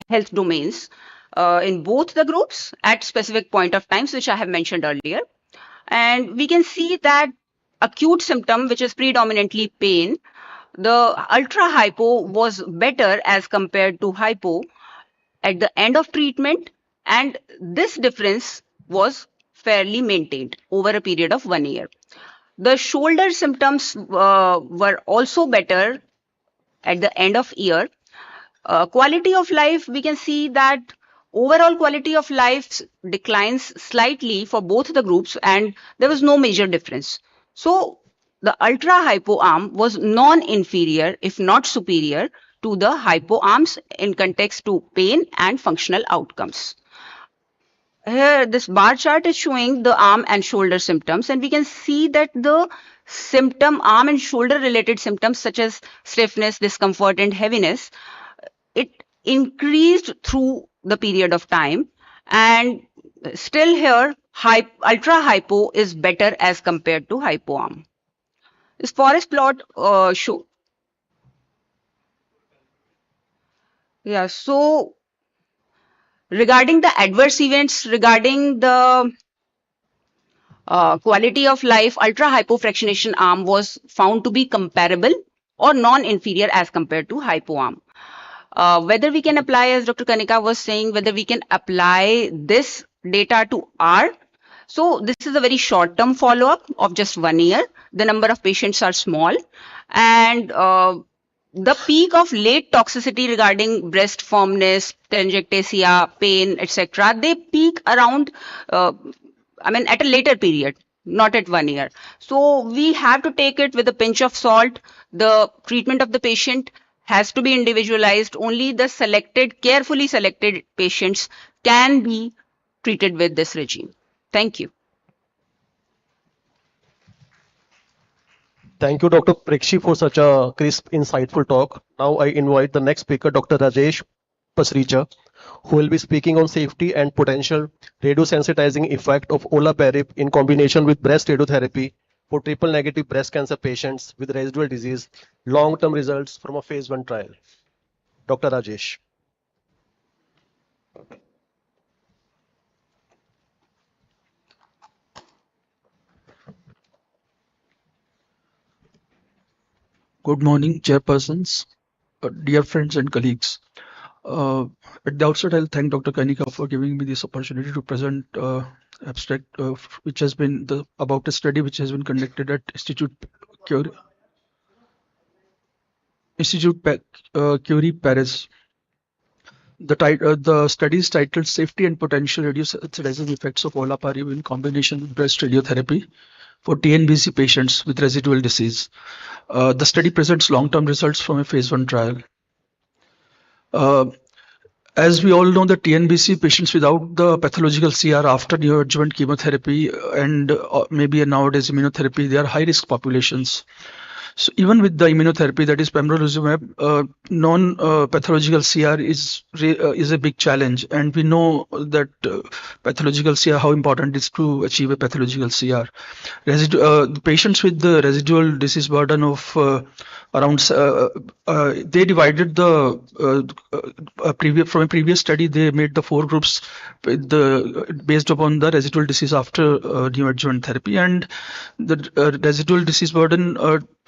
health domains in both the groups at specific point of times, which I have mentioned earlier. And we can see that acute symptom, which is predominantly pain, the ultra hypo was better as compared to hypo at the end of treatment, and this difference was fairly maintained over a period of 1 year. The shoulder symptoms were also better at the end of year. Quality of life, we can see that overall quality of life declines slightly for both the groups, and there was no major difference. So the ultra hypo arm was non-inferior, if not superior, to the hypo arms in context to pain and functional outcomes. Here, this bar chart is showing the arm and shoulder symptoms, and we can see that the arm and shoulder related symptoms such as stiffness, discomfort, and heaviness, it increased through the period of time, and still here ultra hypo is better as compared to hypo arm. This forest plot so regarding the adverse events, regarding the quality of life, ultra hypofractionation arm was found to be comparable or non-inferior as compared to hypo arm. Whether we can apply, as Dr. Kanika was saying, whether we can apply this data to R. So this is a very short-term follow-up of just 1 year. The number of patients are small, and the peak of late toxicity regarding breast firmness, telangiectasia, pain, etc., they peak around, at a later period, not at 1 year. So we have to take it with a pinch of salt. The treatment of the patient has to be individualized. Only the carefully selected patients can be treated with this regime. Thank you. Thank you, Dr. Prekshi, for such a crisp, insightful talk. Now I invite the next speaker, Dr. Rajesh Pasricha, who will be speaking on safety and potential radiosensitizing effect of olaparib in combination with breast radiotherapy for triple-negative breast cancer patients with residual disease, long-term results from a phase 1 trial. Dr. Rajesh. Good morning, chairpersons, dear friends and colleagues. At the outset, I'll thank Dr. Kanika for giving me this opportunity to present abstract, which has been about a study which has been conducted at Institute Curie, Paris. The study is titled "Safety and Potential Radiosensitizing Effects of olaparib in Combination with Breast Radiotherapy for TNBC patients with residual disease." The study presents long-term results from a phase 1 trial. As we all know, the TNBC patients without the pathological CR after neoadjuvant chemotherapy and maybe nowadays immunotherapy, they are high-risk populations. So even with the immunotherapy, that is pembrolizumab, non-pathological CR is a big challenge, and we know that pathological CR, how important it is to achieve a pathological CR. The patients with the residual disease burden of around, they divided from a previous study, they made the 4 groups based upon the residual disease after neoadjuvant therapy, and the residual disease burden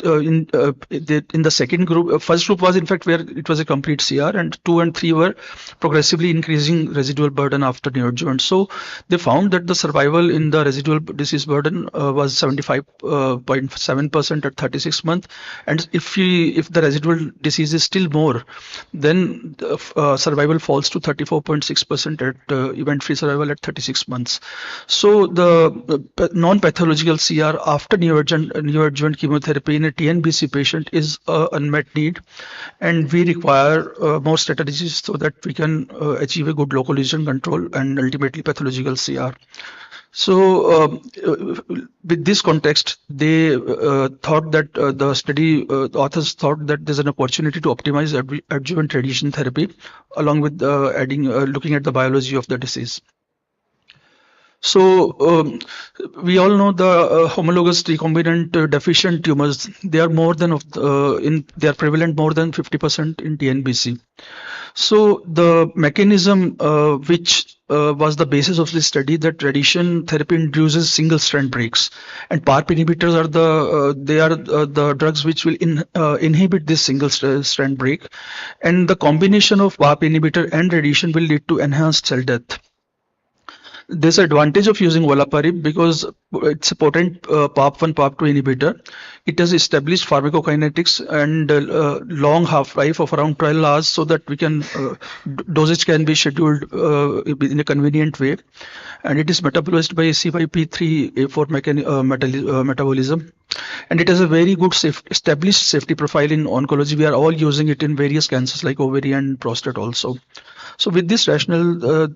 in the second group, first group was in fact where it was a complete CR, and 2 and 3 were progressively increasing residual burden after neoadjuvant. So they found that the survival in the residual disease burden was 75.7% at 36 months, and if the residual disease is still more, then survival falls to 34.6% at event-free survival at 36 months. So the non-pathological CR after neoadjuvant chemotherapy in a TNBC patient is an unmet need, and we require more strategies so that we can achieve a good local lesion control and ultimately pathological CR. So with this context, they thought that the study authors thought that there's an opportunity to optimize adjuvant radiation therapy along with looking at the biology of the disease. So we all know the homologous recombinant deficient tumors. They are more than they are prevalent more than 50% in TNBC. So the mechanism which was the basis of this study, that radiation therapy induces single strand breaks, and PARP inhibitors are the drugs which will inhibit this single strand break, and the combination of PARP inhibitor and radiation will lead to enhanced cell death. There's advantage of using olaparib because it's a potent PARP1 PARP2 inhibitor. It has established pharmacokinetics and long half-life of around 12 hours, so that we can dosage can be scheduled in a convenient way, and it is metabolized by CYP3A4 metabolism, and it has a very good established safety profile in oncology. We are all using it in various cancers like ovarian and prostate also. So with this rationale,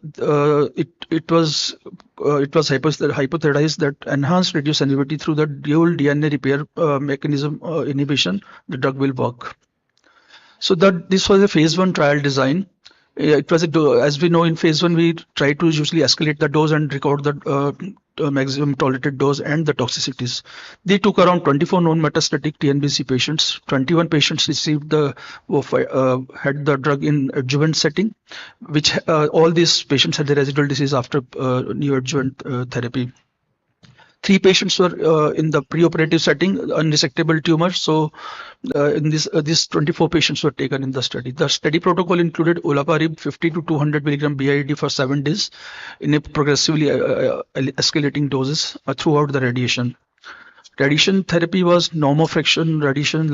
it was hypothesized that enhanced radiosensitivity through the dual DNA repair mechanism inhibition, the drug will work. So that this was a phase 1 trial design. It was as we know, in phase 1 we try to usually escalate the dose and record the maximum tolerated dose and the toxicities. They took around 24 known metastatic TNBC patients. 21 patients received had the drug in adjuvant setting, which all these patients had the residual disease after neoadjuvant therapy. 3 patients were in the preoperative setting, unresectable tumors. So in these 24 patients were taken in the study. The study protocol included olaparib 50 to 200 milligram BID for 7 days in a progressively escalating doses throughout the radiation. Radiation therapy was normofraction radiation,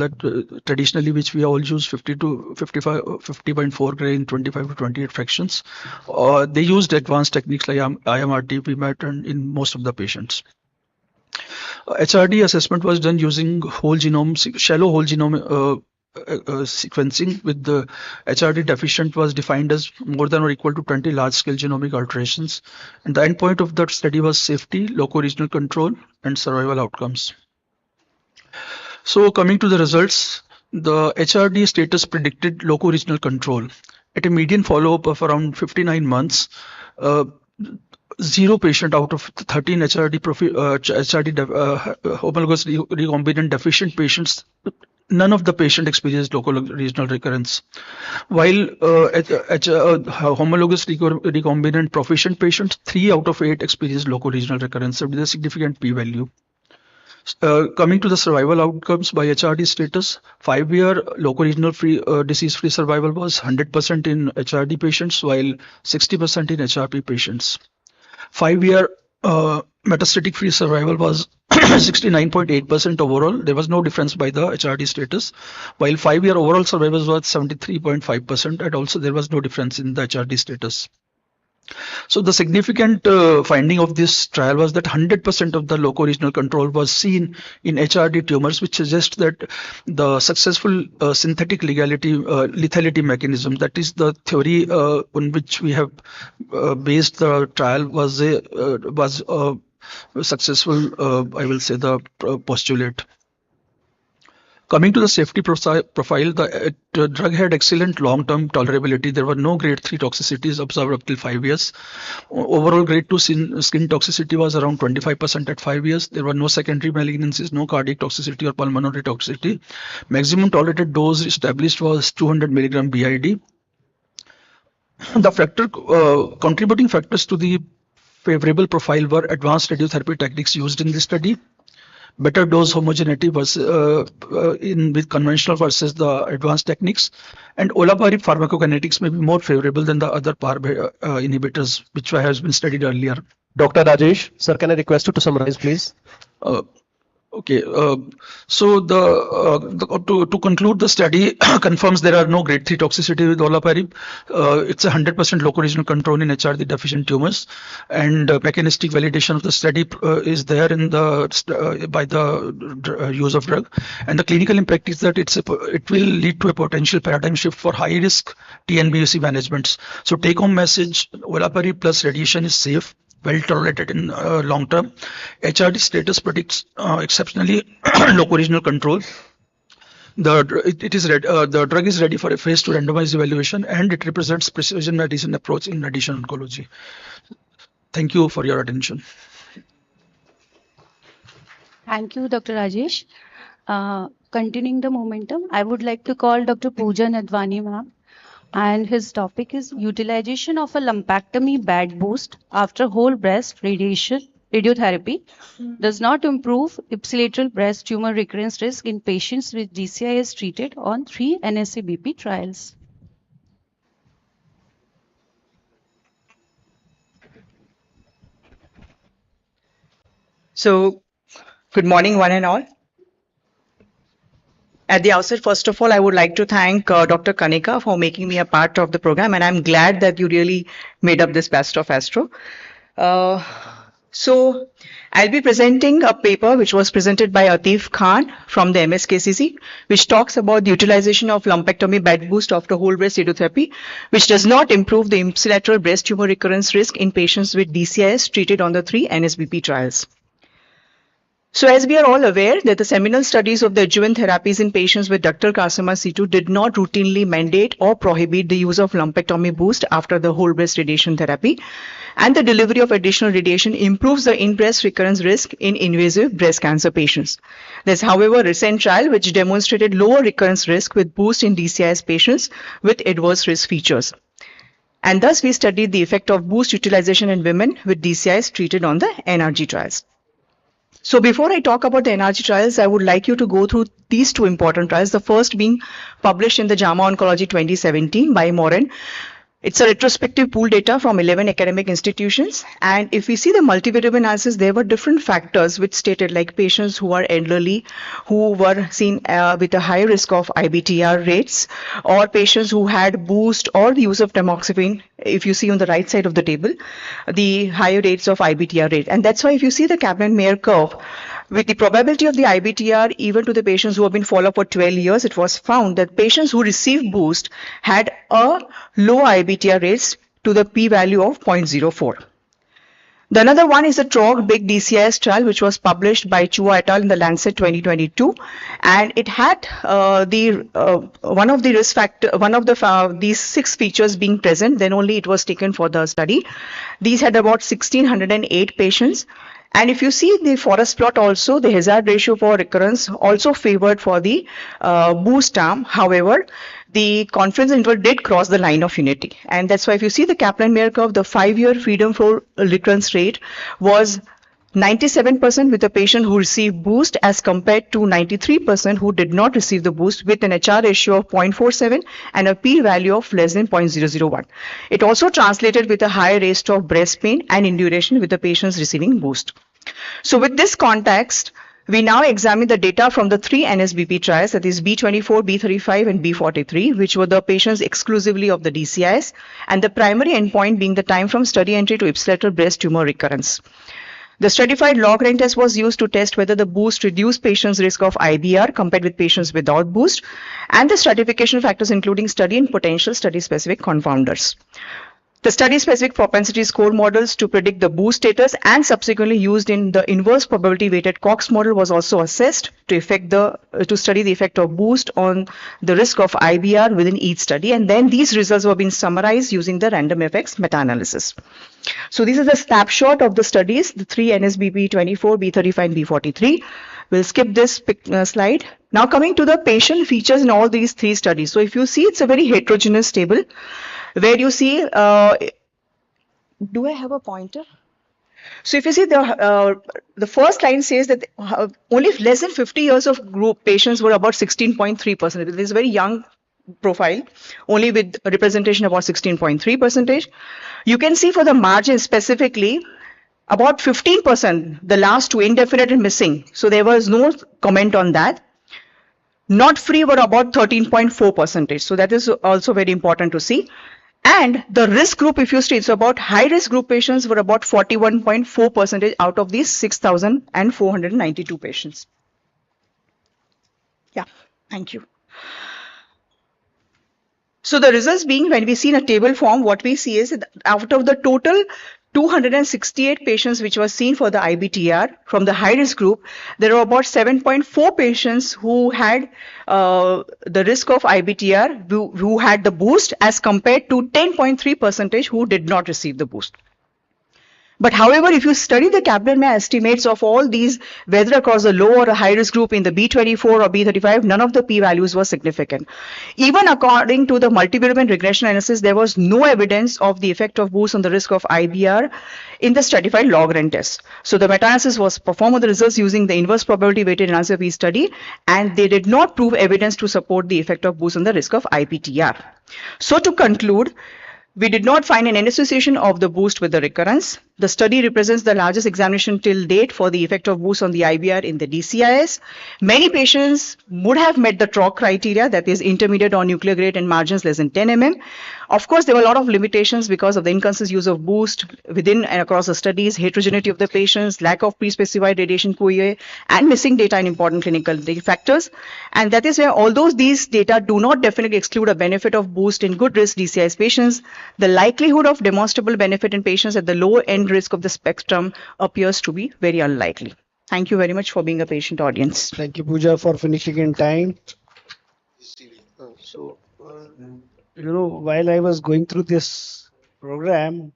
traditionally, which we all use 50 to 50.4 gray in 25 to 28 fractions. They used advanced techniques like IMRT, PMAT, and in most of the patients. HRD assessment was done using shallow whole genome sequencing, with the HRD deficient was defined as more than or equal to 20 large-scale genomic alterations. And the endpoint of that study was safety, loco-regional control, and survival outcomes. So coming to the results, the HRD status predicted loco-regional control. At a median follow-up of around 59 months, 0 patient out of 13 homologous recombinant deficient patients, none of the patient experienced local regional recurrence. While homologous recombinant proficient patients, 3 out of 8 experienced local regional recurrence with a significant p-value. Coming to the survival outcomes by HRD status, 5-year loco-regional disease-free survival was 100% in HRD patients, while 60% in HRP patients. 5-year metastatic free survival was 69.8% overall. There was no difference by the HRD status, while 5-year overall survival was 73.5%, and also there was no difference in the HRD status. So the significant finding of this trial was that 100% of the loco-regional control was seen in HRD tumors, which suggests that the successful synthetic lethality mechanism, that is the theory on which we have based the trial, was successful, I will say, the postulate. Coming to the safety profile, the drug had excellent long-term tolerability. There were no grade 3 toxicities observed up till 5 years. Overall grade 2 skin toxicity was around 25% at 5 years. There were no secondary malignancies, no cardiac toxicity or pulmonary toxicity. Maximum tolerated dose established was 200 milligram BID. The contributing factors to the favorable profile were advanced radiotherapy techniques used in this study, better dose homogeneity was with conventional versus the advanced techniques, and olaparib pharmacokinetics may be more favorable than the other PARP inhibitors, which has been studied earlier. Dr. Rajesh, sir, can I request you to summarize, please? Okay, so to conclude, the study confirms there are no grade 3 toxicity with olaparib. It's 100% local regional control in HRD deficient tumors, and mechanistic validation of the study is there by the use of drug, and the clinical impact is that it will lead to a potential paradigm shift for high risk TNBC managements. So take home message: olaparib plus radiation is safe, well tolerated in long term. HRD status predicts exceptionally local regional control. The drug is ready for a phase 2 randomized evaluation, and it represents precision medicine approach in radiation oncology. Thank you for your attention. Thank you, Dr. Rajesh. Continuing the momentum, I would like to call Dr. Pooja Nadwani ma'am, and his topic is utilization of a lumpectomy bed boost after whole breast radiotherapy does not improve ipsilateral breast tumor recurrence risk in patients with DCIS treated on 3 NSABP trials. So, good morning, one and all. At the outset, first of all, I would like to thank Dr. Kanika for making me a part of the program, and I'm glad that you really made up this Best of Astro. Uh, so, I'll be presenting a paper which was presented by Atif Khan from the MSKCC, which talks about the utilization of lumpectomy bed boost after whole breast radiotherapy, which does not improve the ipsilateral breast tumor recurrence risk in patients with DCIS treated on the 3 NSBP trials. So as we are all aware that the seminal studies of the adjuvant therapies in patients with ductal carcinoma situ did not routinely mandate or prohibit the use of lumpectomy boost after the whole breast radiation therapy, and the delivery of additional radiation improves the in-breast recurrence risk in invasive breast cancer patients. There's, however, a recent trial which demonstrated lower recurrence risk with boost in DCIS patients with adverse risk features. And thus we studied the effect of boost utilization in women with DCIS treated on the NRG trials. So before I talk about the NRG trials, I would like you to go through these two important trials. The first being published in the JAMA Oncology 2017 by Moran. It's a retrospective pool data from 11 academic institutions. And if we see the multivariable analysis, there were different factors which stated like patients who are elderly, who were seen with a high risk of IBTR rates, or patients who had boost or the use of tamoxifen. If you see on the right side of the table, the higher rates of IBTR rate. And that's why if you see the Kaplan-Meier curve, with the probability of the IBTR, even to the patients who have been followed for 12 years, it was found that patients who received boost had a low IBTR rates to the p-value of 0.04. The another one is the TROG Big DCIS trial, which was published by Chua et al. In the Lancet 2022, and it had one of the risk factor, one of the these 6 features being present. Then only it was taken for the study. These had about 1,608 patients. And if you see the forest plot also, the hazard ratio for recurrence also favored for the boost arm. However, the confidence interval did cross the line of unity. And that's why if you see the Kaplan-Meier curve, the 5-year freedom for recurrence rate was 97% with a patient who received boost as compared to 93% who did not receive the boost, with an HR ratio of 0.47 and a p-value of less than 0.001. It also translated with a higher rate of breast pain and induration with the patients receiving boost. So with this context, we now examine the data from the 3 NSBP trials, that is B24, B35 and B43, which were the patients exclusively of the DCIS, and the primary endpoint being the time from study entry to ipsilateral breast tumor recurrence. The stratified log rank test was used to test whether the boost reduced patients' risk of IBR compared with patients without boost, and the stratification factors including study and potential study-specific confounders. The study-specific propensity score models to predict the boost status and subsequently used in the inverse probability weighted Cox model was also assessed to study the effect of boost on the risk of IBR within each study, and then these results were being summarized using the random effects meta-analysis. So this is a snapshot of the studies, the 3 NSBP 24, B35 and B43. We'll skip this slide. Now coming to the patient features in all these 3 studies. So if you see, it's a very heterogeneous table where you see, do I have a pointer? So if you see the first line says that only less than 50 years of group patients were about 16.3%. This is a very young profile, only with a representation about 16.3%. You can see for the margin specifically, about 15%, the last 2 indefinite and missing. So there was no comment on that. Not free were about 13.4%. So that is also very important to see. And the risk group, if you see, so about high risk group patients were about 41.4% out of these 6,492 patients. Yeah, thank you. So the results being, when we see in a table form, what we see is that out of the total 268 patients which were seen for the IBTR from the high risk group, there were about 7.4 patients who had the risk of IBTR who had the boost as compared to 10.3% who did not receive the boost. But however, if you study the Kaplan-Meier estimates of all these, whether across a low or a high risk group in the B24 or B35, none of the p-values were significant. Even according to the multivariate regression analysis, there was no evidence of the effect of boost on the risk of IBR in the stratified log-rank test. So the meta-analysis was performed on the results using the inverse probability weighted analysis of each study, and they did not prove evidence to support the effect of boost on the risk of IPTR. So to conclude, we did not find an association of the boost with the recurrence. The study represents the largest examination till date for the effect of boost on the IBR in the DCIS. Many patients would have met the TROC criteria, that is intermediate or nuclear grade and margins less than 10 mm. Of course, there were a lot of limitations because of the inconsistent use of boost within and across the studies, heterogeneity of the patients, lack of pre-specified radiation QA, and missing data in important clinical factors. And that is where, although these data do not definitely exclude a benefit of boost in good risk DCIS patients, the likelihood of demonstrable benefit in patients at the lower end risk of the spectrum appears to be very unlikely. Thank you very much for being a patient audience. Thank you, Pooja, for finishing in time. So, while I was going through this program,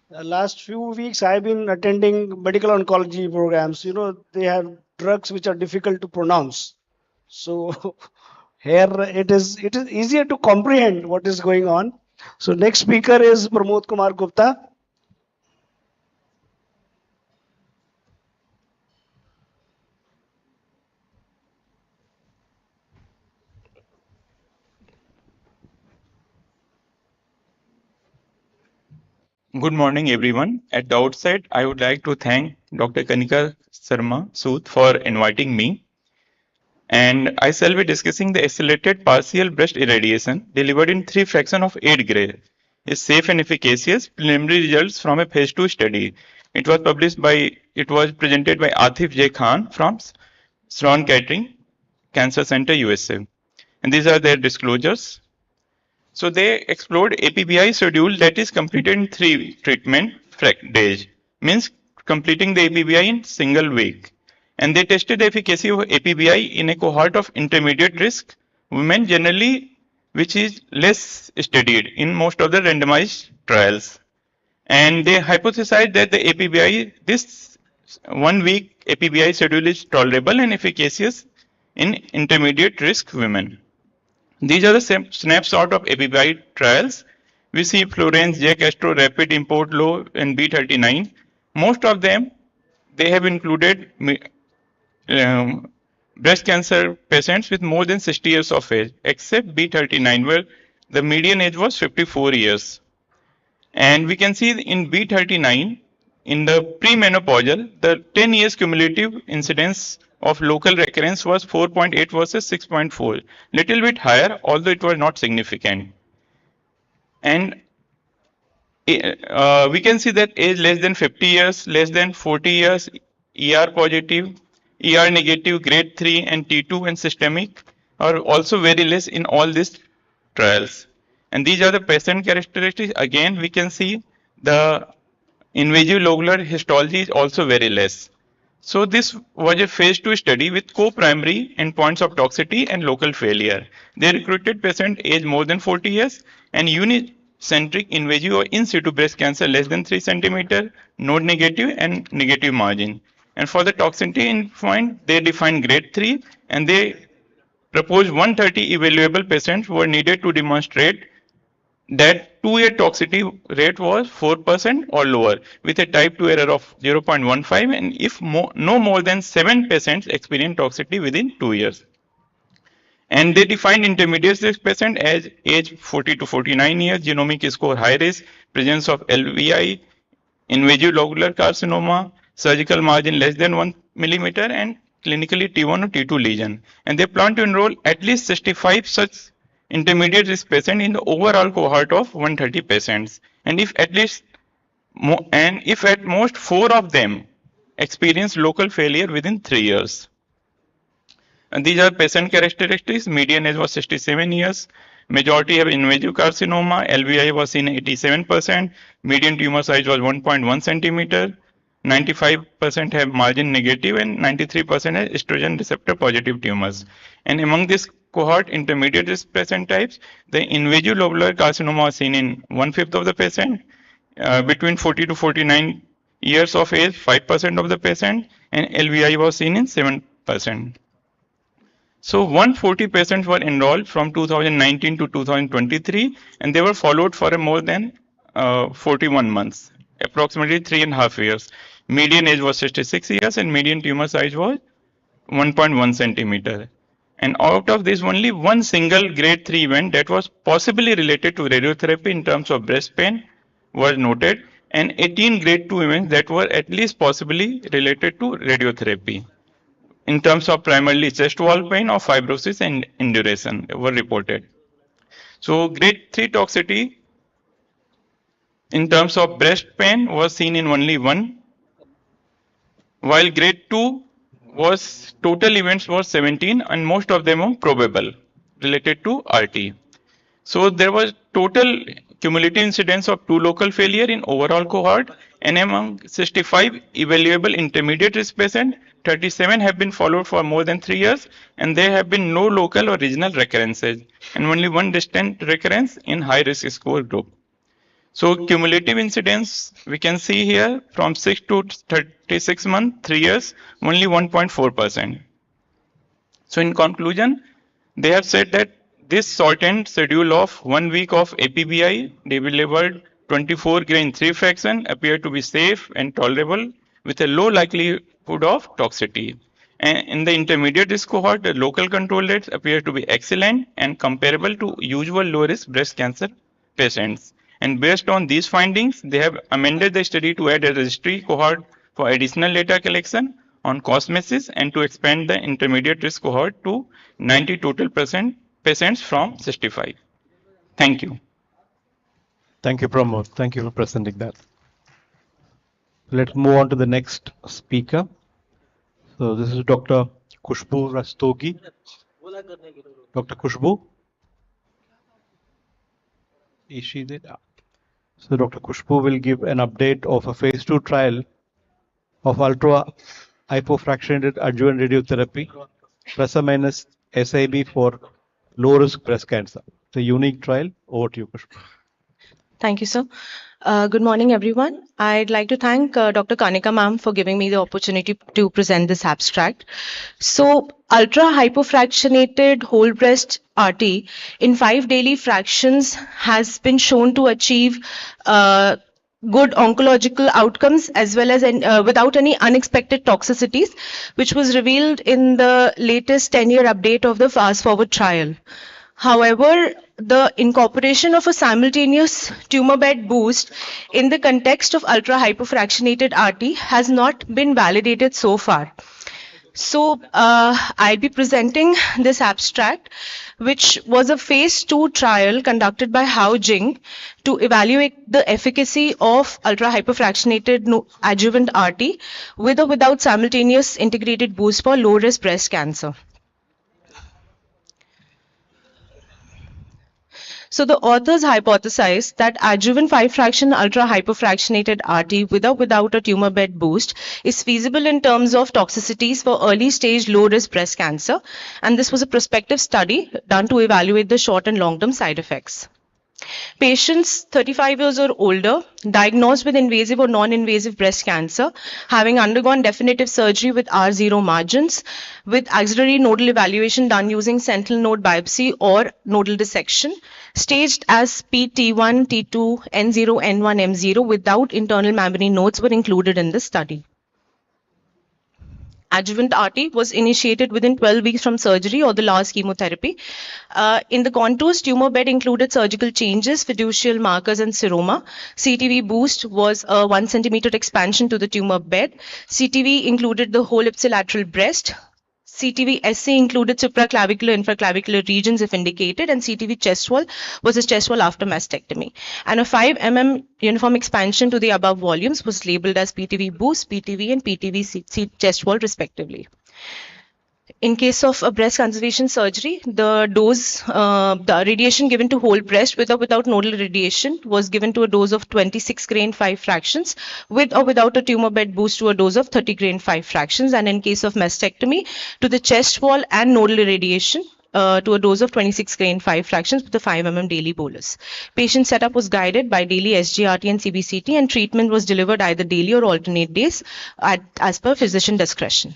the last few weeks I've been attending medical oncology programs. They have drugs which are difficult to pronounce. So here it is easier to comprehend what is going on. So next speaker is Pramod Kumar Gupta. Good morning, everyone. At the outset, I would like to thank Dr. Kanika Sharma Sood for inviting me. And I shall be discussing the accelerated partial breast irradiation delivered in 3 fractions of 8 gray. Is safe and efficacious preliminary results from a phase 2 study. It was presented by Atif J. Khan from Sloan Kettering Cancer Center, USA. And these are their disclosures. So they explored APBI schedule that is completed in 3 treatment days, means completing the APBI in single week. And they tested the efficacy of APBI in a cohort of intermediate risk women generally, which is less studied in most of the randomized trials. And they hypothesized that the APBI, this 1 week APBI schedule is tolerable and efficacious in intermediate risk women. These are the snapshot of APBI trials. We see Florence, Jack, Astro, Rapid, Import Low, and B39. Most of them, they have included breast cancer patients with more than 60 years of age, except B39, where the median age was 54 years. And we can see in B39, in the premenopausal, the 10 years cumulative incidence of local recurrence was 4.8 versus 6.4, little bit higher, although it was not significant. And we can see that age less than 50 years, less than 40 years, ER positive, ER negative, grade 3 and T2 and systemic are also very less in all these trials. And these are the patient characteristics. Again, we can see the invasive lobular histology is also very less. So this was a phase 2 study with co-primary endpoints of toxicity and local failure. They recruited patients aged more than 40 years and unicentric invasive or in situ breast cancer less than 3 cm, node negative and negative margin. And for the toxicity endpoint, they defined grade 3 and they proposed 130 evaluable patients who were needed to demonstrate that 2-year toxicity rate was 4% or lower with a type 2 error of 0.15 and if no more than 7 patients experienced toxicity within 2 years. And they defined intermediate risk patient as age 40 to 49 years, genomic score high risk, presence of LVI, invasive lobular carcinoma, surgical margin less than 1 millimeter and clinically T1 or T2 lesion. And they plan to enroll at least 65 such intermediate risk patient in the overall cohort of 130 patients, and if at most 4 of them experience local failure within 3 years. And these are patient characteristics. Median age was 67 years. Majority have invasive carcinoma. LVI was in 87%. Median tumor size was 1.1 centimeter. 95% have margin negative and 93% have estrogen receptor positive tumors. And among this cohort, intermediate risk patient types, the invasive lobular carcinoma was seen in 1/5 of the patient. Between 40 to 49 years of age 5% of the patient, and LVI was seen in 7%. So 140 patients were enrolled from 2019 to 2023, and they were followed for more than 41 months, approximately 3.5 years. Median age was 66 years and median tumor size was 1.1 centimeter. And out of this, only one single grade 3 event that was possibly related to radiotherapy in terms of breast pain was noted, and 18 grade 2 events that were at least possibly related to radiotherapy in terms of primarily chest wall pain or fibrosis and induration were reported. So grade 3 toxicity in terms of breast pain was seen in only one, while grade 2 was total events was 17 and most of them were probable related to RT. So there was total cumulative incidence of 2 local failure in overall cohort, and among 65 evaluable intermediate risk patients, 37 have been followed for more than 3 years, and there have been no local or regional recurrences, and only one distant recurrence in high risk score group. So cumulative incidence we can see here from 6 to 36 months, 3 years, only 1.4%. So in conclusion, they have said that this shortened schedule of 1 week of APBI delivered 24 grain 3 fraction appeared to be safe and tolerable with a low likelihood of toxicity. And in the intermediate risk cohort, the local control rates appear to be excellent and comparable to usual low risk breast cancer patients. And based on these findings, they have amended the study to add a registry cohort for additional data collection on cosmesis and to expand the intermediate risk cohort to 90 total patients from 65. Thank you. Thank you, Pramod. Thank you for presenting that. Let's move on to the next speaker. So this is Dr. Khushbu Rastogi. Dr. Khushbu? Is she there? So Dr. Khushbu will give an update of a phase 2 trial of ultra hypofractionated adjuvant radiotherapy plus or minus SIB for low risk breast cancer. It's a unique trial. Over to you, Khushbu. Thank you, sir. Good morning, everyone. I'd like to thank Dr. Kanika ma'am for giving me the opportunity to present this abstract. So, ultra hypofractionated whole breast RT in 5 daily fractions has been shown to achieve good oncological outcomes as well as without any unexpected toxicities, which was revealed in the latest 10-year update of the Fast Forward trial. However, the incorporation of a simultaneous tumor bed boost in the context of ultra hypofractionated RT has not been validated so far. So I'll be presenting this abstract, which was a phase 2 trial conducted by Hao Jing to evaluate the efficacy of ultra hypofractionated adjuvant RT with or without simultaneous integrated boost for low risk breast cancer. So the authors hypothesized that adjuvant 5-fraction ultra hypofractionated RT with or without a tumor bed boost is feasible in terms of toxicities for early stage low risk breast cancer, and this was a prospective study done to evaluate the short and long term side effects. Patients 35 years or older, diagnosed with invasive or non-invasive breast cancer, having undergone definitive surgery with R0 margins, with axillary nodal evaluation done using sentinel node biopsy or nodal dissection, staged as P-T1, T2, N0, N1, M0 without internal mammary nodes were included in the study. Adjuvant RT was initiated within 12 weeks from surgery or the last chemotherapy. In the contours, tumor bed included surgical changes, fiducial markers, and seroma. CTV boost was a 1 centimeter expansion to the tumor bed. CTV included the whole ipsilateral breast. CTV SC included supraclavicular, infraclavicular regions if indicated, and CTV chest wall was a chest wall after mastectomy. And a 5 mm uniform expansion to the above volumes was labeled as PTV boost, PTV, and PTV chest wall respectively. In case of a breast conservation surgery, the dose, the radiation given to whole breast with or without nodal radiation was given to a dose of 26 grain 5 fractions, with or without a tumor bed boost to a dose of 30 grain 5 fractions. And in case of mastectomy, to the chest wall and nodal irradiation, to a dose of 26 grain 5 fractions with a 5 mm daily bolus. Patient setup was guided by daily SGRT and CBCT, and treatment was delivered either daily or alternate days as per physician discretion.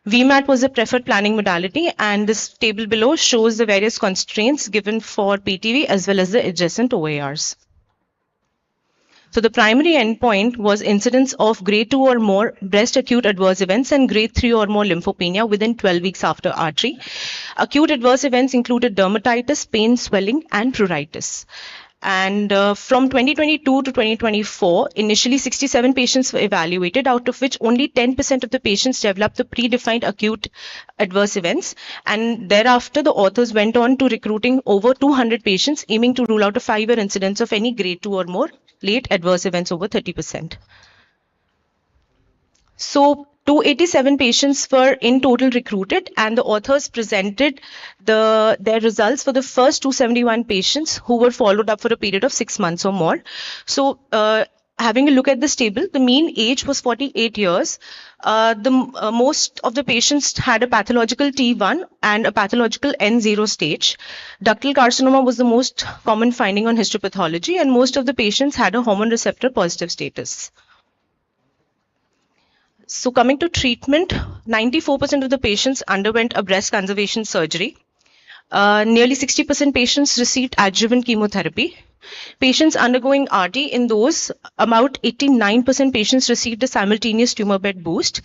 VMAT was the preferred planning modality, and this table below shows the various constraints given for PTV as well as the adjacent OARs. So the primary endpoint was incidence of grade 2 or more breast acute adverse events and grade 3 or more lymphopenia within 12 weeks after artery. Acute adverse events included dermatitis, pain, swelling, and pruritus. And from 2022 to 2024, initially 67 patients were evaluated, out of which only 10% of the patients developed the predefined acute adverse events. And thereafter, the authors went on to recruiting over 200 patients, aiming to rule out a 5-year incidence of any grade 2 or more late adverse events over 30%. So 287 patients were in total recruited, and the authors presented their results for the first 271 patients who were followed up for a period of 6 months or more. So having a look at this table, the mean age was 48 years. Most of the patients had a pathological T1 and a pathological N0 stage. Ductal carcinoma was the most common finding on histopathology, and most of the patients had a hormone receptor positive status. So coming to treatment, 94% of the patients underwent a breast conservation surgery. Nearly 60% patients received adjuvant chemotherapy. Patients undergoing RT, in those, about 89% patients received a simultaneous tumor bed boost.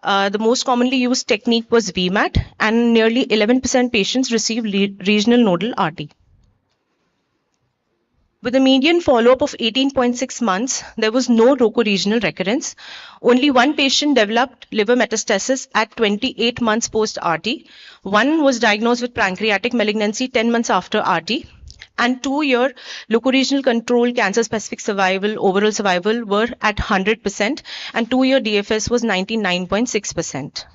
The most commonly used technique was VMAT, and nearly 11% patients received regional nodal RT. With a median follow-up of 18.6 months, there was no roco-regional recurrence. Only one patient developed liver metastasis at 28 months post-RT. One was diagnosed with pancreatic malignancy 10 months after RT. And 2-year loco-regional control cancer-specific survival, overall survival were at 100%, and 2-year DFS was 99.6%.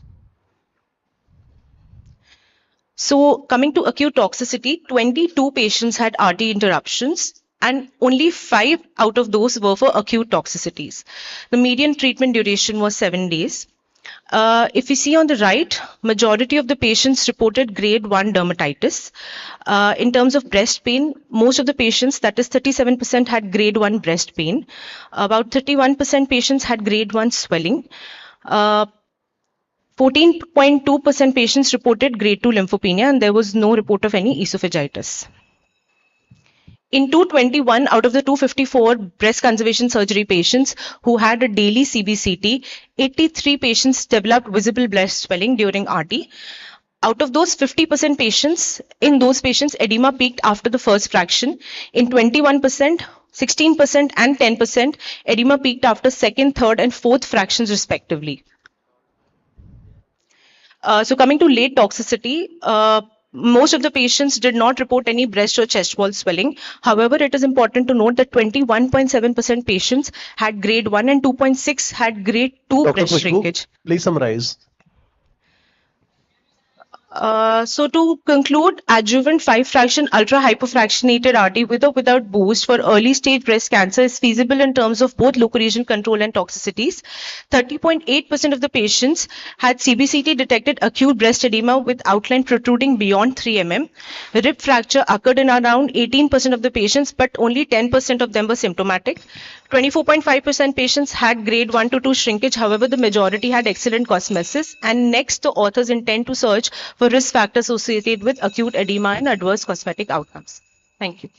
So coming to acute toxicity, 22 patients had RT interruptions, and only 5 out of those were for acute toxicities. The median treatment duration was 7 days. If we see on the right, majority of the patients reported grade 1 dermatitis. In terms of breast pain, most of the patients, that is 37%, had grade 1 breast pain. About 31% patients had grade 1 swelling. 14.2% patients reported grade 2 lymphopenia, and there was no report of any esophagitis. In 221 out of the 254 breast conservation surgery patients who had a daily CBCT, 83 patients developed visible breast swelling during RT. Out of those 50% patients, in those patients, edema peaked after the first fraction. In 21%, 16% and 10%, edema peaked after second, third and fourth fractions respectively. So coming to late toxicity, most of the patients did not report any breast or chest wall swelling. However, it is important to note that 21.7% patients had grade 1 and 2.6 had grade 2 Dr. breast Khushbu, shrinkage. please summarize. So to conclude, adjuvant 5 fraction ultra hypofractionated RT with or without boost for early stage breast cancer is feasible in terms of both loco-regional control and toxicities. 30.8% of the patients had CBCT detected acute breast edema with outline protruding beyond 3 mm. Rib fracture occurred in around 18% of the patients, but only 10% of them were symptomatic. 24.5% patients had grade 1 to 2 shrinkage. However, the majority had excellent cosmesis. And next, the authors intend to search for risk factors associated with acute edema and adverse cosmetic outcomes. Thank you.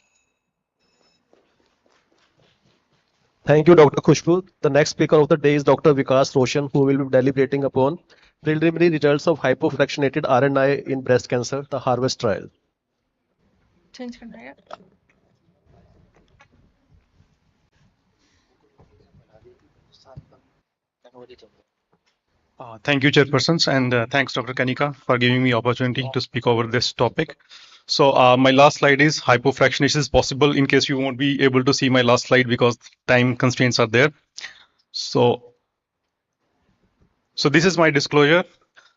Thank you, Dr. Khushbu. The next speaker of the day is Dr. Vikas Roshan, who will be deliberating upon preliminary results of hypofractionated RNI in breast cancer, the HARVEST trial. Thank you, chairpersons, and thanks, Dr. Kanika, for giving me opportunity to speak over this topic. So my last slide is hypofractionation is possible, in case you won't be able to see my last slide because time constraints are there. So this is my disclosure.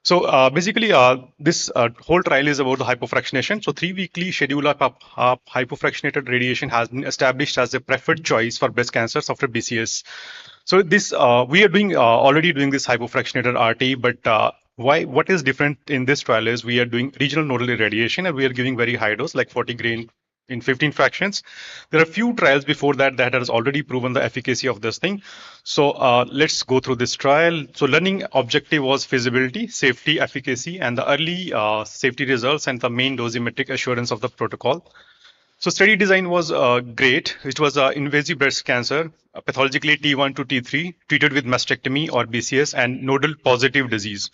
So basically, this whole trial is about the hypofractionation. So 3-weekly schedule of hypofractionated radiation has been established as a preferred choice for breast cancers after BCS. So this we are doing already doing this hypofractionated RT, but what is different in this trial is we are doing regional nodal irradiation and we are giving very high dose, like 40 grain in 15 fractions. There are few trials before that that has already proven the efficacy of this thing. So let's go through this trial. So learning objective was feasibility, safety, efficacy, and the early safety results and the main dosimetric assurance of the protocol. So study design was great. It was invasive breast cancer, pathologically T1 to T3, treated with mastectomy or BCS and nodal positive disease.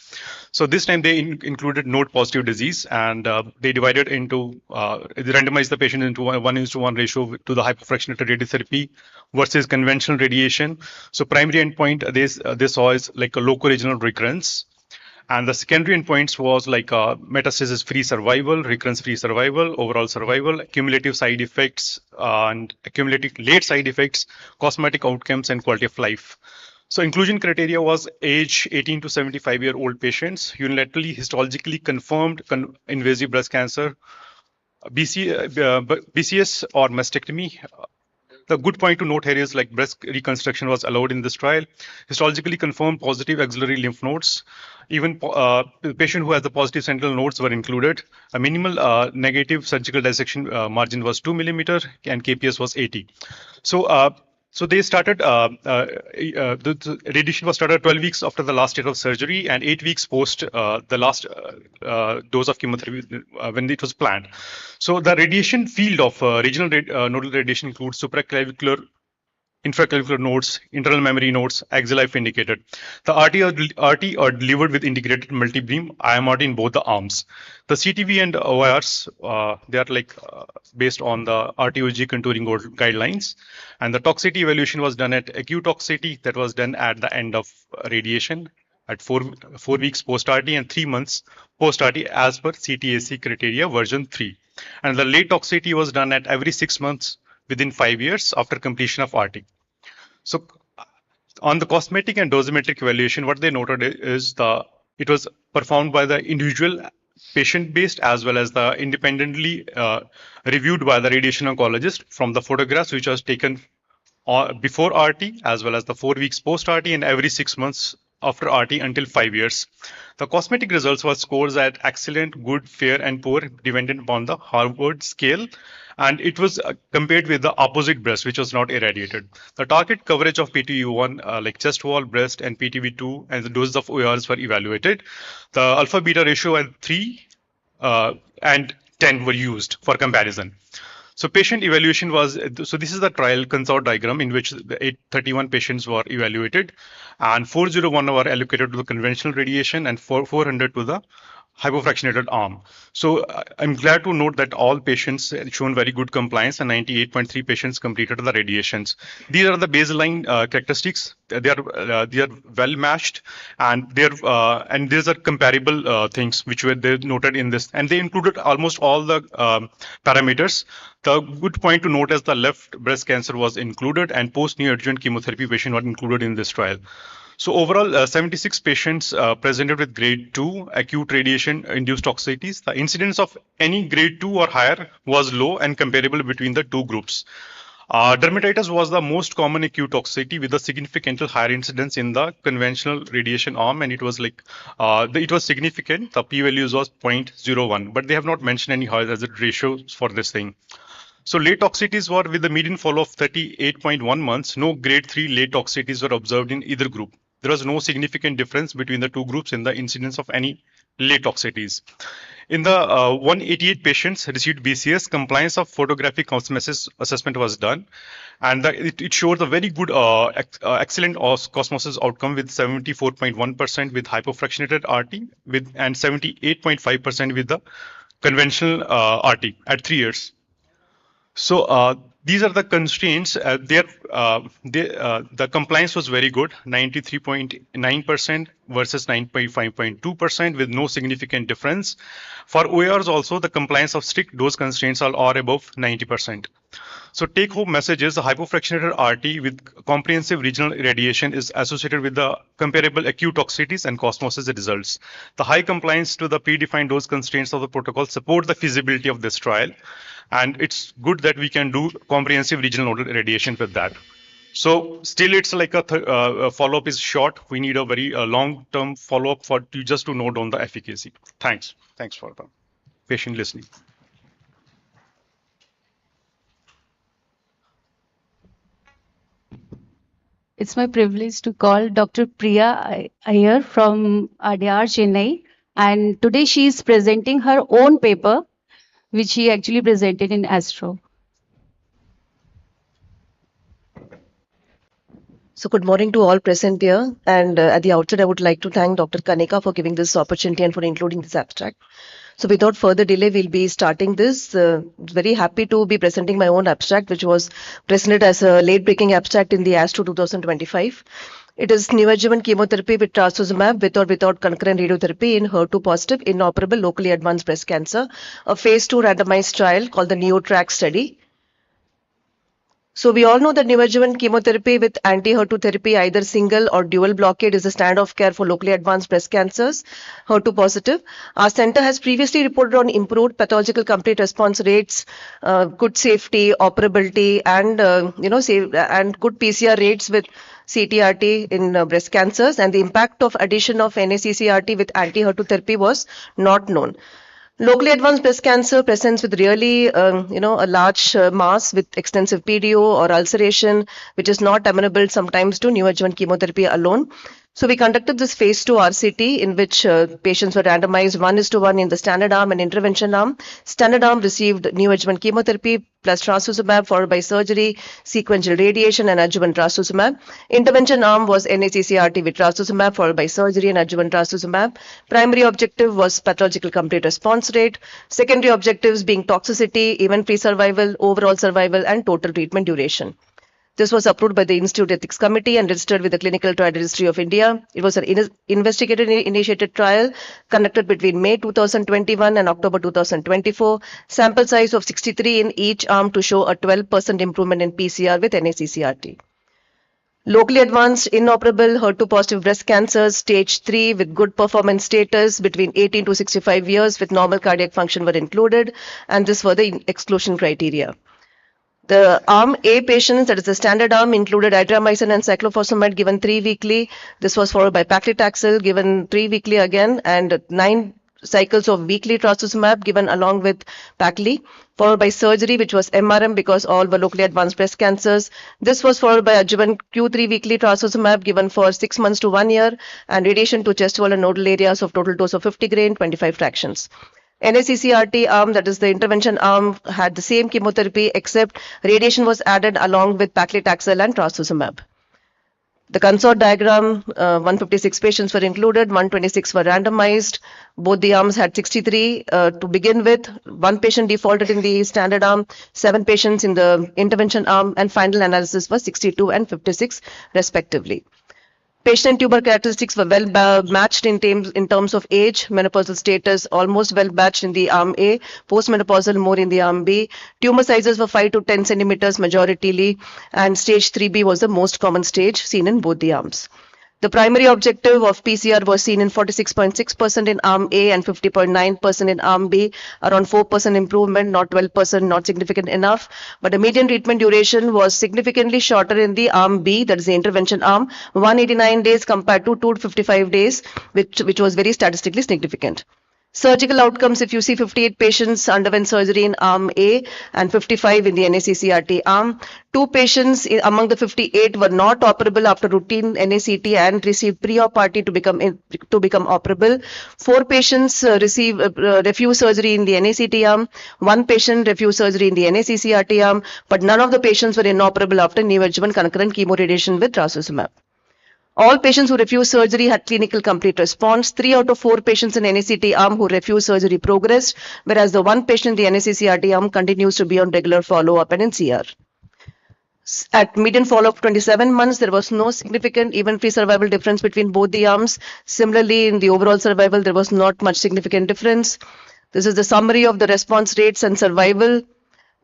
So this time they included node positive disease, and they divided into, they randomized the patient into 1:1 ratio to the hypofractionated radiotherapy versus conventional radiation. So primary endpoint they saw is like a local regional recurrence. And the secondary endpoints was like metastasis-free survival, recurrence-free survival, overall survival, cumulative side effects, and cumulative late side effects, cosmetic outcomes, and quality of life. So inclusion criteria was age 18 to 75-year-old patients, unilaterally histologically confirmed invasive breast cancer, BCS or mastectomy. The good point to note here is like breast reconstruction was allowed in this trial. Histologically confirmed positive axillary lymph nodes. Even the patient who has the positive sentinel nodes were included. A minimal negative surgical dissection margin was 2 millimeter and KPS was 80. So they started, the radiation was started 12 weeks after the last date of surgery and 8 weeks post the last dose of chemotherapy when it was planned. So the radiation field of regional nodal radiation includes supraclavicular, infraclavicular nodes, internal memory nodes, axilla if indicated. The RT are delivered with integrated multi-beam IMRT in both the arms. The CTV and OIRs, they are like based on the RTOG contouring guidelines. And the toxicity evaluation was done at acute toxicity that was done at the end of radiation at 4 weeks post-RT and 3 months post-RT as per CTAC criteria version 3. And the late toxicity was done at every 6 months within 5 years after completion of RT. So on the cosmetic and dosimetric evaluation, what they noted is it was performed by the individual patient-based as well as the independently reviewed by the radiation oncologist from the photographs which was taken before RT as well as the 4 weeks post-RT and every 6 months after RT until 5 years. The cosmetic results were scores at excellent, good, fair, and poor, dependent upon the Harvard scale. And it was compared with the opposite breast, which was not irradiated. The target coverage of PTV1, like chest wall, breast, and PTV2, and the doses of ORs were evaluated. The alpha beta ratio at 3 and 10 were used for comparison. So patient evaluation was, so this is the trial consort diagram in which the 831 patients were evaluated and 401 were allocated to the conventional radiation and 400 to the hypofractionated arm. So I'm glad to note that all patients shown very good compliance and 98.3 patients completed the radiations. These are the baseline characteristics. They are well matched, and these are comparable things which were they noted in this, and they included almost all the parameters. The good point to note is the left breast cancer was included, and post neoadjuvant chemotherapy patient were included in this trial. So overall, 76 patients presented with grade 2 acute radiation-induced toxicities. The incidence of any grade 2 or higher was low and comparable between the two groups. Dermatitis was the most common acute toxicity with a significantly higher incidence in the conventional radiation arm, and it was like it was significant. The p-values was 0.01, but they have not mentioned any hazard ratios for this thing. So late toxicities were with the median follow-up of 38.1 months. No grade 3 late toxicities were observed in either group. There was no significant difference between the two groups in the incidence of any late toxicities. In the 188 patients received BCS, compliance of photographic cosmesis assessment was done, and it showed a very good, excellent cosmosis outcome with 74.1% with hypofractionated RT and 78.5% with the conventional RT at 3 years. So these are the constraints. The compliance was very good, 93.9% versus 9.5.2% with no significant difference. For OARs also, the compliance of strict dose constraints are above 90%. So take-home message is the hypofractionated RT with comprehensive regional irradiation is associated with the comparable acute toxicities and cosmosis results. The high compliance to the predefined dose constraints of the protocol support the feasibility of this trial. And it's good that we can do comprehensive regional nodal irradiation with that. So still it's like a follow-up is short. We need a very long-term follow-up for to just to note down the efficacy. Thanks. Thanks for the patient listening. It's my privilege to call Dr. Priya Iyer from Adyar, Chennai. And today she is presenting her own paper, which she actually presented in ASTRO. So good morning to all present here. And at the outset, I would like to thank Dr. Kanika for giving this opportunity and for including this abstract. So without further delay, we'll be starting this. Very happy to be presenting my own abstract, which was presented as a late-breaking abstract in the ASTRO 2025. It is neoadjuvant chemotherapy with trastuzumab with or without concurrent radiotherapy in HER2-positive inoperable locally advanced breast cancer, a phase 2 randomized trial called the NeoTrack study. So we all know that neoadjuvant chemotherapy with anti-HER2 therapy, either single or dual blockade, is a standard of care for locally advanced breast cancers, HER2 positive. Our center has previously reported on improved pathological complete response rates, good safety, operability, and and good PCR rates with CTRT in breast cancers. And the impact of addition of NACCRT with anti-HER2 therapy was not known. Locally advanced breast cancer presents with really, a large mass with extensive PDO or ulceration, which is not amenable sometimes to neoadjuvant chemotherapy alone. So we conducted this phase 2 RCT in which patients were randomized 1:1 in the standard arm and intervention arm. Standard arm received neoadjuvant chemotherapy plus trastuzumab followed by surgery, sequential radiation and adjuvant trastuzumab. Intervention arm was NACCRT with trastuzumab followed by surgery and adjuvant trastuzumab. Primary objective was pathological complete response rate. Secondary objectives being toxicity, event-free survival, overall survival and total treatment duration. This was approved by the Institute Ethics Committee and registered with the Clinical Trial Registry of India. It was an investigator-initiated trial conducted between May 2021 and October 2024. Sample size of 63 in each arm to show a 12% improvement in PCR with NACCRT. Locally advanced inoperable HER2-positive breast cancers, stage 3 with good performance status between 18 to 65 years with normal cardiac function were included, and this were the exclusion criteria. The arm A patients, that is the standard arm, included adriamycin and cyclophosphamide given 3 weekly. This was followed by paclitaxel given 3 weekly again, and 9 cycles of weekly trastuzumab given along with pacli, followed by surgery, which was MRM because all were locally advanced breast cancers. This was followed by adjuvant Q3 weekly trastuzumab given for 6 months to 1 year, and radiation to chest wall and nodal areas of total dose of 50 grain, 25 fractions. NACCRT arm, that is the intervention arm, had the same chemotherapy except radiation was added along with paclitaxel and trastuzumab. The consort diagram, 156 patients were included, 126 were randomized. Both the arms had 63 to begin with. 1 patient defaulted in the standard arm, 7 patients in the intervention arm, and final analysis was 62 and 56 respectively. Patient and tumor characteristics were well matched in terms of age, menopausal status, almost well matched in the arm A, postmenopausal more in the arm B. Tumor sizes were 5 to 10 centimeters majoritarily, and stage 3B was the most common stage seen in both the arms. The primary objective of PCR was seen in 46.6% in arm A and 50.9% in arm B, around 4% improvement, not 12%, not significant enough. But the median treatment duration was significantly shorter in the arm B, that is the intervention arm, 189 days compared to 255 days, which was very statistically significant. Surgical outcomes, if you see 58 patients underwent surgery in arm A and 55 in the NACCRT arm. 2 patients among the 58 were not operable after routine NACT and received pre-op RT to become operable. 4 patients refused surgery in the NACT arm. 1 patient refused surgery in the NACCRT arm, but none of the patients were inoperable after neoadjuvant concurrent chemoradiation with trastuzumab. All patients who refused surgery had clinical complete response. 3 out of 4 patients in NACT arm who refused surgery progressed, whereas the 1 patient in the NACCRT arm continues to be on regular follow-up and in CR. At median follow-up 27 months, there was no significant event-free survival difference between both the arms. Similarly, in the overall survival, there was not much significant difference. This is the summary of the response rates and survival.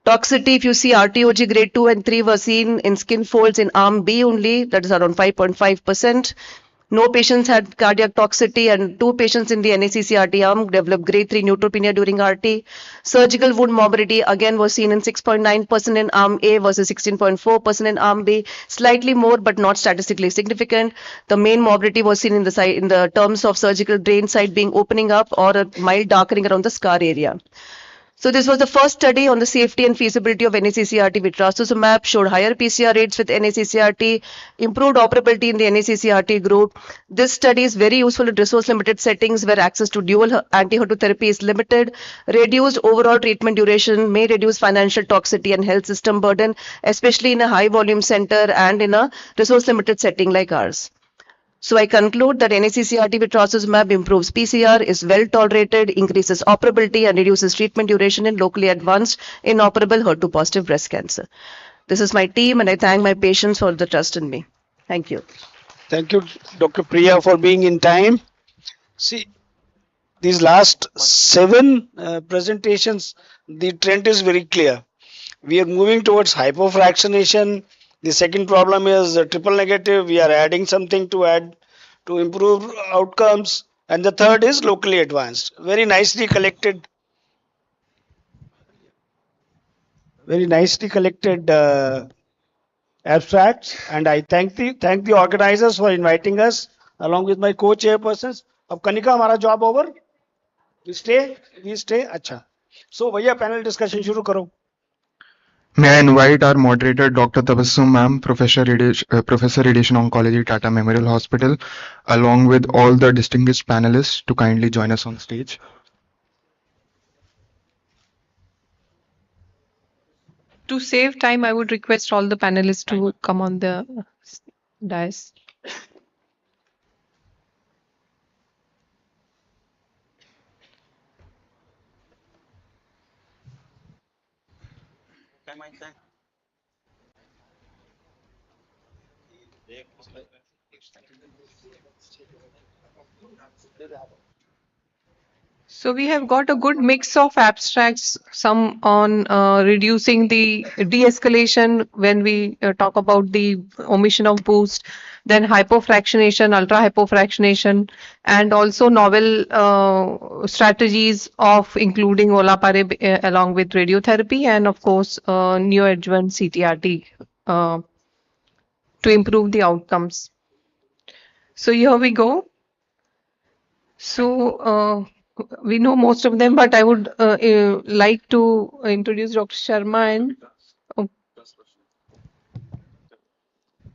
Toxicity, if you see RTOG grade 2 and 3 were seen in skin folds in arm B only, that is around 5.5%. No patients had cardiac toxicity, and 2 patients in the NACCRT arm developed grade 3 neutropenia during RT. Surgical wound morbidity again was seen in 6.9% in arm A versus 16.4% in arm B, slightly more but not statistically significant. The main morbidity was seen in the terms of surgical drain site being opening up or a mild darkening around the scar area. So this was the first study on the safety and feasibility of NACCRT with trastuzumab, showed higher PCR rates with NACCRT, improved operability in the NACCRT group. This study is very useful in resource-limited settings where access to dual anti-HER2 therapy is limited. Reduced overall treatment duration may reduce financial toxicity and health system burden, especially in a high-volume center and in a resource-limited setting like ours. So I conclude that NACCRT with trastuzumab improves PCR, is well tolerated, increases operability, and reduces treatment duration in locally advanced inoperable HER2-positive breast cancer. This is my team, and I thank my patients for the trust in me. Thank you. Thank you, Dr. Priya, for being in time. See, these last 7 presentations, the trend is very clear. We are moving towards hypofractionation. The second problem is triple negative. We are adding something to add to improve outcomes. And the third is locally advanced. Very nicely collected. Very nicely collected abstracts. And I thank the organizers for inviting us along with my co-chairpersons. अब कनिका हमारा job over. We stay. अच्छा. So भैया panel discussion शुरू करो. May I invite our moderator, Dr. Tabassum Ma'am, Professor Radiation Oncology, Tata Memorial Hospital, along with all the distinguished panelists to kindly join us on stage. To save time, I would request all the panelists to come on the dais. So we have got a good mix of abstracts, some on reducing the de-escalation when we talk about the omission of boost, then hypofractionation, ultra-hypofractionation, and also novel strategies of including olaparib along with radiotherapy, and of course neoadjuvant CTRT to improve the outcomes. So here we go. So we know most of them, but I would like to introduce Dr. Sharma and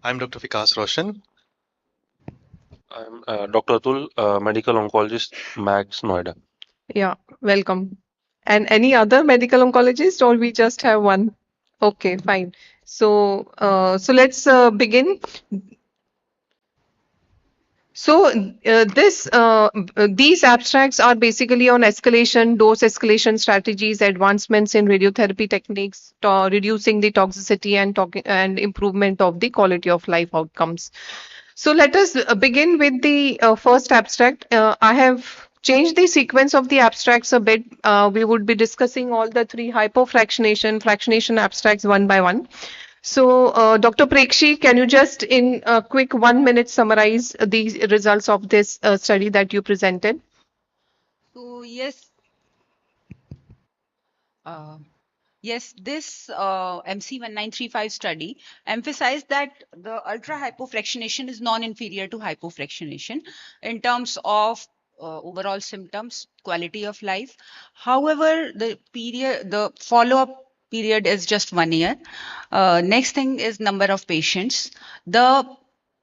I'm Dr. Vikas Roshan. I'm Dr. Atul, medical oncologist, Max Noida. yeah, welcome. And any other medical oncologist, or we just have one? Okay, fine. So let's begin. So these abstracts are basically on escalation, dose escalation strategies, advancements in radiotherapy techniques, reducing the toxicity and improvement of the quality of life outcomes. So let us begin with the first abstract. I have changed the sequence of the abstracts a bit. We would be discussing all the 3 fractionation abstracts one by one. So, Dr. Prekshi, can you just in a quick 1 minute summarize the results of this study that you presented? So yes, this MC1935 study emphasized that the ultra hypofractionation is non-inferior to hypofractionation in terms of overall symptoms, quality of life. However, the follow-up period is just 1 year. Next thing is number of patients. The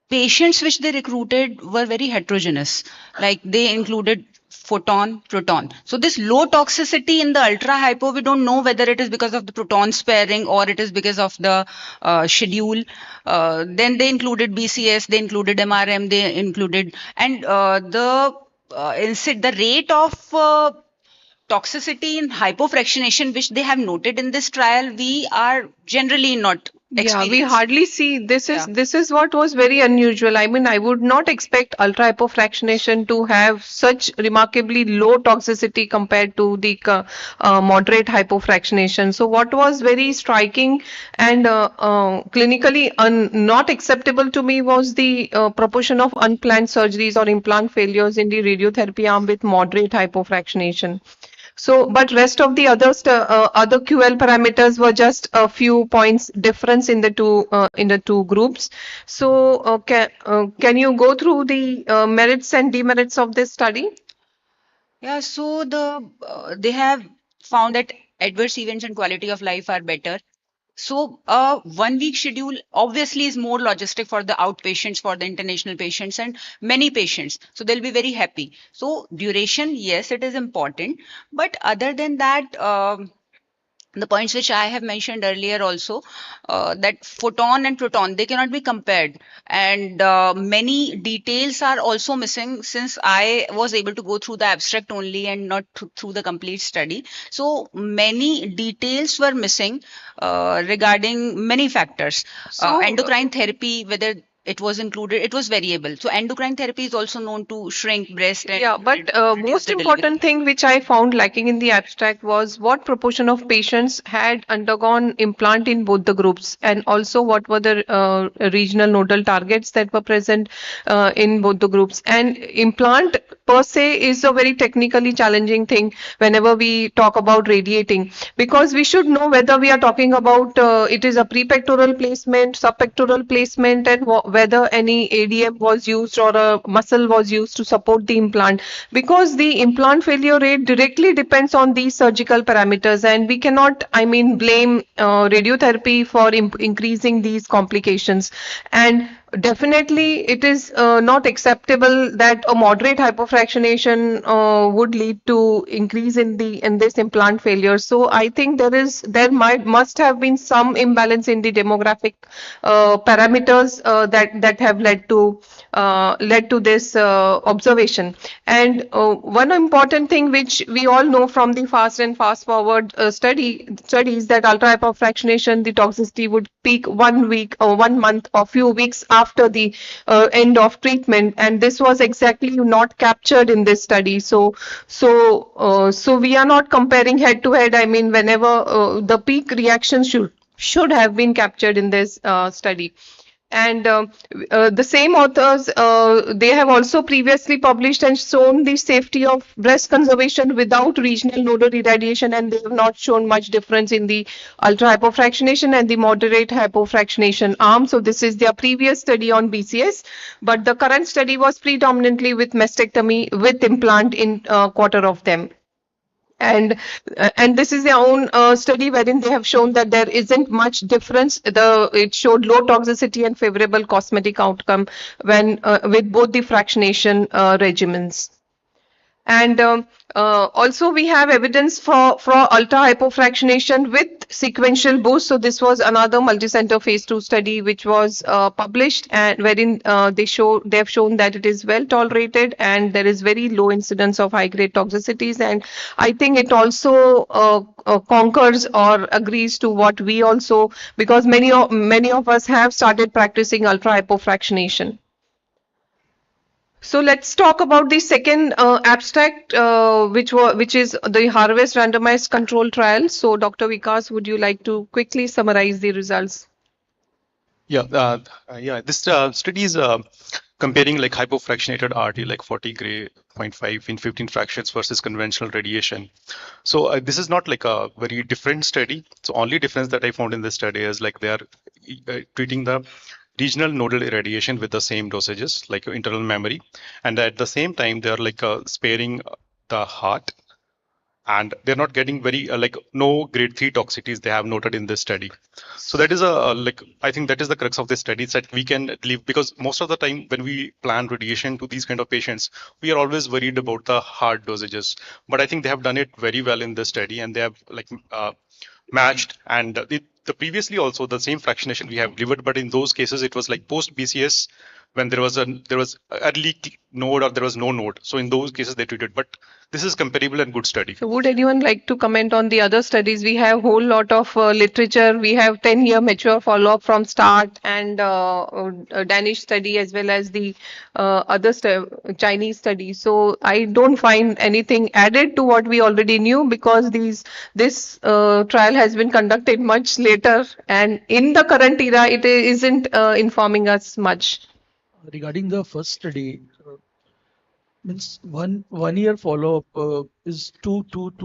patients which they recruited were very heterogeneous. Like they included photon, proton. So this low toxicity in the ultra hypo, we don't know whether it is because of the proton sparing or it is because of the schedule. Then they included BCS, they included MRM, they included, and the rate of toxicity in hypofractionation which they have noted in this trial, we are generally not Yeah, we experience. hardly see this Yeah. is what was very unusual. I mean, I would not expect ultra hypofractionation to have such remarkably low toxicity compared to the moderate hypofractionation. So what was very striking and clinically not acceptable to me was the proportion of unplanned surgeries or implant failures in the radiotherapy arm with moderate hypofractionation. So, but rest of the other QL parameters were just a few points difference in the two groups. So, can you go through the merits and demerits of this study? Yeah, so they have found that adverse events and quality of life are better. So a 1 week schedule obviously is more logistic for the outpatients, for the international patients and many patients. So they'll be very happy. So duration, yes, it is important. But other than that, the points which I have mentioned earlier also, that photon and proton, they cannot be compared. And many details are also missing since I was able to go through the abstract only and not through the complete study. So many details were missing regarding many factors. So, Endocrine therapy, whether it was included, it was variable. So endocrine therapy is also known to shrink breast and yeah, but reduce most the delivery. important thing which I found lacking in the abstract was what proportion of patients had undergone implant in both the groups, and also what were the regional nodal targets that were present in both the groups. And implant per se is a very technically challenging thing whenever we talk about radiating, because we should know whether we are talking about it is a prepectoral placement, subpectoral placement, and whether any ADM was used or a muscle was used to support the implant, because the implant failure rate directly depends on these surgical parameters, and we cannot, I mean, blame radiotherapy for increasing these complications. And definitely, it is not acceptable that a moderate hypofractionation would lead to increase in this implant failure. So I think there must have been some imbalance in the demographic parameters that have led to this observation. And one important thing which we all know from the fast and fast forward studies, that ultra hypofractionation, the toxicity would peak 1 week or 1 month or few weeks after the end of treatment, and this was exactly not captured in this study. So we are not comparing head to head. I mean, whenever the peak reaction should have been captured in this study. And the same authors, they have also previously published and shown the safety of breast conservation without regional nodal irradiation, and they have not shown much difference in the ultra hypofractionation and the moderate hypofractionation arm. So this is their previous study on BCS, but the current study was predominantly with mastectomy with implant in quarter of them. And this is their own study wherein they have shown that there isn't much difference. It showed low toxicity and favorable cosmetic outcome when with both the fractionation regimens. And also we have evidence for ultra hypofractionation with sequential boost. So this was another multicenter phase 2 study which was published, and wherein they have shown that it is well tolerated and there is very low incidence of high grade toxicities. And I think it also concurs or agrees to what we also, because many of us have started practicing ultra hypofractionation. So let's talk about the second abstract, which is the Harvest randomized control trial. So Dr. Vikas, would you like to quickly summarize the results? This study is comparing like hypofractionated RT, like 40 gray 0.5 in 15 fractions versus conventional radiation. So this is not like a very different study. So only difference that I found in this study is like they are treating the regional nodal irradiation with the same dosages, like internal memory, and at the same time they are like sparing the heart, and they're not getting very like no grade 3 toxicities they have noted in this study. So that is like I think that is the crux of this study, that we can leave, because most of the time when we plan radiation to these kind of patients, we are always worried about the hard dosages. But I think they have done it very well in this study, and they have like matched, and the previously also the same fractionation we have delivered, but in those cases it was like post BCS when there was early node or there was no node. So in those cases they treated. But this is comparable and good study. So would anyone like to comment on the other studies? We have whole lot of literature. We have 10-year mature follow-up from start and a Danish study as well as the other Chinese study. So I don't find anything added to what we already knew, because this trial has been conducted much later, and in the current era it isn't informing us much. Regarding the first study, means one year follow-up is too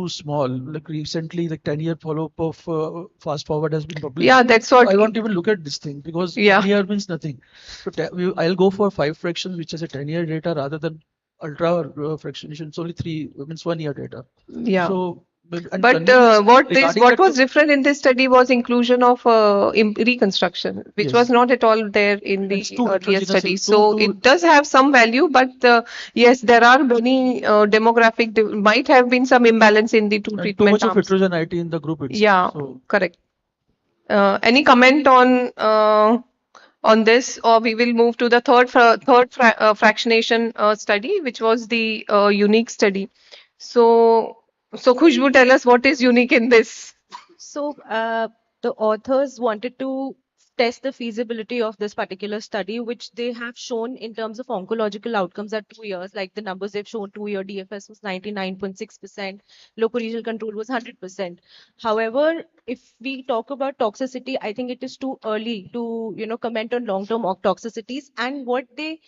small. Like recently, like 10-year follow-up of fast forward has been published. Yeah, that's what. I won't even look at this thing because Yeah. 1 year means nothing. So I'll go for 5 fractions, which has a 10-year data rather than ultra fractionation. It's only 3 means 1 year data. Yeah. So and But convenience what regarding what that was different in this study was inclusion of reconstruction, which Yes. was not at all there in the It's too earlier heterogeneous, study. it's So too- it does have some value, but yes, there are many demographic might have been some imbalance in the two and too treatment much of arms. heterogeneity in the group itself. Yeah, So correct. Any comment on this, or we will move to the fractionation study, which was the unique study. So Khushbu, tell us what is unique in this. So, the authors wanted to test the feasibility of this particular study, which they have shown in terms of oncological outcomes at 2 years. Like the numbers they've shown, 2-year DFS was 99.6%, local regional control was 100%. However, if we talk about toxicity, I think it is too early to, comment on long-term toxicities. And what the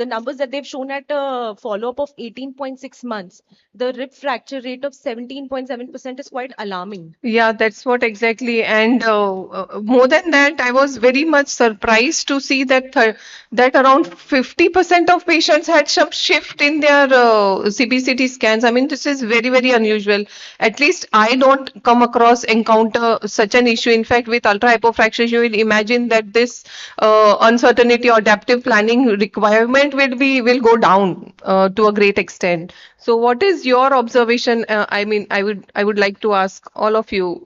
numbers that they've shown at a follow-up of 18.6 months, the rib fracture rate of 17.7% is quite alarming. Yeah, that's what exactly. And more than that, I was very much surprised to see that around 50% of patients had some shift in their CBCT scans. I mean, this is very, very unusual. At least I don't encounter such an issue. In fact, with ultra hypofractionation, you will imagine that this uncertainty or adaptive planning requirement will go down to a great extent. So what is your observation? I mean, I would like to ask all of you,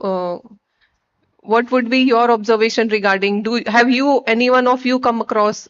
what would be your observation regarding, have you, any one of you come across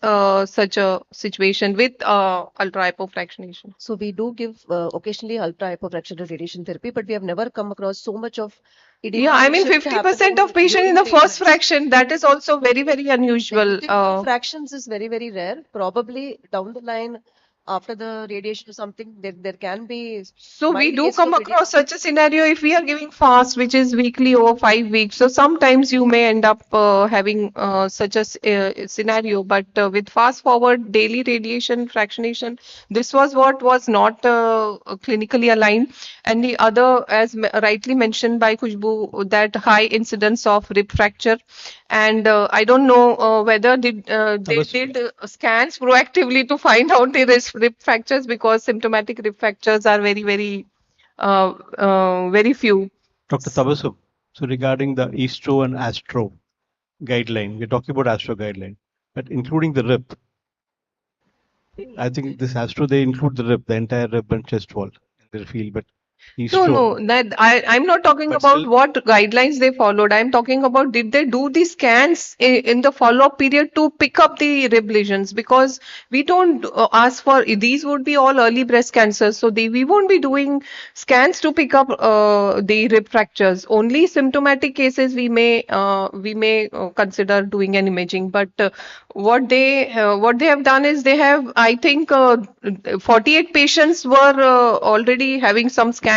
such a situation with ultra hypofractionation? So we do give occasionally ultra hypofractionated radiation therapy, but we have never come across so much of Yeah, I mean, shift 50% happening of patients in during the first treatment. fraction, that is also very, very unusual. Fractions is very, very rare. Probably down the line, after the radiation or something, there can be So we mild do cases come of across such a scenario if we are giving fast, which is weekly over 5 weeks. So sometimes you may end up having such a scenario. But with fast forward daily radiation fractionation, this was what was not clinically aligned. And the other, as rightly mentioned by Khushbu, that high incidence of rib fracture. And I don't know whether they did scans proactively to find out the rib fractures, because symptomatic rib fractures are very, very, very few. Dr. Tabassum, so regarding the ASTRO and ASTRO guideline, we're talking about ASTRO guideline, but including the rib, I think this ASTRO, they include the rib, the entire rib and chest wall in their field, but ASTRO. No, that I'm not talking about what guidelines they followed. I'm talking about, did they do the scans in the follow-up period to pick up the rib lesions? Because we don't ask for, these would be all early breast cancers, so we won't be doing scans to pick up the rib fractures. Only symptomatic cases we may consider doing an imaging. But what they have done is, they have, I think, 48 patients were already having some scan,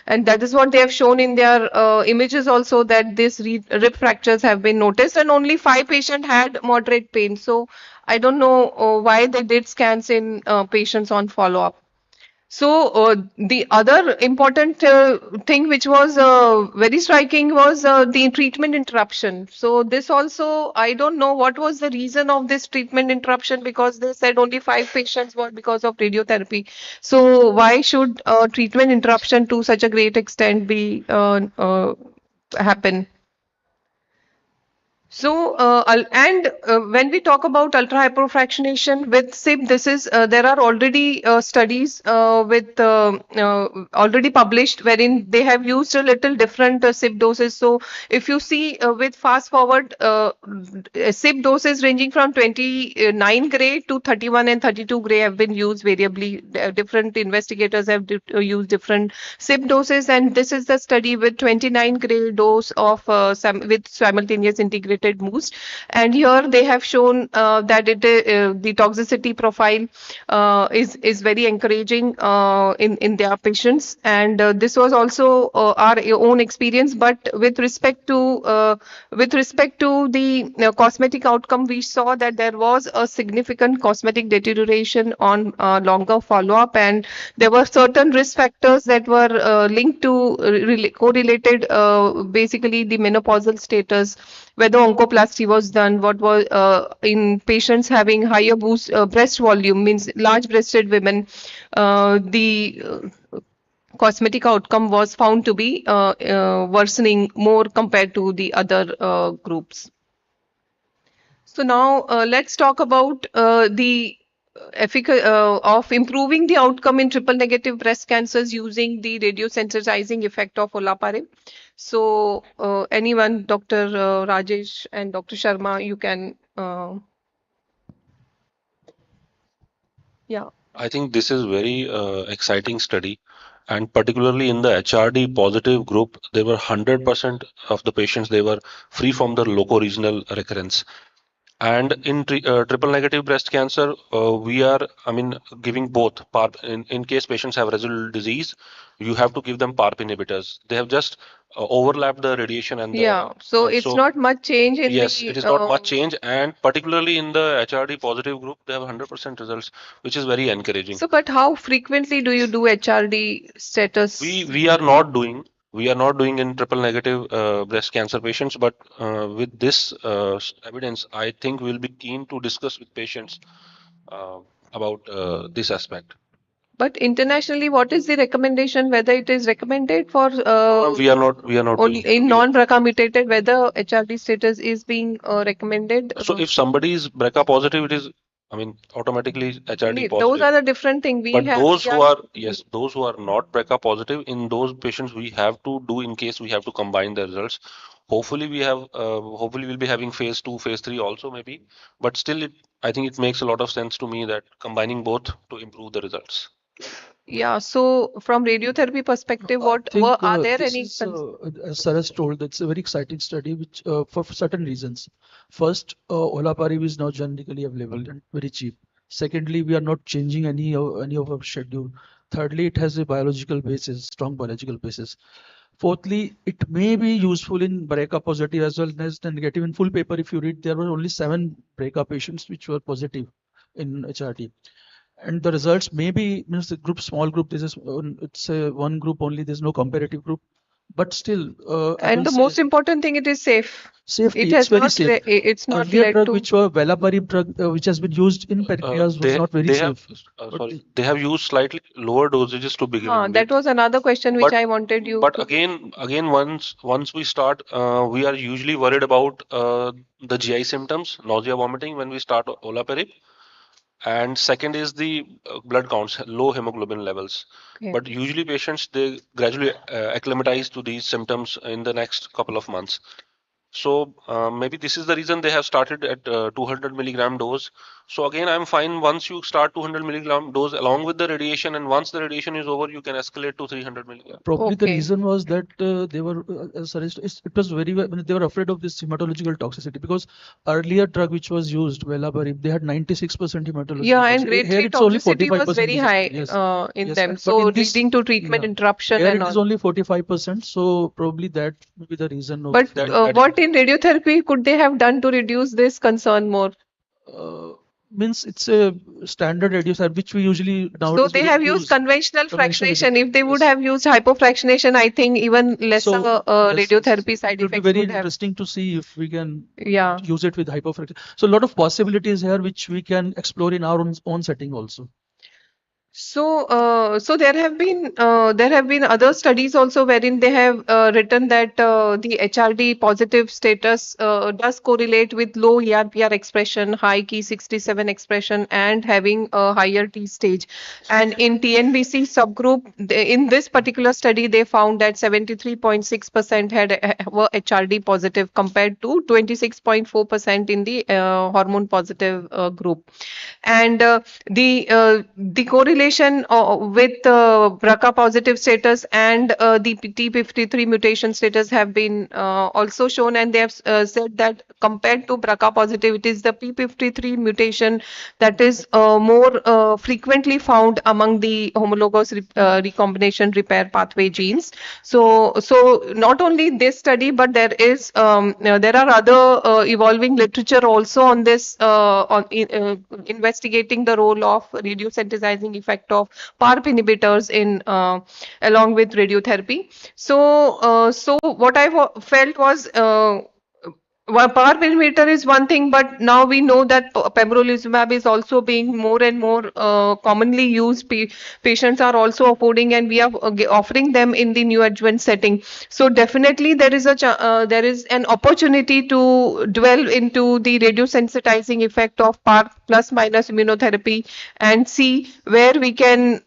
and that is what they have shown in their images also, that this rib fractures have been noticed, and only 5 patients had moderate pain. So I don't know why they did scans in patients on follow-up. So the other important thing which was very striking was the treatment interruption. So this also, I don't know what was the reason of this treatment interruption, because they said only 5 patients were because of radiotherapy. So why should treatment interruption to such a great extent be happen? So, when we talk about ultra hypofractionation with SIP, this is there are already studies with already published wherein they have used a little different SIP doses. So, if you see with fast forward SIP doses ranging from 29 gray to 31 and 32 gray have been used variably. Different investigators have used different SIP doses, and this is the study with 29 gray dose of with simultaneous integrated boost. And here they have shown that the toxicity profile is very encouraging in their patients. And this was also our own experience. But with respect to the cosmetic outcome, we saw that there was a significant cosmetic deterioration on longer follow-up, and there were certain risk factors that were linked to correlated basically the menopausal status, whether oncoplasty was done, what was in patients having higher breast volume, means large breasted women, the cosmetic outcome was found to be worsening more compared to the other groups. So now let's talk about the efficacy of improving the outcome in triple negative breast cancers using the radiosensitizing effect of olaparib. So anyone, Dr. Rajesh and Dr. Sharma, you can. Yeah. I think this is very exciting study, and particularly in the HRD positive group, there were 100% of the patients, they were free from the loco-regional recurrence. And in triple negative breast cancer, we are, giving both PARP. In case patients have residual disease, you have to give them PARP inhibitors. They have just overlapped the radiation and Yeah, so it's not much change in yes, the it is not much change, and particularly in the HRD positive group, they have 100% results, which is very encouraging. So, but how frequently do you do HRD status? We are not doing in triple negative breast cancer patients, but with this evidence, I think we'll be keen to discuss with patients about this aspect. But internationally, what is the recommendation? Whether it is recommended for We are not doing it. in non-BRCA mutated, whether HRD status is being recommended. So if somebody is BRCA positive, it is, automatically HRD positive. Those are the different thing. But those who are, yes, those who are not BRCA positive, in those patients we have to do, in case we have to combine the results. Hopefully hopefully we'll be having phase 2, phase 3 also maybe. But still, I think it makes a lot of sense to me that combining both to improve the results. Yeah, so from radiotherapy perspective, are there any? As Saras told, that's a very exciting study, which for certain reasons. First, olaparib is now generically available and very cheap. Secondly, we are not changing any of our schedule. Thirdly, it has a biological basis, strong biological basis. Fourthly, it may be useful in BRCA positive as well as the negative. In full paper, if you read, there were only 7 BRCA patients which were positive in HRT. And the results may be, means the group, small group, this is, it's a one group only, there's no comparative group. But still, and the most important thing, it is safe. Safety, it has it's very not, safe. It's not Earlier led drug, to. which were velaparib drug, which has been used in pancreas, was not very safe. They have used slightly lower dosages to begin with. That was another question which I wanted you. But again, once we start, we are usually worried about the GI symptoms, nausea, vomiting when we start olaparib. And second is the blood counts, low hemoglobin levels. Okay. But usually patients, they gradually acclimatize to these symptoms in the next couple of months. So maybe this is the reason they have started at 200 milligram dose. So again, I'm fine once you start 200 milligram dose along with the radiation, and once the radiation is over, you can escalate to 300 milligram. Probably the reason was that they were, it was very, they were afraid of this hematological toxicity, because earlier drug which was used, velaparib, they had 96% hematology. Yeah, and grade 3 toxicity was very high in them. So leading to treatment interruption. Here and it is all. only 45%. So probably that may be the reason. But what in radiotherapy could they have done to reduce this concern more? Means it's a standard radiotherapy which we usually nowadays. So they have used conventional fractionation. If they would have used hypofractionation, I think even lesser radiotherapy side effects would be very would have. interesting to see if we can use it with hypofractionation. So a lot of possibilities here which we can explore in our own setting also. So there have been other studies also wherein they have written that the HRD positive status does correlate with low ERPR expression, high Ki67 expression, and having a higher T stage. And in TNBC subgroup, in this particular study, they found that 73.6% were HRD positive compared to 26.4% in the hormone positive group. And the correlation with BRCA positive status and the T53 mutation status have been also shown, and they have said that compared to BRCA positive, it is the P53 mutation that is more frequently found among the homologous recombination repair pathway genes. So not only this study, but there are other evolving literature also on this investigating the role of radiosensitizing effect of PARP inhibitors in along with radiotherapy. So what I felt was. Well, PARP inhibitor is one thing, but now we know that pembrolizumab is also being more and more commonly used. Patients are also affording, and we are offering them in the neoadjuvant setting. So definitely there is there is an opportunity to dwell into the radiosensitizing effect of PARP plus minus immunotherapy and see where we can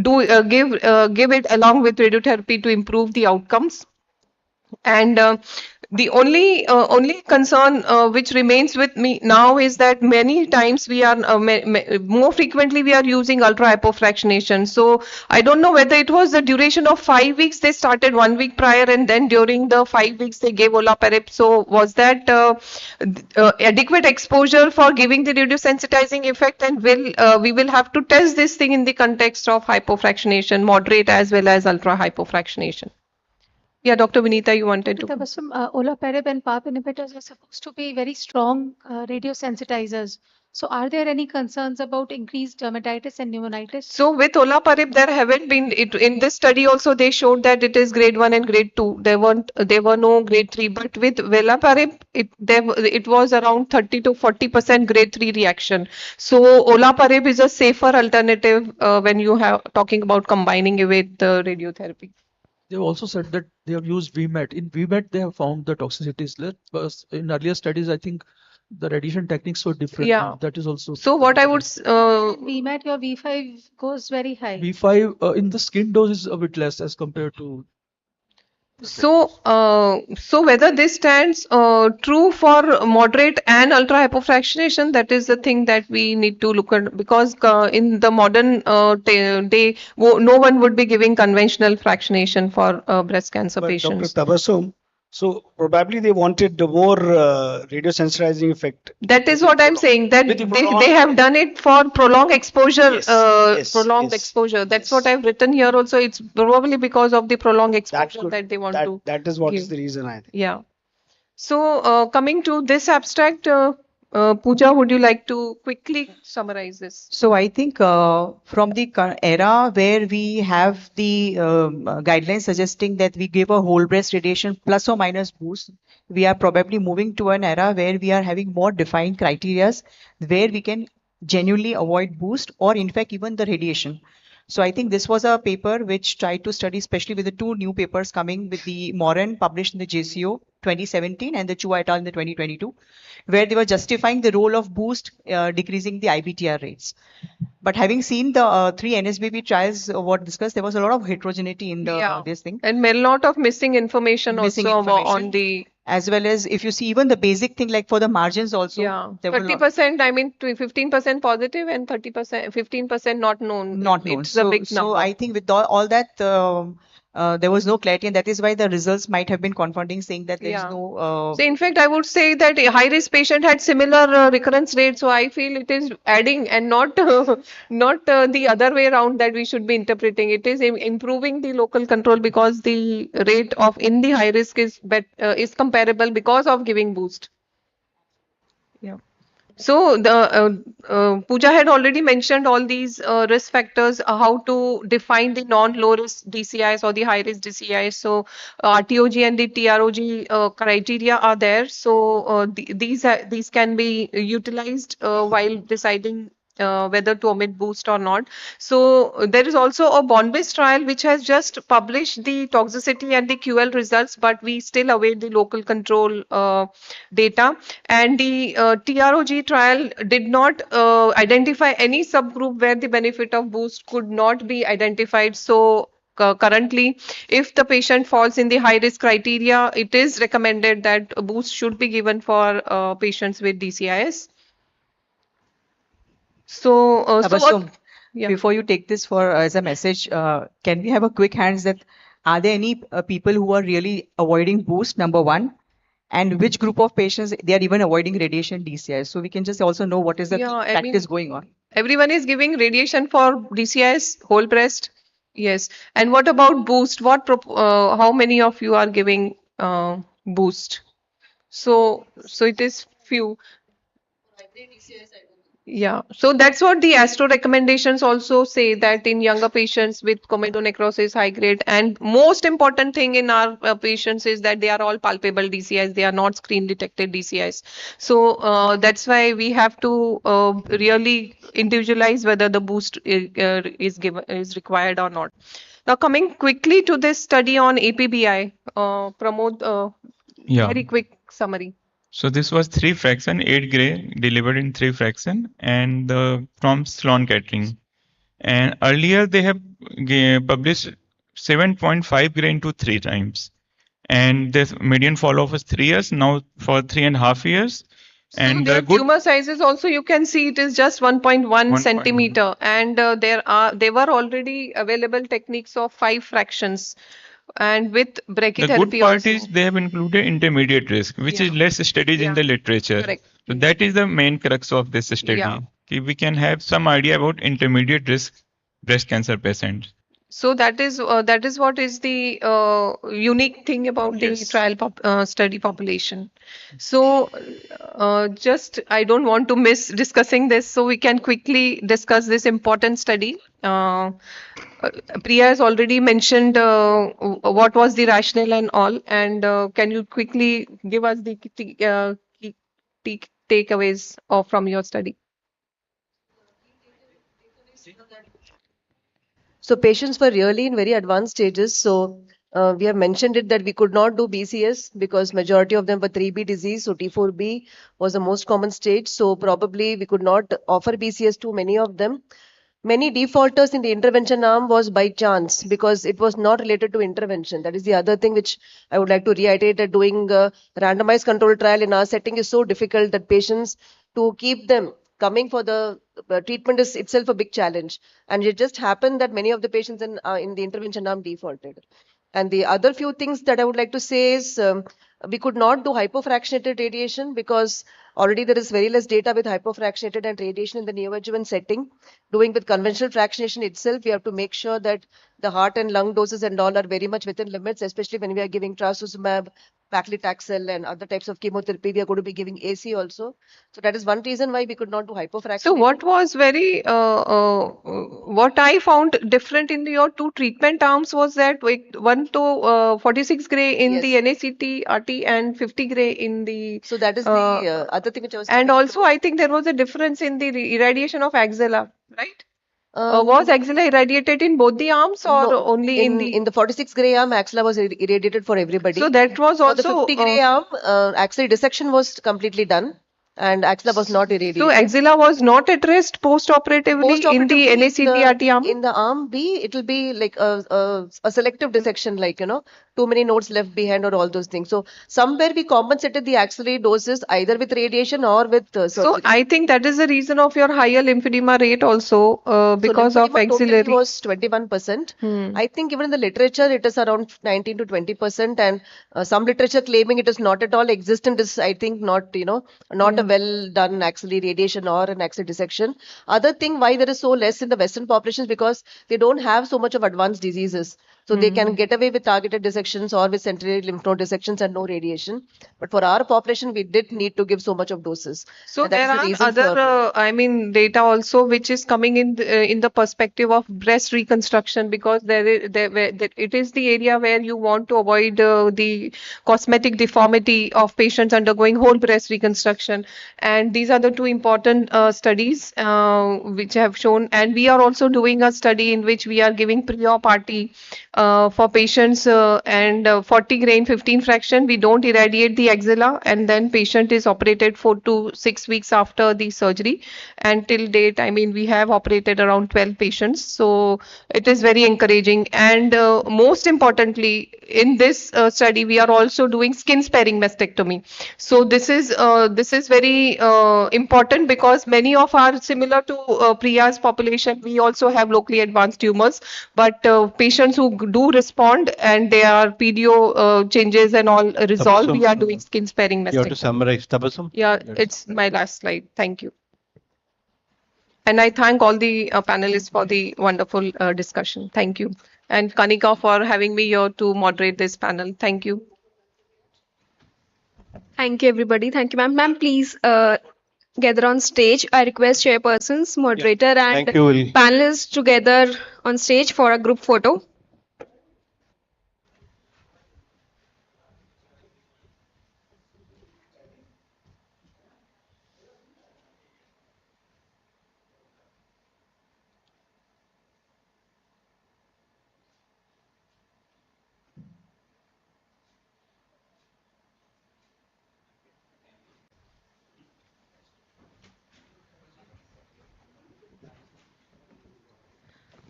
give it along with radiotherapy to improve the outcomes. And the only concern which remains with me now is that many times we are more frequently we are using ultra hypofractionation. So I don't know whether it was the duration of 5 weeks. They started 1 week prior, and then during the 5 weeks they gave olaparib. So was that adequate exposure for giving the radiosensitizing effect? And we will have to test this thing in the context of hypofractionation, moderate as well as ultra hypofractionation. Yeah, Dr. Vinita, you wanted to. Tabassum, olaparib and PARP inhibitors are supposed to be very strong radiosensitizers. So, are there any concerns about increased dermatitis and pneumonitis? So, with olaparib, there haven't been it in this study. Also, they showed that it is grade 1 and grade 2. There were no grade 3. But with olaparib, it was around 30 to 40% grade 3 reaction. So, olaparib is a safer alternative when you have talking about combining it with radiotherapy. They've also said that they have used VMAT. In VMAT, they have found the toxicities less. But in earlier studies, I think the radiation techniques were different. Yeah. That is also. So what I would VMAT, your V5 goes very high. V5 in the skin dose is a bit less as compared to. So whether this stands true for moderate and ultra hypofractionation, that is the thing that we need to look at, because in the modern day, no one would be giving conventional fractionation for breast cancer patients. Dr. Tabassum, so probably they wanted the more radiosensitizing effect. That is what I'm saying, that they have done it for prolonged exposure. Exposure. That's what I've written here also. It's probably because of the prolonged exposure that they want to. That is what give. is the reason, I think. Yeah. So coming to this abstract, Pooja, would you like to quickly summarize this? So I think from the era where we have the guidelines suggesting that we give a whole breast radiation plus or minus boost, we are probably moving to an era where we are having more defined criteria where we can genuinely avoid boost or in fact even the radiation. So I think this was a paper which tried to study, especially with the two new papers coming with the Moran published in the JCO 2017 and the Chua et al. In the 2022, where they were justifying the role of boost decreasing the IBTR rates. But having seen the 3 NSBP trials what discussed, there was a lot of heterogeneity in the this thing. And a lot of missing information also on the. As well as if you see even the basic thing like for the margins also. Yeah, 30%, I mean 15% positive and 30%, 15% not known. Not known. It's a big number. So I think with all that, there was no clarity, and that is why the results might have been confounding, saying that there is no. So in fact, I would say that a high-risk patient had similar recurrence rate. So I feel it is adding and not the other way around that we should be interpreting. It is improving the local control because the rate of in the high risk is comparable because of giving boost. Yeah. So the Pooja had already mentioned all these risk factors, how to define the non-low risk DCIs or the high risk DCIs. So RTOG and the TROG criteria are there. So these can be utilized while deciding whether to omit boost or not. So there is also a bond-based trial which has just published the toxicity and the QL results, but we still await the local control data. And the TROG trial did not identify any subgroup where the benefit of boost could not be identified. So currently, if the patient falls in the high risk criteria, it is recommended that a boost should be given for patients with DCIS. So, Tabassum, yeah. before you take this for as a message, can we have a quick hands that are there any people who are really avoiding boost, number one, and which group of patients they are even avoiding radiation DCIS? So we can just also know what is the Yeah, I practice mean, going on. everyone is giving radiation for DCIS, whole breast. Yes. And what about boost? How many of you are giving boost? So it is few. Yeah, so that's what the ASTRO recommendations also say, that in younger patients with comedonecrosis high grade, and most important thing in our patients is that they are all palpable DCIs, they are not screen detected DCIs. So that's why we have to really individualize whether the boost is required or not. Now coming quickly to this study on APBI, Pramod, Yeah. very quick summary. So this was 3 fraction, 8 gray delivered in 3 fraction, and from Sloan Kettering. And earlier they have published 7.5 gray into 3 times. And the median follow-up was 3 years, now for 3.5 years. So And their the good tumor sizes also you can see it is just 1.1 centimeter, and there were already available techniques of 5 fractions, and with the good brachytherapy part also. is they have included intermediate risk, which is Yeah. less studied in Yeah. the literature. Correct. So that is the main crux of this study. Yeah. We can have some idea about intermediate risk breast cancer patients. So that is what is the unique thing about the Yes. trial study population. So just I don't want to miss discussing this, so we can quickly discuss this important study. Priya has already mentioned what was the rationale and all, and can you quickly give us the key takeaways from your study? So patients were really in very advanced stages. So we have mentioned it that we could not do BCS because majority of them were 3B disease. So T4B was the most common stage. So probably we could not offer BCS to many of them. Many defaulters in the intervention arm was by chance because it was not related to intervention. That is the other thing which I would like to reiterate, that doing a randomized control trial in our setting is so difficult that patients, to keep them coming for the treatment is itself a big challenge. And it just happened that many of the patients in the intervention arm defaulted. And the other few things that I would like to say is we could not do hypofractionated radiation because already there is very less data with hypofractionated and radiation in the neoadjuvant setting. Doing with conventional fractionation itself, we have to make sure that the heart and lung doses and all are very much within limits, especially when we are giving trastuzumab, paclitaxel, and other types of chemotherapy. We are going to be giving AC also. So that is one reason why we could not do hypofractionation. So what was what I found different in your two treatment arms was that one to 46 gray in the NACT RT and 50 gray in the. So that is the other thing which I was. And also I think there was a difference in the irradiation of axilla, right? Was axilla irradiated in both the arms or No, only in the 46 gray arm, axilla was irradiated for everybody. So that was For the also 50 gray arm, axillary dissection was completely done, and axilla was not irradiated. so axilla was not at rest post-operatively in the NACT arm. In the arm B, it will be like a selective dissection, like too many nodes left behind or all those things. So somewhere we compensated the axillary doses either with radiation or with So surgery. I think that is the reason of your higher lymphedema rate also because So of lymphedema totally axillary. was 21%. I think even in the literature it is around 19 to 20%, and some literature claiming it is not at all existent is, I think, not not a well done axillary radiation or an axillary dissection. Other thing why there is so less in the Western populations because they don't have so much of advanced diseases. So they can get away with targeted dissections or with central lymph node dissections and no radiation. But for our population, we did need to give so much of doses. So And that is there the are reason other, for I mean, data also which is coming in the perspective of breast reconstruction, because it is the area where you want to avoid the cosmetic deformity of patients undergoing whole breast reconstruction. And these are the two important studies which have shown. And we are also doing a study in which we are giving pre-op RT for patients and 40 grain 15 fraction. We don't irradiate the axilla, and then patient is operated 4 to 6 weeks after the surgery. And till date, I mean, we have operated around 12 patients. So it is very encouraging. And most importantly, in this study, we are also doing skin sparing mastectomy. So this is very important, because many of our, similar to Priya's population, we also have locally advanced tumors, but patients who do respond and they are PDO changes and all resolve, we are doing skin sparing You have to mastectomy. summarize, Tabassum. Yeah, it's my last slide. Thank you. And I thank all the panelists for the wonderful discussion. Thank you. And Kanika for having me here to moderate this panel. Thank you. Thank you, everybody. Thank you, ma'am. Ma'am, please gather on stage. I request chairpersons, moderator, and Thank you, Will. panelists to gather on stage for a group photo.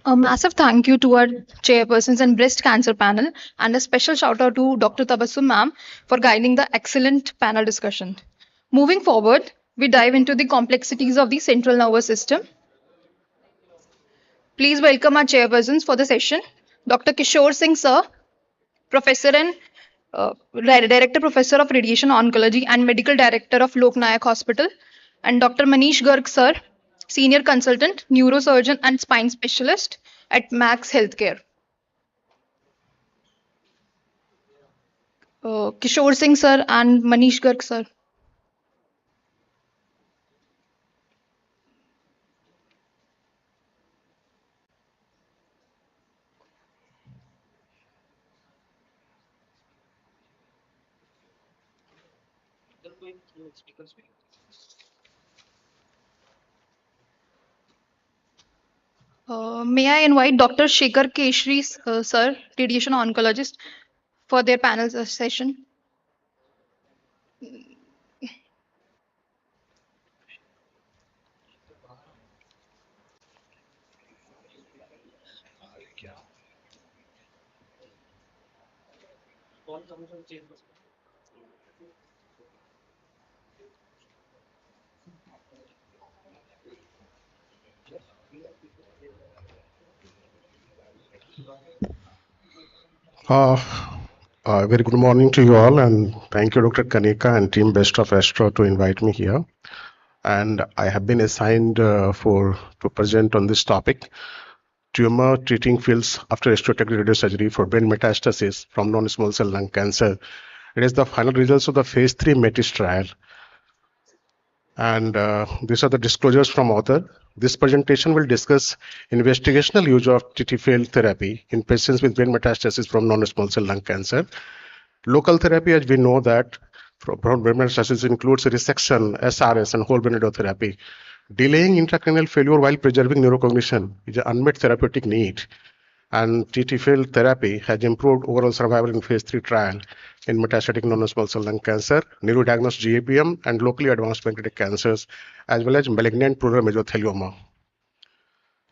A massive thank you to our chairpersons and breast cancer panel, and a special shout out to Dr. Tabassum ma'am for guiding the excellent panel discussion. Moving forward, we dive into the complexities of the central nervous system. Please welcome our chairpersons for the session, Dr. Kishore Singh sir, Professor and Director Professor of Radiation Oncology and Medical Director of Lok Nayak Hospital, and Dr. Manish Garg sir, Senior Consultant, Neurosurgeon and Spine Specialist at Max Healthcare. Kishore Singh sir and Manish Garg sir. May I invite Dr. Shekhar Keshri sir, Radiation Oncologist, for their panel session. Uh, Very good morning to you all, and thank you, Dr. Kanika and team Best of Astro, to invite me here. And I have been assigned to present on this topic: tumor treating fields after hysterectomy radiosurgery for brain metastasis from non-small cell lung cancer. It is the final results of the phase 3 METIS trial. And these are the disclosures from author. This presentation will discuss investigational use of TTFields therapy in patients with brain metastasis from non-small cell lung cancer. Local therapy, as we know that from brain metastasis, includes resection, SRS, and whole brain radiotherapy. Delaying intracranial failure while preserving neurocognition is an unmet therapeutic need. And TTFields therapy has improved overall survival in phase 3 trial in metastatic non-small cell lung cancer, newly-diagnosed GAPM, and locally advanced pancreatic cancers, as well as malignant pleural mesothelioma.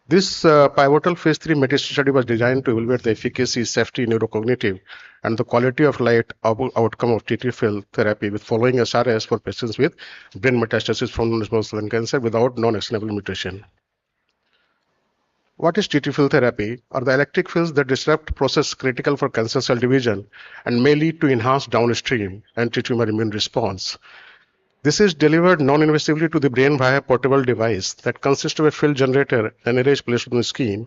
This pivotal phase 3 METIS study was designed to evaluate the efficacy, safety, neurocognitive, and the quality of life outcome of TTFields therapy with following SRS for patients with brain metastasis from non-small cell lung cancer without non-actionable mutation. What is TTFields therapy? Are the electric fields that disrupt process critical for cancer cell division and may lead to enhanced downstream anti-tumor immune response. This is delivered non-invasively to the brain via a portable device that consists of a field generator and arrays placed on the skin.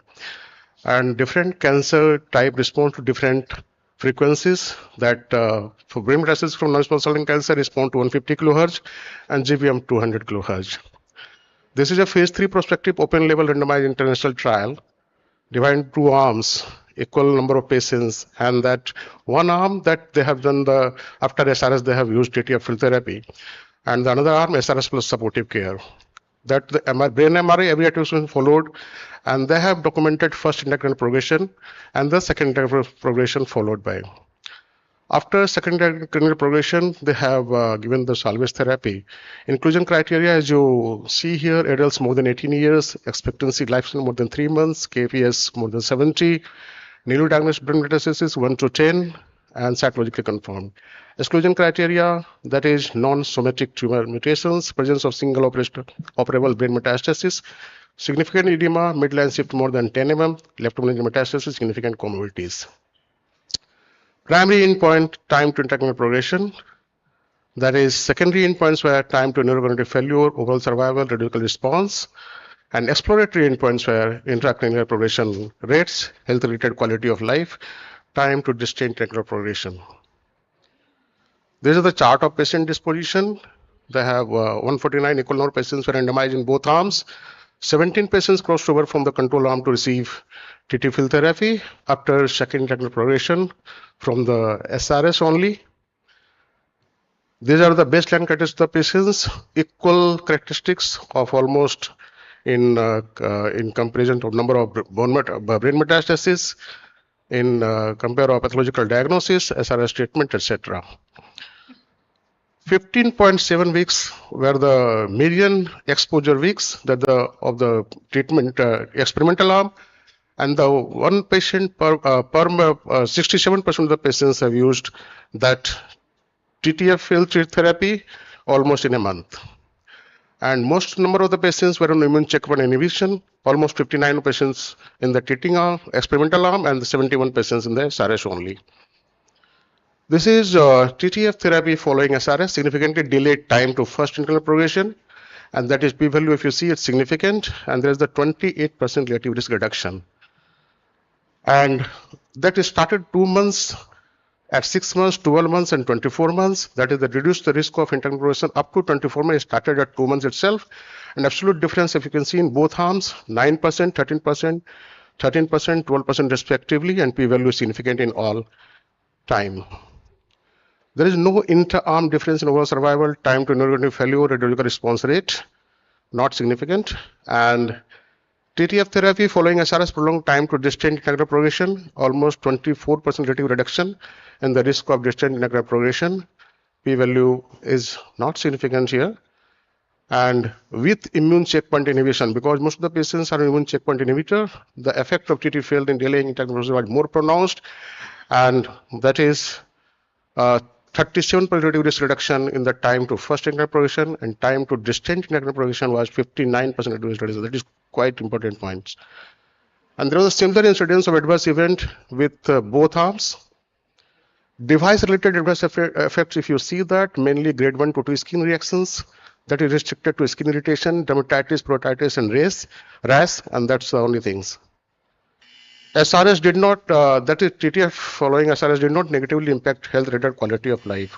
And different cancer type respond to different frequencies. That for brain metastasis from non-small cell lung cancer respond to 150 kHz and GBM 200 kHz. This is a phase 3 prospective open label randomized international trial divided two arms, equal number of patients, and that one arm that they have done the after SRS they have used TTF field therapy, and the another arm SRS plus supportive care. That the brain MRI evaluation followed, and they have documented first intracranial progression and the second intracranial progression followed by. After second intracranial progression, they have given the salvage therapy. Inclusion criteria, as you see here, adults more than 18 years, expectancy lifespan more than 3 months, KPS more than 70, newly diagnosed brain metastasis 1 to 10, and cytologically confirmed. Exclusion criteria, that is non-somatic tumor mutations, presence of single operable brain metastasis, significant edema, midline shift more than 10 mm, left malign metastasis, significant comorbidities. Primary endpoint, time to intracranial progression. That is, secondary endpoints were time to neurocognitive failure, overall survival, radiological response, and exploratory endpoints were intracranial progression rates, health-related quality of life, time to distant intracranial progression. This is the chart of patient disposition. They have 149 equal number of patients were randomized in both arms. 17 patients crossed over from the control arm to receive TT field therapy after second intracranial progression from the SRS only. These are the baseline characteristics of the patients, equal characteristics of almost in comparison of number of brain metastasis, in compare of pathological diagnosis, SRS treatment, etc. 15.7 weeks were the median exposure weeks that of the treatment experimental arm, and the one patient per 67% of the patients have used that TTF field therapy almost in a month. And most number of the patients were on immune checkpoint inhibition, almost 59 patients in the treating arm, experimental arm, and 71 patients in the SRS only. This is TTF therapy following SRS, significantly delayed time to first intracranial progression, and that is p-value, if you see, it's significant, and there is the 28% relative risk reduction. And that is started 2 months, at 6 months, 12 months, and 24 months. That is the reduced the risk of intracranial progression up to 24 months. It started at 2 months itself. And absolute difference, if you can see in both arms, 9%, 13%, 13%, 12% respectively, and p-value is significant in all time. There is no inter-arm difference in overall survival, time to neurocognitive failure, radiological response rate, not significant. And TTF therapy following SRS prolonged time to distant intracranial progression, almost 24% relative reduction in the risk of distant intracranial progression. P-value is not significant here. And with immune checkpoint inhibition, because most of the patients are immune checkpoint inhibitor, the effect of TTF field in delaying intracranial progression was more pronounced, and that is 37% relative risk reduction in the time to first intracranial progression, and time to distant intracranial progression was 59% relative risk reduction. That is quite important points. And there was a similar incidence of adverse event with both arms. Device-related adverse effects, if you see that, mainly grade 1 to 2 skin reactions, that is restricted to skin irritation, dermatitis, proctitis, and rash, and that's the only things. SRS did not, that is TTF following SRS did not negatively impact health-related quality of life.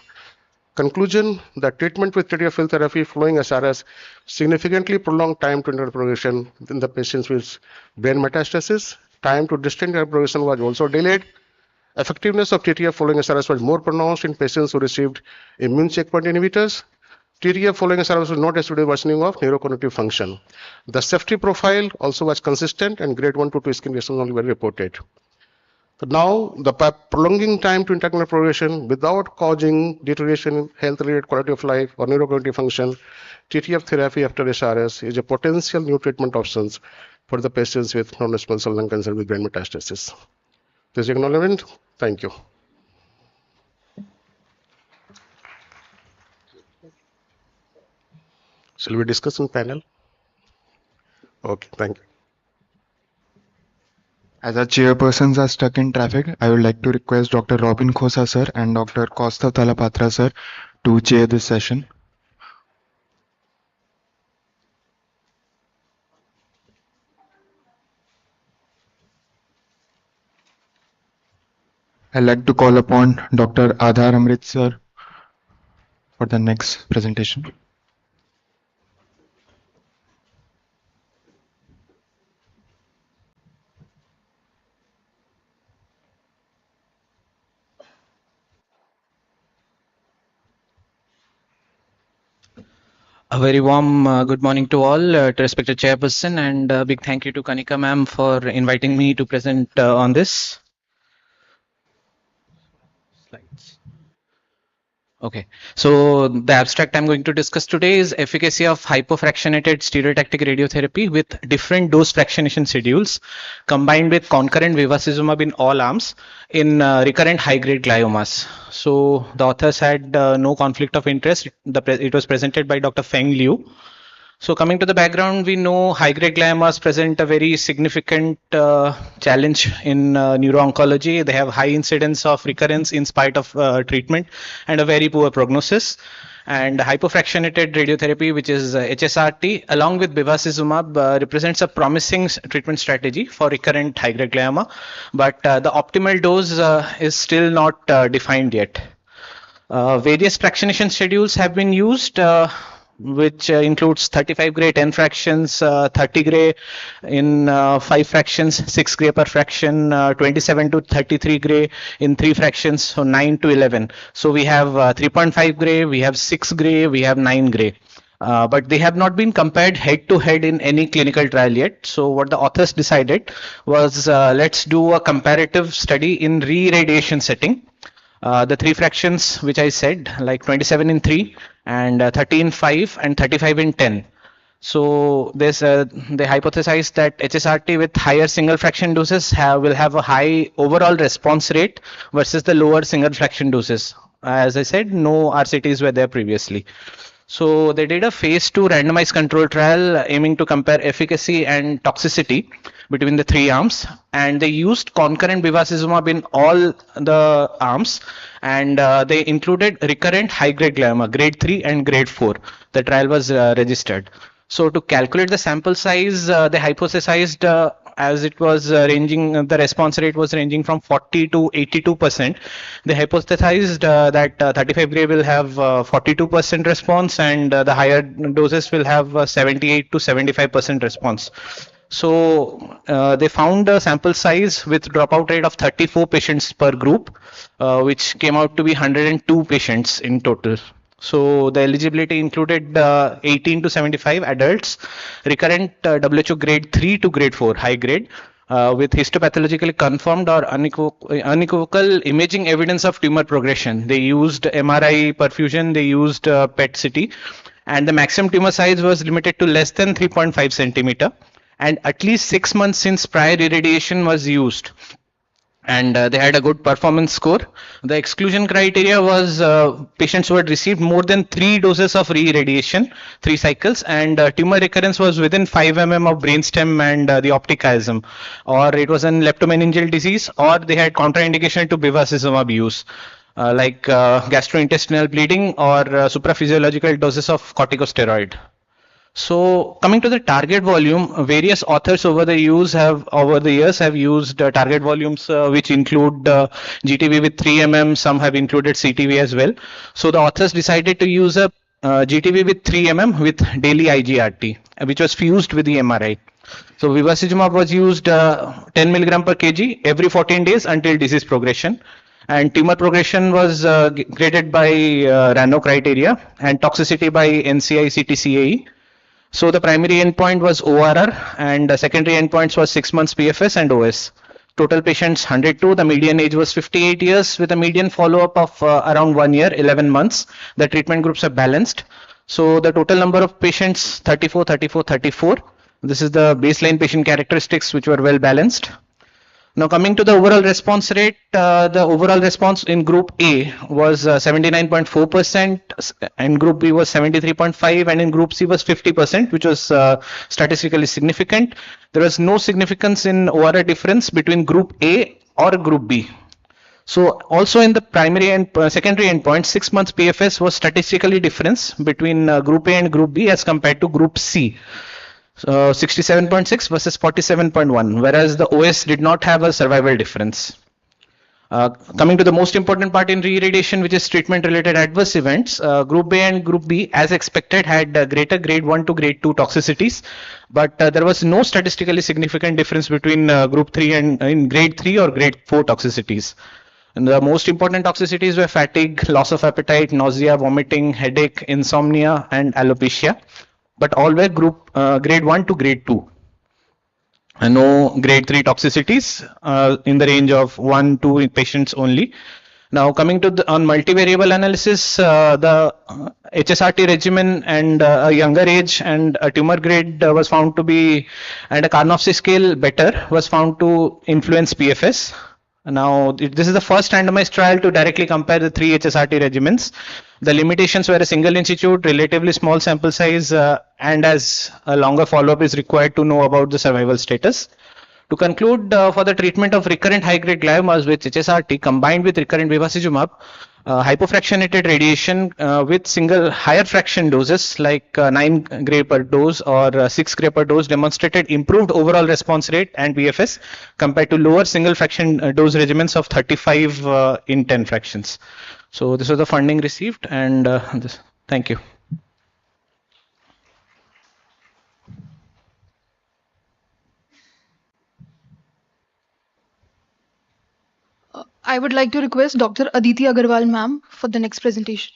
Conclusion, the treatment with TTF field therapy following SRS significantly prolonged time to intracranial progression in the patients with brain metastasis. Time to distant intracranial progression was also delayed. Effectiveness of TTF following SRS was more pronounced in patients who received immune checkpoint inhibitors. TTF following SRS was not associated with worsening of neurocognitive function. The safety profile also was consistent, and grade 1 to 2 skin reactions only were reported. Now, the prolonging time to intracranial progression without causing deterioration in health-related quality of life or neurocognitive function, TTF therapy after SRS is a potential new treatment options for the patients with non-small cell lung cancer with brain metastasis. This acknowledgement. Thank you. Shall we discuss in panel? Okay, thank you. As our chairpersons are stuck in traffic, I would like to request Dr. Robin Khosa sir and Dr. Kaustav Talapatra sir to chair this session. I'd like to call upon Dr. Adhar Amrit sir for the next presentation. A very warm good morning to all, to respected chairperson, and a big thank you to Kanika ma'am for inviting me to present on this. Slides. Okay, so the abstract I'm going to discuss today is efficacy of hypofractionated stereotactic radiotherapy with different dose fractionation schedules combined with concurrent bevacizumab in all arms in recurrent high-grade gliomas. So the authors had no conflict of interest. It was presented by Dr. Feng Liu. So coming to the background, we know high-grade gliomas present a very significant challenge in neuro-oncology. They have high incidence of recurrence in spite of treatment and a very poor prognosis. And hypofractionated radiotherapy, which is HSRT, along with bevacizumab, represents a promising treatment strategy for recurrent high-grade glioma. But the optimal dose is still not defined yet. Various fractionation schedules have been used, which includes 35 gray 10 fractions, 30 gray in 5 fractions, 6 gray per fraction, 27 to 33 gray in 3 fractions, so 9 to 11. So we have 3.5 gray, we have 6 gray, we have 9 gray. But they have not been compared head to head in any clinical trial yet. So what the authors decided was let's do a comparative study in re-radiation setting. The 3 fractions which I said, like 27 in 3 and 30 in 5 and 35 in 10. So this they hypothesized that HSRT with higher single fraction doses will have a high overall response rate versus the lower single fraction doses. As I said, no RCTs were there previously. So they did a phase 2 randomized control trial aiming to compare efficacy and toxicity between the 3 arms, and they used concurrent bevacizumab in all the arms, and they included recurrent high-grade glioma, grade 3 and grade 4. The trial was registered. So to calculate the sample size, they hypothesized as it was ranging, the response rate was ranging from 40 to 82%. They hypothesized that 35 gray will have 42% response, and the higher doses will have 78 to 75% response. So they found a sample size with dropout rate of 34 patients per group, which came out to be 102 patients in total. So the eligibility included 18 to 75 adults, recurrent WHO grade 3 to grade 4, high grade, with histopathologically confirmed or unequivocal imaging evidence of tumor progression. They used MRI perfusion, they used PET CT, and the maximum tumor size was limited to less than 3.5 centimeter, and at least 6 months since prior irradiation was used. And they had a good performance score. The exclusion criteria was patients who had received more than 3 doses of re-irradiation, 3 cycles, and tumor recurrence was within 5 mm of brainstem and the optic chiasm, or it was an leptomeningeal disease, or they had contraindication to bevacizumab use, like gastrointestinal bleeding or supraphysiological doses of corticosteroid. So coming to the target volume, various authors over the years have used target volumes which include GTV with 3 mm. Some have included CTV as well. So the authors decided to use a GTV with 3 mm with daily IGRT, which was fused with the MRI. So bevacizumab was used 10 milligram per kg every 14 days until disease progression. And tumor progression was graded by RANO criteria and toxicity by NCI CTCAE. So the primary endpoint was ORR, and secondary endpoints was 6 months PFS and OS. Total patients 102. The median age was 58 years with a median follow-up of around 1 year, 11 months. The treatment groups are balanced. So the total number of patients 34, 34, 34. This is the baseline patient characteristics which were well balanced. Now coming to the overall response rate, the overall response in group A was 79.4%, and group B was 73.5%, and in group C was 50%, which was statistically significant. There was no significance in ORR difference between group A or group B. So also in the primary and secondary endpoint, 6 months PFS was statistically difference between group A and group B as compared to group C. 67.6 versus 47.1, whereas the OS did not have a survival difference. Coming to the most important part in re-irradiation, which is treatment-related adverse events, Group A and Group B, as expected, had greater grade 1 to grade 2 toxicities, but there was no statistically significant difference between Group 3 and in grade 3 or grade 4 toxicities. And the most important toxicities were fatigue, loss of appetite, nausea, vomiting, headache, insomnia, and alopecia, but all were grade 1 to grade 2. And no grade 3 toxicities in the range of 1-2 in patients only. Now coming to on multivariable analysis, the HSRT regimen and a younger age and a tumor grade was found to be, and a Karnofsky scale better was found to influence PFS. Now, this is the first randomized trial to directly compare the 3 HSRT regimens. The limitations were a single institute, relatively small sample size, and as a longer follow-up is required to know about the survival status. To conclude, for the treatment of recurrent high-grade gliomas with HSRT combined with recurrent bevacizumab, hypofractionated radiation with single higher fraction doses like 9 gray per dose or 6 gray per dose demonstrated improved overall response rate and PFS compared to lower single fraction dose regimens of 35 in 10 fractions. So this was the funding received, and thank you. I would like to request Dr. Aditi Agarwal ma'am for the next presentation.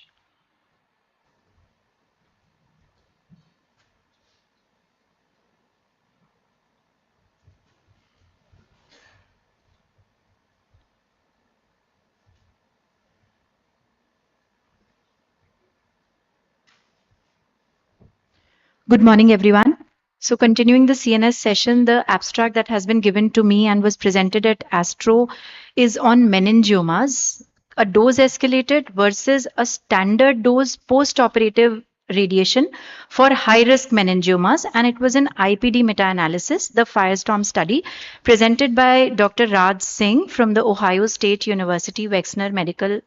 Good morning, everyone. So continuing the CNS session, the abstract that has been given to me and was presented at ASTRO is on meningiomas, a dose escalated versus a standard dose post-operative radiation for high-risk meningiomas, and it was an IPD meta-analysis, the Firestorm study, presented by Dr. Raj Singh from the Ohio State University Wexner Medical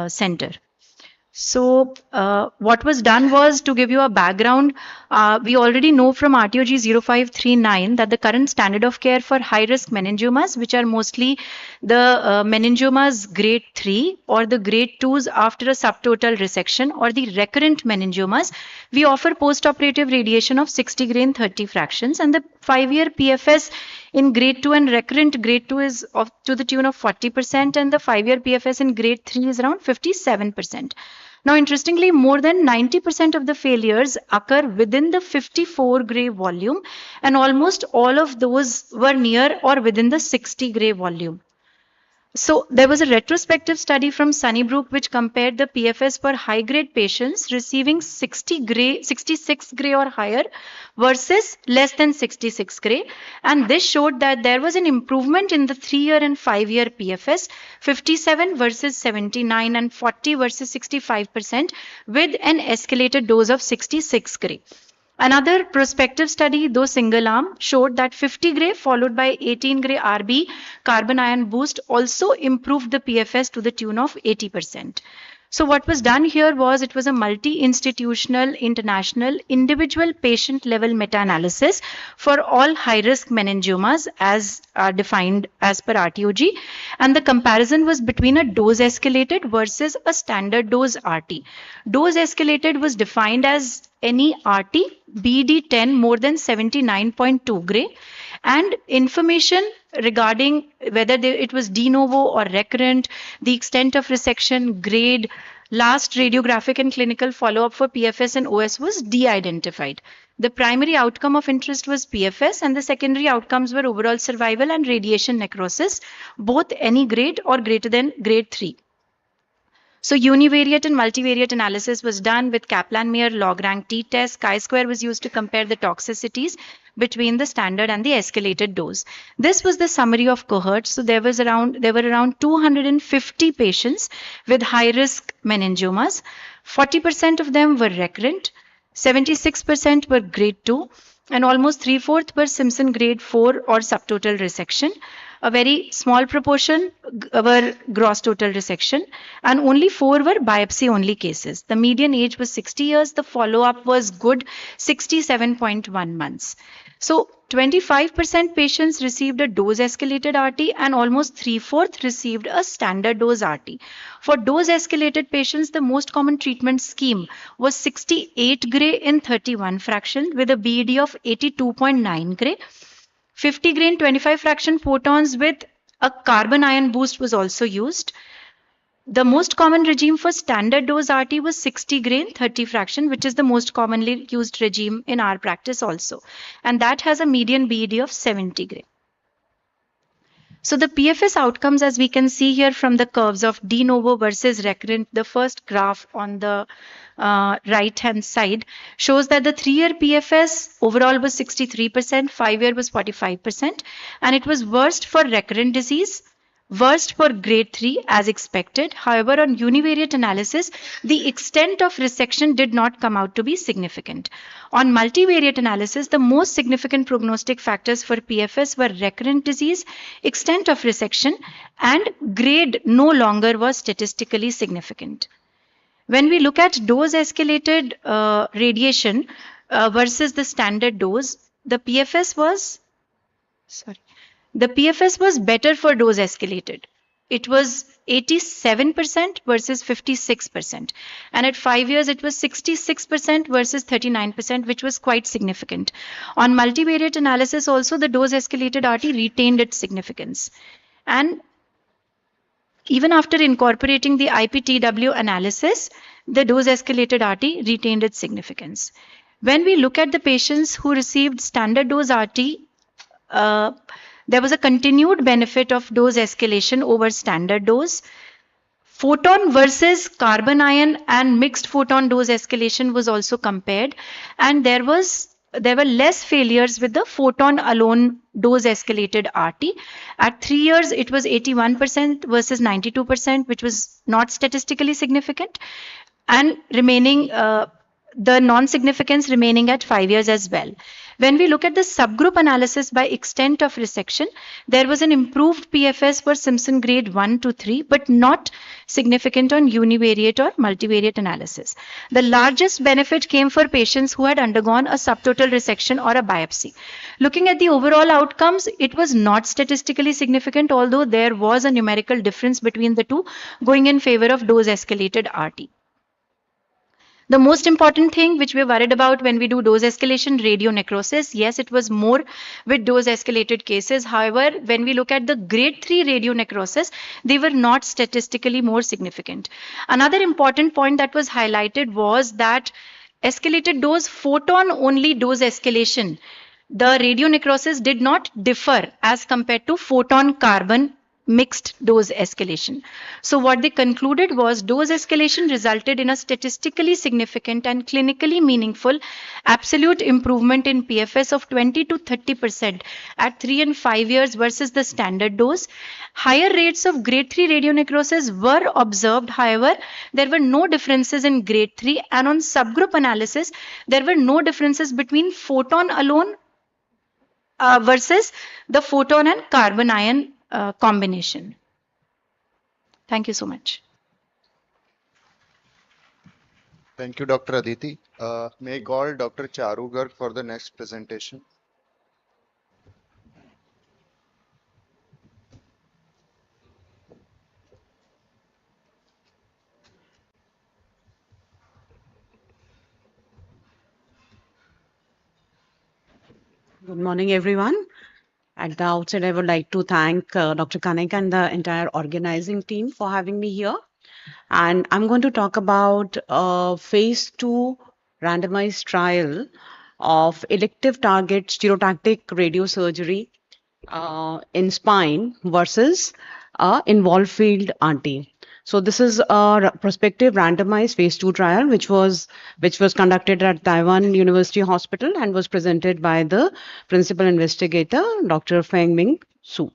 Center. So what was done was, to give you a background, we already know from RTOG 0539 that the current standard of care for high-risk meningiomas, which are mostly the meningiomas grade 3 or the grade 2s after a subtotal resection, or the recurrent meningiomas, we offer post-operative radiation of 60 gray in 30 fractions, and the 5-year PFS in grade 2 and recurrent grade 2 is to the tune of 40%, and the 5-year PFS in grade 3 is around 57%. Now, interestingly, more than 90% of the failures occur within the 54 gray volume, and almost all of those were near or within the 60 gray volume. So there was a retrospective study from Sunnybrook which compared the PFS for high-grade patients receiving 66 gray or higher versus less than 66 gray, and this showed that there was an improvement in the 3-year and 5-year PFS, 57 versus 79 and 40 versus 65%, with an escalated dose of 66 gray. Another prospective study, though single arm, showed that 50 gray followed by 18 gray RB carbon ion boost also improved the PFS to the tune of 80%. So what was done here was, it was a multi-institutional, international, individual patient level meta-analysis for all high-risk meningiomas as defined as per RTOG, and the comparison was between a dose escalated versus a standard dose RT. Dose escalated was defined as any RT BD10 more than 79.2 gray, and information regarding whether it was de novo or recurrent, the extent of resection, grade, last radiographic and clinical follow-up for PFS and OS was de-identified. The primary outcome of interest was PFS, and the secondary outcomes were overall survival and radiation necrosis, both any grade or greater than grade 3. So univariate and multivariate analysis was done with Kaplan-Meier log-rank t-test. Chi-square was used to compare the toxicities between the standard and the escalated dose. This was the summary of cohorts. So there were around 250 patients with high-risk meningiomas. 40% of them were recurrent, 76% were grade 2, and almost 3/4 were Simpson grade 4 or subtotal resection. A very small proportion were gross total resection, and only 4 were biopsy only cases. The median age was 60 years. The follow-up was good, 67.1 months. So 25% patients received a dose escalated RT and almost 3/4 received a standard dose RT. For dose escalated patients, the most common treatment scheme was 68 gray in 31 fraction with a BED of 82.9 gray. 50 gray in 25 fraction photons with a carbon ion boost was also used. The most common regime for standard dose RT was 60 gray in 30 fraction, which is the most commonly used regime in our practice also. And that has a median BED of 70 gray. So the PFS outcomes, as we can see here from the curves of de novo versus recurrent, the first graph on the right-hand side shows that the 3-year PFS overall was 63%, 5-year was 45%, and it was worst for recurrent disease, worst for grade 3 as expected. However, on univariate analysis, the extent of resection did not come out to be significant. On multivariate analysis, the most significant prognostic factors for PFS were recurrent disease, extent of resection, and grade no longer was statistically significant. When we look at dose escalated radiation versus the standard dose, the PFS was better for dose escalated. It was 87% versus 56%. And at 5 years, it was 66% versus 39%, which was quite significant. On multivariate analysis, also the dose escalated RT retained its significance. And even after incorporating the IPTW analysis, the dose escalated RT retained its significance. When we look at the patients who received standard dose RT, there was a continued benefit of dose escalation over standard dose. Photon versus carbon ion and mixed photon dose escalation was also compared, and there were less failures with the photon alone dose escalated RT. At 3 years, it was 81% versus 92%, which was not statistically significant, and remaining the non-significance remaining at 5 years as well. When we look at the subgroup analysis by extent of resection, there was an improved PFS for Simpson grade 1 to 3, but not significant on univariate or multivariate analysis. The largest benefit came for patients who had undergone a subtotal resection or a biopsy. Looking at the overall outcomes, it was not statistically significant, although there was a numerical difference between the two going in favor of dose escalated RT. The most important thing which we're worried about when we do dose escalation, radionecrosis. Yes, it was more with dose escalated cases. However, when we look at the grade 3 radionecrosis, they were not statistically more significant. Another important point that was highlighted was that escalated dose photon only dose escalation, the radionecrosis did not differ as compared to photon carbon mixed dose escalation. So what they concluded was dose escalation resulted in a statistically significant and clinically meaningful absolute improvement in PFS of 20 to 30% at 3 and 5 years versus the standard dose. Higher rates of grade 3 radionecrosis were observed. However, there were no differences in grade 3, and on subgroup analysis, there were no differences between photon alone versus the photon and carbon ion combination. Thank you so much. Thank you, Dr. Aditi. May I call Dr. Charu Garg for the next presentation. Good morning, everyone. At the outset, I would like to thank Dr. Kanika and the entire organizing team for having me here. And I'm going to talk about a phase 2 randomized trial of elective target stereotactic radiosurgery in spine versus involved field RT. So this is a prospective randomized phase 2 trial which was conducted at Taiwan University Hospital and was presented by the principal investigator, Dr. Feng Ming Su.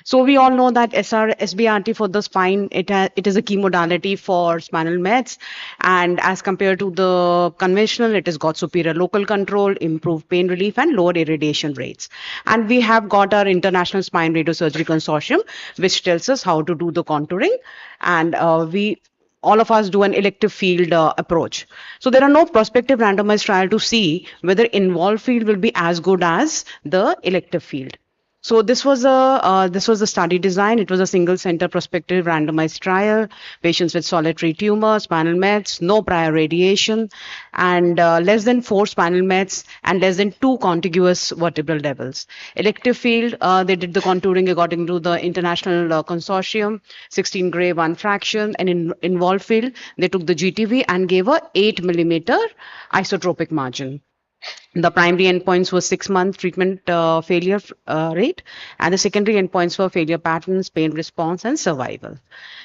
So we all know that SBRT for the spine, it is a key modality for spinal meds, and as compared to the conventional, it has got superior local control, improved pain relief, and lower irradiation rates. And we have got our International Spine Radiosurgery Consortium, which tells us how to do the contouring, and we all of us do an elective field approach. So there are no prospective randomized trial to see whether involved field will be as good as the elective field. So this was the study design. It was a single center prospective randomized trial, patients with solitary tumor, spinal mets, no prior radiation, and less than 4 spinal mets and less than 2 contiguous vertebral levels. Elective field, they did the contouring according to the international consortium, 16 gray 1 fraction, and in involved field, they took the GTV and gave a 8 millimeter isotropic margin. The primary endpoints were 6-month treatment failure rate, and the secondary endpoints were failure patterns, pain response, and survival.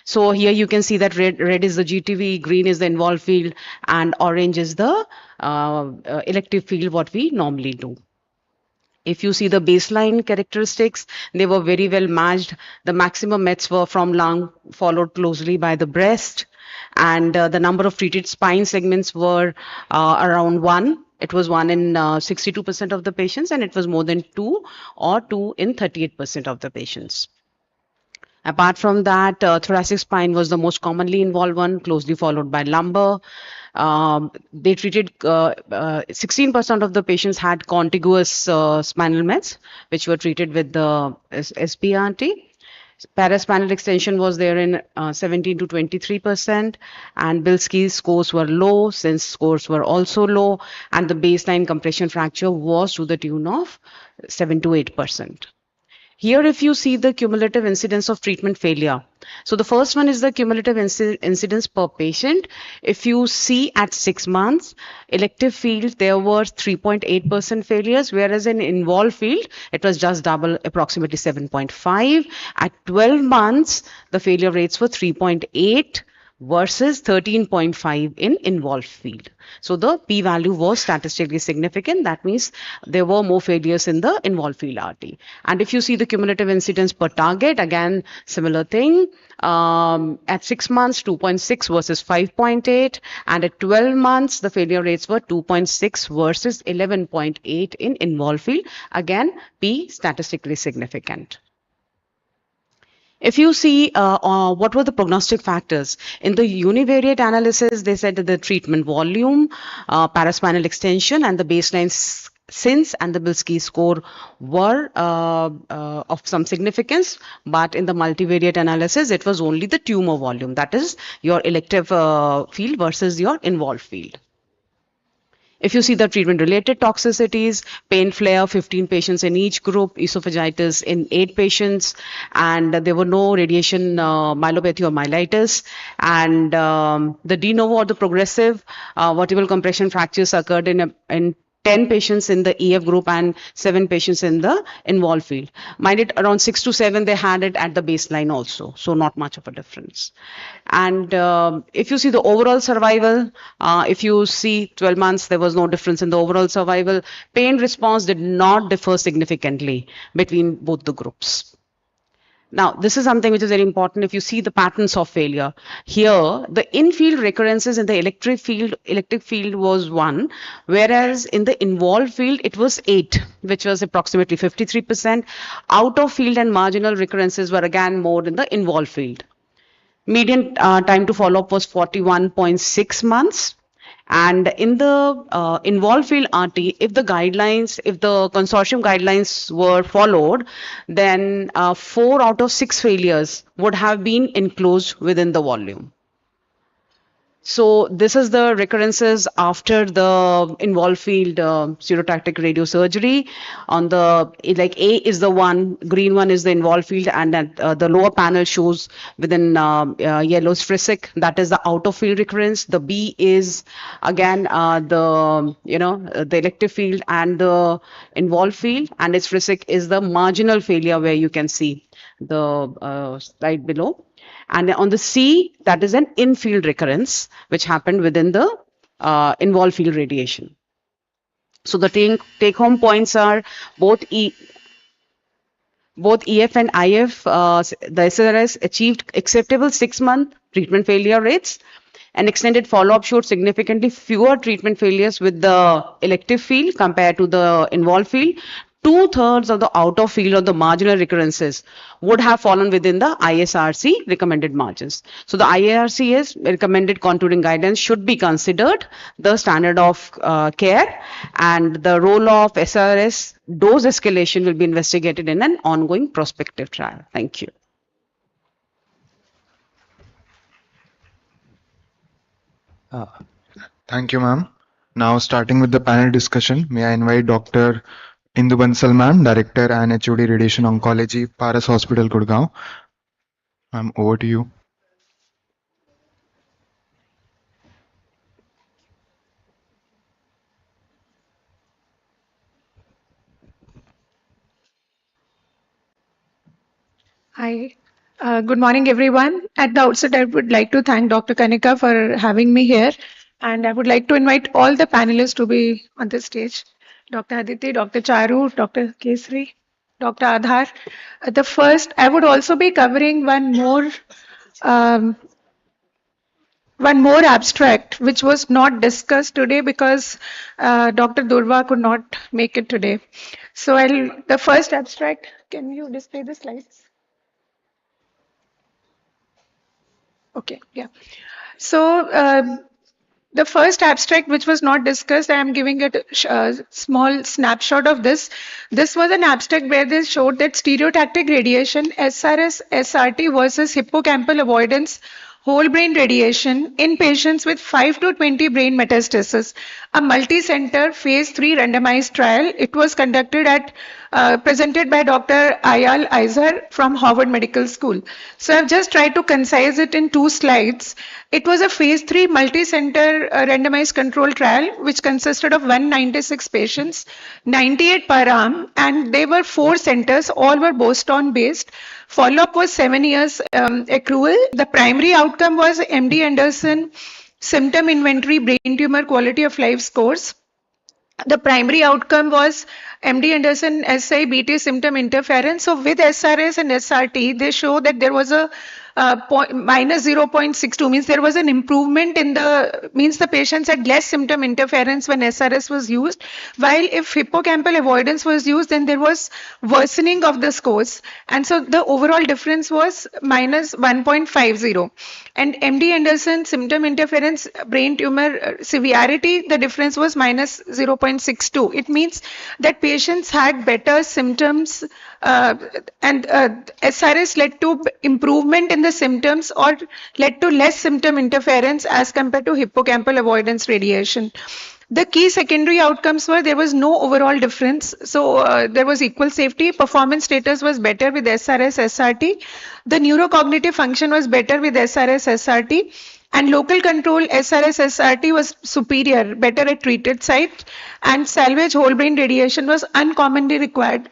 So here you can see that red is the GTV, green is the involved field, and orange is the elective field, what we normally do. If you see the baseline characteristics, they were very well matched. The maximum mets were from lung, followed closely by the breast, and the number of treated spine segments were around 1. It was 1 in 62% of the patients, and it was more than 2 or 2 in 38% of the patients. Apart from that, thoracic spine was the most commonly involved one, closely followed by lumbar. They treated 16% of the patients had contiguous spinal mets, which were treated with the SPRT. Paraspinal extension was there in 17 to 23%, and Bilski's scores were low, since scores were also low, and the baseline compression fracture was to the tune of 7 to 8%. Here, if you see the cumulative incidence of treatment failure. So the first one is the cumulative incidence per patient. If you see at 6 months, elective field, there were 3.8% failures, whereas in involved field, it was just double, approximately 7.5. At 12 months, the failure rates were 3.8 versus 13.5 in involved field. So the p-value was statistically significant. That means there were more failures in the involved field RT. And if you see the cumulative incidence per target, again, similar thing. At 6 months, 2.6 versus 5.8. And at 12 months, the failure rates were 2.6 versus 11.8 in involved field. Again, p statistically significant. If you see what were the prognostic factors, in the univariate analysis, they said that the treatment volume, paraspinal extension, and the baseline SINS and the Bilski score were of some significance, but in the multivariate analysis, it was only the tumor volume, that is your elective field versus your involved field. If you see the treatment-related toxicities, pain flare, 15 patients in each group, esophagitis in 8 patients, and there were no radiation myelopathy or myelitis. And the de novo or the progressive vertebral compression fractures occurred in 10 patients in the EF group and 7 patients in the involved field. Mind it, around 6 to 7, they had it at the baseline also, so not much of a difference. And if you see the overall survival, if you see 12 months, there was no difference in the overall survival. Pain response did not differ significantly between both the groups. Now, this is something which is very important. If you see the patterns of failure, here the in-field recurrences in the electric field was 1, whereas in the involved field it was 8, which was approximately 53%. Out of field and marginal recurrences were again more in the involved field. Median time to follow-up was 41.6 months. And in the involved field RT, if the consortium guidelines were followed, then 4 out of 6 failures would have been enclosed within the volume. So this is the recurrences after the involved field stereotactic radiosurgery. On the, like A is the one, green one is the involved field, and the lower panel shows within yellow Strisik, that is the out of field recurrence. The B is again the elective field and the involved field, and its Strisik is the marginal failure where you can see the slide below. And on the C, that is an in-field recurrence, which happened within the involved field radiation. So the take-home points are both EF and IF, the SRS achieved acceptable 6-month treatment failure rates. An extended follow-up showed significantly fewer treatment failures with the elective field compared to the involved field. 2/3 of the out of field or the marginal recurrences would have fallen within the ISRC recommended margins. So the IARC's recommended contouring guidance should be considered the standard of care, and the role of SRS dose escalation will be investigated in an ongoing prospective trial. Thank you. Thank you, ma'am. Now, starting with the panel discussion, may I invite Dr. Indu Bansal, ma'am, Director and HOD Radiation Oncology, Paras Hospital, Gurgaon. Ma'am, over to you. Hi. Good morning, everyone. At the outset, I would like to thank Dr. Kanika for having me here. And I would like to invite all the panelists to be on the stage. Dr. Aditi, Dr. Charu, Dr. Kesri, Dr. Adhar. The first, I would also be covering um, one more abstract, which was not discussed today because Dr. Durva could not make it today. So the first abstract, can you display the slides? Okay, yeah. So the first abstract, which was not discussed, I am giving it a small snapshot of this. This was an abstract where they showed that stereotactic radiation, SRS, SRT versus hippocampal avoidance, whole brain radiation in patients with 5 to 20 brain metastasis, a multi-center phase 3 randomized trial. It was conducted presented by Dr. Ayal Aizer from Harvard Medical School. So I've just tried to concise it in 2 slides. It was a phase 3 multi-center randomized control trial which consisted of 196 patients, 98 per arm, and they were 4 centers, all were Boston based. Follow-up was 7 years accrual. The primary outcome was MD Anderson symptom inventory brain tumor quality of life scores. The primary outcome was MD Anderson SI-BT symptom interference. So with SRS and SRT, they show that there was a minus 0.62, means there was an improvement in means the patients had less symptom interference when SRS was used, while if hippocampal avoidance was used, then there was worsening of the scores. And so the overall difference was minus 1.50. And MD Anderson symptom interference brain tumor severity, the difference was minus 0.62. It means that patients had better symptoms and SRS led to improvement in the symptoms or led to less symptom interference as compared to hippocampal avoidance radiation. The key secondary outcomes were there was no overall difference. So there was equal safety. Performance status was better with SRS SRT. The neurocognitive function was better with SRS SRT. And local control SRS SRT was superior, better at treated site. And salvage whole brain radiation was uncommonly required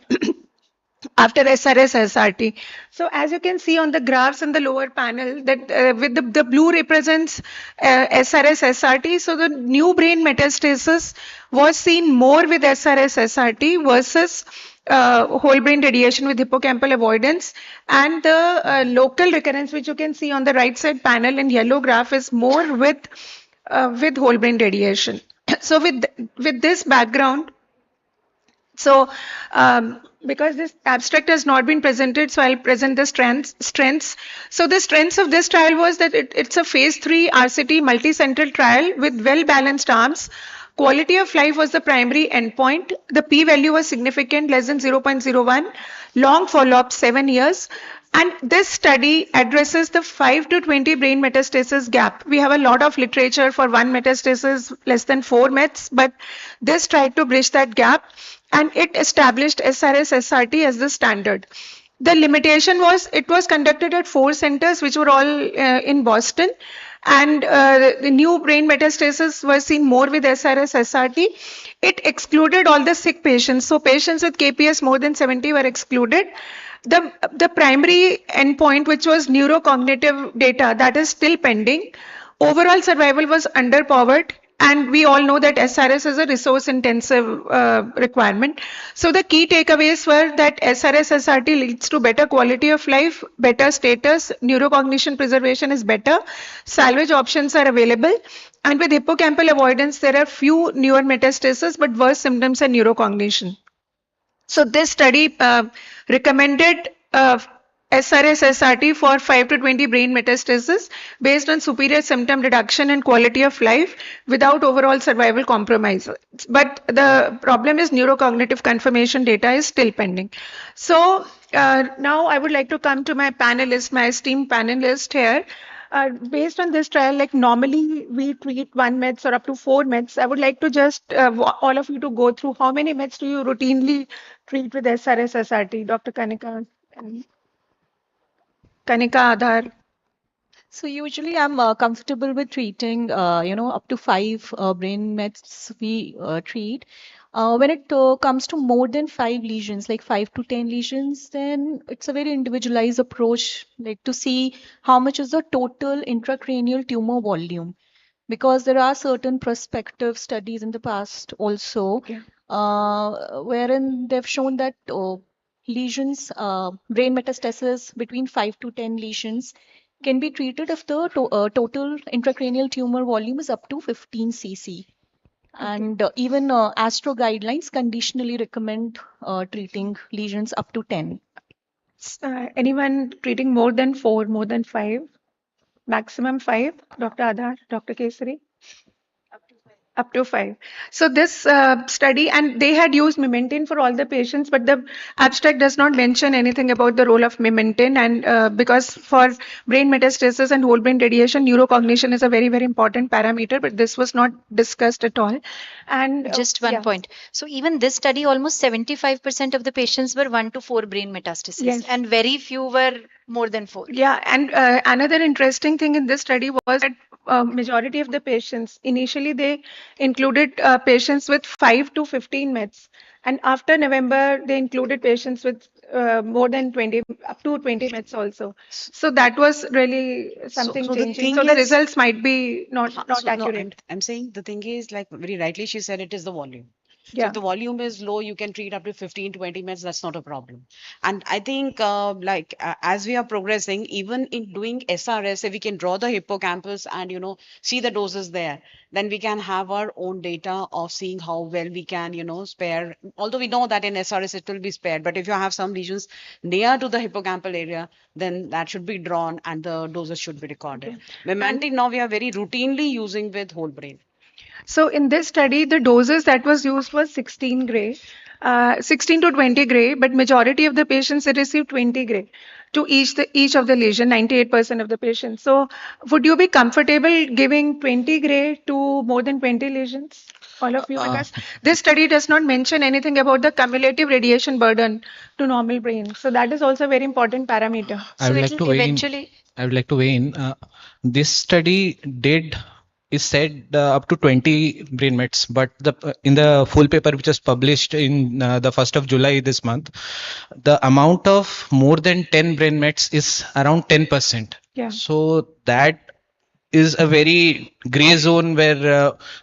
after SRS SRT. So as you can see on the graphs in the lower panel, that with the blue represents SRS SRT. So the new brain metastasis was seen more with SRS SRT versus whole brain radiation with hippocampal avoidance, and the local recurrence, which you can see on the right side panel in yellow graph, is more with whole brain radiation. So with this background, so because this abstract has not been presented, so I'll present the strengths. So the strengths of this trial was that it's a phase 3 RCT multi-central trial with well-balanced arms. Quality of life was the primary endpoint. The p-value was significant, less than 0.01. Long follow-up, 7 years. And this study addresses the 5 to 20 brain metastasis gap. We have a lot of literature for 1 metastasis, less than 4 mets, but this tried to bridge that gap, and it established SRS SRT as the standard. The limitation was it was conducted at 4 centers, which were all in Boston, and the new brain metastasis was seen more with SRS SRT. It excluded all the sick patients. So patients with KPS more than 70 were excluded. The primary endpoint, which was neurocognitive data, that is still pending. Overall survival was underpowered, and we all know that SRS is a resource-intensive requirement. So the key takeaways were that SRS SRT leads to better quality of life, better status, neurocognition preservation is better, salvage options are available, and with hippocampal avoidance, there are few newer metastases but worse symptoms and neurocognition. So this study recommended SRS-SRT for 5 to 20 brain metastasis based on superior symptom reduction and quality of life without overall survival compromise. But the problem is neurocognitive confirmation data is still pending. So now I would like to come to my panelists, my esteemed panelists here. Based on this trial, like normally we treat 1 meds or up to 4 meds. I would like to just all of you to go through how many meds do you routinely treat with SRS SRT, Dr. Kanika, Kanika Adhar. So usually I'm comfortable with treating, up to 5 brain mets we treat. When it comes to more than 5 lesions, like 5 to 10 lesions, then it's a very individualized approach, like to see how much is the total intracranial tumor volume. Because there are certain prospective studies in the past also, wherein they've shown that lesions, brain metastasis between 5 to 10 lesions can be treated if the total intracranial tumor volume is up to 15 cc. And even ASTRO guidelines conditionally recommend treating lesions up to 10. Anyone treating more than 4, more than 5? Maximum 5, Dr. Adhar, Dr. Kesari? Up to 5. So this study, and they had used Mementin for all the patients, but the abstract does not mention anything about the role of Mementin. And because for brain metastasis and whole brain radiation, neurocognition is a very, very important parameter, but this was not discussed at all. And Just one point. So even this study, almost 75% of the patients were 1 to 4 brain metastasis, Yes. and very few were more than 4. Yeah, and another interesting thing in this study was that majority of the patients, initially they included patients with 5 to 15 meds. And after November, they included patients with more than 20, up to 20 meds also. So that was really something So the changing. thing So the is, results might be not so no, accurate. I'm saying the thing is, like very rightly she said, it is the volume. So Yeah. if the volume is low, you can treat up to 15, 20 minutes. That's not a problem. And I think as we are progressing, even in doing SRS, if we can draw the hippocampus and, see the doses there, then we can have our own data of seeing how well we can, spare. Although we know that in SRS it will be spared, but if you have some lesions near to the hippocampal area, then that should be drawn and the doses should be recorded. Mementin now we are very routinely using with whole brain. So in this study, the doses that was used was 16 gray, 16 to 20 gray, but majority of the patients they received 20 gray to each of the lesion, 98% of the patients. So would you be comfortable giving 20 gray to more than 20 lesions? All of you, because this study does not mention anything about the cumulative radiation burden to normal brain. So that is also a very important parameter. I would like to weigh in. I would like to weigh in. This study is said up to 20 brain mets, but in the full paper which was published in the 1st of July this month, the amount of more than 10 brain mets is around 10%. Yeah. So that is a very gray zone where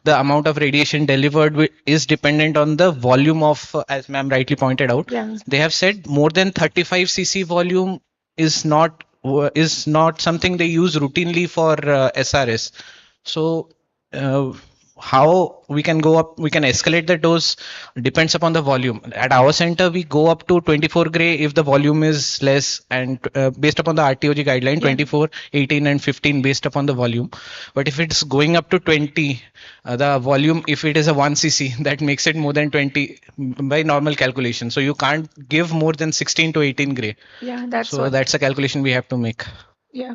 the amount of radiation delivered is dependent on the volume of, as ma'am rightly pointed out. Yeah. They have said more than 35 cc volume is not something they use routinely for SRS. So how we can go up, we can escalate the dose depends upon the volume. At our center, we go up to 24 gray if the volume is less, and based upon the RTOG guideline, 24, 18, and 15 based upon the volume. But if it's going up to 20, the volume, if it is a 1 cc, that makes it more than 20 by normal calculation. So you can't give more than 16 to 18 gray. Yeah, that's So what. that's a calculation we have to make. Yeah.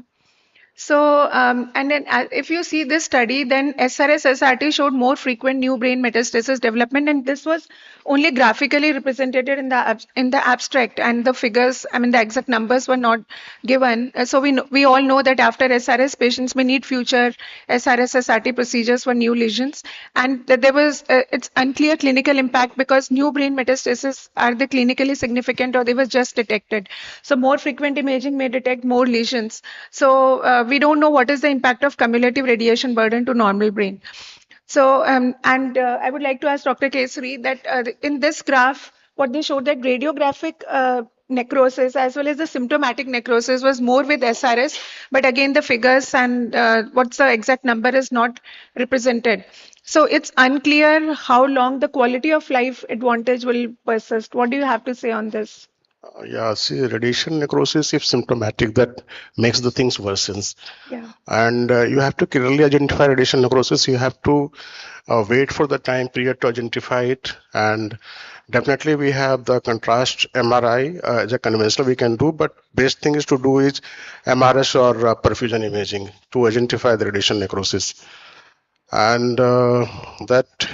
So, and then if you see this study, then SRS-SRT showed more frequent new brain metastasis development, and this was only graphically represented in the abstract, and the figures, I mean, the exact numbers were not given. So we all know that after SRS, patients may need future SRS-SRT procedures for new lesions, and that there was it's unclear clinical impact because new brain metastasis are they clinically significant or they were just detected. So more frequent imaging may detect more lesions. So we don't know what is the impact of cumulative radiation burden to normal brain. So, I would like to ask Dr. Kesari that in this graph, what they showed that radiographic necrosis as well as the symptomatic necrosis was more with SRS, but again, the figures and what's the exact number is not represented. So it's unclear how long the quality of life advantage will persist. What do you have to say on this? Yeah, see, radiation necrosis, if symptomatic, that makes the things worsens. Yeah. And you have to clearly identify radiation necrosis. You have to wait for the time period to identify it. And definitely we have the contrast MRI as a conventional we can do, but best thing is to do is MRS or perfusion imaging to identify the radiation necrosis. And that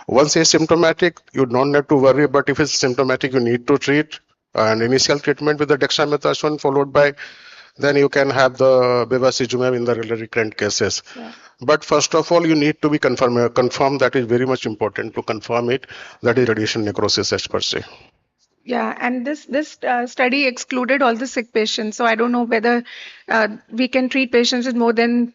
once it's symptomatic, you don't have to worry, but if it's symptomatic, you need to treat. And initial treatment with the dexamethasone followed by, then you can have the bevacizumab in the really recurrent cases. Yeah. But first of all, you need to be confirm that is very much important to confirm it, that is radiation necrosis as per se. Yeah, and this study excluded all the sick patients. So I don't know whether we can treat patients with more than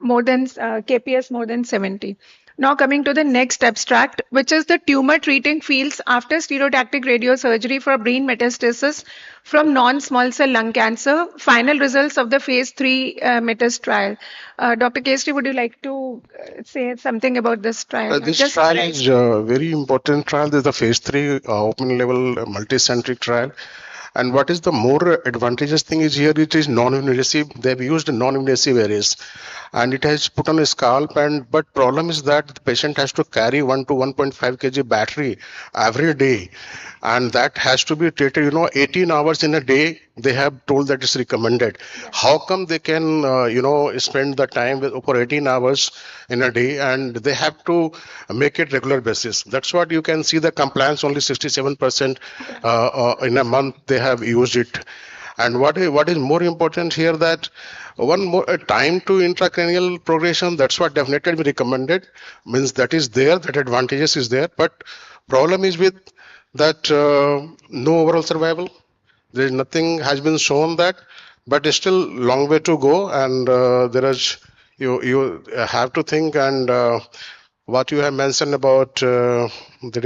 KPS more than 70. Now coming to the next abstract, which is the tumor treating fields after stereotactic radiosurgery for brain metastasis from non-small cell lung cancer. Final results of the phase 3 METAS trial. Dr. Kestri, would you like to say something about this trial? This Just trial is a very important trial. This is the phase 3 open level multi-centric trial. And what is the more advantageous thing is here, it is non-invasive. They've used non-invasive areas and it has put on a scalp. And but problem is that the patient has to carry 1 to 1.5 kg battery every day. And that has to be treated, 18 hours in a day. They have told that is recommended. How come they can, spend the time with over 18 hours in a day and they have to make it regular basis? That's what you can see the compliance only 67% in a month they have used it. And what is more important here that one more time to intracranial progression, that's what definitely we recommended, means that is there, that advantages is there, but problem is with that no overall survival. There is nothing has been shown that, but it's still long way to go. And there is you have to think and what you have mentioned about there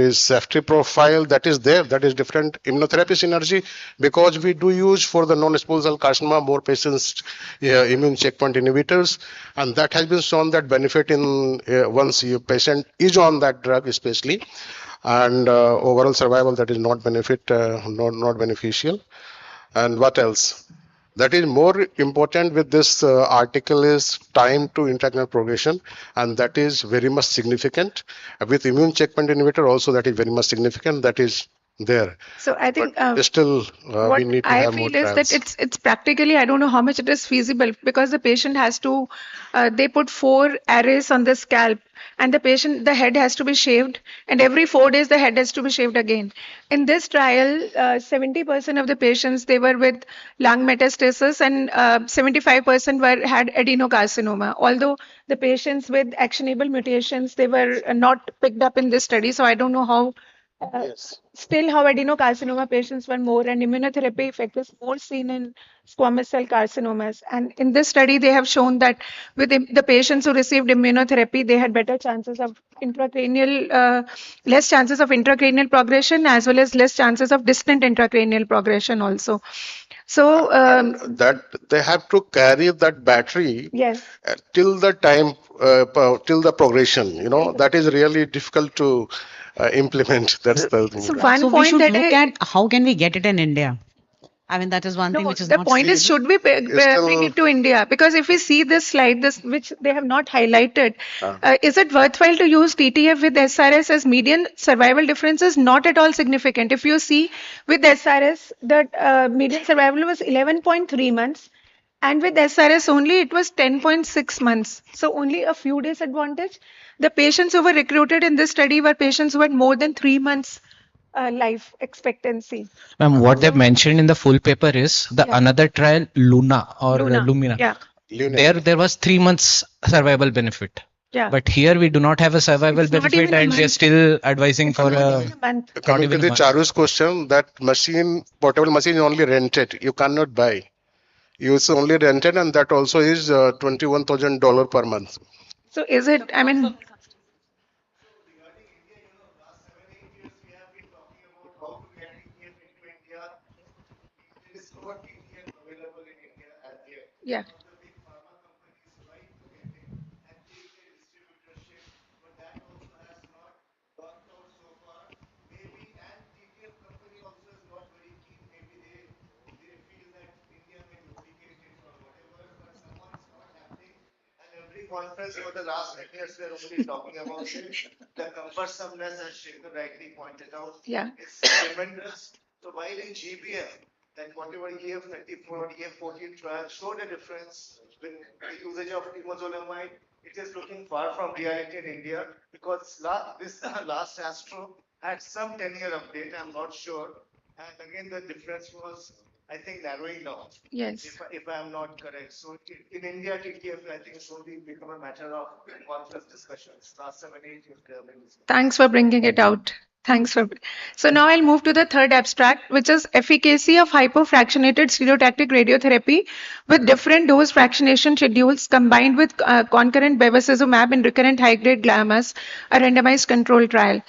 is safety profile that is there, that is different immunotherapy synergy, because we do use for the non-small cell carcinoma more patients immune checkpoint inhibitors, and that has been shown that benefit in once your patient is on that drug especially, and overall survival that is not not beneficial. And what else that is more important with this article is time to intracranial progression, and that is very much significant. With immune checkpoint inhibitor also that is very much significant, that is there. So I think Still what we need to I have more feel is that trials. it's practically, I don't know how much it is feasible, because the patient has to they put 4 arrays on the scalp, and the head has to be shaved, and every 4 days the head has to be shaved again. In this trial, 70% of the patients, they were with lung metastasis, and 75% were had adenocarcinoma. Although the patients with actionable mutations, they were not picked up in this study, so I don't know how. Still, how adenocarcinoma patients were more, and immunotherapy effect was more seen in squamous cell carcinomas. And in this study, they have shown that with the patients who received immunotherapy, they had better chances of less chances of intracranial progression, as well as less chances of distant intracranial progression also. So, That they have to carry that battery yes. Till the time till the progression, that is really difficult to implement. That's the thing. So one So we point should that look I at how can we get it in India? I mean, that is one thing No, which is the not point is, should we bring it to India? Because if we see this slide, this which they have not highlighted, is it worthwhile to use TTF with SRS as median survival differences? Not at all significant. If you see with SRS, the median survival was 11.3 months, and with SRS only it was 10.6 months. So only a few days advantage. The patients who were recruited in this study were patients who had more than 3 months life expectancy. Ma'am, what they've mentioned in the full paper is the Yeah. another trial, Luna or Luna. Lumina. Yeah. There was 3 months survival benefit. Yeah. But here we do not have a survival It's not benefit, even a and we are month. still advising for Not a even a month. not Coming to even a the month. Charu's question, that machine, portable machine is only rented. You cannot buy. It's only rented, and that also is $21,000 per month. So is it, I mean, yeah. conference for the last 10 years, we are only talking about it. The cumbersomeness, as Shekhar rightly pointed out, Yeah. is tremendous. So while in GBM, that whatever EF34, EF14 trial showed a difference with the usage of temozolomide, it is looking far from reality in India because this last ASTRO had some 10-year update, I'm not sure. And again, the difference was, I think, narrowing down. Yes. If I am not correct. So in India, TTF, I think, it's only become a matter of conference discussions. Last 7, 8 years, they have been discussed. Thanks for bringing it out. Thanks for. So now I'll move to the third abstract, which is efficacy of hypofractionated stereotactic radiotherapy with different dose fractionation schedules combined with concurrent bevacizumab in recurrent high-grade gliomas, a randomized control trial.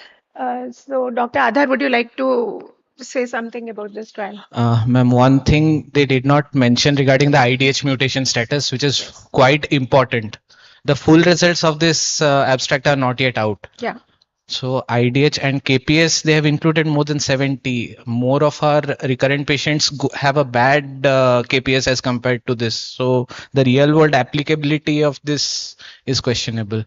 So Dr. Adhar, would you like to say something about this trial? Ma'am, one thing they did not mention regarding the IDH mutation status, which is quite important. The full results of this abstract are not yet out. Yeah. So IDH and KPS, they have included more than 70. More of our recurrent patients have a bad KPS as compared to this. So the real world applicability of this is questionable.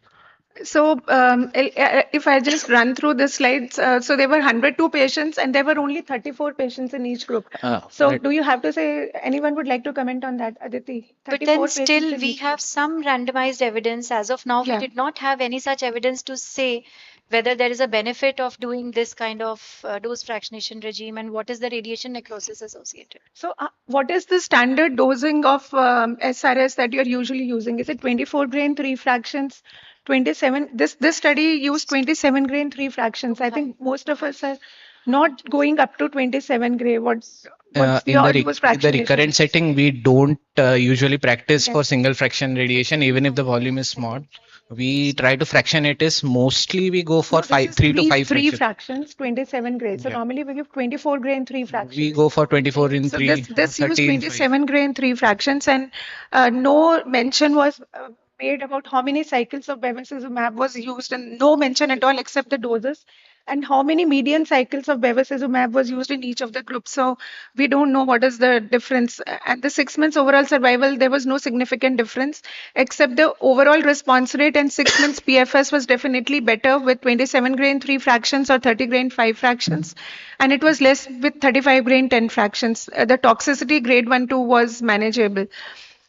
So if I just run through the slides, so there were 102 patients and there were only 34 patients in each group. So Right. do you have to say, anyone would like to comment on that, Aditi? But 34 then patients still in we each have some randomized evidence. As of now, we Yeah. did not have any such evidence to say whether there is a benefit of doing this kind of dose fractionation regime and what is the radiation necrosis associated. So what is the standard dosing of SRS that you're usually using? Is it 24 grain, 3 fractions? 27, this study used 27 grain, 3 fractions. I think most of us are not going up to 27 grain. What's In your the dose in the fractionation? recurrent setting, we don't usually practice for Yes. single fraction radiation, even if the volume is small. We try to fractionate is mostly we go for No, this is 3 to 5 three fraction. fractions, 27 grain. So Yeah. normally we give 24 grain, 3 fractions. We go for 24 in So 3, this used 30 in 5. 27 grain, 3 fractions, and no mention was made about how many cycles of bevacizumab was used, and no mention at all except the doses, and how many median cycles of bevacizumab was used in each of the groups. So we don't know what is the difference. At the 6 months overall survival, there was no significant difference, except the overall response rate and 6 months PFS was definitely better with 27 grain 3 fractions or 30 grain 5 fractions, and it was less with 35 grain 10 fractions. The toxicity grade 1 2 was manageable.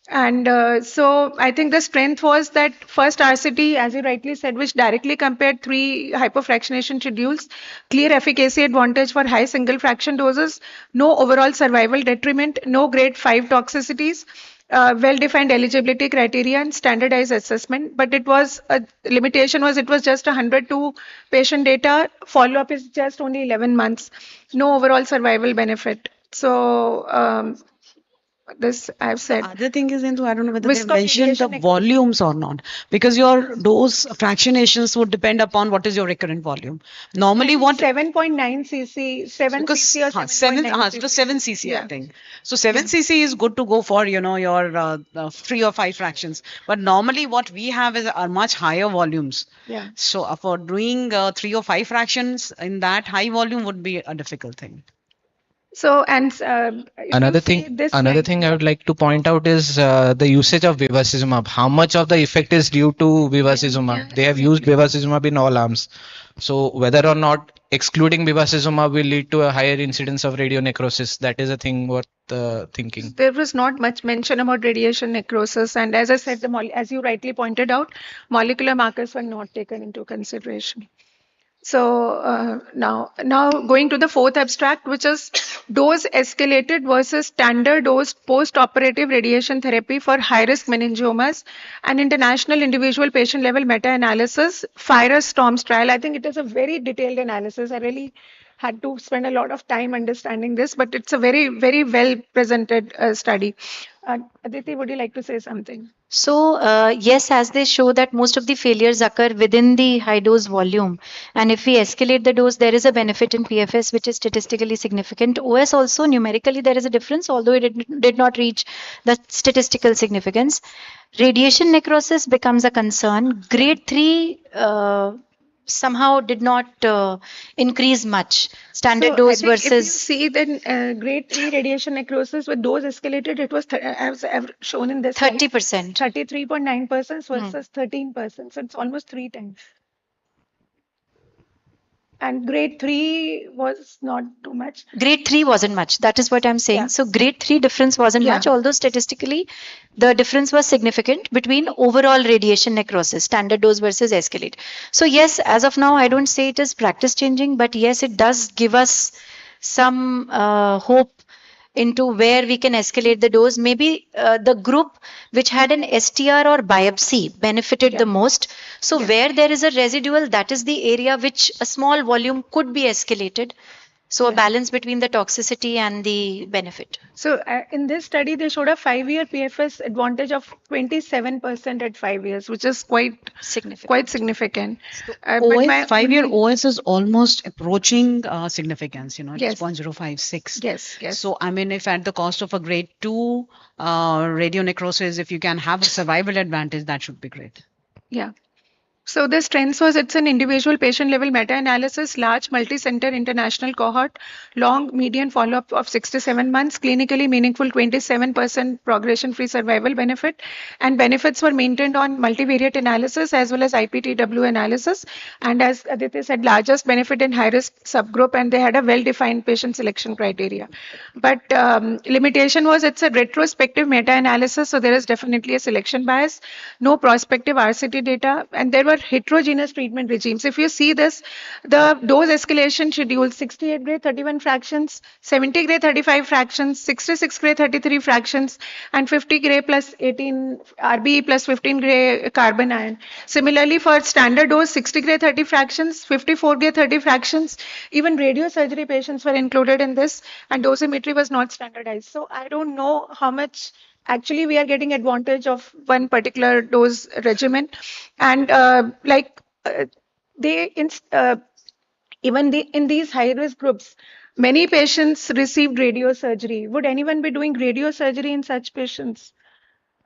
And so I think the strength was that first RCT, as you rightly said, which directly compared 3 hypofractionation schedules, clear efficacy advantage for high single fraction doses, no overall survival detriment, no grade 5 toxicities, well-defined eligibility criteria and standardized assessment. But it was a limitation was it was just 102 patient data. Follow-up is just only 11 months. No overall survival benefit. So this I've said. Other thing is, Indu, I don't know whether Risk they of mentioned the radiation volumes or not, because your dose fractionations would depend upon what is your recurrent volume. Normally, what 7.9 cc, 7 because cc or 7 7.9 it was 7 cc, Yeah. I think. So 7 cc is good to go for your 3 or 5 fractions. But normally, what we have is are much higher volumes. Yeah. So for doing 3 or 5 fractions in that high volume would be a difficult thing. So and if Another you see thing, this another slide- thing I would like to point out is the usage of bevacizumab. How much of the effect is due to bevacizumab? They have used bevacizumab in all arms. So whether or not excluding bevacizumab will lead to a higher incidence of radionecrosis, that is a thing worth thinking. there was not much mention about radiation necrosis, and as I said, as you rightly pointed out, molecular markers were not taken into consideration. So now going to the fourth abstract, which is dose escalated versus standard dose post-operative radiation therapy for high-risk meningiomas, an international individual patient level meta-analysis, Firestorms trial. I think it is a very detailed analysis. I really had to spend a lot of time understanding this, but it's a very, very well presented study. Aditi, would you like to say something? So, yes, as they show that most of the failures occur within the high dose volume. And if we escalate the dose, there is a benefit in PFS, which is statistically significant. OS also, numerically, there is a difference, although it did not reach the statistical significance. Radiation necrosis becomes a concern. Grade 3 somehow did not increase much. Standard So I dose think if you versus see then grade 3 radiation necrosis with dose escalated, it was as I've shown in this slide, 30%. 33.9% versus 13%. So it's almost 3 times. And grade 3 was not too much. Grade 3 wasn't much. That is what I'm saying. Yeah. So grade 3 difference wasn't Yeah. much, although statistically the difference was significant between overall radiation necrosis, standard dose versus escalate. So yes, as of now, I don't say it is practice changing, but yes, it does give us some hope into where we can escalate the dose. Maybe the group which had an STR or biopsy benefited the most. So where there is a residual, that is the area which a small volume could be escalated. So a balance between the toxicity and the benefit. So in this study, they showed a 5-year PFS advantage of 27% at 5 years, which is quite significant. But OS, my 5-year only- OS is almost approaching significance, Yes. it's 0.056. Yes, yes. So, I mean, if at the cost of a grade 2 radionecrosis, if you can have a survival advantage, that should be great. Yeah. So the strengths was it's an individual patient level meta-analysis, large multi-center international cohort, long median follow-up of 6 to 7 months, clinically meaningful 27% progression-free survival benefit, and benefits were maintained on multivariate analysis as well as IPTW analysis. And as Aditya said, largest benefit in high-risk subgroup, and they had a well-defined patient selection criteria. But limitation was it's a retrospective meta-analysis, so there is definitely a selection bias, no prospective RCT data, and there were heterogeneous treatment regimes. If you see this, the dose escalation schedule 68 grade 31 fractions, 70 grade 35 fractions, 66 grade 33 fractions, and 50 gray plus 18 RBE plus 15 gray carbon ion. Similarly, for standard dose 60 gray 30 fractions, 54 gray 30 fractions, even radiosurgery patients were included in this, and dosimetry was not standardized. So I don't know how much actually we are getting advantage of one particular dose regimen. And they even in these high risk groups, many patients received radiosurgery. Would anyone be doing radiosurgery in such patients?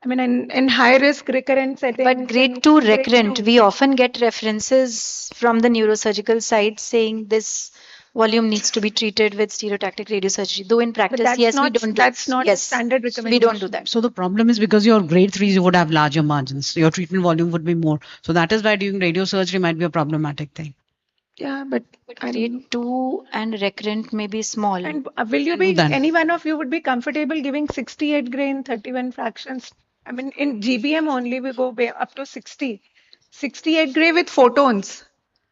I mean, in high risk recurrent settings. But grade 2 recurrent, we often get references from the neurosurgical side saying this volume needs to be treated with stereotactic radiosurgery. Though in practice, that's yes, we not- don't do that's not a yes, standard we recommendation. don't do that. So the problem is because your grade 3s you would have larger margins, your treatment volume would be more. So that is why doing radiosurgery might be a problematic thing. Yeah, but grade 2 and recurrent may be small. And will you be, Done. any one of you would be comfortable giving 68 grain 31 fractions? I mean, in GBM only we go up to 60. 68 gray with photons.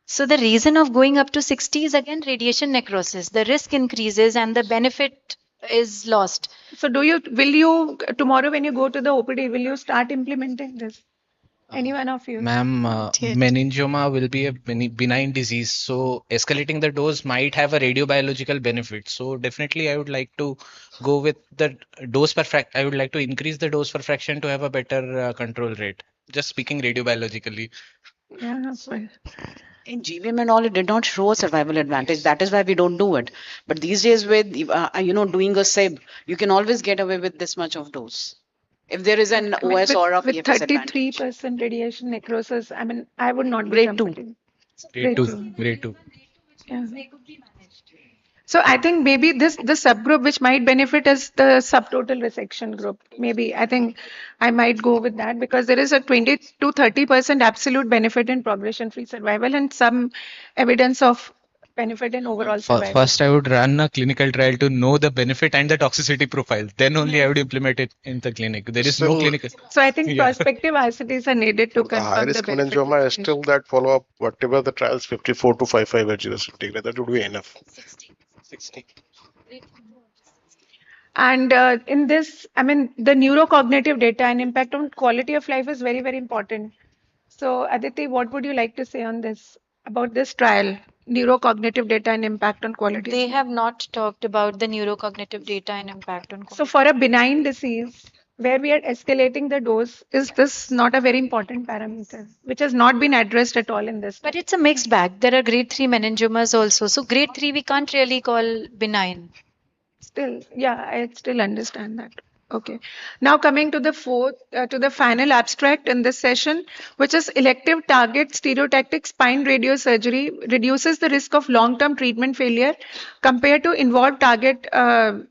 So the reason of going up to 60 is again radiation necrosis. The risk increases and the benefit is lost. So will you, tomorrow when you go to the OPD, will you start implementing this? Any one of you? Ma'am, meningioma will be a benign disease, so escalating the dose might have a radiobiological benefit. So definitely, I would like to go with the dose per fraction. I would like to increase the dose per fraction to have a better control rate. Just speaking radiobiologically. Yeah, that's right. In GBM and all, it did not show a survival advantage. That is why we don't do it. But these days, with doing a SIB, you can always get away with this much of dose. If there is an OS or a with PFS advantage. 33% radiation necrosis, I mean, I would not be Grade 2. comfortable. Grade 2. Grade 2. Yeah. So I think maybe the subgroup which might benefit is the subtotal resection group. Maybe I think I might go with that because there is a 20 to 30% absolute benefit in progression-free survival and some evidence of benefit in overall survival. First, I would run a clinical trial to know the benefit and the toxicity profile. Then only I would implement it in the clinic. There is no clinical. So I think prospective RCTs are needed to The confirm high the risk benefit. meningioma is still that follow up, whatever the trials 54 to 55 at 0 centigrade, that would be enough. 60. And in this, I mean, the neurocognitive data and impact on quality of life is very, very important. So Aditi, what would you like to say on this, about this trial, neurocognitive data and impact on quality? They have not talked about the neurocognitive data and impact on quality. So for a benign disease where we are escalating the dose, is this not a very important parameter, which has not been addressed at all in this? But it's a mixed bag. There are grade 3 meningiomas also. So grade 3 we can't really call benign. Still, yeah, I still understand that. Okay. Now coming to the final abstract in this session, which is elective target stereotactic spine radiosurgery reduces the risk of long-term treatment failure compared to involved target spinal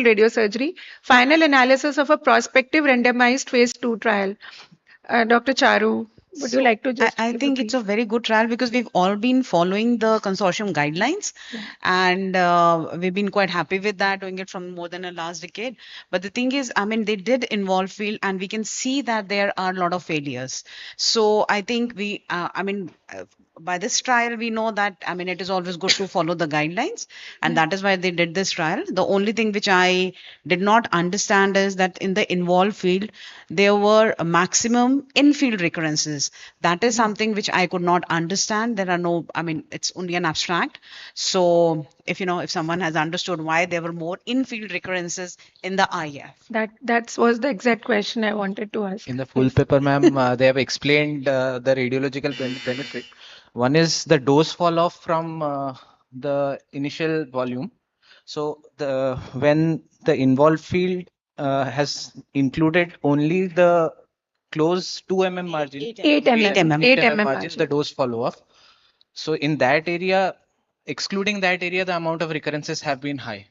radiosurgery. Final analysis of a prospective randomized phase 2 trial. Dr. Charu, would you like to I just give a think it's a brief? very good trial because we've all been following the consortium guidelines and we've been quite happy with that, doing it from more than a last decade. But the thing is, I mean, they did involve field and we can see that there are a lot of failures. So I think by this trial, we know that, I mean, it is always good to follow the guidelines and that is why they did this trial. The only thing which I did not understand is that in the involved field, there were a maximum in-field recurrences. That is something which I could not understand. There are no, I mean, it's only an abstract. So if someone has understood why there were more in-field recurrences in the IF. That was the exact question I wanted to ask. In the full paper, ma'am, they have explained the radiological benefit. One is the dose fall off from the initial volume. So when the involved field has included only the close 2 margin, 8 mm. 8 mm margin, the dose follow off. So in that area, excluding that area, the amount of recurrences have been high.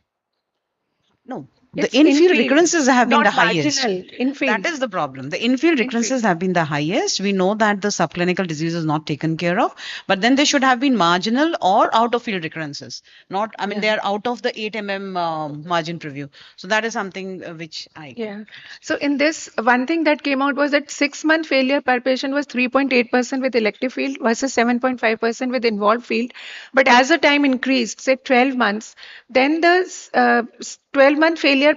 No, It's the infield in-field, recurrences have been not the highest. marginal, in-field. That is the problem. The infield recurrences have been the highest. We know that the subclinical disease is not taken care of, but then they should have been marginal or out of field recurrences. Not, I mean, they are out of the 8 margin preview. So that is something which I. Yeah. So in this, one thing that came out was that 6-month failure per patient was 3.8% with elective field versus 7.5% with involved field. But as the time increased, say 12 months, then the 12-month failure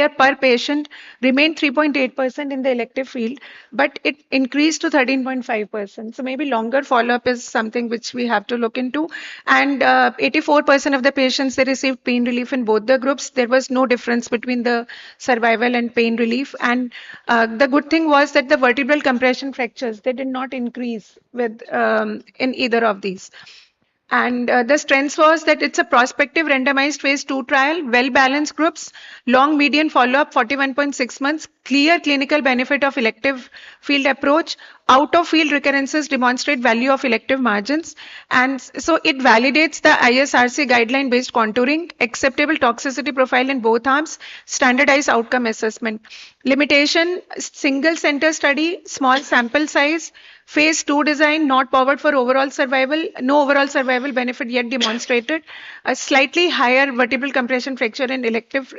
per patient remained 3.8% in the elective field, but it increased to 13.5%. So maybe longer follow-up is something which we have to look into. And 84% of the patients, they received pain relief in both the groups. There was no difference between the survival and pain relief. And the good thing was that the vertebral compression fractures, they did not increase with in either of these. And the strengths was that it's a prospective randomized phase 2 trial, well-balanced groups, long median follow-up, 41.6 months, clear clinical benefit of elective field approach, out-of-field recurrences demonstrate value of elective margins. And so it validates the ISRC guideline-based contouring, acceptable toxicity profile in both arms, standardized outcome assessment. Limitation, single center study, small sample size, phase 2 design not powered for overall survival, no overall survival benefit yet demonstrated, a slightly higher vertebral compression fracture in elective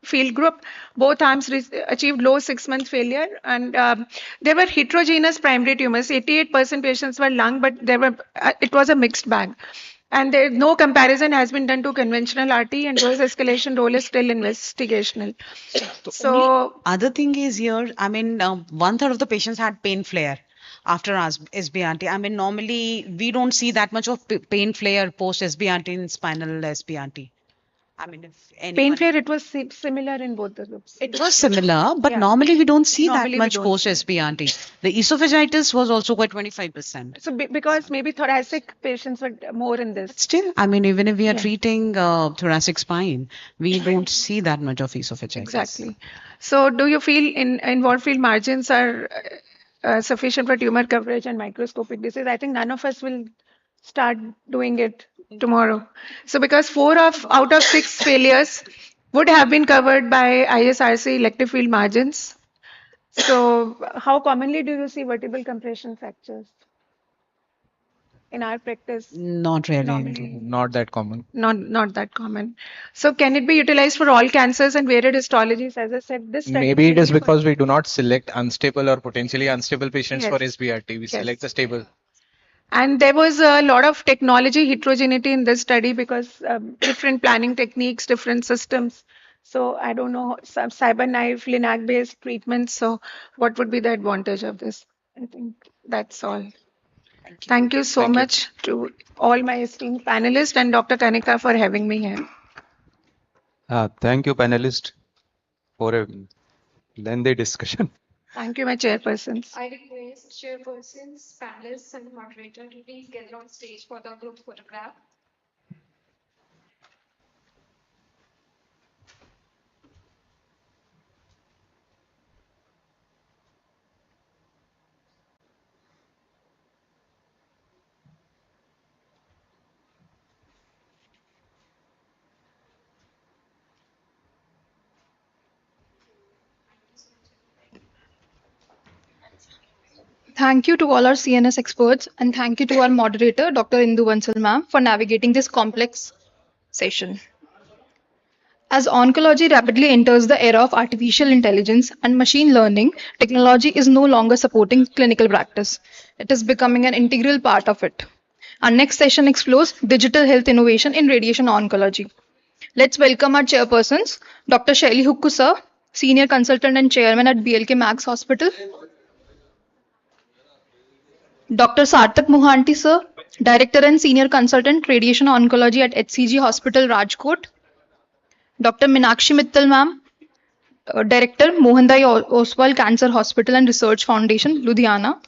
field group. Both arms achieved low 6-month failure, and there were heterogeneous primary tumors. 88% patients were lung, but it was a mixed bag. And there no comparison has been done to conventional RT, and dose escalation role is still investigational. So Other thing is here, I mean, 1/3 of the patients had pain flare after SBRT. I mean, normally we don't see that much of pain flare post SBRT in spinal SBRT. I mean, if pain anyone. flare, it was similar in both the groups. It was similar, but Yeah. normally we don't see Normally that we much don't post see. SBRT. The esophagitis was also quite 25%. So because maybe thoracic patients were more in this. Still, I mean, even if we are Yeah. treating thoracic spine, we don't see that much of esophagitis. Exactly. So do you feel involved field margins are sufficient for tumor coverage and microscopic disease? I think none of us will start doing it tomorrow. So because out of 6 failures would have been covered by ISRC elective field margins. So how commonly do you see vertebral compression fractures in our practice? Not really. Normally, Not that common. not that common. So can it be utilized for all cancers and varied histologies? As I said, this study Maybe it is mainly for- because we do not select unstable or potentially unstable patients for Yes. SBRT. We Yes. select the stable. And there was a lot of technology heterogeneity in this study because different planning techniques, different systems. So I don't know, some CyberKnife, LINAC-based treatments. So what would be the advantage of this? I think that's all. Thank you so much to all my esteemed panelists and Dr. Kanika for having me here. Thank you, panelists, for a lengthy discussion. Thank you, my chairpersons. I request chairpersons, panelists, and moderator to please gather on stage for the group photograph. Thank you to all our CNS experts and thank you to our moderator, Dr. Indu Bansal ma'am, for navigating this complex session. As oncology rapidly enters the era of artificial intelligence and machine learning, technology is no longer supporting clinical practice. It is becoming an integral part of it. Our next session explores digital health innovation in radiation oncology. Let's welcome our chairpersons, Dr. Shaili Hukku sir, Senior Consultant and Chairman at BLK Max Hospital, Dr. Sarthak Mohanty sir, Director and Senior Consultant Radiation Oncology at HCG Hospital Rajkot, Dr. Minakshi Mittal ma'am, Director Mohandai Oswal Cancer Hospital and Research Foundation, Ludhiana,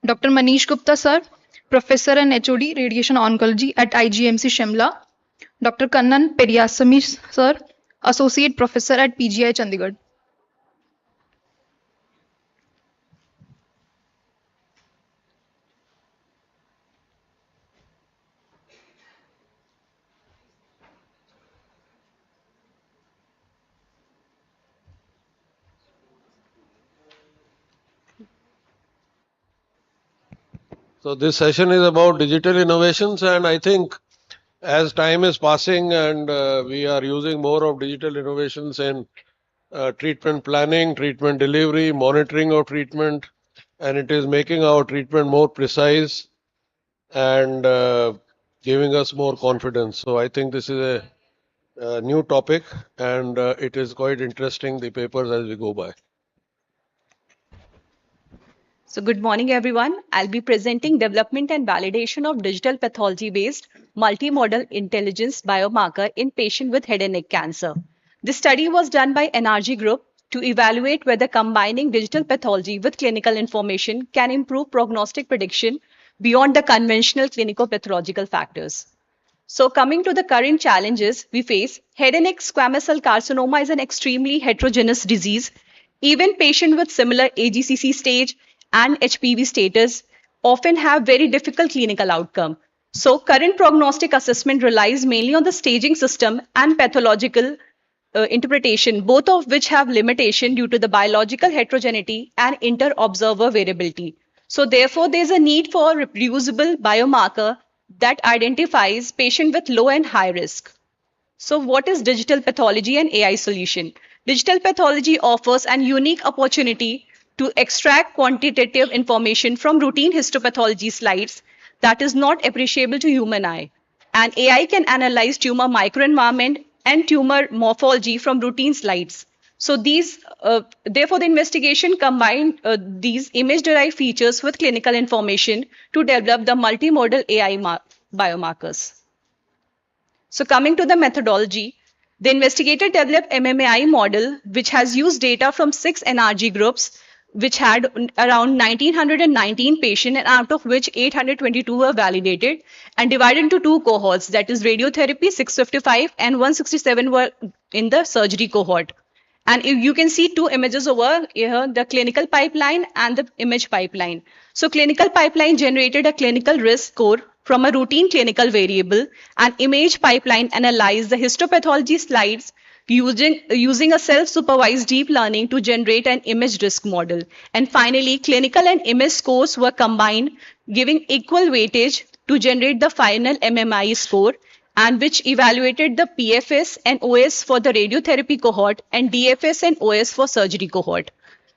Dr. Manish Gupta sir, Professor and HOD Radiation Oncology at IGMC Shimla, Dr. Kannan Periyasamy sir, Associate Professor at PGI Chandigarh. So this session is about digital innovations, and I think as time is passing and we are using more of digital innovations in treatment planning, treatment delivery, monitoring of treatment, and it is making our treatment more precise and giving us more confidence. So I think this is a new topic and it is quite interesting, the papers as we go by. So good morning, everyone. I'll be presenting development and validation of digital pathology-based multimodal intelligence biomarker in patient with head and neck cancer. This study was done by NRG Group to evaluate whether combining digital pathology with clinical information can improve prognostic prediction beyond the conventional clinico-pathological factors. So coming to the current challenges we face, head and neck squamous cell carcinoma is an extremely heterogeneous disease. Even patients with similar AGCC stage and HPV status often have very difficult clinical outcome. So current prognostic assessment relies mainly on the staging system and pathological interpretation, both of which have limitation due to the biological heterogeneity and inter-observer variability. So therefore, there's a need for reproducible biomarker that identifies patient with low and high risk. So what is digital pathology and AI solution? Digital pathology offers an unique opportunity to extract quantitative information from routine histopathology slides that is not appreciable to human eye. And AI can analyze tumor microenvironment and tumor morphology from routine slides. So therefore, the investigation combined these image-derived features with clinical information to develop the multimodal AI biomarkers. So coming to the methodology, the investigator developed MMAI model, which has used data from 6 NRG groups, which had around 1919 patients, and out of which 822 were validated and divided into 2 cohorts, that is radiotherapy 655 and 167 were in the surgery cohort. And you can see 2 images over here, the clinical pipeline and the image pipeline. So clinical pipeline generated a clinical risk score from a routine clinical variable, and image pipeline analyzed the histopathology slides using a self-supervised deep learning to generate an image risk model. And finally, clinical and image scores were combined, giving equal weightage to generate the final MMI score, and which evaluated the PFS and OS for the radiotherapy cohort and DFS and OS for surgery cohort.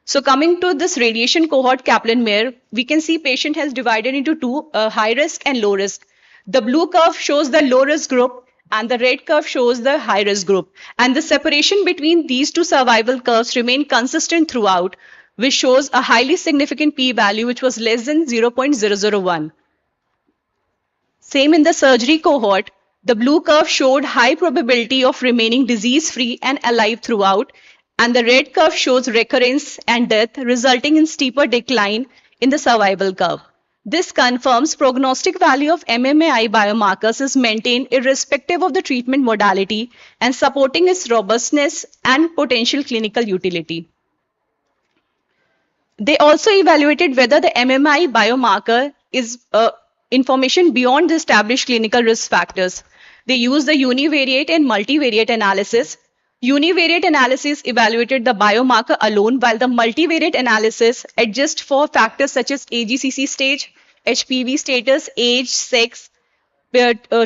So coming to this radiation cohort Kaplan-Meier, we can see patient has divided into 2, high risk and low risk. The blue curve shows the low risk group and the red curve shows the high risk group. And the separation between these 2 survival curves remained consistent throughout, which shows a highly significant p-value which was less than 0.001. Same in the surgery cohort, the blue curve showed high probability of remaining disease-free and alive throughout, and the red curve shows recurrence and death, resulting in steeper decline in the survival curve. This confirms prognostic value of MMAI biomarkers is maintained irrespective of the treatment modality and supporting its robustness and potential clinical utility. They also evaluated whether the MMAI biomarker is information beyond the established clinical risk factors. They used the univariate and multivariate analysis. Univariate analysis evaluated the biomarker alone, while the multivariate analysis adjusts for factors such as AGCC stage, HPV status, age, sex,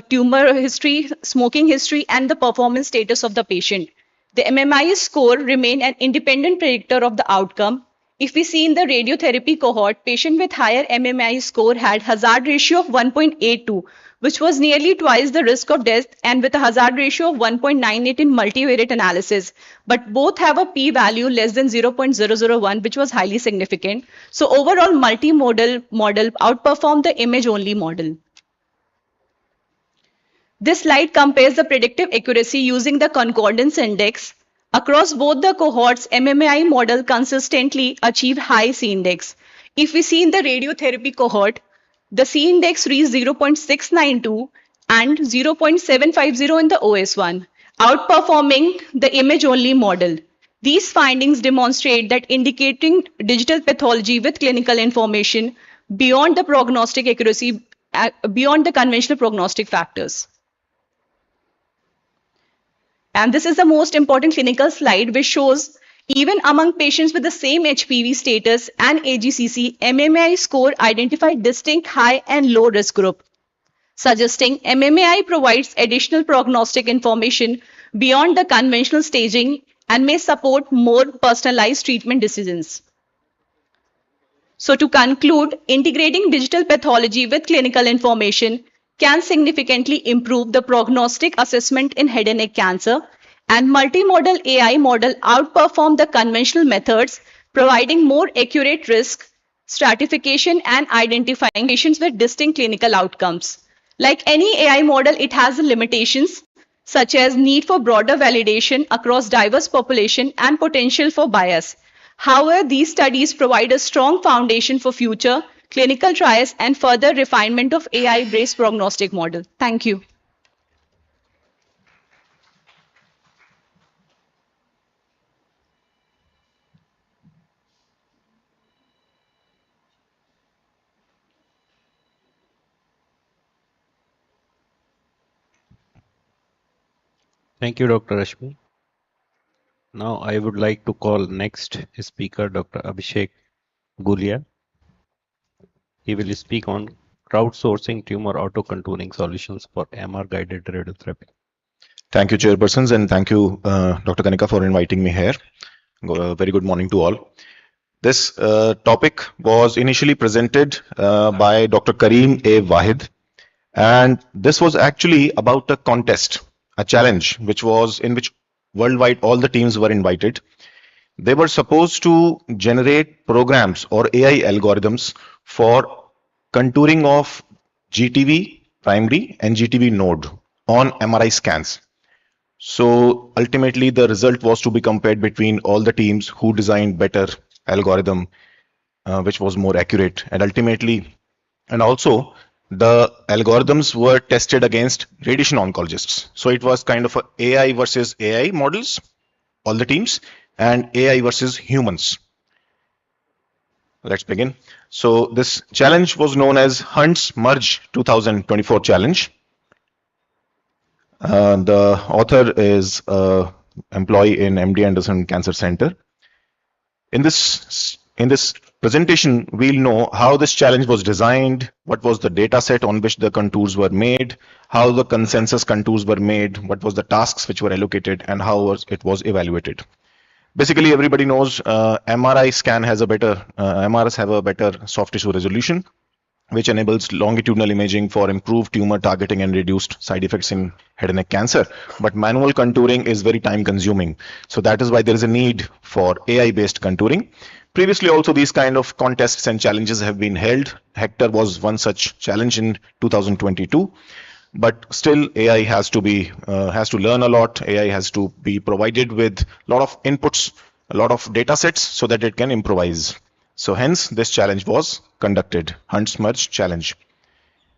tumor history, smoking history, and the performance status of the patient. The MMI score remained an independent predictor of the outcome. If we see in the radiotherapy cohort, patient with higher MMI score had hazard ratio of 1.82, which was nearly twice the risk of death, and with a hazard ratio of 1.98 in multivariate analysis. But both have a p-value less than 0.001, which was highly significant. So overall, multimodal model outperformed the image-only model. This slide compares the predictive accuracy using the concordance index. Across both the cohorts, MMI model consistently achieved high C-index. If we see in the radiotherapy cohort, the C-index reached 0.692 and 0.750 in the OS1, outperforming the image-only model. These findings demonstrate that indicating digital pathology with clinical information beyond the prognostic accuracy, beyond the conventional prognostic factors. And this is the most important clinical slide, which shows even among patients with the same HPV status and AGCC, MMI score identified distinct high and low risk group, suggesting MMI provides additional prognostic information beyond the conventional staging and may support more personalized treatment decisions. So to conclude, integrating digital pathology with clinical information can significantly improve the prognostic assessment in head and neck cancer, and multimodal AI model outperform the conventional methods, providing more accurate risk stratification and identifying patients with distinct clinical outcomes. Like any AI model, it has limitations such as need for broader validation across diverse population and potential for bias. However, these studies provide a strong foundation for future clinical trials and further refinement of AI-based prognostic model. Thank you. Thank you, Dr. Rashmi. Now I would like to call next speaker, Dr. Abhishek Gulia. He will speak on crowdsourcing tumor auto-contouring solutions for MR-guided radiotherapy. Thank you, chairpersons, and thank you, Dr. Kanika, for inviting me here. Very good morning to all. This topic was initially presented by Dr. Kareem A. Wahid, and this was actually about a contest, a challenge, which was in which worldwide all the teams were invited. They were supposed to generate programs or AI algorithms for contouring of GTV primary and GTV node on MRI scans. So ultimately the result was to be compared between all the teams who designed better algorithm which was more accurate, and ultimately, and also the algorithms were tested against radiation oncologists. So it was kind of a AI versus AI models, all the teams, and AI versus humans. Let's begin. So this challenge was known as Hunt's Merge 2024 challenge. The author is an employee in MD Anderson Cancer Center. In this presentation, we'll know how this challenge was designed, what was the data set on which the contours were made, how the consensus contours were made, what was the tasks which were allocated, and how it was evaluated. Basically, everybody knows MRI scan has a better, MRIs have a better soft tissue resolution, which enables longitudinal imaging for improved tumor targeting and reduced side effects in head and neck cancer. But manual contouring is very time consuming. So that is why there is a need for AI-based contouring. Previously also these kind of contests and challenges have been held. Hector was one such challenge in 2022. But still AI has to learn a lot. AI has to be provided with a lot of inputs, a lot of data sets so that it can improvise. So hence this challenge was conducted, Hunt's Merge challenge.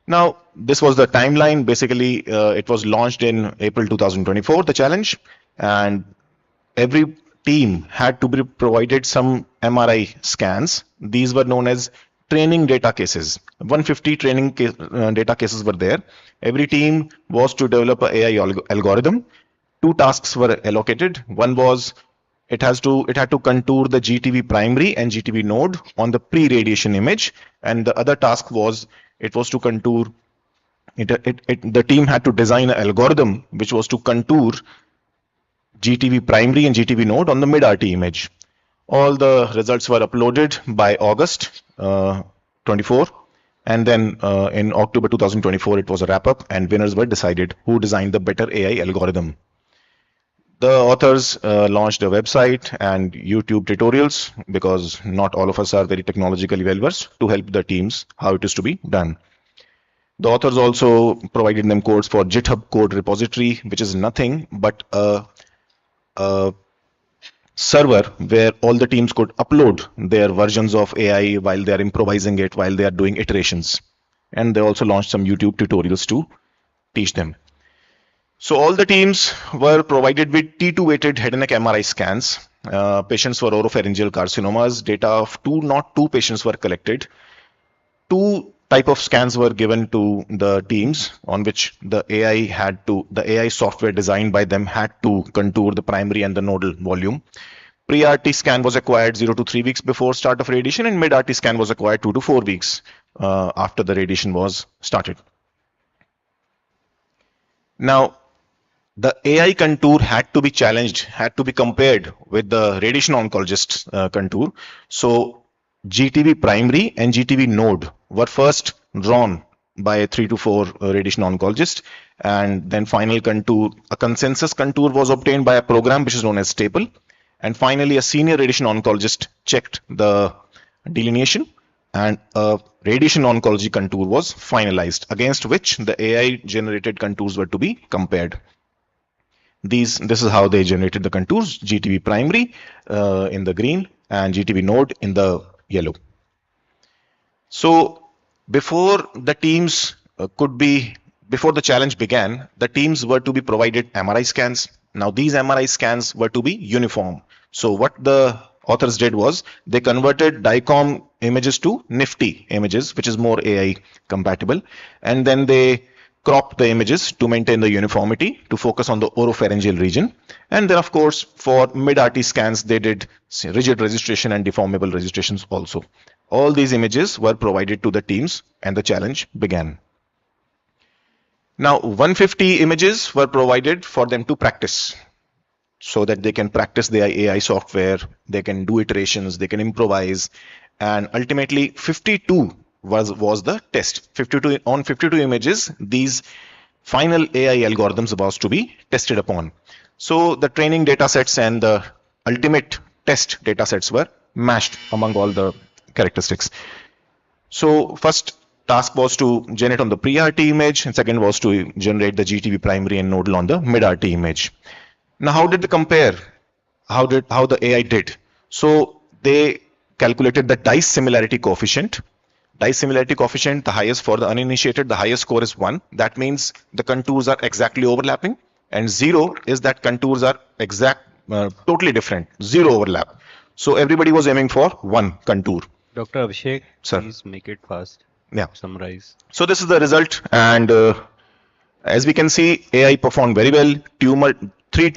Now this was the timeline. Basically it was launched in April 2024, the challenge, and every team had to be provided some MRI scans. These were known as training data cases. 150 training data cases were there. Every team was to develop an AI algorithm two tasks were allocated. One was it had to contour the GTV primary and GTV node on the pre-radiation image, and the other task was it was to contour. The team had to design an algorithm which was to contour GTV primary and GTV node on the mid-RT image. All the results were uploaded by August 24, and then in October 2024 it was a wrap-up, and winners were decided who designed the better AI algorithm. The authors launched a website and YouTube tutorials, because not all of us are very technologically well versed, to help the teams how it is to be done. The authors also provided them codes for GitHub code repository, which is nothing but a server where all the teams could upload their versions of AI while they are improvising it, while they are doing iterations. And they also launched some YouTube tutorials to teach them. So all the teams were provided with T2 weighted head and neck MRI scans. Patients for oropharyngeal carcinomas. Data of not two patients were collected. Two type of scans were given to the teams, on which the AI software designed by them had to contour the primary and the nodal volume. Pre-RT scan was acquired 0 to 3 weeks before start of radiation, and mid-RT scan was acquired 2 to 4 weeks after the radiation was started. Now, the AI contour had to be challenged, had to be compared with the radiation oncologist contour. So GTV primary and GTV node were first drawn by 3 to 4 radiation oncologists, and then final contour, a consensus contour was obtained by a program which is known as Staple, and finally a senior radiation oncologist checked the delineation, and a radiation oncology contour was finalized, against which the AI generated contours were to be compared. This is how they generated the contours: GTV primary in the green and GTV node in the yellow. So before the teams before the challenge began, the teams were to be provided MRI scans. Now these MRI scans were to be uniform. So what the authors did was they converted DICOM images to NIFTY images, which is more AI compatible, and then they cropped the images to maintain the uniformity, to focus on the oropharyngeal region. And then of course for mid-RT scans they did rigid registration and deformable registrations also. All these images were provided to the teams and the challenge began. Now 150 images were provided for them to practice, so that they can practice their AI software, they can do iterations, they can improvise, and ultimately 52 was the test. 52 images, these final AI algorithms was to be tested upon. So the training data sets and the ultimate test data sets were matched among all the characteristics. So first task was to generate on the pre-RT image, and second was to generate the GTV primary and nodal on the mid-RT image. Now how did they compare? How the AI did? So they calculated the dice similarity coefficient. Dice similarity coefficient, the highest for the uninitiated, the highest score is 1. That means the contours are exactly overlapping, and 0 is that contours are totally different, 0 overlap. So everybody was aiming for 1 contour. Dr. Abhishek, sir, please make it fast. Yeah. Summarize. So this is the result, and as we can see, AI performed very well. Three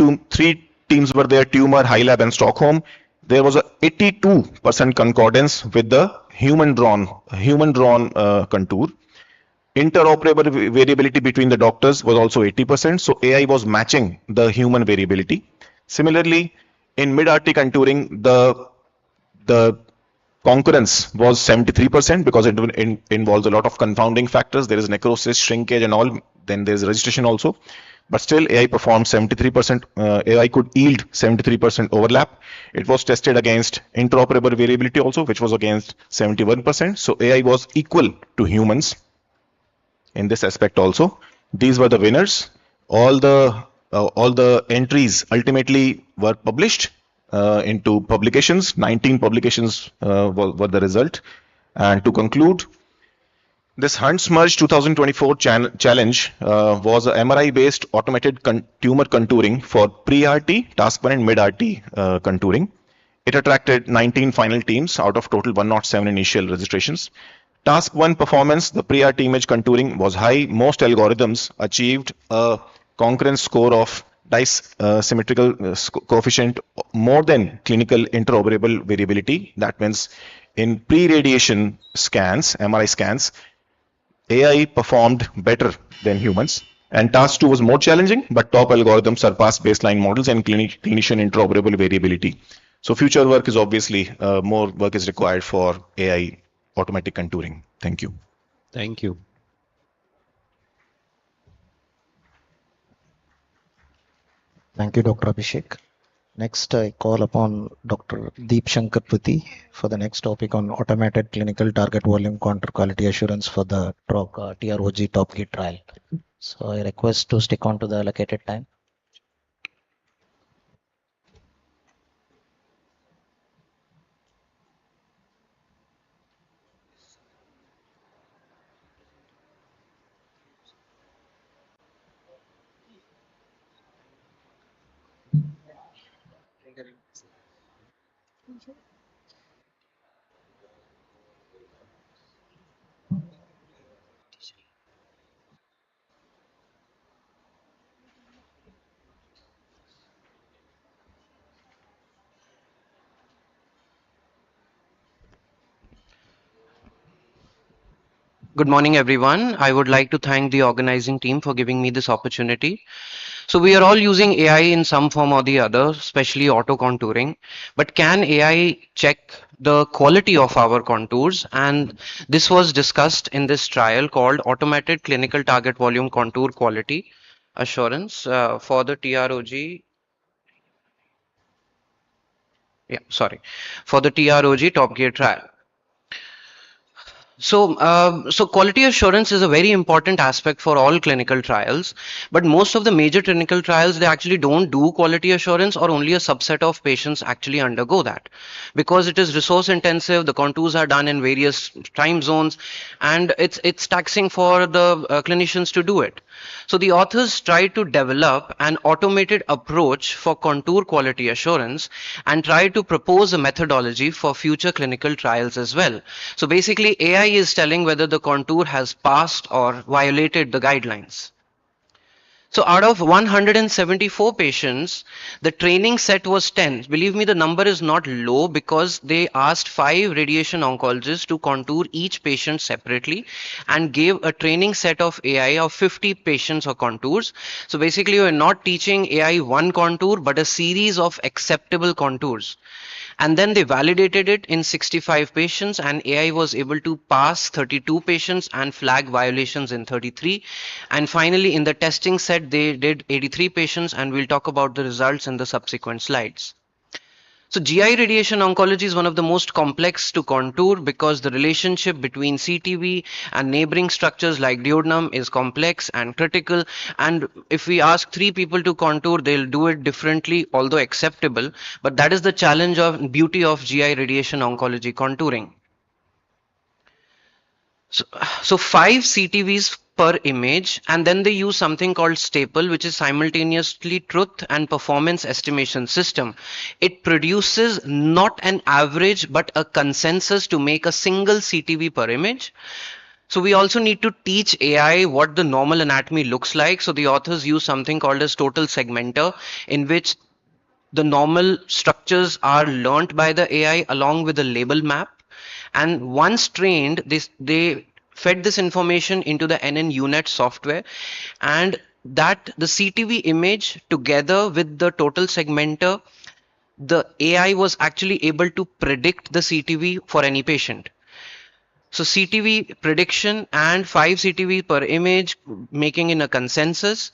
teams were there: Tumor, HiLab, and Stockholm. There was a 82% concordance with the human drawn contour. Interoperable variability between the doctors was also 80%. So AI was matching the human variability. Similarly, in mid-RT contouring, the concurrence was 73%, because it involves a lot of confounding factors. There is necrosis, shrinkage, and all. Then there is registration also. But still AI performed 73%, AI could yield 73% overlap. It was tested against interoperable variability also, which was against 71%. So AI was equal to humans in this aspect also. These were the winners. All the entries ultimately were published into publications. 19 publications were the result. And to conclude, this Hunt's Merge 2024 challenge was a MRI-based automated tumor contouring for pre-RT, task 1 and mid-RT contouring. It attracted 19 final teams out of total 107 initial registrations. Task 1 performance, the pre-RT image contouring was high. Most algorithms achieved a concurrence score of symmetrical coefficient more than clinical interoperable variability. That means in pre-radiation scans, MRI scans, AI performed better than humans. And task 2 was more challenging, but top algorithms surpassed baseline models and clinician interoperable variability. So future work is obviously more work is required for AI automatic contouring. Thank you. Thank you. Thank you, Dr. Abhishek. Next, I call upon Dr. Deep Shankar Puthi for the next topic on automated clinical target volume contour quality assurance for the TROG Top Gear trial. So I request to stick on to the allocated time. Good morning, everyone. I would like to thank the organizing team for giving me this opportunity. So we are all using AI in some form or the other, especially auto contouring. But can AI check the quality of our contours? And this was discussed in this trial called Automated Clinical Target Volume Contour Quality Assurance for the TROG. Yeah, sorry, for the TROG Top Gear trial. So quality assurance is a very important aspect for all clinical trials, but most of the major clinical trials, they actually don't do quality assurance, or only a subset of patients actually undergo that, because it is resource intensive. The contours are done in various time zones, and it's taxing for the clinicians to do it. So the authors tried to develop an automated approach for contour quality assurance and tried to propose a methodology for future clinical trials as well. So basically AI is telling whether the contour has passed or violated the guidelines. So out of 174 patients, the training set was 10. Believe me, the number is not low, because they asked 5 radiation oncologists to contour each patient separately and gave a training set of AI of 50 patients or contours. So basically, we're not teaching AI one contour, but a series of acceptable contours. And then they validated it in 65 patients, and AI was able to pass 32 patients and flag violations in 33. And finally, in the testing set, they did 83 patients, and we'll talk about the results in the subsequent slides. So GI radiation oncology is one of the most complex to contour, because the relationship between CTV and neighboring structures like duodenum is complex and critical. And if we ask 3 people to contour, they'll do it differently, although acceptable. But that is the challenge of beauty of GI radiation oncology contouring. So 5 CTVs per image, and then they use something called staple, which is simultaneously truth and performance estimation system. It produces not an average but a consensus to make a single CTV per image. So we also need to teach AI what the normal anatomy looks like. So the authors use something called as total segmenter, in which the normal structures are learnt by the AI along with the label map. And once trained, they fed this information into the NN-UNET software, and that the CTV image together with the total segmenter, the AI was actually able to predict the CTV for any patient. So CTV prediction and 5 CTV per image, making in a consensus.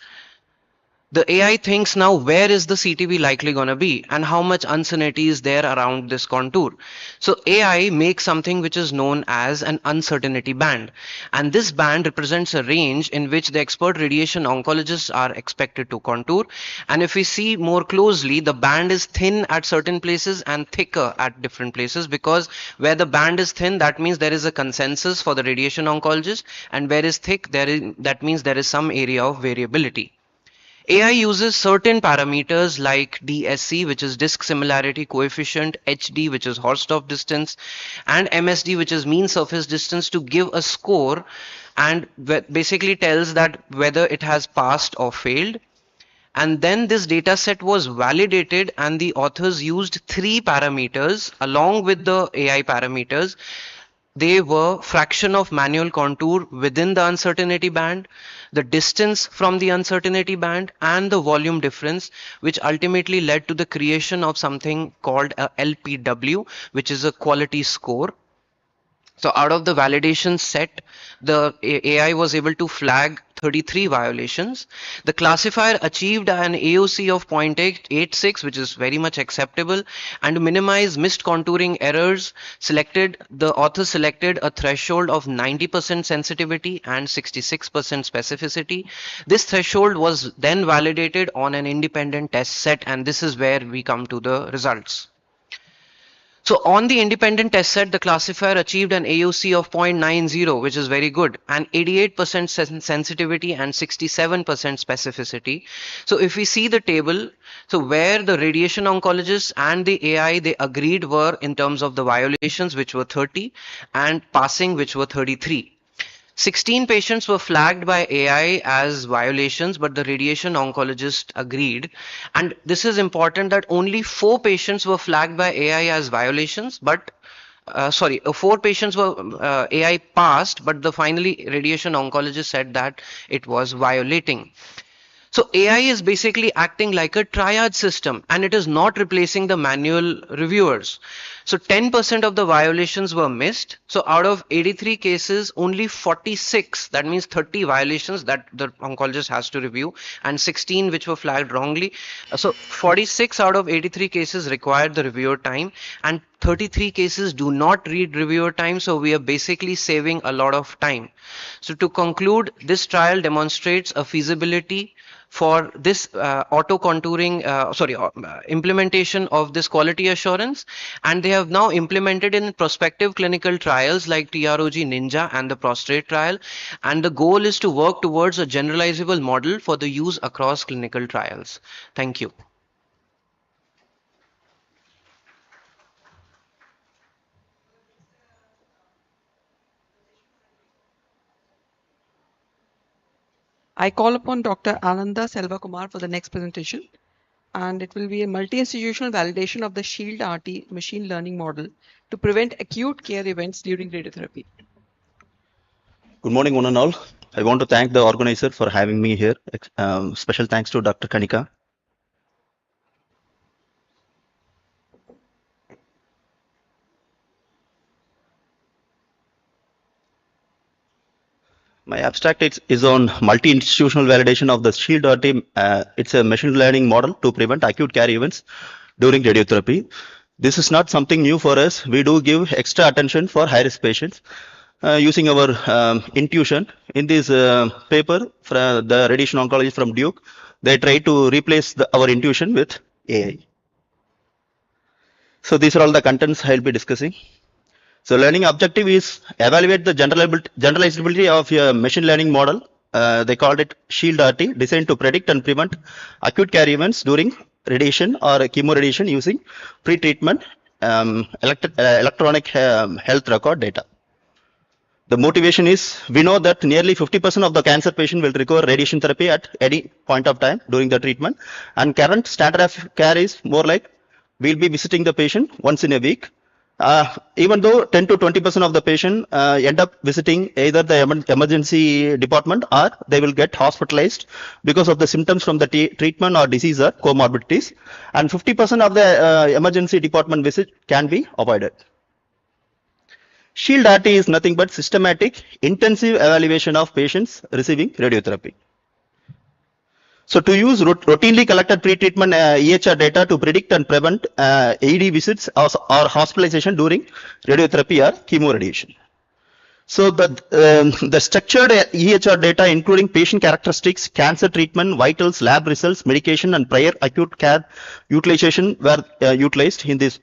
The AI thinks now, where is the CTV likely going to be and how much uncertainty is there around this contour. So AI makes something which is known as an uncertainty band, and this band represents a range in which the expert radiation oncologists are expected to contour. And if we see more closely, the band is thin at certain places and thicker at different places, because where the band is thin, that means there is a consensus for the radiation oncologist, and where is thick, that means there is some area of variability. AI uses certain parameters like DSC, which is disk similarity coefficient, HD, which is Hausdorff distance, and MSD, which is mean surface distance, to give a score, and basically tells that whether it has passed or failed. And then this data set was validated, and the authors used 3 parameters along with the AI parameters. They were fraction of manual contour within the uncertainty band, the distance from the uncertainty band, and the volume difference, which ultimately led to the creation of something called a LPW, which is a quality score. So out of the validation set, the AI was able to flag 33 violations. The classifier achieved an AOC of 0.86, which is very much acceptable. And to minimize missed contouring errors, the author selected a threshold of 90% sensitivity and 66% specificity. This threshold was then validated on an independent test set, and this is where we come to the results. So on the independent test set, the classifier achieved an AOC of 0.90, which is very good, and 88% sensitivity and 67% specificity. So if we see the table, so where the radiation oncologists and the AI, they agreed were in terms of the violations, which were 30, and passing, which were 33. 16 patients were flagged by AI as violations, but the radiation oncologist agreed. And this is important that only 4 patients were flagged by AI as violations, but 4 patients were AI passed, but the finally radiation oncologist said that it was violating. So AI is basically acting like a triage system, and it is not replacing the manual reviewers. So 10% of the violations were missed. So out of 83 cases, only 46, that means 30 violations that the oncologist has to review, and 16 which were flagged wrongly. So 46 out of 83 cases required the reviewer time, and 33 cases do not read reviewer time. So we are basically saving a lot of time. So to conclude, this trial demonstrates a feasibility for this implementation of this quality assurance, and they have now implemented in prospective clinical trials like TROG Ninja and the prostate trial, and the goal is to work towards a generalizable model for the use across clinical trials. Thank you. I call upon Dr. Ananda Selvakumar for the next presentation, and it will be a multi-institutional validation of the SHIELD RT machine learning model to prevent acute care events during radiotherapy. Good morning, one and all. I want to thank the organizer for having me here. Special thanks to Dr. Kanika. My abstract is on multi-institutional validation of the SHIELD RT. It's a machine learning model to prevent acute care events during radiotherapy. This is not something new for us. We do give extra attention for high-risk patients using our intuition. In this paper, the radiation oncologist from Duke, they try to replace our intuition with AI. So these are all the contents I'll be discussing. So learning objective is evaluate the generalizability of a machine learning model. They called it SHIELD RT, designed to predict and prevent acute care events during radiation or chemoradiation using pre-treatment electronic health record data. The motivation is we know that nearly 50% of the cancer patient will require radiation therapy at any point of time during the treatment, and current standard of care is more like we'll be visiting the patient once in a week. Even though 10 to 20% of the patient end up visiting either the emergency department or they will get hospitalized because of the symptoms from the treatment or disease or comorbidities, and 50% of the emergency department visit can be avoided. SHIELD RT is nothing but systematic, intensive evaluation of patients receiving radiotherapy. So to use routinely collected pre-treatment EHR data to predict and prevent AED visits or hospitalization during radiotherapy or chemoradiation. So the structured EHR data, including patient characteristics, cancer treatment, vitals, lab results, medication, and prior acute care utilization were utilized in this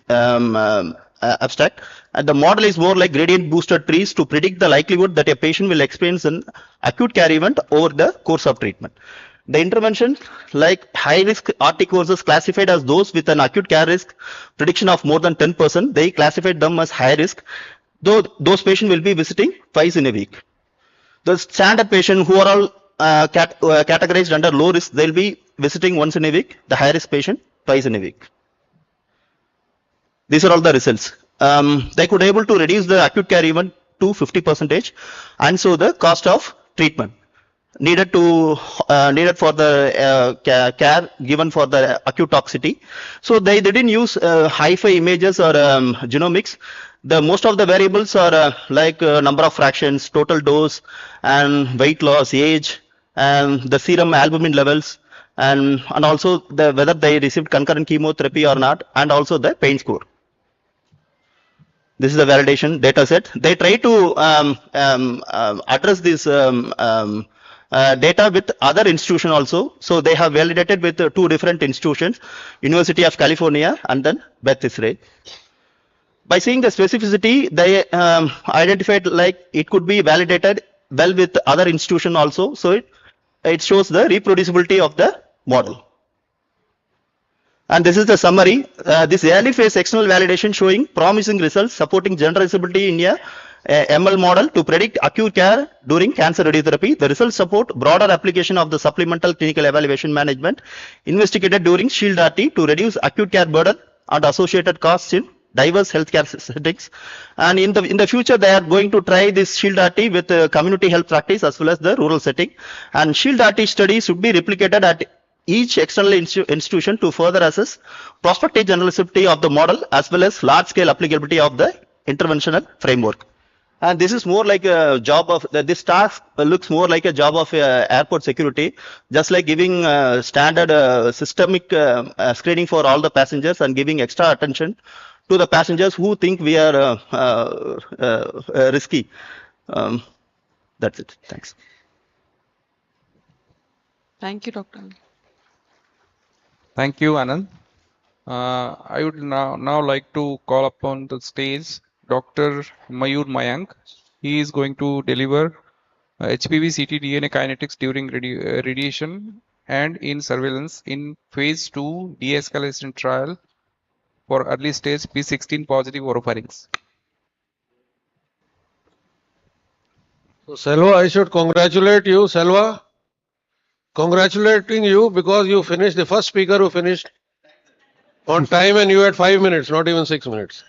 abstract. And the model is more like gradient boosted trees to predict the likelihood that a patient will experience an acute care event over the course of treatment. The intervention, like high-risk RT courses classified as those with an acute care risk prediction of more than 10%, they classified them as high risk, though those patients will be visiting twice in a week. The standard patient who are all categorized under low risk, they'll be visiting once in a week, the high risk patient twice in a week. These are all the results. They could able to reduce the acute care even to 50%, and so the cost of treatment needed for the care given for the acute toxicity. So they didn't use hi-fi images or genomics. The most of the variables are like number of fractions, total dose, and weight loss, age, and the serum albumin levels, and also whether they received concurrent chemotherapy or not, and also the pain score. This is the validation data set. They try to address this data with other institutions also. So they have validated with two different institutions, University of California and then Beth Israel. By seeing the specificity, they identified like it could be validated well with other institutions also. So it shows the reproducibility of the model. And this is the summary. This early phase external validation showing promising results supporting generalizability in a ML model to predict acute care during cancer radiotherapy. The results support broader application of the supplemental clinical evaluation management investigated during SHIELD RT to reduce acute care burden and associated costs in diverse healthcare settings. And in the future, they are going to try this SHIELD RT with community health practice as well as the rural setting. And SHIELD RT study should be replicated at each external institution to further assess prospective generalizability of the model as well as large-scale applicability of the interventional framework. And this is more like a job of, this task looks more like a job of airport security, just like giving standard systemic screening for all the passengers and giving extra attention to the passengers who think we are risky. That's it. Thanks. Thank you, Dr. Thank you, Anand. I would now like to call upon the stage Dr. Mayur Mayank. He is going to deliver HPV ctDNA kinetics during radiation and in surveillance in phase 2 de-escalation trial for early stage P16 positive oropharynx. So Selva, I should congratulate you, Selva. Congratulating you because you finished, the first speaker who finished on time, and you had 5 minutes, not even 6 minutes.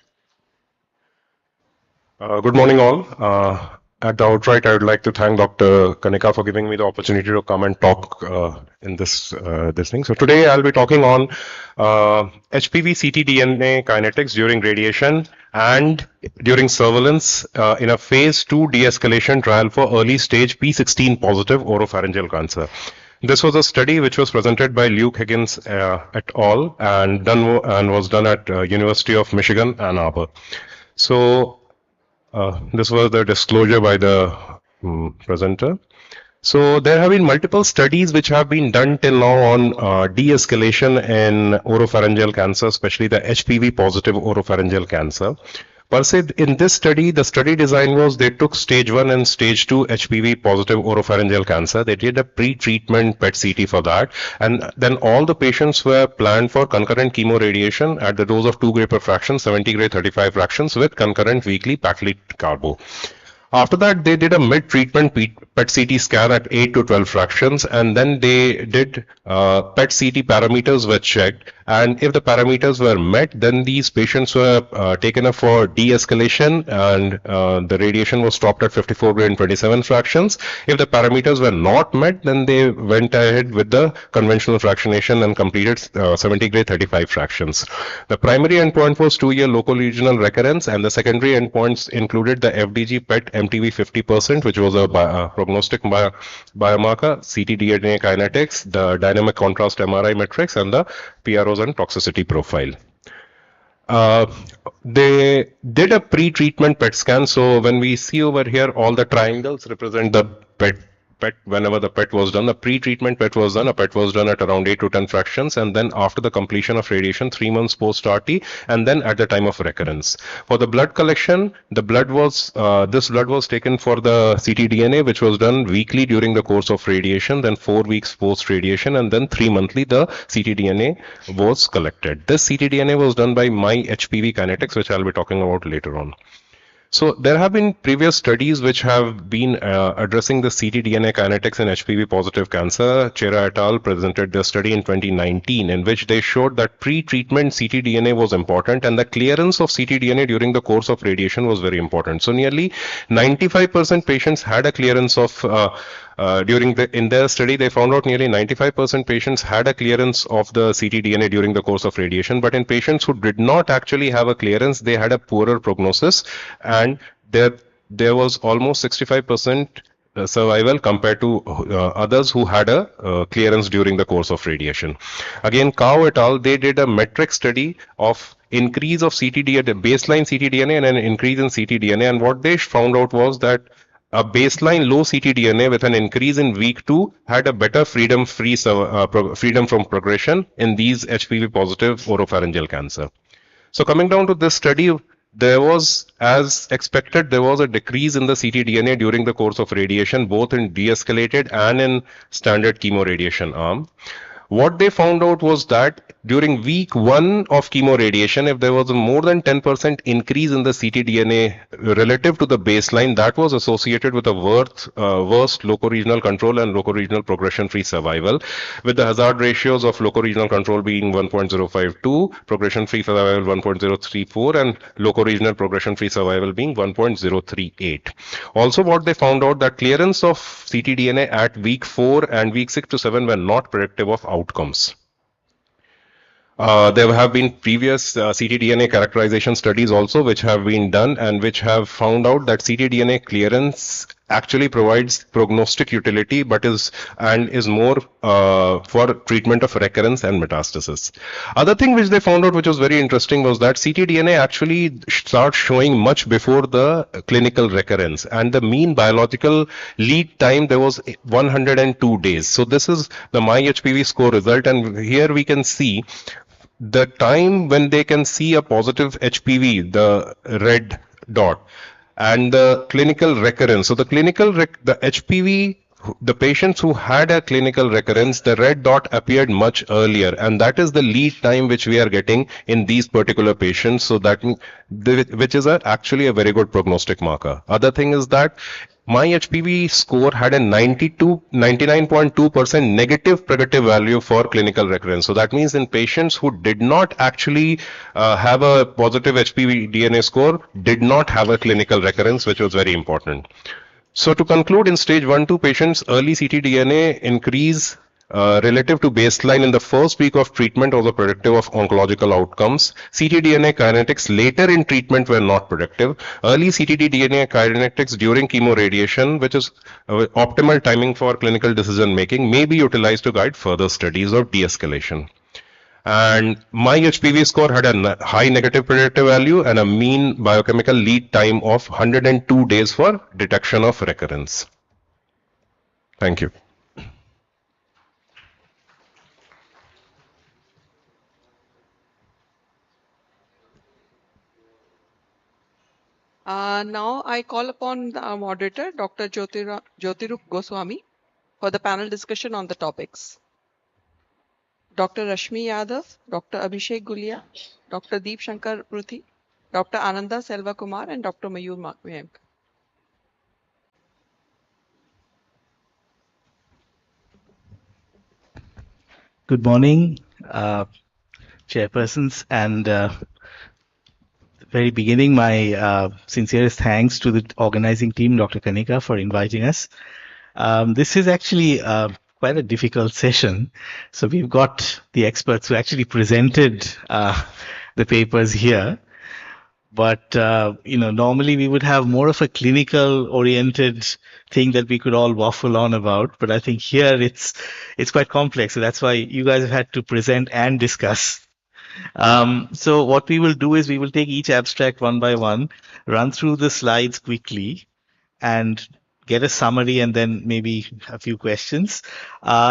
Good morning, all. At the outright, I would like to thank Dr. Kanika for giving me the opportunity to come and talk in this thing. So today I'll be talking on HPV ctDNA kinetics during radiation and during surveillance in a phase 2 de-escalation trial for early stage P16 positive oropharyngeal cancer. This was a study which was presented by Luke Higgins et al. and was done at University of Michigan, Ann Arbor. So this was the disclosure by the presenter. So there have been multiple studies which have been done till now on de-escalation in oropharyngeal cancer, especially the HPV positive oropharyngeal cancer. Per se, in this study, the study design was they took stage 1 and stage 2 HPV positive oropharyngeal cancer. They did a pre-treatment PET-CT for that. And then all the patients were planned for concurrent chemoradiation at the dose of 2 gray per fraction, 70 gray 35 fractions with concurrent weekly paclitated carbo. After that, they did a mid-treatment PET-CT scan at 8 to 12 fractions, and then they did PET-CT parameters were checked, and if the parameters were met, then these patients were taken up for de-escalation, and the radiation was stopped at 54 gray and 27 fractions. If the parameters were not met, then they went ahead with the conventional fractionation and completed 70 gray 35 fractions. The primary endpoint was 2-year local regional recurrence, and the secondary endpoints included the FDG PET MTV 50%, which was a prognostic biomarker, ctDNA kinetics, the dynamic contrast MRI metrics, and the PROs and toxicity profile. They did a pre-treatment PET scan. So when we see over here, all the triangles represent the PET. Whenever the PET was done, the pre-treatment PET was done. A PET was done at around 8 to 10 fractions, and then after the completion of radiation, 3 months post RT, and then at the time of recurrence. For the blood collection, the blood was this blood was taken for the ctDNA, which was done weekly during the course of radiation, then 4 weeks post radiation, and then 3 monthly the ctDNA was collected. This ctDNA was done by my HPV kinetics, which I'll be talking about later on. So there have been previous studies which have been addressing the ctDNA kinetics in HPV positive cancer. Chera et al. Presented their study in 2019 in which they showed that pre-treatment ctDNA was important and the clearance of ctDNA during the course of radiation was very important. So nearly 95% patients had a clearance of in their study, they found out nearly 95% patients had a clearance of the ctDNA during the course of radiation, but in patients who did not actually have a clearance, they had a poorer prognosis, and there was almost 65% survival compared to others who had a clearance during the course of radiation. Again, Kao et al., they did a metric study of increase of ctDNA, baseline ctDNA and an increase in ctDNA, and what they found out was that a baseline low ctDNA with an increase in week 2 had a better freedom from progression in these HPV positive oropharyngeal cancer. So coming down to this study, there was, as expected, there was a decrease in the ctDNA during the course of radiation, both in de-escalated and in standard chemoradiation arm. What they found out was that during week 1 of chemoradiation, if there was a more than 10% increase in the ctDNA relative to the baseline, that was associated with a worse locoregional control and locoregional progression-free survival, with the hazard ratios of locoregional control being 1.052, progression-free survival 1.034, and locoregional progression-free survival being 1.038. Also, what they found out that clearance of ctDNA at week 4 and week 6 to 7 were not predictive of outcomes. There have been previous ctDNA characterization studies also which have been done and which have found out that ctDNA clearance actually provides prognostic utility but is more for treatment of recurrence and metastasis. Other thing which they found out which was very interesting was that ctDNA actually starts showing much before the clinical recurrence, and the mean biological lead time there was 102 days. So this is the MyHPV score result, and here we can see the time when they can see a positive HPV, the red dot, and the clinical recurrence. So the HPV, the patients who had a clinical recurrence, the red dot appeared much earlier, and that is the lead time which we are getting in these particular patients. So that which is actually a very good prognostic marker. Other thing is that MyHPV score had a 99.2% negative predictive value for clinical recurrence. So that means in patients who did not actually have a positive HPV DNA score, did not have a clinical recurrence, which was very important. So to conclude, in stage 1-2 patients, early ctDNA increase relative to baseline in the first week of treatment was a predictive of oncological outcomes. ctDNA kinetics later in treatment were not predictive. Early ctDNA kinetics during chemoradiation, which is optimal timing for clinical decision making, may be utilized to guide further studies of de-escalation. And MyHPV score had a high negative predictive value and a mean biochemical lead time of 102 days for detection of recurrence. Thank you. Now I call upon the moderator, Dr. Jyotirup Goswami, for the panel discussion on the topics. Dr. Rashmi Yadav, Dr. Abhishek Gulia, Dr. Deep Shankar Pruthi, Dr. Ananda Selva Kumar, and Dr. Mayur Mayank. Good morning, chairpersons, and very beginning, my sincerest thanks to the organizing team, Dr. Kanika, for inviting us. This is actually quite a difficult session. So we've got the experts who actually presented the papers here. But, normally we would have more of a clinical oriented thing that we could all waffle on about. But I think here it's quite complex. So that's why you guys have had to present and discuss. So what we will do is we will take each abstract one by one, run through the slides quickly, and get a summary and then maybe a few questions.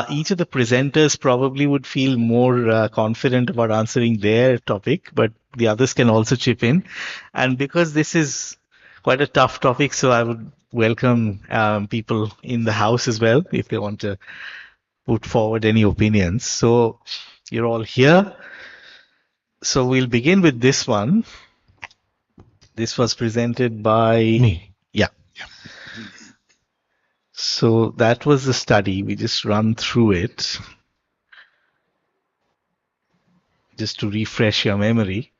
Each of the presenters probably would feel more confident about answering their topic, but the others can also chip in. And because this is quite a tough topic, so I would welcome people in the house as well if they want to put forward any opinions. So you're all here. So we'll begin with this one. This was presented by me. Yeah. So that was the study. We just run through it just to refresh your memory.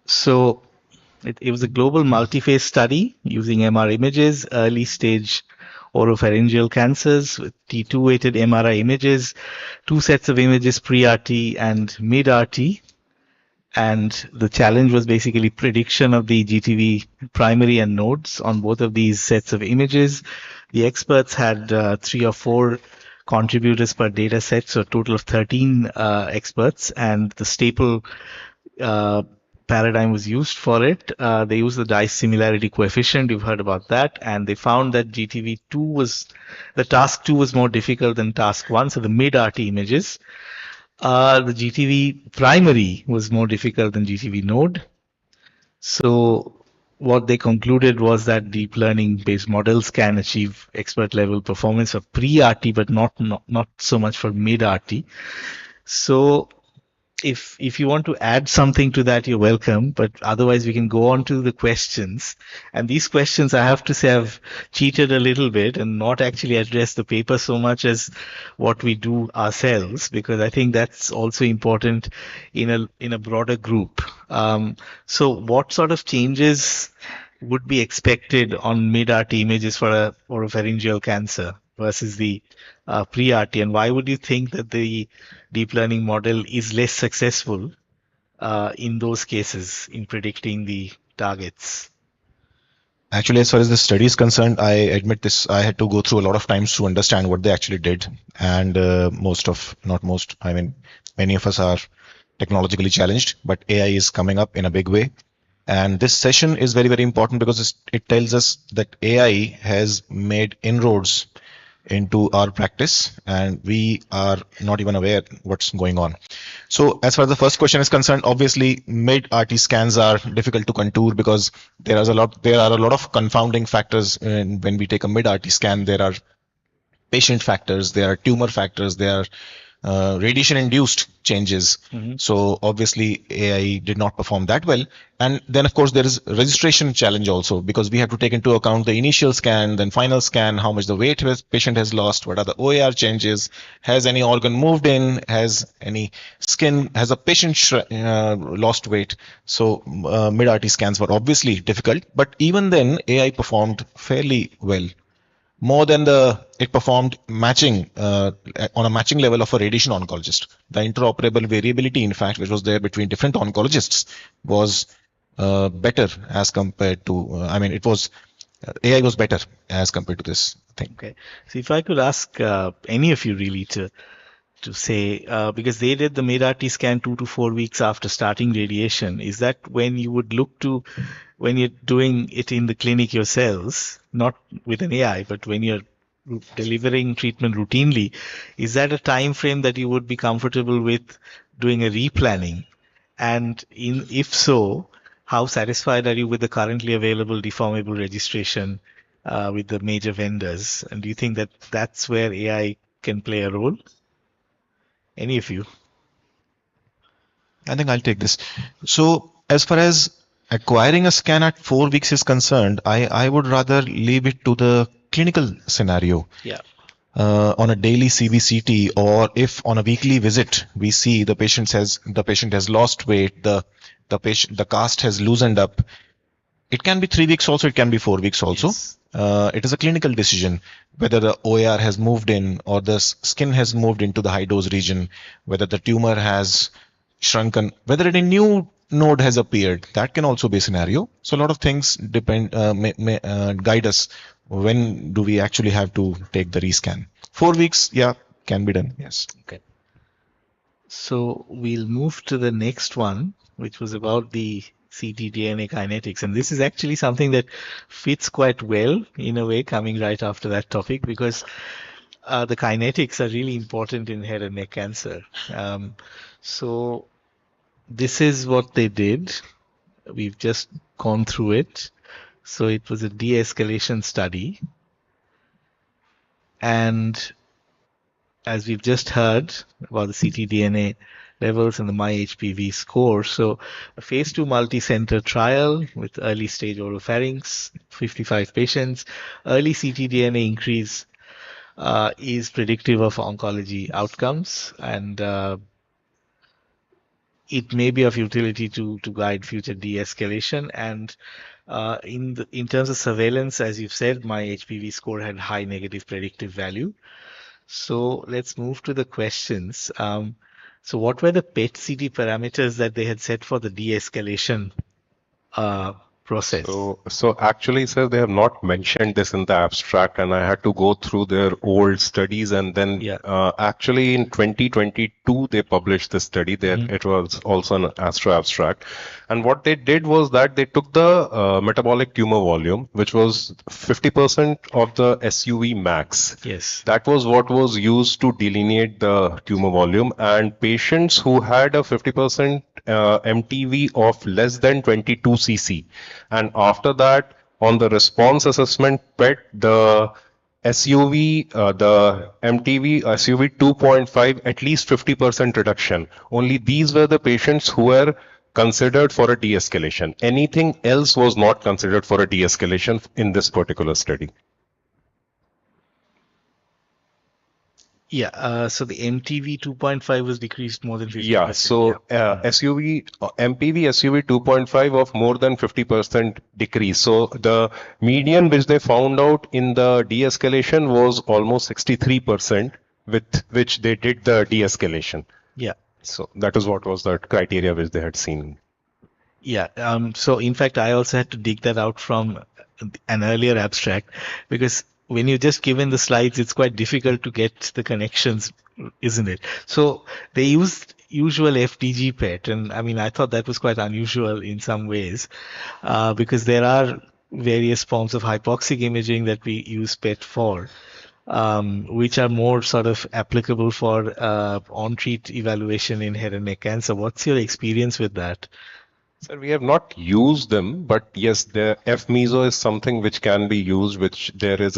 So it was a global multi-phase study using MR images, early stage oropharyngeal cancers with T2 weighted MRI images, two sets of images pre-RT and mid-RT. And the challenge was basically prediction of the GTV primary and nodes on both of these sets of images. The experts had 3 or 4 contributors per data set, so a total of 13 experts, and the staple paradigm was used for it. They used the dice similarity coefficient. You've heard about that. And they found that the task 2 was more difficult than task 1. So the mid-RT images. The GTV primary was more difficult than GTV node. So what they concluded was that deep learning based models can achieve expert level performance for pre-RT, but not so much for mid-RT. So if you want to add something to that, you're welcome. But otherwise, we can go on to the questions. And these questions, I have to say, I've cheated a little bit and not actually addressed the paper so much as what we do ourselves, because I think that's also important in a broader group. So, what sort of changes would be expected on mid-RT images for a oropharyngeal cancer versus the pre-RT, and why would you think that the deep learning model is less successful in those cases in predicting the targets? Actually, as far as the study is concerned, I admit this, I had to go through a lot of times to understand what they actually did. And many of us are technologically challenged, but AI is coming up in a big way. And this session is very, very important because it tells us that AI has made inroads into our practice and we are not even aware what's going on. So as far as the first question is concerned, obviously mid RT scans are difficult to contour because there are a lot of confounding factors when we take a mid RT scan. There are patient factors, there are tumor factors, there are radiation induced changes. So obviously AI did not perform that well. And then of course there is registration challenge also, because we have to take into account the initial scan, then final scan, how much the weight patient has lost, what are the OAR changes, has any organ moved in, has any skin, has a patient lost weight. So mid RT scans were obviously difficult, but even then AI performed fairly well. More than it performed matching on a matching level of a radiation oncologist. The interoperable variability, in fact, which was there between different oncologists, was better as compared to. AI was better as compared to this thing. Okay, so if I could ask any of you really to say, because they did the mid-RT scan 2 to 4 weeks after starting radiation, is that when you would look to, when you're doing it in the clinic yourselves, not with an AI, but when you're delivering treatment routinely, is that a time frame that you would be comfortable with doing a replanning? And if so, how satisfied are you with the currently available deformable registration with the major vendors? And do you think that that's where AI can play a role? Any of you? I think I'll take this. So as far as acquiring a scan at 4 weeks is concerned, I would rather leave it to the clinical scenario. Yeah. On a daily CBCT, or if on a weekly visit we see the patient has lost weight, the cast has loosened up. It can be 3 weeks also, it can be 4 weeks also. Yes. It is a clinical decision whether the OAR has moved in or the skin has moved into the high dose region, whether the tumor has shrunken, whether any new node has appeared. That can also be a scenario. So a lot of things guide us. When do we actually have to take the rescan? 4 weeks, yeah, can be done. Yes. Okay. So we'll move to the next one, which was about the ctDNA kinetics. And this is actually something that fits quite well in a way, coming right after that topic, because the kinetics are really important in head and neck cancer. So this is what they did. We've just gone through it. So it was a de-escalation study. And as we've just heard about the ctDNA levels and the MyHPV score. So a phase 2 multi-center trial with early stage oropharynx, 55 patients, early ctDNA increase is predictive of oncology outcomes, and it may be of utility to guide future de-escalation. And in terms of surveillance, as you've said, my HPV score had high negative predictive value. So let's move to the questions. So what were the PET-CT parameters that they had set for the de-escalation process? So actually, sir, they have not mentioned this in the abstract, and I had to go through their old studies, and then actually in 2022 they published this study. There it was also an ASTRO abstract, and what they did was that they took the metabolic tumor volume, which was 50% of the SUV max. Yes. That was what was used to delineate the tumor volume, and patients who had a 50% MTV of less than 22 cc, and after that on the response assessment PET, the SUV, the MTV SUV 2.5, at least 50% reduction. Only these were the patients who were considered for a de-escalation. Anything else was not considered for a de-escalation in this particular study. Yeah, so the MTV 2.5 was decreased more than 50%. Yeah, so SUV, MPV SUV 2.5 of more than 50% decrease. So the median which they found out in the de-escalation was almost 63%, with which they did the de-escalation. Yeah. So that is what was the criteria which they had seen. Yeah, so in fact, I also had to dig that out from an earlier abstract, because when you're just given the slides, it's quite difficult to get the connections, isn't it? So they used usual FDG PET, and I mean, I thought that was quite unusual in some ways, because there are various forms of hypoxic imaging that we use PET for, which are more sort of applicable for on-treat evaluation in head and neck cancer. What's your experience with that? Sir, we have not used them, but yes, the F-meso is something which can be used, which there is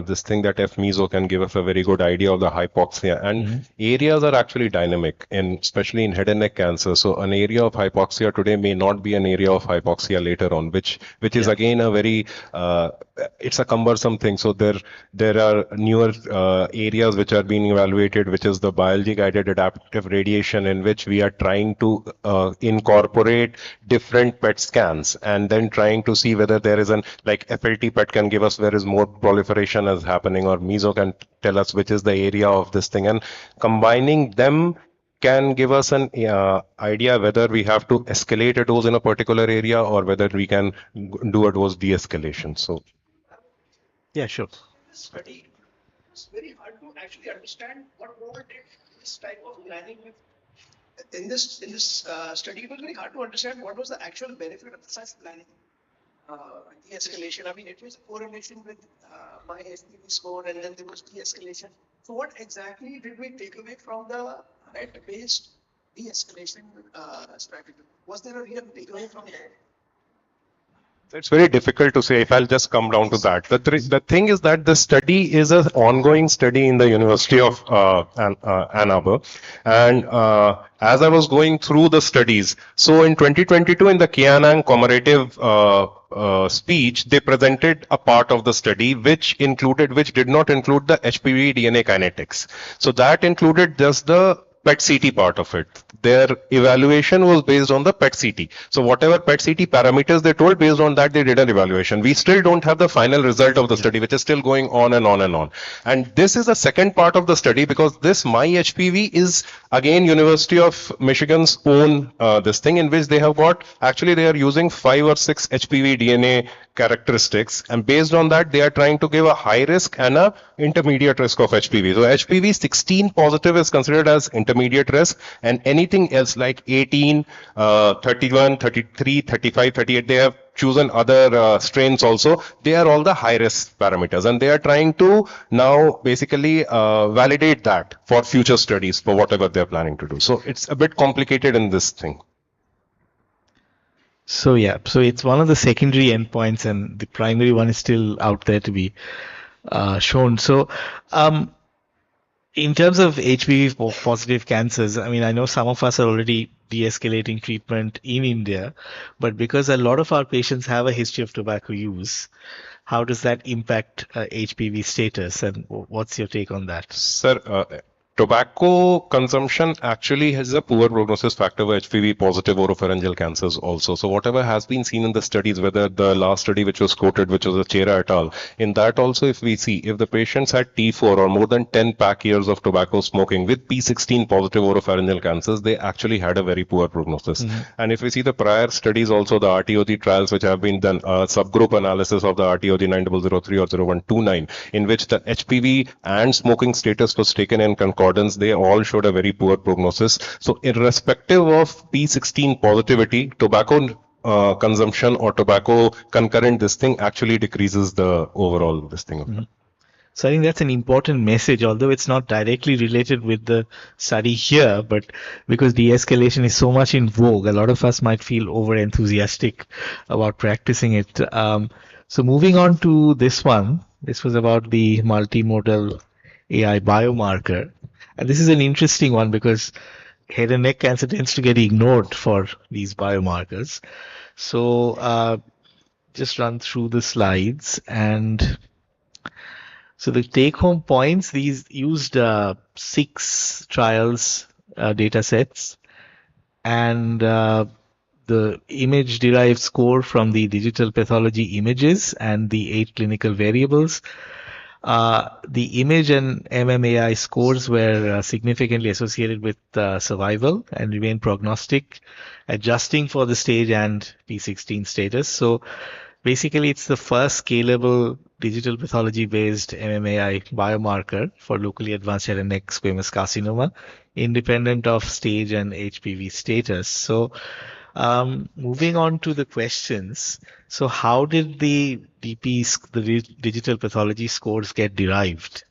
this thing that F-meso can give us a very good idea of the hypoxia, and areas are actually dynamic, and especially in head and neck cancer. So an area of hypoxia today may not be an area of hypoxia later on, which is again a very, it's a cumbersome thing. So there are newer areas which are being evaluated, which is the biology guided adaptive radiation, in which we are trying to incorporate different PET scans, and then trying to see whether there is like FLT PET can give us where is more proliferation is happening, or meso can tell us which is the area of this thing, and combining them can give us an idea whether we have to escalate a dose in a particular area or whether we can do a dose de-escalation. So yeah, sure. Study, it's very hard to actually understand what role did this type of planning with in this study. It was very hard to understand what was the actual benefit of such planning, de-escalation. I mean, it was a correlation with my HPV score, and then there was de-escalation. So what exactly did we take away from the PET-based de-escalation strategy? Was there a real takeaway from there? it's very difficult to say if I'll just come down to that. The thing is that the study is an ongoing study in the University of Ann Arbor. And as I was going through the studies, so in 2022 in the Kianang commemorative speech, they presented a part of the study which did not include the HPV DNA kinetics. So that included just the PET-CT part of it. Their evaluation was based on the PET-CT. So whatever PET-CT parameters they told, based on that they did an evaluation. We still don't have the final result of the study, which is still going on and on and on. And this is the second part of the study, because this MyHPV is again University of Michigan's own this thing, in which they have got, actually they are using 5 or 6 HPV DNA characteristics, and based on that they are trying to give a high risk and a intermediate risk of HPV. So HPV 16 positive is considered as intermediate risk, and anything else like 18, 31, 33, 35, 38, they have chosen other strains also. They are all the high risk parameters, and they are trying to now basically validate that for future studies for whatever they are planning to do. So it's a bit complicated in this thing. So yeah, so it's one of the secondary endpoints, and the primary one is still out there to be shown. So in terms of HPV positive cancers, I mean, I know some of us are already de-escalating treatment in India, but because a lot of our patients have a history of tobacco use, how does that impact HPV status, and what's your take on that? Sir, tobacco consumption actually has a poor prognosis factor for HPV positive oropharyngeal cancers also. So whatever has been seen in the studies, whether the last study which was quoted, which was a Chera et al., in that also if we see, if the patients had T4 or more than 10 pack years of tobacco smoking with P16 positive oropharyngeal cancers, they actually had a very poor prognosis. And if we see the prior studies also, the RTOD trials which have been done, subgroup analysis of the RTOD 9003 or 0129, in which the HPV and smoking status was taken in concordance, they all showed a very poor prognosis. So irrespective of P16 positivity, tobacco consumption or tobacco concurrent this thing actually decreases the overall this thing. So I think that's an important message, although it's not directly related with the study here, but because de-escalation is so much in vogue, a lot of us might feel over enthusiastic about practicing it. So moving on to this one, this was about the multimodal AI biomarker. And this is an interesting one because head and neck cancer tends to get ignored for these biomarkers. So just run through the slides, and so the take-home points, these used 6 trials data sets, and the image-derived score from the digital pathology images and the 8 clinical variables. The image and MMAI scores were significantly associated with survival and remain prognostic, adjusting for the stage and P16 status. So basically, it's the first scalable digital pathology-based MMAI biomarker for locally advanced head and neck squamous carcinoma, independent of stage and HPV status. So moving on to the questions. So how did the DPs, the digital pathology scores, get derived?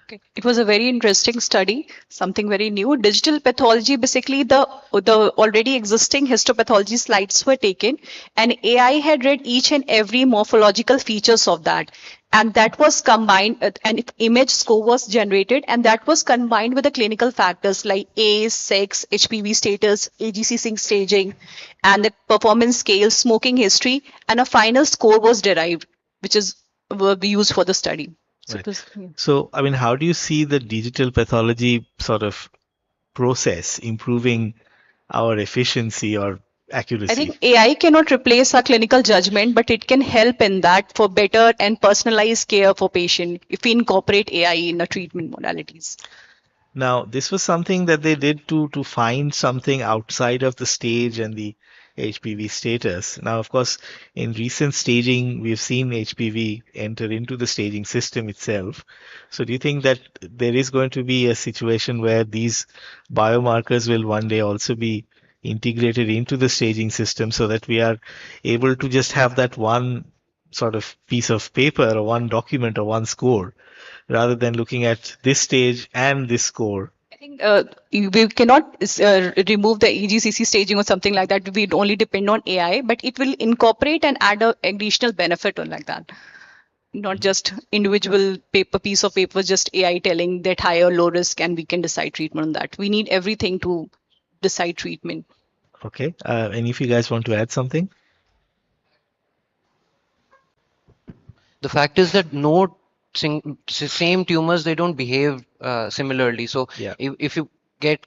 Okay. It was a very interesting study, something very new. Digital pathology, basically the already existing histopathology slides were taken, and AI had read each and every morphological features of that. And that was combined, and image score was generated, and that was combined with the clinical factors like age, sex, HPV status, AGC staging, and the performance scale, smoking history, and a final score was derived, which is used for the study. So, Right. So, I mean, how do you see the digital pathology sort of process improving our efficiency or accuracy? I think AI cannot replace our clinical judgment, but it can help in that for better and personalized care for patient if we incorporate AI in the treatment modalities. Now, this was something that they did to find something outside of the stage and the HPV status. Now, of course, in recent staging, we've seen HPV enter into the staging system itself. So do you think that there is going to be a situation where these biomarkers will one day also be integrated into the staging system so that we are able to just have that one sort of piece of paper or one document or one score rather than looking at this stage and this score? I think we cannot remove the EGCC staging or something like that. We'd only depend on AI, but it will incorporate and add an additional benefit on like that. Not just individual piece of paper, just AI telling that high or low risk, and we can decide treatment on that. We need everything to decide treatment. Okay. Any of you guys want to add something? The fact is that no same tumors, they don't behave similarly. So if you get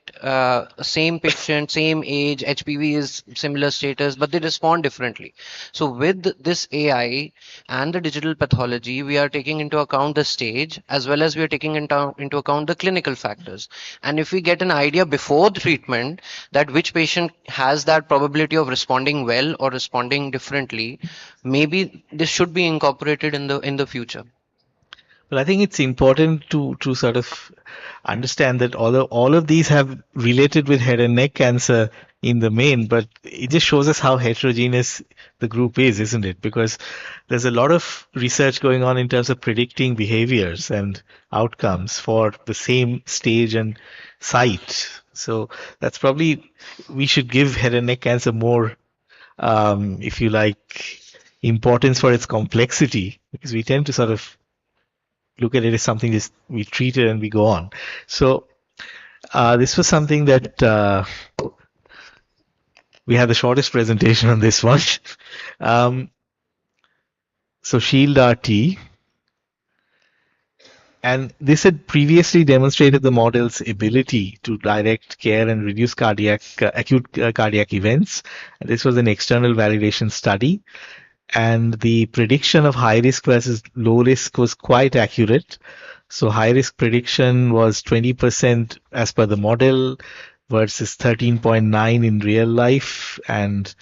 same patient, same age, HPV is similar status, but they respond differently. So with this AI and the digital pathology, we are taking into account the stage as well as we are taking into account the clinical factors. And if we get an idea before the treatment that which patient has that probability of responding well or responding differently, maybe this should be incorporated in the future. Well, I think it's important to sort of understand that all of these have related with head and neck cancer in the main, but it just shows us how heterogeneous the group is, isn't it? Because there's a lot of research going on in terms of predicting behaviors and outcomes for the same stage and site. So that's probably, we should give head and neck cancer more, if you like, importance for its complexity, because we tend to sort of look at it as something just we treat it and we go on. So this was something that we had the shortest presentation on this one. So Shield RT. And this had previously demonstrated the model's ability to direct care and reduce acute cardiac events. And this was an external validation study. And the prediction of high risk versus low risk was quite accurate. So high risk prediction was 20% as per the model versus 13.9 in real life and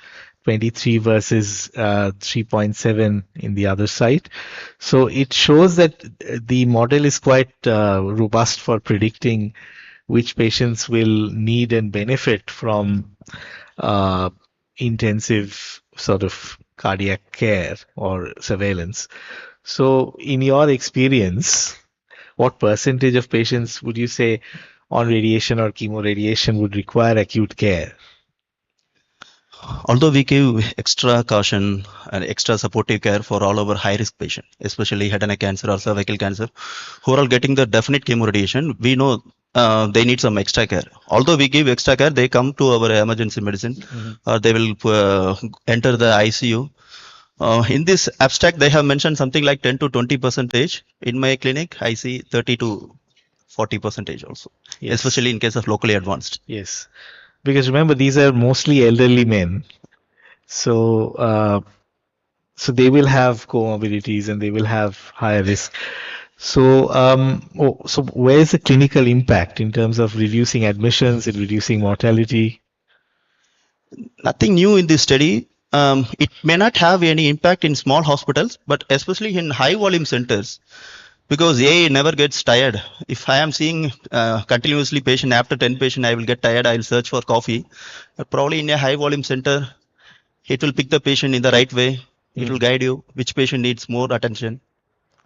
23 versus 3.7 in the other side. So it shows that the model is quite robust for predicting which patients will need and benefit from intensive sort of cardiac care or surveillance. So in your experience, what percentage of patients would you say on radiation or chemoradiation would require acute care? Although we give extra caution and extra supportive care for all our high risk patients, especially head and neck cancer or cervical cancer, who are all getting the definite chemoradiation, we know they need some extra care. Although we give extra care, they come to our emergency medicine or they will enter the ICU. In this abstract, they have mentioned something like 10 to 20%. In my clinic, I see 30 to 40% also, Yes. especially in case of locally advanced. Yes. Because remember, these are mostly elderly men. So, so they will have comorbidities and they will have higher risk. So, so where is the clinical impact in terms of reducing admissions and reducing mortality? Nothing new in this study. It may not have any impact in small hospitals, but especially in high volume centers, because AI never gets tired. If I am seeing continuously patient after 10 patient, I will get tired. I will search for coffee. But probably in a high volume center, it will pick the patient in the right way. It will guide you which patient needs more attention.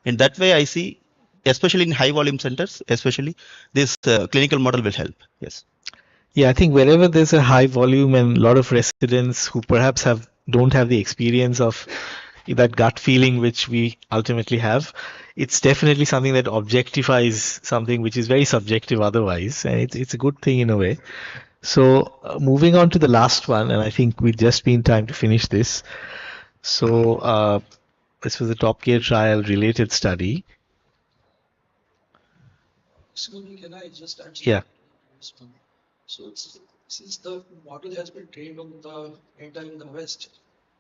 In that way, I see, especially in high volume centers, especially this clinical model will help. Yes. Yeah, I think wherever there's a high volume and a lot of residents who perhaps don't have the experience of that gut feeling which we ultimately have, it's definitely something that objectifies something which is very subjective otherwise, and it's a good thing in a way. So moving on to the last one, and I think we've just been time to finish this. So this was a top care trial related study. Excuse me, can I just answer? Yeah. So since the model has been trained on the data in the West,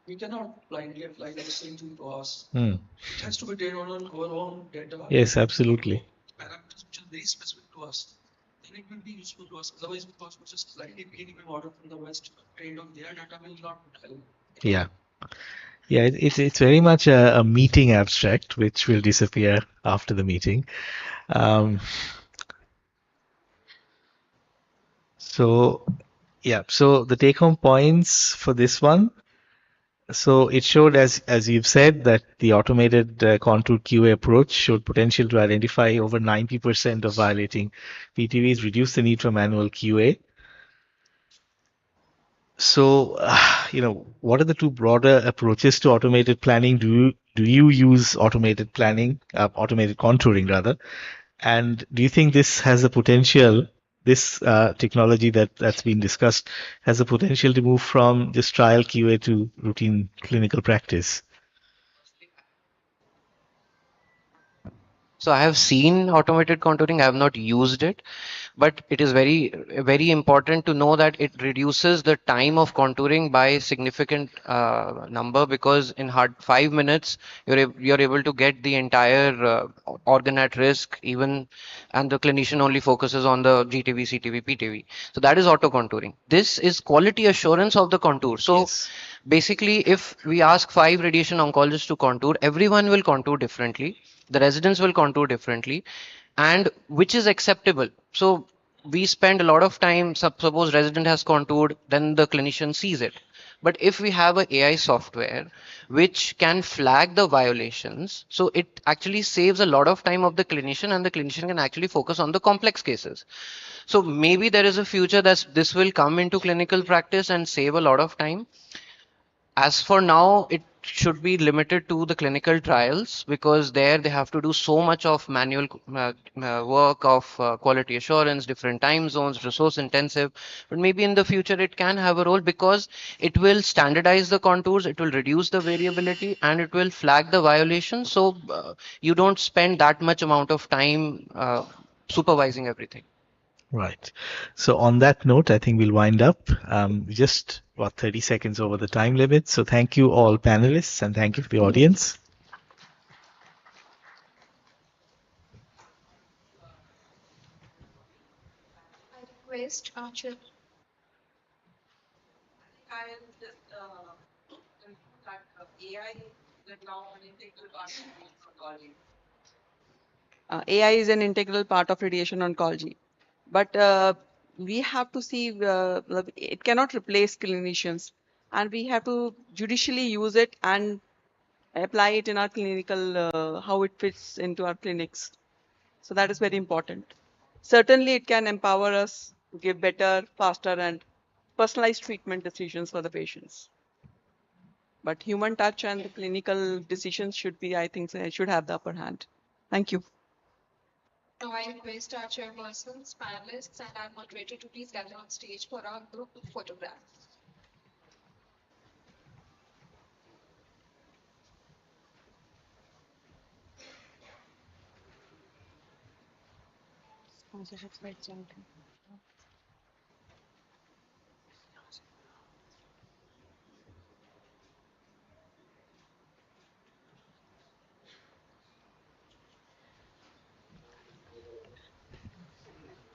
we cannot blindly apply the same thing to us. It has to be trained on our own data. Yes, absolutely. Parameters which are very specific to us. Then it will be useful to us. Otherwise, because we're just slightly cleaning a model from the West, trained on their data will not help. Yeah. Yeah, it's very much a meeting abstract which will disappear after the meeting. So yeah, so the take-home points for this one. So it showed, as you've said, that the automated contour QA approach showed potential to identify over 90% of violating PTVs, reduce the need for manual QA. So, what are the two broader approaches to automated planning? Do you use automated planning, automated contouring rather? And do you think this has the potential, this technology that's been discussed, has the potential to move from just trial QA to routine clinical practice? So I have seen automated contouring. I have not used it, but it is very, very important to know that it reduces the time of contouring by a significant number, because in 5 minutes you're able to get the entire organ at risk, even, and the clinician only focuses on the GTV, CTV, PTV. So that is auto contouring. This is quality assurance of the contour. So basically, if we ask 5 radiation oncologists to contour, everyone will contour differently. The residents will contour differently, and which is acceptable. So we spend a lot of time, suppose resident has contoured, then the clinician sees it. But if we have a AI software which can flag the violations, so it actually saves a lot of time of the clinician, and the clinician can actually focus on the complex cases. So maybe there is a future that this will come into clinical practice and save a lot of time. As for now, it should be limited to the clinical trials, because there they have to do so much of manual work of quality assurance, different time zones, resource intensive. But maybe in the future it can have a role, because it will standardize the contours, it will reduce the variability, and it will flag the violation. So you don't spend that much amount of time supervising everything. Right. So on that note, I think we'll wind up. Just about 30 seconds over the time limit. So thank you all panelists and thank you for the audience. I request Chair. AI is an integral part of radiation oncology, but we have to see it cannot replace clinicians, and we have to judicially use it and apply it in our clinical how it fits into our clinics. So that is very important. Certainly, it can empower us to give better, faster, and personalized treatment decisions for the patients. But human touch and the clinical decisions should be, I think, should have the upper hand. Thank you. Now I request our chairpersons, panelists, and our moderator to please gather on stage for our group photograph.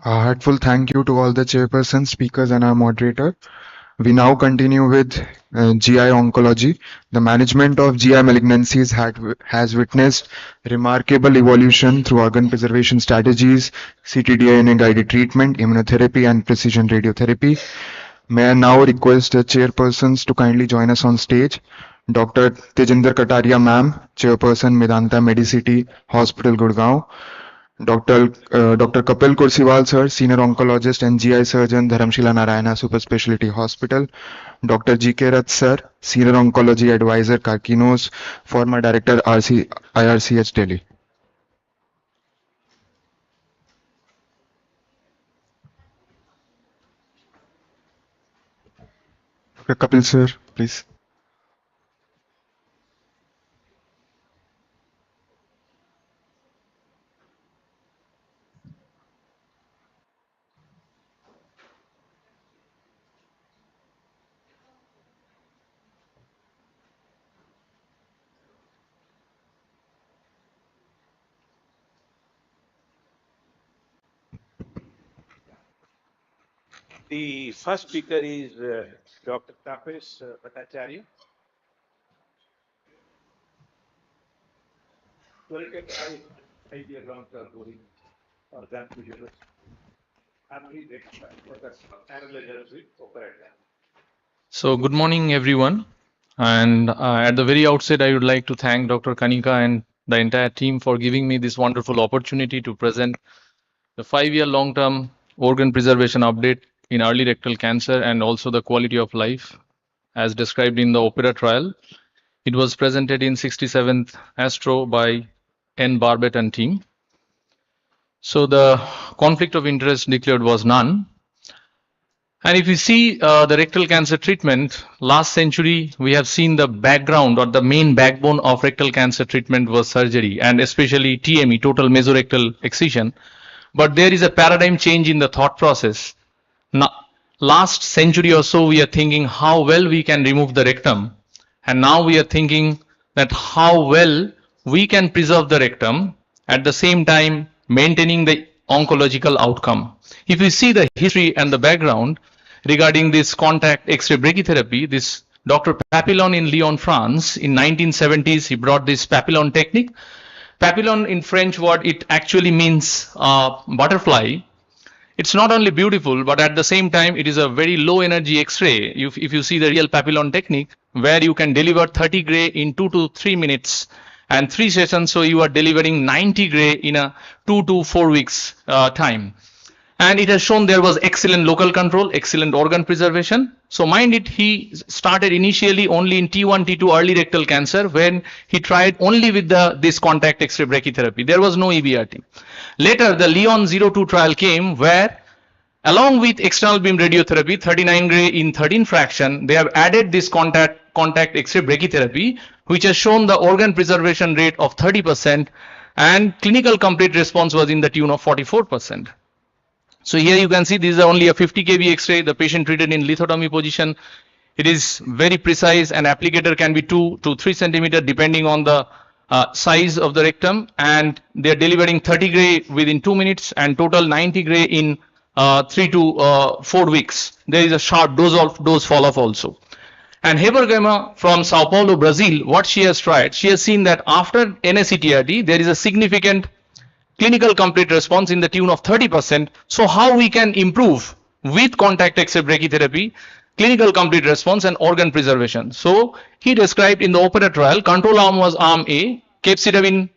A heartfelt thank you to all the chairpersons, speakers, and our moderator. We now continue with GI oncology. The management of GI malignancies has witnessed remarkable evolution through organ preservation strategies, ctDNA-guided treatment, immunotherapy, and precision radiotherapy. May I now request the chairpersons to kindly join us on stage. Dr. Tejinder Kataria ma'am, Chairperson, Medanta Medicity Hospital, Gurgaon. Dr. Kapil Kursiwal sir, Senior Oncologist and GI Surgeon, Dharamshila Narayana Super Specialty Hospital. Dr. G.K. Rath sir, Senior Oncology Advisor, Karkinos, former Director, IRCH Delhi. Dr. Kapil sir, please. The first speaker is Dr. Tapesh Bhattacharya. 5-year long-term organ fusion and So good morning, everyone. And at the very outset, I would like to thank Dr. Kanika and the entire team for giving me this wonderful opportunity to present the 5-year long-term organ preservation update in early rectal cancer and also the quality of life as described in the OPERA trial. It was presented in 67th ASTRO by N. Barbet and team. So the conflict of interest declared was none. And if you see the rectal cancer treatment, last century, we have seen the background or the main backbone of rectal cancer treatment was surgery, and especially TME, total mesorectal excision. But there is a paradigm change in the thought process. Now, last century or so, we are thinking how well we can remove the rectum. And now we are thinking that how well we can preserve the rectum, at the same time maintaining the oncological outcome. If you see the history and the background regarding this contact X-ray brachytherapy, this Dr. Papillon in Lyon, France, in 1970s, he brought this Papillon technique. Papillon in French word, it actually means butterfly. It's not only beautiful, but at the same time, it is a very low energy X-ray. If you see the real Papillon technique, where you can deliver 30 gray in 2 to 3 minutes and 3 sessions, so you are delivering 90 gray in a 2 to 4 weeks time. And it has shown there was excellent local control, excellent organ preservation. So mind it, he started initially only in T1, T2 early rectal cancer when he tried only with this contact X-ray brachytherapy. There was no EBRT. Later, the Leon 02 trial came where along with external beam radiotherapy, 39 gray in 13 fraction, they have added this contact X-ray brachytherapy, which has shown the organ preservation rate of 30% and clinical complete response was in the tune of 44%. So here you can see this is only a 50 kV X-ray, the patient treated in lithotomy position. It is very precise and applicator can be 2 to 3 centimeter depending on the size of the rectum, and they are delivering 30 gray within 2 minutes and total 90 gray in 3 to 4 weeks. There is a sharp dose fall off also. And Heber Gama from Sao Paulo, Brazil, what she has tried, she has seen that after NSCTRT, there is a significant clinical complete response in the tune of 30%. So how we can improve with contact X-ray brachytherapy, clinical complete response and organ preservation. So he described in the OPERA trial, control arm was arm A, capecitabine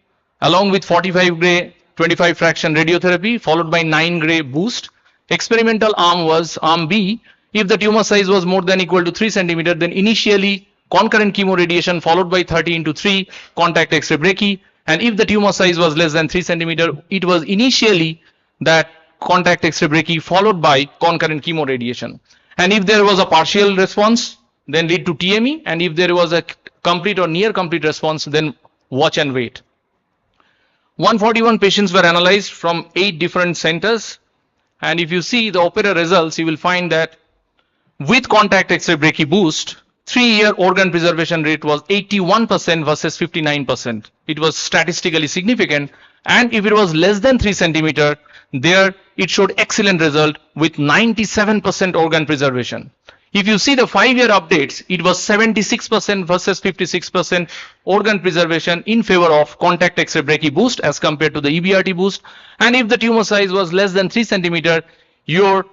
along with 45 gray 25 fraction radiotherapy followed by 9 gray boost. Experimental arm was arm B. If the tumor size was more than equal to 3 centimeter, then initially concurrent chemoradiation followed by 30 into 3 contact X-ray brachy. And if the tumor size was less than 3 centimeter, it was initially that contact X-ray brachy followed by concurrent chemoradiation. And if there was a partial response, then lead to TME. And if there was a complete or near complete response, then watch and wait. 141 patients were analyzed from 8 different centers. And if you see the OPERA results, you will find that with contact X-ray brachy boost, 3-year organ preservation rate was 81% versus 59%. It was statistically significant. And if it was less than 3 centimeter, there it showed excellent result with 97% organ preservation. If you see the 5-year updates, it was 76% versus 56% organ preservation in favor of contact X-ray brachy boost as compared to the EBRT boost. And if the tumor size was less than 3 centimeter, your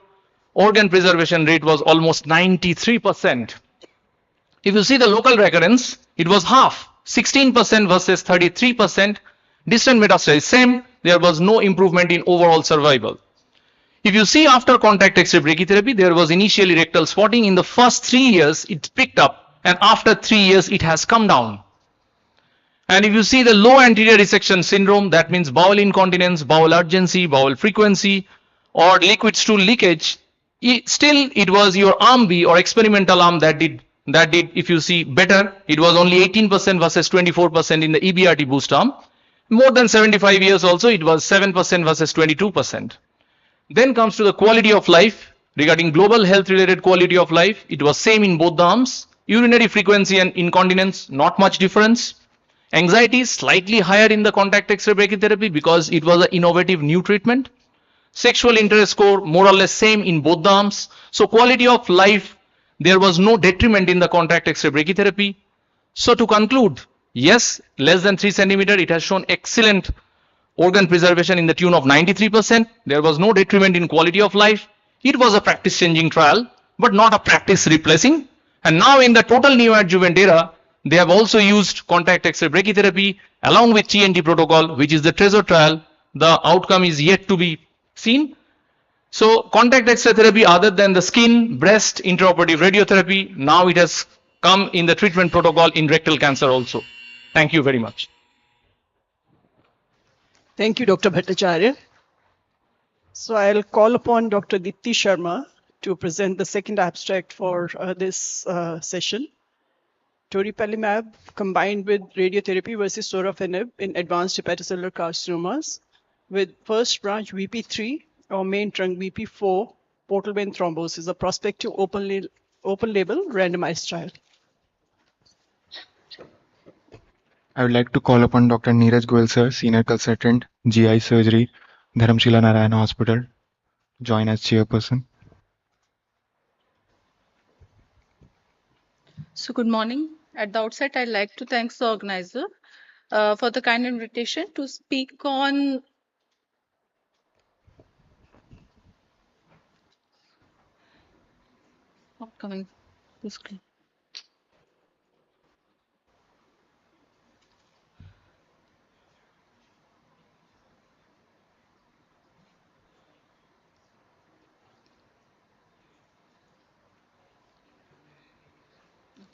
organ preservation rate was almost 93%. If you see the local recurrence, it was half, 16% versus 33%. Distant metastasis, same, there was no improvement in overall survival. If you see after contact X-ray brachytherapy, there was initially rectal spotting. In the first 3 years, it picked up, and after 3 years, it has come down. And if you see the low anterior resection syndrome, that means bowel incontinence, bowel urgency, bowel frequency, or liquid stool leakage, still it was your arm B or experimental arm that did, if you see better, it was only 18% versus 24% in the EBRT boost arm. More than 75 years also, it was 7% versus 22%. Then comes to the quality of life. Regarding global health related quality of life, it was same in both the arms. Urinary frequency and incontinence, not much difference. Anxiety slightly higher in the contact X-ray brachytherapy because it was an innovative new treatment. Sexual interest score more or less same in both the arms. So quality of life, there was no detriment in the contact X-ray brachytherapy. So to conclude, yes, less than 3 centimeter, it has shown excellent organ preservation in the tune of 93%. There was no detriment in quality of life. It was a practice changing trial, but not a practice replacing. And now in the total neoadjuvant era, they have also used contact X-ray brachytherapy along with TNT protocol, which is the Treasure trial. The outcome is yet to be seen. So contact X-ray therapy other than the skin, breast, intraoperative radiotherapy, now it has come in the treatment protocol in rectal cancer also. Thank you very much. Thank you, Dr. Bhattacharya. So I'll call upon Dr. Dipti Sharma to present the second abstract for this session. Toripalimab combined with radiotherapy versus sorafenib in advanced hepatocellular carcinomas with first branch VP3 or main trunk VP4 portal vein thrombosis, a prospective open label randomized trial. I would like to call upon Dr. Neeraj Goyal sir, Senior Consultant, GI Surgery, Dharamshila Narayana Hospital, join as chairperson. So good morning. At the outset, I'd like to thank the organizer for the kind invitation to speak on upcoming this screen.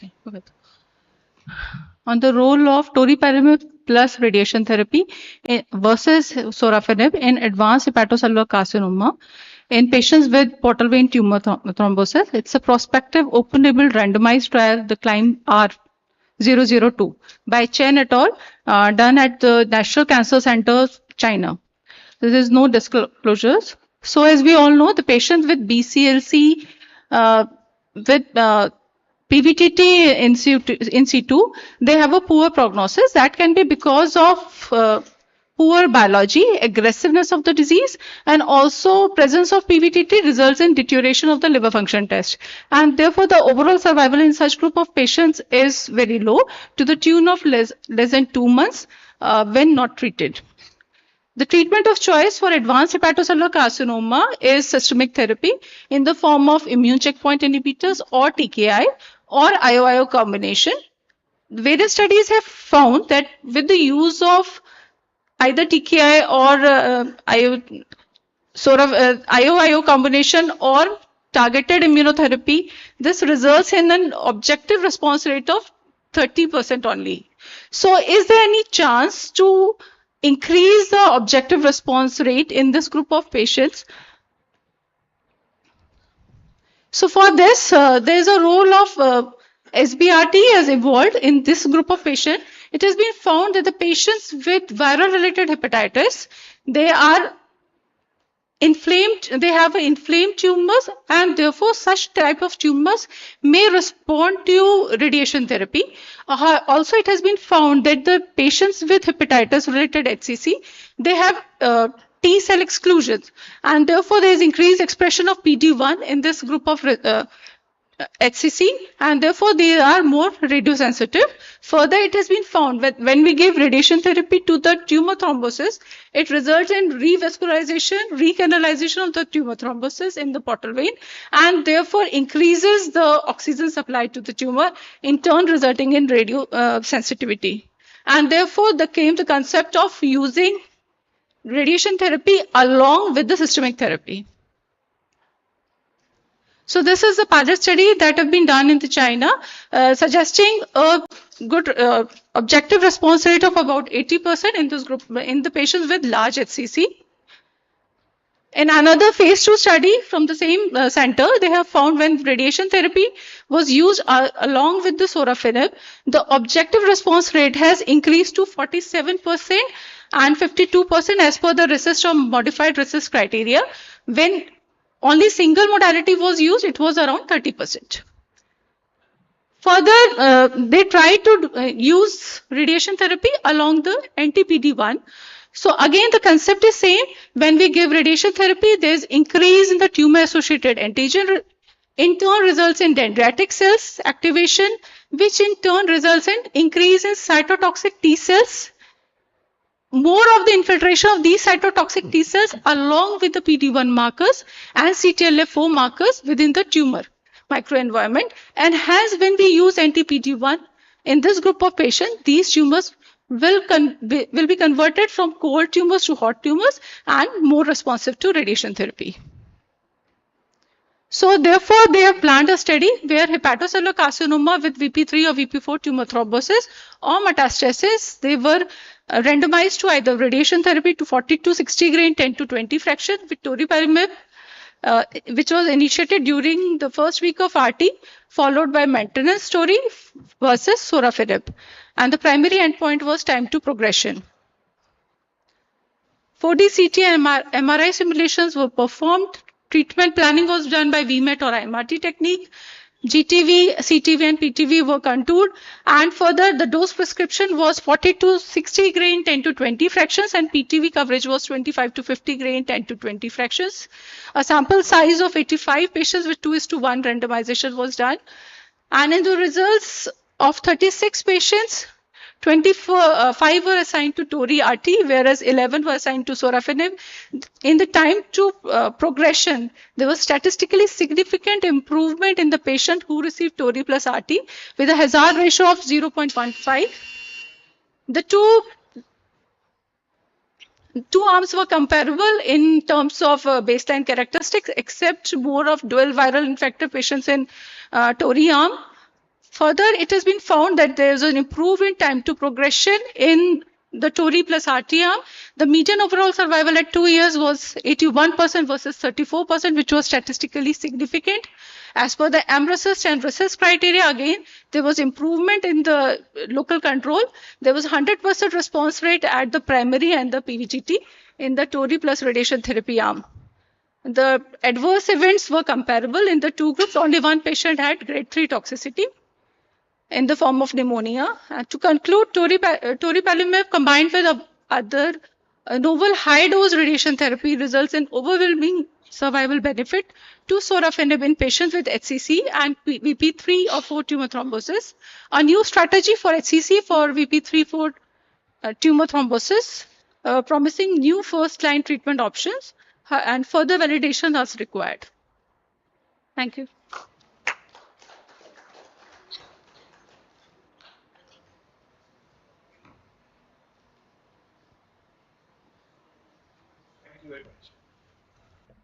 Okay, go ahead. On the role of toripalimab plus radiation therapy versus sorafenib in advanced hepatocellular carcinoma in patients with portal vein tumor thrombosis. It's a prospective open-label randomized trial, the CLIMB R002 by Chen et al. Done at the National Cancer Center, China. There is no disclosures. So as we all know, the patients with BCLC, with PVTT in situ, they have a poor prognosis. That can be because of poor biology, aggressiveness of the disease, and also presence of PVTT results in deterioration of the liver function test. And therefore, the overall survival in such group of patients is very low, to the tune of less than 2 months when not treated. The treatment of choice for advanced hepatocellular carcinoma is systemic therapy in the form of immune checkpoint inhibitors or TKI or IO-IO combination. Various studies have found that with the use of either TKI or IO-IO combination or targeted immunotherapy, this results in an objective response rate of 30% only. So is there any chance to increase the objective response rate in this group of patients? So for this, there is a role of SBRT has evolved in this group of patients. It has been found that the patients with viral-related hepatitis, they are inflamed, they have inflamed tumors, and therefore such type of tumors may respond to radiation therapy. Also, it has been found that the patients with hepatitis-related HCC, they have T cell exclusions, and therefore there is increased expression of PD-1 in this group of HCC, and therefore they are more radiosensitive. Further, it has been found that when we give radiation therapy to the tumor thrombosis, it results in revascularization, recanalization of the tumor thrombosis in the portal vein, and therefore increases the oxygen supply to the tumor, in turn resulting in radio sensitivity. And therefore, came the concept of using radiation therapy along with the systemic therapy. So this is a pilot study that have been done in the China, suggesting a good objective response rate of about 80% in this group, in the patients with large HCC. In another phase 2 study from the same center, they have found when radiation therapy was used along with the sorafenib, the objective response rate has increased to 47% and 52% as per the RECIST or modified RECIST criteria. When only single modality was used, it was around 30%. Further, they tried to use radiation therapy along the anti-PD-1. So again, the concept is same. When we give radiation therapy, there's increase in the tumor-associated antigen, in turn results in dendritic cells activation, which in turn results in increase in cytotoxic T cells. More of the infiltration of these cytotoxic T cells along with the PD-1 markers and CTLA-4 markers within the tumor microenvironment. And hence, when we use anti-PD-1 in this group of patients, these tumors will be converted from cold tumors to hot tumors and more responsive to radiation therapy. So therefore, they have planned a study where hepatocellular carcinoma with VP3 or VP4 tumor thrombosis or metastasis, they were randomized to either radiation therapy to 40 to 60 grain 10 to 20 fraction with toripalimab, which was initiated during the first week of RT, followed by maintenance story versus sorafenib. And the primary endpoint was time to progression. 4D CT and MRI simulations were performed. Treatment planning was done by VMET or IMRT technique. GTV, CTV and PTV were contoured, and further the dose prescription was 40 to 60 grain 10 to 20 fractions, and PTV coverage was 25 to 50 grain 10 to 20 fractions. A sample size of 85 patients with 2:1 randomization was done, and in the results of 36 patients, 5 were assigned to Tori RT, whereas 11 were assigned to sorafenib. In the time to progression, there was statistically significant improvement in the patient who received Tori plus RT with a hazard ratio of 0.15. The two arms were comparable in terms of baseline characteristics, except more of dual viral infected patients in Tori arm. Further, it has been found that there is an improvement in time to progression in the TORI plus RT arm. The median overall survival at 2 years was 81% versus 34%, which was statistically significant. As per the AMRESIST and RECIST criteria, again, there was improvement in the local control. There was 100% response rate at the primary and the PVGT in the TORI plus radiation therapy arm. The adverse events were comparable in the two groups. Only one patient had grade 3 toxicity in the form of pneumonia. To conclude, toripalimab combined with other novel high-dose radiation therapy results in overwhelming survival benefit to sorafenib in patients with HCC and VP3 or 4 tumor thrombosis. A new strategy for HCC for VP3-4 tumor thrombosis, promising new first-line treatment options, and further validation is required. Thank you.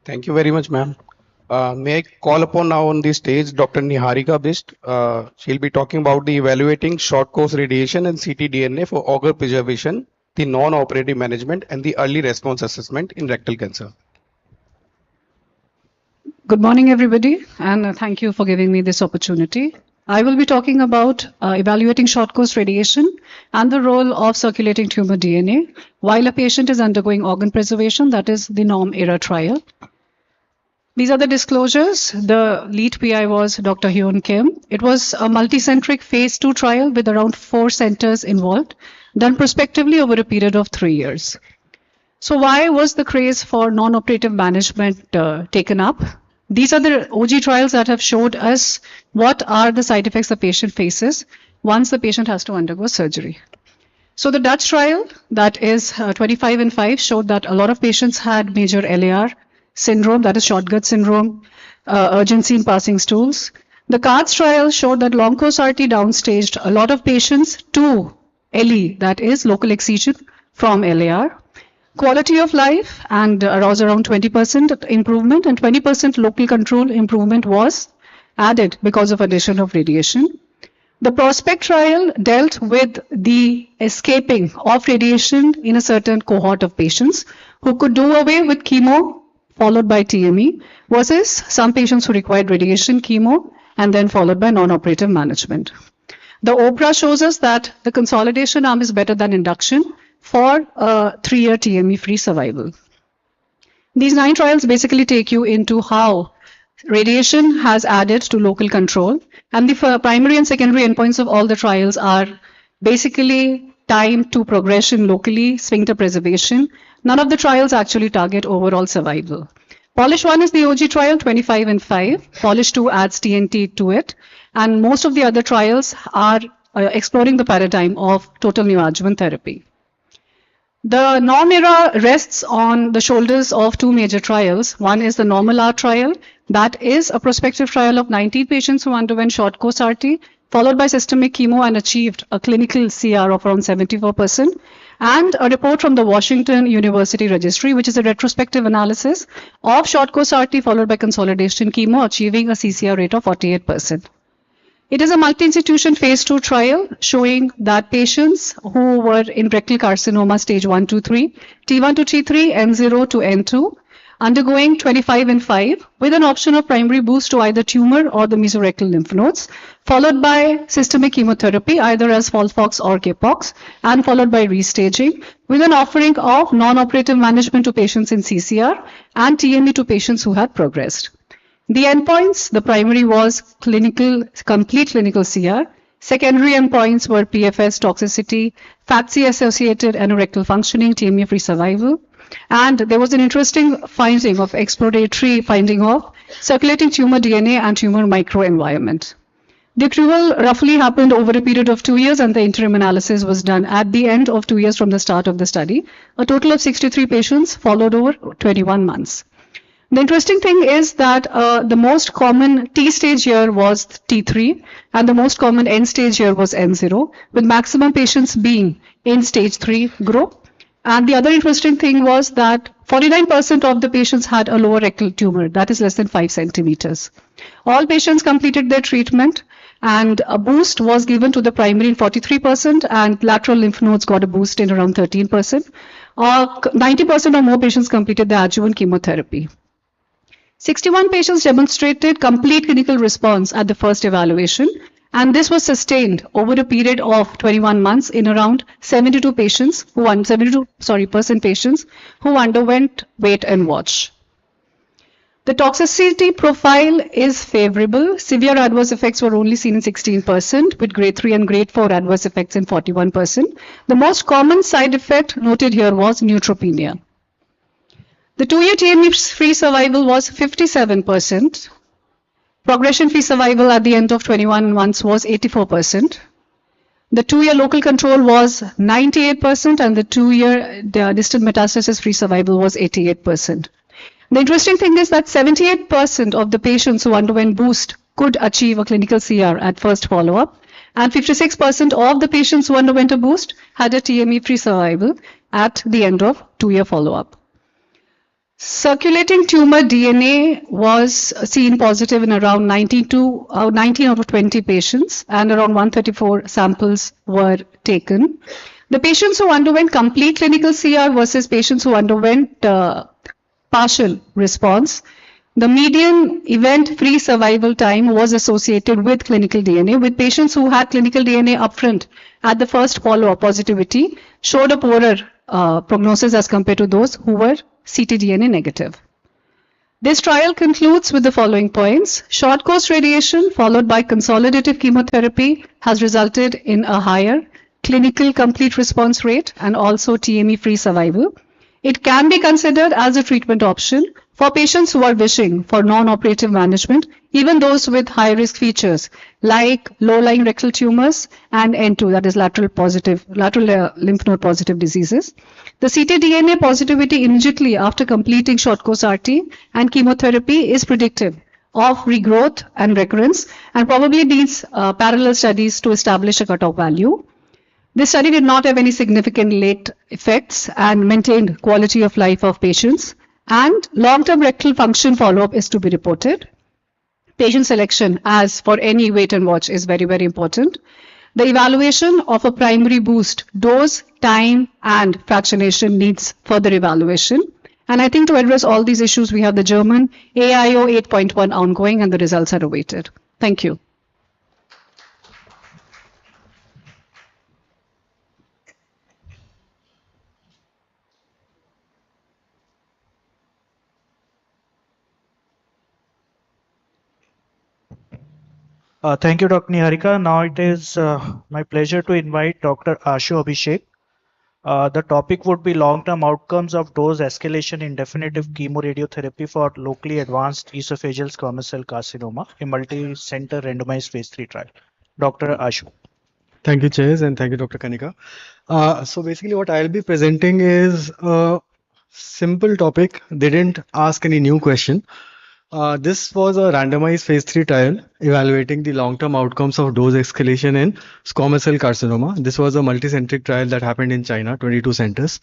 Thank you very much, ma'am. May I call upon now on the stage Dr. Niharika Bist. She'll be talking about the evaluating short course radiation and ctDNA for auger preservation, the non-operative management, and the early response assessment in rectal cancer. Good morning, everybody, and thank you for giving me this opportunity. I will be talking about evaluating short course radiation and the role of circulating tumor DNA while a patient is undergoing organ preservation, that is the NORM-ERA trial. These are the disclosures. The lead PI was Dr. Hyun Kim. It was a multicentric phase 2 trial with around 4 centers involved, done prospectively over a period of 3 years. So why was the craze for non-operative management taken up? These are the OG trials that have showed us what are the side effects the patient faces once the patient has to undergo surgery. So the Dutch trial, that is 25 and 5, showed that a lot of patients had major LAR syndrome, that is short gut syndrome, urgency in passing stools. The CARDS trial showed that long course RT downstaged a lot of patients to LE, that is local excision from LAR. Quality of life and was around 20% improvement, and 20% local control improvement was added because of addition of radiation. The PROSPECT trial dealt with the escaping of radiation in a certain cohort of patients who could do away with chemo followed by TME versus some patients who required radiation chemo and then followed by non-operative management. The OPRA shows us that the consolidation arm is better than induction for a 3-year TME-free survival. These 9 trials basically take you into how radiation has added to local control, and the primary and secondary endpoints of all the trials are basically time to progression locally, sphincter preservation. None of the trials actually target overall survival. Polish 1 is the OG trial, 25 and 5. Polish 2 adds TNT to it. And most of the other trials are exploring the paradigm of total neoadjuvant therapy. The NORM-ERA rests on the shoulders of 2 major trials. One is the NORMAL-R trial. That is a prospective trial of 19 patients who underwent short course RT, followed by systemic chemo and achieved a clinical CR of around 74%. And a report from the Washington University Registry, which is a retrospective analysis of short course RT followed by consolidation chemo, achieving a CCR rate of 48%. It is a multi-institution phase 2 trial showing that patients who were in rectal carcinoma stage 1 to 3, T1 to T3, N0 to N2, undergoing 25 and 5 with an option of primary boost to either tumor or the mesorectal lymph nodes, followed by systemic chemotherapy either as FOLFOX or CAPOX, and followed by restaging with an offering of non-operative management to patients in CCR and TME to patients who had progressed. The endpoints, the primary was complete clinical CR. Secondary endpoints were PFS, toxicity, FACSI-associated anorectal functioning, TME-free survival. And there was an interesting finding of exploratory finding of circulating tumor DNA and tumor microenvironment. The accrual roughly happened over a period of 2 years, and the interim analysis was done at the end of 2 years from the start of the study. A total of 63 patients followed over 21 months. The interesting thing is that the most common T stage here was T3 and the most common N stage here was N0, with maximum patients being in stage 3 group. And the other interesting thing was that 49% of the patients had a lower rectal tumor, that is less than 5 centimeters. All patients completed their treatment, And a boost was given to the primary in 43%, and lateral lymph nodes got a boost in around 13%. 90% or more patients completed the adjuvant chemotherapy. 61 patients demonstrated complete clinical response at the first evaluation, and this was sustained over a period of 21 months in around 72 patients patients who underwent wait and watch. The toxicity profile is favorable. Severe adverse effects were only seen in 16%, with grade 3 and grade 4 adverse effects in 41%. The most common side effect noted here was neutropenia. The 2-year TME-free survival was 57%. Progression-free survival at the end of 21 months was 84%. The 2-year local control was 98%, and the 2-year distant metastasis-free survival was 88%. The interesting thing is that 78% of the patients who underwent boost could achieve a clinical CR at first follow-up, and 56% of the patients who underwent a boost had a TME-free survival at the end of 2-year follow-up. Circulating tumor DNA was seen positive in around 19 out of 20 patients, and around 134 samples were taken. The patients who underwent complete clinical CR versus patients who underwent partial response, the median event-free survival time was associated with clinical DNA, with patients who had clinical DNA upfront at the first follow-up positivity showed a poorer prognosis as compared to those who were ctDNA negative. This trial concludes with the following points. Short course radiation followed by consolidative chemotherapy has resulted in a higher clinical complete response rate and also TME-free survival. It can be considered as a treatment option for patients who are wishing for non-operative management, even those with high-risk features like low-lying rectal tumors and N2, that is lateral lymph node positive diseases. The ctDNA positivity immediately after completing short course RT and chemotherapy is predictive of regrowth and recurrence, and probably needs parallel studies to establish a cutoff value. This study did not have any significant late effects and maintained quality of life of patients, and long-term rectal function follow-up is to be reported. Patient selection, as for any wait and watch, is very, very important. The evaluation of a primary boost, dose, time, and fractionation needs further evaluation. And I think to address all these issues, we have the German AIO 8.1 ongoing, and the results are awaited. Thank you. Thank you, Dr. Niharika. Now it is my pleasure to invite Dr. Ashu Abhishek. The topic would be long-term outcomes of dose escalation in definitive chemoradiotherapy for locally advanced esophageal squamous cell carcinoma, a multi-center randomized phase 3 trial. Dr. Ashu. Thank you, Chairs, and thank you, Dr. Kanika. So basically what I'll be presenting is a simple topic. They didn't ask any new question. This was a randomized phase 3 trial evaluating the long-term outcomes of dose escalation in squamous cell carcinoma. This was a multicentric trial that happened in China, 22 centers.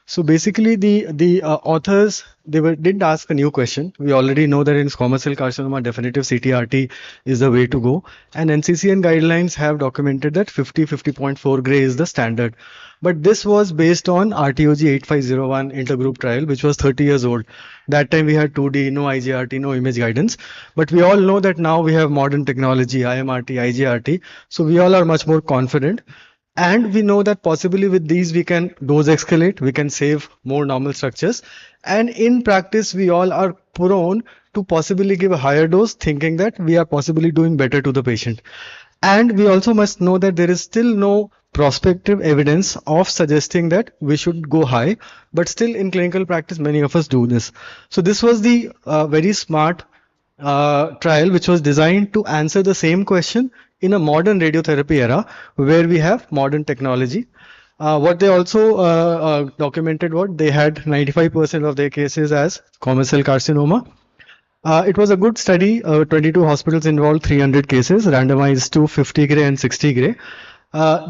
So basically the authors, didn't ask a new question. We already know that in squamous cell carcinoma, definitive CTRT is the way to go. And NCCN guidelines have documented that 50.4 gray is the standard. But this was based on RTOG 8501 intergroup trial, which was 30 years old. That time we had 2D, no IGRT, no image guidance. But we all know that now we have modern technology, IMRT, IGRT. So we all are much more confident. And we know that possibly with these we can dose escalate, we can save more normal structures. And in practice, we all are prone to possibly give a higher dose, thinking that we are possibly doing better to the patient. And we also must know that there is still no prospective evidence of suggesting that we should go high, but still in clinical practice, many of us do this. So this was the very smart trial, which was designed to answer the same question in a modern radiotherapy era where we have modern technology. What they also documented, what they had 95% of their cases as squamous cell carcinoma. It was a good study. 22 hospitals involved, 300 cases, randomized to 50 gray and 60 gray.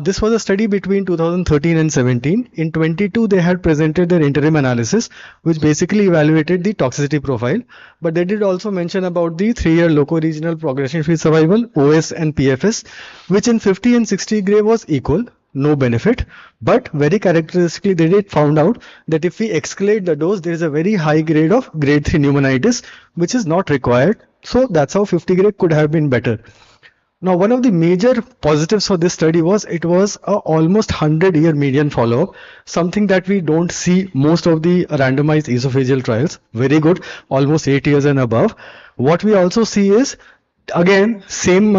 This was a study between 2013 and 17. In 22, they had presented their interim analysis, which basically evaluated the toxicity profile. But they did also mention about the 3-year loco-regional progression-free survival, OS and PFS, which in 50 and 60 gray was equal, no benefit. But very characteristically, they did found out that if we escalate the dose, there is a very high grade of grade 3 pneumonitis, which is not required. So that's how 50 gray could have been better. Now, one of the major positives for this study was it was a almost 100-year median follow-up, something that we don't see most of the randomized esophageal trials. Very good, almost 8 years and above. What we also see is, again, same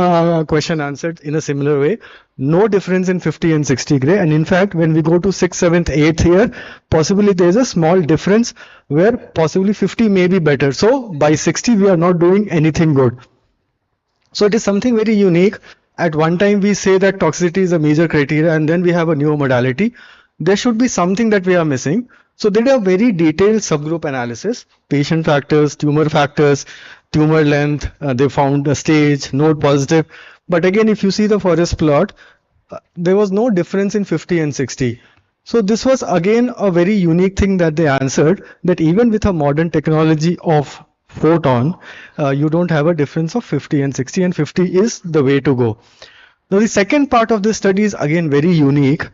question answered in a similar way. No difference in 50 and 60 gray. And in fact, when we go to 6th, 7th, 8th year, possibly there is a small difference where possibly 50 may be better. So by 60, we are not doing anything good. So it is something very unique. At one time we say that toxicity is a major criteria and then we have a new modality. There should be something that we are missing. So they did a very detailed subgroup analysis, patient factors, tumor length, they found a stage, node positive. But again, if you see the forest plot, there was no difference in 50 and 60. So this was again a very unique thing that they answered, that even with a modern technology of photon, you don't have a difference of 50 and 60, and 50 is the way to go. Now the second part of this study is again very unique.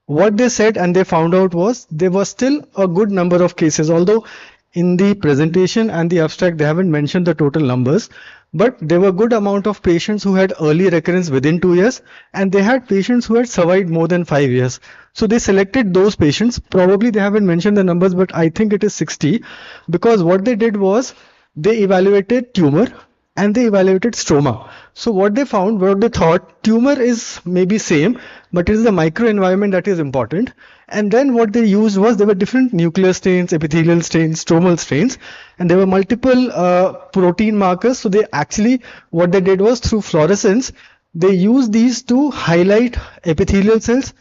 What they said and they found out was there was still a good number of cases, although in the presentation and the abstract they haven't mentioned the total numbers, but there were good amount of patients who had early recurrence within 2 years, and they had patients who had survived more than 5 years. So they selected those patients. Probably they haven't mentioned the numbers, but I think it is 60, because what they did was they evaluated tumor and they evaluated stroma. So what they found, what they thought, tumor is maybe same, but it is the microenvironment that is important. And then what they used was there were different nuclear stains, epithelial stains, stromal stains, and there were multiple protein markers. So they actually, what they did was through fluorescence, they used these to highlight epithelial cells,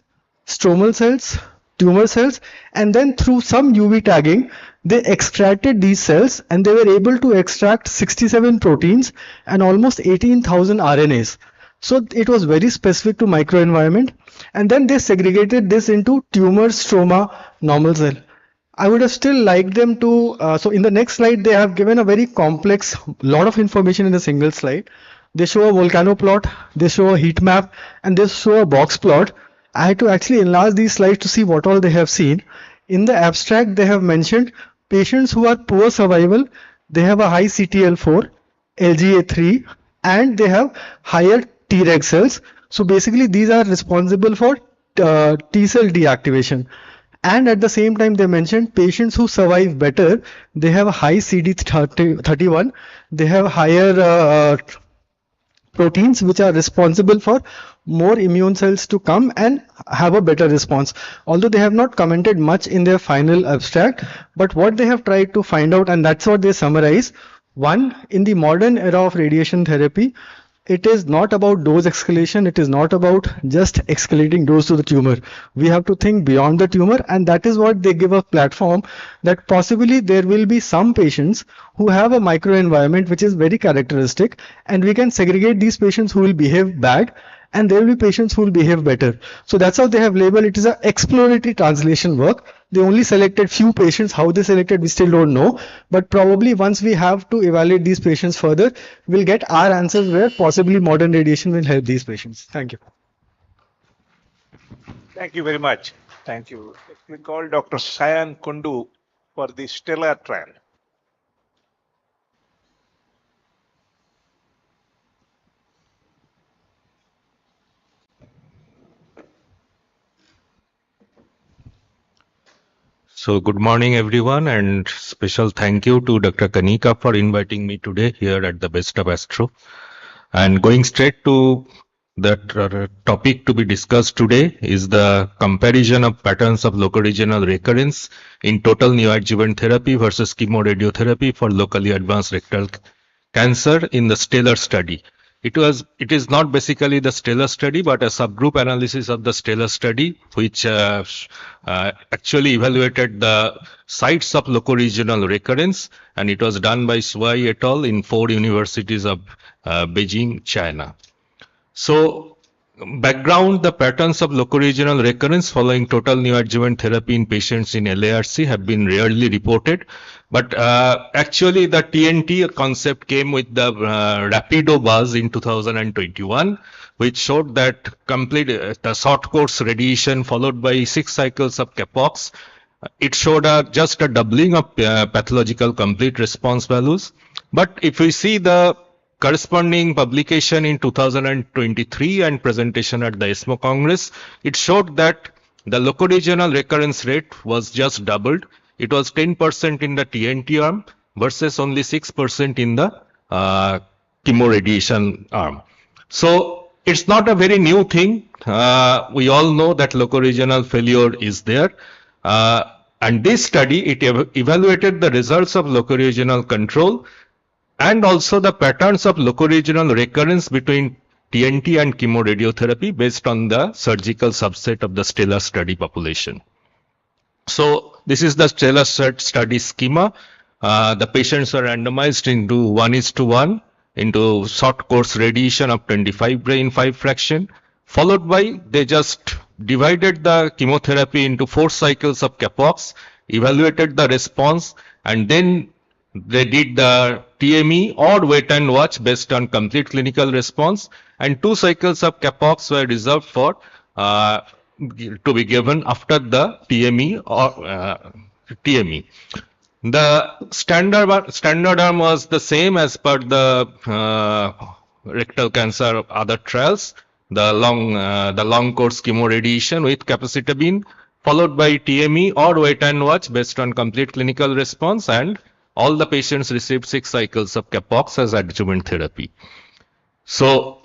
stromal cells, tumor cells, and then through some UV tagging, they extracted these cells and they were able to extract 67 proteins and almost 18,000 RNAs. So it was very specific to microenvironment. And then they segregated this into tumor, stroma, normal cell. I would have still liked them to, so in the next slide, they have given a very complex, lot of information in a single slide. They show a volcano plot, they show a heat map, and they show a box plot. I had to actually enlarge these slides to see what all they have seen. In the abstract, they have mentioned patients who are poor survival, they have a high CTL4, LGA3, and they have higher Treg cells. So basically these are responsible for T cell deactivation. And at the same time they mentioned patients who survive better, they have a high CD31, they have higher proteins which are responsible for more immune cells to come and have a better response. Although they have not commented much in their final abstract, but what they have tried to find out, and that's what they summarize. One, in the modern era of radiation therapy, it is not about dose escalation. It is not about just escalating dose to the tumor. We have to think beyond the tumor, and that is what they give a platform, that possibly there will be some patients who have a microenvironment which is very characteristic, and we can segregate these patients who will behave bad, and there will be patients who will behave better. So that's how they have labeled it. Is an exploratory translation work. They only selected few patients. How they selected, we still don't know. But probably once we have to evaluate these patients further, we'll get our answers where possibly modern radiation will help these patients. Thank you. Thank you very much. Thank you. We call Dr. Sayan Kundu for the STELLAR trial. So good morning, everyone, and special thank you to Dr. Kanika for inviting me today here at the Best of Astro. And going straight to the topic to be discussed today is the comparison of patterns of locoregional recurrence in total neoadjuvant therapy versus chemoradiotherapy for locally advanced rectal cancer in the STELLAR study. It is not basically the STELLAR study, but a subgroup analysis of the STELLAR study, which actually evaluated the sites of locoregional recurrence, and it was done by Sui et al. In 4 universities of Beijing, China. So background, the patterns of locoregional recurrence following total neoadjuvant therapy in patients in LARC have been rarely reported. But actually, the TNT concept came with the Rapido buzz in 2021, which showed that complete the short course radiation followed by 6 cycles of capox. It showed just a doubling of pathological complete response values. But if we see the corresponding publication in 2023 and presentation at the ESMO Congress, it showed that the locoregional recurrence rate was just doubled. It was 10% in the TNT arm versus only 6% in the chemoradiation arm. So it's not a very new thing. We all know that locoregional failure is there. And this study, it evaluated the results of locoregional control and also the patterns of locoregional recurrence between TNT and chemoradiotherapy based on the surgical subset of the STELLAR study population. So this is the STELLAR study schema. The patients are randomized into 1:1 into short course radiation of 25 Gray in 5 fraction, followed by they just divided the chemotherapy into 4 cycles of capox, evaluated the response, and then they did the TME or wait and watch based on complete clinical response, and 2 cycles of capox were reserved for to be given after the TME or TME. The standard arm was the same as per the rectal cancer other trials. The long course chemoradiation with capecitabine, followed by TME or wait and watch based on complete clinical response, and all the patients received 6 cycles of capox as adjuvant therapy. So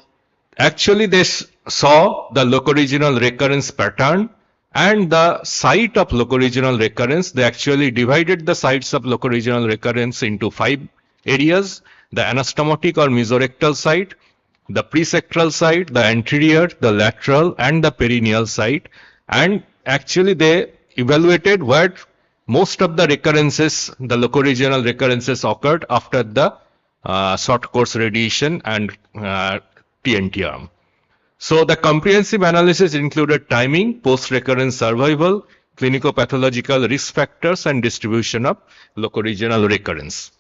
actually they saw the locoregional recurrence pattern and the site of locoregional recurrence. They actually divided the sites of locoregional recurrence into 5 areas: the anastomotic or mesorectal site, the presacral site, the anterior, the lateral, and the perineal site. And actually they evaluated where most of the recurrences, the locoregional recurrences, occurred after the short course radiation and TNT arm. So the comprehensive analysis included timing, post-recurrence survival, clinico-pathological risk factors, and distribution of locoregional recurrence.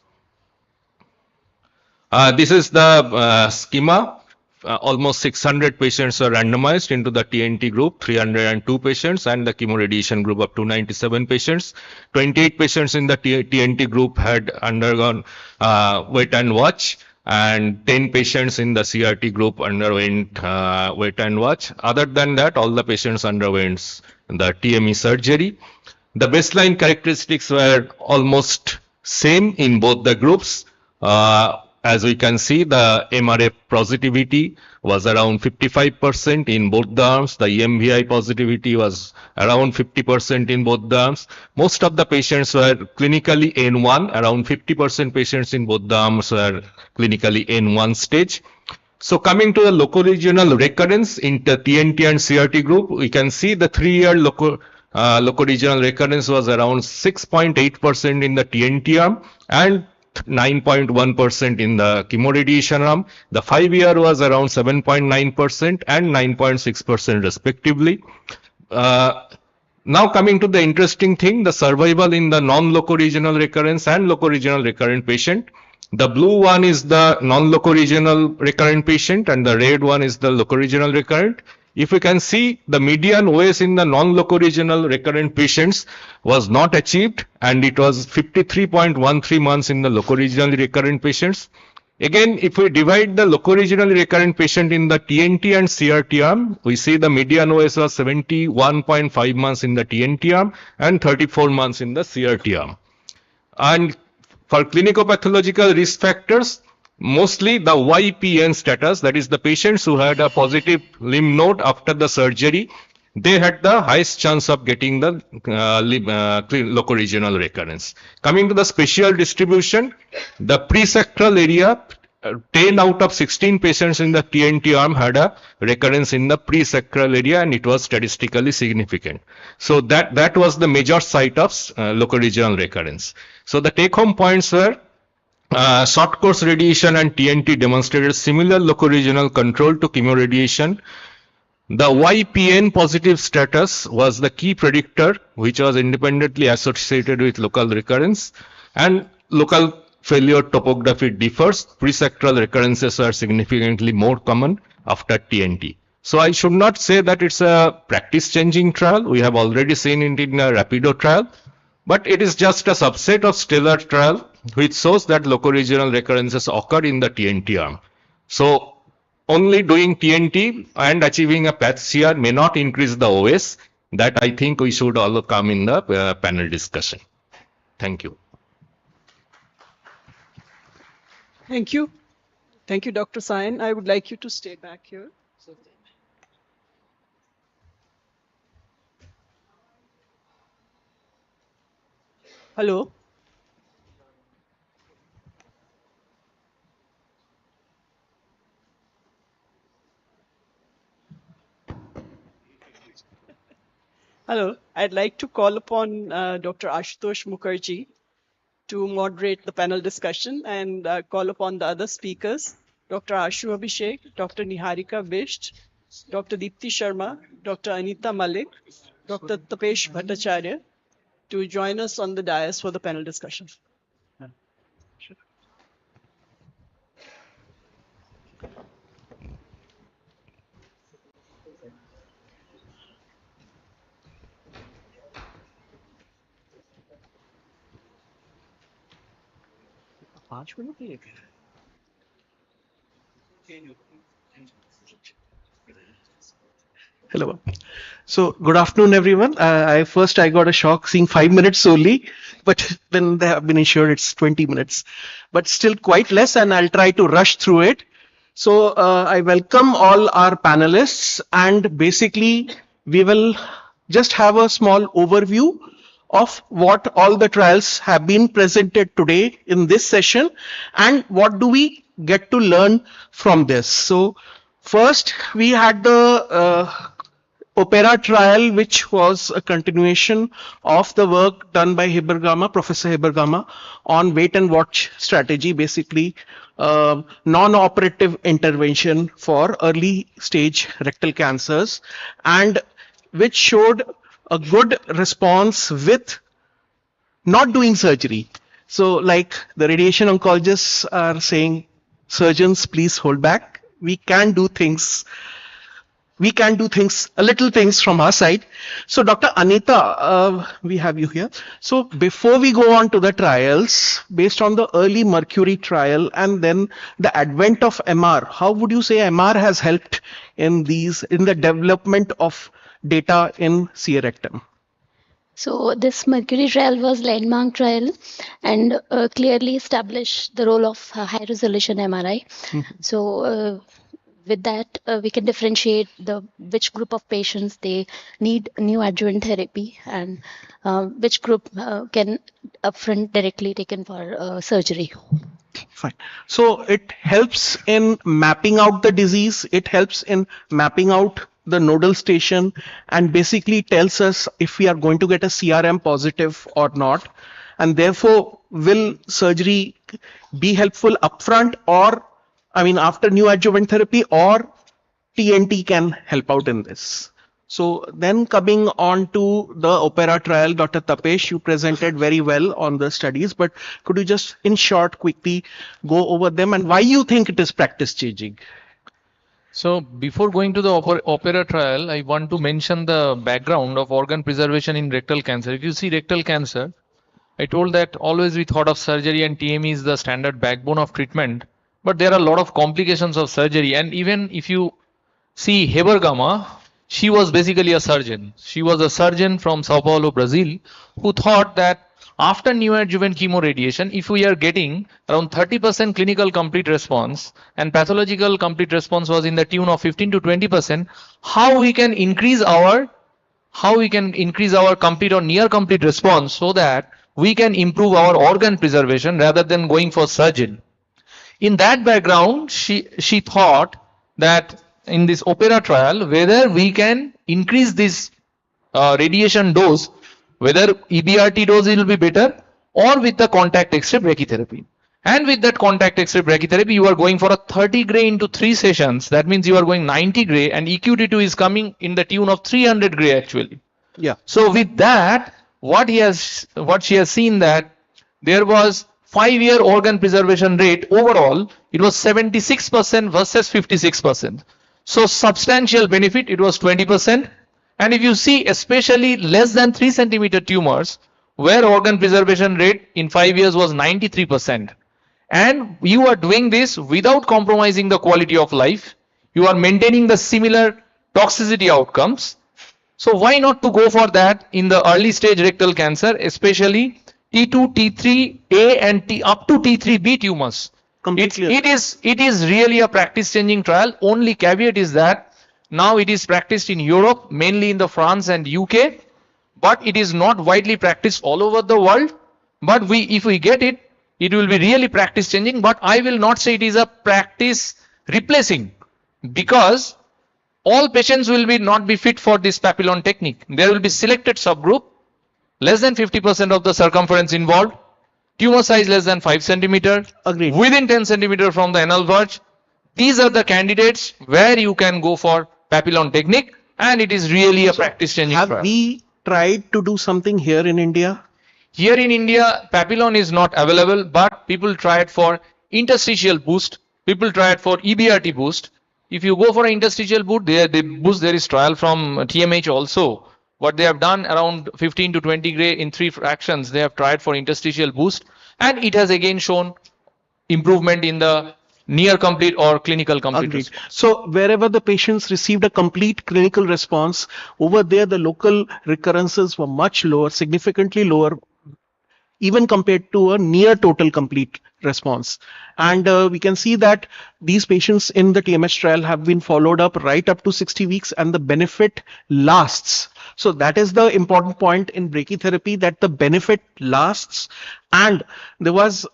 This is the schema. Almost 600 patients were randomized into the TNT group, 302 patients, and the chemoradiation group of 297 patients. 28 patients in the TNT group had undergone wait and watch, and 10 patients in the CRT group underwent wait and watch. Other than that, all the patients underwent the TME surgery. The baseline characteristics were almost same in both the groups. As we can see, the MRF positivity was around 55% in both the arms. The EMVI positivity was around 50% in both the arms. Most of the patients were clinically N1. Around 50% patients in both the arms were clinically N1 stage. So coming to the locoregional recurrence in the TNT and CRT group, we can see the 3-year locoregional recurrence was around 6.8% in the TNT arm and 9.1% in the chemoradiation arm. The 5-year was around 7.9% and 9.6% respectively. Now coming to the interesting thing, the survival in the non-locoregional recurrence and locoregional recurrent patient. The blue one is the non-locoregional recurrent patient and the red one is the locoregional recurrent. If we can see, the median OS in the non-locoregional recurrent patients was not achieved, and it was 53.13 months in the locoregionally recurrent patients. Again, if we divide the locoregionally recurrent patient in the TNT and CRT arm, we see the median OS was 71.5 months in the TNT arm and 34 months in the CRT arm. And for clinico-pathological risk factors, mostly the YPN status, that is the patients who had a positive lymph node after the surgery, they had the highest chance of getting the locoregional recurrence. Coming to the spatial distribution, the presacral area, 10 out of 16 patients in the TNT arm had a recurrence in the presacral area, and it was statistically significant. So that was the major site of locoregional recurrence. So the take-home points were short course radiation and TNT demonstrated similar locoregional control to chemoradiation. The YPN positive status was the key predictor, which was independently associated with local recurrence, and local failure topography differs. Presectoral recurrences are significantly more common after TNT. So I should not say that it's a practice-changing trial. We have already seen it in a Rapido trial, but it is just a subset of Stellar trial, which shows that locoregional recurrences occur in the TNT arm. So only doing TNT and achieving a path CR may not increase the OS. That I think we should all come in the panel discussion. Thank you. Thank you. Thank you, Dr. Sayan. I would like you to stay back here. Hello. Hello. I'd like to call upon Dr. Ashutosh Mukherjee to moderate the panel discussion and call upon the other speakers, Dr. Ashu Abhishek, Dr. Niharika Bisht, Dr. Deepti Sharma, Dr. Anita Malik, Dr. Tapesh Bhattacharya, to join us on the dais for the panel discussion. Hello. So good afternoon, everyone. I got a shock seeing 5 minutes only, but then they have been ensured it's 20 minutes, but still quite less, and I'll try to rush through it. So I welcome all our panelists, and basically we will just have a small overview of what all the trials have been presented today in this session and what do we get to learn from this. So first we had the Opera trial, which was a continuation of the work done by Professor Hibergama on wait and watch strategy, basically non-operative intervention for early stage rectal cancers, and which showed a good response with not doing surgery. So like the radiation oncologists are saying, surgeons, please hold back. We can do things, a little things from our side. So Dr. Anita, we have you here. So before we go on to the trials, based on the early Mercury trial and then the advent of MR, how would you say MR has helped in the development of data in CA rectum? So this Mercury trial was landmark trial and clearly established the role of high resolution MRI. So with that, we can differentiate which group of patients they need neoadjuvant therapy and which group can upfront directly taken for surgery. Fine. So it helps in mapping out the disease. It helps in mapping out the nodal station and basically tells us if we are going to get a CRM positive or not. And therefore, will surgery be helpful upfront or after neoadjuvant therapy, or TNT can help out in this? So then coming on to the Opera trial, Dr. Tapesh, you presented very well on the studies, but could you just in short quickly go over them and why you think it is practice changing? So before going to the Opera trial, I want to mention the background of organ preservation in rectal cancer. If you see rectal cancer, I told that always we thought of surgery and TME is the standard backbone of treatment, but there are a lot of complications of surgery. And even if you see Hebergama, she was basically a surgeon. She was a surgeon from Sao Paulo, Brazil, who thought that after neoadjuvant chemoradiation, if we are getting around 30% clinical complete response and pathological complete response was in the tune of 15 to 20%, how we can increase our complete or near complete response so that we can improve our organ preservation rather than going for surgery. In that background, she thought that in this Opera trial, whether we can increase this radiation dose, whether EBRT dose will be better or with the contact extra brachytherapy. And with that contact X-ray brachytherapy, you are going for a 30 gray into 3 sessions. That means you are going 90 gray, and EQT2 is coming in the tune of 300 gray actually. Yeah. So with that, what she has seen that there was 5-year organ preservation rate overall, it was 76% versus 56%. So substantial benefit, it was 20%. And if you see especially less than 3 centimeter tumors, where organ preservation rate in 5 years was 93%. And you are doing this without compromising the quality of life. You are maintaining the similar toxicity outcomes. So why not to go for that in the early stage rectal cancer, especially T2, T3A and up to T3B tumors. It is really a practice changing trial. Only caveat is that now it is practiced in Europe, mainly in the France and UK, but it is not widely practiced all over the world. But if we get it, it will be really practice changing. But I will not say it is a practice replacing, because all patients will not be fit for this papillon technique. There will be selected subgroup, less than 50% of the circumference involved, tumor size less than 5 centimeter, within 10 centimeter from the anal verge. These are the candidates where you can go for papillon technique, and it is really a practice changing trial. Have we tried to do something here in India? Here in India, papillon is not available, but people try it for interstitial boost. People try it for EBRT boost. If you go for an interstitial boost, there is trial from TMH also. What they have done around 15 to 20 gray in 3 fractions, they have tried for interstitial boost, and it has again shown improvement in the near complete or clinical complete response. So wherever the patients received a complete clinical response, over there the local recurrences were much lower, significantly lower, even compared to a near total complete response. And we can see that these patients in the TMS trial have been followed up right up to 60 weeks, and the benefit lasts. So that is the important point in brachytherapy, that the benefit lasts. And there was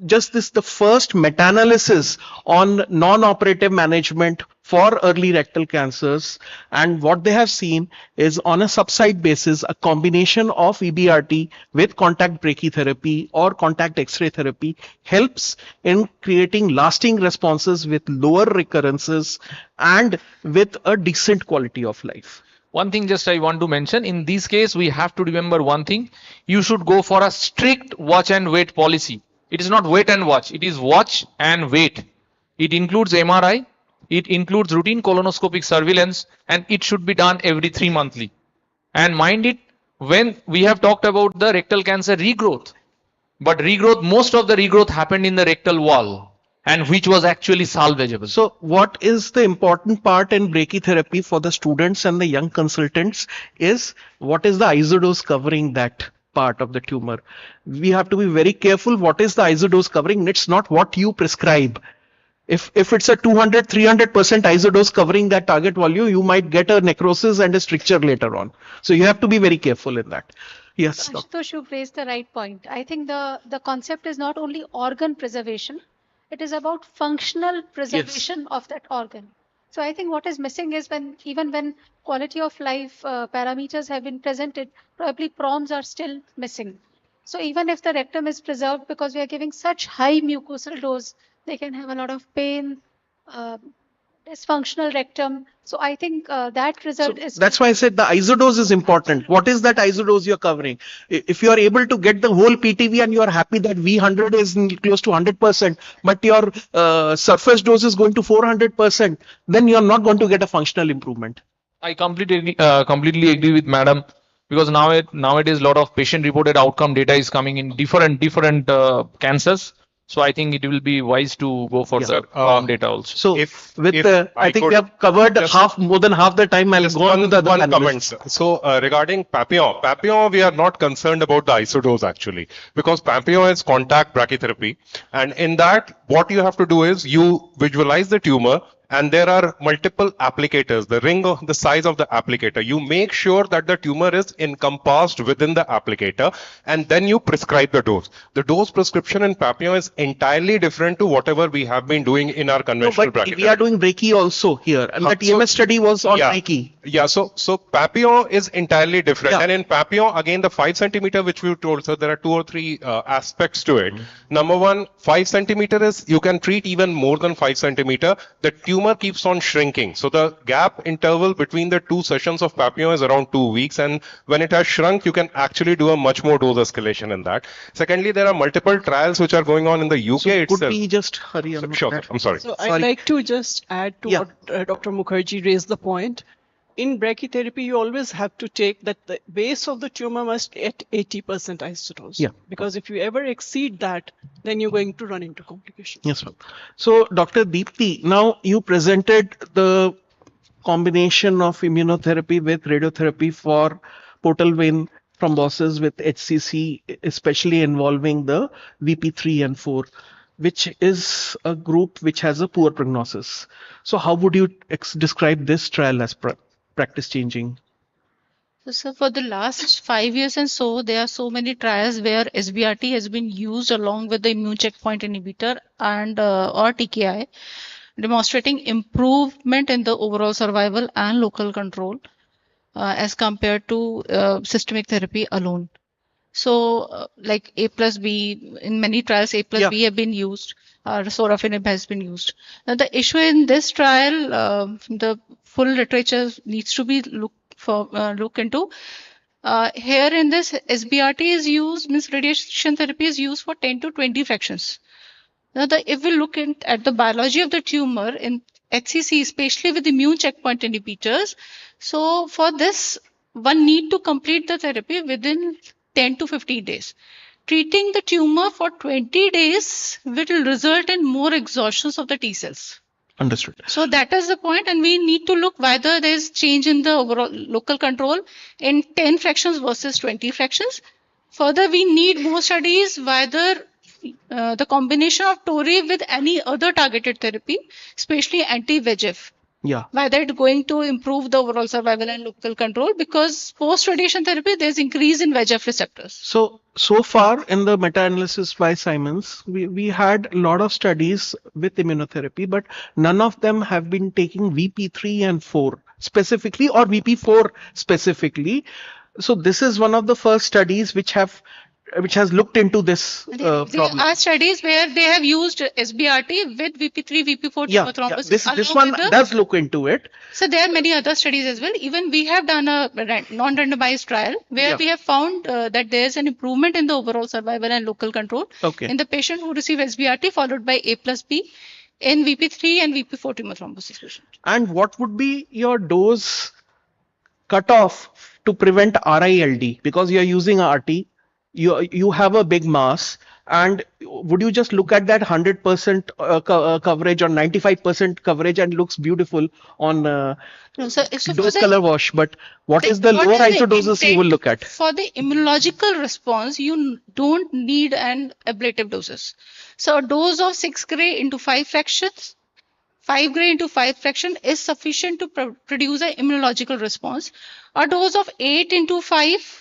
just the first meta-analysis on non-operative management for early rectal cancers, and what they have seen is on a subsite basis a combination of EBRT with contact brachytherapy or contact X-ray therapy helps in creating lasting responses with lower recurrences and with a decent quality of life. One thing just I want to mention, in this case we have to remember one thing: you should go for a strict watch and wait policy. It is not wait and watch, it is watch and wait. It includes MRI, it includes routine colonoscopic surveillance, and it should be done every 3 monthly. And mind it, when we have talked about the rectal cancer regrowth, but regrowth, most of the regrowth happened in the rectal wall, and which was actually salvageable. So what is the important part in brachytherapy for the students and the young consultants is what is the isodose covering that part of the tumor. We have to be very careful what is the isodose covering. It's not what you prescribe. If it's a 200-300% isodose covering that target volume, you might get a necrosis and a stricture later on. So you have to be very careful in that. Yes. Ashutosh, you've raised the right point. I think the concept is not only organ preservation, it is about functional preservation of that organ. So I think what is missing is even when quality of life parameters have been presented, probably PROMs are still missing. So even if the rectum is preserved, because we are giving such high mucosal dose, they can have a lot of pain, dysfunctional rectum. So I think that result is... That's why I said the isodose is important. What is that isodose you're covering? If you are able to get the whole PTV and you are happy that V100 is close to 100%, but your surface dose is going to 400%, then you're not going to get a functional improvement. I completely agree with madam, because nowadays a lot of patient reported outcome data is coming in different cancers. So I think it will be wise to go for the data also. So I think we have covered more than half the time. I'll go on to the other comments. So regarding Papillon, we are not concerned about the isodose actually, because Papillon is contact brachytherapy, and in that what you have to do is you visualize the tumor and there are multiple applicators, the ring of the size of the applicator. You make sure that the tumor is encompassed within the applicator, and then you prescribe the dose. The dose prescription in Papillon is entirely different to whatever we have been doing in our No, conventional but practice. we are doing brachy also here, and the TMS study was on brachy. Yeah, so Papillon is entirely different, and in Papillon again the 5 centimeter which we told, so there are 2 or 3 aspects to it. Number one, 5 centimeter is you can treat even more than 5 centimeter. The tumor keeps on shrinking, so the gap interval between the 2 sessions of Papillon is around 2 weeks, and when it has shrunk, you can actually do a much more dose escalation in that. Secondly, there are multiple trials which are going on in the UK itself. Could we just hurry on? Sure, I'm sorry. So I'd like to just add to what Dr. Mukherjee raised the point. In brachytherapy, you always have to take that the base of the tumor must get 80% isodose. Yeah. Because if you ever exceed that, then you're going to run into complications. Yes, ma'am. So, Dr. Deepti, now you presented the combination of immunotherapy with radiotherapy for portal vein thrombosis with HCC, especially involving the VP3 and 4, which is a group which has a poor prognosis. So, how would you describe this trial as practice changing? So for the last 5 years and so, there are so many trials where SBRT has been used along with the immune checkpoint inhibitor and or TKI, demonstrating improvement in the overall survival and local control as compared to systemic therapy alone. So like A plus B, in many trials A plus B have been used, sorafenib has been used. Now the issue in this trial, the full literature needs to be look into. Here in this SBRT is used, means radiation therapy is used for 10 to 20 fractions. Now if we look at the biology of the tumor in HCC, especially with immune checkpoint inhibitors, so for this one need to complete the therapy within 10 to 15 days. Treating the tumor for 20 days will result in more exhaustions of the T cells. Understood. So that is the point, and we need to look whether there is change in the overall local control in 10 fractions versus 20 fractions. Further, we need more studies whether the combination of TORI with any other targeted therapy, especially anti-VEGF, whether it's going to improve the overall survival and local control, because post-radiation therapy, there's increase in VEGF receptors. So far in the meta-analysis by Simons, we had a lot of studies with immunotherapy, but none of them have been taking VP3 and 4 specifically, or VP4 specifically. So this is one of the first studies which has looked into this problem. There are studies where they have used SBRT with VP3, VP4 tumor thrombosis. This one does look into it. So there are many other studies as well. Even we have done a non-randomized trial where we have found that there is an improvement in the overall survival and local control in the patient who receive SBRT followed by A plus B in VP3 and VP4 tumor thrombosis patient. And what would be your dose cutoff to prevent RILD? Because you are using RT. You have a big mass, and would you just look at that 100% coverage or 95% coverage and looks beautiful on dose color wash? But what is the lower isodoses you will look at? For the immunological response, you don't need an ablative doses. So a dose of 6 gray into 5 fractions, 5 gray into 5 fraction is sufficient to produce an immunological response. A dose of 8 into 5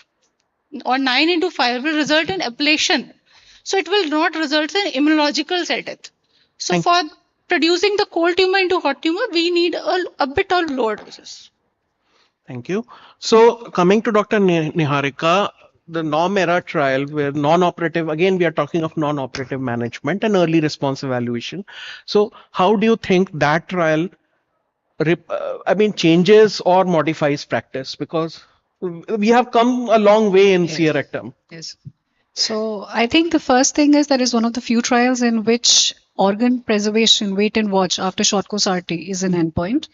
or 9 into 5 will result in ablation. So it will not result in immunological cell death. So for producing the cold tumor into hot tumor, we need a bit of lower doses. Thank you. So coming to Dr. Niharika, the NORM-ERA trial where non-operative, again we are talking of non-operative management and early response evaluation. So how do you think that trial changes or modifies practice? Because we have come a long way in CRECTUM. Yes. So I think the first thing is that is one of the few trials in which organ preservation, wait and watch after short course RT is an endpoint.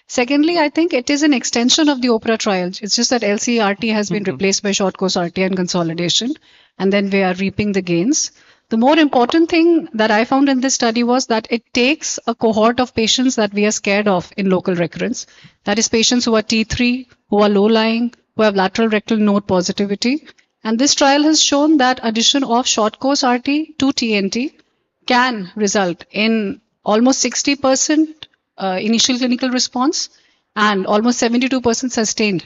Secondly, I think it is an extension of the OPERA trial. It's just that LCRT has been replaced by short course RT and consolidation, and then we are reaping the gains. The more important thing that I found in this study was that it takes a cohort of patients that we are scared of in local recurrence. That is patients who are T3, who are low-lying, who have lateral rectal node positivity. And this trial has shown that addition of short course RT to TNT can result in almost 60% initial clinical response and almost 72% sustained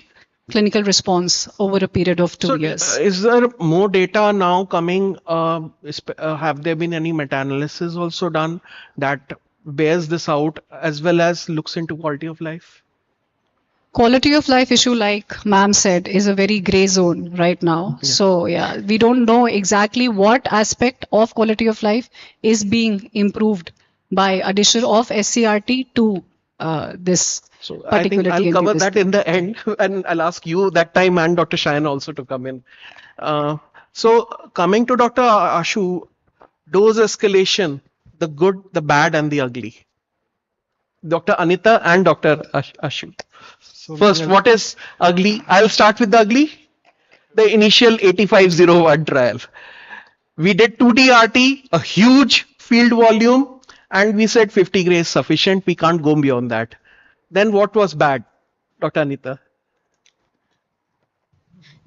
clinical response over a period of 2 years. Is there more data now coming? Have there been any meta-analysis also done that bears this out as well as looks into quality of life? Quality of life issue, like ma'am said, is a very gray zone right now. Yeah. So yeah, we don't know exactly what aspect of quality of life is being improved by addition of SCRT to this So I think particular I'll TNT cover this that in the end, and I'll ask you that time and Dr. Shayan also to come in. So coming to Dr. Ashu, dose escalation, the good, the bad, and the ugly. Dr. Anita and Dr. Ashu. First, what is ugly? I'll start with the ugly. The initial 8501 trial. We did 2D-RT, a huge field volume, and we said 50 gray is sufficient. We can't go beyond that. Then what was bad, Dr. Anita?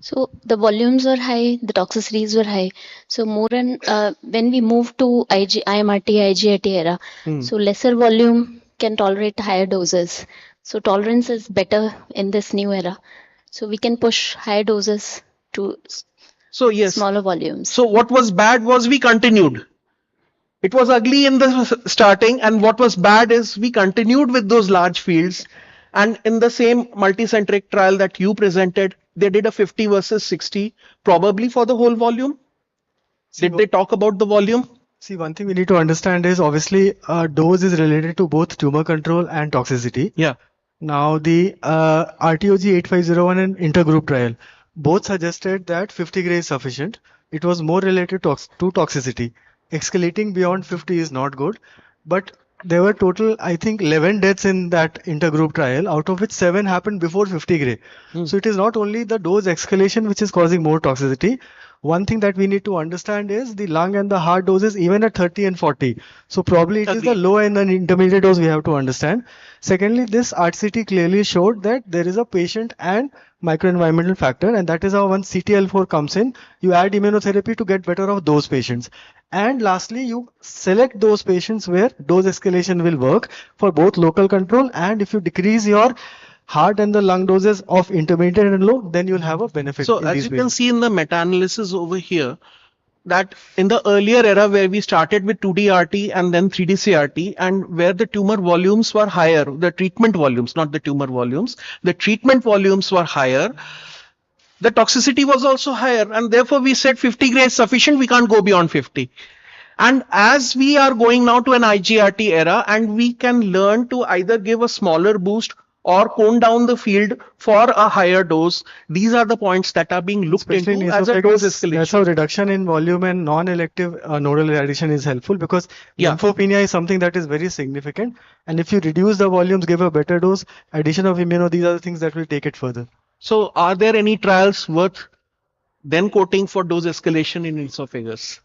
So the volumes were high, the toxicities were high. So more and when we move to IMRT, IGRT era, so lesser volume can tolerate higher doses. So tolerance is better in this new era. So we can push higher doses to smaller volumes. So what was bad was we continued. It was ugly in the starting, and what was bad is we continued with those large fields. And in the same multicentric trial that you presented, they did a 50 versus 60, probably for the whole volume. Did they talk about the volume? See, one thing we need to understand is obviously dose is related to both tumor control and toxicity. Yeah. Now the RTOG 8501 and intergroup trial both suggested that 50 gray is sufficient. It was more related to toxicity. Escalating beyond 50 is not good, but there were total, I think, 11 deaths in that intergroup trial, out of which 7 happened before 50 gray. So it is not only the dose escalation which is causing more toxicity. One thing that we need to understand is the lung and the heart doses even at 30 and 40. So probably it is the low and the intermediate dose we have to understand. Secondly, this RCT clearly showed that there is a patient and microenvironmental factor, and that is how once CTL4 comes in, you add immunotherapy to get better of those patients. And lastly, you select those patients where dose escalation will work for both local control, and if you decrease your heart and the lung doses of intermediate and low, then you'll have a benefit. So as you can see in the meta-analysis over here, that in the earlier era where we started with 2D-RT and then 3D-CRT, and where the tumor volumes were higher, the treatment volumes, not the tumor volumes, the treatment volumes were higher, the toxicity was also higher, and therefore we said 50 gray is sufficient, we can't go beyond 50. And as we are going now to an IGRT era, and we can learn to either give a smaller boost or cone down the field for a higher dose, these are the points that are being looked Especially into as a dose escalation. That's how reduction in volume and non-elective nodal irradiation is helpful, because lymphopenia is something that is very significant. And if you reduce the volumes, give a better dose, addition of immuno, these are the things that will take it further. So are there any trials worth then quoting for dose escalation in esophagus?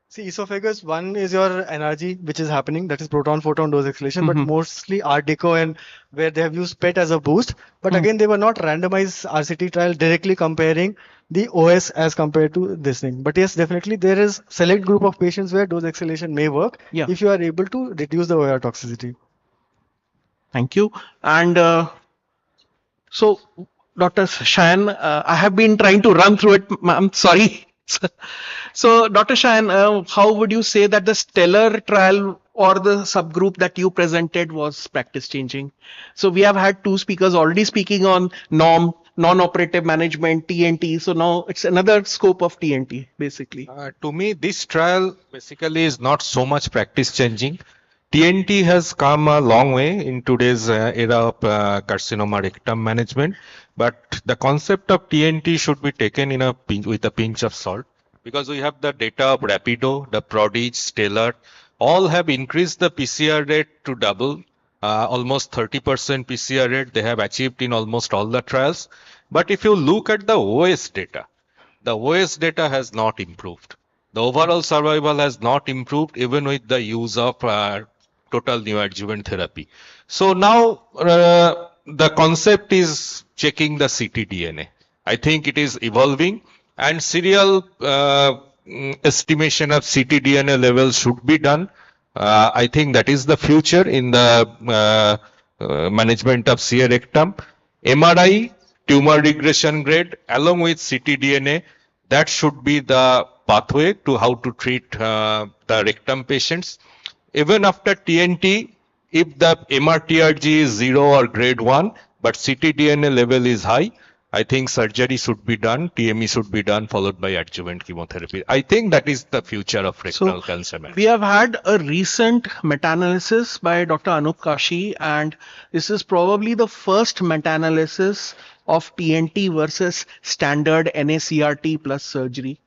See, esophagus, one is your NRG, which is happening, that is proton-photon dose escalation, but mostly RDECO, and where they have used PET as a boost. But again, they were not randomized RCT trial directly comparing the OS as compared to this thing. But yes, definitely there is select group of patients where dose escalation may work if you are able to reduce the OR toxicity. Thank you. And so, Dr. Shayan, I have been trying to run through it. I'm sorry. So, Dr. Shayan, how would you say that the stellar trial or the subgroup that you presented was practice changing? So, we have had 2 speakers already speaking on NOM, non-operative management, TNT. So now it's another scope of TNT, basically. To me, this trial basically is not so much practice changing. TNT has come a long way in today's era of carcinoma rectum management, but the concept of TNT should be taken in with a pinch of salt, because we have the data of Rapido, the Prodige, Stellar, all have increased the PCR rate to double, almost 30% PCR rate they have achieved in almost all the trials. But if you look at the OS data, the OS data has not improved. The overall survival has not improved even with the use of total neoadjuvant therapy. So now the concept is checking the ctDNA. I think it is evolving, and serial estimation of ctDNA levels should be done I think that is the future in the management of CA rectum. MRI, tumor regression grade, along with ctDNA, that should be the pathway to how to treat the rectum patients. Even after TNT, if the MRTRG is 0 or grade 1, but ctDNA level is high, I think surgery should be done, TME should be done, followed by adjuvant chemotherapy. I think that is the future of rectal cancer management. We have had a recent meta-analysis by Dr. Anup Kashi, and this is probably the first meta-analysis of TNT versus standard NACRT plus surgery,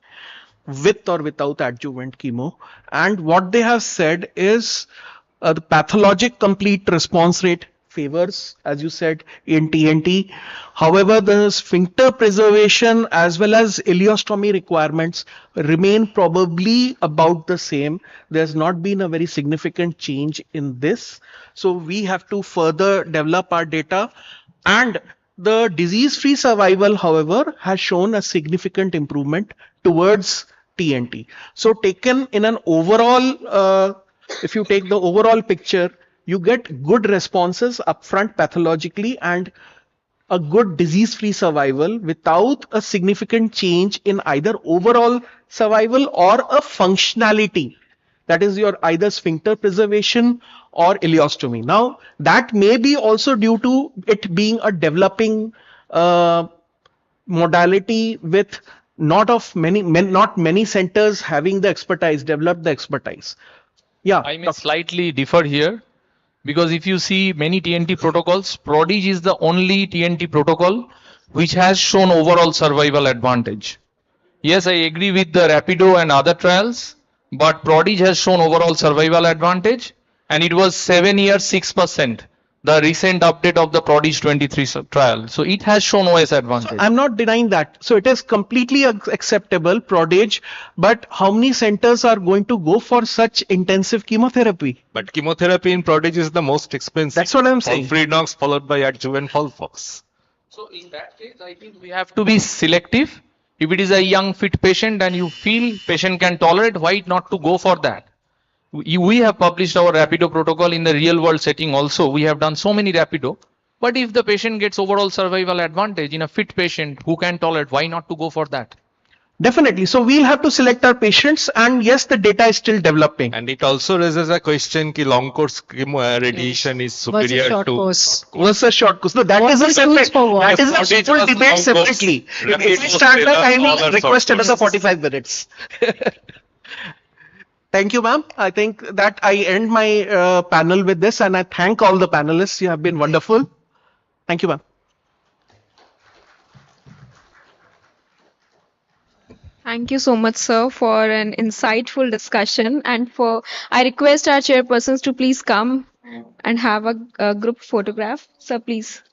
with or without adjuvant chemo. And what they have said is the pathologic complete response rate favors, as you said, in TNT. However, the sphincter preservation as well as ileostomy requirements remain probably about the same. There's not been a very significant change in this. So we have to further develop our data. And the disease-free survival, however, has shown a significant improvement towards TNT. So taken in an overall, if you take the overall picture, you get good responses upfront pathologically and a good disease-free survival without a significant change in either overall survival or a functionality. That is your either sphincter preservation or ileostomy. Now, that may be also due to it being a developing modality with not many centers having the expertise, developed the expertise. Yeah, I may slightly differ here, because if you see many TNT protocols, Prodige is the only TNT protocol which has shown overall survival advantage. Yes, I agree with the Rapido and other trials, but Prodige has shown overall survival advantage, and it was 7 years 6%. The recent update of the Prodige 23 trial. So it has shown OS advantage. I'm not denying that. So it is completely acceptable, Prodige, but how many centers are going to go for such intensive chemotherapy? But chemotherapy in Prodige is the most expensive. That's what I'm saying. FOLFIRINOX followed by adjuvant FOLFOX. So in that case, I think we have to be selective. If it is a young fit patient and you feel patient can tolerate, why not to go for that? We have published our Rapido protocol in the real world setting also. We have done so many Rapido. But if the patient gets overall survival advantage in a fit patient who can tolerate, why not to go for that? Definitely. So we'll have to select our patients, and yes, the data is still developing. And it also raises a question that long course radiation is superior short to course. Versus short course. No, that is a separate. That is a full debate separately. If we start that, I will request another 45 minutes. Thank you, ma'am. I think that I end my panel with this, and I thank all the panelists. You have been wonderful. Thank you, ma'am. Thank you so much, sir, for an insightful discussion. And I request our chairpersons to please come and have a group photograph. Sir, please.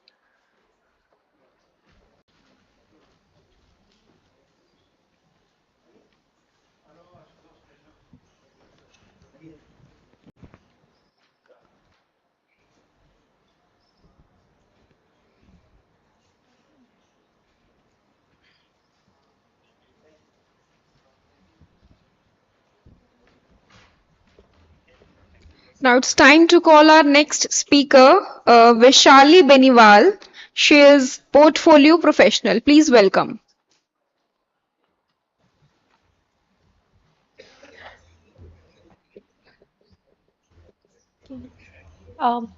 Now it's time to call our next speaker, Vaishali Beniwal. She is portfolio professional. Please welcome. Um,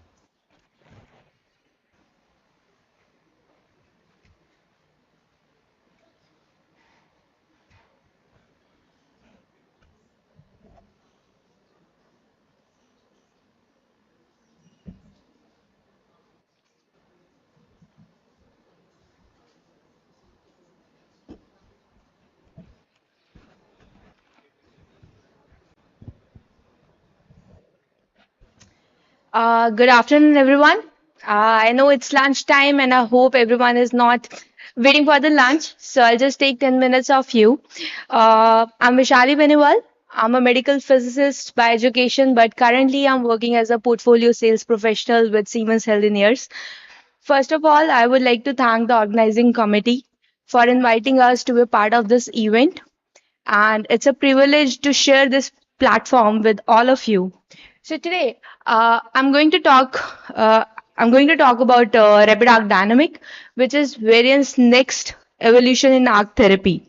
Good afternoon, everyone. I know it's lunchtime and I hope everyone is not waiting for the lunch. So I'll just take 10 minutes of you. I'm Vishali Beniwal. I'm a medical physicist by education, but currently I'm working as a portfolio sales professional with Siemens Healthineers. First of all, I would like to thank the organizing committee for inviting us to be part of this event. And it's a privilege to share this platform with all of you. So today, I'm going to talk. I'm going to talk about rapid arc dynamic, which is variance next evolution in arc therapy.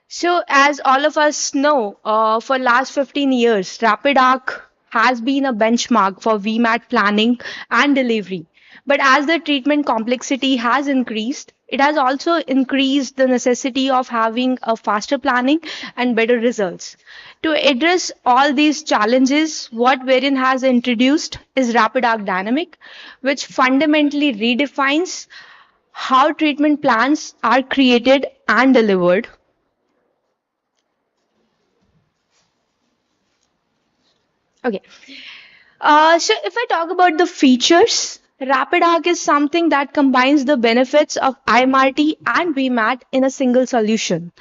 So, as all of us know, for last 15 years, rapid arc has been a benchmark for VMAT planning and delivery. But as the treatment complexity has increased, it has also increased the necessity of having a faster planning and better results. To address all these challenges, what Varian has introduced is rapid arc dynamic, which fundamentally redefines how treatment plans are created and delivered. Okay. So if I talk about the features, Rapid Arc is something that combines the benefits of IMRT and VMAT in a single solution.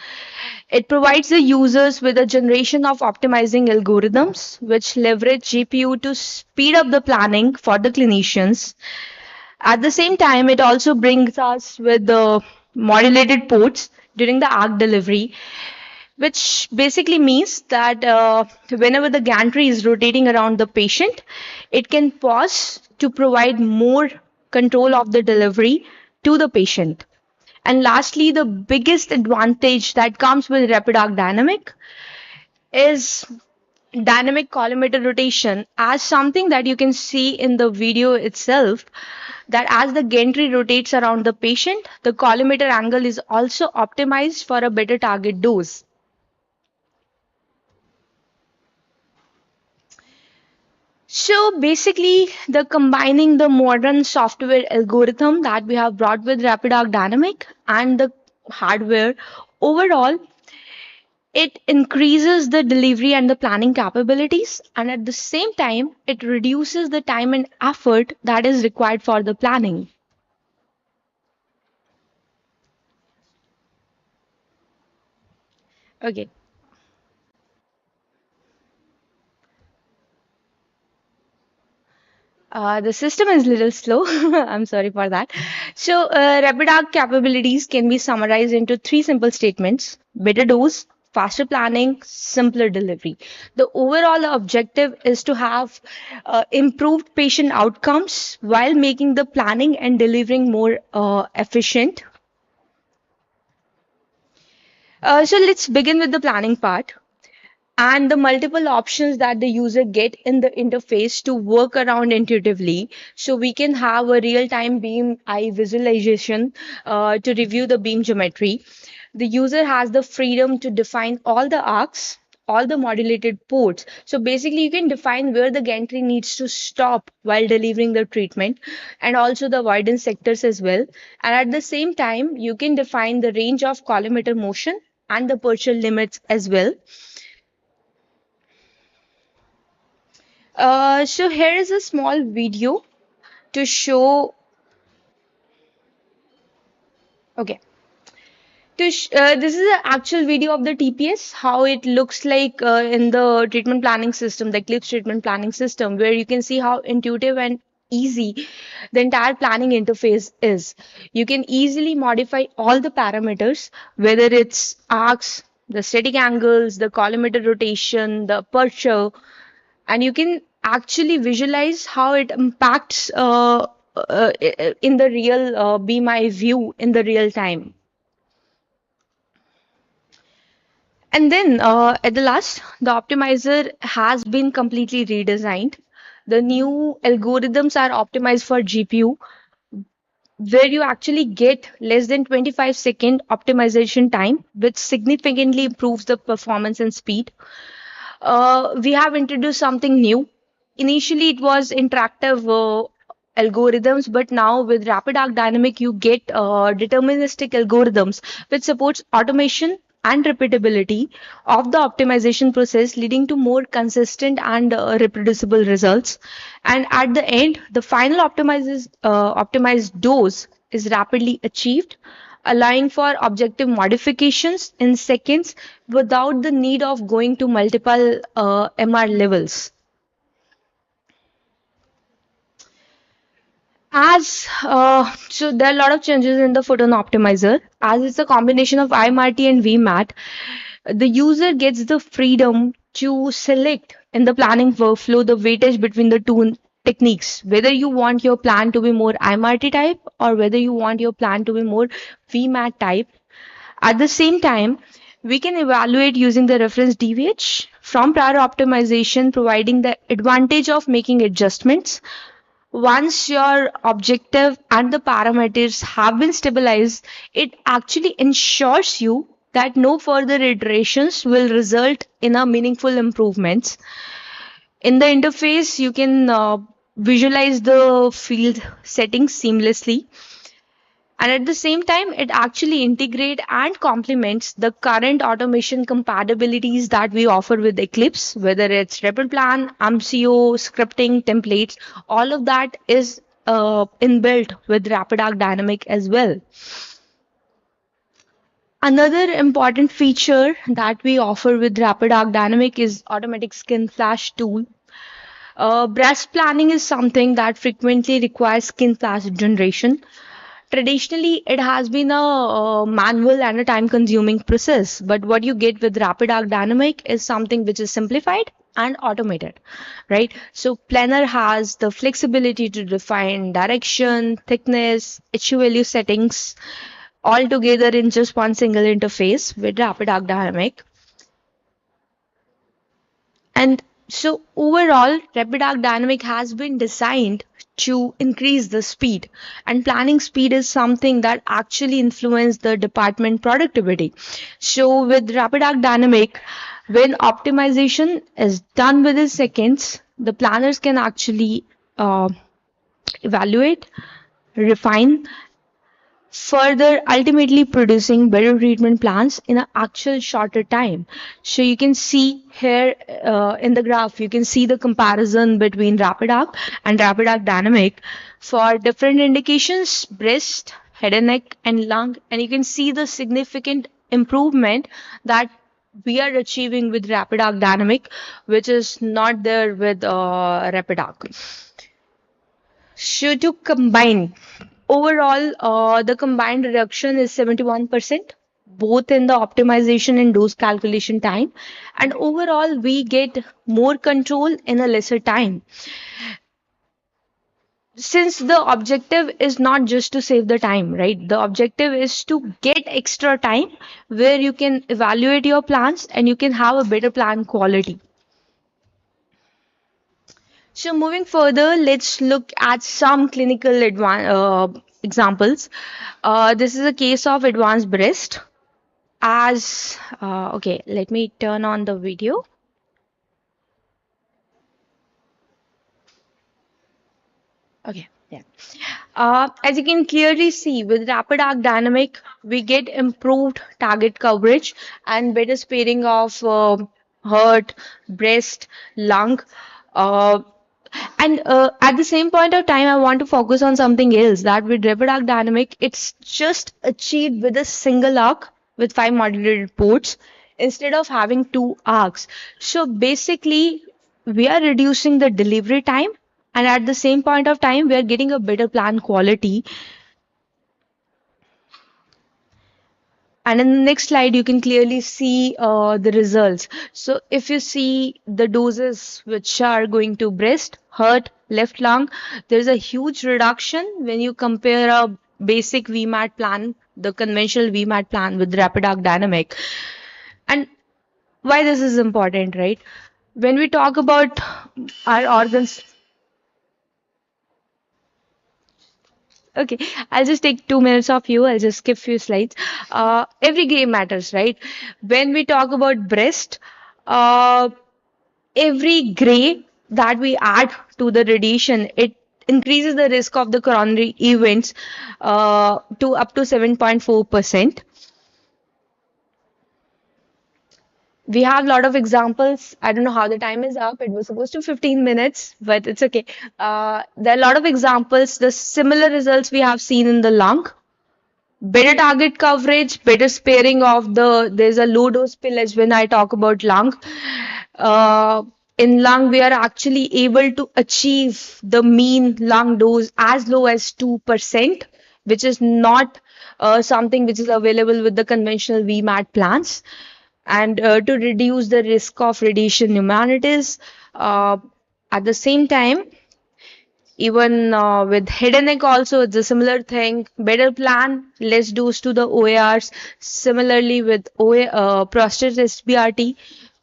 It provides the users with a generation of optimizing algorithms which leverage GPU to speed up the planning for the clinicians. At the same time, it also brings us with the modulated ports during the arc delivery, which basically means that whenever the gantry is rotating around the patient, it can pause to provide more control of the delivery to the patient. And lastly, the biggest advantage that comes with rapid arc dynamic is dynamic collimator rotation, as something that you can see in the video itself, that as the gantry rotates around the patient, the collimator angle is also optimized for a better target dose. So basically, the combining the modern software algorithm that we have brought with Rapid Arc Dynamic and the hardware, overall, it increases the delivery and the planning capabilities, and at the same time, it reduces the time and effort that is required for the planning. Okay. The system is a little slow. I'm sorry for that. So, rapid arc capabilities can be summarized into three simple statements: better dose, faster planning, simpler delivery. The overall objective is to have improved patient outcomes while making the planning and delivering more efficient. So, let's begin with the planning part and the multiple options that the user get in the interface to work around intuitively, so we can have a real-time beam eye visualization to review the beam geometry. The user has the freedom to define all the arcs, all the modulated ports. So basically you can define where the gantry needs to stop while delivering the treatment, and also the avoidance sectors as well. And at the same time you can define the range of collimator motion and the partial limits as well. So here is a small video to show. Okay. This is an actual video of the TPS, how it looks like in the treatment planning system, the Eclipse treatment planning system, where you can see how intuitive and easy the entire planning interface is. You can easily modify all the parameters, whether it's arcs, the static angles, the collimator rotation, the aperture, and you can actually visualize how it impacts in the real be my view in the real time. And then at the last, the optimizer has been completely redesigned. The new algorithms are optimized for GPU, where you actually get less than 25-second optimization time, which significantly improves the performance and speed. We have introduced something new. Initially, it was interactive algorithms, but now with Rapid Arc Dynamic, you get deterministic algorithms, which supports automation and repeatability of the optimization process, leading to more consistent and reproducible results. And at the end, the final optimized dose is rapidly achieved, allowing for objective modifications in seconds without the need of going to multiple MR levels. So there are a lot of changes in the photon optimizer. As it's a combination of IMRT and VMAT, the user gets the freedom to select in the planning workflow the weightage between the two techniques, whether you want your plan to be more IMRT type or whether you want your plan to be more VMAT type. At the same time, we can evaluate using the reference DVH from prior optimization, providing the advantage of making adjustments. Once your objective and the parameters have been stabilized, it actually ensures you that no further iterations will result in a meaningful improvements. In the interface, you can visualize the field settings seamlessly, and at the same time it actually integrate and complements the current automation compatibilities that we offer with Eclipse, whether it's RapidPlan, MCO, scripting, templates. All of that is inbuilt with RapidArc Dynamic as well. Another important feature that we offer with RapidArc Dynamic is automatic skin flash tool. Breast planning is something that frequently requires skin flash generation. Traditionally, it has been a manual and a time-consuming process, but what you get with RapidArc Dynamic is something which is simplified and automated, right? So Planner has the flexibility to define direction, thickness, HU value settings all together in just one single interface with RapidArc Dynamic. And so overall, RapidArc Dynamic has been designed to increase the speed, and planning speed is something that actually influences the department productivity. So with RapidArc Dynamic, when optimization is done within seconds, the planners can actually evaluate, refine, further ultimately producing better treatment plans in an actual shorter time. So you can see here in the graph, you can see the comparison between RapidArc and RapidArc Dynamic for different indications: breast, head and neck, and lung. And you can see the significant improvement that we are achieving with RapidArc Dynamic, which is not there with RapidArc. So to combine, overall, the combined reduction is 71%, both in the optimization and dose calculation time. And overall, we get more control in a lesser time. Since the objective is not just to save the time, right? The objective is to get extra time where you can evaluate your plans and you can have a better plan quality. So moving further, let's look at some clinical examples. This is a case of advanced breast. Okay, let me turn on the video. Okay, yeah. As you can clearly see, with RapidArc Dynamic, we get improved target coverage and better sparing of heart, breast, lung. Uh, And at the same point of time, I want to focus on something else, that with RapidArc Dynamic, it's just achieved with a single arc with 5 modulated ports instead of having 2 arcs. So basically, we are reducing the delivery time, and at the same point of time, we are getting a better plan quality. And in the next slide, you can clearly see the results. So if you see the doses which are going to breast, heart, left lung, there's a huge reduction when you compare a basic VMAT plan, the conventional VMAT plan with RapidArc Dynamic. And why this is important, right? When we talk about our organs, okay, I'll just take 2 minutes of you. I'll just skip few slides. Every gray matters, right? When we talk about breast, every gray that we add to the radiation, it increases the risk of the coronary events to up to 7.4%. We have a lot of examples. I don't know how the time is up. It was supposed to 15 minutes, but it's okay. There are a lot of examples. The similar results we have seen in the lung. Better target coverage, better sparing of there's a low dose spillage when I talk about lung. In lung, we are actually able to achieve the mean lung dose as low as 2%, which is not something which is available with the conventional VMAT plans. and to reduce the risk of radiation pneumonitis. At the same time, even with head and neck also, it's a similar thing. Better plan, less dose to the OARs. Similarly, with prostate SBRT,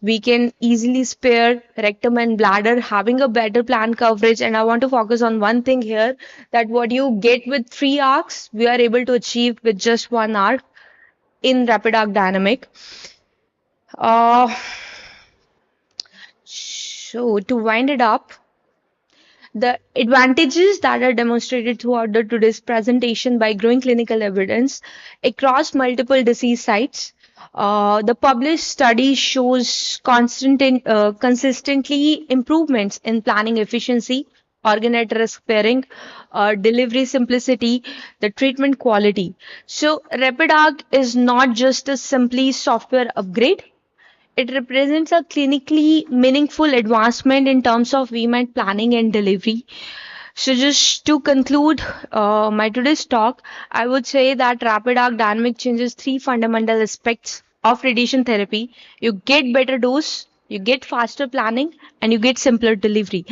we can easily spare rectum and bladder, having a better plan coverage. And I want to focus on one thing here, that what you get with 3 arcs, we are able to achieve with just 1 arc in rapid arc dynamic. So to wind it up, the advantages that are demonstrated throughout today's presentation by growing clinical evidence across multiple disease sites. The published study shows consistently improvements in planning efficiency, organ at risk pairing, delivery simplicity, the treatment quality. So Rapid Arc is not just a simply software upgrade. It represents a clinically meaningful advancement in terms of VMAT planning and delivery. So just to conclude my today's talk, I would say that rapid arc dynamic changes 3 fundamental aspects of radiation therapy. You get better dose, you get faster planning, and you get simpler delivery.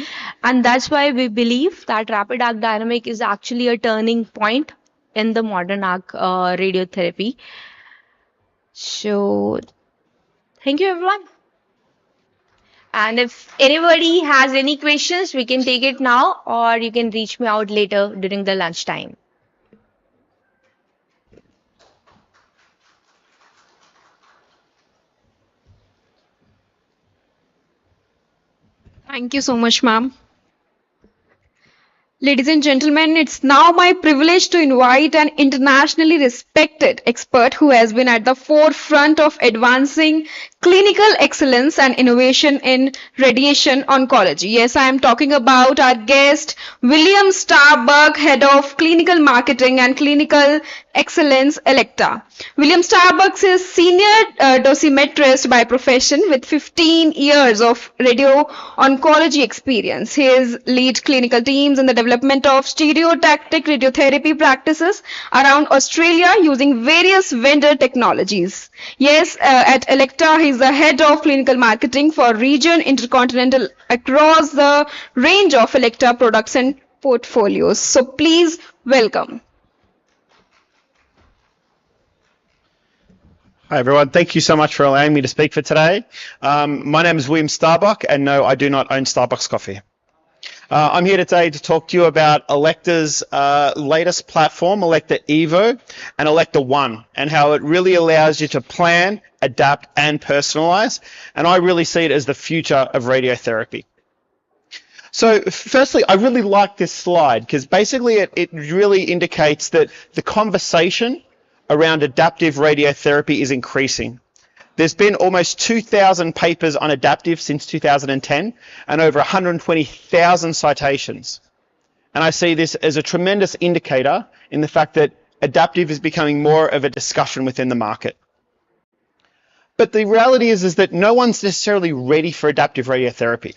And that's why we believe that rapid arc dynamic is actually a turning point in the modern arc radiotherapy. So thank you, everyone. And if anybody has any questions, we can take it now, or you can reach me out later during the lunchtime. Thank you so much, ma'am. Ladies and gentlemen, it's now my privilege to invite an internationally respected expert who has been at the forefront of advancing clinical excellence and innovation in radiation oncology. Yes, I am talking about our guest, William Starbuck, Head of Clinical Marketing and Clinical Excellence, Electa. William Starbuck is Senior Dosimetrist by profession with 15 years of radio oncology experience. He is lead clinical teams in the development of stereotactic radiotherapy practices around Australia using various vendor technologies. Yes, at Electa, he is the head of clinical marketing for region intercontinental across the range of Electa products and portfolios. So please welcome. Hi everyone, thank you so much for allowing me to speak for today. My name is William Starbuck, and no, I do not own Starbucks coffee. I'm here today to talk to you about Electa's latest platform, Electa Evo and Electa One, and how it really allows you to plan, adapt, and personalize. And I really see it as the future of radiotherapy. So firstly, I really like this slide because basically it really indicates that the conversation around adaptive radiotherapy is increasing. There's been almost 2,000 papers on adaptive since 2010 and over 120,000 citations. And I see this as a tremendous indicator in the fact that adaptive is becoming more of a discussion within the market. But the reality is that no one's necessarily ready for adaptive radiotherapy.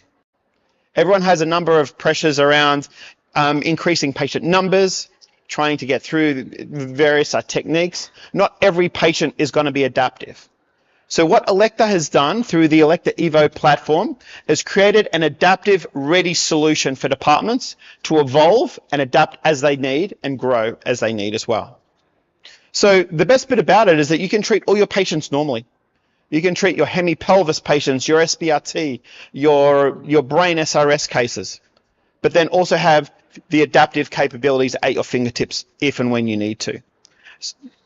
Everyone has a number of pressures around increasing patient numbers, trying to get through various techniques. Not every patient is going to be adaptive. So what Electa has done through the Electa Evo platform is created an adaptive ready solution for departments to evolve and adapt as they need and grow as they need as well. So the best bit about it is that you can treat all your patients normally. You can treat your hemipelvis patients, your SBRT, your brain SRS cases, but then also have the adaptive capabilities at your fingertips if and when you need to.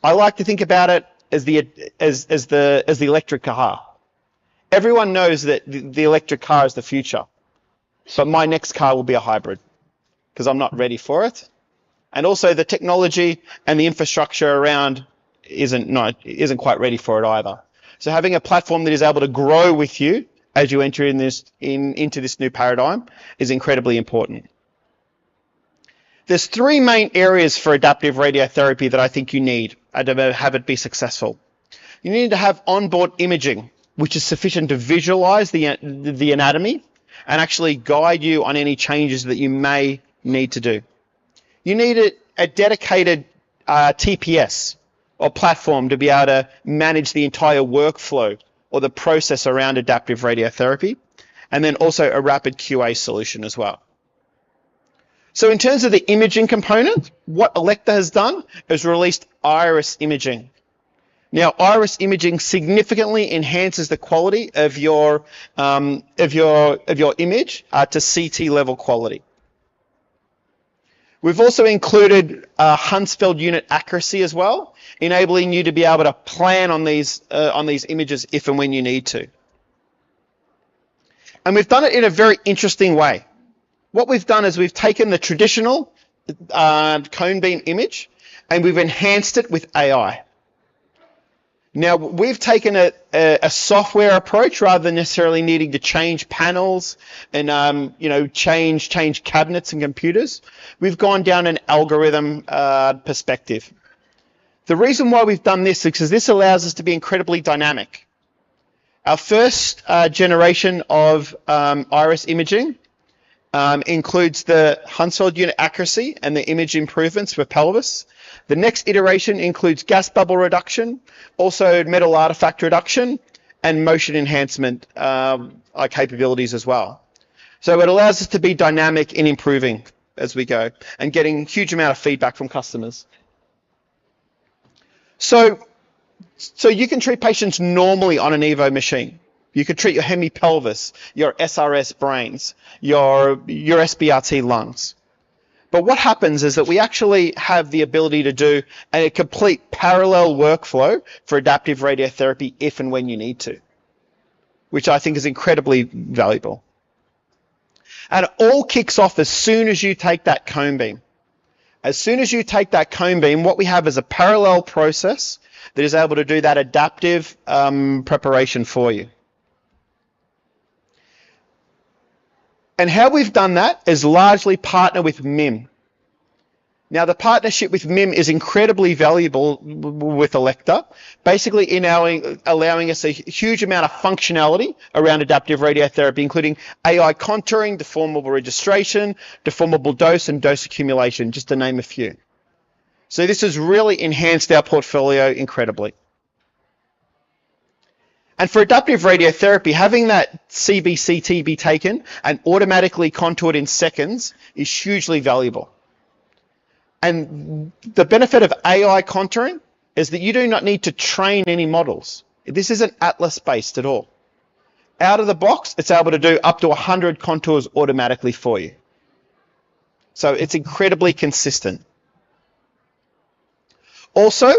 I like to think about it as the electric car. Everyone knows that the electric car is the future, but my next car will be a hybrid because I'm not ready for it. And also the technology and the infrastructure around isn't quite ready for it either. So having a platform that is able to grow with you as you enter into this new paradigm is incredibly important. There's 3 main areas for adaptive radiotherapy that I think you need to have it be successful. You need to have onboard imaging, which is sufficient to visualize the anatomy and actually guide you on any changes that you may need to do. You need a dedicated TPS or platform to be able to manage the entire workflow or the process around adaptive radiotherapy, and then also a rapid QA solution as well. So in terms of the imaging component, what Elekta has done is released iris imaging. Now, iris imaging significantly enhances the quality of your image to CT level quality. We've also included Huntsfeld unit accuracy as well, enabling you to be able to plan on these images if and when you need to. And we've done it in a very interesting way. What we've done is we've taken the traditional cone beam image and we've enhanced it with AI. Now, we've taken a software approach rather than necessarily needing to change panels and change cabinets and computers. We've gone down an algorithm perspective. The reason why we've done this is because this allows us to be incredibly dynamic. Our first generation of iris imaging includes the Huntsfeld unit accuracy and the image improvements for pelvis. The next iteration includes gas bubble reduction, also metal artifact reduction, and motion enhancement capabilities as well. So it allows us to be dynamic in improving as we go and getting a huge amount of feedback from customers. So you can treat patients normally on an Evo machine. You could treat your hemipelvis, your SRS brains, your SBRT lungs. But what happens is that we actually have the ability to do a complete parallel workflow for adaptive radiotherapy if and when you need to, which I think is incredibly valuable. And it all kicks off as soon as you take that cone beam. As soon as you take that cone beam, what we have is a parallel process that is able to do that adaptive preparation for you. And how we've done that is largely partner with MIM. Now, the partnership with MIM is incredibly valuable with Elekta, basically allowing us a huge amount of functionality around adaptive radiotherapy, including AI contouring, deformable registration, deformable dose, and dose accumulation, just to name a few. So this has really enhanced our portfolio incredibly. And for adaptive radiotherapy, having that CBCT be taken and automatically contoured in seconds is hugely valuable. And the benefit of AI contouring is that you do not need to train any models. This isn't Atlas-based at all. Out of the box, it's able to do up to 100 contours automatically for you. So it's incredibly consistent. Also,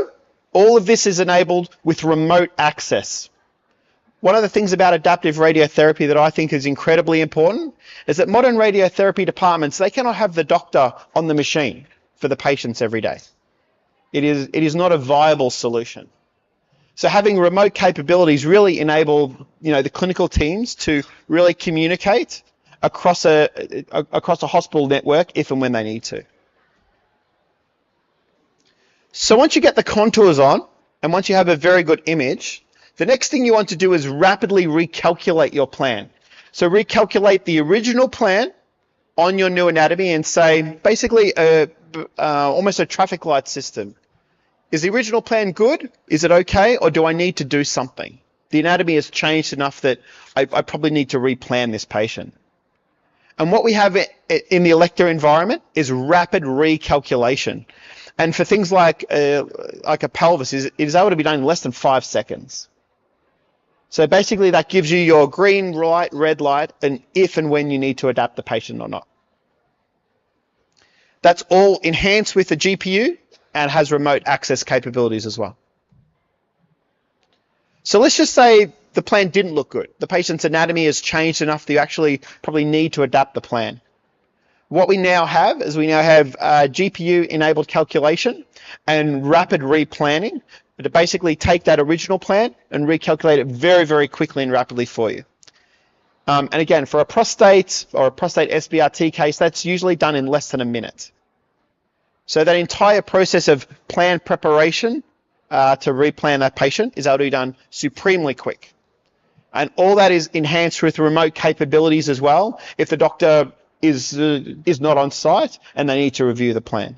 all of this is enabled with remote access. One of the things about adaptive radiotherapy that I think is incredibly important is that modern radiotherapy departments, they cannot have the doctor on the machine for the patients every day. It is not a viable solution. So having remote capabilities really enable the clinical teams to really communicate across a hospital network if and when they need to. So once you get the contours on and once you have a very good image, the next thing you want to do is rapidly recalculate your plan. So recalculate the original plan on your new anatomy and say, basically, almost a traffic light system. Is the original plan good? Is it okay? Or do I need to do something? The anatomy has changed enough that I probably need to replan this patient. And what we have in the Elekta environment is rapid recalculation. And for things like a pelvis, it is able to be done in less than 5 seconds. So basically that gives you your green light, red light, and if and when you need to adapt the patient or not. That's all enhanced with the GPU and has remote access capabilities as well. So let's just say the plan didn't look good. The patient's anatomy has changed enough that you actually probably need to adapt the plan. What we now have is GPU-enabled calculation and rapid replanning to basically take that original plan and recalculate it very, very quickly and rapidly for you. And again, for a prostate or a prostate SBRT case, that's usually done in less than a minute. So that entire process of plan preparation to replan that patient is able to be done supremely quick. And all that is enhanced with remote capabilities as well if the doctor is not on site and they need to review the plan.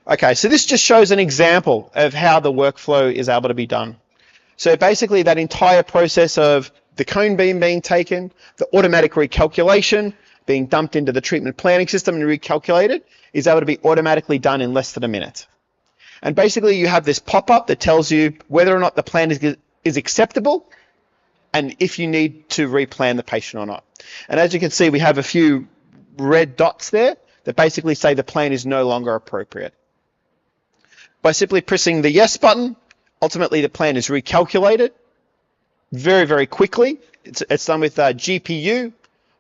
Okay, so this just shows an example of how the workflow is able to be done. So basically that entire process of the cone beam being taken, the automatic recalculation, being dumped into the treatment planning system and recalculated, is able to be automatically done in less than a minute. And basically you have this pop-up that tells you whether or not the plan is acceptable and if you need to replan the patient or not. And as you can see, we have a few red dots there that basically say the plan is no longer appropriate. By simply pressing the yes button, ultimately the plan is recalculated very, very quickly. It's done with GPU.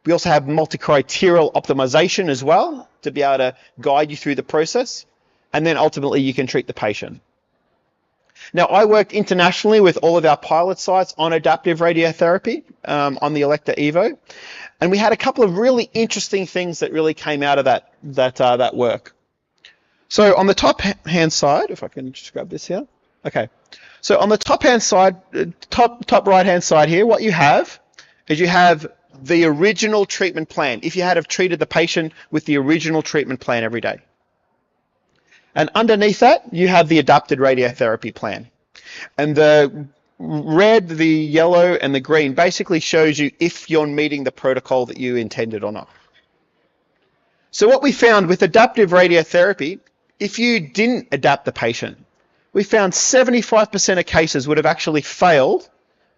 We also have multi-criterial optimization as well to be able to guide you through the process. And then ultimately you can treat the patient. Now, I worked internationally with all of our pilot sites on adaptive radiotherapy on the Elekta Evo. And we had a couple of really interesting things that really came out of that work. So on the top hand side, if I can just grab this here. Okay. So on the top hand side, top right hand side here, what you have is you have the original treatment plan. If you had have treated the patient with the original treatment plan every day. And underneath that, you have the adapted radiotherapy plan. And the red, the yellow, and the green basically shows you if you're meeting the protocol that you intended or not. So what we found with adaptive radiotherapy, if you didn't adapt the patient, we found 75% of cases would have actually failed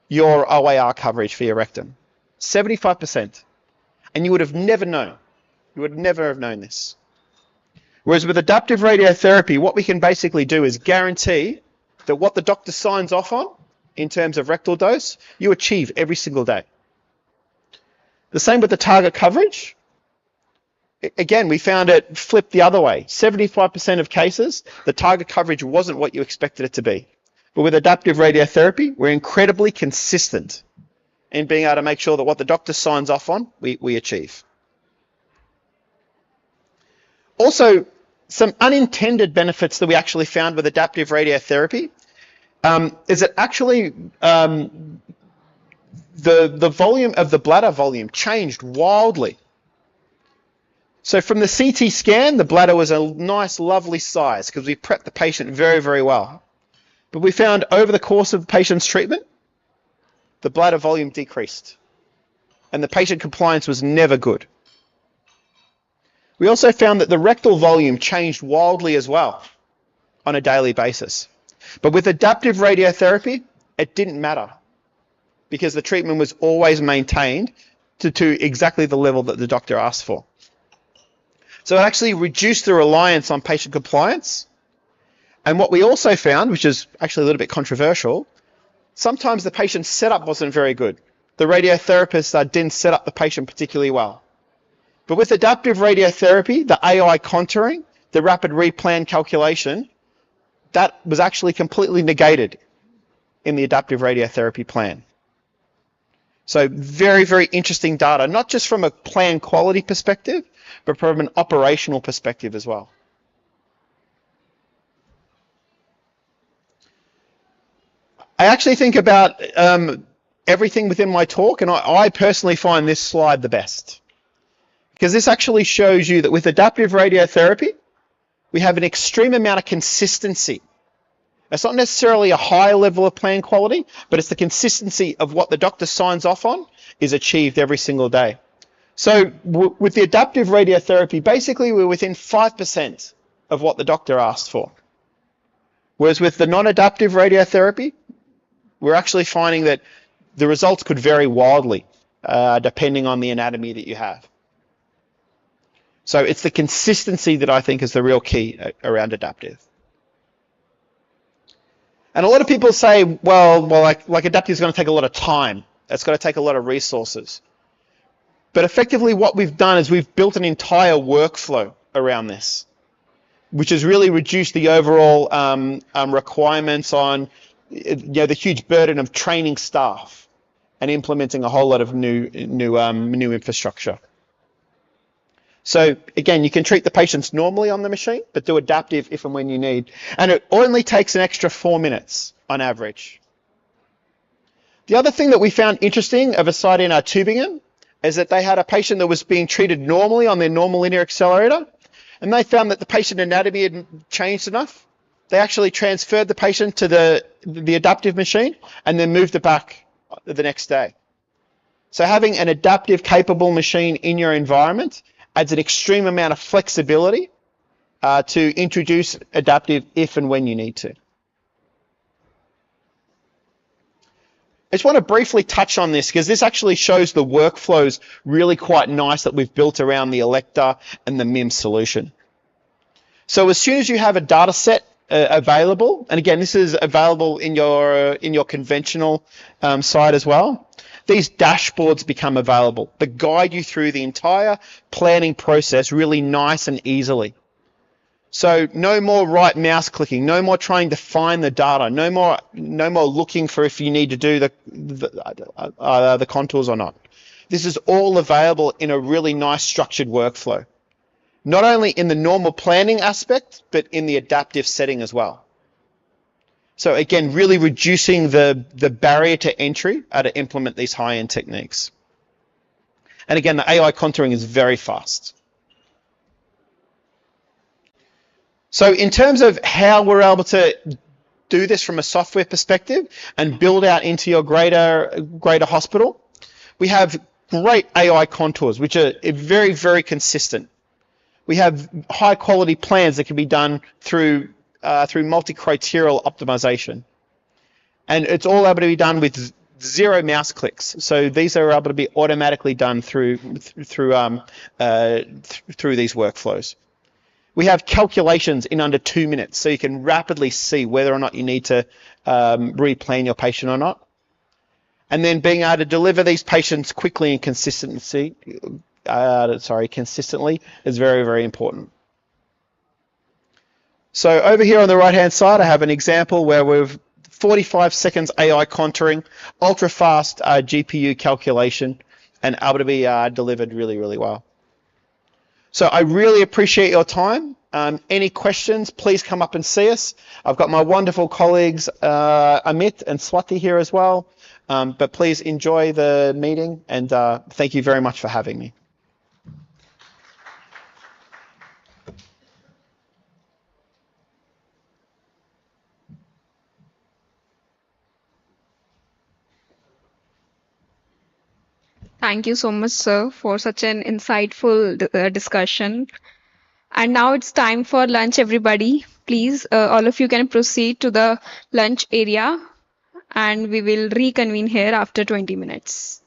your OAR coverage for your rectum. 75%. And you would have never known. You would never have known this. Whereas with adaptive radiotherapy, what we can basically do is guarantee that what the doctor signs off on in terms of rectal dose, you achieve every single day. The same with the target coverage. Again, we found it flipped the other way. 75% of cases, the target coverage wasn't what you expected it to be. But with adaptive radiotherapy, we're incredibly consistent in being able to make sure that what the doctor signs off on, we achieve. Also, some unintended benefits that we actually found with adaptive radiotherapy is that actually the volume of the bladder volume changed wildly. So from the CT scan, the bladder was a nice, lovely size because we prepped the patient very, very well. But we found over the course of the patient's treatment, the bladder volume decreased. And the patient compliance was never good. We also found that the rectal volume changed wildly as well on a daily basis. But with adaptive radiotherapy, it didn't matter because the treatment was always maintained to exactly the level that the doctor asked for. So it actually reduced the reliance on patient compliance. And what we also found, which is actually a little bit controversial, sometimes the patient's setup wasn't very good. The radiotherapist didn't set up the patient particularly well. But with adaptive radiotherapy, the AI contouring, the rapid replan calculation, that was actually completely negated in the adaptive radiotherapy plan. So very, very interesting data, not just from a plan quality perspective, but from an operational perspective as well. I actually think about everything within my talk, and I personally find this slide the best. Because this actually shows you that with adaptive radiotherapy, we have an extreme amount of consistency. It's not necessarily a higher level of plan quality, but it's the consistency of what the doctor signs off on is achieved every single day. So with the adaptive radiotherapy, basically we're within 5% of what the doctor asked for. Whereas with the non-adaptive radiotherapy, we're actually finding that the results could vary wildly depending on the anatomy that you have. So it's the consistency that I think is the real key around adaptive. And a lot of people say, well, like adaptive is going to take a lot of time. It's going to take a lot of resources. But effectively what we've done is we've built an entire workflow around this, which has really reduced the overall requirements on the huge burden of training staff and implementing a whole lot of new infrastructure. So again, you can treat the patients normally on the machine, but do adaptive if and when you need. And it only takes an extra 4 minutes on average. The other thing that we found interesting of a site in Tübingen is that they had a patient that was being treated normally on their normal linear accelerator, and they found that the patient anatomy had changed enough They actually transferred the patient to the adaptive machine and then moved it back the next day. So having an adaptive capable machine in your environment adds an extreme amount of flexibility to introduce adaptive if and when you need to. I just want to briefly touch on this because this actually shows the workflows really quite nice that we've built around the Electa and the MIM solution. So as soon as you have a data set available, and again, this is available in your conventional side as well, these dashboards become available that guide you through the entire planning process really nice and easily. So no more right mouse clicking, no more trying to find the data, no more looking for if you need to do the contours or not. This is all available in a really nice structured workflow. Not only in the normal planning aspect, but in the adaptive setting as well. So again, really reducing the barrier to entry to implement these high-end techniques. And again, the AI contouring is very fast. So in terms of how we're able to do this from a software perspective and build out into your greater hospital, we have great AI contours, which are very, very consistent. We have high quality plans that can be done through multi-criterial optimization. And it's all able to be done with zero mouse clicks. So these are able to be automatically done through these workflows. We have calculations in under 2 minutes, so you can rapidly see whether or not you need to replan your patient or not. And then being able to deliver these patients quickly and consistently is very, very important. So over here on the right-hand side, I have an example where we've 45 seconds AI contouring, ultra-fast GPU calculation, and able to be delivered really, really well. So I really appreciate your time. Any questions, please come up and see us. I've got my wonderful colleagues, Amit and Swati here as well. But please enjoy the meeting, and thank you very much for having me. Thank you so much, sir, for such an insightful discussion. And now it's time for lunch, everybody. Please, all of you can proceed to the lunch area, and we will reconvene here after 20 minutes.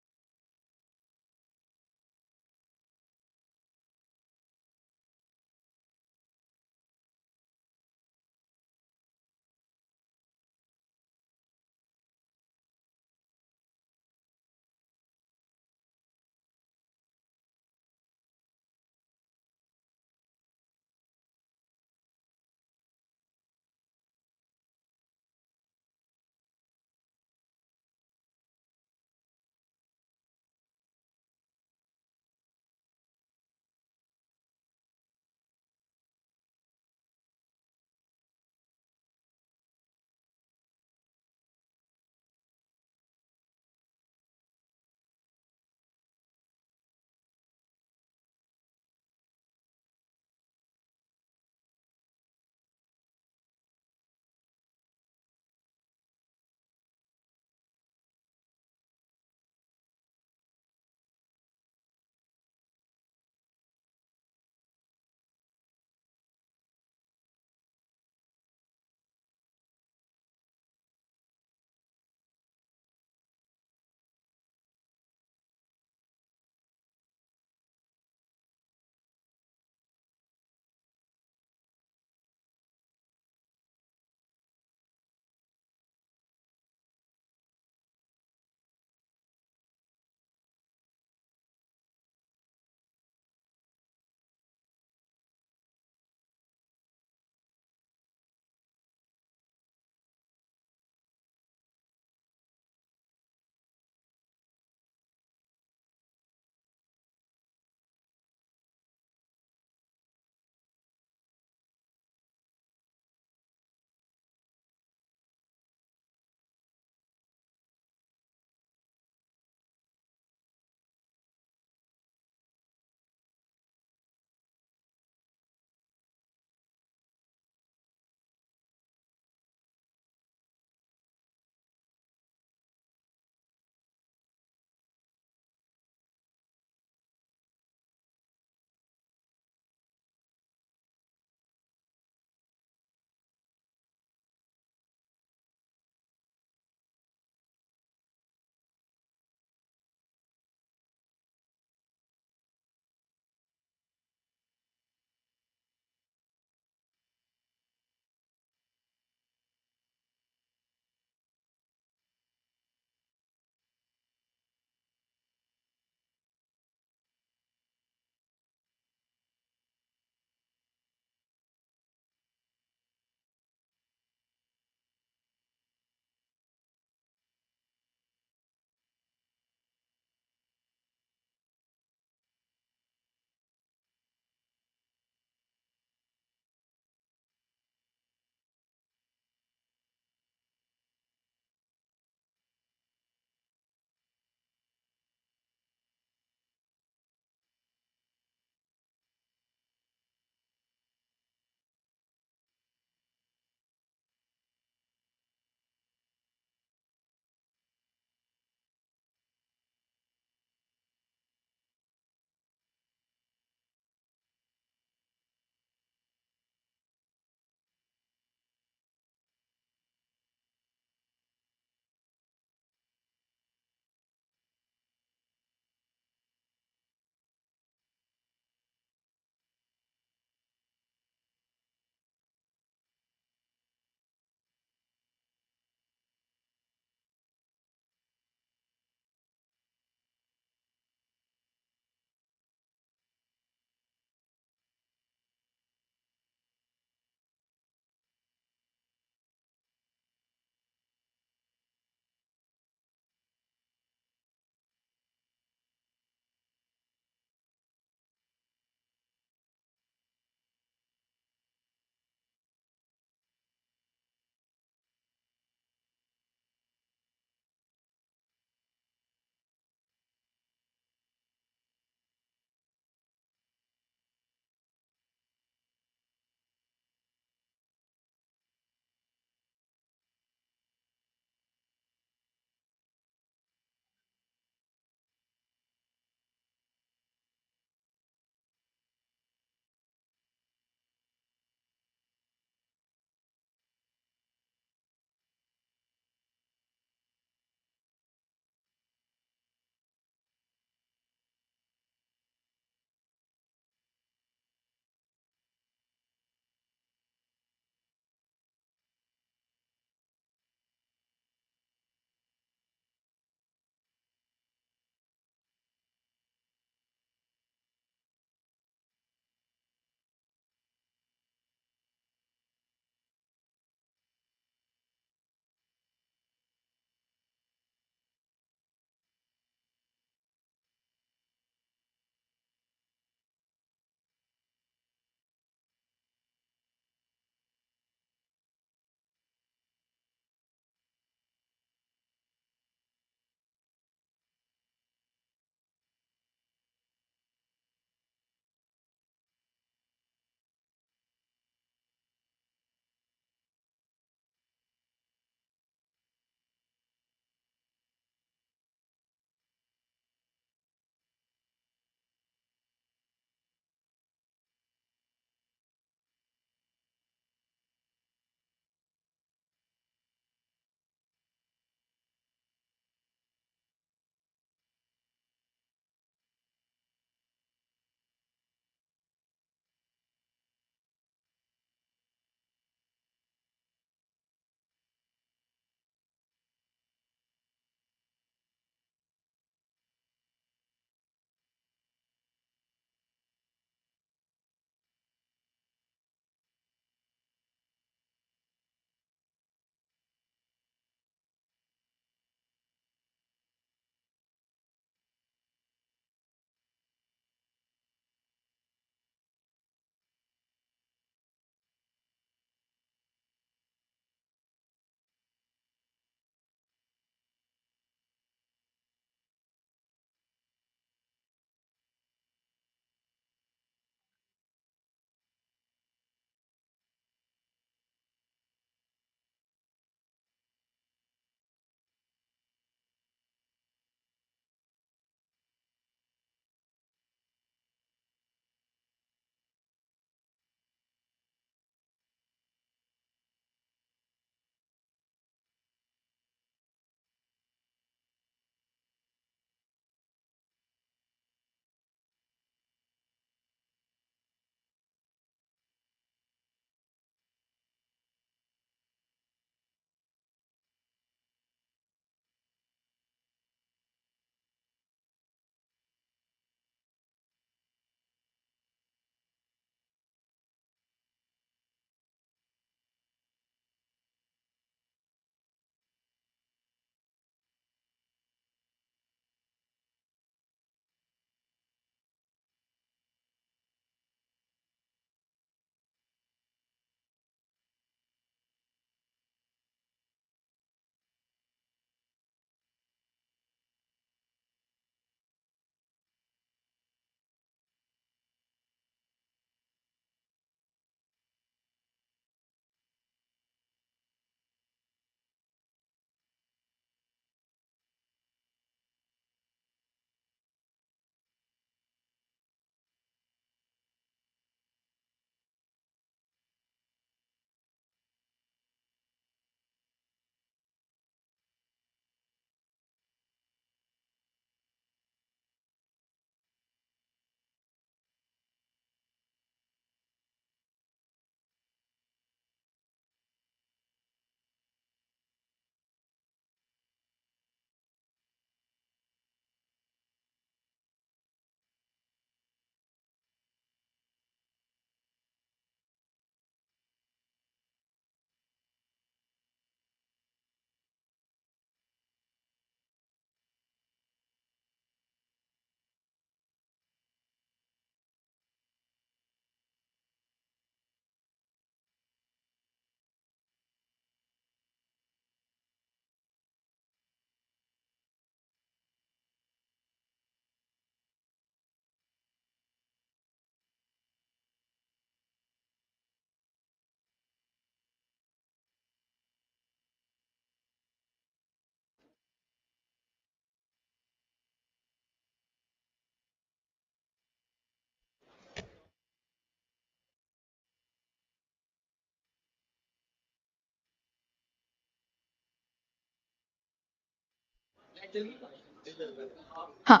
Huh.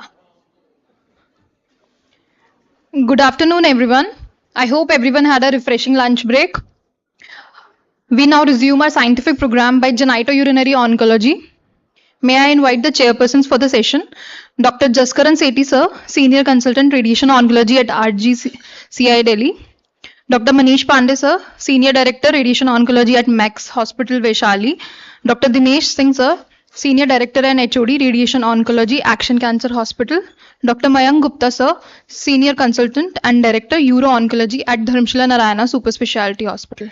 Good afternoon, everyone. I hope everyone had a refreshing lunch break. We now resume our scientific program by genitourinary oncology. May I invite the chairpersons for the session, Dr. Jaskaran Sethi sir, Senior Consultant Radiation Oncology at RGCI Delhi, Dr. Manish Pandey sir, Senior Director Radiation Oncology at Max Hospital Vaishali, Dr. Dinesh Singh sir, Senior Director and HOD Radiation Oncology Action Cancer Hospital, Dr. Mayank Gupta sir, Senior Consultant and Director Uro Oncology at Dharamshala Narayana Super Specialty Hospital.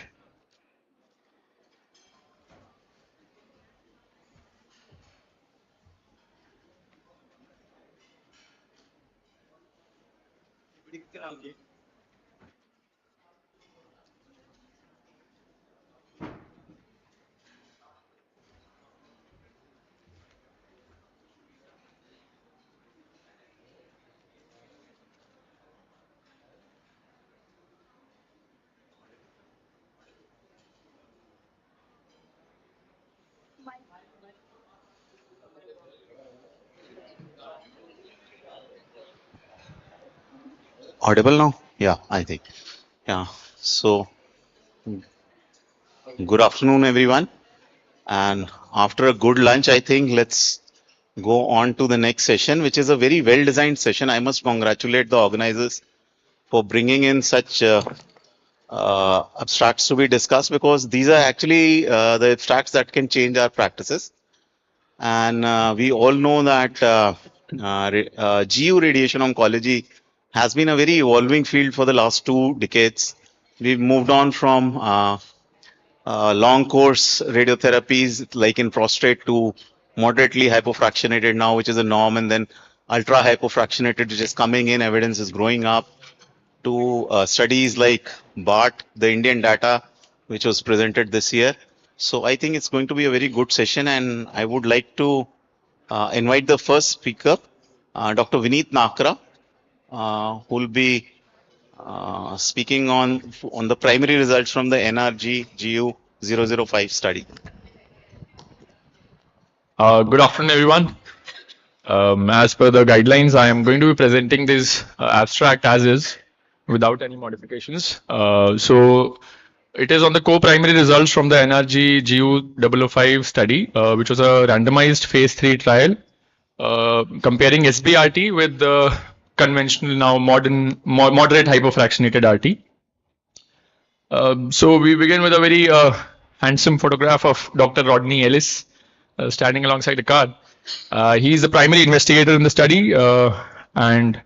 Audible now? Yeah, I think. Yeah. So, good afternoon, everyone. And after a good lunch, I think let's go on to the next session, which is a very well-designed session. I must congratulate the organizers for bringing in such abstracts to be discussed, because these are actually the abstracts that can change our practices. And we all know that GU radiation oncology has been a very evolving field for the last 2 decades. We've moved on from long course radiotherapies like in prostate to moderately hypofractionated now, which is a norm, and then ultra hypofractionated, which is coming in, evidence is growing up, to studies like BART, the Indian data, which was presented this year. So I think it's going to be a very good session, and I would like to invite the first speaker, Dr. Vineet Nakra, who will be speaking on the primary results from the NRG GU 005 study. Good afternoon, everyone. As per the guidelines, I am going to be presenting this abstract as is, without any modifications. So it is on the co-primary results from the NRG GU 005 study, which was a randomized phase 3 trial comparing SBRT with the conventional, now moderate hypofractionated RT. So we begin with a very handsome photograph of Dr. Rodney Ellis standing alongside the car. He is the primary investigator in the study, and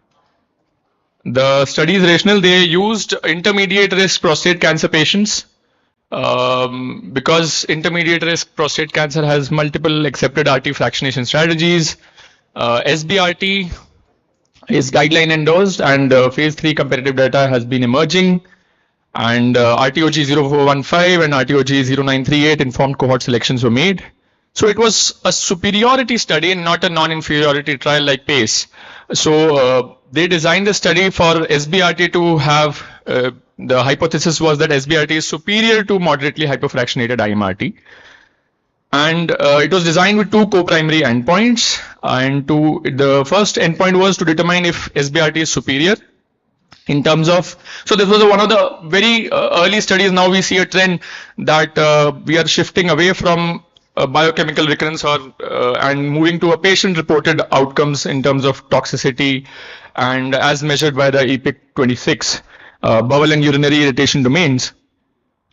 the study's rationale, they used intermediate risk prostate cancer patients because intermediate risk prostate cancer has multiple accepted RT fractionation strategies. SBRT is guideline endorsed, and phase 3 comparative data has been emerging, and RTOG 0415 and RTOG 0938 informed cohort selections were made. So it was a superiority study and not a non-inferiority trial like PACE. So they designed the study for SBRT to have, the hypothesis was that SBRT is superior to moderately hypofractionated IMRT. And it was designed with 2 co-primary endpoints. And the first endpoint was to determine if SBRT is superior in terms of, so this was one of the very early studies. Now we see a trend that we are shifting away from biochemical recurrence and moving to a patient-reported outcomes in terms of toxicity, and as measured by the EPIC 26 bowel and urinary irritation domains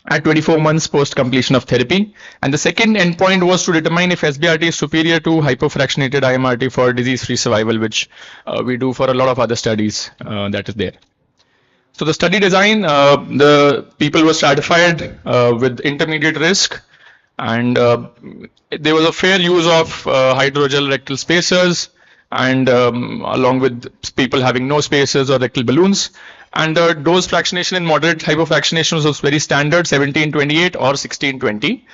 at 24 months post completion of therapy. And the second endpoint was to determine if SBRT is superior to hypofractionated IMRT for disease-free survival, which we do for a lot of other studies that is there. So the study design, the people were stratified with intermediate risk, and there was a fair use of hydrogel rectal spacers, and along with people having no spacers or rectal balloons. And the dose fractionation in moderate hypofractionation was very standard, 1728 or 1620.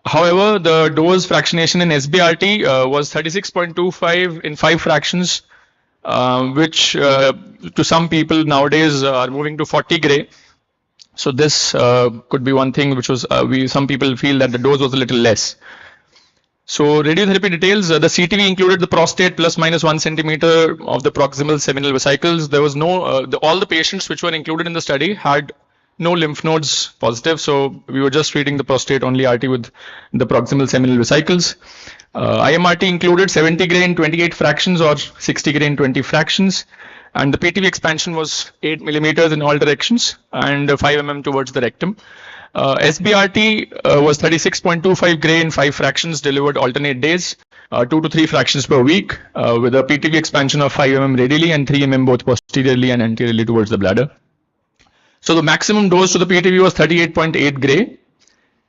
However, the dose fractionation in SBRT was 36.25 in 5 fractions, which to some people nowadays are moving to 40 gray. So this could be one thing which was, some people feel that the dose was a little less. So radiotherapy details, the CTV included the prostate plus minus 1 centimeter of the proximal seminal vesicles. There was no, all the patients which were included in the study had no lymph nodes positive. So we were just treating the prostate only RT with the proximal seminal vesicles. IMRT included 70 gray in 28 fractions or 60 gray in 20 fractions. And the PTV expansion was 8 millimeters in all directions and 5 mm towards the rectum. SBRT was 36.25 gray in 5 fractions delivered alternate days, 2 to 3 fractions per week, with a PTV expansion of 5 mm radially and 3 mm both posteriorly and anteriorly towards the bladder. So the maximum dose to the PTV was 38.8 gray,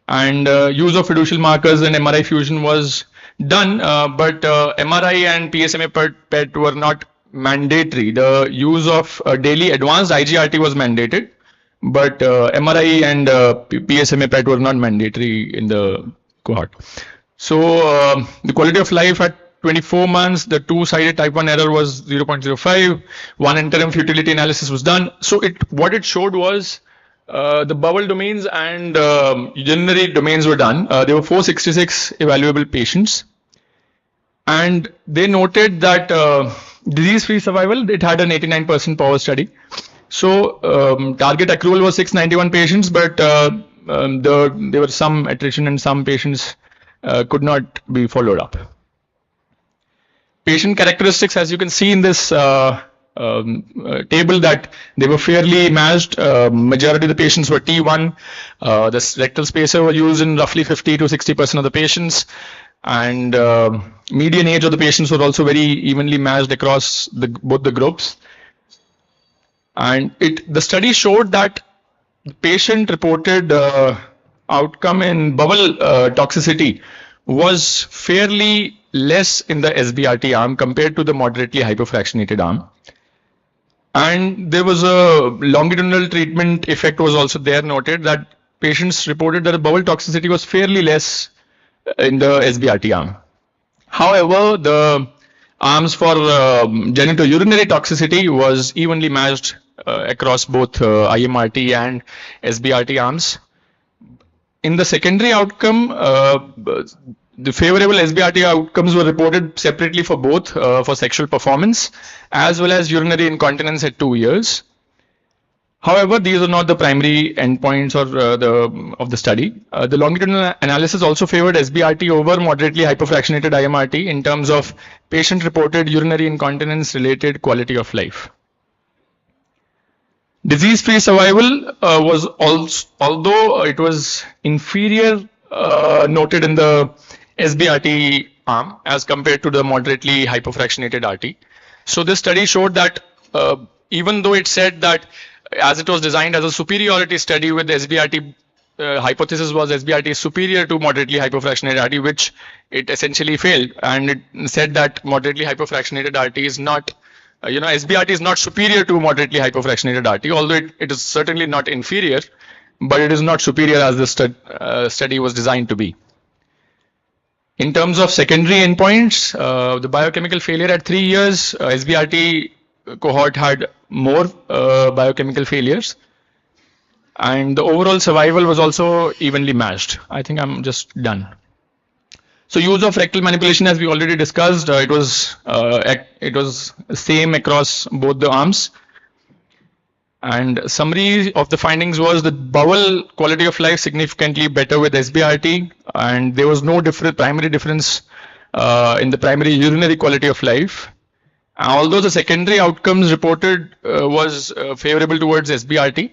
and use of fiducial markers and MRI fusion was done, but MRI and PSMA PET were not mandatory. The use of daily advanced IGRT was mandated, but MRI and PSMA PET were not mandatory in the cohort. So the quality of life at 24 months, the two-sided type 1 error was 0.05. One interim futility analysis was done. So what it showed was the bowel domains and urinary domains were done. There were 466 evaluable patients, and they noted that disease-free survival, it had an 89% power study. So target accrual was 691 patients, but there was some attrition and some patients could not be followed up. Patient characteristics, as you can see in this table, that they were fairly matched. Majority of the patients were T1. The rectal spacer were used in roughly 50 to 60% of the patients. And median age of the patients were also very evenly matched across both the groups. And the study showed that the patient reported outcome in bowel toxicity was fairly less in the SBRT arm compared to the moderately hypofractionated arm. And there was a longitudinal treatment effect was also there noted, that patients reported that the bowel toxicity was fairly less in the SBRT arm. However, the arms for genitourinary toxicity was evenly matched across both IMRT and SBRT arms. In the secondary outcome, the favorable SBRT outcomes were reported separately for both for sexual performance as well as urinary incontinence at 2 years. However, these are not the primary endpoints of the study. The longitudinal analysis also favored SBRT over moderately hypofractionated IMRT in terms of patient-reported urinary incontinence related quality of life. Disease-free survival was also, although it was inferior noted in the SBRT arm as compared to the moderately hypofractionated RT. So this study showed that even though it said that as it was designed as a superiority study with SBRT, hypothesis was SBRT is superior to moderately hypofractionated RT, which it essentially failed. And it said that moderately hypofractionated RT is not, SBRT is not superior to moderately hypofractionated RT, although it is certainly not inferior, but it is not superior as the study was designed to be. In terms of secondary endpoints, the biochemical failure at 3 years, SBRT cohort had more biochemical failures, and the overall survival was also evenly matched. I think I'm just done. So use of rectal manipulation, as we already discussed, it was same across both the arms. And summary of the findings was that bowel quality of life significantly better with SBRT, and there was no primary difference in the primary urinary quality of life. Although the secondary outcomes reported was favorable towards SBRT,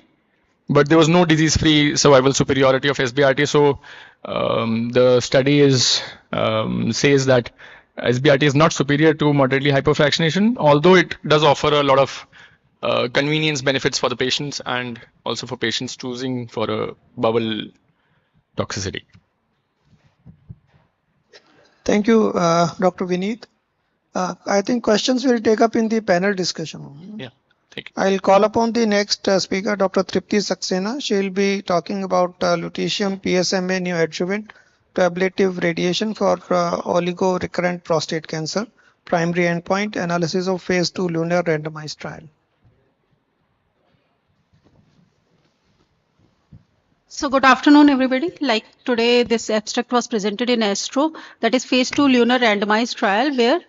but there was no disease-free survival superiority of SBRT. So the study says that SBRT is not superior to moderately hypofractionation, although it does offer a lot of convenience benefits for the patients and also for patients choosing for a bowel toxicity. Thank you, Dr. Vineet. I think questions will take up in the panel discussion. Yeah, thank you. I'll call upon the next speaker, Dr. Tripti Saxena. She will be talking about lutetium PSMA neoadjuvant to ablative radiation for oligorecurrent prostate cancer, primary endpoint, analysis of phase 2 lunar randomized trial. So good afternoon, everybody. Like today, this abstract was presented in ASTRO, that is phase 2 lunar randomized trial, where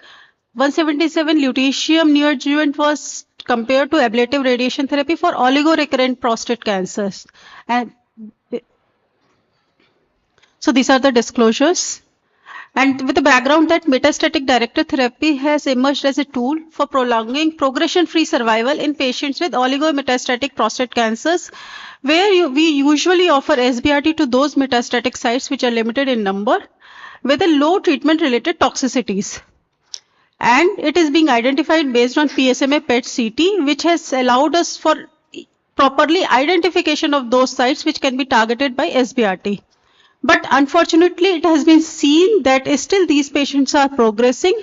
177 lutetium neoadjuvant was compared to ablative radiation therapy for oligorecurrent prostate cancers. And so these are the disclosures. And with the background that metastatic directed therapy has emerged as a tool for prolonging progression-free survival in patients with oligometastatic prostate cancers, where we usually offer SBRT to those metastatic sites which are limited in number with a low treatment-related toxicities. And it is being identified based on PSMA PET CT, which has allowed us for properly identification of those sites which can be targeted by SBRT. But unfortunately, it has been seen that still these patients are progressing.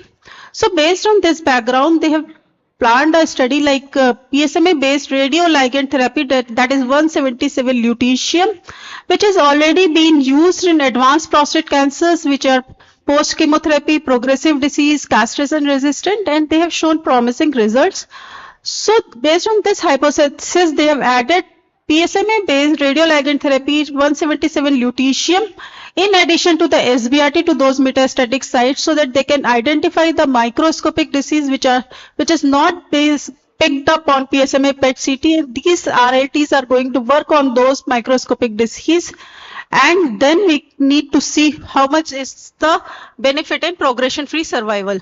So based on this background, they have planned a study like PSMA-based radioligand therapy, that is 177 lutetium, which has already been used in advanced prostate cancers, which are post-chemotherapy, progressive disease, castration resistant, and they have shown promising results. So based on this hypothesis, they have added PSMA-based radioligand therapy 177 lutetium in addition to the SBRT to those metastatic sites, so that they can identify the microscopic disease which is not picked up on PSMA PET CT. These RLTs are going to work on those microscopic disease, and then we need to see how much is the benefit in progression-free survival.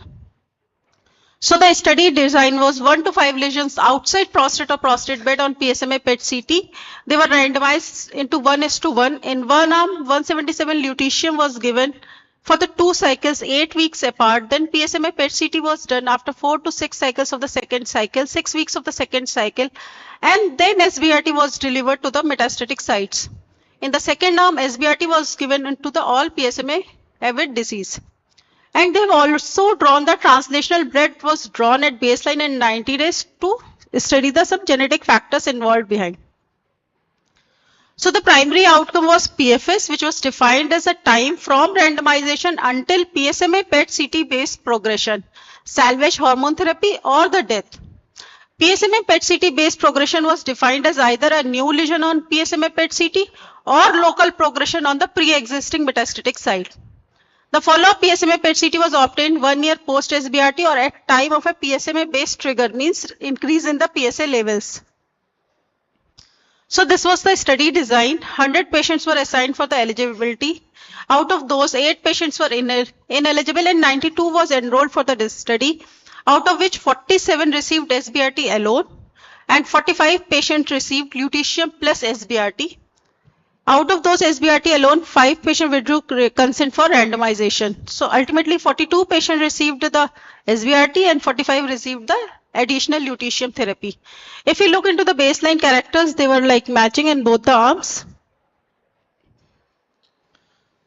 So the study design was 1 to 5 lesions outside prostate or prostate bed on PSMA PET CT. They were randomized into 1:1. In one arm, 177 lutetium was given for the 2 cycles 8 weeks apart. Then PSMA PET CT was done after 4 to 6 cycles of the second cycle, 6 weeks of the second cycle, and then SBRT was delivered to the metastatic sites. In the second arm, SBRT was given into the all PSMA avid disease. And they have also drawn the translational blood was drawn at baseline and 90 days to study the some genetic factors involved behind. So the primary outcome was PFS, which was defined as a time from randomization until PSMA PET CT based progression, salvage hormone therapy or the death. PSMA PET CT based progression was defined as either a new lesion on PSMA PET CT or local progression on the pre-existing metastatic site. The follow-up PSMA PET CT was obtained 1 year post SBRT or at time of a PSMA based trigger, means increase in the PSA levels. So this was the study design. 100 patients were assigned for the eligibility. Out of those, 8 patients were ineligible and 92 was enrolled for the study, out of which 47 received SBRT alone and 45 patients received lutetium plus SBRT. Out of those SBRT alone, 5 patients withdrew consent for randomization. So ultimately 42 patients received the SBRT and 45 received the additional lutetium therapy. If you look into the baseline characters, they were like matching in both the arms.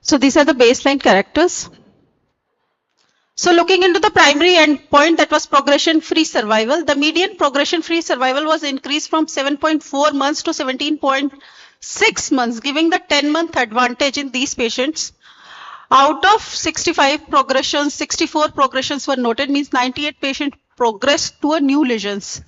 So these are the baseline characters. So looking into the primary endpoint, that was progression-free survival, the median progression-free survival was increased from 7.4 months to 17.6 months, giving the 10-month advantage in these patients. Out of 65 progressions, 64 progressions were noted, means 98 patients progressed to a new lesions.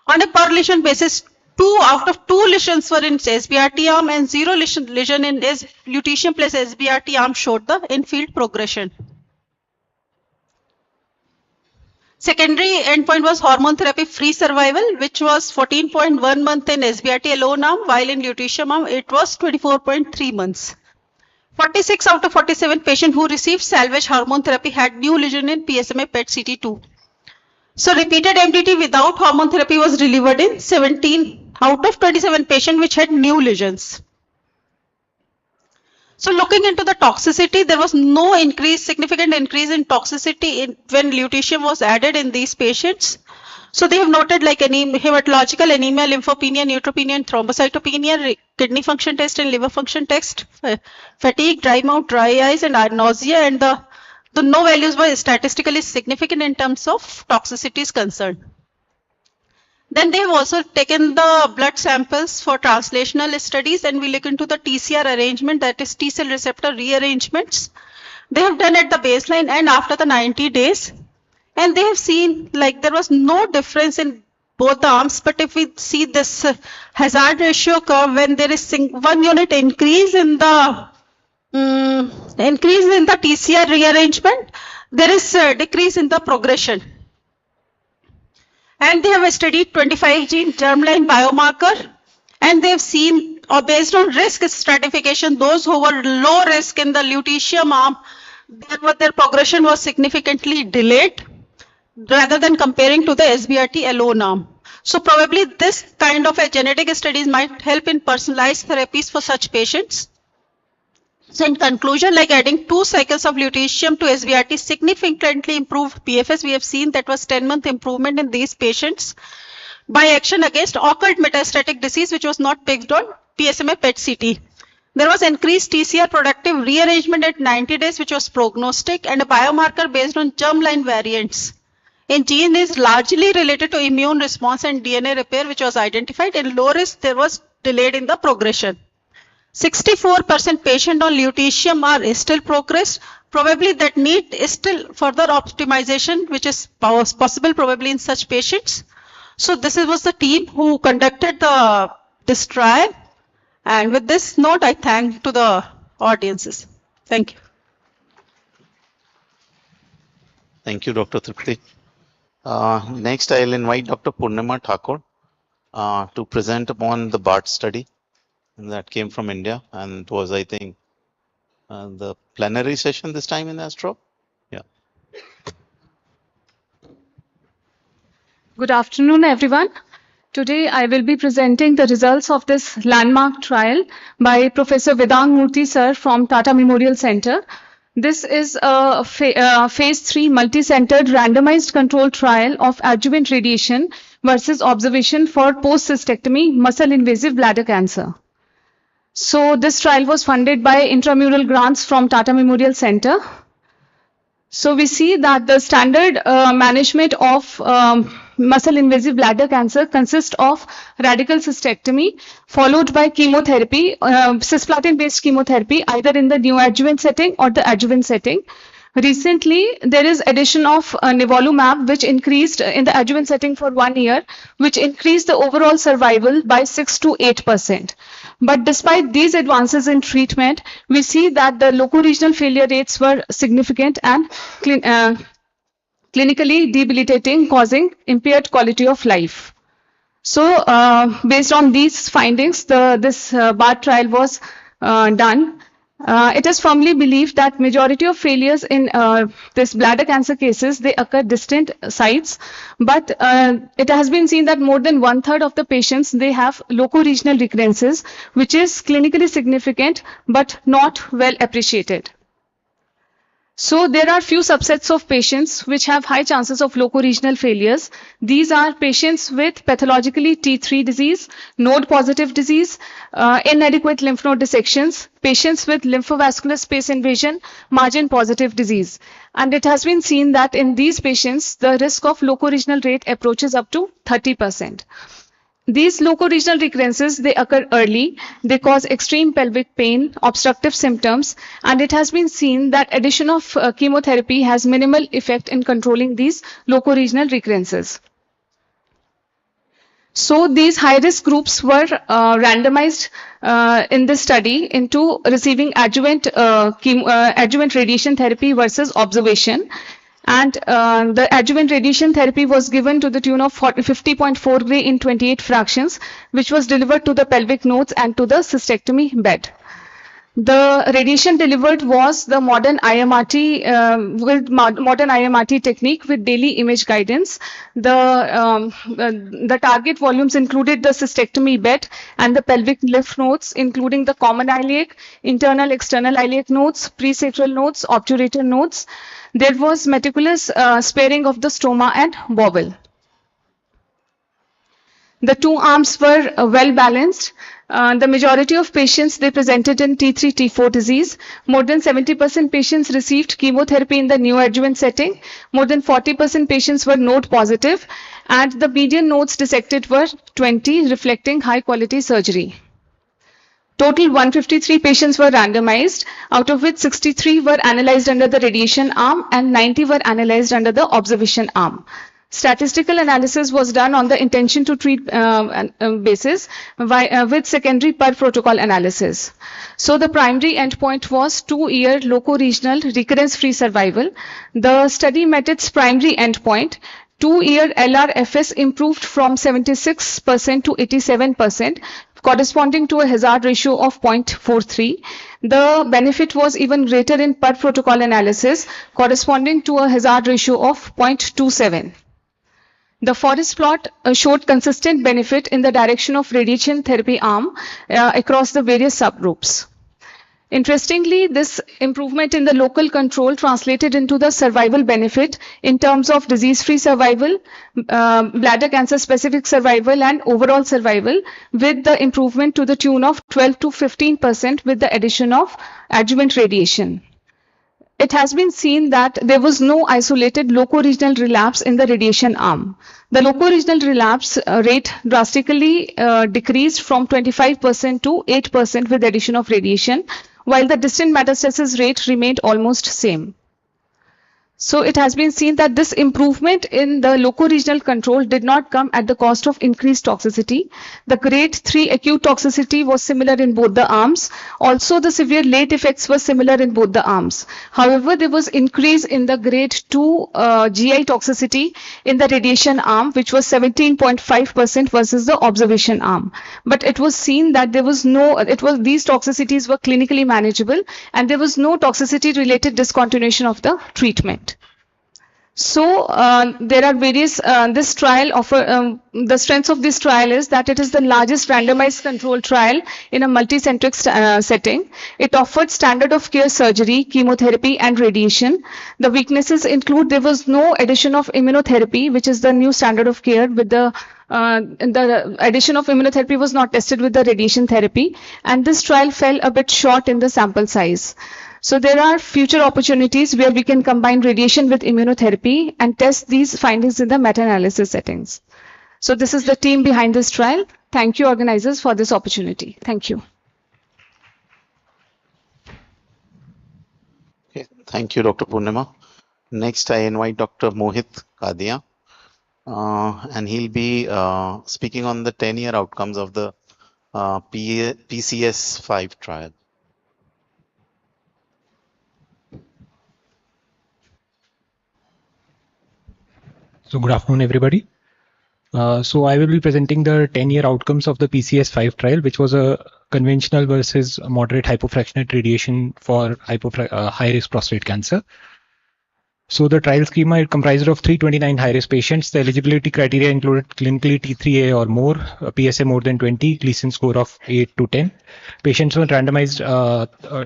On a per lesion basis, 2 out of 2 lesions were in SBRT arm and 0 lesion in lutetium plus SBRT arm showed the in-field progression. Secondary endpoint was hormone therapy free survival, which was 14.1 months in SBRT alone arm, while in lutetium arm it was 24.3 months. 46 out of 47 patients who received salvage hormone therapy had new lesion in PSMA PET CT2. So repeated MDT without hormone therapy was delivered in 17 out of 27 patients which had new lesions. So looking into the toxicity, there was no significant increase in toxicity when lutetium was added in these patients. So they have noted like hematological anemia, lymphopenia, neutropenia, and thrombocytopenia, kidney function test and liver function test, fatigue, dry mouth, dry eyes, and nausea, and the no values were statistically significant in terms of toxicity is concerned. Then they have also taken the blood samples for translational studies, and we look into the TCR arrangement, that is T cell receptor rearrangements. They have done at the baseline and after the 90 days. And they have seen like there was no difference in both the arms. But if we see this hazard ratio curve, when there is 1 unit increase in the TCR rearrangement, there is a decrease in the progression. And they have studied 25 gene germline biomarker, and they've seen, or based on risk stratification, those who were low risk in the lutetium arm, their progression was significantly delayed rather than comparing to the SBRT alone arm. So probably this kind of a genetic studies might help in personalized therapies for such patients. So in conclusion, like adding 2 cycles of lutetium to SBRT significantly improved PFS. We have seen that was 10-month improvement in these patients by action against occult metastatic disease, which was not picked on PSMA PET-CT. There was increased TCR productive rearrangement at 90 days, which was prognostic, and a biomarker based on germline variants in gene is largely related to immune response and DNA repair, which was identified. In low risk, there was delayed in the progression. 64% patient on lutetium are still progressed. Probably that need is still further optimization, which is possible probably in such patients. So this was the team who conducted this trial. And with this note, I thank to the audiences. Thank you. Thank you, Dr. Tripti. Next, I'll invite Dr. Purnima Thakur to present upon the BART study that came from India, and it was, I think, the plenary session this time in ASTRO. Yeah. Good afternoon, everyone. Today, I will be presenting the results of this landmark trial by Professor Vedang Murthy sir from Tata Memorial Center. This is a phase 3 multi-centered randomized controlled trial of adjuvant radiation versus observation for post-cystectomy muscle-invasive bladder cancer. So this trial was funded by intramural grants from Tata Memorial Center. So we see that the standard management of muscle-invasive bladder cancer consists of radical cystectomy followed by chemotherapy, cisplatin-based chemotherapy, either in the neoadjuvant setting or the adjuvant setting. Recently, there is addition of nivolumab, which increased in the adjuvant setting for 1 year, which increased the overall survival by 6 to 8%. But despite these advances in treatment, we see that the locoregional failure rates were significant and clinically debilitating, causing impaired quality of life. So, based on these findings, this BART trial was done. It is firmly believed that majority of failures in this bladder cancer cases, they occur distant sites, but it has been seen that more than 1/3 of the patients, they have locoregional recurrences, which is clinically significant but not well appreciated. So there are few subsets of patients which have high chances of locoregional failures. These are patients with pathologically T3 disease, node positive disease, inadequate lymph node dissections, patients with lymphovascular space invasion, margin positive disease. And it has been seen that in these patients, the risk of locoregional rate approaches up to 30%. These locoregional recurrences, they occur early, they cause extreme pelvic pain, obstructive symptoms, and it has been seen that addition of chemotherapy has minimal effect in controlling these locoregional recurrences. So these high-risk groups were randomized in this study into receiving adjuvant radiation therapy versus observation. And the adjuvant radiation therapy was given to the tune of 50.4 gray in 28 fractions, which was delivered to the pelvic nodes and to the cystectomy bed. The radiation delivered was the modern IMRT with modern IMRT technique with daily image guidance. The target volumes included the cystectomy bed and the pelvic lymph nodes, including the common iliac, internal external iliac nodes, presacral nodes, obturator nodes. There was meticulous sparing of the stoma and bowel. The two arms were well balanced. The majority of patients, they presented in T3, T4 disease. More than 70% patients received chemotherapy in the neoadjuvant setting. More than 40% patients were node positive. And the median nodes dissected were 20, reflecting high quality surgery. Total 153 patients were randomized, out of which 63 were analyzed under the radiation arm and 90 were analyzed under the observation arm. Statistical analysis was done on the intention to treat basis with secondary per protocol analysis. So the primary endpoint was 2-year loco-regional recurrence-free survival. The study met its primary endpoint. 2-year LRFS improved from 76% to 87%, corresponding to a hazard ratio of 0.43. The benefit was even greater in per protocol analysis, corresponding to a hazard ratio of 0.27. The forest plot showed consistent benefit in the direction of radiation therapy arm across the various subgroups. Interestingly, this improvement in the local control translated into the survival benefit in terms of disease-free survival, bladder cancer specific survival, and overall survival, with the improvement to the tune of 12 to 15% with the addition of adjuvant radiation. It has been seen that there was no isolated loco-regional relapse in the radiation arm. The loco-regional relapse rate drastically decreased from 25% to 8% with the addition of radiation, while the distant metastasis rate remained almost same. So it has been seen that this improvement in the loco-regional control did not come at the cost of increased toxicity. The grade 3 acute toxicity was similar in both the arms. Also, the severe late effects were similar in both the arms. However, there was increase in the grade 2 GI toxicity in the radiation arm, which was 17.5% versus the observation arm. But it was seen that there was these toxicities were clinically manageable, and there was no toxicity related discontinuation of the treatment. So there are various, this trial the strengths of this trial is that it is the largest randomized control trial in a multi-centric setting. It offered standard of care surgery, chemotherapy, and radiation. The weaknesses include there was no addition of immunotherapy, which is the new standard of care. With the addition of immunotherapy was not tested with the radiation therapy, and this trial fell a bit short in the sample size. So there are future opportunities where we can combine radiation with immunotherapy and test these findings in the meta-analysis settings. So this is the team behind this trial. Thank you, organizers, for this opportunity. Thank you. Okay, thank you, Dr. Purnima. Next, I invite Dr. Mohit Kadia, and he'll be speaking on the 10-year outcomes of the PCS5 trial. So good afternoon, everybody. So I will be presenting the 10-year outcomes of the PCS5 trial, which was a conventional versus moderate hypofractionate radiation for high-risk prostate cancer. So the trial schema comprised of 329 high-risk patients. The eligibility criteria included clinically T3A or more, a PSA more than 20, Gleason score of 8 to 10. Patients were randomized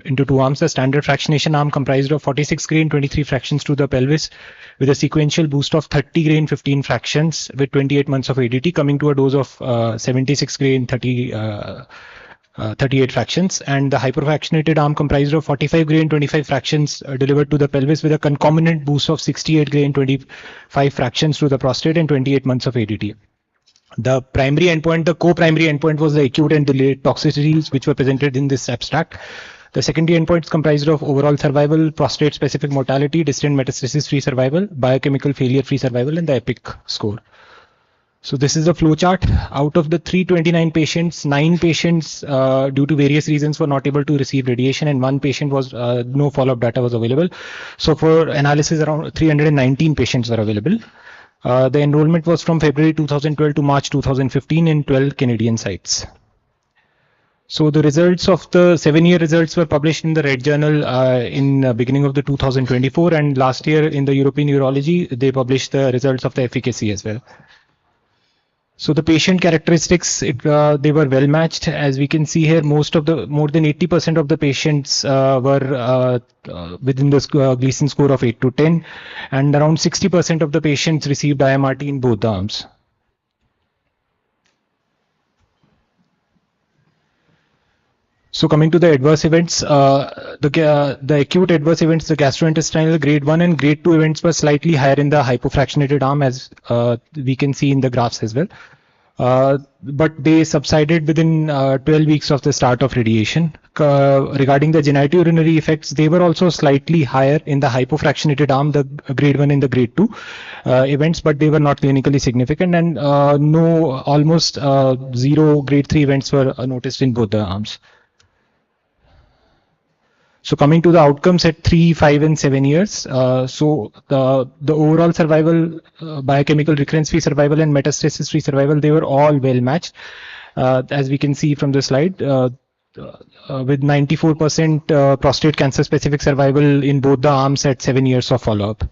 into two arms. The standard fractionation arm comprised of 46 grain, 23 fractions to the pelvis, with a sequential boost of 30 grain, 15 fractions with 28 months of ADT, coming to a dose of 76 grain, 38 fractions, and the hyperfractionated arm comprised of 45 grain, 25 fractions delivered to the pelvis with a concomitant boost of 68 grain, 25 fractions to the prostate and 28 months of ADT. The primary endpoint, the co-primary endpoint, was the acute and delayed toxicities which were presented in this abstract. The secondary endpoints comprised of overall survival, prostate-specific mortality, distant metastasis-free survival, biochemical failure-free survival, and the EPIC score. So this is the flowchart. Out of the 329 patients, 9 patients due to various reasons were not able to receive radiation, and 1 patient was no follow-up data was available. So for analysis, around 319 patients were available. The enrollment was from February 2012 to March 2015 in 12 Canadian sites. So the results of the 7-year results were published in the Red Journal in beginning of the 2024, and last year in the European Urology they published the results of the efficacy as well. So the patient characteristics, they were well matched. As we can see here, more than 80% of the patients were within the Gleason score of 8 to 10, and around 60% of the patients received IMRT in both the arms. So coming to the adverse events, the acute adverse events, the gastrointestinal grade 1 and grade 2 events were slightly higher in the hypofractionated arm, as we can see in the graphs as well. but they subsided within 12 weeks of the start of radiation. Regarding the genitourinary effects, they were also slightly higher in the hypofractionated arm, the grade 1 and the grade 2 events, but they were not clinically significant, and almost zero grade 3 events were noticed in both the arms. So coming to the outcomes at 3, 5, and 7 years, so the overall survival, biochemical recurrence-free survival, and metastasis-free survival, they were all well matched, as we can see from the slide, with 94% prostate cancer-specific survival in both the arms at 7 years of follow-up.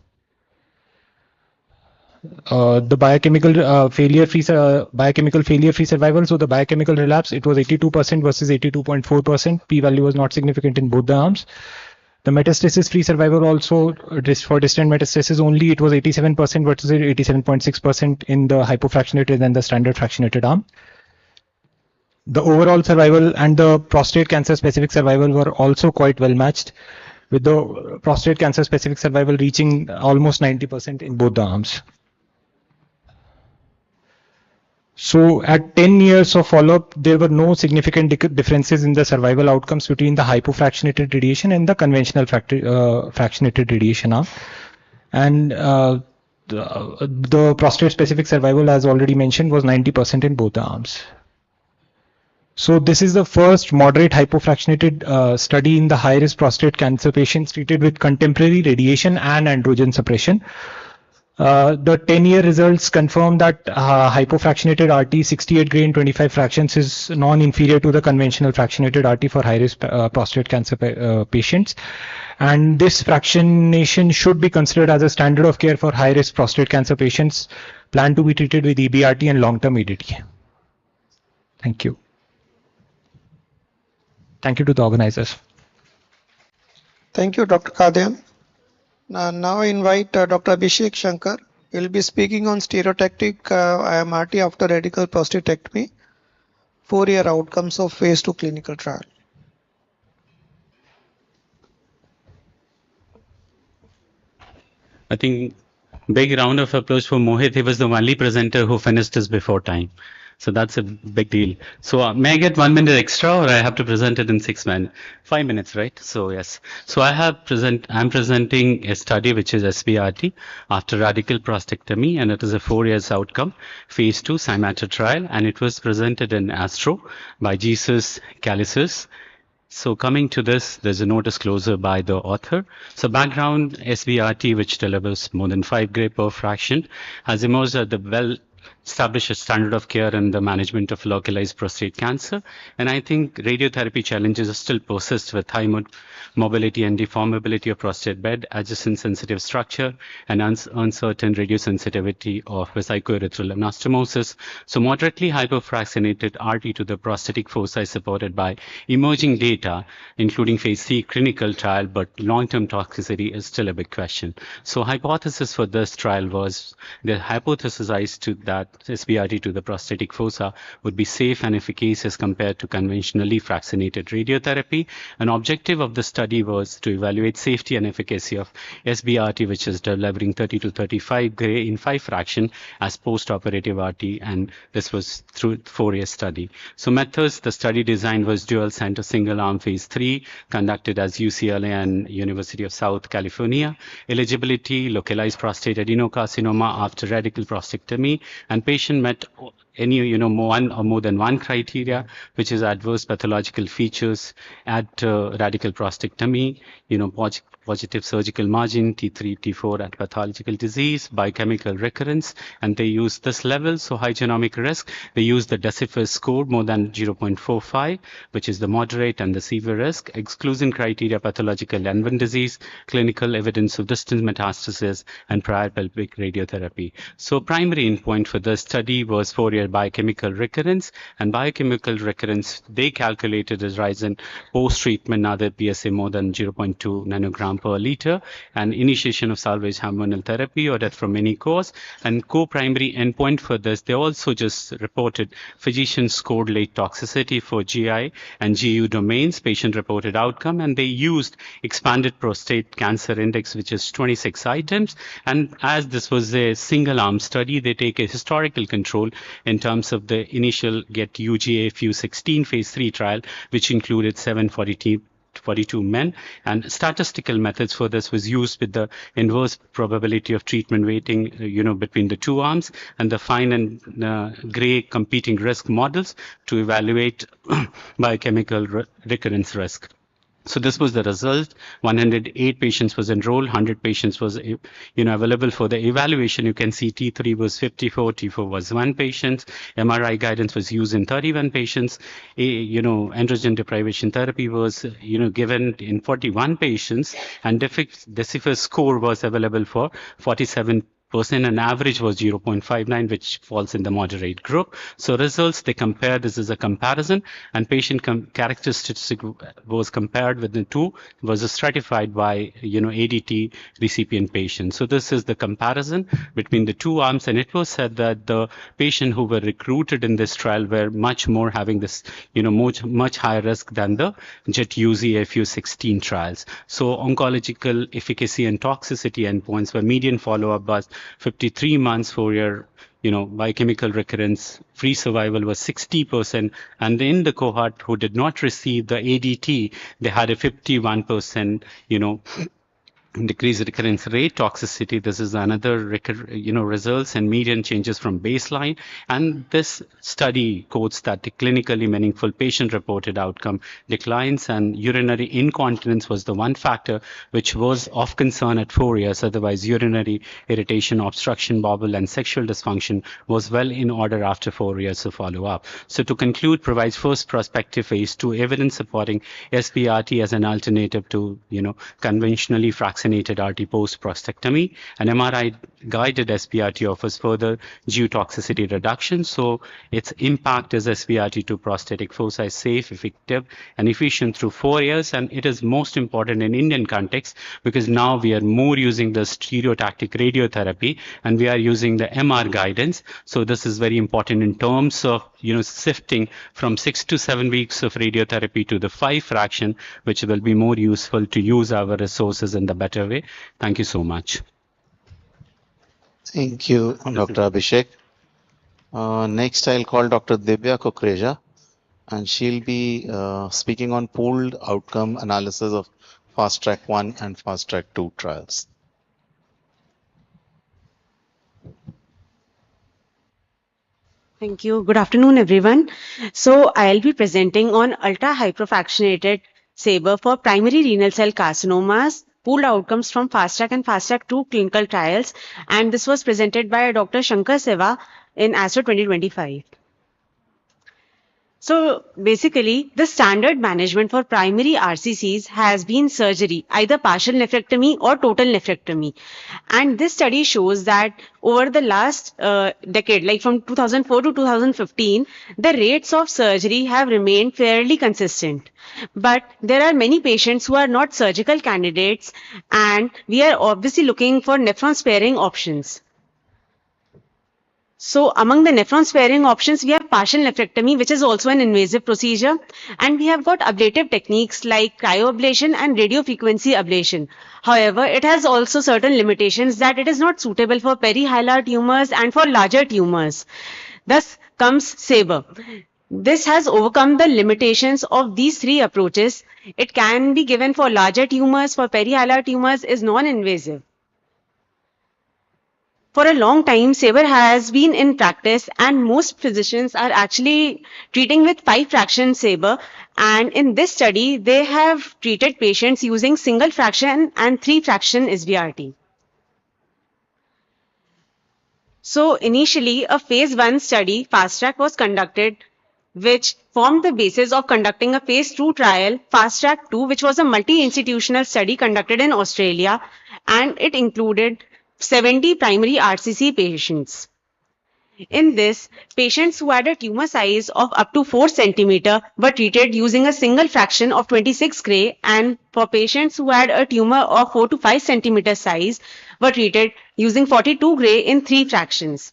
The biochemical failure-free survival, so the biochemical relapse, it was 82% versus 82.4%. P-value was not significant in both the arms. The metastasis-free survival also, for distant metastasis only, it was 87% versus 87.6% in the hypofractionated and the standard fractionated arm. The overall survival and the prostate cancer-specific survival were also quite well matched, with the prostate cancer-specific survival reaching almost 90% in both the arms. So at 10 years of follow-up, there were no significant differences in the survival outcomes between the hypofractionated radiation and the conventional fractionated radiation arm. And the prostate-specific survival, as already mentioned, was 90% in both the arms. So this is the first moderate hypofractionated study in the high-risk prostate cancer patients treated with contemporary radiation and androgen suppression. The 10-year results confirm that hypofractionated RT 68 gray in 25 fractions is non-inferior to the conventional fractionated RT for high-risk prostate cancer patients. And this fractionation should be considered as a standard of care for high-risk prostate cancer patients planned to be treated with EBRT and long-term EDT. Thank you. Thank you to the organizers. Thank you, Dr. Kadyan. Now I invite Dr. Abhishek Shankar. He will be speaking on stereotactic IMRT after radical prostatectomy, 4-year outcomes of phase 2 clinical trial. I think big round of applause for Mohit. He was the only presenter who finished this before time. So that's a big deal. So may I get 1 minute extra, or I have to present it in 6 minutes? 5 minutes, right? So yes. So I'm presenting a study which is SBRT after radical prostatectomy, and it is a 4 years outcome, phase 2 CYMATER trial, and it was presented in ASTRO by Jesus Calicis. So coming to this, there's a no disclosure by the author. So background, SBRT, which delivers more than 5 gray per fraction, has emerged as the well-established standard of care in the management of localized prostate cancer. And I think radiotherapy challenges still persist with high mobility and deformability of prostate bed, adjacent sensitive structure, and uncertain radiosensitivity of vesicoerythral anastomosis. So moderately hyperfractionated RT to the prostatic foci supported by emerging data, including phase 3 clinical trial, but long-term toxicity is still a big question. So hypothesis for this trial was the hypothesized to that SBRT to the prostatic fossa would be safe and efficacious compared to conventionally fractionated radiotherapy. An objective of the study was to evaluate safety and efficacy of SBRT, which is delivering 30 to 35 gray in 5 fraction as post-operative RT, and this was through 4-year study. So methods, the study design was dual center single arm phase 3 conducted as UCLA and University of South California. Eligibility, localized prostate adenocarcinoma after radical prostatectomy, and patient met any one or more than one criteria, which is adverse pathological features at radical prostatectomy, positive surgical margin, T3, T4 at pathological disease, biochemical recurrence, and they use this level, so high genomic risk. They use the Decipher score more than 0.45, which is the moderate and the severe risk. Exclusion criteria, pathological Lenvin disease, clinical evidence of distant metastasis, and prior pelvic radiotherapy. So primary endpoint for the study was 4-year biochemical recurrence, and biochemical recurrence, they calculated as rise in post-treatment, another PSA more than 0.2 nanogram per liter, and initiation of salvage hormonal therapy or death from any cause. And co-primary endpoint for this, they also just reported physician scored late toxicity for GI and GU domains, patient reported outcome, and they used expanded prostate cancer index, which is 26 items. And as this was a single arm study, they take a historical control in in terms of the initial GET UGA 16 phase 3 trial, which included 742 men, and statistical methods for this was used with the inverse probability of treatment weighting, between the two arms, and the fine and gray competing risk models to evaluate biochemical recurrence risk. So this was the result. 108 patients was enrolled, 100 patients was available for the evaluation. You can see T3 was 54, T4 was 1 patient. MRI guidance was used in 31 patients. Androgen deprivation therapy was given in 41 patients, and decipher score was available for 47%, and average was 0.59, which falls in the moderate group. So results, they compare, this is a comparison, and patient characteristic was compared with the two, was stratified by ADT recipient patients. So this is the comparison between the two arms, and it was said that the patients who were recruited in this trial were much more having this much higher risk than the JET-UZ 16 trials. So oncological efficacy and toxicity endpoints were median follow-up was 53 months for your biochemical recurrence. Free survival was 60%, and in the cohort who did not receive the ADT, they had a 51% decreased recurrence rate. Toxicity, this is another results and median changes from baseline, and this study quotes that the clinically meaningful patient reported outcome declines, and urinary incontinence was the one factor which was of concern at 4 years. Otherwise, urinary irritation, obstruction, bowel, and sexual dysfunction was well in order after 4 years of follow-up. So to conclude, provides first prospective phase 2 evidence supporting SBRT as an alternative to conventionally fraction RT post prostatectomy, and MRI guided SBRT offers further geotoxicity reduction. So its impact is SBRT to prostatic foci safe, effective, and efficient through 4 years. And it is most important in Indian context because now we are more using the stereotactic radiotherapy and we are using the MR guidance. So this is very important in terms of shifting from 6 to 7 weeks of radiotherapy to the 5 fraction, which will be more useful to use our resources in the better way. Thank you so much. Thank you, Dr. Abhishek. Next, I'll call Dr. Divya Kukreja, and she'll be speaking on pooled outcome analysis of Fast Track 1 and Fast Track 2 trials. Thank you. Good afternoon, everyone. So I'll be presenting on ultra-hyperfractionated SABR for primary renal cell carcinomas, pooled outcomes from Fast Track and Fast Track 2 clinical trials. And this was presented by Dr. Shankar Seva in ASTRO 2025. So basically, the standard management for primary RCCs has been surgery, either partial nephrectomy or total nephrectomy. And this study shows that over the last decade, like from 2004 to 2015, the rates of surgery have remained fairly consistent. But there are many patients who are not surgical candidates, and we are obviously looking for nephron sparing options. So among the nephron sparing options, we have partial nephrectomy, which is also an invasive procedure. And we have got ablative techniques like cryoablation and radiofrequency ablation. However, it has also certain limitations that it is not suitable for perihilar tumors and for larger tumors. Thus comes SABR. This has overcome the limitations of these three approaches. It can be given for larger tumors, for perihilar tumors is non-invasive. For a long time, SABR has been in practice, and most physicians are actually treating with 5 fraction SABR. And in this study, they have treated patients using single fraction and 3 fraction SBRT. So initially, a phase 1 study, Fast Track, was conducted, which formed the basis of conducting a phase 2 trial, Fast Track 2, which was a multi-institutional study conducted in Australia, and it included 70 primary RCC patients. In this, patients who had a tumor size of up to 4 cm were treated using a single fraction of 26 Gray, and for patients who had a tumor of 4 to 5 cm size were treated using 42 Gray in 3 fractions.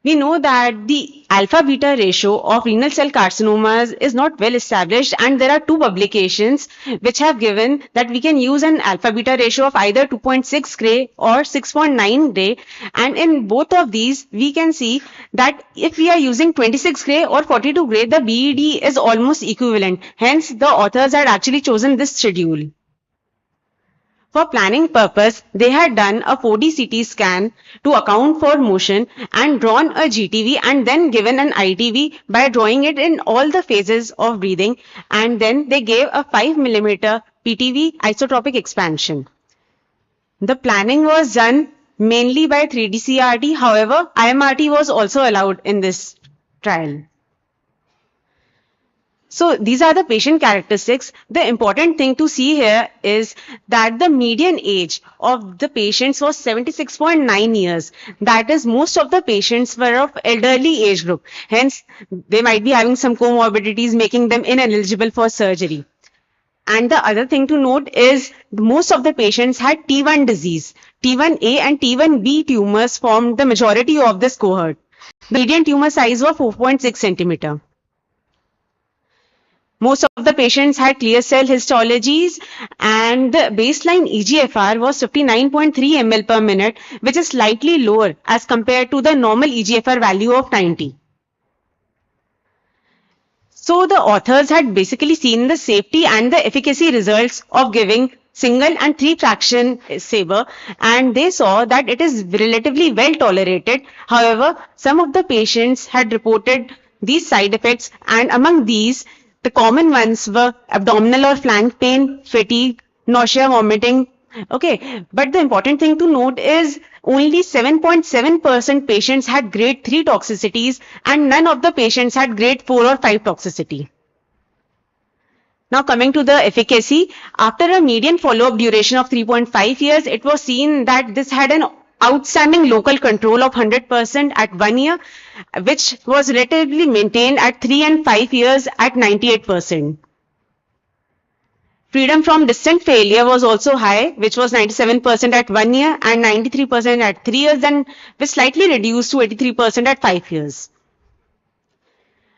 We know that the alpha beta ratio of renal cell carcinomas is not well established, and there are two publications which have given that we can use an alpha beta ratio of either 2.6 Gray or 6.9 Gray, and in both of these we can see that if we are using 26 Gray or 42 Gray, the BED is almost equivalent. Hence the authors had actually chosen this schedule. For planning purpose, they had done a 4D CT scan to account for motion and drawn a GTV and then given an ITV by drawing it in all the phases of breathing, and then they gave a 5 mm PTV isotropic expansion. The planning was done mainly by 3D CRT. However, IMRT was also allowed in this trial. So these are the patient characteristics. The important thing to see here is that the median age of the patients was 76.9 years. That is, most of the patients were of elderly age group. Hence, they might be having some comorbidities making them ineligible for surgery. And the other thing to note is most of the patients had T1 disease. T1A and T1B tumors formed the majority of this cohort. The median tumor size was 4.6 centimeter. Most of the patients had clear cell histologies, and the baseline EGFR was 59.3 ml per minute, which is slightly lower as compared to the normal EGFR value of 90. So the authors had basically seen the safety and the efficacy results of giving single and 3 fraction saber, and they saw that it is relatively well tolerated. However, some of the patients had reported these side effects, and among these, the common ones were abdominal or flank pain, fatigue, nausea, vomiting. Okay, but the important thing to note is only 7.7% patients had grade 3 toxicities, and none of the patients had grade 4 or 5 toxicity. Now coming to the efficacy, after a median follow-up duration of 3.5 years, it was seen that this had an outstanding local control of 100% at 1 year, which was relatively maintained at 3 and 5 years at 98%. Freedom from distant failure was also high, which was 97% at 1 year and 93% at 3 years, and was slightly reduced to 83% at 5 years.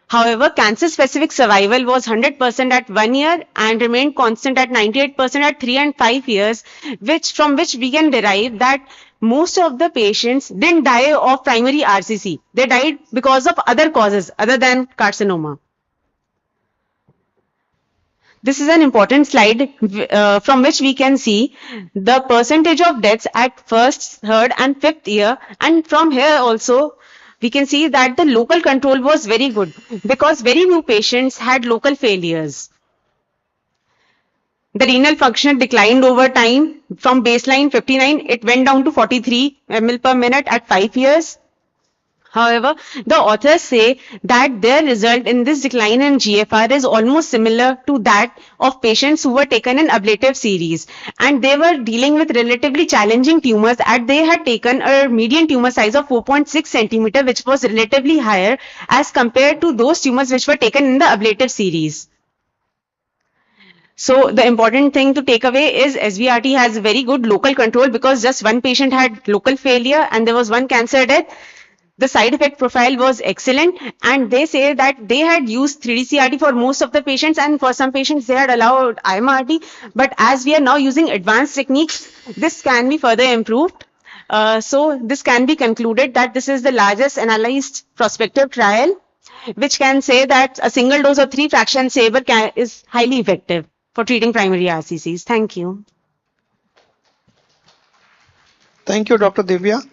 However, cancer-specific survival was 100% at 1 year and remained constant at 98% at 3 and 5 years, from which we can derive that most of the patients didn't die of primary RCC. They died because of other causes other than carcinoma. This is an important slide from which we can see the percentage of deaths at first, third and fifth year, and from here also we can see that the local control was very good because very few patients had local failures. The renal function declined over time. From baseline 59, it went down to 43 ml per minute at 5 years. However, the authors say that their result in this decline in GFR is almost similar to that of patients who were taken in ablative series, and they were dealing with relatively challenging tumors, and they had taken a median tumor size of 4.6 centimeter, which was relatively higher as compared to those tumors which were taken in the ablative series. So the important thing to take away is SVRT has very good local control because just one patient had local failure and there was one cancer death. The side effect profile was excellent, and they say that they had used 3D CRT for most of the patients, and for some patients they had allowed IMRT, but as we are now using advanced techniques, this can be further improved. So this can be concluded that this is the largest analyzed prospective trial, which can say that a single dose of 3 fraction saber is highly effective for treating primary RCCs. Thank you. Thank you, Dr. Divya.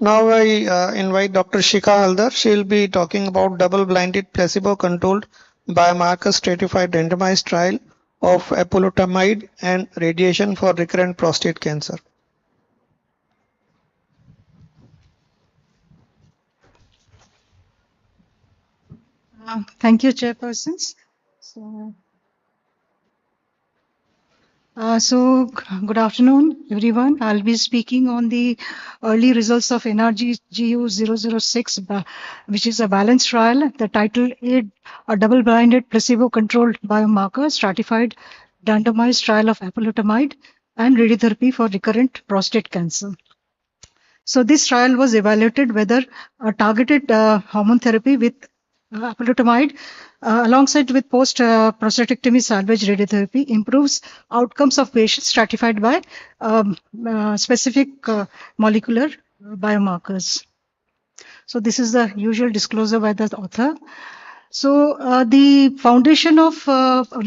Now I invite Dr. Shikha Haldar. She will be talking about double-blinded placebo-controlled biomarker stratified randomized trial of apalutamide and radiation for recurrent prostate cancer. Thank you, Chairpersons. Good afternoon, everyone. I'll be speaking on the early results of NRG-GU 006, which is a balanced trial. The title is a double-blinded placebo-controlled biomarker stratified randomized trial of apalutamide and radiotherapy for recurrent prostate cancer. So this trial was evaluated whether a targeted hormone therapy with apalutamide alongside with post prostatectomy salvage radiotherapy improves outcomes of patients stratified by specific molecular biomarkers. So this is the usual disclosure by the author. So the foundation of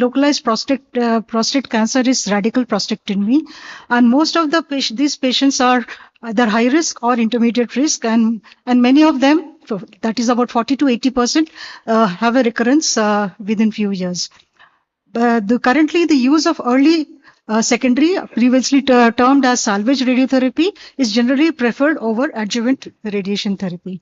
localized prostate cancer is radical prostatectomy, and most of these patients are either high risk or intermediate risk, and many of them, that is about 40 to 80%, have a recurrence within few years. Currently, the use of early secondary, previously termed as salvage radiotherapy, is generally preferred over adjuvant radiation therapy.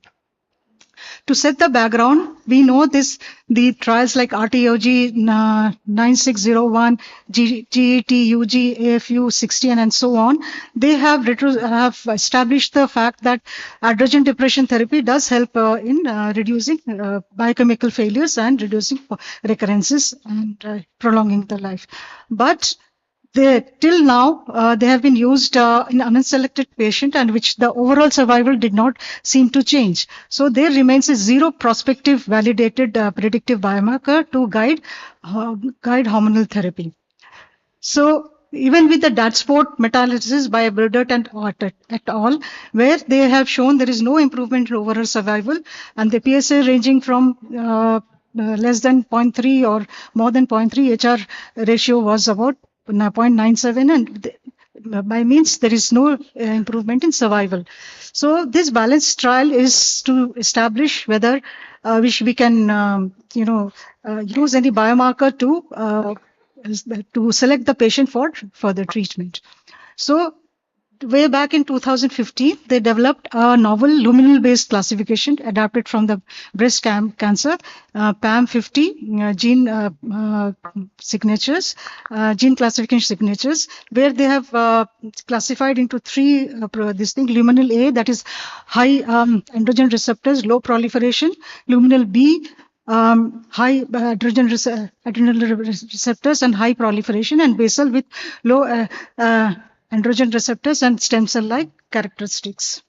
To set the background, we know the trials like RTOG 9601, GET-UG, AFU 16, and so on, they have established the fact that androgen depression therapy does help in reducing biochemical failures and reducing recurrences and prolonging the life. But till now, they have been used in unselected patient and which the overall survival did not seem to change. So there remains a zero prospective validated predictive biomarker to guide hormonal therapy. So even with the DATSPORT meta-analysis by Burdett and et al., where they have shown there is no improvement in overall survival, and the PSA ranging from less than 0.3 or more than 0.3 HR ratio was about 0.97, and by means there is no improvement in survival. So this balanced trial is to establish whether we can use any biomarker to select the patient for further treatment. So way back in 2015, they developed a novel luminal-based classification adapted from the breast cancer, PAM50 gene signatures, gene classification signatures, where they have classified into three luminal A, that is high androgen receptors, low proliferation; luminal B, high adrenal receptors and high proliferation; and basal with low androgen receptors and stem cell-like characteristics.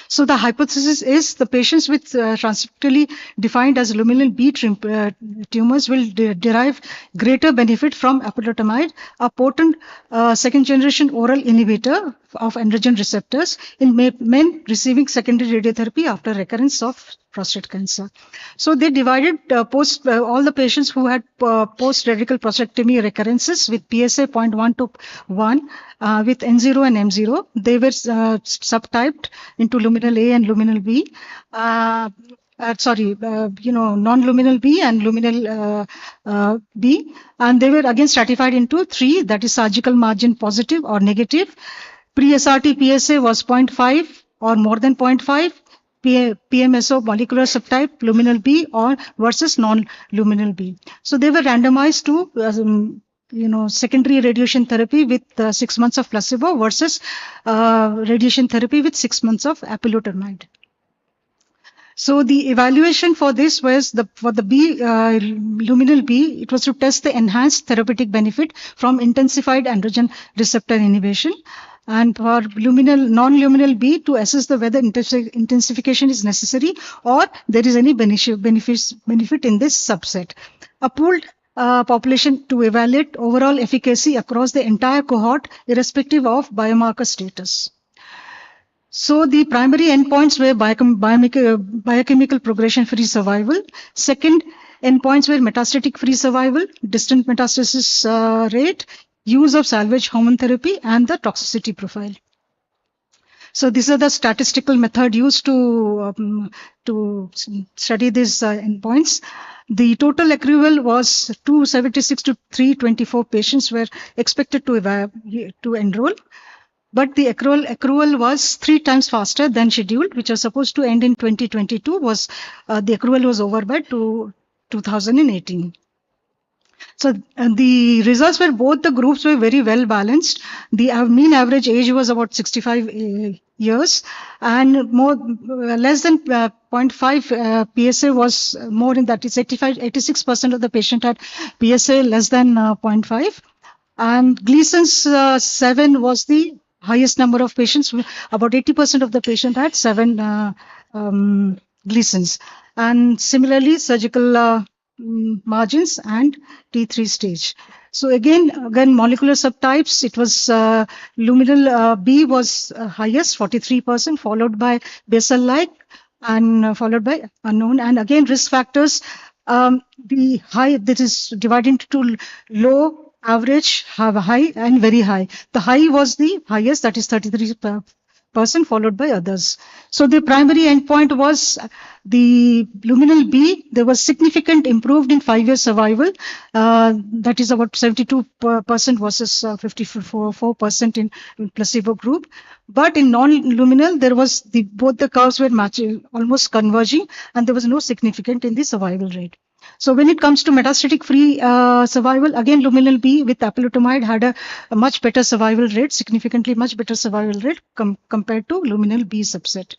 So the hypothesis is the patients with transcriptally defined as luminal B tumors will derive greater benefit from apalutamide, a potent second-generation oral inhibitor of androgen receptors in men receiving secondary radiotherapy after recurrence of prostate cancer. So they divided all the patients who had post-radical prostatectomy recurrences with PSA 0.1 to 1 with N0 and M0. They were subtyped into luminal A and luminal B. Non-luminal B and luminal B, and they were again stratified into three, that is surgical margin positive or negative. Pre-SRT PSA was 0.5 or more than 0.5. PMSO molecular subtype luminal B or versus non-luminal B. So they were randomized to secondary radiation therapy with 6 months of placebo versus radiation therapy with 6 months of apalutamide. So the evaluation for this was for the luminal B, it was to test the enhanced therapeutic benefit from intensified androgen receptor inhibition, and for non-luminal B to assess whether intensification is necessary or there is any benefit in this subset. A pooled population to evaluate overall efficacy across the entire cohort irrespective of biomarker status. So the primary endpoints were biochemical progression-free survival. Second endpoints were metastatic free survival, distant metastasis rate, use of salvage hormone therapy, and the toxicity profile. So these are the statistical method used to study these endpoints. The total accrual was 276 to 324 patients were expected to enroll. But the accrual was 3 times faster than scheduled, which was supposed to end in 2022. The accrual was over by 2018. So the results were both the groups were very well balanced. The mean average age was about 65 years, and less than 0.5 PSA was more in that. It's 86% of the patient had PSA less than 0.5, and Gleason's 7 was the highest number of patients. About 80% of the patient had 7 Gleasons. And similarly, surgical margins and T3 stage. So again, molecular subtypes, it was luminal B was highest, 43%, followed by basal-like, and followed by unknown. And again, risk factors, the high, that is divided into low, average, have a high, and very high. The high was the highest, that is 33%, followed by others. So the primary endpoint was the luminal B. There was significant improved in 5-year survival. That is about 72% versus 54% in placebo group. But in non-luminal, there was both the curves were matching, almost converging, and there was no significant in the survival rate. So when it comes to metastatic free survival, again, luminal B with apalutamide had a much better survival rate, significantly much better survival rate compared to luminal B subset.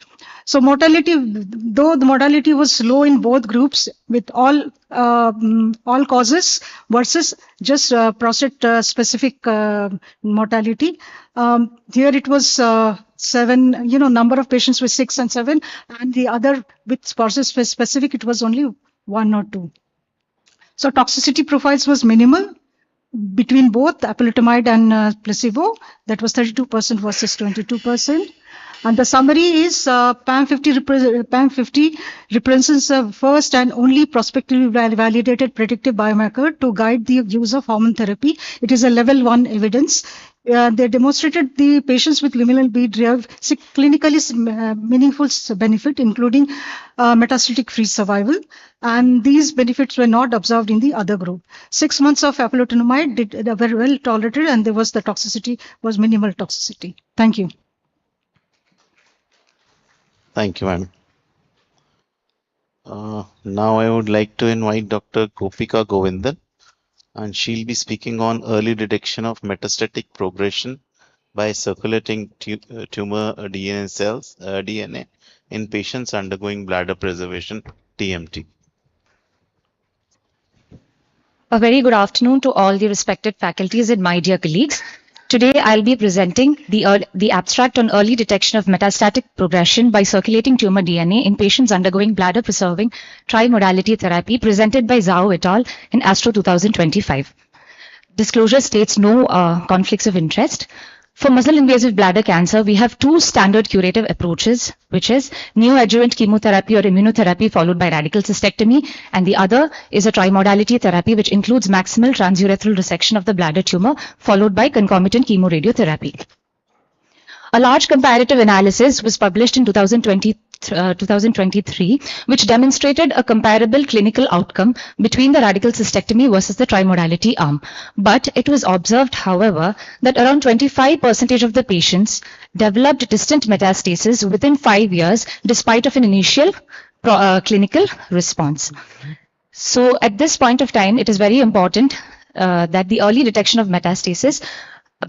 So mortality, though the mortality was low in both groups with all causes versus just prostate specific mortality. Here it was 7, number of patients with 6 and 7, and the other with prostate specific, it was only 1 or 2. So toxicity profiles was minimal between both apalutamide and placebo. That was 32% versus 22%. And the summary is PAM50 represents the first and only prospectively validated predictive biomarker to guide the use of hormone therapy. It is a level 1 evidence. They demonstrated the patients with luminal B have clinically meaningful benefit, including metastatic free survival. And these benefits were not observed in the other group. 6 months of apalutamide were well tolerated, and there was the toxicity was minimal toxicity. Thank you. Thank you, madam. Now I would like to invite Dr. Gopika Govindan, and she'll be speaking on early detection of metastatic progression by circulating tumor DNA cells, DNA, in patients undergoing bladder preservation, TMT. A very good afternoon to all the respected faculties and my dear colleagues. Today, I'll be presenting the abstract on early detection of metastatic progression by circulating tumor DNA in patients undergoing bladder-preserving trimodality therapy presented by Zhao et al. In ASTRO 2025. Disclosure states no conflicts of interest. For muscle-invasive bladder cancer, we have 2 standard curative approaches, which is neoadjuvant chemotherapy or immunotherapy followed by radical cystectomy, and the other is a trimodality therapy, which includes maximal transurethral resection of the bladder tumor followed by concomitant chemoradiotherapy. A large comparative analysis was published in 2023, which demonstrated a comparable clinical outcome between the radical cystectomy versus the trimodality arm. But it was observed, however, that around 25% of the patients developed distant metastasis within 5 years, despite of an initial clinical response. So at this point of time, it is very important that the early detection of metastasis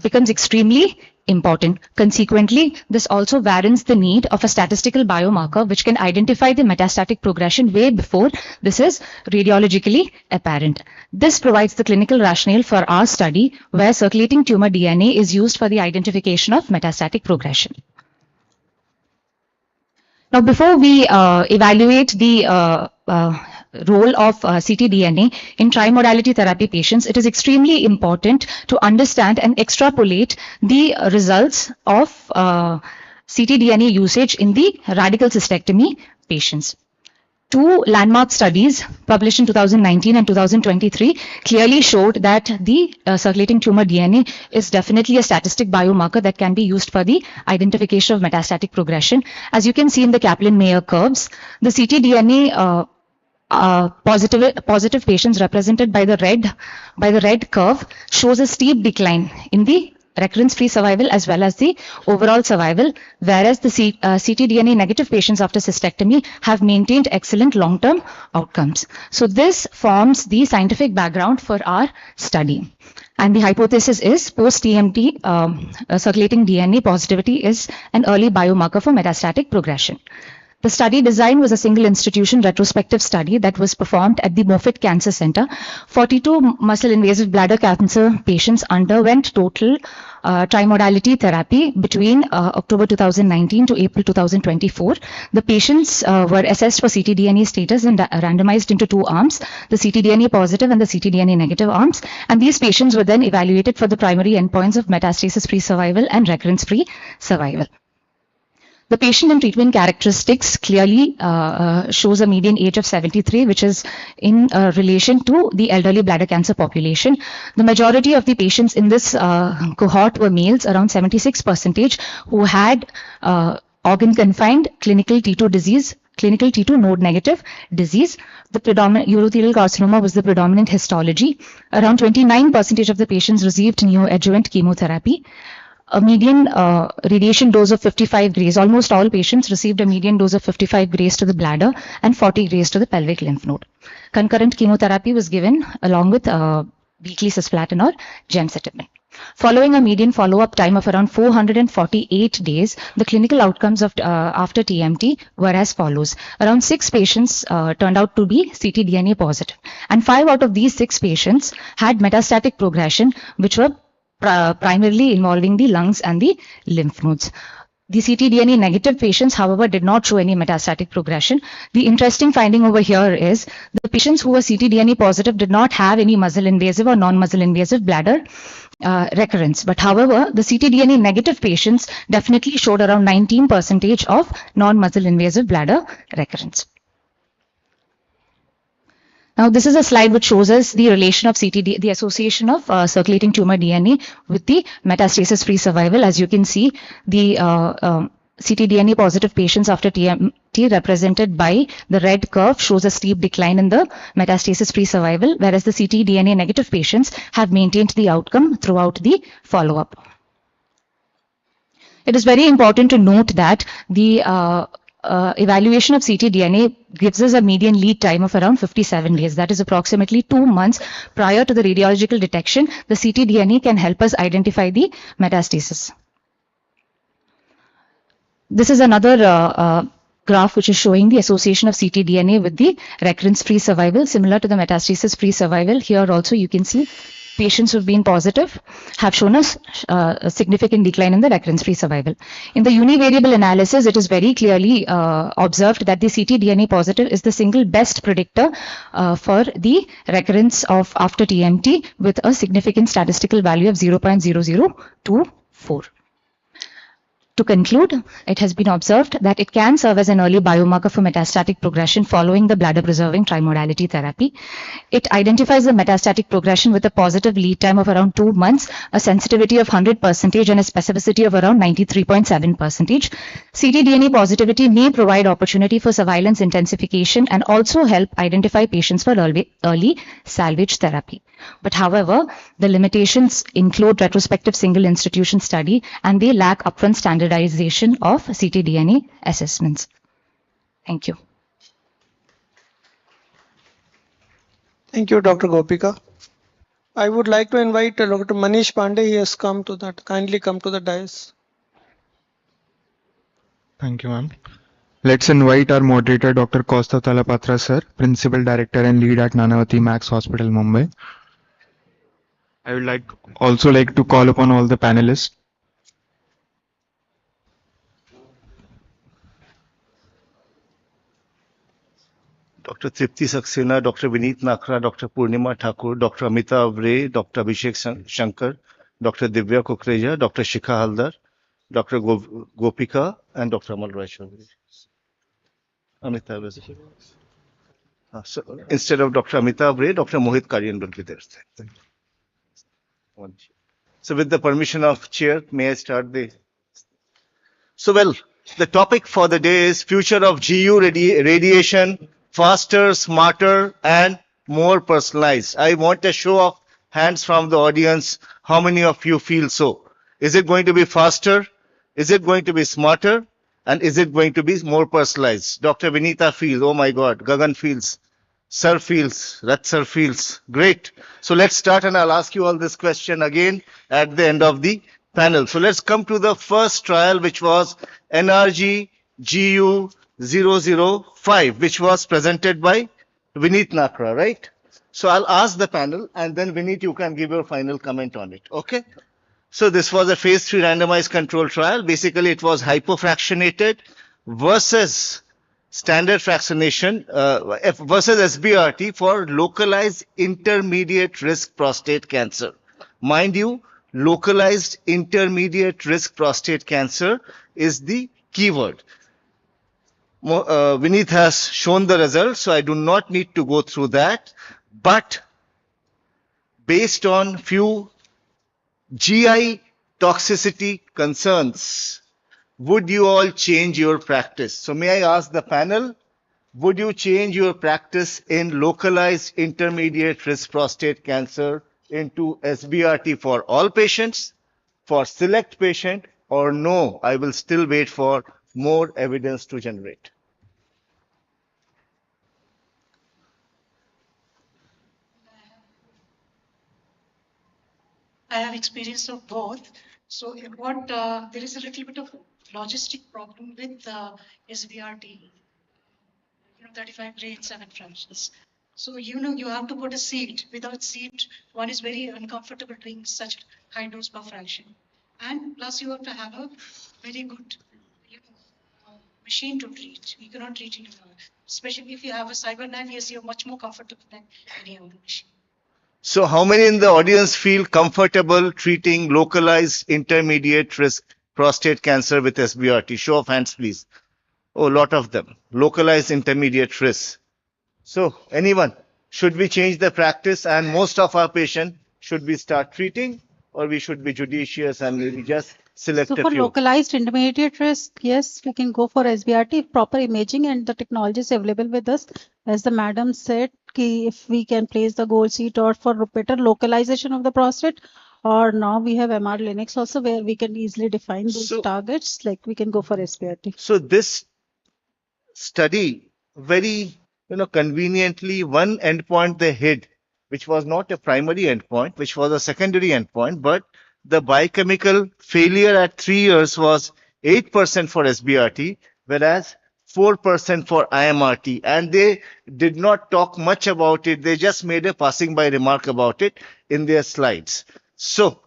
becomes extremely important. Consequently, this also warrants the need of a statistical biomarker which can identify the metastatic progression way before this is radiologically apparent. This provides the clinical rationale for our study where circulating tumor DNA is used for the identification of metastatic progression. Now, before we evaluate the role of ctDNA in trimodality therapy patients, it is extremely important to understand and extrapolate the results of ctDNA usage in the radical cystectomy patients. 2 landmark studies published in 2019 and 2023 clearly showed that the circulating tumor DNA is definitely a statistic biomarker that can be used for the identification of metastatic progression. As you can see in the Kaplan-Meier curves, the ctDNA positive patients represented by the red curve shows a steep decline in the recurrence-free survival as well as the overall survival, whereas the ctDNA negative patients after cystectomy have maintained excellent long-term outcomes. So this forms the scientific background for our study. And the hypothesis is post-TMT circulating DNA positivity is an early biomarker for metastatic progression. The study design was a single institution retrospective study that was performed at the Moffitt Cancer Center. 42 muscle invasive bladder cancer patients underwent total trimodality therapy between October 2019 to April 2024. The patients were assessed for ctDNA status and randomized into two arms, the ctDNA positive and the ctDNA negative arms. And these patients were then evaluated for the primary endpoints of metastasis-free survival and recurrence-free survival. The patient and treatment characteristics clearly shows a median age of 73, which is in relation to the elderly bladder cancer population. The majority of the patients in this cohort were males, around 76%, who had organ-confined clinical T2 disease, clinical T2 node negative disease. The predominant urothelial carcinoma was the predominant histology. Around 29% of the patients received neoadjuvant chemotherapy. A median radiation dose of 55 grays. Almost all patients received a median dose of 55 grays to the bladder and 40 grays to the pelvic lymph node. Concurrent chemotherapy was given along with weekly cisplatin or gemcitabine. Following a median follow-up time of around 448 days, the clinical outcomes of after TMT were as follows. Around 6 patients turned out to be ctDNA positive, and 5 out of these 6 patients had metastatic progression, which were primarily involving the lungs and the lymph nodes. The ctDNA negative patients, however, did not show any metastatic progression. The interesting finding over here is the patients who were ctDNA positive did not have any muscle invasive or non-muscle invasive bladder recurrence. But however, the ctDNA negative patients definitely showed around 19% of non-muscle invasive bladder recurrence. Now, this is a slide which shows us the relation of the association of circulating tumor DNA with the metastasis-free survival. As you can see, the ctDNA positive patients after TMT represented by the red curve shows a steep decline in the metastasis-free survival, whereas the ctDNA negative patients have maintained the outcome throughout the follow-up. It is very important to note that the evaluation of ctDNA gives us a median lead time of around 57 days. That is approximately 2 months prior to the radiological detection. The ctDNA can help us identify the metastasis. This is another graph which is showing the association of ctDNA with the recurrence-free survival, similar to the metastasis-free survival. Here also you can see patients who have been positive have shown us a significant decline in the recurrence-free survival. In the univariable analysis, it is very clearly observed that the ctDNA positive is the single best predictor for the recurrence of after TMT with a significant statistical value of 0.0024. To conclude, it has been observed that it can serve as an early biomarker for metastatic progression following the bladder-preserving trimodality therapy. It identifies the metastatic progression with a positive lead time of around 2 months, a sensitivity of 100% and a specificity of around 93.7%. ctDNA positivity may provide opportunity for surveillance intensification and also help identify patients for early salvage therapy. But however, the limitations include retrospective single institution study and they lack upfront standardization of ctDNA assessments. Thank you. Thank you, Dr. Gopika. I would like to invite Dr. Manish Pandey. He has come to that. Kindly come to the dais. Thank you, ma'am. Let's invite our moderator, Dr. Kaustav Talapatra, sir, Principal Director and Lead at Nanavati Max Hospital, Mumbai. I would also like to call upon all the panelists. Dr. Tripti Saxena, Dr. Vineet Nakra, Dr. Purnima Thakur, Dr. Amita Avre, Dr. Abhishek Shankar, Dr. Divya Kukreja, Dr. Shikha Haldar, Dr. Gopika, and Dr. Amal Roy Chaudhary. Amita Avre. So instead of Dr. Amita Avre, Dr. Mohit Karian will be there. So with the permission of chair, may I start the... So well, the topic for the day is future of GU radiation, faster, smarter, and more personalized. I want a show of hands from the audience. How many of you feel so? Is it going to be faster? Is it going to be smarter? And is it going to be more personalized? Dr. Vinita feels, oh my God, Gagan feels, Sir feels, Rat Sir feels. Great. So let's start and I'll ask you all this question again at the end of the panel. So let's come to the first trial, which was NRG GU 005, which was presented by Vineet Nakra, right? So I'll ask the panel, and then Vineet, you can give your final comment on it. Okay? So this was a phase 3 randomized control trial. Basically, it was hypofractionated versus standard fractionation versus SBRT for localized intermediate risk prostate cancer. Mind you, localized intermediate risk prostate cancer is the keyword. Vineet has shown the results, so I do not need to go through that. But based on few GI toxicity concerns, would you all change your practice? So may I ask the panel, would you change your practice in localized intermediate risk prostate cancer into SBRT for all patients, for select patient, or no, I will still wait for more evidence to generate? I have experience of both. So there is a little bit of logistic problem with SBRT, 35 grade 7 fractions. So you have to put a seat. Without seat, one is very uncomfortable doing such high dose per fraction. And plus you have to have a very good machine to treat. You cannot treat it, especially if you have a cyber knife. Yes, you're much more comfortable than any other machine. So how many in the audience feel comfortable treating localized intermediate risk prostate cancer with SBRT? Show of hands, please. Oh, a lot of them. Localized intermediate risk. So anyone, should we change the practice and most of our patients, should we start treating, or we should be judicious and maybe just select So a for few? localized intermediate risk, yes, we can go for SBRT if proper imaging and the technology is available with us. As the madam said, if we can place the gold seat or for better localization of the prostate, or now we have MR Linux also where we can easily define those targets, like we can go for SBRT. So this study very conveniently, one endpoint they hid, which was not a primary endpoint, which was a secondary endpoint, but the biochemical failure at 3 years was 8% for SBRT, whereas 4% for IMRT, and they did not talk much about it. They just made a passing by remark about it in their slides. So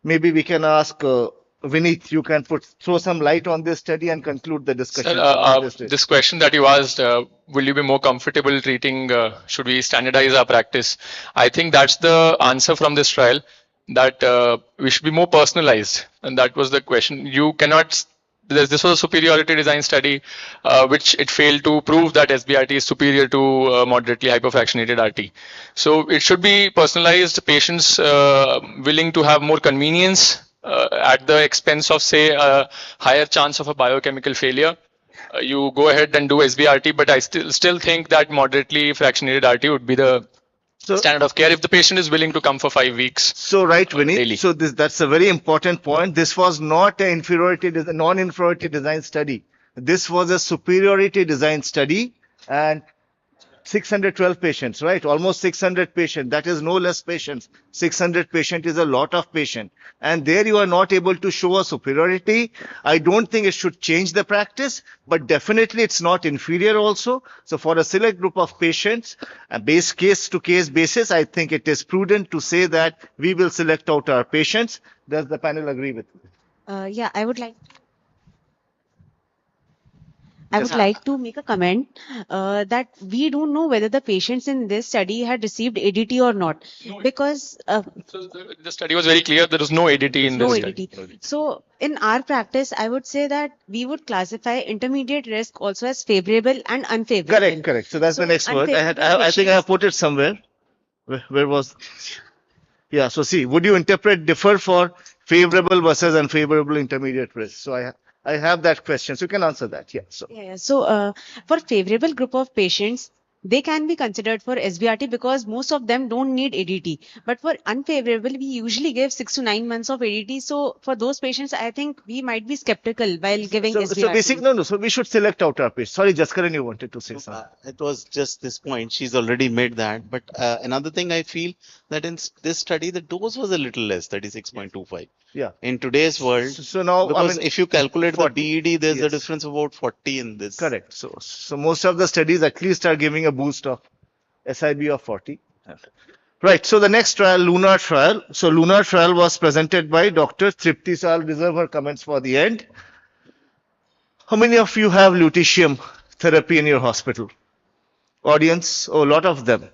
maybe we can ask Vineet, you can throw some light on this study and conclude the discussion. Sir, this question that you asked, will you be more comfortable treating, should we standardize our practice? I think that's the answer from this trial, that we should be more personalized. And that was the question. You cannot, this was a superiority design study, which it failed to prove that SBRT is superior to moderately hyperfractionated RT. So it should be personalized, patients willing to have more convenience at the expense of, say, a higher chance of a biochemical failure. You go ahead and do SBRT, but I still think that moderately fractionated RT would be the standard of care if the patient is willing to come for 5 weeks. So right, Vineet. Daily. So that's a very important point. This was not an non-inferiority design study. This was a superiority design study, and 612 patients, right? Almost 600 patients. That is no less patients. 600 patients is a lot of patients. And there you are not able to show a superiority. I don't think it should change the practice, but definitely it's not inferior also. So for a select group of patients, a base case to case basis, I think it is prudent to say that we will select out our patients. Does the panel agree with me? Yeah, I would like to make a comment that we don't know whether the patients in this study had received ADT or not, because So the study was very clear. There was no ADT in no this ADT. study. So in our practice, I would say that we would classify intermediate risk also as favorable and unfavorable. Correct. So that's the next word. I unfavorable think I have put it somewhere. Where was? Yeah. So see, would you interpret differ for favorable versus unfavorable intermediate risk? So I have that question. So you can answer that. Yeah. So Yeah. So for favorable group of patients, they can be considered for SBRT because most of them don't need ADT. But for unfavorable, we usually give 6 to 9 months of ADT. So for those patients, I think we might be skeptical while giving SBRT. so basic no. So we should select out our patients. Sorry, Jaskaran, you wanted to say something. It was just this point. She's already made that. But another thing I feel that in this study the dose was a little less, 36.25. Yeah. In today's world, So now, because if you calculate the 40, BED, there's a yes. difference of about 40 in this. Correct. So most of the studies at least are giving a boost of SIB of 40. Right. So the next trial, Lunar trial. So Lunar trial was presented by Dr. Tripti. So I'll reserve her comments for the end. How many of you have lutetium therapy in your hospital? Audience? Oh, a lot of them.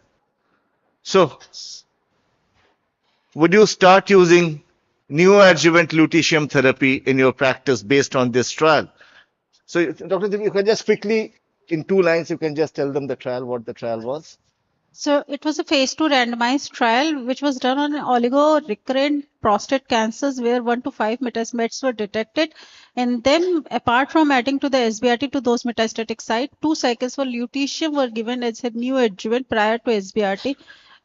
So would you start using neoadjuvant lutetium therapy in your practice based on this trial? So Dr. Tripti, you can just quickly, in 2 lines, you can just tell them the trial, what the trial was. So it was a phase 2 randomized trial which was done on oligo-recurrent prostate cancers where 1 to 5 metastases were detected. And then apart from adding to the SBRT to those metastatic sites, 2 cycles for lutetium were given as a new adjuvant prior to SBRT.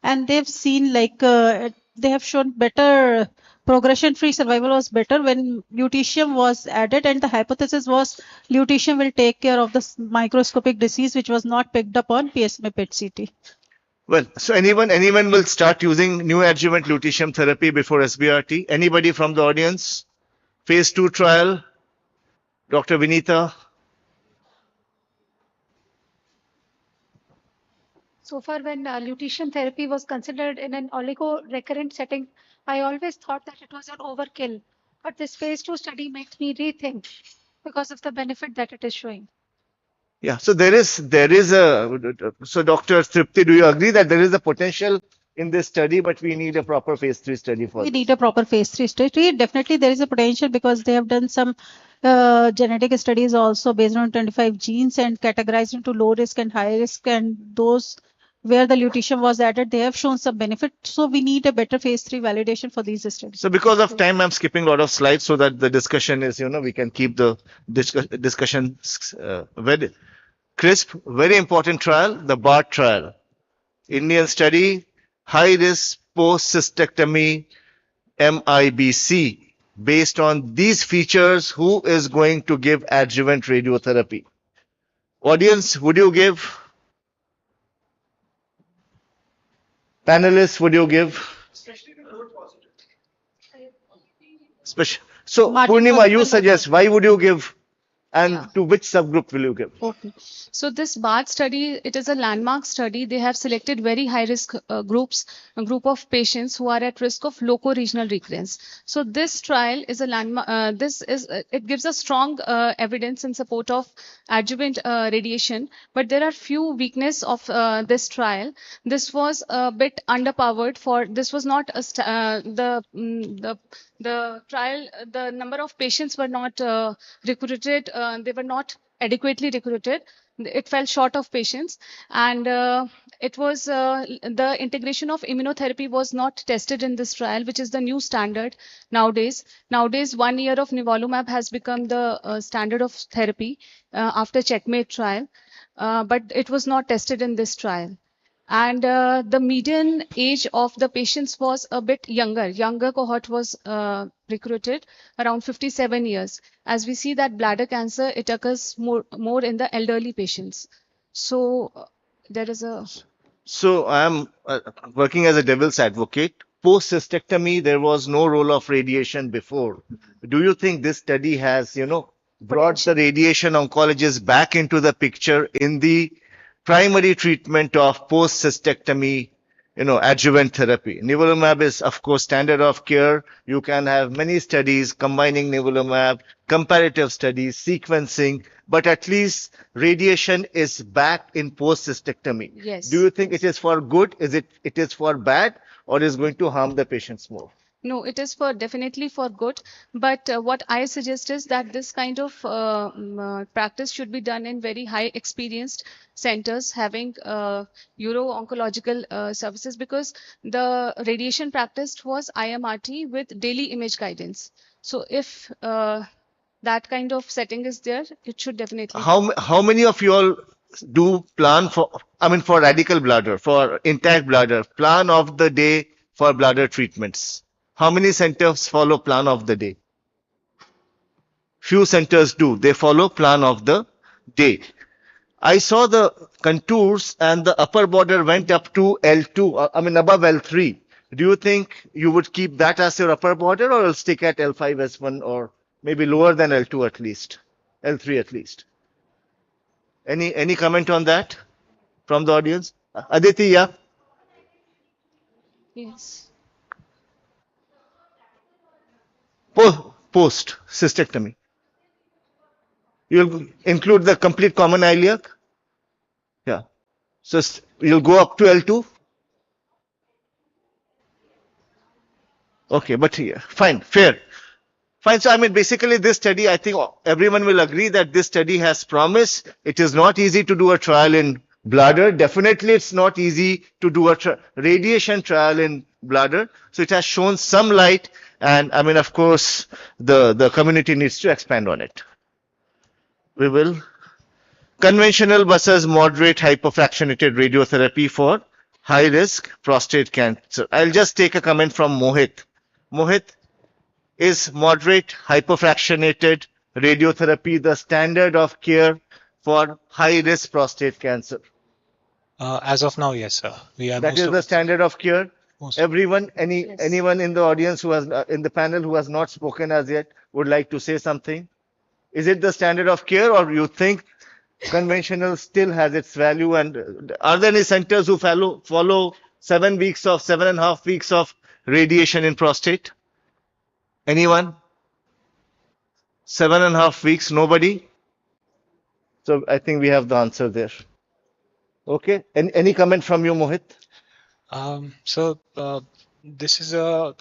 And they've seen they have shown better progression-free survival was better when lutetium was added, and the hypothesis was lutetium will take care of the microscopic disease which was not picked up on PSMA PET-CT. Well, so anyone will start using neoadjuvant lutetium therapy before SBRT? Anybody from the audience? Phase 2 trial, Dr. Vinita. So far, when lutetium therapy was considered in an oligo-recurrent setting, I always thought that it was an overkill. But this phase 2 study makes me rethink because of the benefit that it is showing. Yeah, so there is so Dr. Tripti, do you agree that there is a potential in this study, but we need a proper phase 3 study for We this? need a proper phase 3 study. Definitely there is a potential because they have done some genetic studies also based on 25 genes and categorized into low risk and high risk, and those where the lutetium was added, they have shown some benefit. So we need a better phase 3 validation for these studies. So because of time, I'm skipping a lot of slides so that the discussion is, we can keep the discussion very crisp. Very important trial, the BART trial. Indian study, high risk post cystectomy MIBC. Based on these features, who is going to give adjuvant radiotherapy? Audience, would you give? Panelists, would you give? So, Purnima, you suggest, why would you give? And to which subgroup will you give? Okay. So this BART study, it is a landmark study. They have selected very high risk groups, a group of patients who are at risk of loco-regional recurrence. So this trial is a landmark. It gives a strong evidence in support of adjuvant radiation. But there are few weaknesses of this trial. This was a bit underpowered for. This was not a the trial. The number of patients were not recruited. They were not adequately recruited. It fell short of patients, and it was the integration of immunotherapy was not tested in this trial, which is the new standard nowadays. Nowadays, 1 year of nivolumab has become the standard of therapy after checkmate trial, but it was not tested in this trial. And the median age of the patients was a bit younger cohort was recruited around 57 years. As we see that bladder cancer, it occurs more in the elderly patients. So there is a... So I am working as a devil's advocate. Post cystectomy, there was no role of radiation before. Do you think this study has, brought the radiation oncologists back into the picture in the primary treatment of post cystectomy, adjuvant therapy? Nivolumab is, of course, standard of care. You can have many studies combining nivolumab, comparative studies, sequencing, but at least radiation is back in post cystectomy. Yes. Do you think it is for good? It is for bad, or is going to harm the patients more? No, it is definitely for good. But what I suggest is that this kind of practice should be done in very high experienced centers having uro-oncological services, because the radiation practiced was IMRT with daily image guidance. So if that kind of setting is there, it should definitely. How many of you all do plan for radical bladder, for intact bladder, plan of the day for bladder treatments? How many centers follow plan of the day? Few centers do. They follow plan of the day. I saw the contours and the upper border went up to L2, above L3. Do you think you would keep that as your upper border, or will stick at L5 S1, or maybe lower than L2 at least, L3 at least? Any comment on that from the audience? Aditi, yeah. Yes. Post cystectomy. You'll include the complete common iliac? Yeah. So you'll go up to L2? Okay, but yeah, fine, fair. Fine. So, I mean, basically, this study, I think everyone will agree that this study has promise. It is not easy to do a trial in bladder. Definitely, it's not easy to do a radiation trial in bladder. So, it has shown some light. And I mean, of course, the community needs to expand on it. We will. Conventional versus moderate hypofractionated radiotherapy for high risk prostate cancer. I'll just take a comment from Mohit. Mohit, is moderate hypofractionated radiotherapy the standard of care for high risk prostate cancer? As of now, yes, sir. That is the standard of care. Everyone, anyone in the audience who has in the panel who has not spoken as yet would like to say something? Is it the standard of care, or you think conventional still has its value? And are there any centers who follow 7.5 weeks of radiation in prostate? Anyone? 7.5 weeks, nobody? So I think we have the answer there. Okay. Any comment from you, Mohit? So this is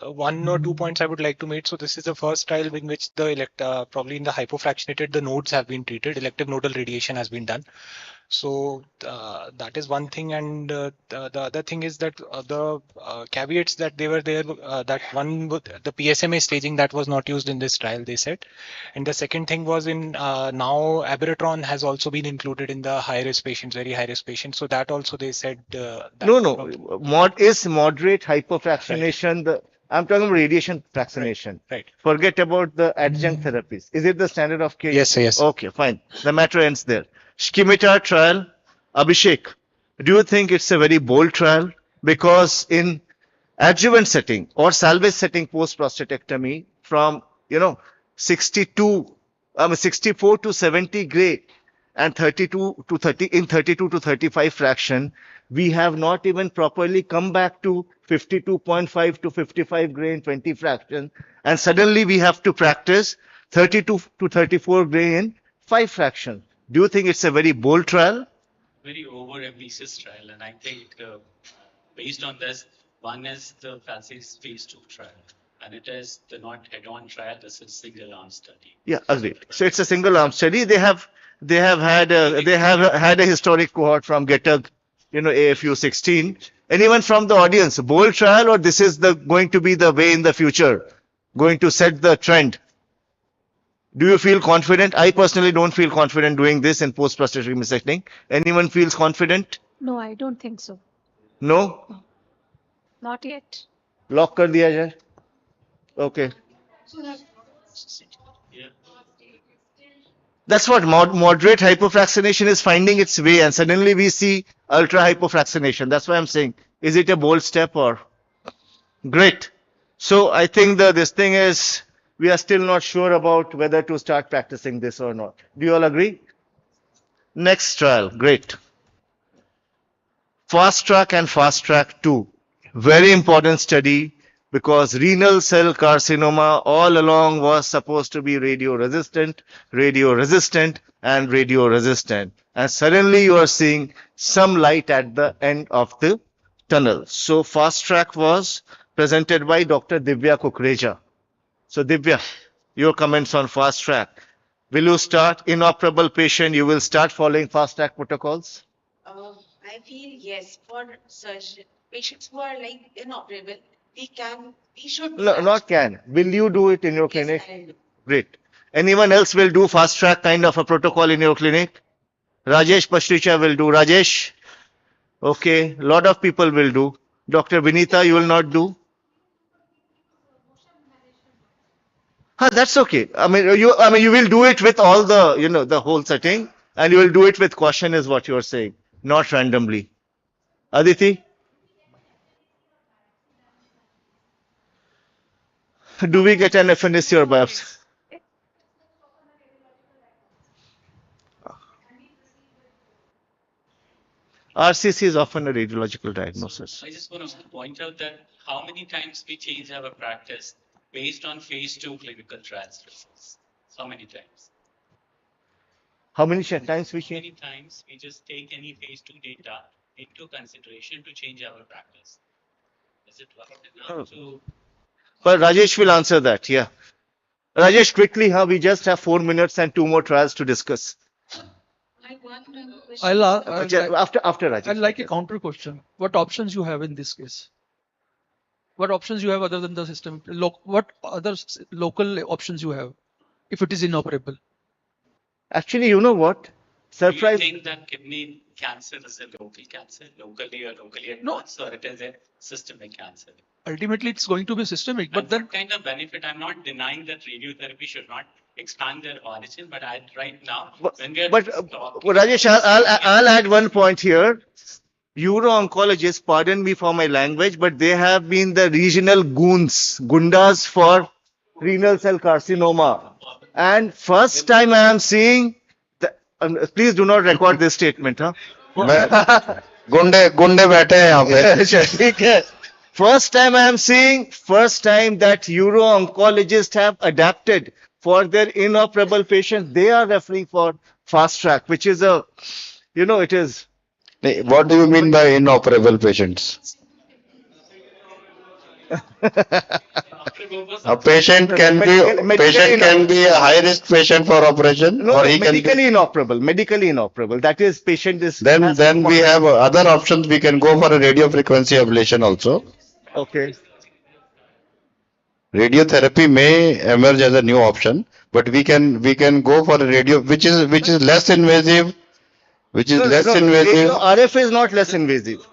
one or 2 points I would like to make. So this is the first trial in which the probably in the hypofractionated the nodes have been treated. Elective nodal radiation has been done. So that is one thing, and the other thing is that the caveats that they were there, that one the PSMA staging that was not used in this trial, they said, and the second thing was in now abiraterone has also been included in the high risk patients, very high risk patients. So that also they said. No. Is moderate hypofractionation the? I'm talking about radiation fractionation. Right. Forget about the adjunct therapies. Is it the standard of care? Yes, yes. Okay, fine. The matter ends there. Scimitar trial, Abhishek, do you think it's a very bold trial? Because in adjuvant setting or salvage setting post prostatectomy from 64 to 70 gray and 32 to 35 fraction, we have not even properly come back to 52.5 to 55 gray in 20 fraction, and suddenly we have to practice 32 to 34 gray in 5 fraction. Do you think it's a very bold trial? Very over ambitious trial, and I think based on this, one is the phase 2 trial, and it is the not head-on trial. This is single arm study. Yeah, agreed. So it's a single arm study. They have had a historic cohort from Getag, AFU 16. Anyone from the audience, bold trial, or this is going to be the way in the future, going to set the trend? Do you feel confident? I personally don't feel confident doing this in post-prostatic mastectomy. Anyone feels confident? No, I don't think so. No? Not yet. Lock kar diya jaye. Okay. That's what moderate hypofractionation is finding its way, and suddenly we see ultra hypofractionation. That's why I'm saying, is it a bold step or? Great. So I think this thing is, we are still not sure about whether to start practicing this or not. Do you all agree? Next trial, great. Fast Track and Fast Track 2. Very important study because renal cell carcinoma all along was supposed to be radio resistant, and radio resistant. And suddenly you are seeing some light at the end of the tunnel. So Fast Track was presented by Dr. Divya Kukreja. So Divya, your comments on Fast Track. Will you start inoperable patient? You will start following Fast Track protocols? I feel yes. For surgeon patients who are like inoperable, we should. No, not can. Will you do it in your clinic? Yes, I will. Great. Anyone else will do Fast Track kind of a protocol in your clinic? Rajesh Pashricha will do. Rajesh? Okay. A lot of people will do. Dr. Vinita, you will not do? That's okay. I mean, you will do it with all the, the whole setting, and you will do it with caution is what you are saying, not randomly. Aditi? Do we get an FNSC or biopsy? RCC is often a radiological diagnosis. I just want to point out that how many times we change our practice based on phase 2 clinical trials results. So many times. How many times we change? Many times we just take any phase 2 data into consideration to change our practice. Is it right enough to? But Rajesh will answer that. Yeah. Rajesh, quickly, we just have 4 minutes and 2 more trials to discuss. After Rajesh. I'd like a counter question. What options you have in this case? What options you have other than the system? What other local options you have if it is inoperable? Actually, you know what? Surprise. Do you think that kidney cancer is a local cancer, locally advanced, or it is a systemic cancer? Ultimately, it's going to be systemic. But then, what kind of benefit? I'm not denying that radiotherapy should not expand their origin, but right now, when we are Rajesh, I'll add one point here. Uro-oncologists, pardon me for my language, but they have been the regional gundas for renal cell carcinoma. And first time I am seeing, please do not record this statement. गुंडे बैठे हैं यहाँ पे First time I am seeing, that uro-oncologists have adapted for their inoperable patients. They are referring for fast track, which is it is. What do you mean by inoperable patients? A patient can be a high risk patient for operation, No, or he can medically inoperable. Medically inoperable. That is, patient is. then we have other options. We can go for a radio frequency ablation also. Okay. Radiotherapy may emerge as a new option, but we can go for a radio which is less invasive. RF is not less invasive.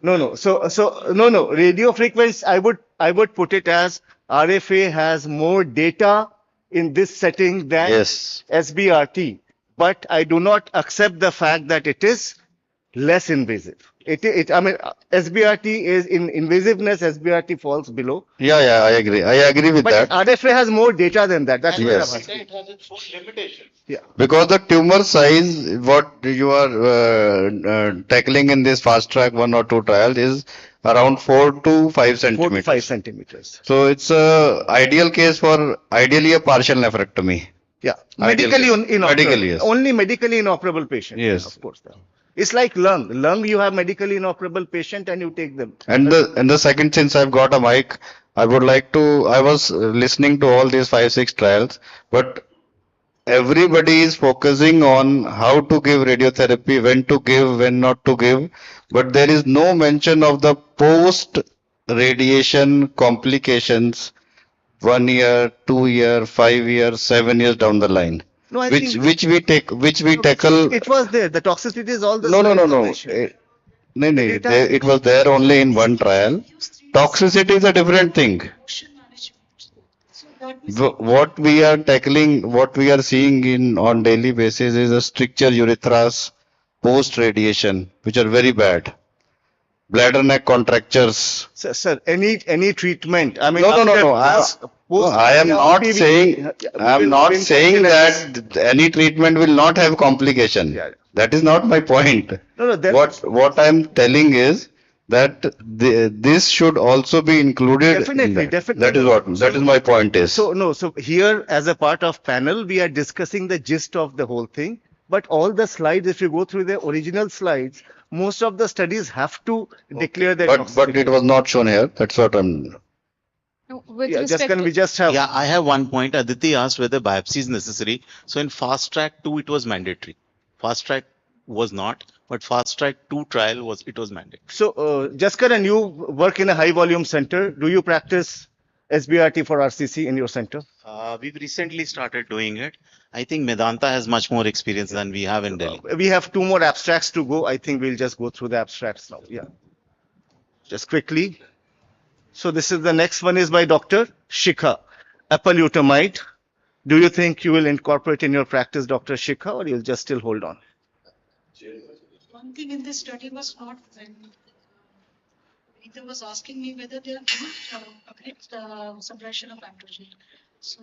No. Radio frequency, I would put it as RFA has more data in this setting than SBRT. But I do not accept the fact that it is less invasive. I mean, SBRT is in invasiveness, SBRT falls below. Yeah, I agree. I agree with that. But RFA has more data than that. That's Yes. what I'm asking. It has its own limitations. Yeah. Because the tumor size, what you are tackling in this fast track 1 or 2 trial is around 4 to 5 centimeters. 4 to 5 centimeters. So it's a ideal case for ideally a partial nephrectomy. Yeah. Ideal Medically case. inoperable. Medically, yes. Only medically inoperable patient. Yes. Of course. It's like lung. Lung, you have medically inoperable patient and you take them. And the second, since I've got a mic, I was listening to all these 5-6 trials, but everybody is focusing on how to give radiotherapy, when to give, when not to give, but there is no mention of the post radiation complications 1 year, 2 year, 5 years, 7 years down the line. No, I which think we tackle. it was there. The toxicity is all the No. same. It was there only in one trial. Toxicity is a different thing. What we are tackling, what we are seeing on daily basis is a stricture urethras post radiation, which are very bad. Bladder neck contractures. Sir, any treatment. I mean, No. I am not saying that any treatment will not have complication. That is not my point. What I am telling is that this should also be included. Definitely. That is my point is. So here as a part of panel, we are discussing the gist of the whole thing. But all the slides, if you go through the original slides, most of the studies have to declare that. But it was not shown here. That's what I'm. I have one point. Aditi asked whether biopsy is necessary. So in fast track 2, it was mandatory. Fast track was not, but fast track 2 trial was mandatory. So, Jaskar, and you work in a high volume center. Do you practice SBRT for RCC in your center? We've recently started doing it. I think Medanta has much more experience than we have in Delhi. We have 2 more abstracts to go. I think we'll just go through the abstracts now. Yeah. Just quickly. So this is the next one is by Dr. Shikha. Apalutamide. Do you think you will incorporate in your practice, Dr. Shikha, or you'll just still hold on? One thing in this study was not very they was asking me whether they are a great suppression of androgen. So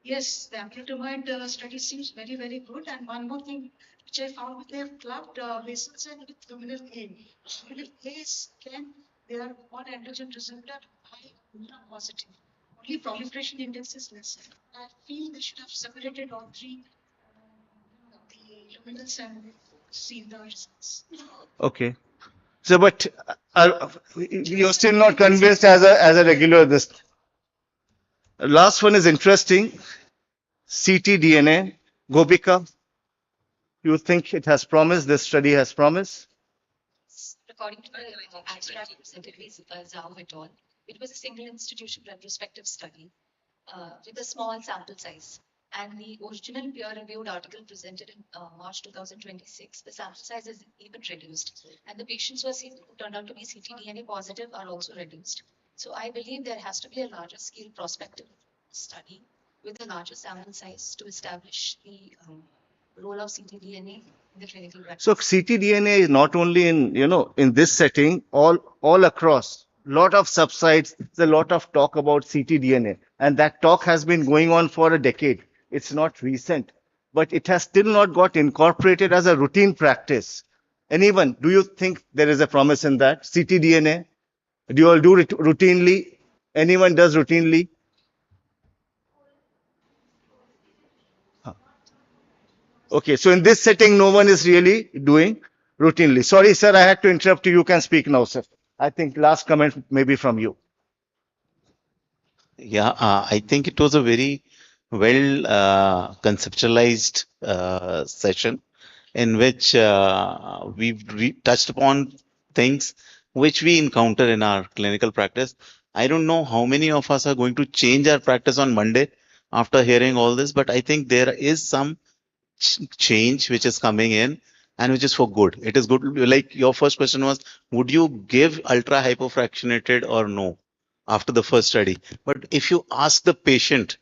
yes, the amplitamide study seems very, very good. And one more thing which I found, they've clubbed basal cell with luminal A. Luminal A is again, they are on androgen receptor high positive. Only proliferation index is less. I feel they should have separated all three, the luminals, and seen the results. Okay. So, but you're still not convinced as a regular this. Last one is interesting. ctDNA. Gopika, you think it has promise? This study has promise? According to the abstract presented by Zhao et al., it was a single institution retrospective study with a small sample size. And the original peer-reviewed article presented in March 2026, the sample size is even reduced. And the patients who turned out to be ctDNA positive are also reduced. So I believe there has to be a larger scale prospective study with a larger sample size to establish the role of ctDNA in the clinical practice. So ctDNA is not only in this setting, all across. Lot of subsites. There's a lot of talk about ctDNA, and that talk has been going on for a decade. It's not recent, but it has still not got incorporated as a routine practice. Anyone, do you think there is a promise in that ctDNA? Do you all do it routinely? Anyone does routinely? Okay, so in this setting, no one is really doing routinely. Sorry, sir, I had to interrupt you. You can speak now, sir. I think last comment maybe from you. Yeah, I think it was a very well conceptualized session in which we've touched upon things which we encounter in our clinical practice. I don't know how many of us are going to change our practice on Monday after hearing all this, but I think there is some change which is coming in and which is for good. It is good. Like your first question was, would you give ultra hypofractionated or no after the first study? But if you ask the patient,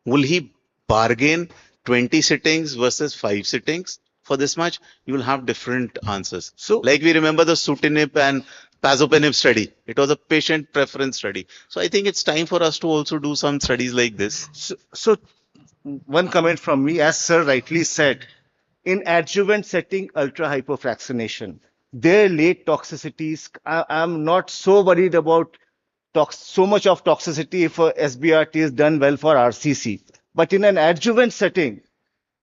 will he bargain 20 sittings versus 5 sittings for this much? You will have different answers. So, like we remember the sutinib and pazopanib study. It was a patient preference study. So I think it's time for us to also do some studies like this. So one comment from me, as sir rightly said, in adjuvant setting, ultra hypofractionation, their late toxicities, I'm not so worried about so much of toxicity if SBRT is done well for RCC. But in an adjuvant setting,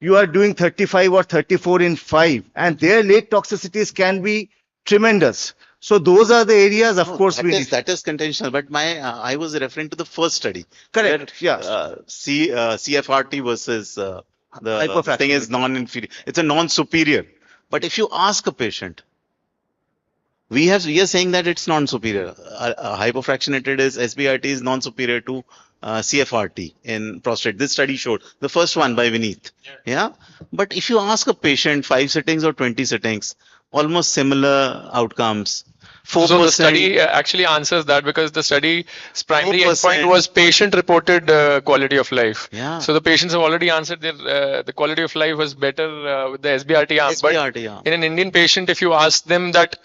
you are doing 35 or 34 in 5, and their late toxicities can be tremendous. So those are the areas, of course, that is contentional. But I was referring to the first study. Correct. Where, CFRT versus the thing is non-inferior. It's a non-superior. But if you ask a patient, we are saying that it's non-superior. Hypofractionated is SBRT is non-superior to CFRT in prostate. This study showed the first one by Vineet. Yeah. But if you ask a patient 5 sittings or 20 sittings, almost similar outcomes. 4%. So the study actually answers that because the study's primary endpoint was patient-reported quality of life. Yeah. So the patients have already answered their the quality of life was better with the SBRT arm. But in an Indian patient, if you ask them that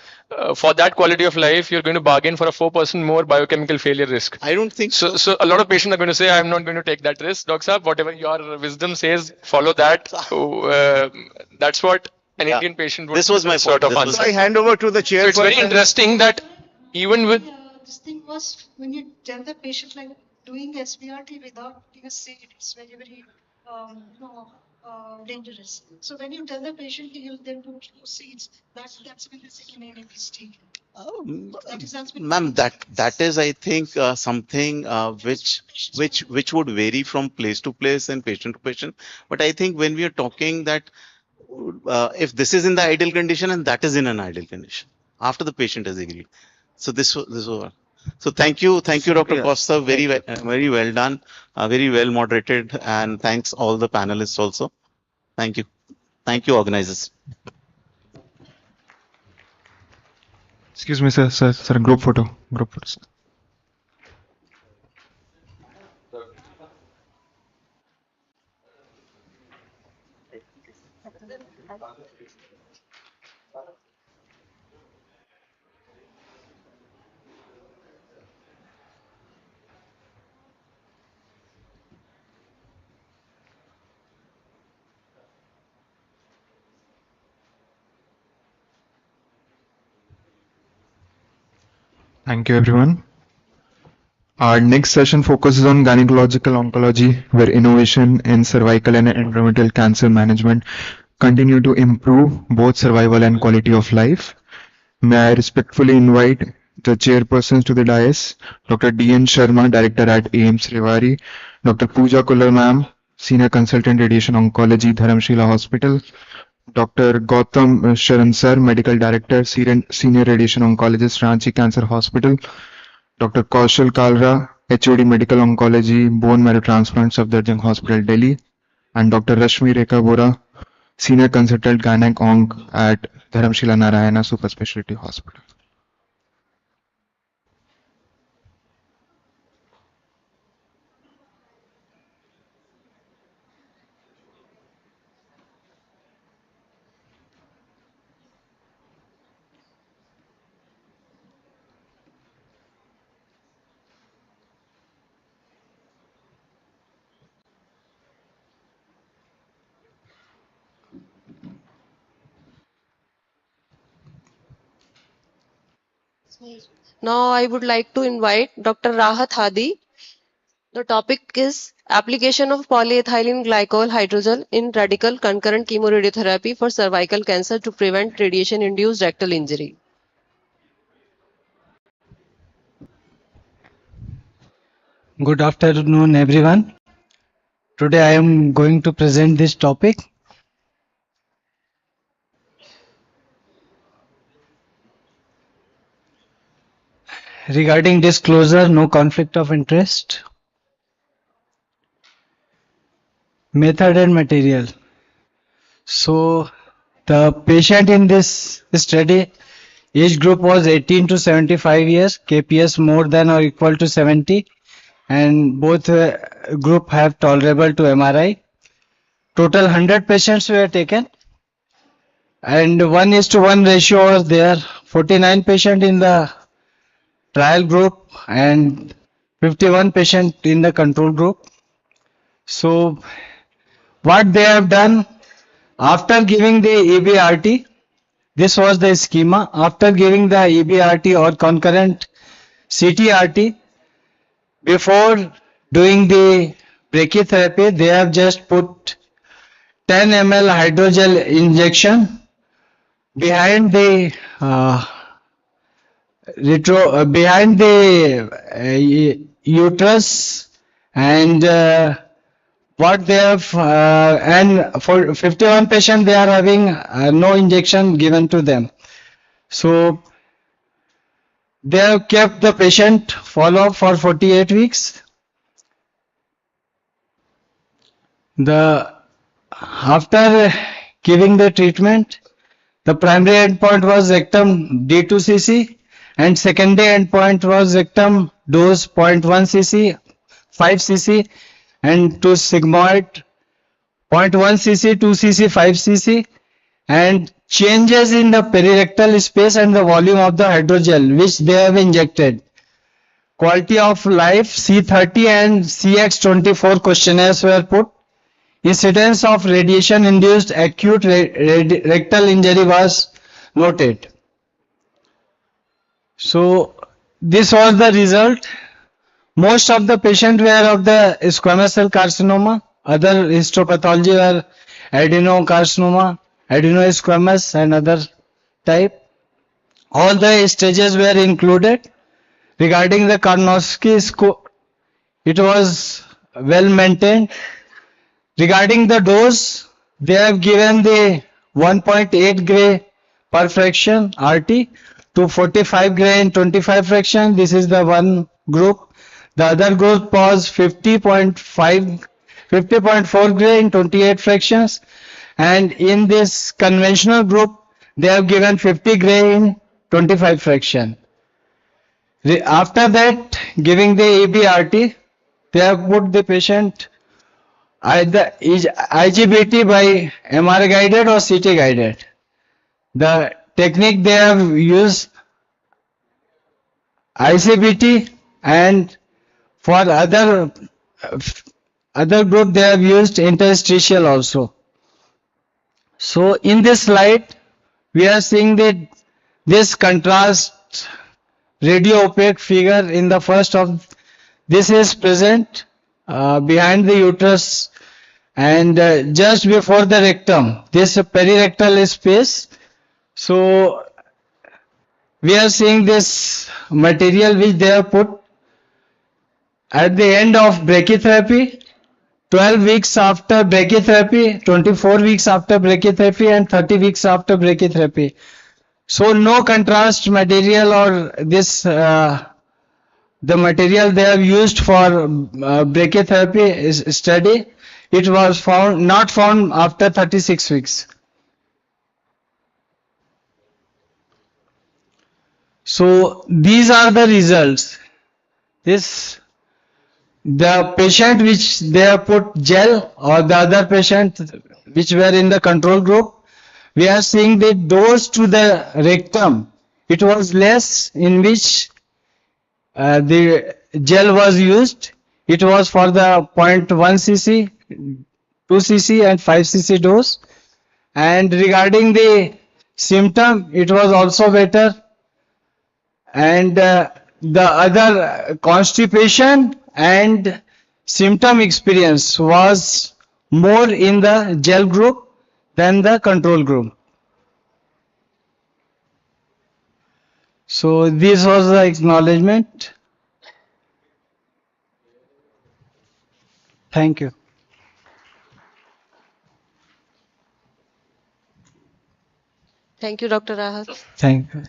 for that quality of life, you're going to bargain for a 4% more biochemical failure risk. I don't think so. So a lot of patients are going to say, I'm not going to take that risk. Doc Saab, whatever your wisdom says, follow that. So that's what an Indian patient would. This was my sort of answer. I hand over to the chair. So it's very interesting that even with This thing was when you tell the patient like doing SBRT without putting a seed, it's very, very dangerous. So when you tell the patient you'll then put seeds, that's when the second aid is taken. Ma'am, that is, I think, something which would vary from place to place and patient to patient. But I think when we are talking that if this is in the ideal condition and that is in an ideal condition, after the patient has agreed. So this was. So thank you, Dr. Costa. Very well done, very well moderated, and thanks all the panelists also. Thank you, organizers. Excuse me, sir, group photo, sir. Thank you, everyone. Our next session focuses on gynecological oncology, where innovation in cervical and endometrial cancer management continue to improve both survival and quality of life. May I respectfully invite the chairpersons to the dais, Dr. D.N. Sharma, Director at AIMS Rewari, Dr. Pooja Kullar ma'am, Senior Consultant Radiation Oncology, Dharamshila Hospital, Dr. Gautam Sharan sir, Medical Director, Senior Radiation Oncologist, Ranchi Cancer Hospital, Dr. Kaushal Kalra, HOD Medical Oncology, Bone Marrow Transplant, Safdarjung Hospital, Delhi, and Dr. Rashmi Rekha Bora, Senior Consultant Gynec Onc at Dharamshila Narayana Super Specialty Hospital. Now I would like to invite Dr. Rahat Hadi. The topic is application of polyethylene glycol hydrogel in radical concurrent chemoradiotherapy for cervical cancer to prevent radiation-induced rectal injury. Good afternoon, everyone. Today I am going to present this topic. Regarding disclosure, no conflict of interest. Method and material. So the patient in this study, age group was 18 to 75 years, KPS more than or equal to 70, and both group have tolerable to MRI. Total 100 patients were taken, and 1:1 ratio was there. 49 patients in the trial group and 51 patients in the control group. So what they have done, after giving the EBRT, this was the schema. After giving the EBRT or concurrent CTRT, before doing the brachytherapy, they have just put 10 ml hydrogel injection behind the behind the uterus, and what they have and for 51 patients they are having no injection given to them. So they have kept the patient follow-up for 48 weeks. After giving the treatment, the primary endpoint was rectum D2cc and secondary endpoint was rectum dose 0.1 cc, 5 cc and 2 sigmoid 0.1 cc, 2 cc, 5 cc, and changes in the perirectal space and the volume of the hydrogel which they have injected. Quality of life C30 and CX24 questionnaires were put. Incidence of radiation induced acute rectal injury was noted. So this was the result. Most of the patients were of the squamous cell carcinoma. Other histopathology were adenocarcinoma, adenosquamous and other type. All the stages were included. Regarding the Karnofsky score, it was well maintained. Regarding the dose, they have given the 1.8 gray per fraction RT to 45 gray in 25 fraction. This is the one group. The other group was 50.4 gray in 28 fractions. And in this conventional group, they have given 50 gray in 25 fraction. After that, giving the EBRT, they have put the patient either IGBT by MR guided or CT guided. The technique they have used ICBT, and for other group they have used interstitial also. So in this slide we are seeing that this contrast radio opaque figure in the first of this is present behind the uterus and just before the rectum. This perirectal space. So we are seeing this material which they have put at the end of brachytherapy, 12 weeks after brachytherapy, 24 weeks after brachytherapy, and 30 weeks after brachytherapy. So no contrast material or this the material they have used for brachytherapy is study. It was found not found after 36 weeks. So these are the results. This the patient which they have put gel or the other patient which were in the control group, we are seeing the dose to the rectum. It was less in which the gel was used. It was for the 0.1 cc, 2 cc and 5 cc dose. And regarding the symptom, it was also better. And the other constipation and symptom experience was more in the gel group than the control group. So this was the acknowledgement. Thank you. Thank you, Dr. Rahat. Thank you.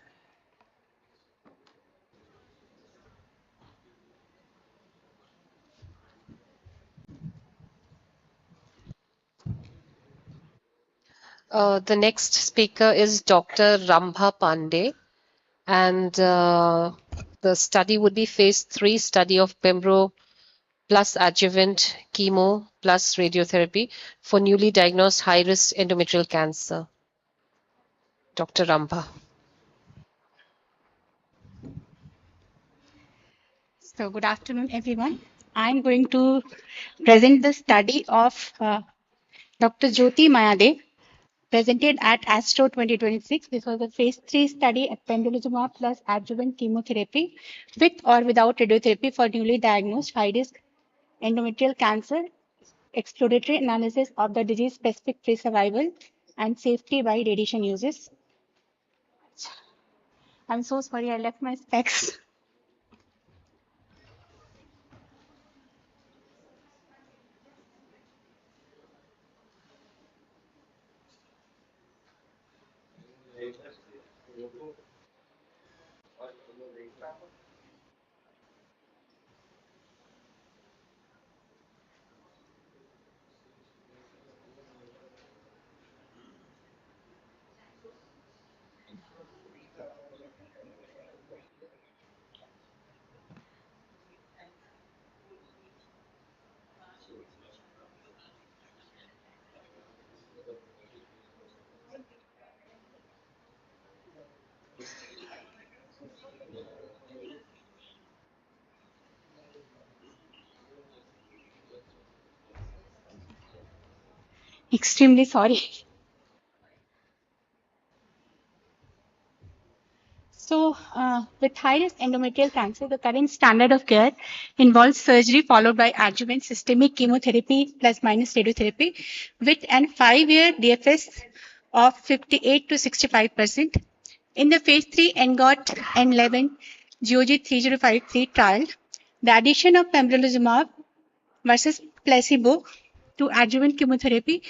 The next speaker is Dr. Rambha Pandey, and the study would be phase 3 study of Pembro plus adjuvant chemo plus radiotherapy for newly diagnosed high-risk endometrial cancer. Dr. Rambha. So good afternoon, everyone. I'm going to present the study of Dr. Jyoti Mayade, presented at ASTRO 2026. This was a phase 3 study at pembrolizumab plus adjuvant chemotherapy with or without radiotherapy for newly diagnosed high-risk endometrial cancer, exploratory analysis of the disease-specific free survival and safety by radiation uses. I'm so sorry, I left my specs. Extremely sorry. So, with high-risk endometrial cancer, the current standard of care involves surgery followed by adjuvant systemic chemotherapy plus minus radiotherapy with an 5-year DFS of 58 to 65%. In the phase 3 NGOT N11 GOG 3053 trial, the addition of pembrolizumab versus placebo to adjuvant chemotherapy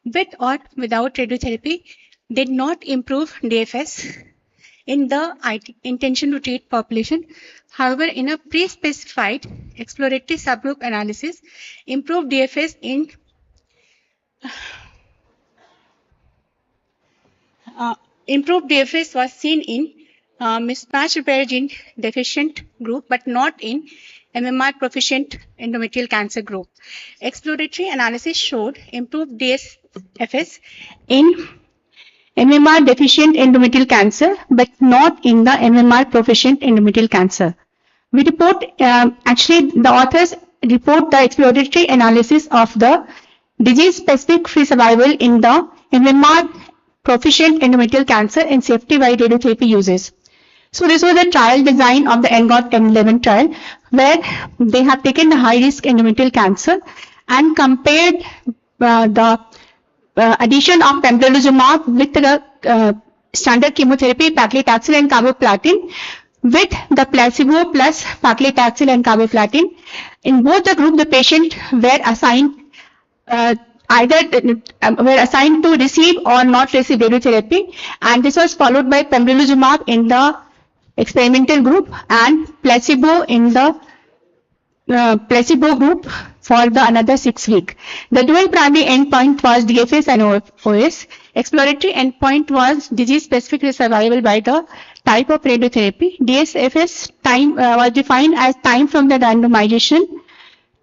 with or without radiotherapy did not improve DFS in the intention to treat population. However, in a pre-specified exploratory subgroup analysis, improved DFS in improved DFS was seen in mismatch repair gene deficient group, but not in MMR proficient endometrial cancer group. Exploratory analysis showed improved DFS in MMR deficient endometrial cancer, but not in the MMR proficient endometrial cancer. We report, actually, the authors report the exploratory analysis of the disease-specific free survival in the MMR proficient endometrial cancer and safety by radiotherapy uses. So this was a trial design of the ENGOT 1011 trial, where they have taken the high-risk endometrial cancer and compared the addition of pembrolizumab with the standard chemotherapy, paclitaxel and carboplatin, with the placebo plus paclitaxel and carboplatin. In both the group, the patient were assigned were assigned to receive or not receive radiotherapy, and this was followed by pembrolizumab in the experimental group and placebo in the placebo group for the another 6 weeks. The dual primary endpoint was DFS and OS. Exploratory endpoint was disease-specific survival by the type of radiotherapy. DSFS time was defined as time from the randomization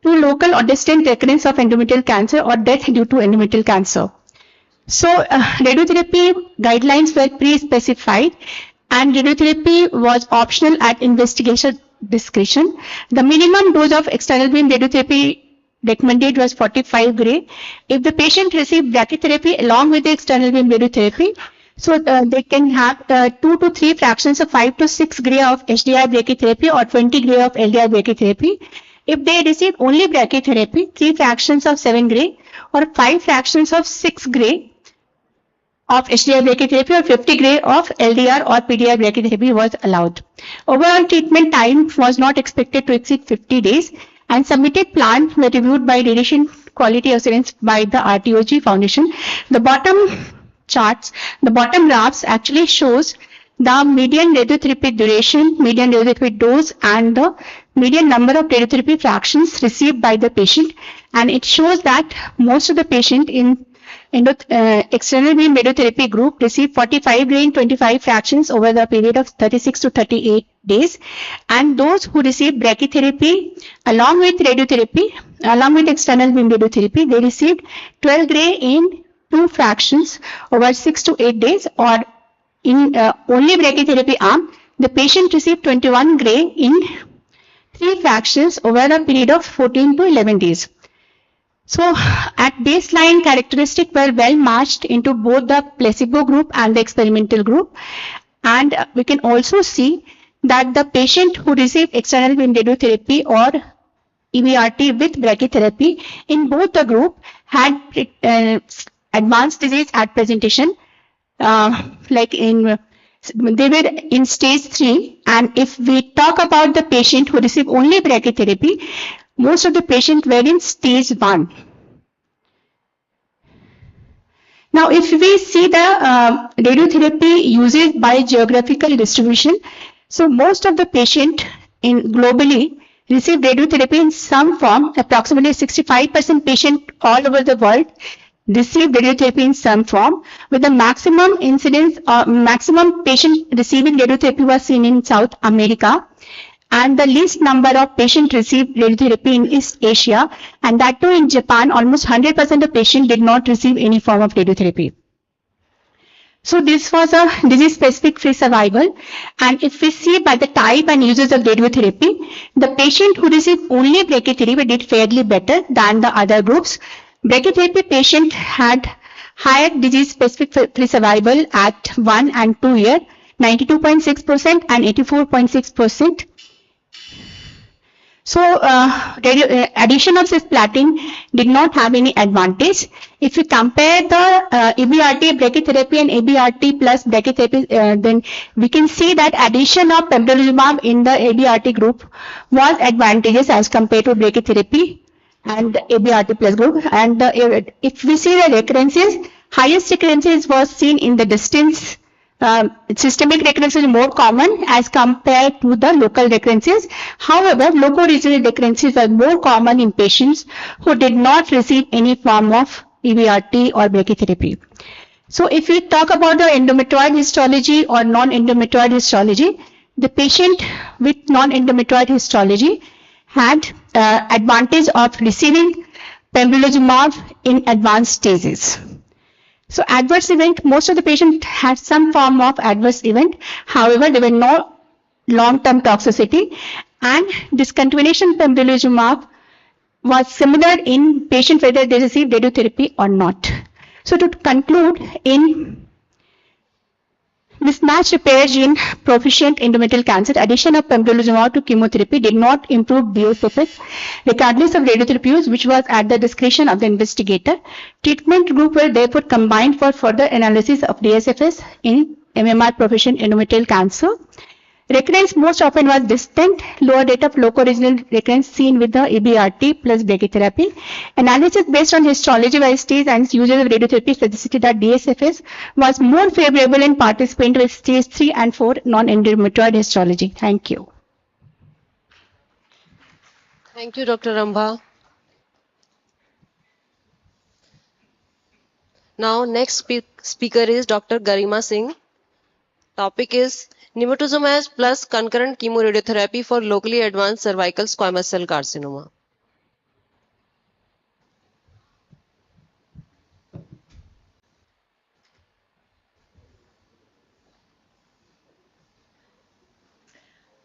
to local or distant recurrence of endometrial cancer or death due to endometrial cancer. So radiotherapy guidelines were pre-specified, and radiotherapy was optional at investigation discretion. The minimum dose of external beam radiotherapy recommended was 45 gray. If the patient received brachytherapy along with the external beam radiotherapy, so they can have 2 to 3 fractions of 5 to 6 gray of HDR brachytherapy or 20 gray of LDR brachytherapy. If they receive only brachytherapy, 3 fractions of 7 gray or 5 fractions of 6 gray of HDR brachytherapy or 50 gray of LDR or PDR brachytherapy was allowed. Overall treatment time was not expected to exceed 50 days, and submitted plans were reviewed by Radiation Quality Assurance by the RTOG Foundation. The bottom charts, the bottom graphs actually shows the median radiotherapy duration, median radiotherapy dose, and the median number of radiotherapy fractions received by the patient. And it shows that most of the patient in external beam radiotherapy group received 45 gray in 25 fractions over the period of 36 to 38 days. And those who received brachytherapy along with radiotherapy, along with external beam radiotherapy, they received 12 gray in 2 fractions over 6 to 8 days, or in only brachytherapy arm, the patient received 21 gray in 3 fractions over a period of 14 to 11 days. So at baseline, characteristics were well matched into both the placebo group and the experimental group. And we can also see that the patient who received external beam radiotherapy or EBRT with brachytherapy in both the group had advanced disease at presentation, like they were in stage 3. And if we talk about the patient who received only brachytherapy, most of the patients were in stage 1. Now, if we see the radiotherapy uses by geographical distribution, so most of the patient globally received radiotherapy in some form. Approximately 65% patient all over the world received radiotherapy in some form, with the maximum incidence or maximum patient receiving radiotherapy was seen in South America, and the least number of patients received radiotherapy in East Asia, and that too in Japan. Almost 100% of patients did not receive any form of radiotherapy. So this was a disease-specific free survival. And if we see by the type and uses of radiotherapy, the patient who received only brachytherapy did fairly better than the other groups. Brachytherapy patient had higher disease-specific free survival at 1 and 2 years, 92.6% and 84.6%. So addition of cisplatin did not have any advantage. If you compare the EBRT brachytherapy and EBRT plus brachytherapy, then we can see that addition of pembrolizumab in the EBRT group was advantageous as compared to brachytherapy and EBRT plus group. And if we see the recurrences, highest recurrences was seen in the distance. Systemic recurrence is more common as compared to the local recurrences. However, loco-regional recurrences are more common in patients who did not receive any form of EBRT or brachytherapy. So if we talk about the endometrioid histology or non-endometrioid histology, the patient with non-endometrioid histology had advantage of receiving pembrolizumab in advanced stages. So adverse event, most of the patients had some form of adverse event. However, there were no long-term toxicity, and discontinuation pembrolizumab was similar in patients whether they received radiotherapy or not. So to conclude, in Mismatch repair gene proficient endometrial cancer, addition of pembrolizumab to chemotherapy did not improve DSFS regardless of radiotherapy use, which was at the discretion of the investigator. Treatment group were therefore combined for further analysis of DSFS in MMR proficient endometrial cancer. Recurrence most often was distant, lower rate of loco-regional recurrence seen with the EBRT plus brachytherapy. Analysis based on histology by stage and usage of radiotherapy suggested that DSFS was more favorable in participants with stage 3 and 4 non-endometrioid histology. Thank you. Thank you, Dr. Rambha. Now, next speaker is Dr. Garima Singh. Topic is nivolumab plus concurrent chemoradiotherapy for locally advanced cervical squamous cell carcinoma.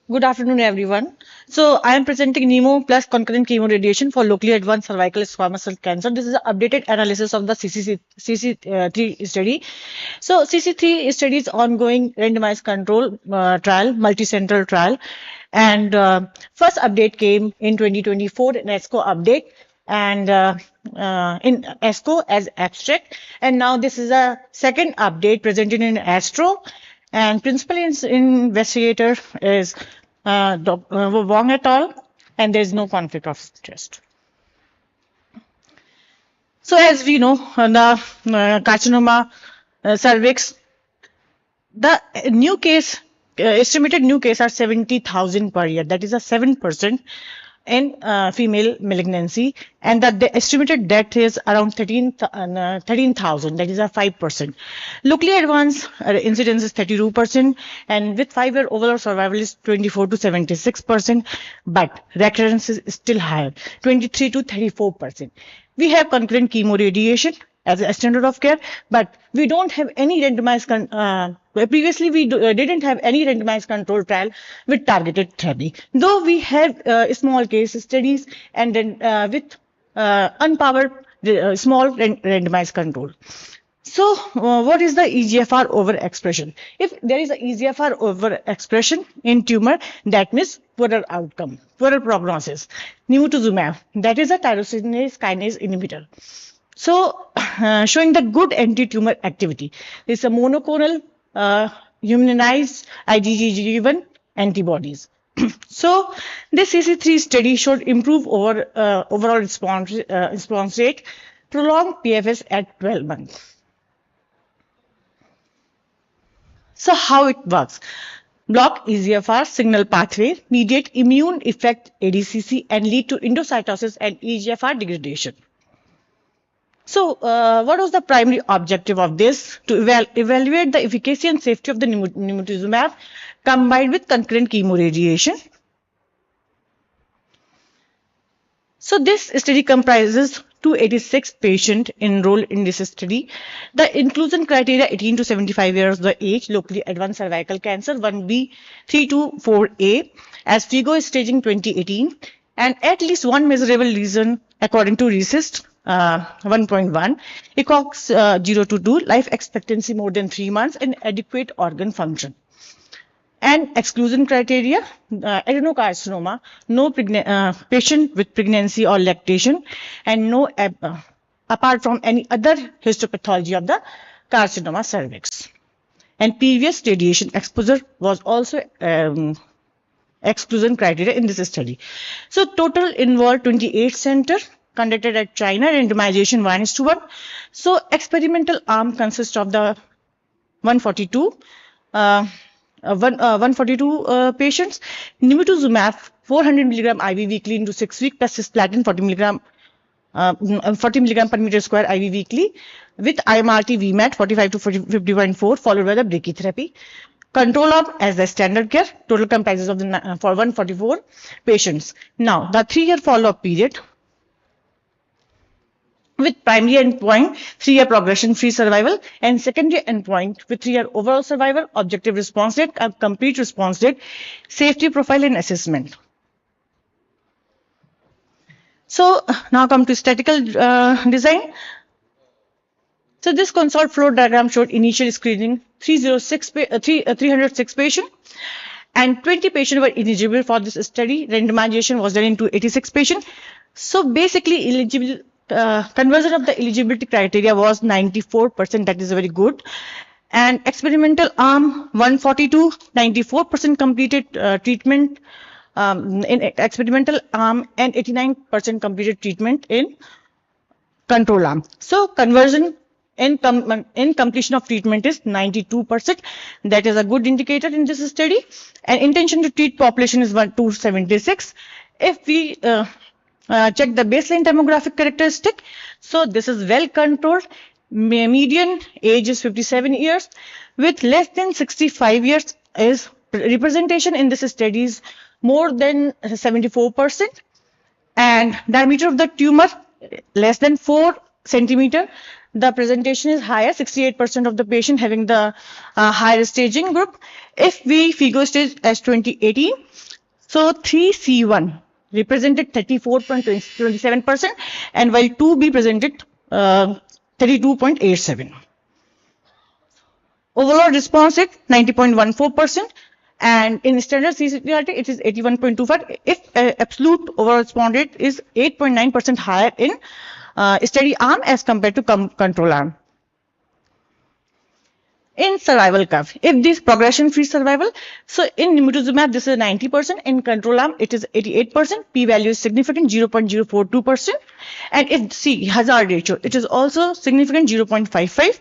Good afternoon, everyone. So I am presenting NEMO plus concurrent chemoradiation for locally advanced cervical squamous cell cancer. This is an updated analysis of the CC3 study. So CC3 study is ongoing randomized control trial, multicentral trial. And first update came in 2024 in ESCO update and in ESCO as abstract. And now this is a second update presented in ASTRO. And principal investigator is Wong et al. And there is no conflict of interest. So as we know, the carcinoma cervix, the new case, estimated new case are 70,000 per year. That is a 7% in female malignancy, and that the estimated death is around 13,000. That is a 5%. Locally advanced incidence is 32%, and with 5-year overall survival is 24 to 76%, but recurrence is still higher, 23 to 34%. We have concurrent chemoradiation as a standard of care, but we don't have any randomized, previously we didn't have any randomized control trial with targeted therapy, though we have small case studies and then with unpowered small randomized control. So what is the EGFR overexpression? If there is a EGFR overexpression in tumor, that means poorer outcome, poorer prognosis. Nivolumab, that is a tyrosine kinase inhibitor. So, showing the good anti-tumor activity. This is a monoclonal humanized IgG-driven antibodies. So, this CC3 study showed improve overall response rate, prolonged PFS at 12 months. So, how it works? Block EGFR signal pathway, mediate immune effect ADCC, and lead to endocytosis and EGFR degradation. So, what was the primary objective of this? To evaluate the efficacy and safety of the nivolumab combined with concurrent chemoradiation. So, this study comprises 286 patients enrolled in this study. The inclusion criteria 18 to 75 years of age, locally advanced cervical cancer, 1B, 3 to 4A, as FIGO staging 2018, and at least one measurable lesion according to RECIST 1.1, ECOG 0 to 2, life expectancy more than 3 months, and adequate organ function. And exclusion criteria, adenocarcinoma, no patient with pregnancy or lactation, and no apart from any other histopathology of the carcinoma cervix. And previous radiation exposure was also exclusion criteria in this study. So total involved 28 centers conducted at China, randomization 1:1. So experimental arm consists of the 142 patients, nivolumab 400 milligram IV weekly into 6 weeks plus cisplatin 40 milligram per meter square IV weekly with IMRT VMAT 45 to 50.4 followed by the brachytherapy. Control arm as the standard care, total comprises of the for 144 patients. Now the 3-year follow-up period with primary endpoint 3-year progression-free survival and secondary endpoint with 3-year overall survival, objective response rate, complete response rate, safety profile and assessment. So now come to statistical design. So this consult flow diagram showed initial screening 306 patients, and 20 patients were eligible for this study. Randomization was done into 86 patients. So basically, conversion of the eligibility criteria was 94%. That is very good. And experimental arm 142, 94% completed treatment in experimental arm, and 89% completed treatment in control arm. So conversion in completion of treatment is 92%. That is a good indicator in this study. And intention to treat population is 276. If we check the baseline demographic characteristic, so this is well controlled. Median age is 57 years, with less than 65 years is representation in this study is more than 74%, and diameter of the tumor less than 4 centimeter. The presentation is higher, 68% of the patient having the higher staging group. If we figure stage as 2018, so 3C1 represented 34.27%, and while 2B presented 32.87. Overall response rate 90.14%, and in standard CCTRT it is 81.25. If absolute overall response rate is 8.9% higher in study arm as compared to control arm. In survival curve, if this progression-free survival, so in nimotuzumab this is 90%, in control arm it is 88%, p-value is significant 0.042%, and if see hazard ratio, it is also significant 0.55.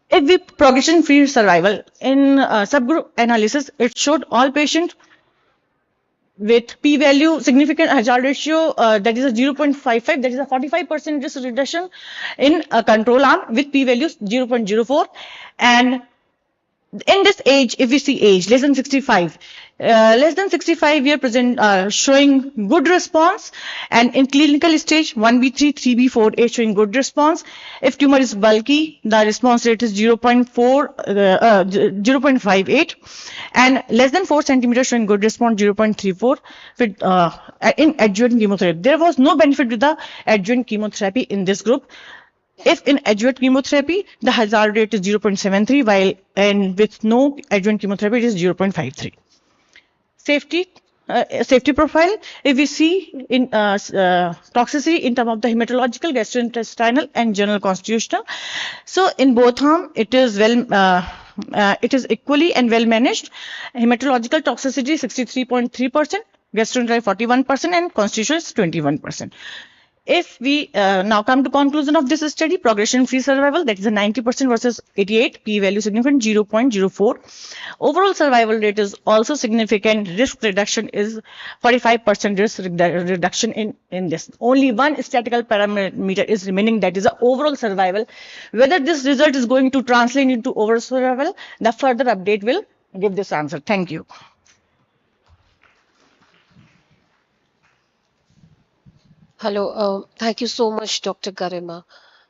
If we progression-free survival in subgroup analysis, it showed all patients with p-value significant hazard ratio that is a 0.55, that is a 45% risk reduction in control arm with p-value 0.04. And in this age, if we see age less than 65 year present showing good response, and in clinical stage 1b3 3b4 showing good response. If tumor is bulky, the response rate is 0.58, and less than 4 centimeters showing good response 0.34 with in adjuvant chemotherapy. There was no benefit with the adjuvant chemotherapy in this group. If in adjuvant chemotherapy, the hazard rate is 0.73, while and with no adjuvant chemotherapy, it is 0.53. Safety profile, if we see in toxicity in terms of the hematological, gastrointestinal, and general constitutional. So in both arm, it is it is equally and well managed. Hematological toxicity 63.3%, gastrointestinal 41%, and constitutional is 21%. If we now come to conclusion of this study, progression-free survival, that is a 90% versus 88, p-value significant 0.04. Overall survival rate is also significant. Risk reduction is 45% risk reduction in this. Only one statistical parameter is remaining, that is the overall survival. Whether this result is going to translate into overall survival, the further update will give this answer. Thank you. Hello, thank you so much, Dr. Garima.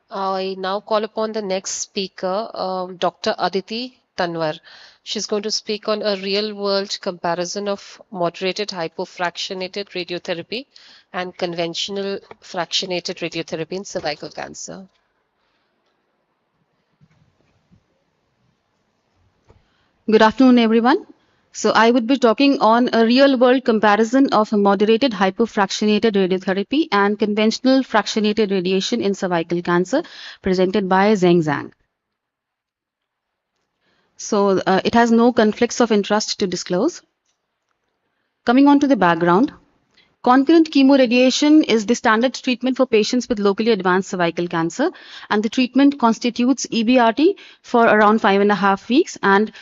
I now call upon the next speaker, Dr. Aditi Tanwar. She's going to speak on a real-world comparison of moderated hypofractionated radiotherapy and conventional fractionated radiotherapy in cervical cancer. Good afternoon, everyone. So I would be talking on a real-world comparison of moderated hypofractionated radiotherapy and conventional fractionated radiation in cervical cancer presented by Zheng Zhang. So it has no conflicts of interest to disclose. Coming on to the background, concurrent chemoradiation is the standard treatment for patients with locally advanced cervical cancer, and the treatment constitutes EBRT for around 5.5 weeks and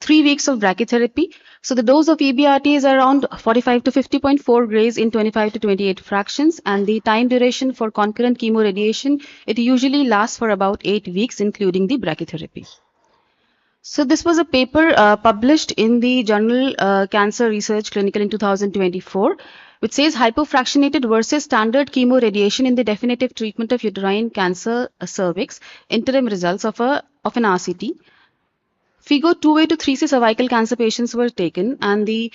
3 weeks of brachytherapy. So the dose of EBRT is around 45 to 50.4 grays in 25 to 28 fractions, and the time duration for concurrent chemoradiation, it usually lasts for about 8 weeks, including the brachytherapy. So this was a paper published in the journal Cancer Research Clinical in 2024, which says hypofractionated versus standard chemoradiation in the definitive treatment of uterine cancer cervix, interim results of an RCT. FIGO 2A to 3C cervical cancer patients were taken, and the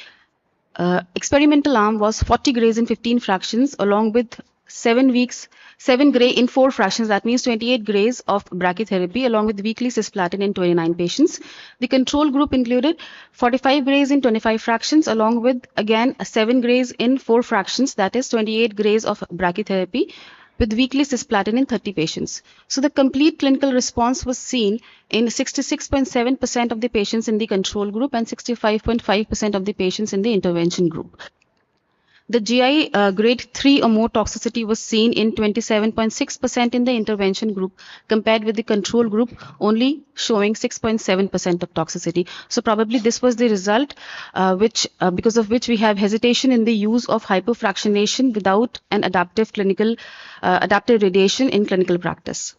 experimental arm was 40 grays in 15 fractions along with 7 gray in 4 fractions, that means 28 grays of brachytherapy along with weekly cisplatin in 29 patients. The control group included 45 grays in 25 fractions along with again 7 grays in 4 fractions, that is 28 grays of brachytherapy with weekly cisplatin in 30 patients. So the complete clinical response was seen in 66.7% of the patients in the control group and 65.5% of the patients in the intervention group. The GI grade 3 or more toxicity was seen in 27.6% in the intervention group compared with the control group only showing 6.7% of toxicity. So probably this was the result because of which we have hesitation in the use of hypofractionation without an adaptive radiation in clinical practice.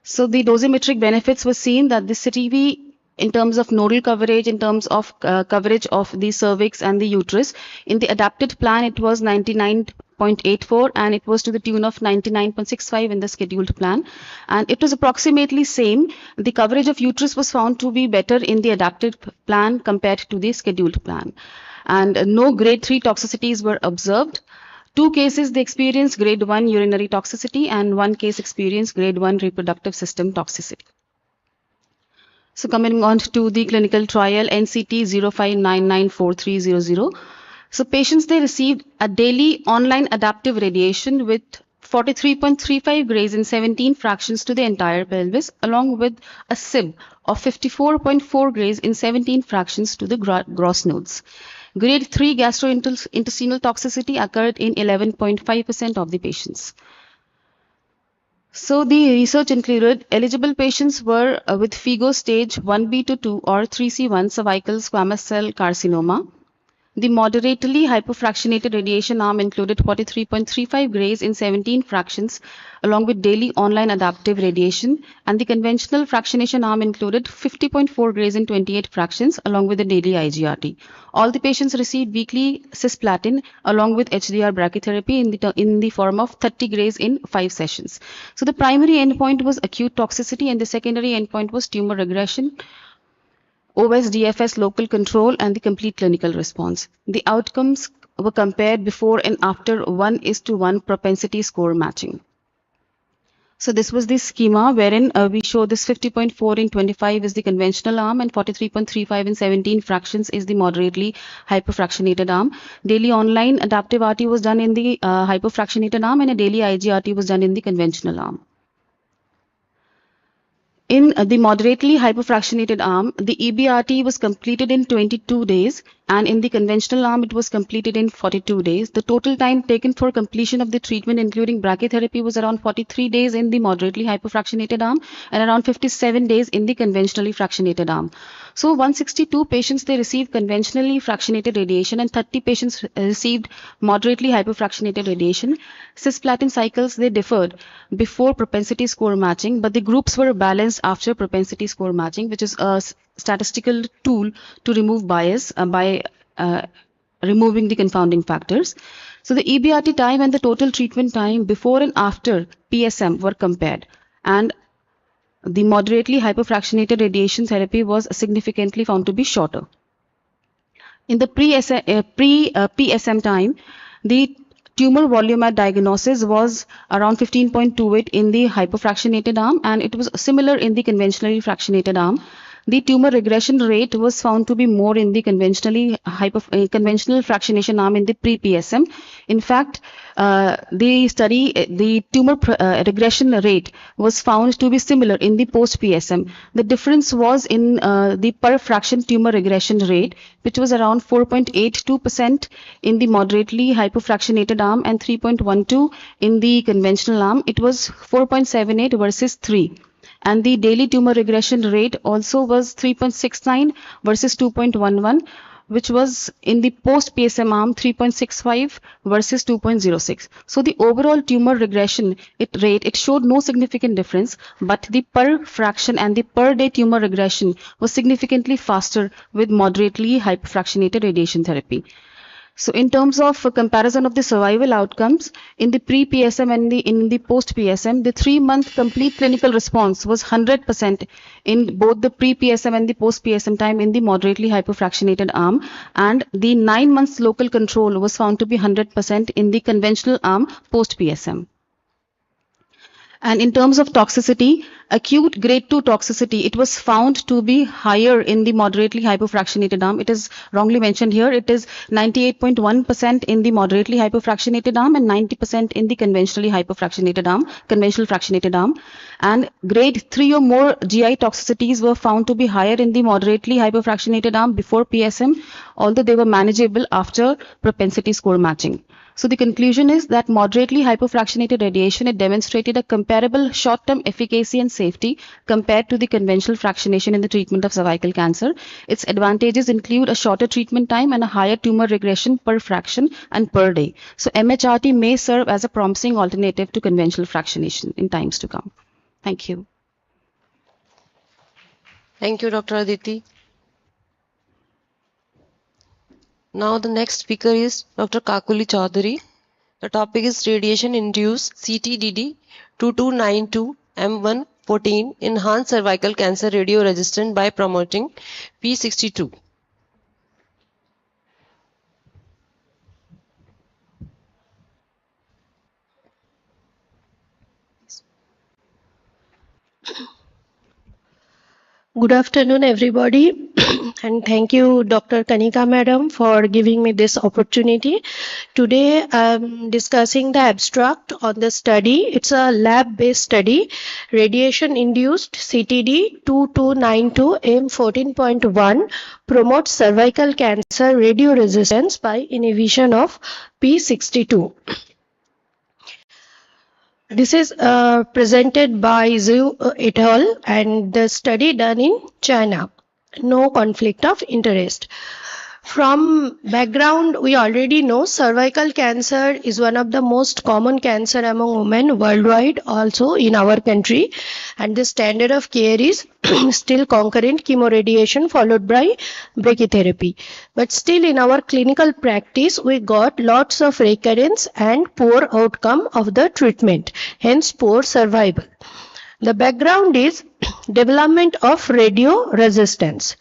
So the dosimetric benefits were seen that the CTV in terms of nodal coverage, in terms of coverage of the cervix and the uterus. In the adapted plan, it was 99.84 and it was to the tune of 99.65 in the scheduled plan. And it was approximately same. The coverage of uterus was found to be better in the adapted plan compared to the scheduled plan. And no grade 3 toxicities were observed. 2 cases they experienced grade 1 urinary toxicity and 1 case experienced grade 1 reproductive system toxicity. So coming on to the clinical trial NCT 05994300. So patients, they received a daily online adaptive radiation with 43.35 grays in 17 fractions to the entire pelvis along with a SIB of 54.4 grays in 17 fractions to the gross nodes. Grade 3 gastrointestinal toxicity occurred in 11.5% of the patients. So the research included eligible patients were with FIGO stage 1B to 2 or 3C1 cervical squamous cell carcinoma. The moderately hypofractionated radiation arm included 43.35 grays in 17 fractions along with daily online adaptive radiation, and the conventional fractionation arm included 50.4 grays in 28 fractions along with the daily IGRT. All the patients received weekly cisplatin along with HDR brachytherapy in the form of 30 grays in 5 sessions. So the primary endpoint was acute toxicity and the secondary endpoint was tumor regression, OS, DFS, local control, and the complete clinical response. The outcomes were compared before and after 1:1 propensity score matching. So this was the schema wherein we show this 50.4 in 25 is the conventional arm and 43.35 in 17 fractions is the moderately hypofractionated arm. Daily online adaptive RT was done in the hypofractionated arm and a daily IGRT was done in the conventional arm. In the moderately hypofractionated arm, the EBRT was completed in 22 days and in the conventional arm it was completed in 42 days. The total time taken for completion of the treatment including brachytherapy was around 43 days in the moderately hypofractionated arm and around 57 days in the conventionally fractionated arm. So 162 patients, they received conventionally fractionated radiation and 30 patients received moderately hypofractionated radiation. Cisplatin cycles, they differed before propensity score matching, but the groups were balanced after propensity score matching, which is a statistical tool to remove bias by removing the confounding factors. So the EBRT time and the total treatment time before and after PSM were compared, and the moderately hypofractionated radiation therapy was significantly found to be shorter. In the pre-PSM time, the tumor volume at diagnosis was around 15.28 in the hypofractionated arm and it was similar in the conventionally fractionated arm. The tumor regression rate was found to be more in the conventional fractionation arm in the pre-PSM. In fact, the tumor regression rate was found to be similar in the post-PSM. The difference was in the per fraction tumor regression rate, which was around 4.82% in the moderately hypofractionated arm and 3.12 in the conventional arm. It was 4.78 versus 3. And the daily tumor regression rate also was 3.69 versus 2.11, which was in the post-PSM arm 3.65 versus 2.06. So the overall tumor regression rate, it showed no significant difference, but the per fraction and the per day tumor regression was significantly faster with moderately hypofractionated radiation therapy. So in terms of comparison of the survival outcomes, in the pre-PSM and in the post-PSM, the 3-month complete clinical response was 100% in both the pre-PSM and the post-PSM time in the moderately hypofractionated arm, and the 9 months local control was found to be 100% in the conventional arm post-PSM. And in terms of toxicity, acute grade 2 toxicity, it was found to be higher in the moderately hypofractionated arm. It is wrongly mentioned here. It is 98.1% in the moderately hypofractionated arm and 90% in the conventional fractionated arm. And grade 3 or more GI toxicities were found to be higher in the moderately hypofractionated arm before PSM, although they were manageable after propensity score matching. So the conclusion is that moderately hypofractionated radiation, it demonstrated a comparable short-term efficacy and safety compared to the conventional fractionation in the treatment of cervical cancer. Its advantages include a shorter treatment time and a higher tumor regression per fraction and per day. So MHRT may serve as a promising alternative to conventional fractionation in times to come. Thank you. Thank you, Dr. Aditi. Now the next speaker is Dr. Kakuli Chaudhary. The topic is radiation-induced CTDD 2292 M114 enhanced cervical cancer radio-resistant by promoting P62. Good afternoon, everybody, and thank you, Dr. Kanika Madam, for giving me this opportunity. Today, I'm discussing the abstract on the study. It's a lab-based study, radiation-induced CTD 2292 M14.1 promotes cervical cancer radioresistance by inhibition of P62. This is presented by Zhu et al. And the study done in China. No conflict of interest. From background, we already know cervical cancer is one of the most common cancer among women worldwide, also in our country. And the standard of care is still concurrent chemoradiation followed by brachytherapy. But still in our clinical practice, we got lots of recurrence and poor outcome of the treatment, hence poor survival. The background is development of radio resistance.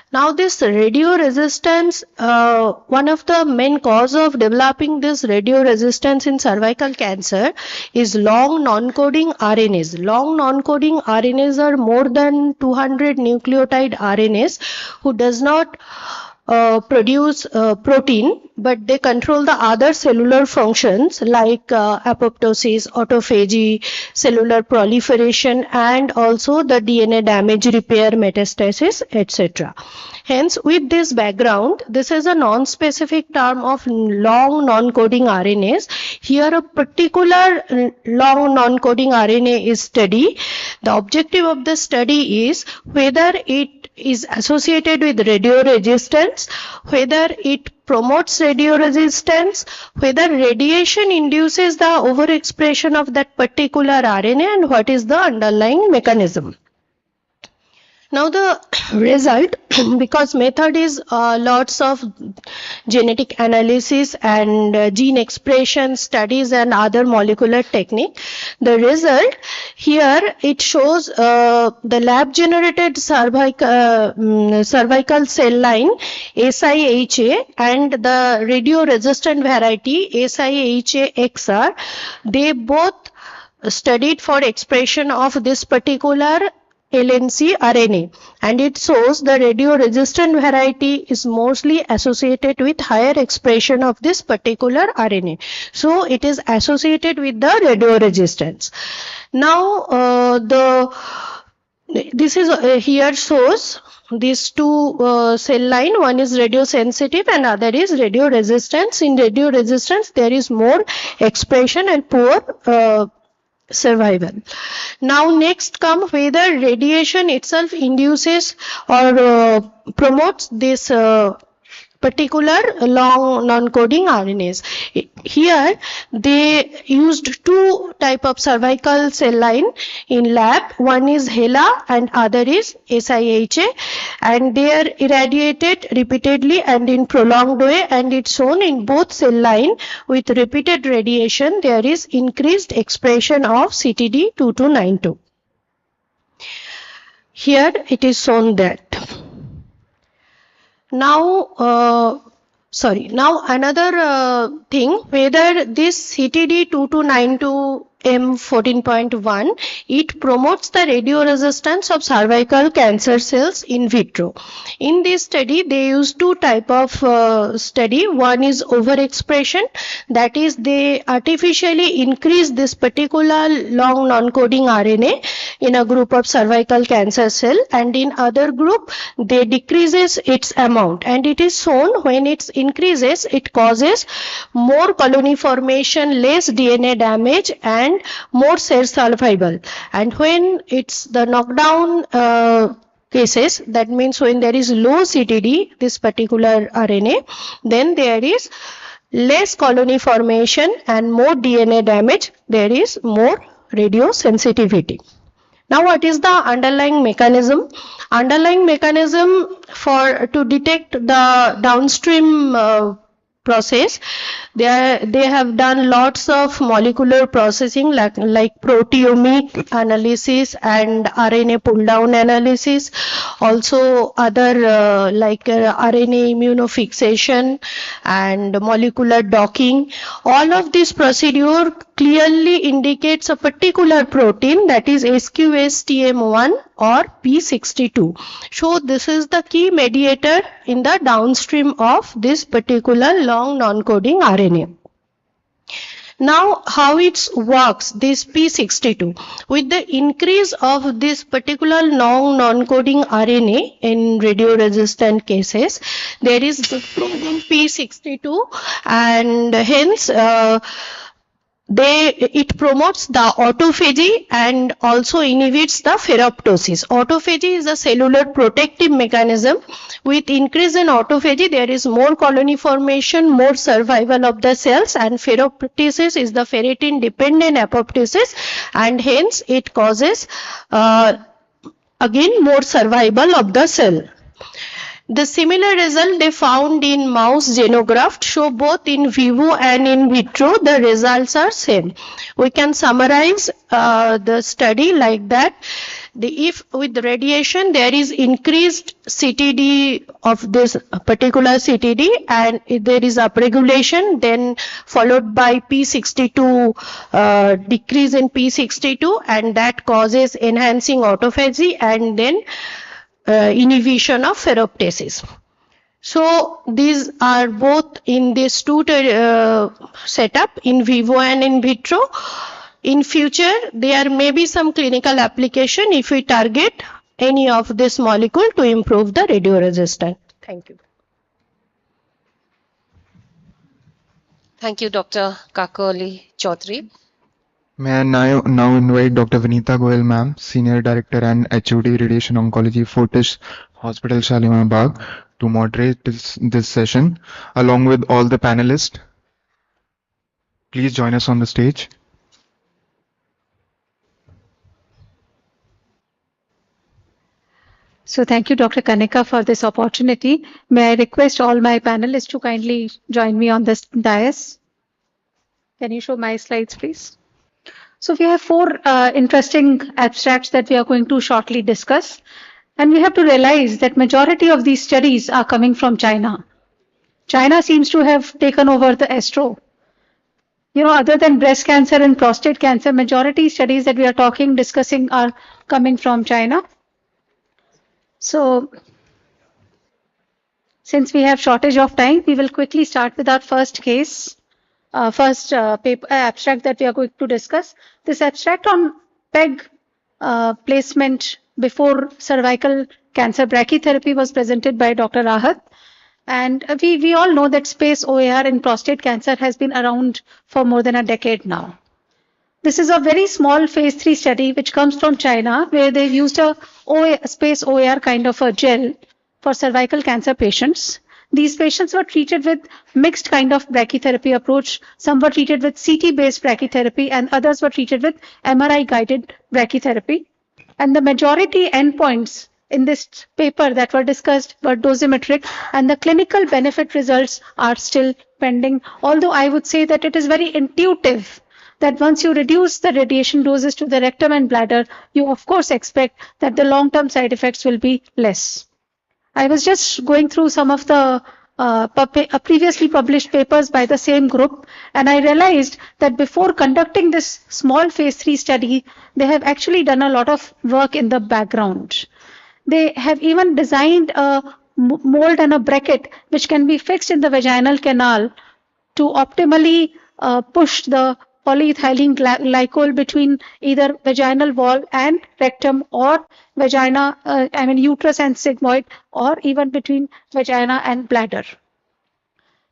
Now this radio resistance, one of the main cause of developing this radio resistance in cervical cancer is long non-coding RNAs. Long non-coding RNAs are more than 200 nucleotide RNAs who does not produce protein, but they control the other cellular functions like apoptosis, autophagy, cellular proliferation, and also the DNA damage repair, metastasis, etc. Hence, with this background, this is a non-specific term of long non-coding RNAs. Here, a particular long non-coding RNA is studied. The objective of the study is whether it is associated with radio resistance, whether it promotes radio resistance, whether radiation induces the overexpression of that particular RNA, and what is the underlying mechanism. Now the result, because method is lots of genetic analysis and gene expression studies and other molecular technique. The result here, it shows the lab generated cervical cell line SIHA and the radio resistant variety SIHA-XR. They both studied for expression of this particular LNC RNA, and it shows the radio resistant variety is mostly associated with higher expression of this particular RNA. So it is associated with the radio resistance. Now this is here shows these two cell line, one is radio sensitive and other is radio resistance. In radio resistance there is more expression and poor survival. Now next come whether radiation itself induces or promotes this particular long non-coding RNAs. Here they used two type of cervical cell line in lab. One is HeLa and other is SIHA, and they are irradiated repeatedly and in prolonged way, and it's shown in both cell line with repeated radiation there is increased expression of CTD2292. Here it is shown that. Now, now another thing, whether this CTD2292 M14.1, it promotes the radioresistance of cervical cancer cells in vitro. In this study, they use two type of study. One is overexpression, that is they artificially increase this particular long non-coding RNA in a group of cervical cancer cell, and in other group they decreases its amount, and it is shown when it increases it causes more colony formation, less DNA damage and more cell survival. And when it's the knockdown cases, that means when there is low CTD, this particular RNA, then there is less colony formation and more DNA damage, there is more radiosensitivity. Now, what is the underlying mechanism? Underlying mechanism for to detect the downstream process, they have done lots of molecular processing like proteomic analysis and RNA pull down analysis, also other RNA immunofixation and molecular docking. All of this procedure clearly indicates a particular protein, that is SQSTM1 or P62. So this is the key mediator in the downstream of this particular long non-coding RNA. Now, how it works, this P62, with the increase of this particular long non-coding RNA in radio-resistant cases, there is decrease in P62, and hence it promotes the autophagy and also inhibits the ferroptosis. Autophagy is a cellular protective mechanism. With increase in autophagy, there is more colony formation, more survival of the cells, and ferroptosis is the ferritin dependent apoptosis, and hence it causes again more survival of the cell. The similar result they found in mouse xenograft show both in vivo and in vitro the results are same. We can summarize the study like that. If with radiation there is increased CTD of this particular CTD and if there is upregulation, then followed by P62 decrease in P62, and that causes enhancing autophagy and then inhibition of ferroptosis. So these are both in this two setup, in vivo and in vitro. In future, there may be some clinical application if we target any of this molecule to improve the radioresistance. Thank you. Thank you, Dr. Kakoli Chaudhary. May I now invite Dr. Vinita Goyal, ma'am, Senior Director and HOD Radiation Oncology, Fortis Hospital, Shalimar Bagh, to moderate this session, along with all the panelists. Please join us on the stage. So thank you, Dr. Kanika, for this opportunity. May I request all my panelists to kindly join me on this dais? Can you show my slides, please? So we have four interesting abstracts that we are going to shortly discuss. And we have to realize that majority of these studies are coming from China. China seems to have taken over the ASTRO. You know, other than breast cancer and prostate cancer, majority studies that we are discussing are coming from China. So since we have shortage of time, we will quickly start with our first case. Abstract that we are going to discuss. This abstract on PEG placement before cervical cancer brachytherapy was presented by Dr. Rahat. And we all know that space OAR in prostate cancer has been around for more than a decade now. This is a very small phase 3 study which comes from China, where they've used a space OAR kind of a gel for cervical cancer patients. These patients were treated with mixed kind of brachytherapy approach. Some were treated with CT-based brachytherapy and others were treated with MRI-guided brachytherapy. And the majority endpoints in this paper that were discussed were dosimetric, and the clinical benefit results are still pending. Although I would say that it is very intuitive that once you reduce the radiation doses to the rectum and bladder, you of course expect that the long-term side effects will be less. I was just going through some of the previously published papers by the same group, and I realized that before conducting this small phase 3 study, they have actually done a lot of work in the background. They have even designed a mold and a bracket which can be fixed in the vaginal canal to optimally push the polyethylene glycol between either vaginal wall and rectum or vagina, uterus and sigmoid, or even between vagina and bladder.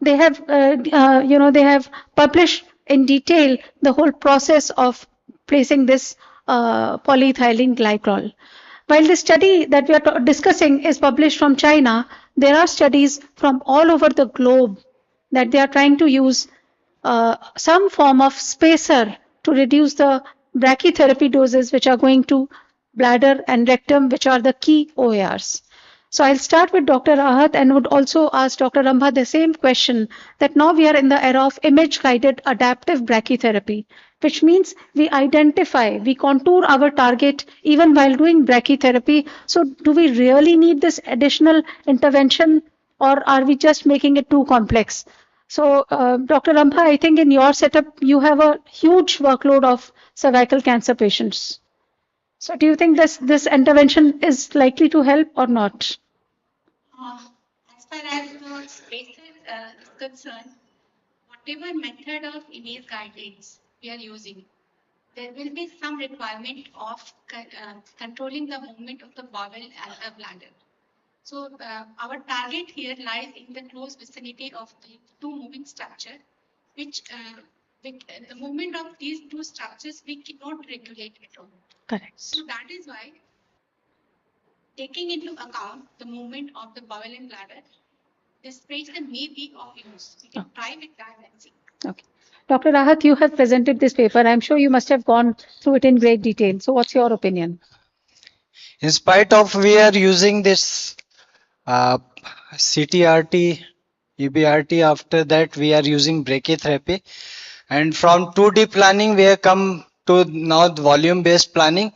They have, they have published in detail the whole process of placing this polyethylene glycol. While the study that we are discussing is published from China, there are studies from all over the globe that they are trying to use some form of spacer to reduce the brachytherapy doses which are going to bladder and rectum, which are the key OARs. So I'll start with Dr. Rahat and would also ask Dr. Rambha the same question, that now we are in the era of image-guided adaptive brachytherapy, which means we identify, we contour our target even while doing brachytherapy. So do we really need this additional intervention, or are we just making it too complex? So Dr. Rambha, I think in your setup, you have a huge workload of cervical cancer patients. So do you think this intervention is likely to help or not? As far as the spaces is concerned, whatever method of image guidance we are using, there will be some requirement of controlling the movement of the bowel and the bladder. So our target here lies in the close vicinity of the two moving structure, which the movement of these two structures we cannot regulate at all. Correct. So that is why, taking into account the movement of the bowel and bladder, this spacer may be of use. We can try with that and see. Okay. Dr. Rahat, you have presented this paper. I'm sure you must have gone through it in great detail. So what's your opinion? In spite of we are using this CTRT, EBRT, after that we are using brachytherapy, and from 2D planning we have come to now volume based planning,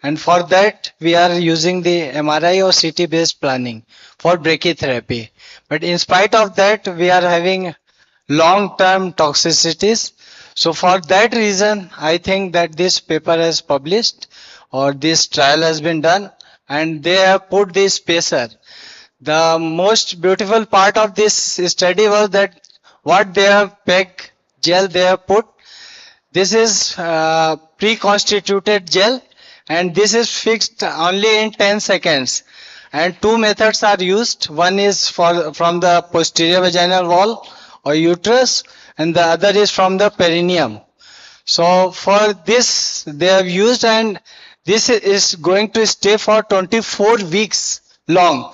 and for that we are using the MRI or CT based planning for brachytherapy. But in spite of that we are having long term toxicities. So for that reason I think that this paper has published, or this trial has been done, and they have put this spacer. The most beautiful part of this study was that what they have PEG gel they have put. This is pre-constituted gel, and this is fixed only in 10 seconds. And two methods are used. One is from the posterior vaginal wall or uterus, and the other is from the perineum. So for this they have used, and this is going to stay for 24 weeks long.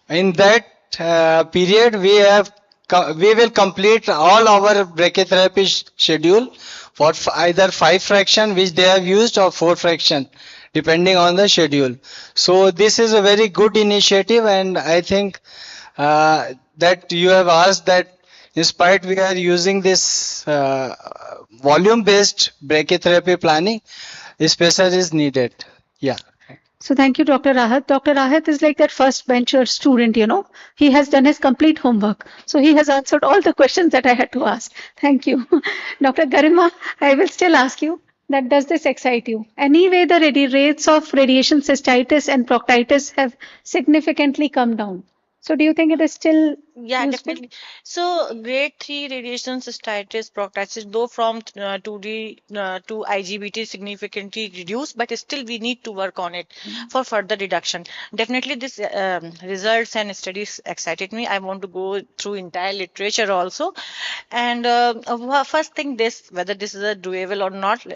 In that period we will complete all our brachytherapy schedule for either 5 fraction which they have used or 4 fraction depending on the schedule. So this is a very good initiative, and I think that you have asked that in spite we are using this volume based brachytherapy planning, spacer is needed. Yeah. So thank you, Dr. Rahat. Dr. Rahat is like that first bencher student, He has done his complete homework. So he has answered all the questions that I had to ask. Thank you. Dr. Garima, I will still ask you that does this excite you? Anyway, the rates of radiation cystitis and proctitis have significantly come down. So do you think it is still Yeah, useful? definitely. So grade 3 radiation cystitis, proctitis, though from 2D to IGBT significantly reduced, but still we need to work on it for further reduction. Definitely this results and studies excited me. I want to go through entire literature also. And first thing whether this is a doable or not,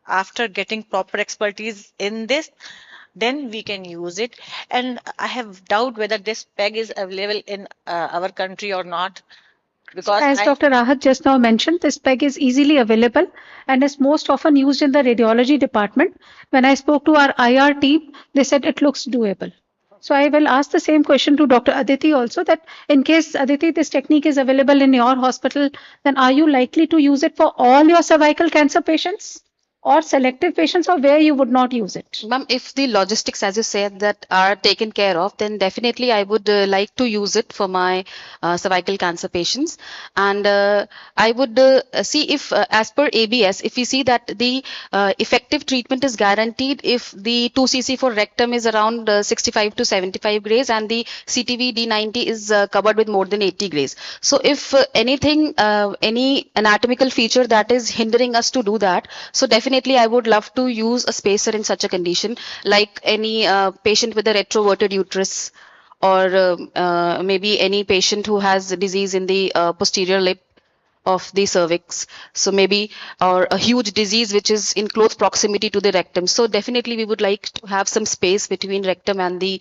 after getting proper expertise in this, then we can use it. And I have doubt whether this PEG is available in our country or not, because As Dr. Rahat just now mentioned, this PEG is easily available and is most often used in the radiology department. When I spoke to our IR team, they said it looks doable. So I will ask the same question to Dr. Aditi also, that in case, Aditi, this technique is available in your hospital, then are you likely to use it for all your cervical cancer patients or selective patients, or where you would not use it? Ma'am, if the logistics, as you said, that are taken care of, then definitely I would like to use it for my cervical cancer patients. And I would see if, as per ABS, if we see that the effective treatment is guaranteed if the 2cc for rectum is around 65 to 75 grays and the CTV D90 is covered with more than 80 grays. So if anything, any anatomical feature that is hindering us to do that, so definitely I would love to use a spacer in such a condition, like any patient with a retroverted uterus, or maybe any patient who has a disease in the posterior lip of the cervix, so maybe, or a huge disease which is in close proximity to the rectum. So definitely we would like to have some space between rectum and the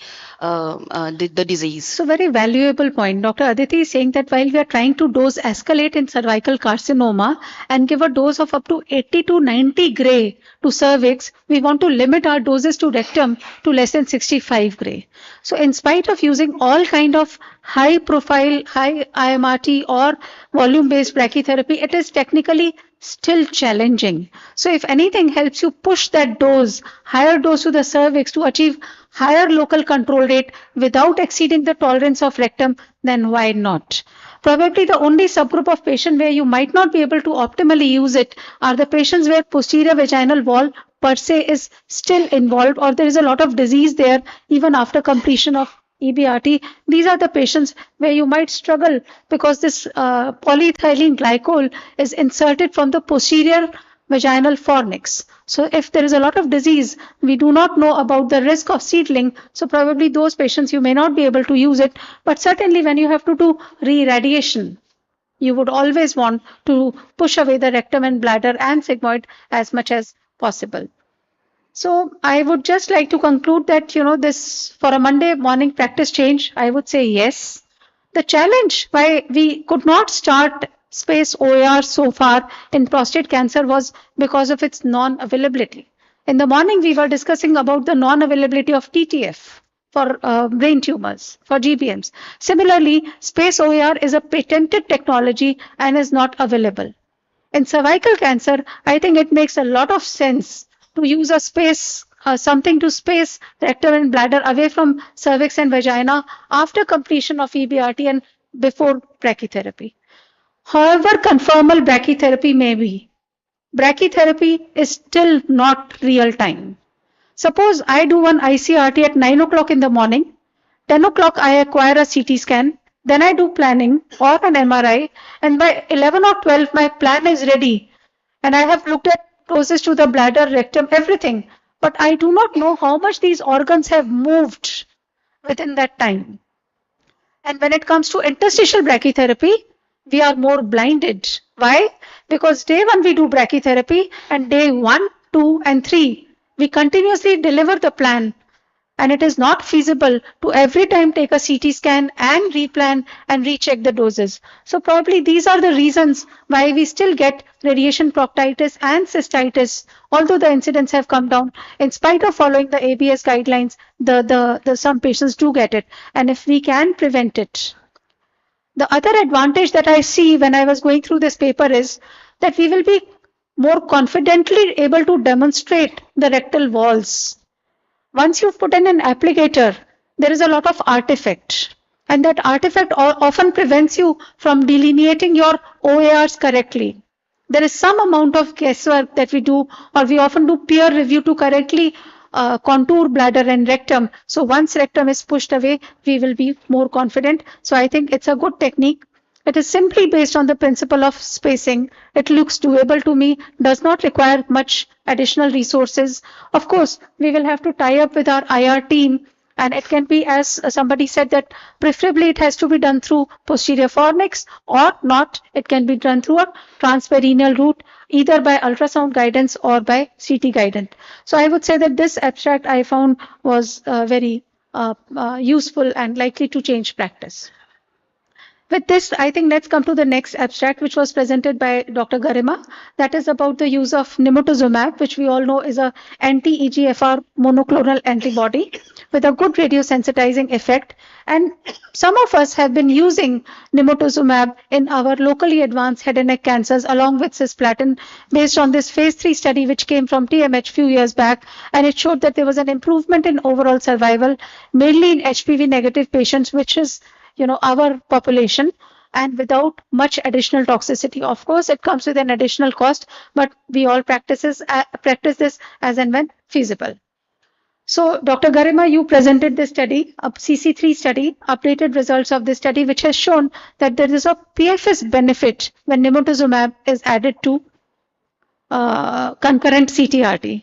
disease. So very valuable point. Dr. Aditi is saying that while we are trying to dose escalate in cervical carcinoma and give a dose of up to 80 to 90 gray to cervix, we want to limit our doses to rectum to less than 65 gray. So in spite of using all kind of high profile, high IMRT or volume based brachytherapy, it is technically still challenging. So if anything helps you push that dose, higher dose to the cervix to achieve higher local control rate without exceeding the tolerance of rectum, then why not? Probably the only subgroup of patient where you might not be able to optimally use it are the patients where posterior vaginal wall per se is still involved, or there is a lot of disease there even after completion of EBRT. These are the patients where you might struggle because this polyethylene glycol is inserted from the posterior vaginal fornix. So if there is a lot of disease, we do not know about the risk of seedling. So probably those patients, you may not be able to use it. But certainly when you have to do re-irradiation, you would always want to push away the rectum and bladder and sigmoid as much as possible. So I would just like to conclude that, this for a Monday morning practice change, I would say yes. The challenge why we could not start space OAR so far in prostate cancer was because of its non-availability. In the morning, we were discussing about the non-availability of TTF for brain tumors, for GBMs. Similarly, space OAR is a patented technology and is not available. In cervical cancer, I think it makes a lot of sense to use a space, something to space rectum and bladder away from cervix and vagina after completion of EBRT and before brachytherapy. However conformal brachytherapy may be, brachytherapy is still not real time. Suppose I do one ICRT at 9 o'clock in the morning, 10 o'clock I acquire a CT scan, then I do planning or an MRI, and by 11 or 12 my plan is ready and I have looked at doses to the bladder, rectum, everything, but I do not know how much these organs have moved within that time. And when it comes to interstitial brachytherapy, we are more blinded. Why? Because day one we do brachytherapy and day 1, 2 and 3 we continuously deliver the plan, and it is not feasible to every time take a CT scan and replan and recheck the doses. So probably these are the reasons why we still get radiation proctitis and cystitis, although the incidents have come down. In spite of following the ABS guidelines, the some patients do get it, and if we can prevent it. The other advantage that I see when I was going through this paper is that we will be more confidently able to demonstrate the rectal walls. Once you've put in an applicator, there is a lot of artifact, and that artifact often prevents you from delineating your OARs correctly. There is some amount of guesswork that we do, or we often do peer review to correctly contour bladder and rectum. So once rectum is pushed away, we will be more confident. So I think it's a good technique. It is simply based on the principle of spacing. It looks doable to me, does not require much additional resources. Of course, we will have to tie up with our IR team And it can be, as somebody said, that preferably it has to be done through posterior fornix or not. It can be done through a transperineal route, either by ultrasound guidance or by CT guidance. So I would say that this abstract I found was very useful and likely to change practice. With this, I think let's come to the next abstract, which was presented by Dr. Garima. That is about the use of nimotuzumab, which we all know is a anti-EGFR monoclonal antibody with a good radiosensitizing effect. And some of us have been using nimotuzumab in our locally advanced head and neck cancers along with cisplatin based on this phase 3 study, which came from TMH few years back. And it showed that there was an improvement in overall survival, mainly in HPV negative patients, which is our population, and without much additional toxicity. Of course, it comes with an additional cost, but we all practice this as and when feasible. So, Dr. Garima, you presented this study, a CC3 study, updated results of this study, which has shown that there is a PFS benefit when nimotuzumab is added to concurrent CTRT.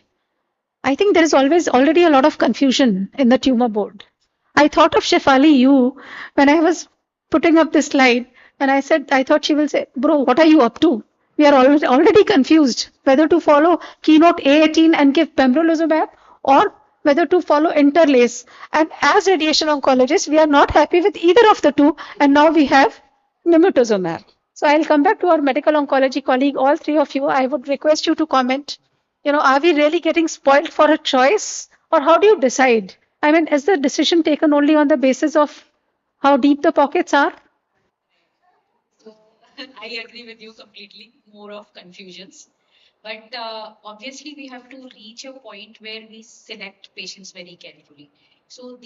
I think there is already a lot of confusion in the tumor board. I thought of Shefali, you, when I was putting up this slide, and I said, I thought she will say, bro, what are you up to? We are already confused whether to follow keynote A18 and give pembrolizumab or whether to follow interlace. And as radiation oncologists, we are not happy with either of the two. And now we have nimotuzumab. So I'll come back to our medical oncology colleague, all three of you. I would request you to comment. Are we really getting spoiled for a choice? Or how do you decide? I mean, is the decision taken only on the basis of how deep the pockets are? So I agree with you completely, more of confusions. But obviously, we have to reach a point where we select patients very carefully. So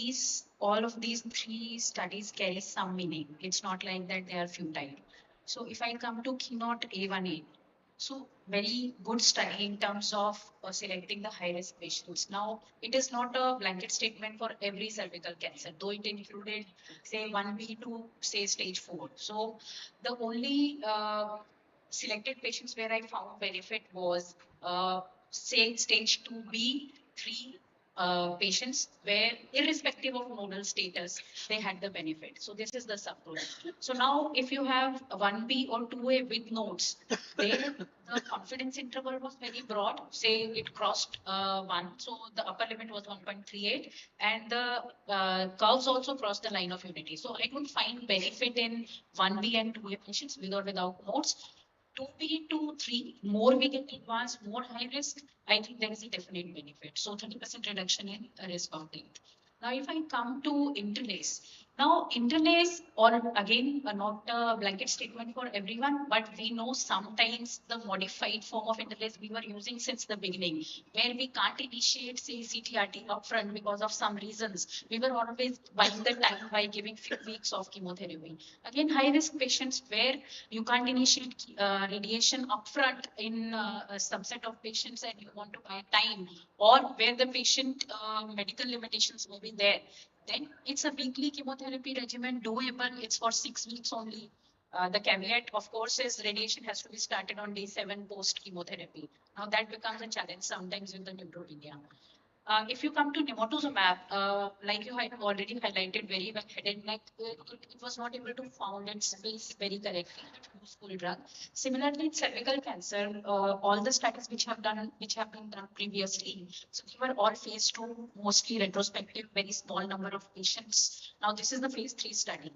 all of these three studies carry some meaning. It's not like that they are futile. So if I come to keynote A18, so very good study in terms of selecting the high risk patients. Now, it is not a blanket statement for every cervical cancer, though it included, say, 1B to, say, stage 4. So the only selected patients where I found benefit was, say, stage 2B, 3 patients where, irrespective of nodal status, they had the benefit. So this is the subgroup. So now, if you have a 1B or 2A with nodes, there the confidence interval was very broad. Say it crossed 1, so the upper limit was 1.38, and the curves also crossed the line of unity. So I don't find benefit in 1B and 2A patients with or without nodes. 2B to 3, more we get advanced, more high risk, I think there is a definite benefit. So 30% reduction in risk of death. Now, if I come to interlace, now interlace, or again, not a blanket statement for everyone, but we know sometimes the modified form of interlace we were using since the beginning, where we can't initiate, say, CTRT upfront because of some reasons. We were always buying the time by giving few weeks of chemotherapy. Again, high risk patients where you can't initiate radiation upfront in a subset of patients and you want to buy time, or where the patient medical limitations may be there, then it's a weekly chemotherapy regimen doable. It's for 6 weeks only. The caveat, of course, is radiation has to be started on day 7 post chemotherapy. Now that becomes a challenge sometimes with the neutropenia. If you come to nimotuzumab, like you have already highlighted very well, head and neck, it was not able to found its space very correctly. Useful drug. Similarly, in cervical cancer, all the studies which have been done previously, so they were all phase 2, mostly retrospective, very small number of patients. Now this is the phase 3 study.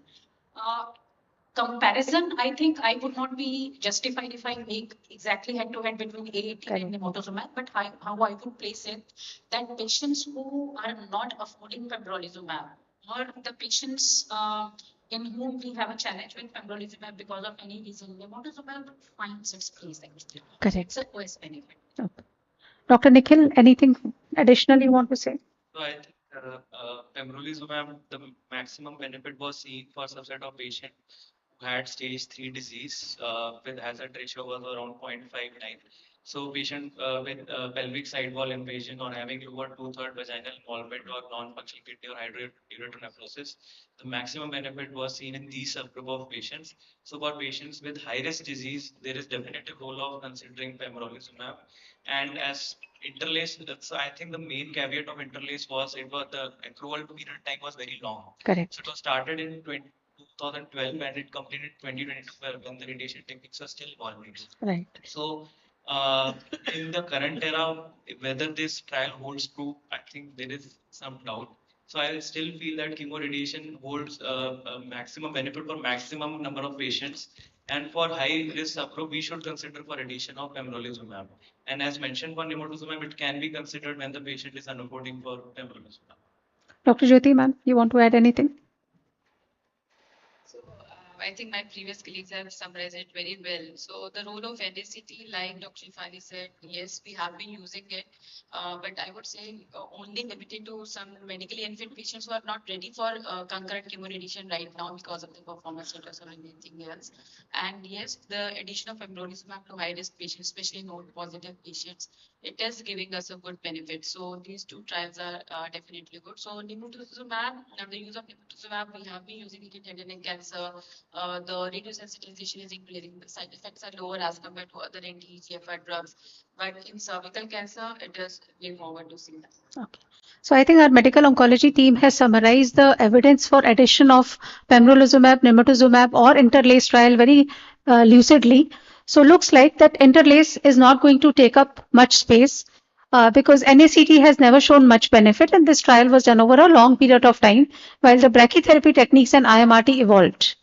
Comparison, I think I would not be justified if I make exactly head-to-head between A18 and nimotuzumab, but how I would place it, that patients who are not affording pembrolizumab, or the patients in whom we have a challenge with pembrolizumab because of any reason, nimotuzumab finds its place actually. Correct. It's a OS benefit. Okay. Dr. Nikhil, anything additional you want to say? So I think pembrolizumab, the maximum benefit was seen for subset of patients who had stage 3 disease with hazard ratio was around 0.59. So patient with pelvic side wall invasion or having lower two-third vaginal involvement or non-functional kidney or hydroureteronephrosis, the maximum benefit was seen in these subgroup of patients. So for patients with high-risk disease, there is definitely a role of considering pembrolizumab. And as interlace, so I think the main caveat of interlace was it was the accrual period time was very long. Correct. So it was started in 2012 and it completed 2022 when the radiation techniques are still evolving. Right. So in the current era, whether this trial holds true, I think there is some doubt. So I still feel that chemoradiation holds a maximum benefit for maximum number of patients. And for high risk subgroup, we should consider for addition of pembrolizumab. And as mentioned for nimotuzumab, it can be considered when the patient is undergoing for pembrolizumab. Dr. Jyoti, ma'am, you want to add anything? I think my previous colleagues have summarized it very well. So the role of NACT, like Dr. Shifani said, yes, we have been using it, but I would say only limited to some medically unfit patients who are not ready for concurrent chemoradiation right now because of the performance status or anything else. And yes, the addition of pembrolizumab to high-risk patients, especially node-positive patients, it is giving us a good benefit. So these two trials are definitely good. So nimotuzumab, the use of nimotuzumab, we have been using it in head and neck cancer. The radiosensitization is increasing. The side effects are lower as compared to other anti-EGFR drugs. But in cervical cancer, it is way forward to see that. Okay. So I think our medical oncology team has summarized the evidence for addition of pembrolizumab, nimotuzumab, or interlace trial very lucidly. So looks like that interlace is not going to take up much space because NACT has never shown much benefit, and this trial was done over a long period of time while the brachytherapy techniques and IMRT evolved.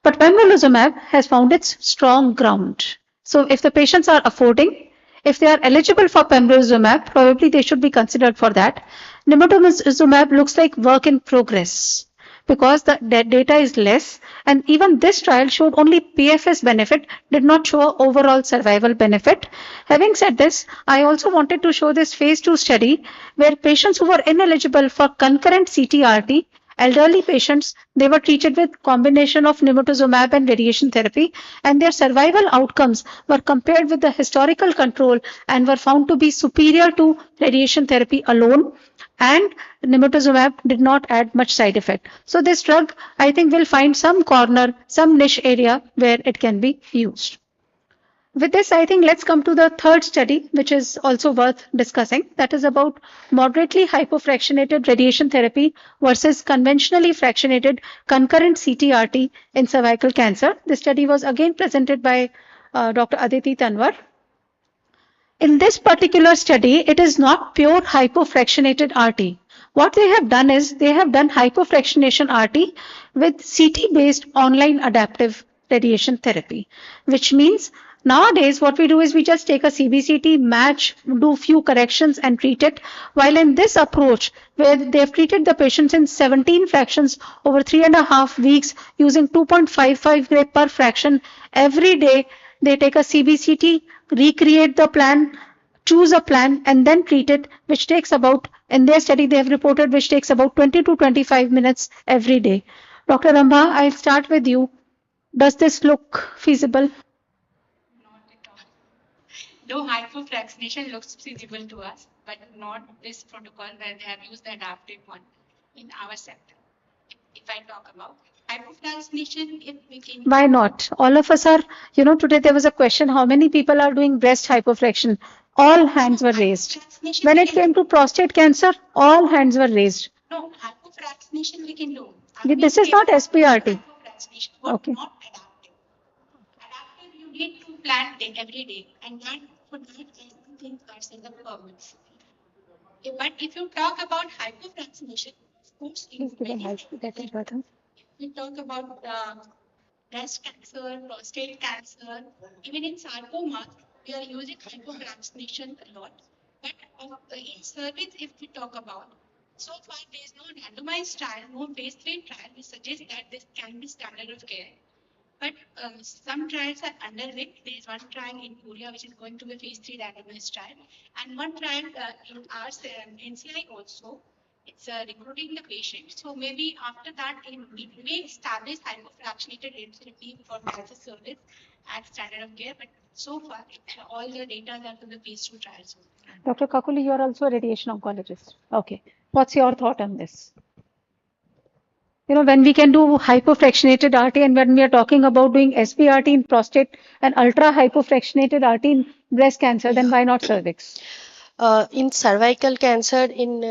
But pembrolizumab has found its strong ground. So if the patients are affording, if they are eligible for pembrolizumab, probably they should be considered for that. Nimotuzumab looks like work in progress because the data is less, and even this trial showed only PFS benefit, did not show overall survival benefit. Having said this, I also wanted to show this phase 2 study where patients who were ineligible for concurrent CTRT, elderly patients, they were treated with combination of nimotuzumab and radiation therapy, and their survival outcomes were compared with the historical control and were found to be superior to radiation therapy alone, and nimotuzumab did not add much side effect. So this drug, I think, will find some corner, some niche area where it can be used. With this, I think let's come to the third study, which is also worth discussing. That is about moderately hypofractionated radiation therapy versus conventionally fractionated concurrent CTRT in cervical cancer. This study was again presented by Dr. Aditi Tanwar. In this particular study, it is not pure hypofractionated RT. What they have done is they have done hypofractionation RT with CT-based online adaptive radiation therapy, which means nowadays what we do is we just take a CBCT, match, do few corrections and treat it. While in this approach, where they have treated the patients in 17 fractions over 3.5 weeks using 2.55 gray per fraction every day, they take a CBCT, recreate the plan, choose a plan, and then treat it, which takes about, in their study they have reported, which takes about 20 to 25 minutes every day. Dr. Rambha, I'll start with you. Does this look feasible? No, hypofractionation looks feasible to us, but not this protocol where they have used the adaptive one in our sector. If I talk about hypofractionation, if we can. Why not? All of us are, today there was a question, how many people are doing breast hypofraction? All hands were raised. When it came to prostate cancer, all hands were raised. No, hypofractionation we can do. This is not SPRT. Okay. Not adaptive. Adaptive, you need to plan every day, and that for that I don't think that's in the permits. But if you talk about hypofractionation, of course, in we talk about breast cancer, prostate cancer, even in sarcoma, we are using hypofractionation a lot. But in cervix, if we talk about, so far there is no randomized trial, no phase 3 trial, we suggest that this can be standard of care. But some trials are underway. There is one trial in Korea which is going to be phase 3 randomized trial, and one trial in our NCI also it's recruiting the patient. So maybe after that, it may establish hypofractionated radiotherapy for cancer service as standard of care. But so far, all the data are to the phase 2 trials. Dr. Kakuli, you are also a radiation oncologist. Okay. What's your thought on this? You know, when we can do hypofractionated RT and when we are talking about doing SBRT in prostate and ultra hypofractionated RT in breast cancer, then why not cervix? In cervical cancer, in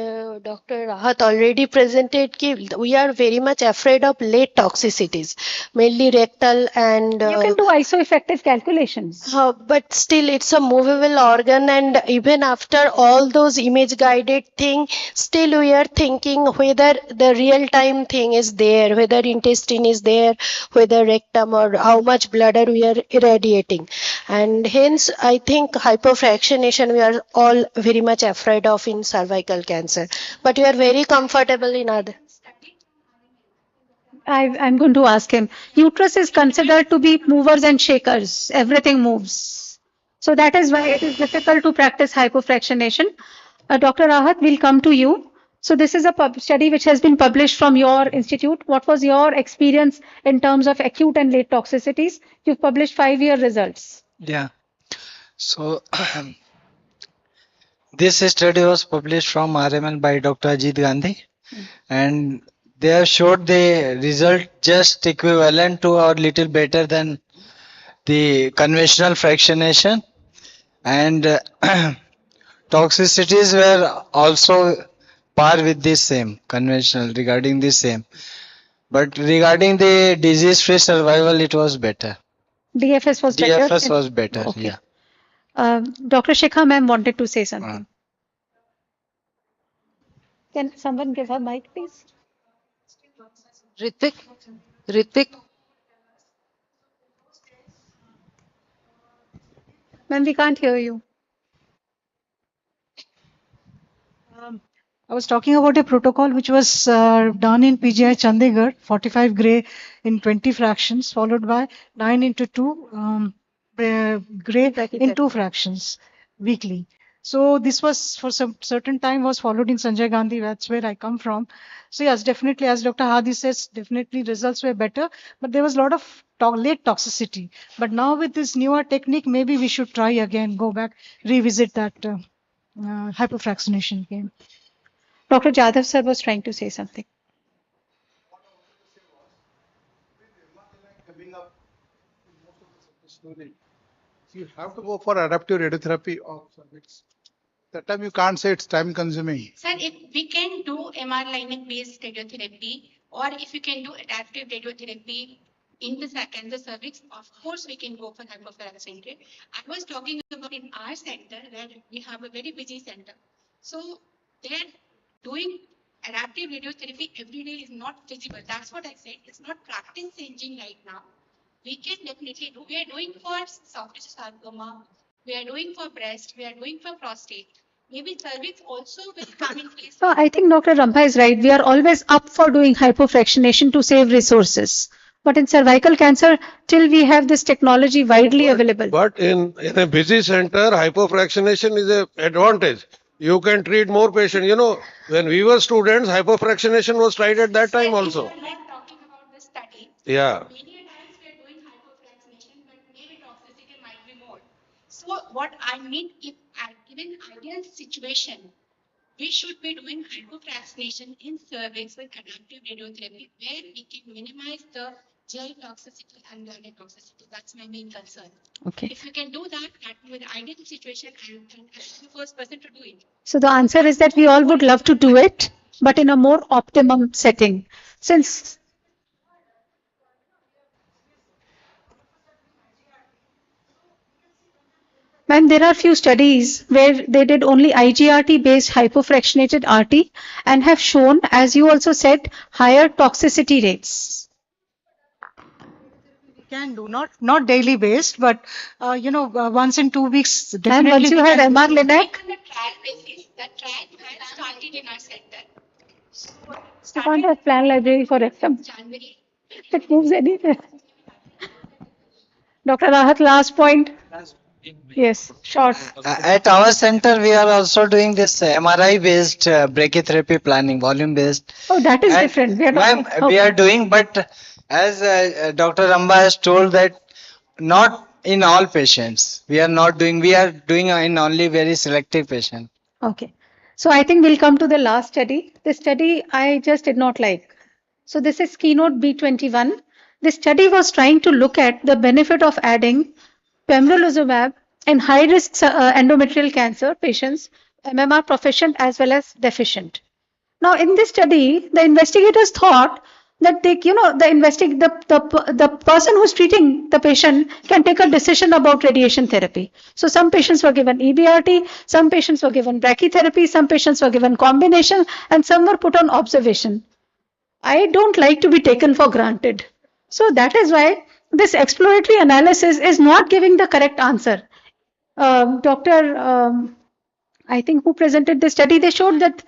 Dr. Rahat already presented, we are very much afraid of late toxicities, mainly rectal and. You can do iso-effective calculations. But still, it's a movable organ, and even after all those image guided thing, still we are thinking whether the real time thing is there, whether intestine is there, whether rectum, or how much bladder we are irradiating. And hence, I think hypofractionation we are all very much afraid of in cervical cancer, but we are very comfortable in other. I'm going to ask him. Uterus is considered to be movers and shakers. Everything moves. So that is why it is difficult to practice hypofractionation. Dr. Rahat, we'll come to you. So this is a study which has been published from your institute. What was your experience in terms of acute and late toxicities? You've published 5-year results. Yeah. So this study was published from RML by Dr. Ajit Gandhi, and they have showed the result just equivalent to or little better than the conventional fractionation, and toxicities were also par with this same conventional regarding the same, but regarding the disease-free survival, it was better. DFS was better. DFS was better. Okay. Yeah. Dr. Shikha ma'am wanted to say something. Can someone give her mic, please? Ritvik, Ma'am, we can't hear you. I was talking about a protocol which was done in PGI Chandigarh, 45 gray in 20 fractions, followed by 9 into 2 gray in 2 fractions weekly. So this was for some certain time was followed in Sanjay Gandhi. That's where I come from. So yes, definitely, as Dr. Hadi says, definitely results were better, but there was a lot of late toxicity. But now with this newer technique, maybe we should try again, go back, revisit that hypofractionation game. Dr. Jadhav sir was trying to say something. You have to go for adaptive radiotherapy of cervix. That time you can't say it's time consuming. Sir, if we can do MR lining based radiotherapy, or if you can do adaptive radiotherapy in the cancer cervix, of course we can go for hypofractionated. I was talking about in our center where we have a very busy center. So they're doing adaptive radiotherapy every day is not feasible. That's what I said. It's not practice changing right now. We can definitely do. We are doing for soft tissue sarcoma. We are doing for breast. We are doing for prostate. Maybe cervix also will come in place. So I think Dr. Rampa is right. We are always up for doing hypofractionation to save resources. But in cervical cancer, till we have this technology widely available. But in a busy center, hypofractionation is an advantage. You can treat more patients. You know, when we were students, hypofractionation was tried at that time also. We are not talking about the study. Yeah. Many times we are doing hypofractionation, but maybe toxicity might be more. So what I mean, if given ideal situation, we should be doing hypofractionation in cervix with adaptive radiotherapy, where we can minimize the gel toxicity and bladder toxicity. That's my main concern. Okay. If you can do that, with ideal situation, I'm the first person to do it. So the answer is that we all would love to do it, but in a more optimum setting. Since Ma'am, there are few studies where they did only IGRT based hypofractionated RT and have shown, as you also said, higher toxicity rates. Can do not daily based, but once in 2 weeks. Definitely. And once you have MR Linac, The trial basis, the trial had started in our center. So you can't have plan library for rectum. January. It moves anywhere. Dr. Rahat, last point. Yes, short. At our center, we are also doing this MRI based brachytherapy planning, volume based. Oh, that is And different. We are ma'am, talking. we Okay. are doing, but as Dr. Ramba has told that not in all patients. We are not doing, we are doing in only very selective patients. Okay. So I think we'll come to the last study. This study I just did not like. So this is Keynote B21. This study was trying to look at the benefit of adding pembrolizumab in high-risk endometrial cancer patients, MMR proficient as well as deficient. Now, in this study, the investigators thought that the person who's treating the patient can take a decision about radiation therapy. So some patients were given EBRT, some patients were given brachytherapy, some patients were given combination, and some were put on observation. I don't like to be taken for granted. So that is why this exploratory analysis is not giving the correct answer. Dr. I think who presented this study, they showed that,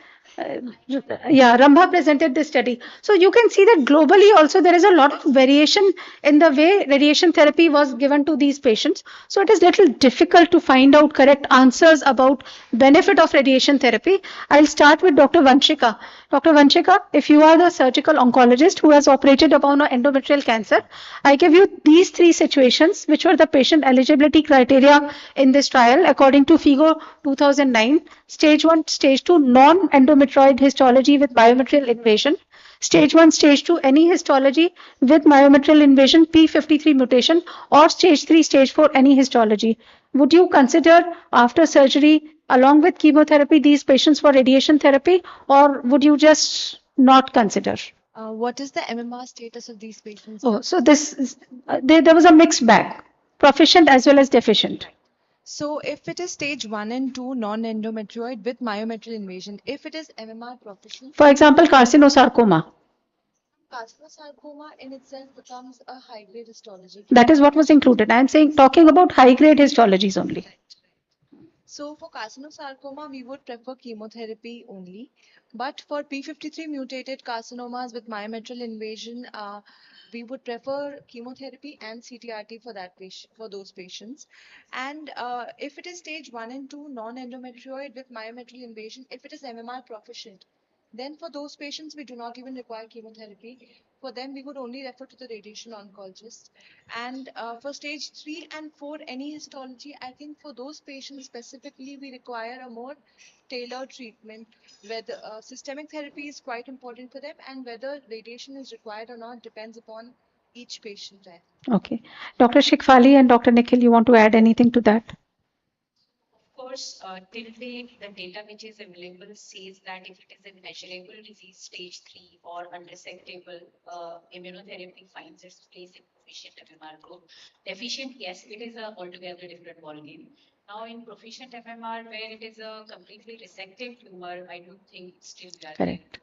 yeah, Rambha presented this study. So you can see that globally also there is a lot of variation in the way radiation therapy was given to these patients. So it is little difficult to find out correct answers about benefit of radiation therapy. I'll start with Dr. Vanshika. Dr. Vanshika, if you are the surgical oncologist who has operated upon endometrial cancer, I give you these three situations, which were the patient eligibility criteria in this trial according to FIGO 2009. Stage 1, Stage 2, non-endometrioid histology with myometrial invasion. Stage 1, Stage 2, any histology with myometrial invasion, P53 mutation, or Stage 3, Stage 4, any histology. Would you consider after surgery, along with chemotherapy, these patients for radiation therapy, or would you just not consider? What is the MMR status of these patients? Oh, so there was a mixed bag, proficient as well as deficient. So if it is stage 1 and 2 non-endometrioid with myometrial invasion, if it is MMR proficient, For example, carcinosarcoma. carcinosarcoma in itself becomes a high-grade histology. That is what was included. I am saying talking about high-grade histologies only. So for carcinosarcoma, we would prefer chemotherapy only. But for P53 mutated carcinomas with myometrial invasion, we would prefer chemotherapy and CTRT for that patient, for those patients. And if it is stage 1 and 2 non-endometrioid with myometrial invasion, if it is MMR proficient, then for those patients, we do not even require chemotherapy. For them, we would only refer to the radiation oncologist. And for stage 3 and 4, any histology, I think for those patients specifically, we require a more tailored treatment, whether systemic therapy is quite important for them, and whether radiation is required or not depends upon each patient. Okay. Dr. Shikfali and Dr. Nikhil, you want to add anything to that? Of course, till date, the data which is available says that if it is a measurable disease stage 3 or unresectable, immunotherapy finds its place in proficient MMR group. Deficient, yes, it is a altogether different ballgame. Now, in proficient MMR, where it is a completely resective tumor, I don't think still we are Correct.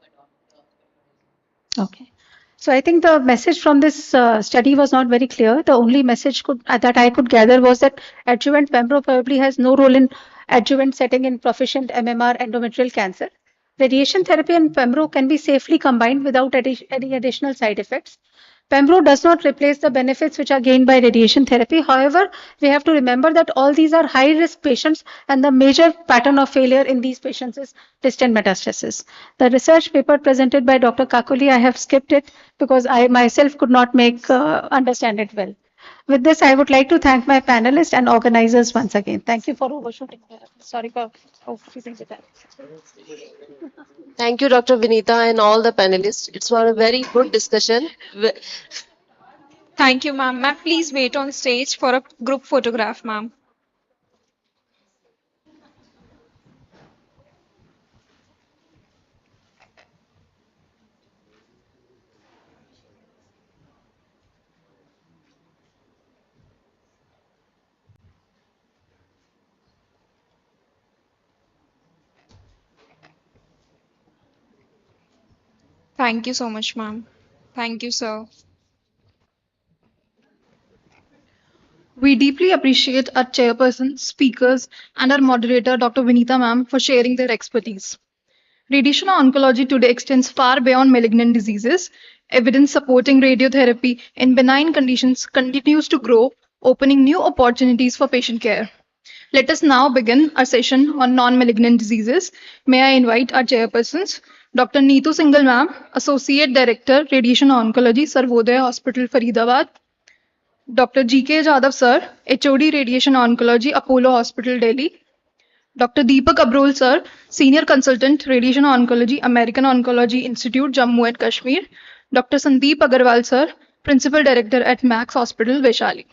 Okay. So I think the message from this study was not very clear. The only message that I could gather was that adjuvant pembro probably has no role in adjuvant setting in proficient MMR endometrial cancer. Radiation therapy and pembro can be safely combined without any additional side effects. Pembro does not replace the benefits which are gained by radiation therapy. However, we have to remember that all these are high-risk patients, and the major pattern of failure in these patients is distant metastasis. The research paper presented by Dr. Kakuli, I have skipped it because I myself could not understand it well. With this, I would like to thank my panelists and organizers once again. Thank you for overshooting. Sorry for overshooting the time. Thank you, Dr. Vinita, and all the panelists. It's was a very good discussion. Thank you, ma'am. Ma'am, please wait on stage for a group photograph, ma'am. Thank you so much, ma'am. Thank you, sir. We deeply appreciate our chairperson, speakers, and our moderator, Dr. Vinita ma'am, for sharing their expertise. Radiation oncology today extends far beyond malignant diseases. Evidence supporting radiotherapy in benign conditions continues to grow, opening new opportunities for patient care. Let us now begin our session on non-malignant diseases. May I invite our chairpersons, Dr. Neetu Singhal ma'am, Associate Director, Radiation Oncology, Sarvodaya Hospital, Faridabad; Dr. G.K. Jadhav sir, HOD Radiation Oncology, Apollo Hospital, Delhi; Dr. Deepak Abrol sir, Senior Consultant, Radiation Oncology, American Oncology Institute, Jammu and Kashmir; Dr. Sandeep Agarwal sir, Principal Director at Max Hospital, Vaishali.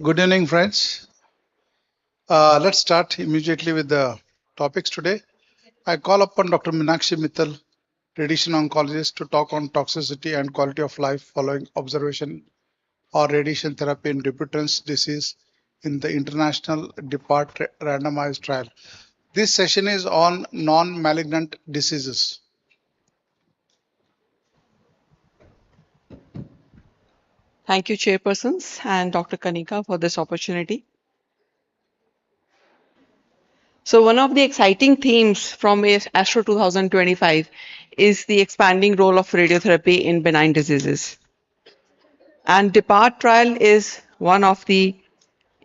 Good evening, friends. Let's start immediately with the topics today. I call upon Dr. Meenakshi Mittal, radiation oncologist, to talk on toxicity and quality of life following observation or radiation therapy in Dupuytren's disease in the international DEPART randomized trial. This session is on non-malignant diseases. Thank you, chairpersons and Dr. Kanika, for this opportunity. So one of the exciting themes from ASTRO 2025 is the expanding role of radiotherapy in benign diseases. And DEPART trial is one of the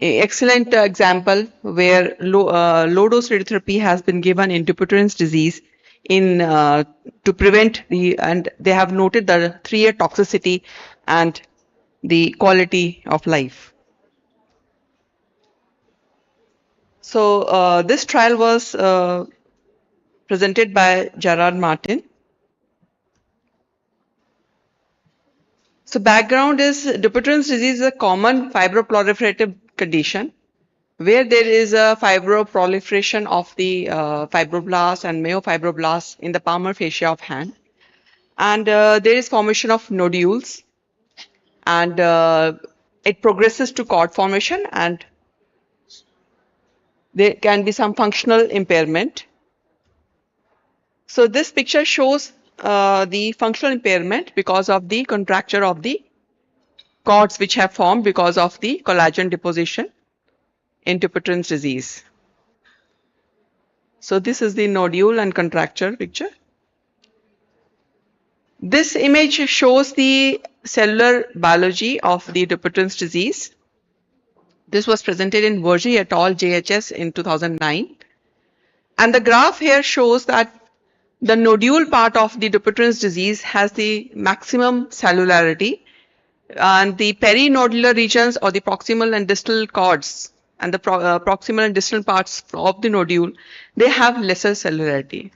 excellent example where low-dose radiotherapy has been given in Dupuytren's disease in to prevent and they have noted the 3-year toxicity and the quality of life. So this trial was presented by Gerard Martin. So background is Dupuytren's disease is a common fibroproliferative condition where there is a fibroproliferation of the fibroblasts and myofibroblasts in the palmar fascia of hand. And there is formation of nodules and it progresses to cord formation and there can be some functional impairment. So this picture shows the functional impairment because of the contracture of the cords which have formed because of the collagen deposition in Dupuytren's disease. So this is the nodule and contracture picture. This image shows the cellular biology of the Dupuytren's disease. This was presented in Vergy et al. JHS in 2009. And the graph here shows that the nodule part of the Dupuytren's disease has the maximum cellularity and the perinodular regions or the proximal and distal cords and the proximal and distal parts of the nodule, they have lesser cellularity.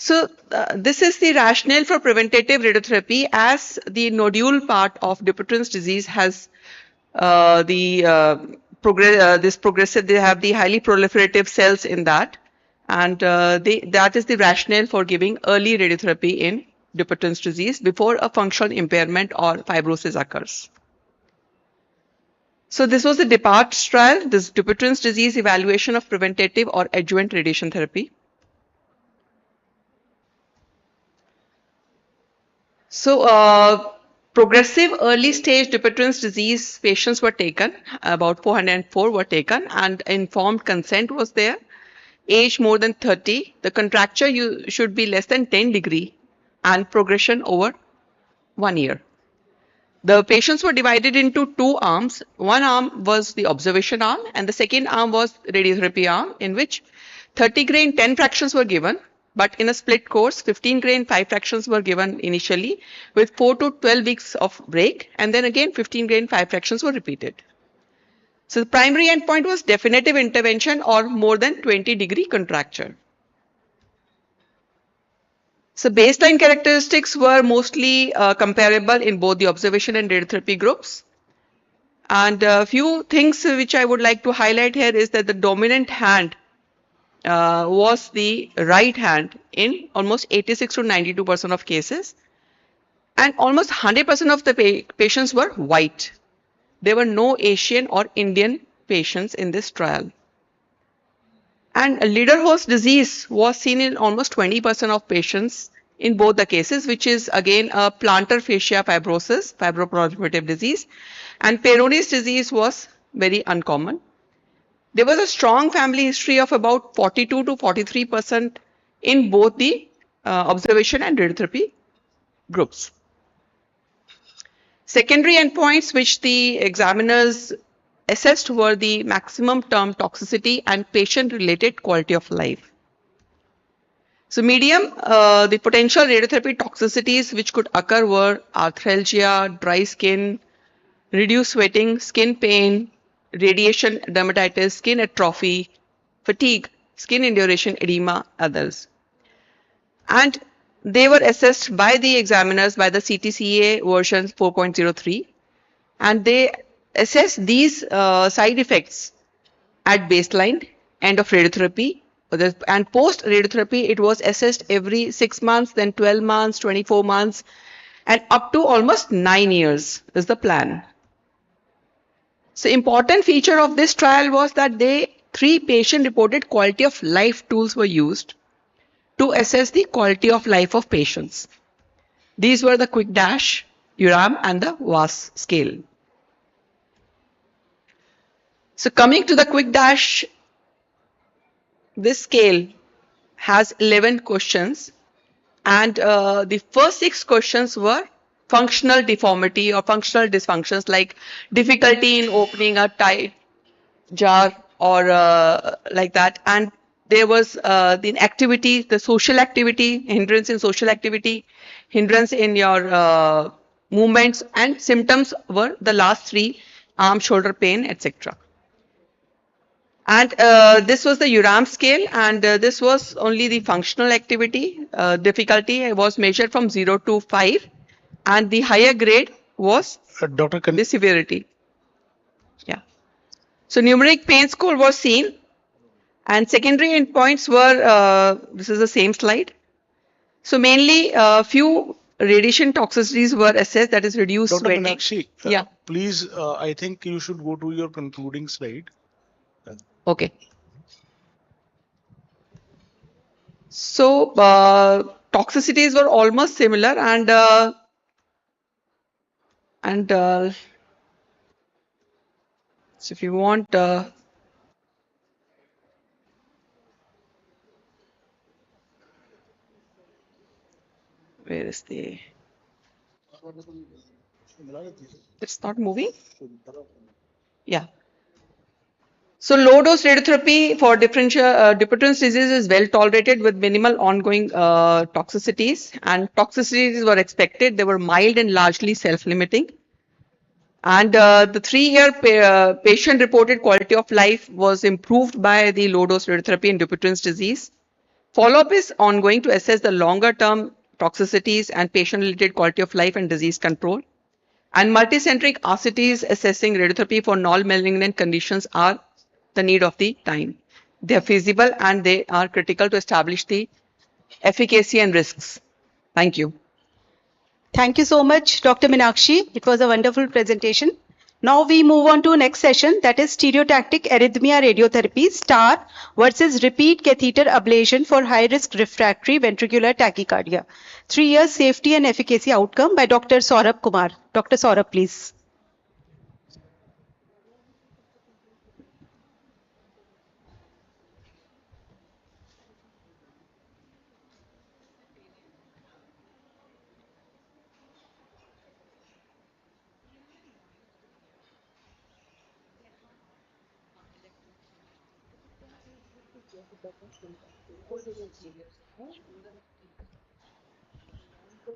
So this is the rationale for preventative radiotherapy as the nodule part of Dupuytren's disease has this progressive, they have the highly proliferative cells in that and that is the rationale for giving early radiotherapy in Dupuytren's disease before a functional impairment or fibrosis occurs. So this was the DEPART trial, this Dupuytren's disease evaluation of preventative or adjuvant radiation therapy. So progressive early stage Dupuytren's disease patients were taken, about 404 were taken and informed consent was there. Age more than 30, the contracture should be less than 10 degree and progression over 1 year. The patients were divided into 2 arms. One arm was the observation arm and the second arm was radiotherapy arm in which 30 grain 10 fractions were given, but in a split course 15 grain 5 fractions were given initially with 4 to 12 weeks of break and then again 15 grain 5 fractions were repeated. So the primary endpoint was definitive intervention or more than 20 degree contracture. So baseline characteristics were mostly comparable in both the observation and radiotherapy groups. And a few things which I would like to highlight here is that the dominant hand was the right hand in almost 86 to 92% of cases, and almost 100% of the patients were white. There were no Asian or Indian patients in this trial. And Ledderhose disease was seen in almost 20% of patients in both the cases, which is again a plantar fascia fibrosis, fibroproliferative disease, and Peyronie's disease was very uncommon. There was a strong family history of about 42 to 43% in both the observation and radiotherapy groups. Secondary endpoints which the examiners assessed were the maximum term toxicity and patient-related quality of life. So medium, the potential radiotherapy toxicities which could occur were arthralgia, dry skin, reduced sweating, skin pain, radiation dermatitis, skin atrophy, fatigue, skin induration, edema, others. And they were assessed by the examiners by the CTCA version 4.03, and they assessed these side effects at baseline, end of radiotherapy, and post radiotherapy it was assessed every 6 months, then 12 months, 24 months, and up to almost 9 years is the plan. So important feature of this trial was that 3 patient reported quality of life tools were used to assess the quality of life of patients. These were the Quick Dash, URAM, and the VAS scale. So coming to the Quick Dash, this scale has 11 questions, and the first 6 questions were functional deformity or functional dysfunctions like difficulty in opening a tight jar or like that, and there was the activity, the social activity, hindrance in social activity, hindrance in your movements, and symptoms were the last 3, arm, shoulder pain, etc. And this was the URAM scale, and this was only the functional activity. Difficulty was measured from 0 to 5, and the higher grade was the severity. Yeah. So numeric pain score was seen, and secondary endpoints were, this is the same slide. So mainly few radiation toxicities were assessed, that is reduced Dr. sweating. Meenakshi, Yeah. please, I think you should go to your concluding slide. Okay. So toxicities were almost similar, and so if you want, where is the? It's not moving. Yeah. So low dose radiotherapy for Dupuytren's disease is well tolerated with minimal ongoing toxicities, and toxicities were expected. They were mild and largely self-limiting. And the 3-year patient reported quality of life was improved by the low dose radiotherapy in Dupuytren's disease. Follow-up is ongoing to assess the longer term toxicities and patient-related quality of life and disease control. And multicentric RCTs assessing radiotherapy for non-malignant conditions are the need of the time. They are feasible and they are critical to establish the efficacy and risks. Thank you. Thank you so much, Dr. Meenakshi. It was a wonderful presentation. Now we move on to next session, that is stereotactic arrhythmia radiotherapy STAR versus repeat catheter ablation for high-risk refractory ventricular tachycardia. 3-year safety and efficacy outcome by Dr. Saurabh Kumar. Dr. Saurabh, please.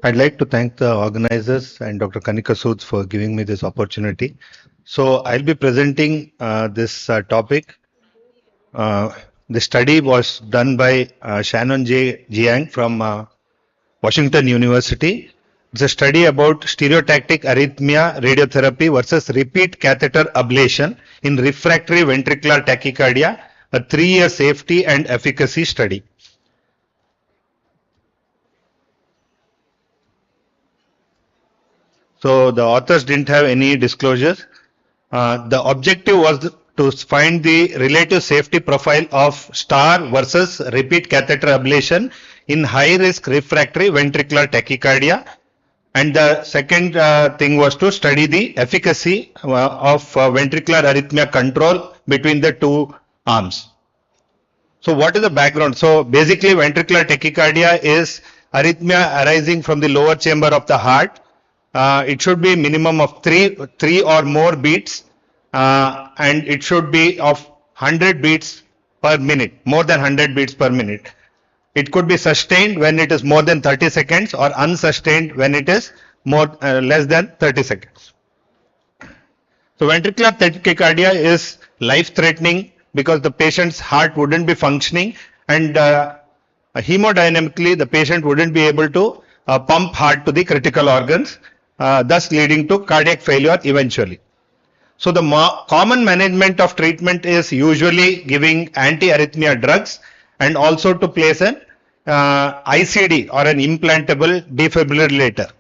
I'd like to thank the organizers and Dr. Kanika Sood for giving me this opportunity. So I'll be presenting this topic. The study was done by Shannon J. Jiang from Washington University. It's a study about stereotactic arrhythmia radiotherapy versus repeat catheter ablation in refractory ventricular tachycardia a 3-year safety and efficacy study. So the authors didn't have any disclosures. The objective was to find the relative safety profile of STAR versus repeat catheter ablation in high risk refractory ventricular tachycardia. And the second thing was to study the efficacy of ventricular arrhythmia control between the two arms. So what is the background? So basically ventricular tachycardia is arrhythmia arising from the lower chamber of the heart. It should be minimum of three or more beats, and it should be of 100 beats per minute, more than 100 beats per minute. It could be sustained when it is more than 30 seconds or unsustained when it is less than 30 seconds. So ventricular tachycardia is life-threatening because the patient's heart wouldn't be functioning, and hemodynamically the patient wouldn't be able to pump heart to the critical organs, thus leading to cardiac failure eventually. So the common management of treatment is usually giving anti-arrhythmia drugs and also to place an ICD or an implantable defibrillator,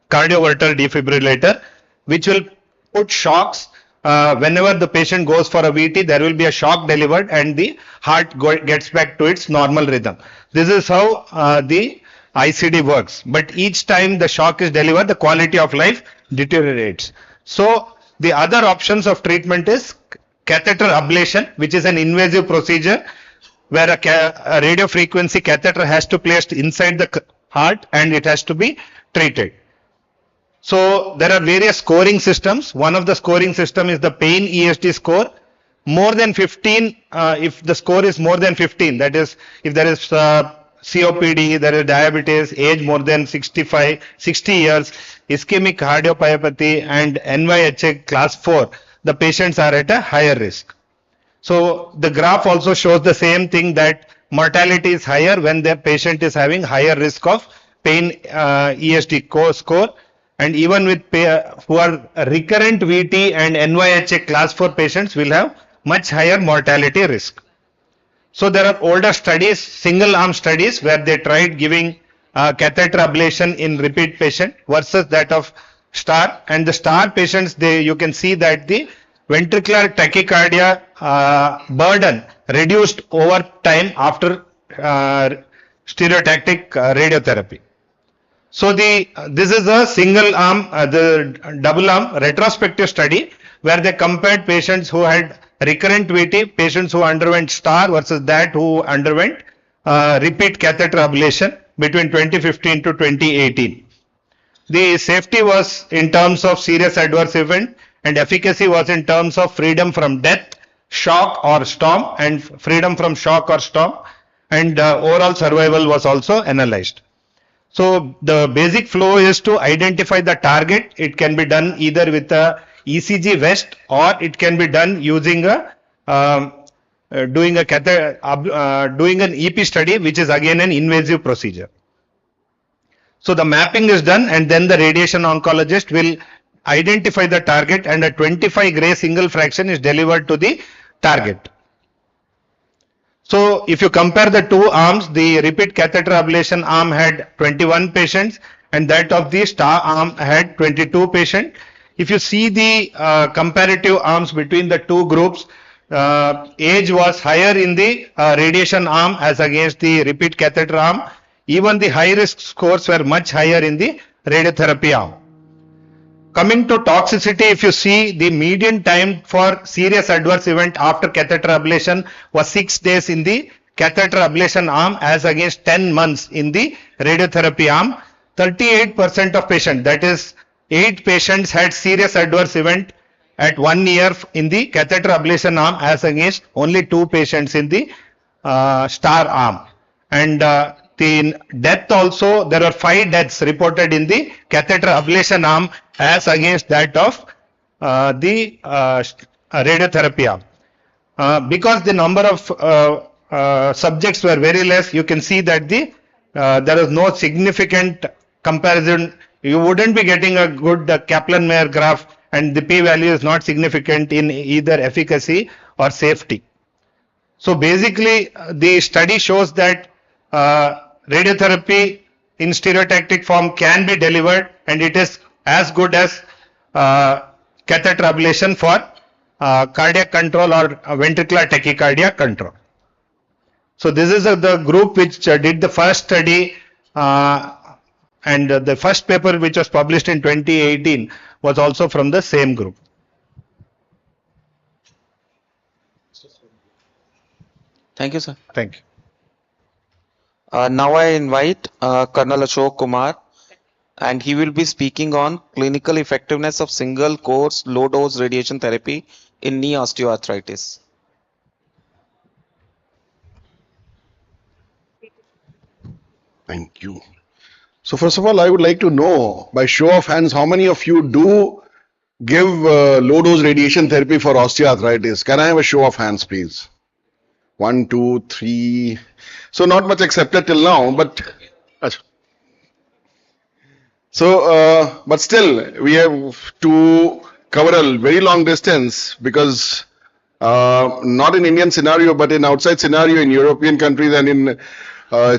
cardioverter defibrillator, which will put shocks. Whenever the patient goes for a VT, there will be a shock delivered and the heart gets back to its normal rhythm. This is how the ICD works. But each time the shock is delivered, the quality of life deteriorates. So the other options of treatment is catheter ablation, which is an invasive procedure where a radio frequency catheter has to be placed inside the heart and it has to be treated. So there are various scoring systems. One of the scoring system is the pain ESD score. More than 15, if the score is more than 15, that is if there is COPD, there is diabetes, age more than 60 years, ischemic cardiomyopathy and NYHA class 4, the patients are at a higher risk. So the graph also shows the same thing, that mortality is higher when the patient is having higher risk of pain ESD score, and even with who are recurrent VT and NYHA class 4 patients will have much higher mortality risk. So there are older studies, single arm studies, where they tried giving catheter ablation in repeat patient versus that of STAR, and the STAR patients, you can see that the ventricular tachycardia burden reduced over time after stereotactic radiotherapy. So this is a single arm, the double arm retrospective study where they compared patients who had recurrent VT, patients who underwent STAR versus that who underwent repeat catheter ablation between 2015 to 2018. The safety was in terms of serious adverse event, and efficacy was in terms of freedom from death, shock or storm, and freedom from shock or storm, and overall survival was also analyzed. So the basic flow is to identify the target. It can be done either with a ECG vest or it can be done using doing an EP study, which is again an invasive procedure. So the mapping is done and then the radiation oncologist will identify the target and a 25 Gray single fraction is delivered to the target. So if you compare the two arms, the repeat catheter ablation arm had 21 patients and that of the STAR arm had 22 patients. If you see the comparative arms between the two groups, age was higher in the radiation arm as against the repeat catheter arm. Even the high risk scores were much higher in the radiotherapy arm. Coming to toxicity, if you see the median time for serious adverse event after catheter ablation was 6 days in the catheter ablation arm as against 10 months in the radiotherapy arm. 38% of patients, that is 8 patients, had serious adverse event at 1 year in the catheter ablation arm as against only 2 patients in the STAR arm. And the death also, there are 5 deaths reported in the catheter ablation arm as against that of the radiotherapy arm. Because the number of subjects were very less, you can see that there is no significant comparison. You wouldn't be getting a good Kaplan-Meier graph, and the p-value is not significant in either efficacy or safety. So basically, the study shows that radiotherapy in stereotactic form can be delivered, and it is as good as catheter ablation for cardiac control or ventricular tachycardia control. So this is the group which did the first study, and the first paper which was published in 2018 was also from the same group. Thank you, sir. Thank you. Now I invite Colonel Ashok Kumar, and he will be speaking on clinical effectiveness of single course low dose radiation therapy in knee osteoarthritis. Thank you. So first of all, I would like to know, by show of hands, how many of you do give low dose radiation therapy for osteoarthritis? Can I have a show of hands, please? 1, 2, 3. So not much accepted till now, but but still we have to cover a very long distance, because not in Indian scenario, but in outside scenario, in European countries and in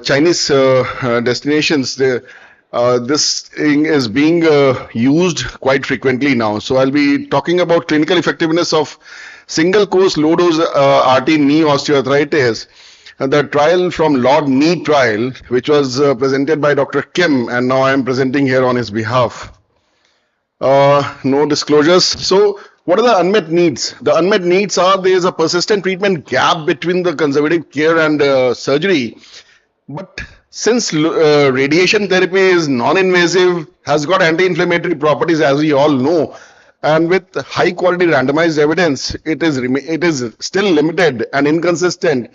Chinese destinations, this thing is being used quite frequently now. So I'll be talking about clinical effectiveness of single course low dose RT knee osteoarthritis. The trial from Lord Knee trial, which was presented by Dr. Kim, and now I am presenting here on his behalf. No disclosures. So what are the unmet needs? The unmet needs are, there is a persistent treatment gap between the conservative care and surgery. But since radiation therapy is non-invasive, has got anti-inflammatory properties, as we all know, and with high quality randomized evidence, it is still limited and inconsistent.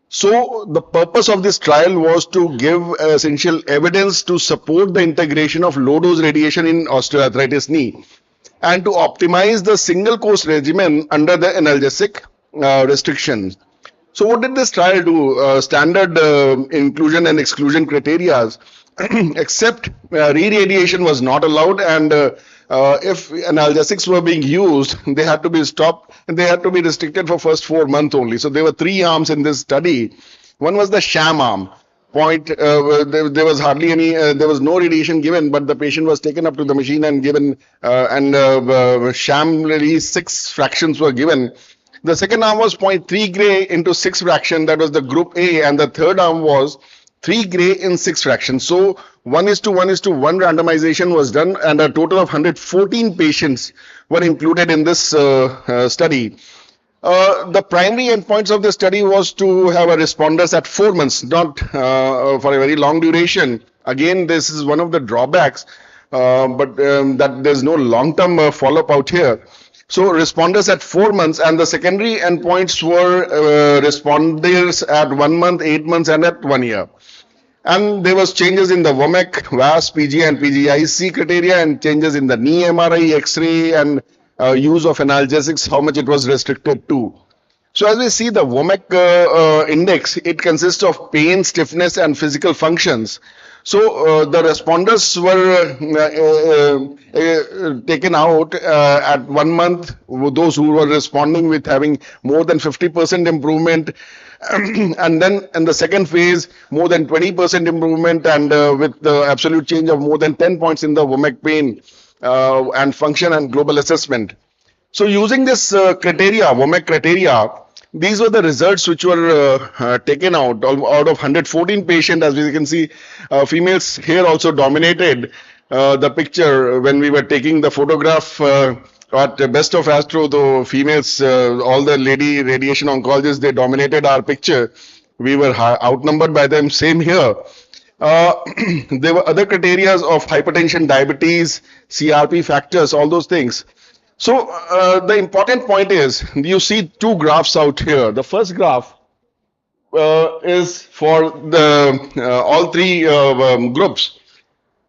So the purpose of this trial was to give essential evidence to support the integration of low dose radiation in osteoarthritis knee, and to optimize the single course regimen under the analgesic restrictions. So what did this trial do? Standard inclusion and exclusion criteria, except re-radiation was not allowed, and if analgesics were being used, they had to be stopped, and they had to be restricted for first 4 months only. So there were 3 arms in this study. One was the sham arm. There was hardly any, there was no radiation given, but the patient was taken up to the machine and given, shamly 6 fractions were given. The second arm was 0.3 gray into 6 fraction, that was the group A, and the third arm was 3 gray in 6 fractions. So 1:1:1 randomization was done, and a total of 114 patients were included in this study. The primary endpoints of the study was to have a responders at 4 months, not for a very long duration. Again, this is one of the drawbacks, but that there's no long-term follow-up out here. So responders at 4 months, and the secondary endpoints were responders at 1 month, 8 months, and at 1 year. And there was changes in the WOMAC, VAS, PG, and PGIC criteria, and changes in the knee MRI, X-ray, and use of analgesics, how much it was restricted to. So as we see the WOMAC index, it consists of pain, stiffness, and physical functions. So the responders were taken out at 1 month, those who were responding with having more than 50% improvement, and then in the second phase, more than 20% improvement, and with the absolute change of more than 10 points in the WOMAC pain and function and global assessment. So using this criteria, WOMAC criteria, these were the results which were taken out of 114 patients. As we can see, females here also dominated the picture when we were taking the photograph. At the best of Astro, though females, all the lady radiation oncologists, they dominated our picture. We were outnumbered by them. Same here. There were other criteria of hypertension, diabetes, CRP factors, all those things. So the important point is, you see 2 graphs out here. The first graph is for the all 3 groups.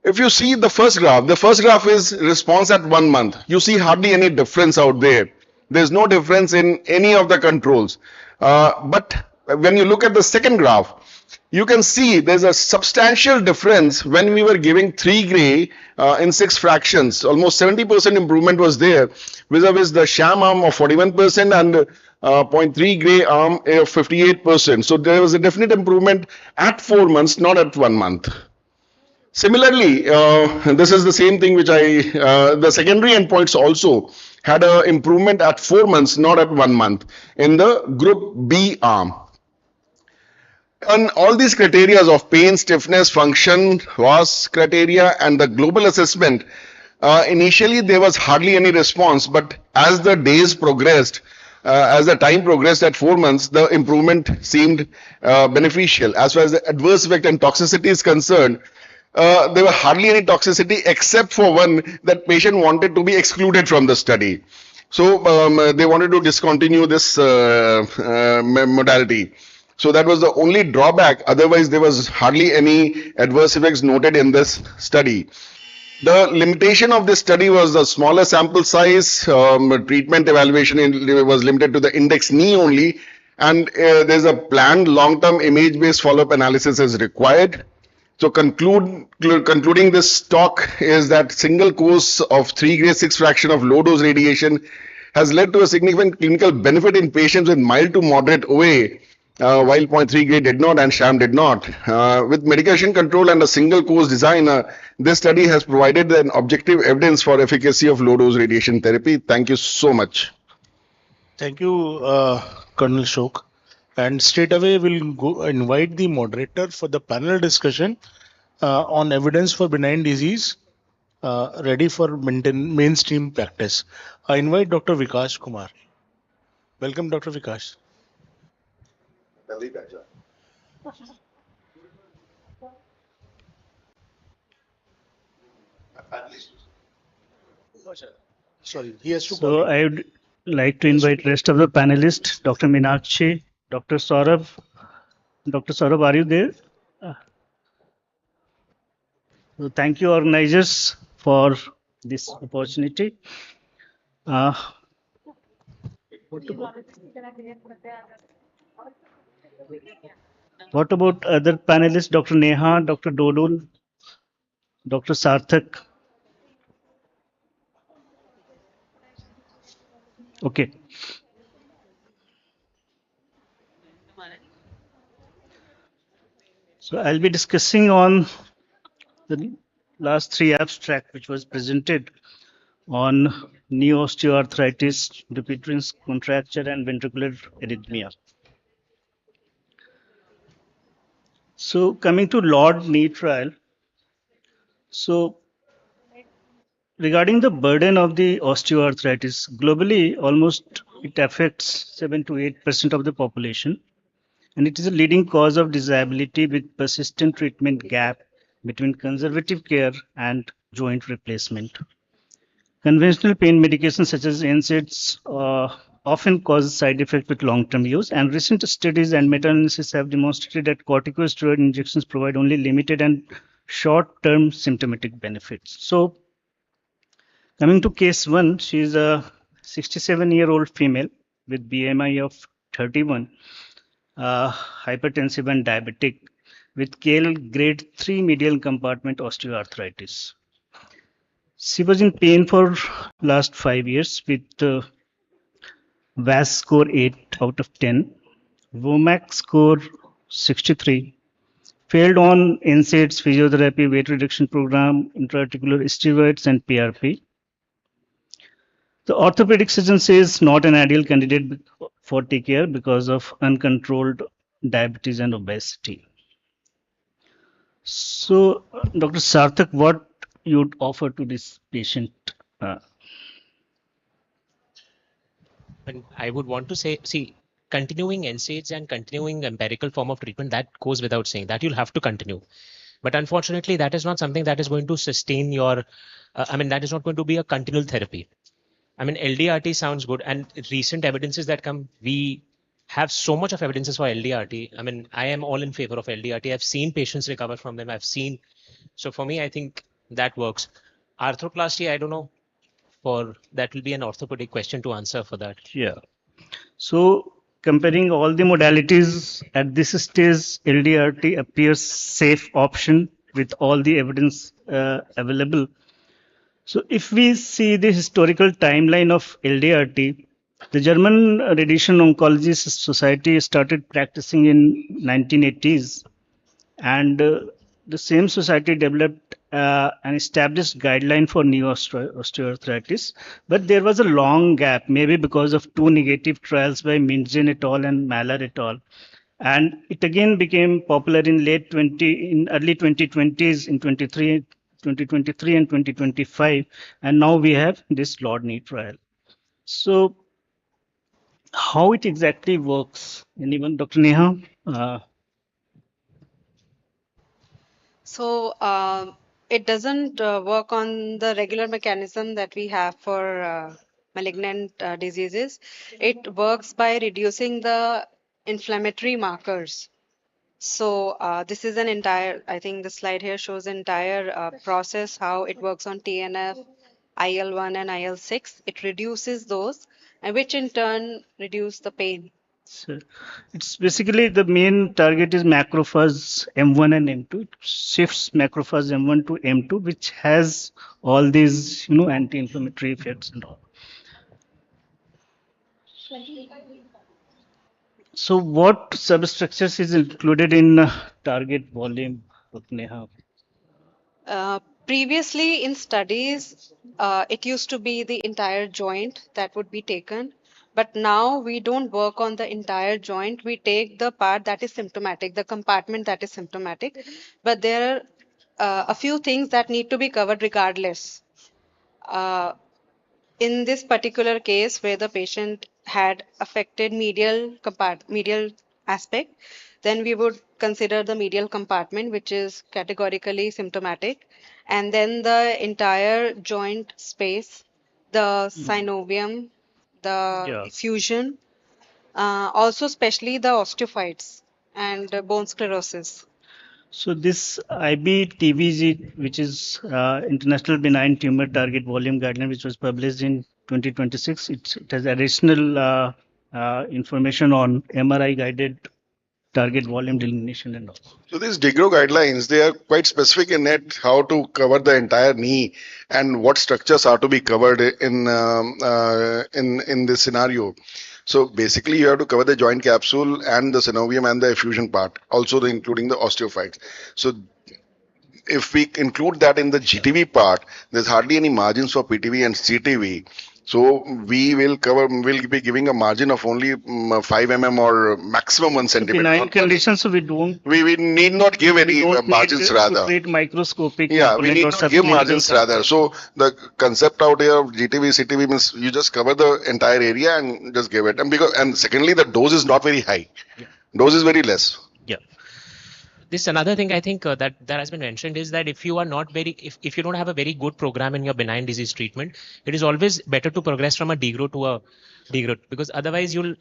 If you see the first graph is response at 1 month. You see hardly any difference out there. There's no difference in any of the controls. But when you look at the second graph, you can see there's a substantial difference when we were giving 3 gray in 6 fractions. Almost 70% improvement was there, vis-a-vis the sham arm of 41% and 0.3 gray arm of 58%. So there was a definite improvement at 4 months, not at 1 month. Similarly, this is the same thing which the secondary endpoints also had an improvement at 4 months, not at 1 month in the group B arm. On all these criteria of pain, stiffness, function, VAS criteria, and the global assessment, initially there was hardly any response, but as the days progressed, as the time progressed at 4 months, the improvement seemed beneficial. As far as the adverse effect and toxicity is concerned, there were hardly any toxicity except for one that patient wanted to be excluded from the study. So they wanted to discontinue this modality. So that was the only drawback. Otherwise, there was hardly any adverse effects noted in this study. The limitation of this study was the smaller sample size. Treatment evaluation was limited to the index knee only, and there's a planned long-term image-based follow-up analysis is required. So concluding this talk is that single course of 3 grade 6 fraction of low dose radiation has led to a significant clinical benefit in patients with mild to moderate OA, while 0.3 grade did not and sham did not. With medication control and a single course design, this study has provided an objective evidence for efficacy of low dose radiation therapy. Thank you so much. Thank you, Colonel Shok. And straight away, we'll go invite the moderator for the panel discussion on evidence for benign disease ready for mainstream practice. I invite Dr. Vikash Kumar. Welcome, Dr. Vikash. Sorry, he has to. So I would like to invite rest of the panelists, Dr. Meenakshi, Dr. Saurabh. Dr. Saurabh, are you there? So thank you, organizers, for this opportunity. What about other panelists, Dr. Neha, Dr. Dodul, Dr. Sarthak? Okay. So I'll be discussing on the last 3 abstract which was presented on knee osteoarthritis, Dupuytren's contracture, and ventricular arrhythmia. So coming to Lord knee trial. So regarding the burden of the osteoarthritis, globally almost it affects 7 to 8% of the population, and it is a leading cause of disability with persistent treatment gap between conservative care and joint replacement. Conventional pain medications such as NSAIDs often cause side effects with long-term use, and recent studies and meta-analysis have demonstrated that corticosteroid injections provide only limited and short-term symptomatic benefits. So coming to case 1, she is a 67-year-old female with BMI of 31, hypertensive and diabetic with KL grade 3 medial compartment osteoarthritis. She was in pain for last 5 years with VAS score 8 out of 10, WOMAC score 63, failed on NSAIDs, physiotherapy, weight reduction program, intra-articular steroids, and PRP. The orthopedic surgeon says not an ideal candidate for TKR because of uncontrolled diabetes and obesity. So, Dr. Sarthak, what you'd offer to this patient? And I would want to say, see, continuing NSAIDs and continuing empirical form of treatment, that goes without saying, that you'll have to continue. But unfortunately, that is not something that is going to sustain your, that is not going to be a continual therapy. LDRT sounds good, and recent evidences that come, we have so much of evidences for LDRT. I am all in favor of LDRT. I've seen patients recover from them. So for me, I think that works. Arthroplasty, I don't know. That will be an orthopedic question to answer for that. Yeah. So comparing all the modalities at this stage, LDRT appears safe option with all the evidence available. So if we see the historical timeline of LDRT, The German Radiation Oncology Society started practicing in 1980s, and the same society developed an established guideline for new osteoarthritis. But there was a long gap, maybe because of two negative trials by Minzin et al. And Mahler et al. And it again became popular in early 2020s, in 2023 and 2025, and now we have this Lord Knee trial. So how it exactly works, and even Dr. Neha? So it doesn't work on the regular mechanism that we have for malignant diseases. It works by reducing the inflammatory markers. So this is an entire, I think the slide here shows the entire process, how it works on TNF, IL-1 and IL-6. It reduces those, and which in turn reduce the pain. So it's basically the main target is macrophage M1 and M2. It shifts macrophage M1 to M2, which has all these, anti-inflammatory effects and all. So what substructures is included in target volume, Dr. Neha? Previously in studies, it used to be the entire joint that would be taken. But now we don't work on the entire joint. We take the part that is symptomatic, the compartment that is symptomatic. But there are a few things that need to be covered regardless. In this particular case, where the patient had affected medial aspect, then we would consider the medial compartment, which is categorically symptomatic, and then the entire joint space, the synovium, the Yeah. effusion, also especially the osteophytes and bone sclerosis. So this IBTVG, which is International Benign Tumor Target Volume Guideline, which was published in 2026, it has additional information on MRI guided target volume delineation and all. So these DIGRO guidelines, they are quite specific in it, how to cover the entire knee and what structures are to be covered in this scenario. So basically, you have to cover the joint capsule and the synovium and the effusion part, also including the osteophytes. So if we include that in the GTV part, there's hardly any margins for PTV and CTV. So we'll be giving a margin of only 5 mm or maximum 1 centimeter. Benign conditions, so we need not give any margins rather. Treat microscopic. Yeah, we need not give margins rather. So the concept out here of GTV, CTV means you just cover the entire area and just give it. And secondly, the dose is not very high. Yeah. Dose is very less. Yeah. This another thing I think that has been mentioned is that if you are not if you don't have a very good program in your benign disease treatment, it is always better to progress from a degrowth to a degrowth, because otherwise in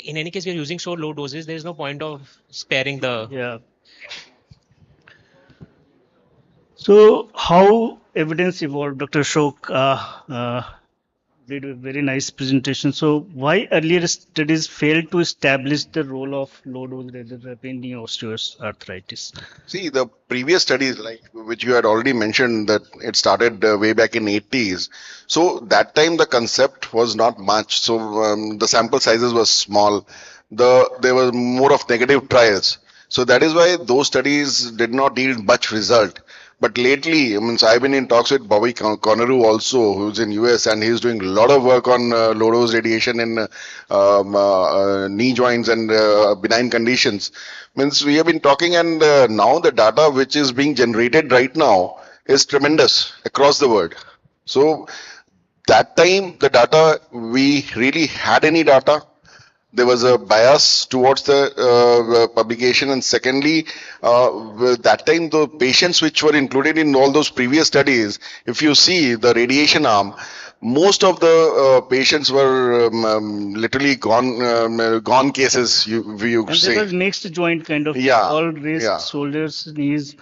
any case you're using so low doses, there is no point of sparing the. Yeah. So how evidence evolved? Dr. Ashok did a very nice presentation. So why earlier studies failed to establish the role of low dose radiotherapy in osteoarthritis? See, the previous studies, like which you had already mentioned, that it started way back in 80s. So that time the concept was not much. So the sample sizes were small. There were more of negative trials. So that is why those studies did not yield much result. But lately, I've been in talks with Bobby Conneru also, who's in US, and he's doing a lot of work on low dose radiation in knee joints and benign conditions. Means we have been talking, and now the data which is being generated right now is tremendous across the world. So that time, the data, we really had any data. There was a bias towards the publication, and secondly, that time the patients which were included in all those previous studies, if you see the radiation arm, most of the patients were literally gone cases. You and say. There was mixed joint kind of, Yeah, all raised shoulders, knees,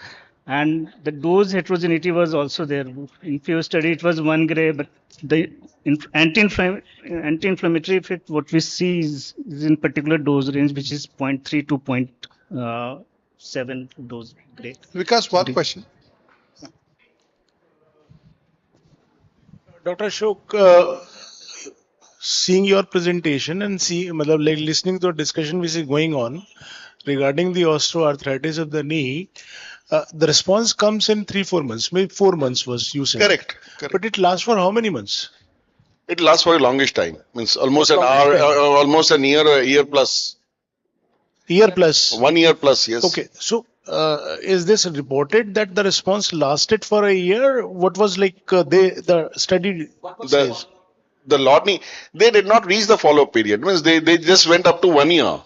and the dose heterogeneity was also there. In few study, it was 1 gray, but the anti-inflammatory effect, what we see is in particular dose range, which is 0.3 to 0.7 dose gray. Vikas, one question. Dr. Ashok, seeing your presentation and like listening to a discussion which is going on regarding the osteoarthritis of the knee, the response comes in 3-4 months. Maybe 4 months was you said. Correct. But it lasts for how many months? It lasts for a longish time. Means almost an Longest hour, time. almost a year plus. Year plus. 1 year plus, yes. Okay, so is this reported that the response lasted for a year? What was like the study says? The Lordney, they did not reach the follow-up period. Means they just went up to 1 year.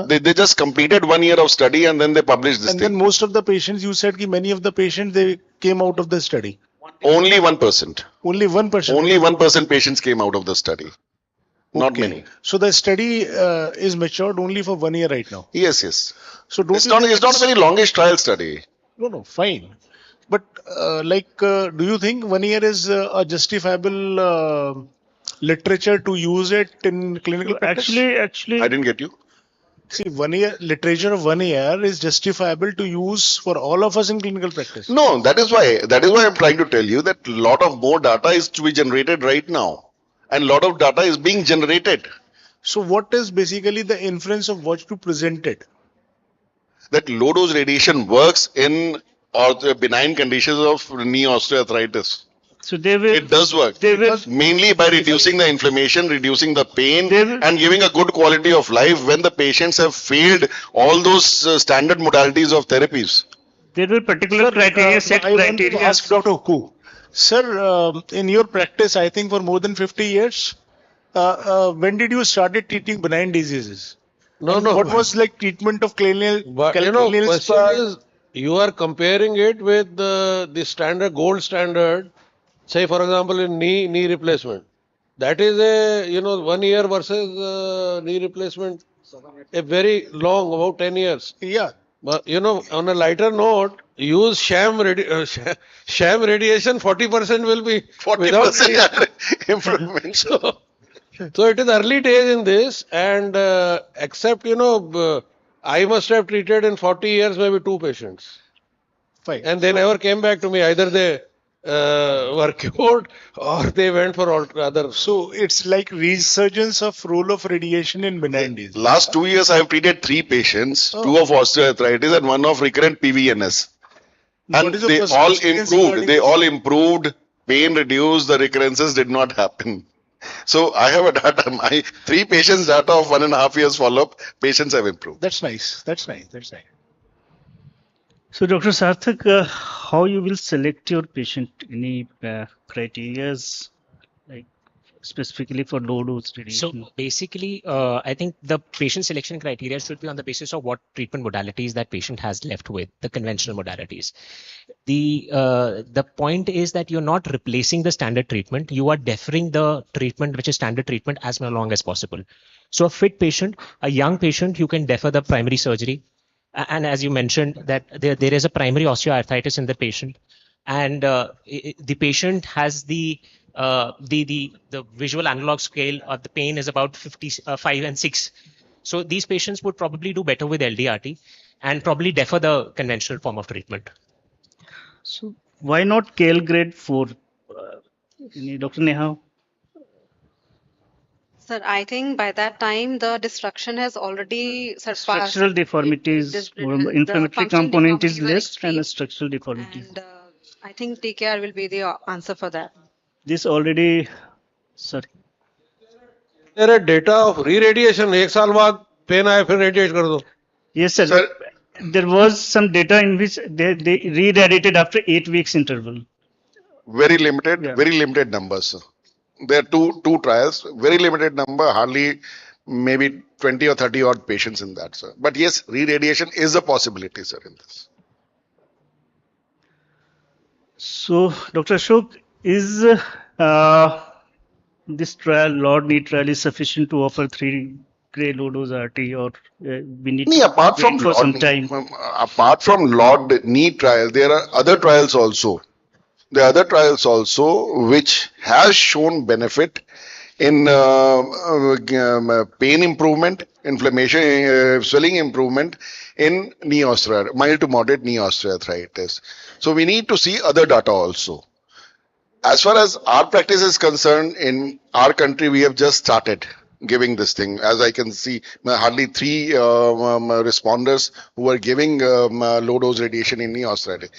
They just completed 1 year of study and then they published this And thing. then most of the patients, you said ki many of the patients, they came out of the study. Only 1%. Only 1%. Only 1% patients came out of the study. Not Okay. many. So the study is matured only for 1 year right now. Yes, yes. So don't It's you not, think it's not a very longish trial study. No, fine. But do you think 1 year is a justifiable literature to use it in clinical practice? Actually, I didn't get you. See, 1 year literature of 1 year is justifiable to use for all of us in clinical practice. No, that is why I'm trying to tell you that a lot of more data is to be generated right now. And a lot of data is being generated. So what is basically the inference of what you presented? That low dose radiation works in the benign conditions of knee osteoarthritis. So they will. It does work. They will. Mainly by reducing the inflammation, reducing the pain, and giving a good quality of life when the patients have failed all those standard modalities of therapies. There were particular criteria, set I want to criteria. ask Dr. Hu. Sir, in your practice, I think for more than 50 years, when did you started treating benign diseases? No, And no. what was like treatment of cranial, But cranial question spur? is, you are comparing it with the standard, gold standard, say for example in knee replacement. That is a, 1 year versus knee replacement, a very long, about 10 years. Yeah. But, on a lighter note, use sham radiation, 40% will be 40% improvement. So it is early days in this, and except, I must have treated in 40 years maybe 2 patients. Fine. And they never came back to me. Either they were cured or they went for other. So it's like resurgence of role of radiation in benign disease. Last 2 years, I have treated 3 patients, 2 of osteoarthritis and 1 of recurrent PVNS. And What is your they personal all experience improved. regarding They this? all improved. Pain reduced. The recurrences did not happen. So I have a data. My 3 patients data of 1.5 years follow-up. Patients have improved. That's nice. That's nice. That's nice. So, Dr. Sarthak, how you will select your patient? Any criterias, like specifically for low dose So radiation? basically, I think the patient selection criteria should be on the basis of what treatment modalities that patient has left with, the conventional modalities. The point is that you're not replacing the standard treatment. You are deferring the treatment, which is standard treatment, as long as possible. So a fit patient, a young patient, you can defer the primary surgery. And as you mentioned, that there is a primary osteoarthritis in the patient, and the patient has the visual analog scale of the pain is about 55 and 6. So these patients would probably do better with LDRT and probably defer the conventional form of treatment. So why not KL grade 4? Dr. Neha? Sir, I think by that time the destruction has already surpassed. Structural deformities, inflammatory functional component is deformities are less extreme. and the structural deformities. And I think TKR will be the answer for that. This already, sorry. There are data of re-radiation. 1 साल बाद pen आए फिर radiate कर दो. Yes, sir. There was some data in which they re-radiated after 8 weeks interval. Very limited numbers. Sir. There are two trials, very limited number, hardly maybe 20 or 30 odd patients in that, sir. But yes, re-radiation is a possibility, sir, in this. So, Dr. Ashok, is this trial, Lord knee trial, is sufficient to offer 3 gray low dose RT, or we need to apart wait from for some time? Apart from Lord knee trial, there are other trials also. There are other trials also which has shown benefit in pain improvement, inflammation, swelling improvement in knee osteoarthritis, mild to moderate knee osteoarthritis. So we need to see other data also. as far as our practice is concerned, in our country, we have just started giving this thing. As I can see, hardly three responders who are giving low dose radiation in knee osteoarthritis.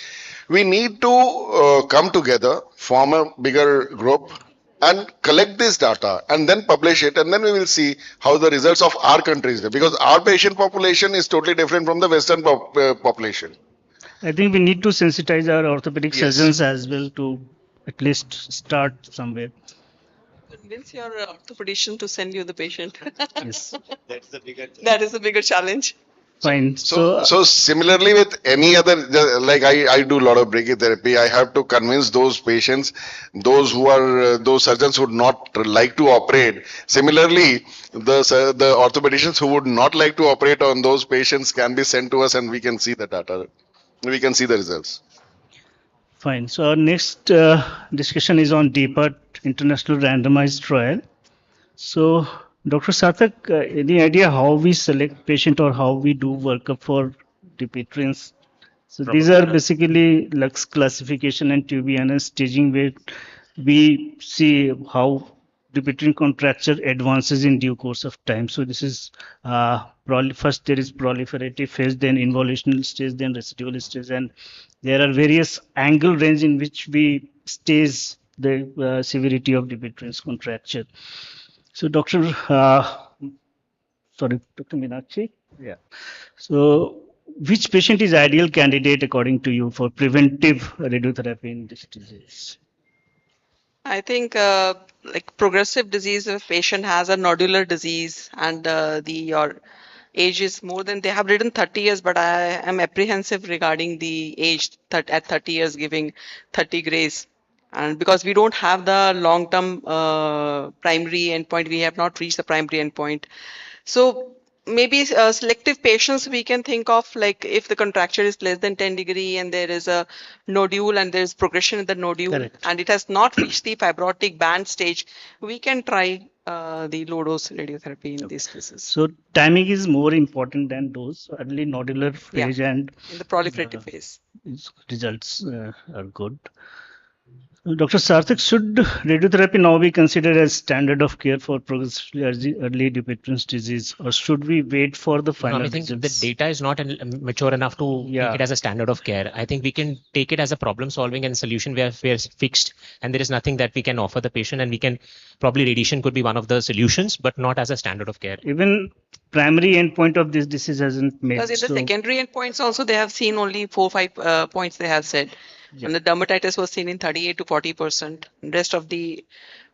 We need to come together, form a bigger group, and collect this data and then publish it, and then we will see how the results of our country is there, because our patient population is totally different from the Western population. I think we need to sensitize our orthopedic Yes. surgeons as well to at least start somewhere. Convince your orthopedician to send you the patient. Yes. That is the bigger challenge. Fine. So similarly with any other, like I do a lot of brachytherapy, I have to convince those patients, those who are, those surgeons who would not like to operate. Similarly, the orthopedicians who would not like to operate on those patients can be sent to us, and we can see the data. We can see the results. Fine. So our next discussion is on DPART international randomized trial. So Dr. Sarthak, any idea how we select patient or how we do workup for dipyridines? So these are basically Lux classification and Tubiana staging where we see how dipyridine contracture advances in due course of time. So this is first there is proliferative phase, then involutional stage, then residual stage, and there are various angle range in which we stage the severity of dipyridine contracture. So Dr. Meenakshi, yeah. So which patient is ideal candidate according to you for preventive radiotherapy in this disease? I think like progressive disease, if a patient has a nodular disease and your age is more than, they have written 30 years, but I am apprehensive regarding the age at 30 years giving 30 grays. And because we don't have the long-term primary endpoint, we have not reached the primary endpoint. So maybe selective patients we can think of, like if the contracture is less than 10 degree and there is a nodule and there is progression in the nodule. Correct. And it has not reached the fibrotic band stage, we can try the low dose radiotherapy in these cases. So timing is more important than dose. Early nodular phase and in the proliferative phase. Results are good. Dr. Sarthak, should radiotherapy now be considered as standard of care for progressively early dipyridine disease, or should we wait for the final I think results? the data is not mature enough to take it as a standard of care. I think we can take it as a problem solving and solution where we're fixed and there is nothing that we can offer the patient, and we can probably radiation could be one of the solutions, but not as a standard of care. Even primary endpoint of this disease hasn't made. Because in the secondary endpoints also they have seen only 4-5 points they have said. And the dermatitis was seen in 38 to 40%. Rest of the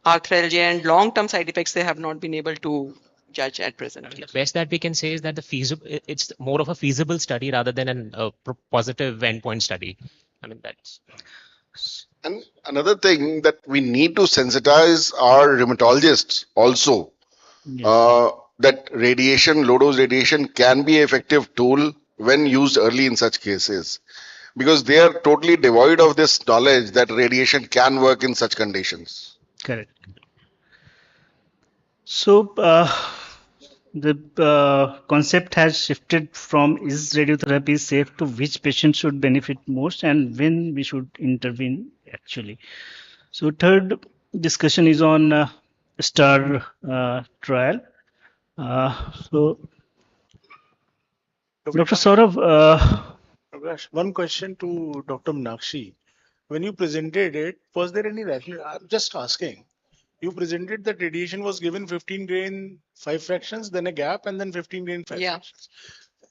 arthralgia and long-term side effects they have not been able to judge at present. The best that we can say is that it's more of a feasible study rather than a positive endpoint study. I mean, that's. And another thing that we need to sensitize our rheumatologists also, that radiation, low dose radiation can be an effective tool when used early in such cases, because they are totally devoid of this knowledge that radiation can work in such conditions. Correct. So the concept has shifted from is radiotherapy safe to which patient should benefit most and when we should intervene actually. So third discussion is on STAR trial. So Dr. Saurav, one question to Dr. Meenakshi. When you presented it, was there any rationale? I'm just asking. You presented that radiation was given 15 grain 5 fractions, then a gap, and then 15 grain 5 fractions.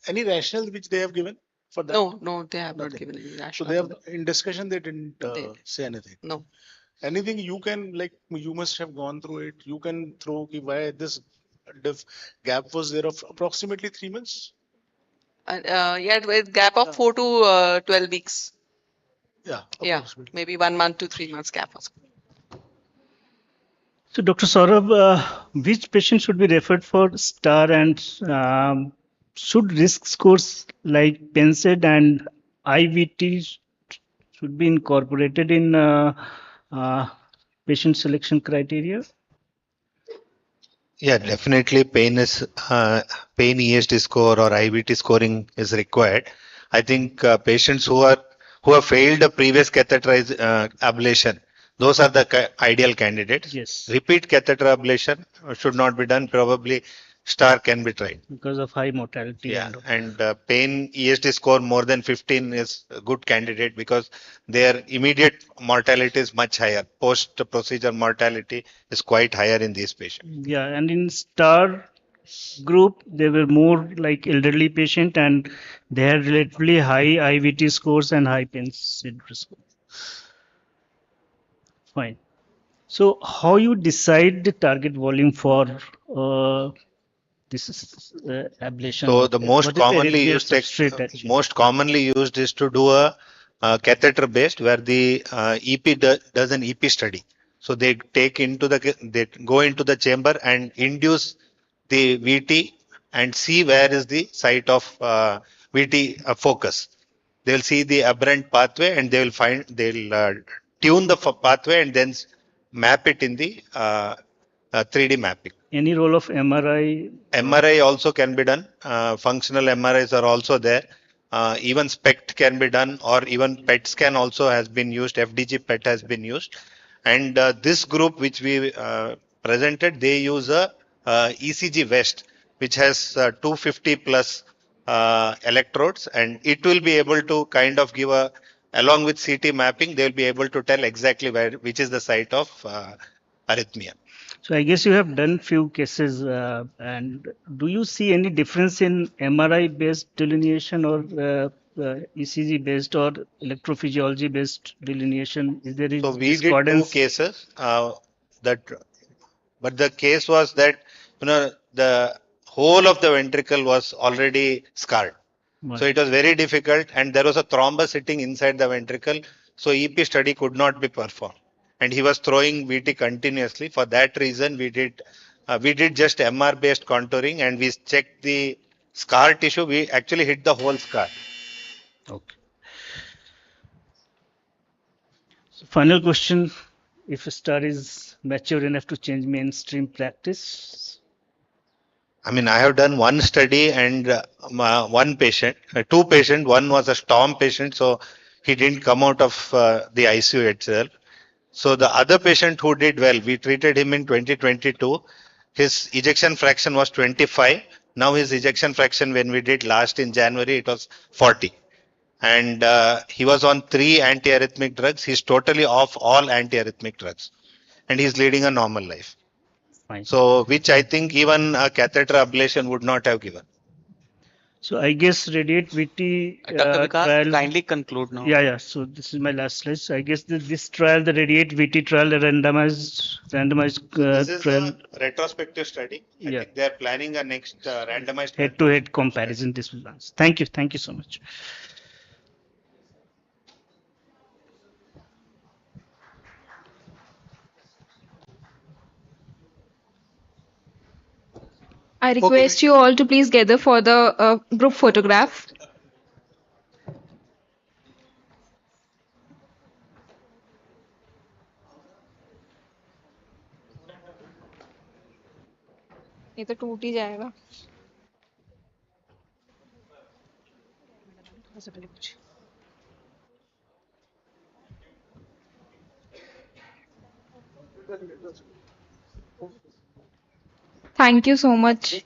Any rationale which they have given for that? No, they have not given any rationale. So they have, in discussion, they didn't say anything. No. Anything you can, like, you must have gone through it. You can throw why this gap was there of approximately 3 months. With gap of 4 to 12 weeks. Yeah, maybe 1 month to 3 months gap. So Dr. Saurabh, which patient should be referred for STAR, and should risk scores like PENSED and IVT should be incorporated in patient selection criteria? Yeah, definitely pain ESD score or IVT scoring is required. I think patients who have failed a previous catheterized ablation, those are the ideal candidates. Yes. Repeat catheter ablation should not be done. Probably STAR can be tried. Because of high mortality. Yeah, and pain EST score more than 15 is a good candidate because their immediate mortality is much higher. Post procedure mortality is quite higher in these patients. Yeah, and in STAR group, they were more like elderly patient and they had relatively high IVT scores and high pain syndrome score. Fine. So how you decide the target volume for this ablation? So Or the what is the arrhythmia substrate actually? most commonly used is to do a, catheter based where the EP does an EP study. So they they go into the chamber and induce the VT and see where is the site of VT focus. They'll see the aberrant pathway and they'll tune the pathway and then map it in the 3D mapping. Any role of MRI? MRI also can be done. Functional MRIs are also there. Even SPECT can be done, or even PET scan also has been used. FDG PET has been used. And this group which we presented, they use a ECG vest which has 250 plus electrodes, and it will be able to kind of give a, along with CT mapping, they will be able to tell exactly which is the site of arrhythmia. So I guess you have done few cases, and do you see any difference in MRI based delineation or ECG based or electrophysiology based delineation? Is there So we did two discordance? cases that, but the case was that the whole of the ventricle was already scarred. So it was very difficult, and there was a thrombus sitting inside the ventricle. So EP study could not be performed, and he was throwing VT continuously. For that reason, we did just MR based contouring, and we checked the scar tissue. We actually hit the whole scar. Okay. So final question: if a star is mature enough to change mainstream practice? I mean, I have done one study and one patient, two patients. One was a storm patient, so he didn't come out of the ICU itself. So the other patient who did well, we treated him in 2022. His ejection fraction was 25. Now his ejection fraction, when we did last in January, it was 40. And he was on 3 antiarrhythmic drugs. He's totally off all antiarrhythmic drugs, and he's leading a normal life. Fine. So, which I think even a catheter ablation would not have given. So I guess radiate VT Dr. Vikas, trial. kindly conclude now. Yeah. So this is my last slide. So I guess this trial, the radiate VT trial, the randomized This is trial. a retrospective study. I think they are planning a next randomized head-to-head comparison. This will answer. Thank you. Thank you so much. I request you all to please gather for the group photograph. ये तो टूट ही जाएगा. Thank you so much.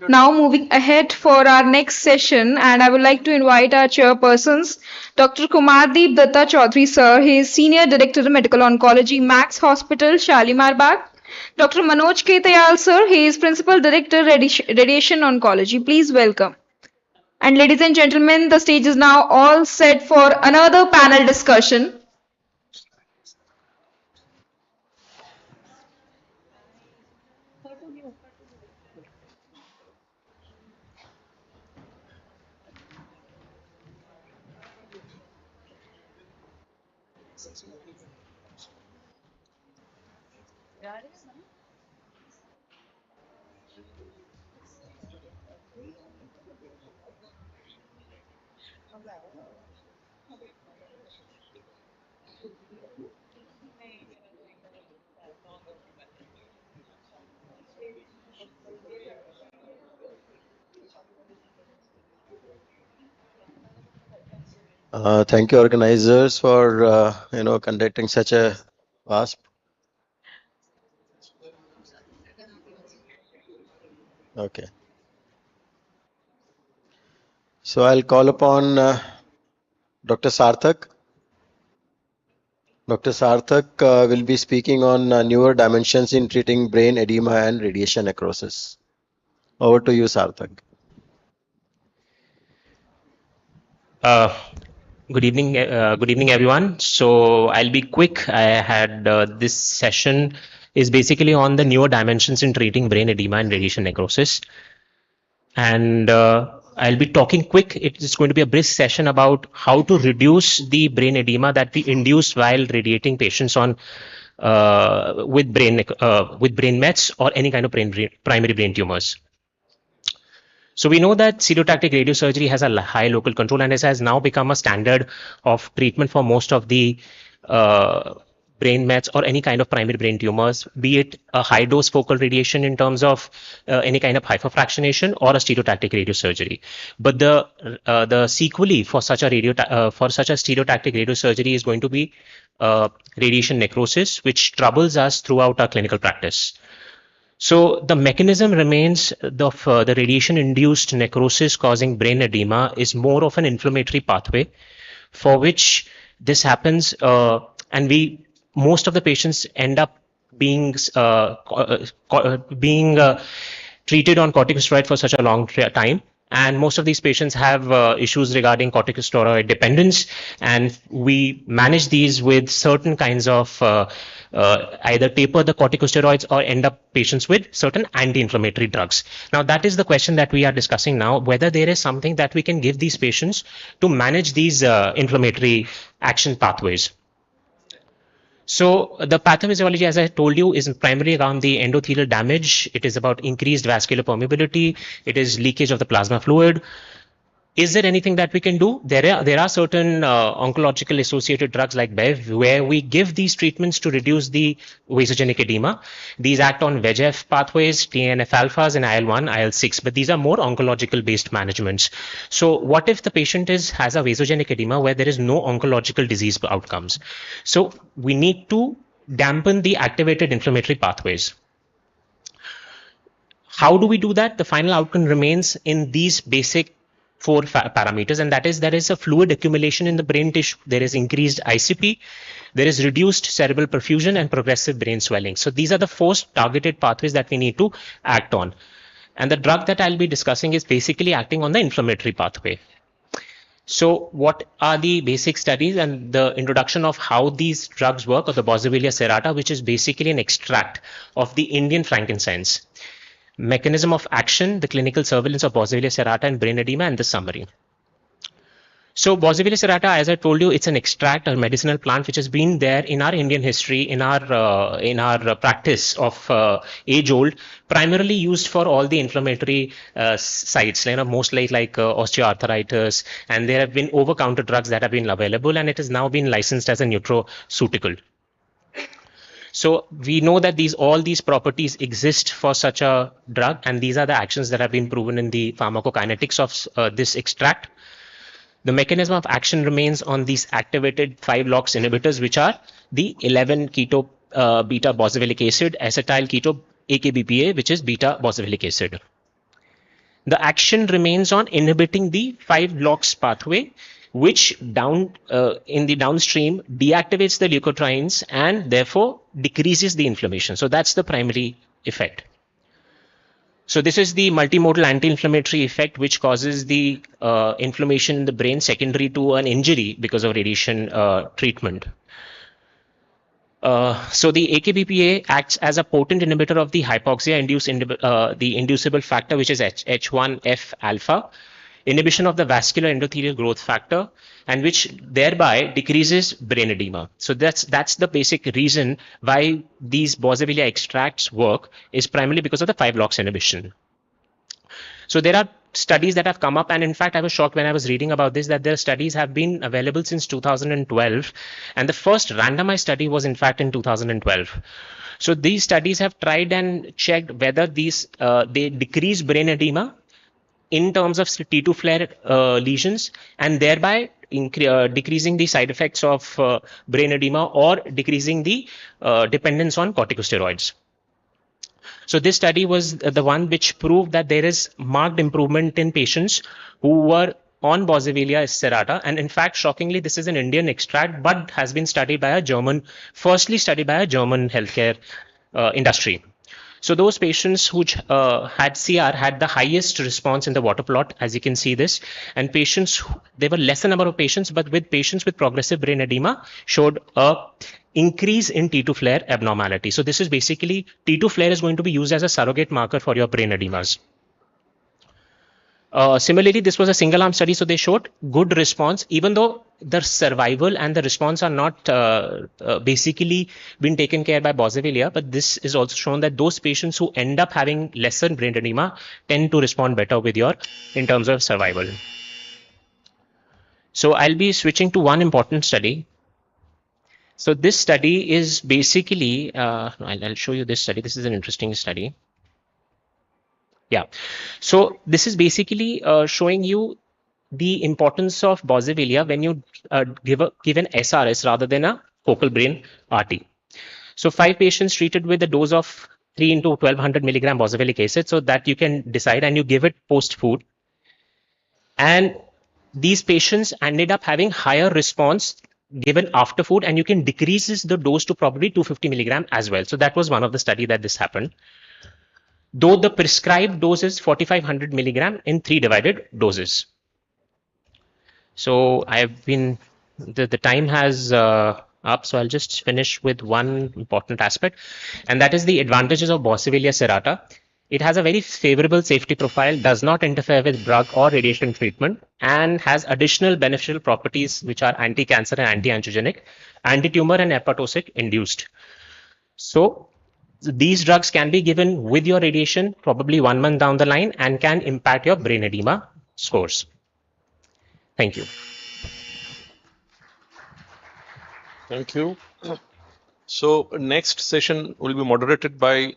Now moving ahead for our next session, and I would like to invite our chairpersons, Dr. Kumardeep Datta Chaudhary sir. He is Senior Director of Medical Oncology, Max Hospital, Shalimar Bagh. Dr. Manoj K. Tayal sir. He is Principal Director, Radiation Oncology. Please welcome. And ladies and gentlemen, the stage is now all set for another panel discussion. Thank you, organizers, for conducting such a vast. Okay, so I'll call upon Dr. Sarthak. Dr. Sarthak will be speaking on newer dimensions in treating brain edema and radiation necrosis. Over to you, Sarthak. Uh, good evening, everyone. So I'll be quick. I had this session is basically on the newer dimensions in treating brain edema and radiation necrosis, and I'll be talking quick. It is going to be a brisk session about how to reduce the brain edema that we induce while radiating patients on with brain mets or any kind of primary brain tumors. So we know that stereotactic radiosurgery has a high local control, and it has now become a standard of treatment for most of the brain mets or any kind of primary brain tumors, be it a high dose focal radiation in terms of any kind of hyperfractionation or a stereotactic radiosurgery. But the sequelae for such a stereotactic radiosurgery is going to be radiation necrosis, which troubles us throughout our clinical practice. So the mechanism remains the radiation-induced necrosis causing brain edema is more of an inflammatory pathway for which this happens, and most of the patients end up being treated on corticosteroid for such a long time. And most of these patients have issues regarding corticosteroid dependence, and we manage these with certain kinds of either taper the corticosteroids or end up patients with certain anti-inflammatory drugs. Now, that is the question that we are discussing now, whether there is something that we can give these patients to manage these inflammatory action pathways. So the pathophysiology, as I told you, is primarily around the endothelial damage. It is about increased vascular permeability. It is leakage of the plasma fluid. Is there anything that we can do? There are certain oncological associated drugs like BEV where we give these treatments to reduce the vasogenic edema. These act on VEGF pathways, TNF alphas and IL-1, IL-6, but these are more oncological based managements. So what if the patient has a vasogenic edema where there is no oncological disease outcomes? So we need to dampen the activated inflammatory pathways. How do we do that? The final outcome remains in these basic four parameters, and that is there is a fluid accumulation in the brain tissue, there is increased ICP, there is reduced cerebral perfusion and progressive brain swelling. So these are the four targeted pathways that we need to act on. And the drug that I'll be discussing is basically acting on the inflammatory pathway. So what are the basic studies and the introduction of how these drugs work, or the Boswellia serrata, which is basically an extract of the Indian frankincense. Mechanism of action, the clinical surveillance of Boswellia serrata and brain edema, and the summary. So Boswellia serrata, as I told you, it's an extract or medicinal plant which has been there in our Indian history, in our practice of age old, primarily used for all the inflammatory sites, mostly like osteoarthritis, and there have been over-counter drugs that have been available, and it has now been licensed as a nutraceutical. So we know that all these properties exist for such a drug, and these are the actions that have been proven in the pharmacokinetics of this extract. The mechanism of action remains on these activated 5-LOX inhibitors, which are the 11-keto beta boswellic acid, acetyl keto AKBPA, which is beta boswellic acid. The action remains on inhibiting the 5-LOX pathway, which in the downstream deactivates the leukotrienes and therefore decreases the inflammation. So that's the primary effect. So this is the multimodal anti-inflammatory effect, which causes the inflammation in the brain secondary to an injury because of radiation treatment. So the AKBPA acts as a potent inhibitor of the hypoxia the inducible factor, which is H1F alpha, inhibition of the vascular endothelial growth factor, and which thereby decreases brain edema. So that's the basic reason why these Boswellia extracts work, is primarily because of the 5-LOX inhibition. So there are studies that have come up, and in fact I was shocked when I was reading about this, that their studies have been available since 2012, and the first randomized study was in fact in 2012. So these studies have tried and checked whether they decrease brain edema in terms of T2 flare lesions, and thereby decreasing the side effects of brain edema or decreasing the dependence on corticosteroids. So this study was the one which proved that there is marked improvement in patients who were on Boswellia serrata, and in fact, shockingly, this is an Indian extract, but has been studied by a German, firstly studied by a German healthcare industry. So those patients who had CR had the highest response in the water plot, as you can see this, and patients, there were lesser number of patients, but with patients with progressive brain edema showed a increase in T2 flare abnormality. So this is basically, T2 flare is going to be used as a surrogate marker for your brain edemas. Similarly, this was a single arm study, so they showed good response, even though the survival and the response are not basically been taken care by Boswellia, but this is also shown that those patients who end up having lesser brain edema tend to respond better with your in terms of survival. So I'll be switching to one important study. So this study is basically, I'll show you this study. This is an interesting study. Yeah, so this is basically showing you the importance of Boswellia when you give an SRS rather than a focal brain RT. So 5 patients treated with a dose of 3 into 1200 milligram boswellic acid, so that you can decide, and you give it post food. And these patients ended up having higher response given after food, and you can decrease the dose to probably 250 milligram as well. So that was one of the study that this happened. Though the prescribed dose is 4500 milligram in 3 divided doses. So I have been, the time has up, so I'll just finish with one important aspect, and that is the advantages of Boswellia serrata. It has a very favorable safety profile, does not interfere with drug or radiation treatment, and has additional beneficial properties which are anti-cancer and anti-angiogenic, anti-tumor and hepatocyte induced. So these drugs can be given with your radiation probably 1 month down the line and can impact your brain edema scores. Thank you. Thank you. So next session will be moderated by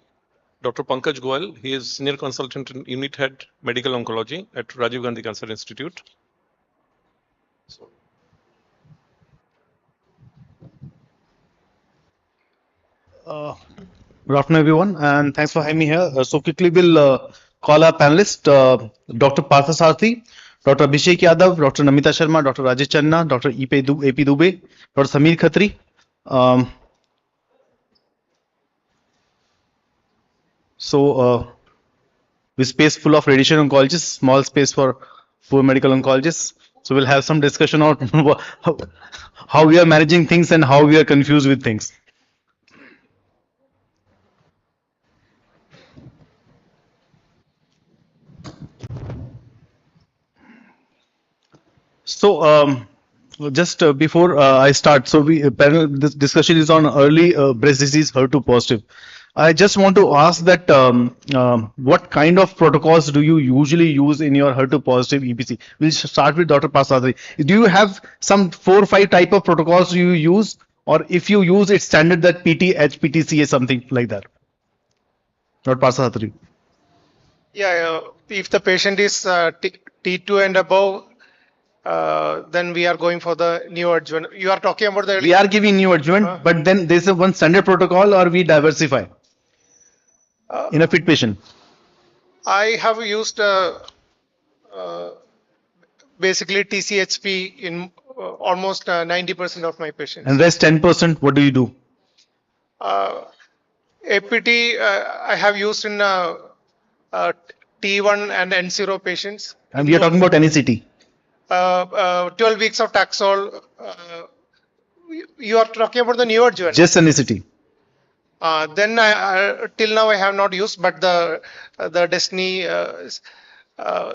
Dr. Pankaj Goel. He is Senior Consultant in Unit Head Medical Oncology at Rajiv Gandhi Cancer Institute. Good afternoon, everyone, and thanks for having me here. So quickly, we'll call our panelists, Dr. Parthasarathi, Dr. Abhishek Yadav, Dr. Namita Sharma, Dr. Rajesh Channa, Dr. AP Dubey, Dr. Sameer Khatri. With space full of radiation oncologists, small space for poor medical oncologists. So we'll have some discussion on how we are managing things and how we are confused with things. So just before I start, so this discussion is on early breast disease HER2 positive. I just want to ask that what kind of protocols do you usually use in your HER2 positive EPC? We'll start with Dr. Parthasarathi. Do you have some 4 or 5 type of protocols you use, or if you use it's standard that PT, HPTCA, something like that? Dr. Parthasarathi. Yeah, if the patient is T2 and above, then we are going for the neoadjuvant. You are talking about the. We are giving neoadjuvant, but then there's a one standard protocol, or we diversify in a fit patient. I have used basically TCHP in almost 90% of my patients. And rest 10%, what do you do? APT I have used in T1 and N0 patients. And we are talking about NECT. 12 weeks of Taxol. You are talking about the neoadjuvant. Just NECT. Then till now I have not used, but the Destiny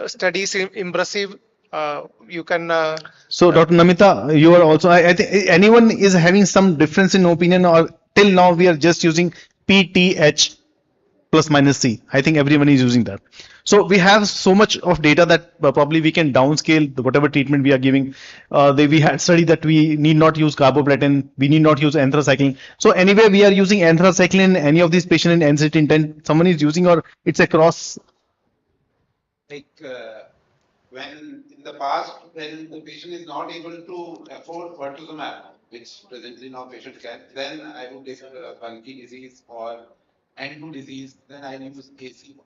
study is impressive. You can. So Dr. Namita, you are also. I think anyone is having some difference in opinion, or till now we are just using PTH plus minus C. I think everyone is using that. So we have so much of data that probably we can downscale whatever treatment we are giving. We had studied that we need not use carboplatin, we need not use anthracycline. So anyway, we are using anthracycline in any of these patients in NCT intent. Someone is using, or it's across. Like when in the past, when the patient is not able to afford pertuzumab, which presently now patient can, then I would take bulky disease or N2 disease, then I use AC.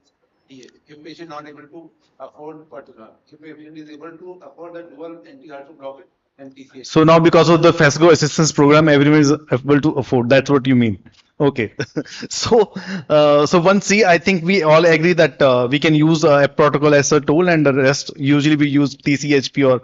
If patient not able to afford pertuzumab, if patient is able to afford the dual anti-HER2 blocker and TCH. So now because of the FASGO assistance program, everyone is able to afford. That's what you mean. Okay. So 1C, I think we all agree that we can use a protocol as a tool, and the rest usually we use TCHP or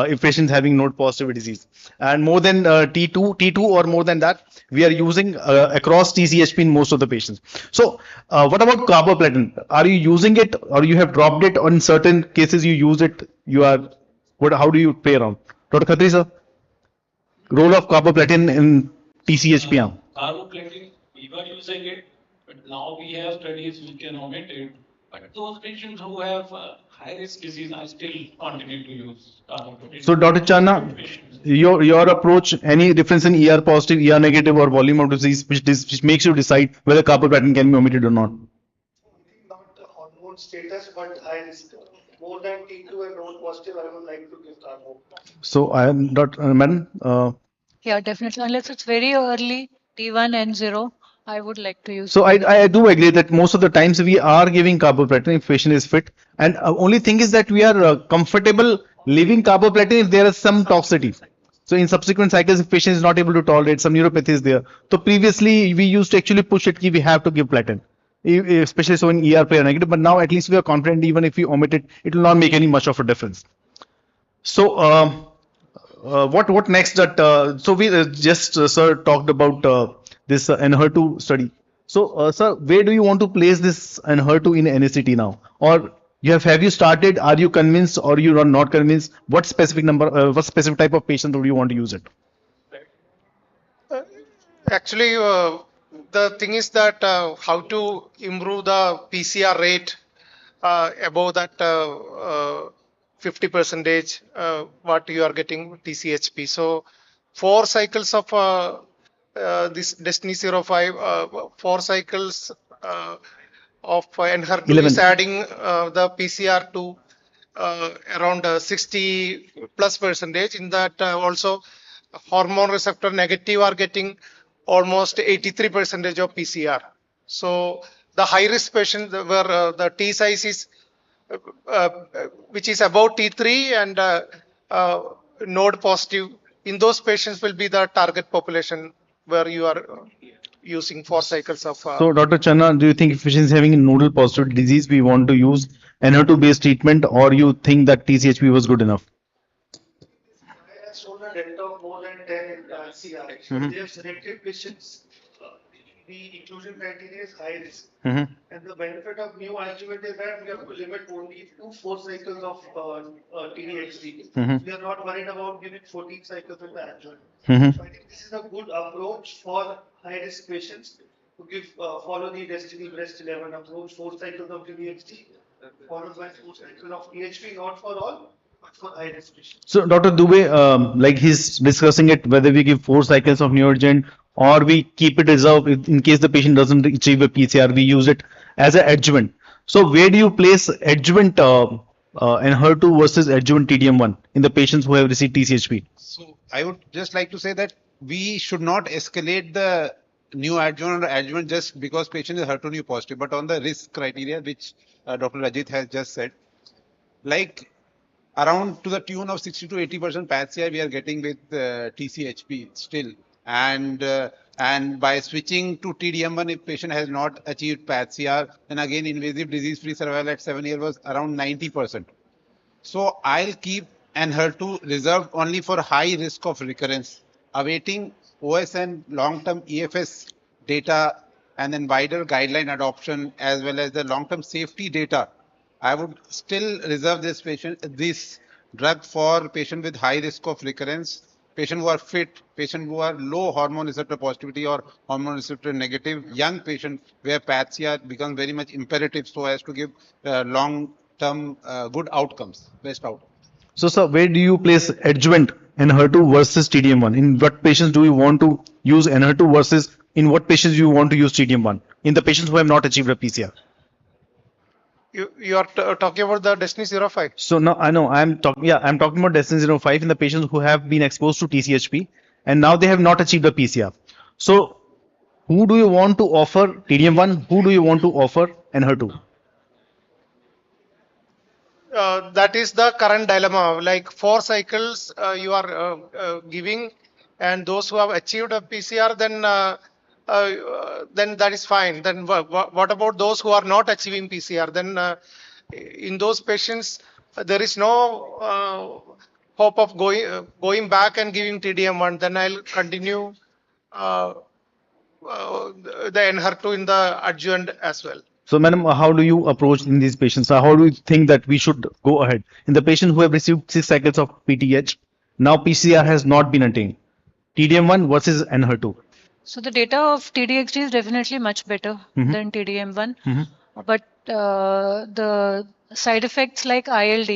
if patients having node positive disease. And more than T2 or more than that, we are using across TCHP in most of the patients. So what about carboplatin? Are you using it or you have dropped it, or in certain cases you use it? You are what? How do you play around? Dr. Khatri sir, role of carboplatin in TCHP arm. Carboplatin, we were using it, but now we have studies we can omit it. But those patients who have high risk disease are still continue to use carboplatin. So Dr. Channa, your approach, any difference in ER positive, ER negative, or volume of disease, which makes you decide whether carboplatin can be omitted or not? Hormone status, but high risk. More than T2 and node positive, I would like to give carbo. So I am Dr. Madam. Yeah, definitely. Unless it's very early, T1, N0, I would like to use. So I do agree that most of the times we are giving carboplatin if patient is fit, and only thing is that we are comfortable leaving carboplatin if there is some toxicity. So in subsequent cycles, if patient is not able to tolerate, some neuropathy is there. So previously we used to actually push it, we have to give platin, especially so in ER player negative. But now at least we are confident even if we omit it, it will not make any much of a difference. So what next? That so we just sir talked about this Enhertu study. So sir, where do you want to place this Enhertu in NACT now, or have you started? Are you convinced or you are not convinced? What specific number? What specific type of patient do you want to use it? Actually, the thing is that how to improve the PCR rate above that 50 percentage what you are getting TCHP. So 4 cycles of this Destiny 05, 4 cycles of Enhertu is adding the PCR to around 60 plus percentage. In that also hormone receptor negative are getting almost 83 percentage of PCR. So the high risk patient where the T size is which is about T3 and node positive, in those patients will be the target population where you are using 4 cycles of. So Dr. Channa, do you think if patient is having a nodal positive disease, we want to use Enhertu based treatment, or you think that TCHP was good enough? I have shown a delta of more than 10 in CR. They have selected patients. The inclusion criteria is high risk. And the benefit of new adjuvant is that we have to limit only to 4 cycles of TDHD. We are not worried about giving 14 cycles of the adjuvant. So I think this is a good approach for high risk patients to give follow the Destiny Breast 11 approach, 4 cycles of TDHD, followed by 4 cycles of THP, not for all, but for high risk patients. So Dr. Dubey, like he's discussing it, whether we give 4 cycles of neoadjuvant or we keep it reserved in case the patient doesn't achieve a PCR, we use it as an adjuvant. So where do you place adjuvant Enhertu versus adjuvant TDM1 in the patients who have received TCHP? So I would just like to say that we should not escalate the new adjuvant or adjuvant just because patient is HER2 positive, but on the risk criteria which Dr. Rajit has just said, like around to the tune of 60 to 80% PATCI we are getting with TCHP still. And by switching to TDM1, if patient has not achieved PATCR, then again invasive disease-free survival at 7 years was around 90%. So I'll keep Enhertu reserved only for high risk of recurrence, awaiting OS and long-term EFS data and then wider guideline adoption as well as the long-term safety data. I would still reserve this drug for patient with high risk of recurrence, patient who are fit, patient who are low hormone receptor positivity or hormone receptor negative, young patient where PATCR becomes very much imperative so as to give long-term good outcomes, best outcomes. So sir, where do you place adjuvant Enhertu versus TDM1? In what patients do you want to use Enhertu versus in what patients do you want to use TDM1? In the patients who have not achieved a PCR? You are talking about the Destiny 05. So now I know I'm talking. Yeah, I'm talking about Destiny 05 in the patients who have been exposed to TCHP and now they have not achieved the PCR. So who do you want to offer TDM1? Who do you want to offer NHER2? That is the current dilemma. Like 4 cycles you are giving, and those who have achieved a PCR, then that is fine. Then what about those who are not achieving PCR? Then in those patients, there is no hope of going back and giving TDM1. Then I'll continue uh, the NHER2 in the adjuvant as well. So, madam, how do you approach in these patients? How do you think that we should go ahead? In the patients who have received 6 cycles of PTH, now PCR has not been attained. TDM1 versus NHER2. So the data of TDXD is definitely much better than TDM1, but the side effects like ILD,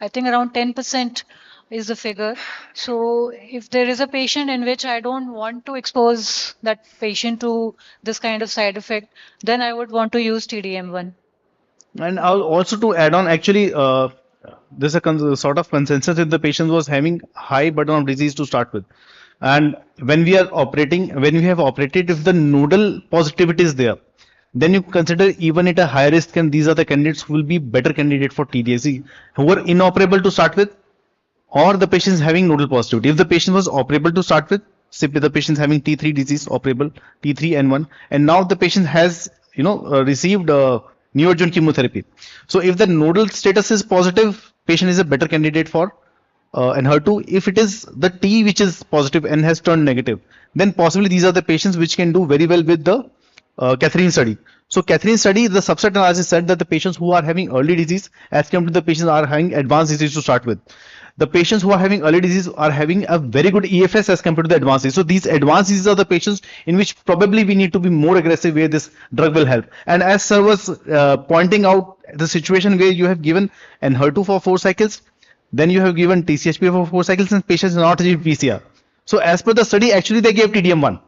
I think around 10% is the figure. So if there is a patient in which I don't want to expose that patient to this kind of side effect, then I would want to use TDM1. And also to add on, actually, there's a sort of consensus if the patient was having high burden of disease to start with. And when we are operating, when we have operated, if the nodal positivity is there, then you consider even at a high risk, and these are the candidates who will be better candidate for TDSC, who are inoperable to start with, or the patient is having nodal positivity. If the patient was operable to start with, simply the patient is having T3 disease, operable, T3N1, and now the patient has, received neoadjuvant chemotherapy. So if the nodal status is positive, patient is a better candidate for and HER2. If it is the T which is positive and has turned negative, then possibly these are the patients which can do very well with the Catherine study. So Catherine study, the subset analysis said that the patients who are having early disease as compared to the patients who are having advanced disease to start with. The patients who are having early disease are having a very good EFS as compared to the advanced disease. So these advanced diseases are the patients in which probably we need to be more aggressive where this drug will help. And as sir was pointing out, the situation where you have given an HER2 for 4 cycles, then you have given TCHP for 4 cycles and patients not achieved PCR. So as per the study, actually they gave TDM1.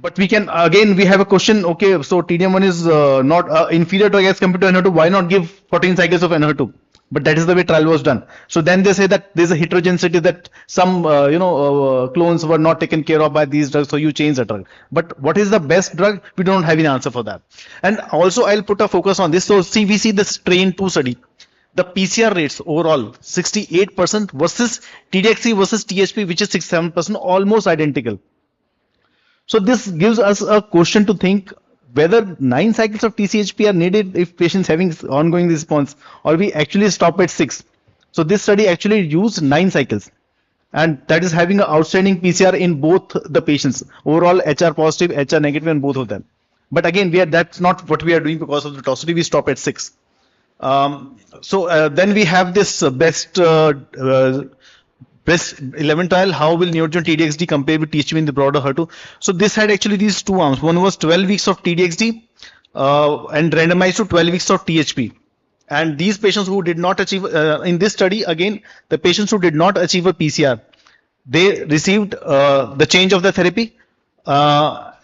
But we can, again, we have a question, okay, so TDM1 is not inferior drug as compared to NHER2, why not give 14 cycles of NHER2? But that is the way trial was done. So then they say that there's a heterogeneity, that some, clones were not taken care of by these drugs, so you change the drug. But what is the best drug? We don't have an answer for that. And also I'll put a focus on this. So see, we see this TRAIN 2 study. The PCR rates overall 68% versus TDXC versus THP, which is 67%, almost identical. So this gives us a question to think whether 9 cycles of TCHP are needed if patients having ongoing response, or we actually stop at 6. So this study actually used 9 cycles, and that is having an outstanding PCR in both the patients, overall HR positive, HR negative in both of them. But again, that's not what we are doing because of the toxicity. We stop at 6. Then we have this breast 11 trial. How will neoadjuvant TDXD compare with THP in the broader HER2? So this had actually these two arms. One was 12 weeks of TDXD and randomized to 12 weeks of THP. And these patients who did not achieve, in this study, again, the patients who did not achieve a PCR, they received the change of the therapy. So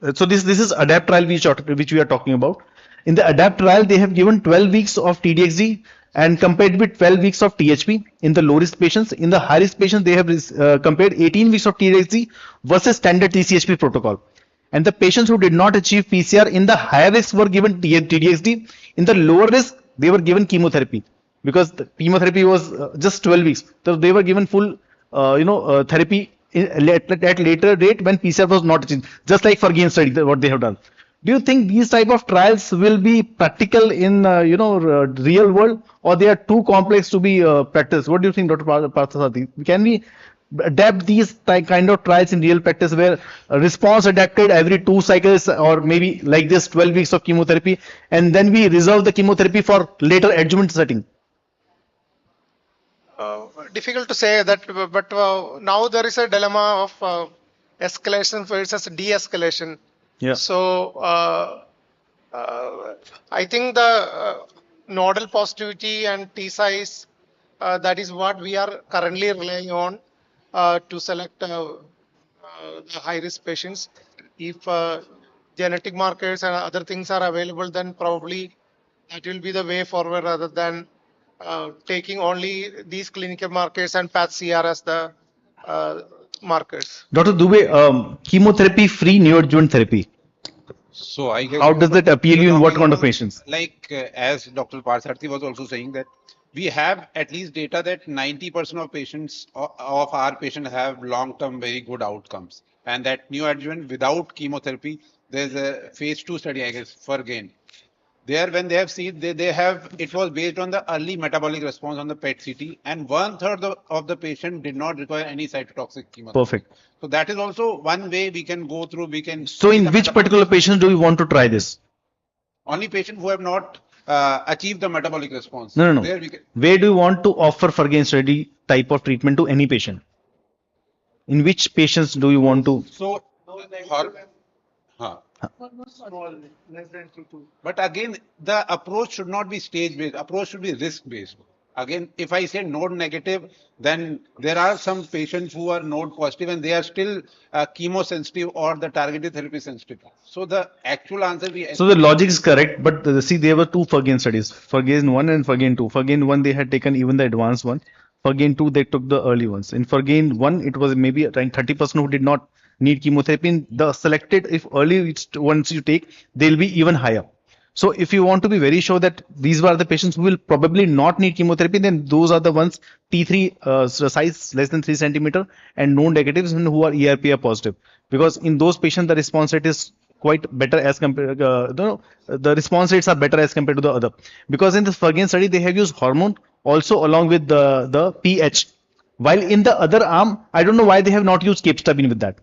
this is ADAPT trial which we are talking about. In the ADAPT trial, they have given 12 weeks of TDXD and compared with 12 weeks of THP in the low risk patients. In the high risk patients, they have compared 18 weeks of TDXD versus standard TCHP protocol. And the patients who did not achieve PCR in the higher risk were given TDXD. In the lower risk, they were given chemotherapy because the chemotherapy was just 12 weeks. So they were given full, therapy at later date when PCR was not achieved. Just like for GAIN study, what they have done. Do you think these type of trials will be practical in real world, or they are too complex to be practiced? What do you think, Dr. Parthasarthi? Can we adapt these kind of trials in real practice where response adapted every 2 cycles, or maybe like this 12 weeks of chemotherapy, and then we reserve the chemotherapy for later adjuvant setting? Difficult to say that, but now there is a dilemma of escalation versus de-escalation. Yeah. So I think the nodal positivity and T size, that is what we are currently relying on to select the high risk patients. If genetic markers and other things are available, then probably that will be the way forward rather than taking only these clinical markers and PAT-CR as the markers. Dr. Dubey, chemotherapy-free neoadjuvant therapy. So I guess How does that appeal you in what kind of patients? Like as Dr. Parsarthi was also saying that we have at least data that 90% of patients of our patients have long-term very good outcomes, and that neoadjuvant without chemotherapy, there's a phase 2 study, I guess, for gain. There, when they have seen, they have, it was based on the early metabolic response on the PET-CT, and 1/3 of the patient did not require any cytotoxic chemotherapy. Perfect. So that is also one way we can go through. We can. So in which particular patients do you want to try this? Only patients who have not achieved the metabolic response. No. There we can. Where do you want to offer Ferguson study type of treatment to any patient? In which patients do you want to? So, but again, the approach should not be stage-based. Approach should be risk-based. Again, if I say node negative, then there are some patients who are node positive and they are still chemo-sensitive or the targeted therapy sensitive. So the actual answer we. So the logic is correct, but see, there were two Ferguson studies, Ferguson 1 and Ferguson 2. Ferguson 1, they had taken even the advanced one. Ferguson 2, they took the early ones. In Ferguson 1, it was maybe around 30% who did not need chemotherapy. In the selected, if early ones you take, they'll be even higher. So if you want to be very sure that these were the patients who will probably not need chemotherapy, then those are the ones T3 size less than 3 centimeter and no negatives and who are ERPR positive. Because in those patients, the response rate is quite better as compared, the response rates are better as compared to the other. Because in the Ferguson study, they have used hormone also along with the pH. While in the other arm, I don't know why they have not used capecitabine with that.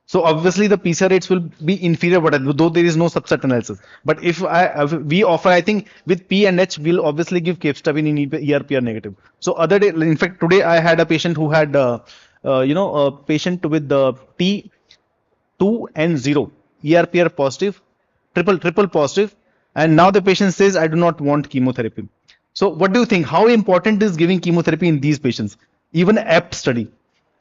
So obviously the PCR rates will be inferior, but though there is no subset analysis. But if we offer, I think with P and H, we'll obviously give capecitabine in ERPR negative. So other day, in fact, today I had a patient who had, a patient with the T2 and 0, ERPR positive, triple positive, and now the patient says, I do not want chemotherapy. So what do you think? How important is giving chemotherapy in these patients? Even APT study.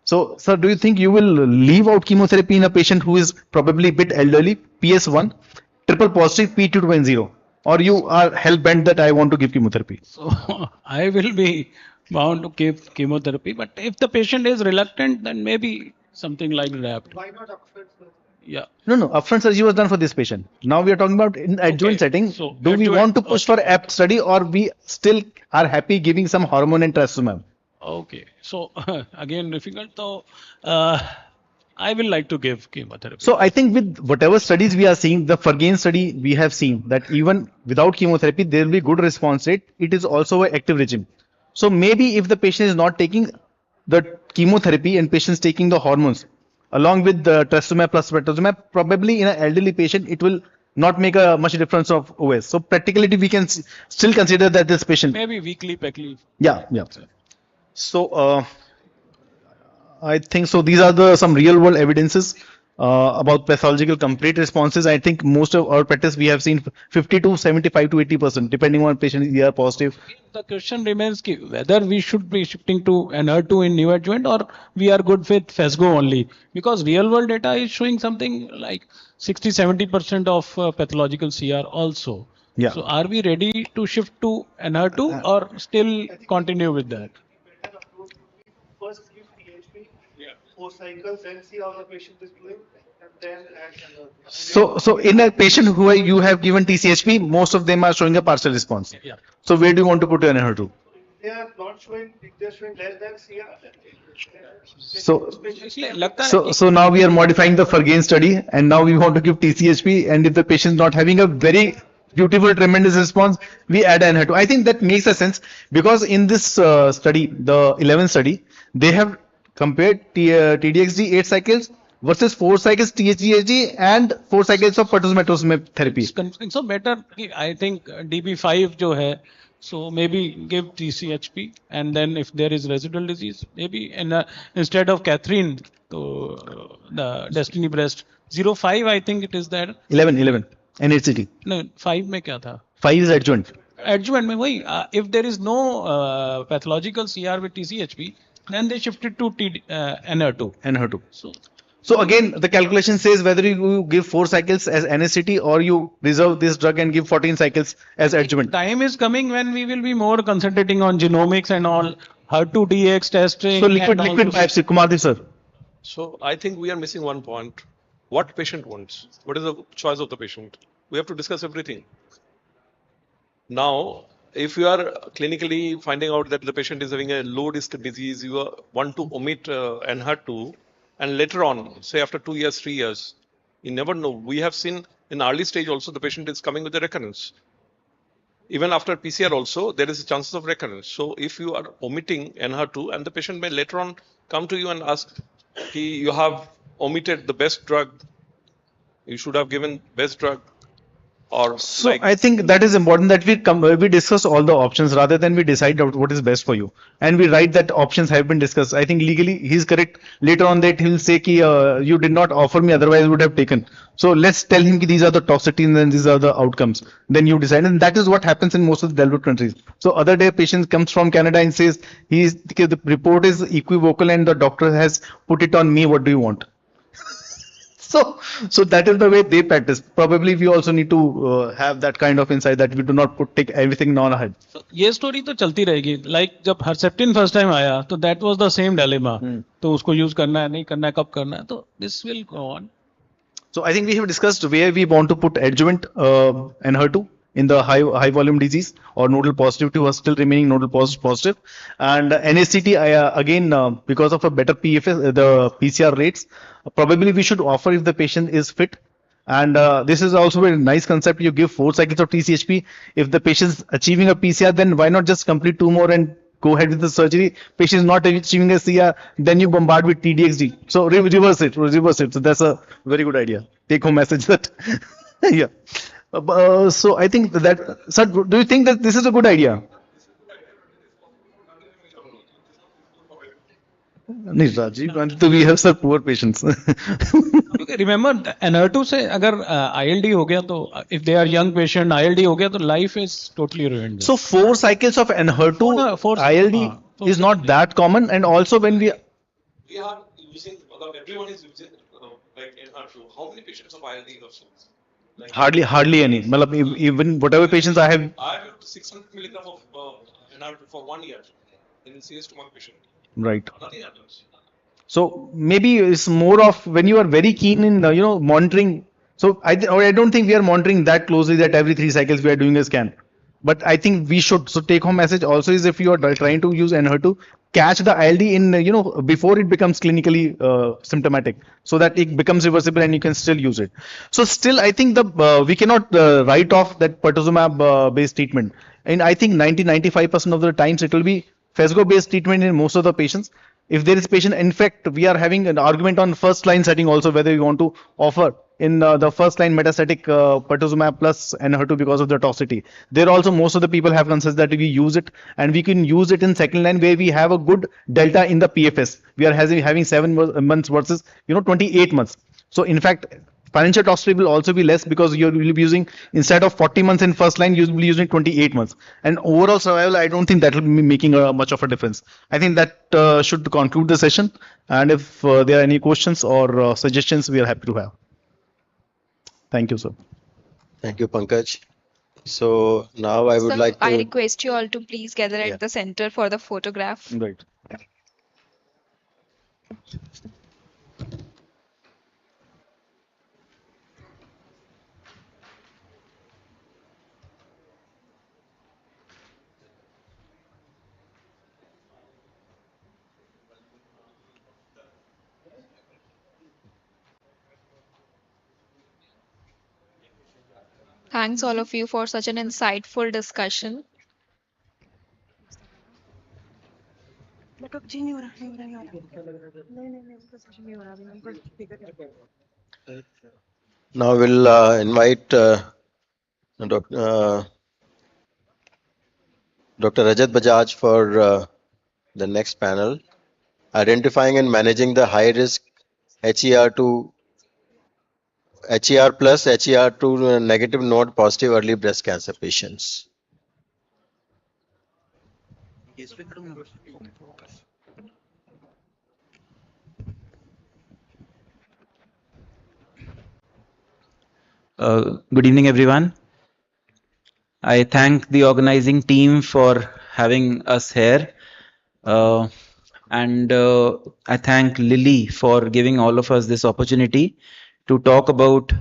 So, sir, do you think you will leave out chemotherapy in a patient who is probably a bit elderly, PS1, triple positive, P2 and 0, or you are hell bent that I want to give chemotherapy? So I will be bound to give chemotherapy, but if the patient is reluctant, then maybe something like that. Why not upfront? Yeah. No, upfront surgery was done for this patient. Now we are talking about in adjuvant setting. So do we want to push for APT study, or we still are happy giving some hormone and trastuzumab? Okay, so again difficult. So I will like to give chemotherapy. So I think with whatever studies we are seeing, the Ferguson study we have seen that even without chemotherapy there will be good response rate. It is also an active regime. So maybe if the patient is not taking the chemotherapy and patients taking the hormones along with the trastuzumab plus pertuzumab, probably in an elderly patient it will not make a much difference of OS. So practically we can still consider that this patient. Maybe weekly, weekly. Yeah. So I think so. These are some real world evidences about pathological complete responses. I think most of our practice we have seen 50 to 75 to 80%, depending on patient is ER positive. The question remains whether we should be shifting to an HER2 in neoadjuvant or we are good with FESGO only, because real world data is showing something like 60-70% of pathological CR also. Yeah. So are we ready to shift to an HER2 or still continue with that? First give THP, 4 cycles, then see how the patient is doing, and then add another. So in a patient who you have given TCHP, most of them are showing a partial response. Yeah. So where do you want to put an HER2? They are not showing, they're showing less than CR. So now we are modifying the Ferguson study, and now we want to give TCHP, and if the patient is not having a very beautiful, tremendous response, we add an HER2. I think that makes a sense because in this study, the 11th study, they have compared TDXD 8 cycles versus 4 cycles THGHD and 4 cycles of pertuzumab therapy. So better, I think DB5 jo hai, so maybe give TCHP, and then if there is residual disease, maybe instead of Catherine, so the Destiny Breast 05, I think it is there. 11 NHCT. No, 5 में क्या था? 5 is adjuvant. Adjuvant में वही, if there is no pathological CR with TCHP, then they shifted to NR2. NR2. So again, the calculation says whether you give 4 cycles as NSCT or you reserve this drug and give 14 cycles as adjuvant. Time is coming when we will be more concentrating on genomics and all, HER2 DX testing. So liquid biopsy, Kumardi sir. So I think we are missing one point. What patient wants? What is the choice of the patient? We have to discuss everything. Now, if you are clinically finding out that the patient is having a low risk disease, you want to omit NHER2, and later on, say after 2 years, 3 years, you never know. We have seen in early stage also the patient is coming with a recurrence. Even after PCR also, there is a chances of recurrence. So if you are omitting NHER2 and the patient may later on come to you and ask, you have omitted the best drug, you should have given best drug. Or so I think that is important that we discuss all the options rather than we decide what is best for you, and we write that options have been discussed. I think legally he's correct. Later on that he'll say ki, you did not offer me, otherwise I would have taken. So let's tell him ki these are the toxicities and these are the outcomes. Then you decide, and that is what happens in most of the developed countries. So other day patient comes from Canada and says the report is equivocal and the doctor has put it on me. What do you want? So that is the way they practice. Probably we also need to have that kind of insight that we do not take everything on ahead. ये story तो चलती रहेगी. Like जब Herceptin first time आया तो that was the same dilemma. तो उसको use करना है नहीं करना है कब करना है, तो this will go on. So I think we have discussed where we want to put adjuvant NHER2 in the high volume disease or nodal positivity who are still remaining nodal positive, and NSCT again because of a better PFS, the PCR rates, probably we should offer if the patient is fit. And this is also a nice concept. You give 4 cycles of TCHP. If the patient is achieving a PCR, then why not just complete 2 more and go ahead with the surgery? Patient is not achieving a CR, then you bombard with TDXD. So reverse it. So that's a very good idea. Take home message that. Yeah. So I think that, sir, do you think that this is a good idea? नहीं राजीव गांधी तो we have sir poor patients. Remember NHER2 से अगर ILD हो गया तो if they are young patient ILD हो गया तो life is totally ruined. So 4 cycles of NHER2 ILD is not that common, and also when we are using, everyone is using like NHER2. How many patients of ILD you have seen? Like hardly any. Even whatever patients I have 600 milligram of NHER2 for 1 year in CS1 patient. Right. Nothing happens. So maybe it's more of when you are very keen in monitoring. So I don't think we are monitoring that closely that every 3 cycles we are doing a scan. But I think we should. So take home message also is if you are trying to use NHER2, catch the ILD in before it becomes clinically symptomatic, so that it becomes reversible and you can still use it. So still I think we cannot write off that pertuzumab based treatment. And I think 95% of the times it will be Phesgo based treatment in most of the patients. If there is patient, in fact, we are having an argument on first line setting also whether we want to offer in the first line metastatic pertuzumab plus NHER2 because of the toxicity. There also most of the people have concerns that we use it, and we can use it in second line where we have a good delta in the PFS. We are having 7 months versus 28 months. So in fact, financial toxicity will also be less because you will be using, instead of 40 months in first line, you will be using 28 months. And overall survival, I don't think that will be making much of a difference. I think that should conclude the session. And if there are any questions or suggestions, we are happy to have. Thank you, sir. Thank you, Pankaj. So now I would Sir, like to. I request you all to please gather at the center for the photograph. Right. Thanks all of you for such an insightful discussion. Now we'll invite Dr. Rajat Bajaj for the next panel, identifying and managing the high risk HER plus HER2 negative node positive early breast cancer patients. Good evening, everyone. I thank the organizing team for having us here. And I thank Lily for giving all of us this opportunity to talk about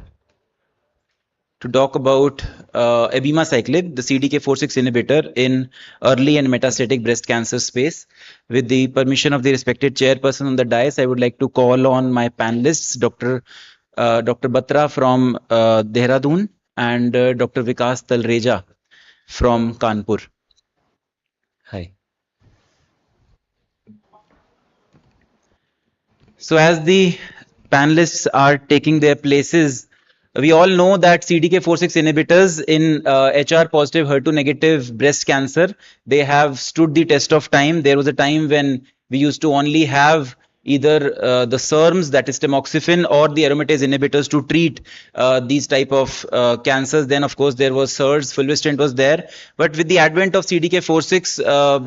abemaciclib, the CDK4/6 inhibitor in early and metastatic breast cancer space. With the permission of the respected chairperson on the dais, I would like to call on my panelists, Dr. Batra from Dehradun and Dr. Vikas Talreja from Kanpur. Hi. So as the panelists are taking their places, we all know that CDK4/6 inhibitors in HR positive, HER2 negative breast cancer, they have stood the test of time. There was a time when we used to only have either the SERMs, that is tamoxifen, or the aromatase inhibitors to treat these type of cancers. Then of course there was SERS, fulvestrant was there. But with the advent of CDK4/6,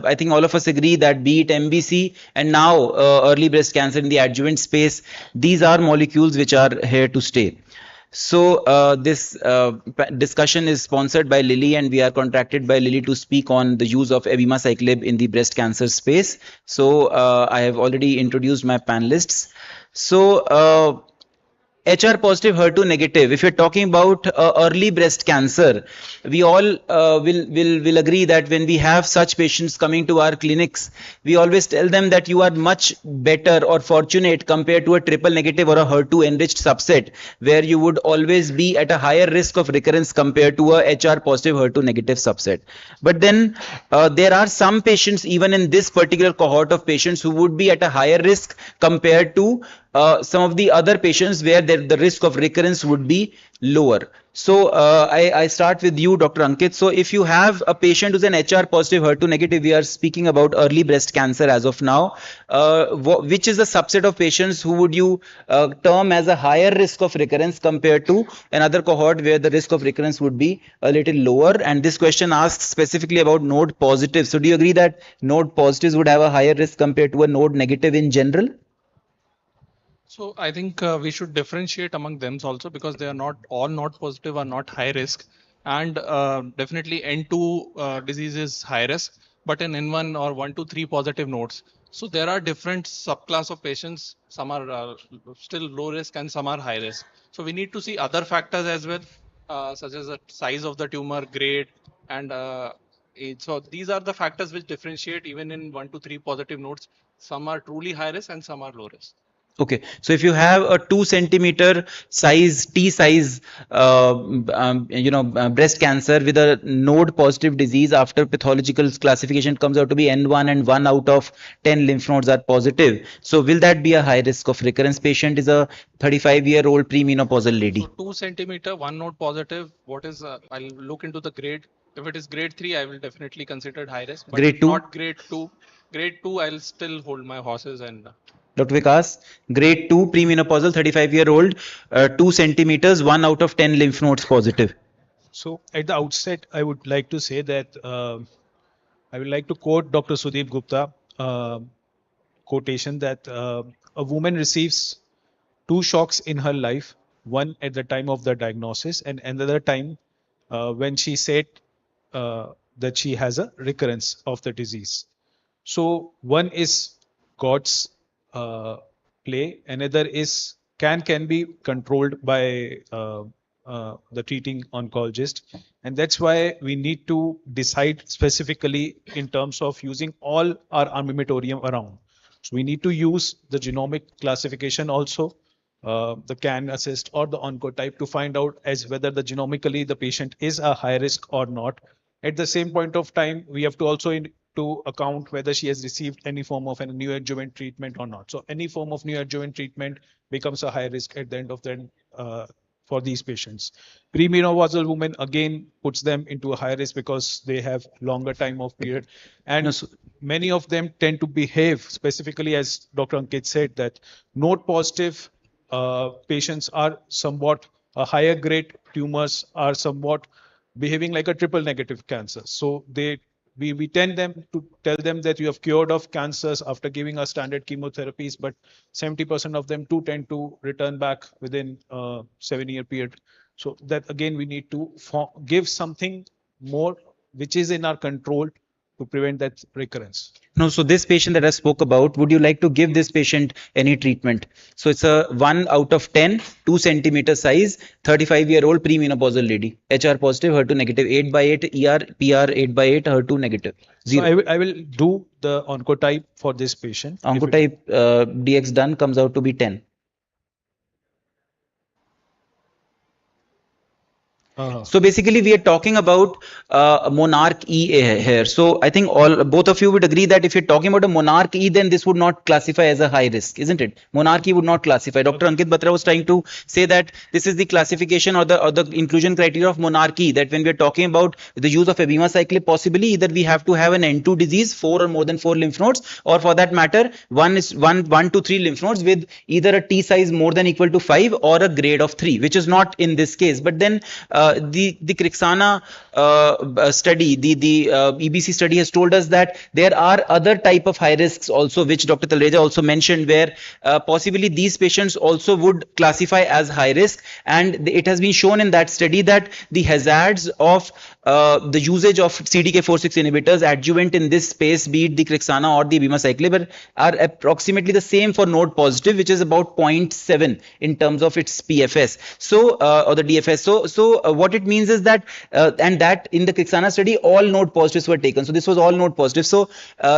I think all of us agree that be it MBC and now early breast cancer in the adjuvant space, these are molecules which are here to stay. So this discussion is sponsored by Lilly, and we are contracted by Lilly to speak on the use of abemaciclib in the breast cancer space. So I have already introduced my panelists. So HR positive, HER2 negative. If you're talking about early breast cancer, we all will agree that when we have such patients coming to our clinics, we always tell them that you are much better or fortunate compared to a triple negative or a HER2 enriched subset, where you would always be at a higher risk of recurrence compared to a HR positive, HER2 negative subset. But then there are some patients, even in this particular cohort of patients, who would be at a higher risk compared to some of the other patients where the risk of recurrence would be lower. So I start with you, Dr. Ankit. So if you have a patient who's an HR positive, HER2 negative, we are speaking about early breast cancer as of now. Which is the subset of patients who would you term as a higher risk of recurrence compared to another cohort where the risk of recurrence would be a little lower? And this question asks specifically about node positive. So do you agree that node positives would have a higher risk compared to a node negative in general? So I think we should differentiate among them also, because they are not all not positive are not high risk, and definitely N2 disease is high risk, but in N1 or 1 to 3 positive nodes. So there are different subclass of patients. Some are still low risk and some are high risk. So we need to see other factors as well, such as the size of the tumor, grade, and age. So these are the factors which differentiate even in 1 to 3 positive nodes. Some are truly high risk and some are low risk. Okay, so if you have a 2 centimeter size, T size, breast cancer with a node positive disease, after pathological classification comes out to be N1 and 1 out of 10 lymph nodes are positive. So will that be a high risk of recurrence? Patient is a 35-year-old premenopausal lady. So 2 centimeter, 1 node positive. What is, I'll look into the grade. If it is grade 3, I will definitely consider it high risk. But Grade if 2? not grade 2, I'll still hold my horses and Dr. Vikas, grade 2 premenopausal 35-year-old, 2 centimeters, 1 out of 10 lymph nodes positive. So at the outset, I would like to say that I would like to quote Dr. Sudeep Gupta quotation that a woman receives 2 shocks in her life, one at the time of the diagnosis and another time when she said that she has a recurrence of the disease. So one is God's play, another is can be controlled by the treating oncologist, and that's why we need to decide specifically in terms of using all our armamentarium around. So we need to use the genomic classification also, the CAN assist or the oncotype, to find out as whether the genomically the patient is a high risk or not. At the same point of time, we have to also to account whether she has received any form of a neoadjuvant treatment or not. So any form of neoadjuvant treatment becomes a high risk at the end of the for these patients. Premenopausal women again puts them into a high risk because they have longer time of period, and many of them tend to behave specifically, as Dr. Ankit said, that node positive patients are somewhat higher grade tumors are somewhat behaving like a triple negative cancer. So we tend them to tell them that you have cured of cancers after giving us standard chemotherapies, but 70% of them too tend to return back within a 7-year period So that again, we need to give something more which is in our control to prevent that recurrence. No, so this patient that I spoke about, would you like to give this patient any treatment? So it's a 1 out of 10, 2 centimeter size, 35-year-old premenopausal lady, HR positive, HER2 negative, 8 by 8, ER, PR, 8 by 8, HER2 negative. So Zero. I will do the oncotype for this patient. Oncotype DX done comes out to be 10. So basically, we are talking about monarch E here. So I think both of you would agree that if you're talking about a monarch E, then this would not classify as a high risk, isn't it? Monarch E would not classify. Dr. Ankit Batra was trying to say that this is the classification or the inclusion criteria of monarch E, that when we are talking about the use of abemaciclib, possibly either we have to have an N2 disease, 4 or more than 4 lymph nodes, or for that matter, 1 to 3 lymph nodes with either a T size more than equal to 5 or a grade of 3, which is not in this case. But then the Krixana study, the EBC study has told us that there are other type of high risks also, which Dr. Talreja also mentioned, where possibly these patients also would classify as high risk, and it has been shown in that study that the hazards of the usage of CDK4/6 inhibitors adjuvant in this space, be it the Krixana or the abemaciclib, are approximately the same for node positive, which is about 0.7 in terms of its PFS. So or the DFS. So what it means is that and that in the Krixana study all node positives were taken. So this was all node positive. So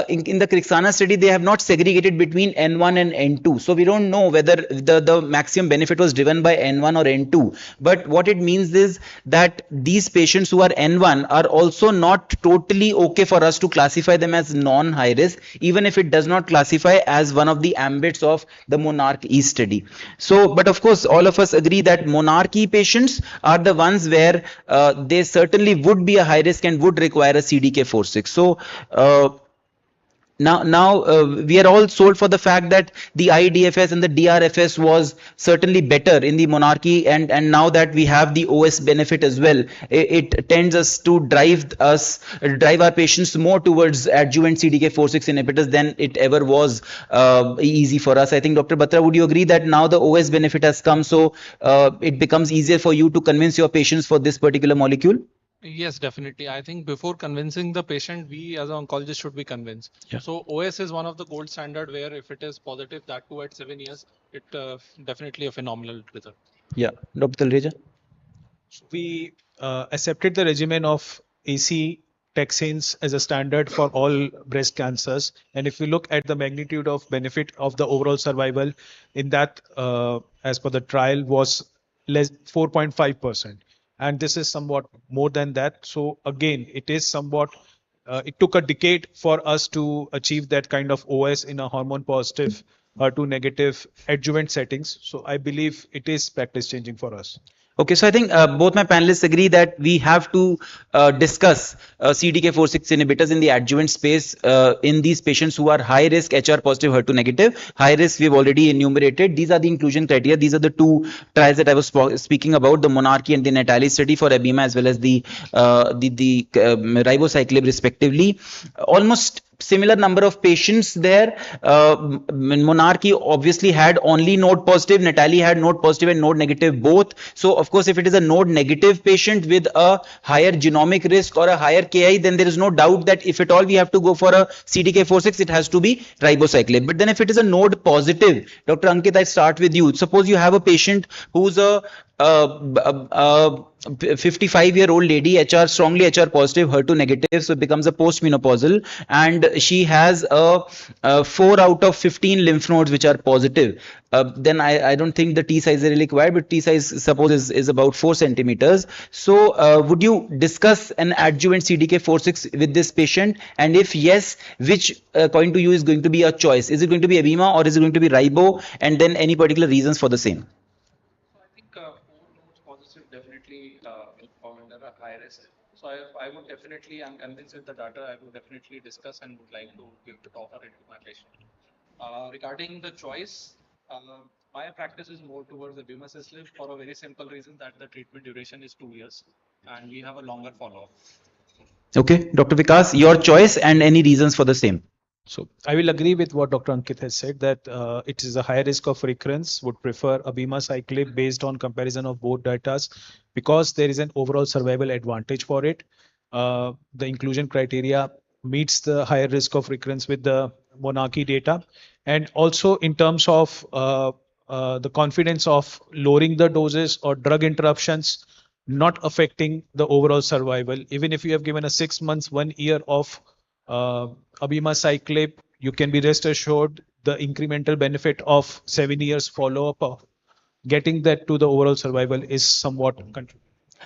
in the Krixana study they have not segregated between N1 and N2. So we don't know whether the maximum benefit was driven by N1 or N2. But what it means is that these patients who are N1 are also not totally okay for us to classify them as non-high risk, even if it does not classify as one of the ambits of the monarch E study. So, but of course, all of us agree that monarch E patients are the ones where they certainly would be a high risk and would require a CDK4/6. So now we are all sold for the fact that the IDFS and the DRFS was certainly better in the monarchy, and now that we have the OS benefit as well, it tends us to drive our patients more towards adjuvant CDK4/6 inhibitors than it ever was easy for us. I think Dr. Batra, would you agree that now the OS benefit has come, so it becomes easier for you to convince your patients for this particular molecule? Yes, definitely. I think before convincing the patient, we as an oncologist should be convinced. Yeah. So OS is one of the gold standard where if it is positive, that too at 7 years, it definitely a phenomenal result. Yeah, Dr. Talreja. We accepted the regimen of AC taxanes as a standard for all breast cancers, and if we look at the magnitude of benefit of the overall survival in that, as per the trial, was less 4.5%, and this is somewhat more than that. So again, it is somewhat it took a decade for us to achieve that kind of OS in a hormone positive HER2 negative adjuvant settings. So I believe it is practice changing for us. Okay, so I think both my panelists agree that we have to discuss CDK4/6 inhibitors in the adjuvant space in these patients who are high risk HR positive HER2 negative. High risk we've already enumerated. These are the inclusion criteria. These are the two trials that I was speaking about, the Monarchy and the Natali study for abema, as well as the ribociclib respectively. Almost similar number of patients there. Monarchy obviously had only node positive, Natali had node positive and node negative both. So of course, if it is a node negative patient with a higher genomic risk or a higher KI, then there is no doubt that if at all we have to go for a CDK4/6, it has to be ribociclib. But then if it is a node positive, Dr. Ankit, I start with you. Suppose you have a patient who's a 55-year-old lady, strongly HR positive, HER2 negative, so it becomes a postmenopausal, and she has a 4 out of 15 lymph nodes which are positive. Then I don't think the T size is really required, but T size suppose is about 4 centimeters. So would you discuss an adjuvant CDK4/6 with this patient? And if yes, which according to you is going to be a choice? Is it going to be abema or is it going to be ribo? And then any particular reasons for the same? Definitely will fall under a high risk. So I would definitely, I'm convinced with the data, I would definitely discuss and would like to give the offer it to my patient. Regarding the choice, my practice is more towards the abemaciclib for a very simple reason that the treatment duration is 2 years and we have a longer follow-up. Okay, Dr. Vikas, your choice and any reasons for the same? So I will agree with what Dr. Ankit has said that it is a high risk of recurrence. Would prefer abemaciclib based on comparison of both datas because there is an overall survival advantage for it. The inclusion criteria meets the higher risk of recurrence with the monarchy data, and also in terms of the confidence of lowering the doses or drug interruptions not affecting the overall survival. Even if you have given a 6 months, 1 year of uh, abemaciclib, you can be rest assured the incremental benefit of 7 years follow-up of getting that to the overall survival is somewhat contributing.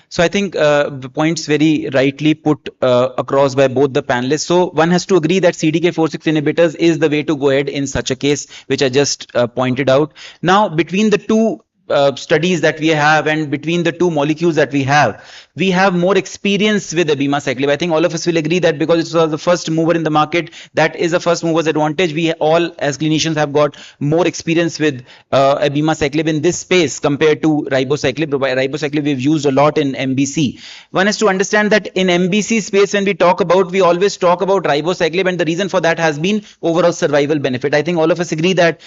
So I think the points very rightly put across by both the panelists. So one has to agree that CDK4/6 inhibitors is the way to go ahead in such a case, which I just pointed out. Now, between the two studies that we have and between the two molecules that we have more experience with abemaciclib. I think all of us will agree that because it was the first mover in the market, that is a first mover's advantage. We all as clinicians have got more experience with abemaciclib in this space compared to ribociclib. Ribociclib we've used a lot in MBC. One has to understand that in MBC space, when we always talk about ribociclib, and the reason for that has been overall survival benefit. I think all of us agree that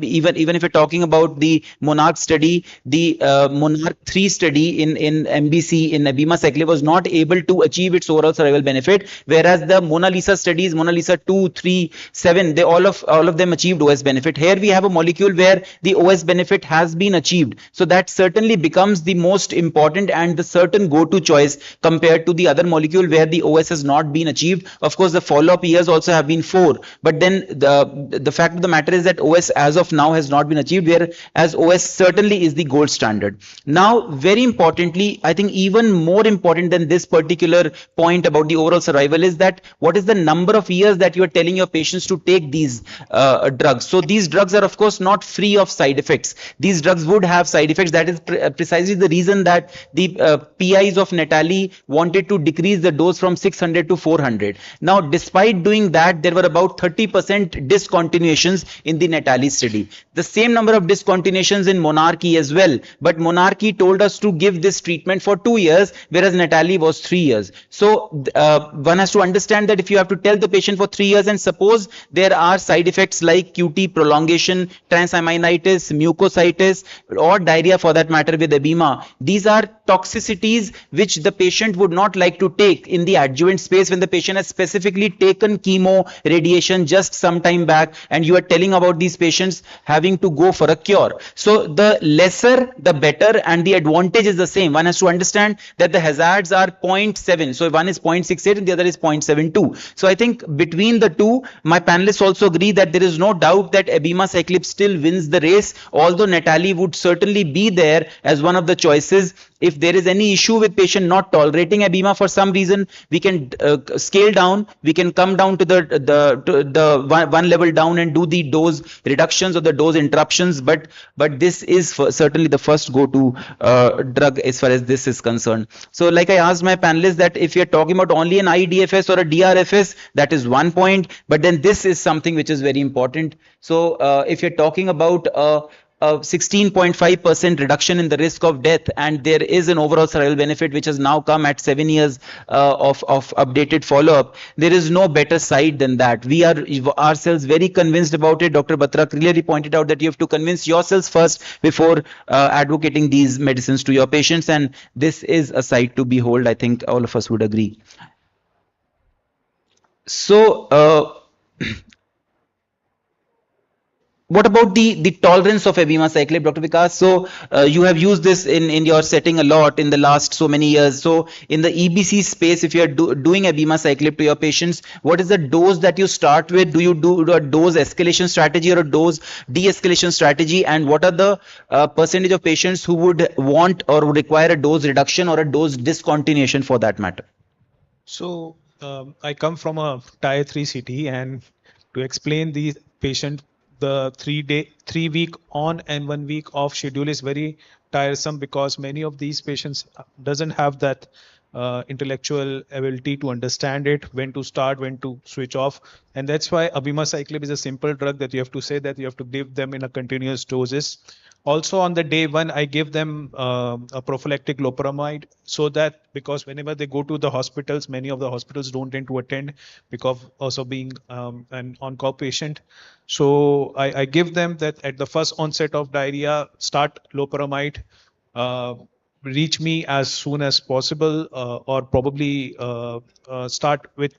even if you're talking about the Monarch study, the Monarch 3 study in MBC in abemaciclib was not able to achieve its overall survival benefit, whereas the Mona Lisa studies, Mona Lisa 2, 3, 7, they all of them achieved OS benefit. Here we have a molecule where the OS benefit has been achieved, so that certainly becomes the most important and the certain go-to choice compared to the other molecule where the OS has not been achieved. Of course, the follow-up years also have been 4, but then the fact of the matter is that OS as of now has not been achieved, whereas OS certainly is the gold standard. Now, very importantly, I think even more important than this particular point about the overall survival is that what is the number of years that you are telling your patients to take these drugs. So these drugs are of course not free of side effects. These drugs would have side effects. That is precisely the reason that the PIs of Natali wanted to decrease the dose from 600 to 400. Now, despite doing that, there were about 30% discontinuations in the Natali study. The same number of discontinuations in Monarchy as well, but Monarchy told us to give this treatment for 2 years, whereas Natali was 3 years. So one has to understand that if you have to tell the patient for 3 years and suppose there are side effects like QT prolongation, transaminitis, mucositis, or diarrhea for that matter with abema, these are toxicities which the patient would not like to take in the adjuvant space when the patient has specifically taken chemo, radiation just some time back, and you are telling about these patients having to go for a cure. So the lesser the better, and the advantage is the same. One has to understand that the hazards are 0.7, so one is 0.68 and the other is 0.72. So I think between the two, my panelists also agree that there is no doubt that abemaciclib still wins the race, although Natali would certainly be there as one of the choices. If there is any issue with patient not tolerating abema for some reason, we can scale down, we can come down to the one level down and do the dose reductions or the dose interruptions, but this is certainly the first go-to drug as far as this is concerned. So like I asked my panelists that if you're talking about only an IDFS or a DRFS, that is one point, but then this is something which is very important. So if you're talking about a 16.5% reduction in the risk of death, and there is an overall survival benefit which has now come at 7 years of updated follow-up. There is no better side than that. We are ourselves very convinced about it. Dr. Batra clearly pointed out that you have to convince yourselves first before advocating these medicines to your patients, and this is a sight to behold. I think all of us would agree. So what about the tolerance of abemaciclib, Dr. Vikas? So you have used this in your setting a lot in the last so many years. So in the EBC space, if you are doing abemaciclib to your patients, what is the dose that you start with? Do you do a dose escalation strategy or a dose de-escalation strategy? And what are the percentage of patients who would want or would require a dose reduction or a dose discontinuation for that matter? So I come from a tier 3 city, and to explain the patient, the 3 week on and 1 week off schedule is very tiresome because many of these patients doesn't have that intellectual ability to understand it, when to start, when to switch off. And that's why abemaciclib is a simple drug that you have to say that you have to give them in a continuous doses. Also on the day one, I give them a prophylactic loperamide, so that because whenever they go to the hospitals, many of the hospitals don't tend to attend because also being an onco patient. So I give them that at the first onset of diarrhea, start loperamide, reach me as soon as possible, or probably start with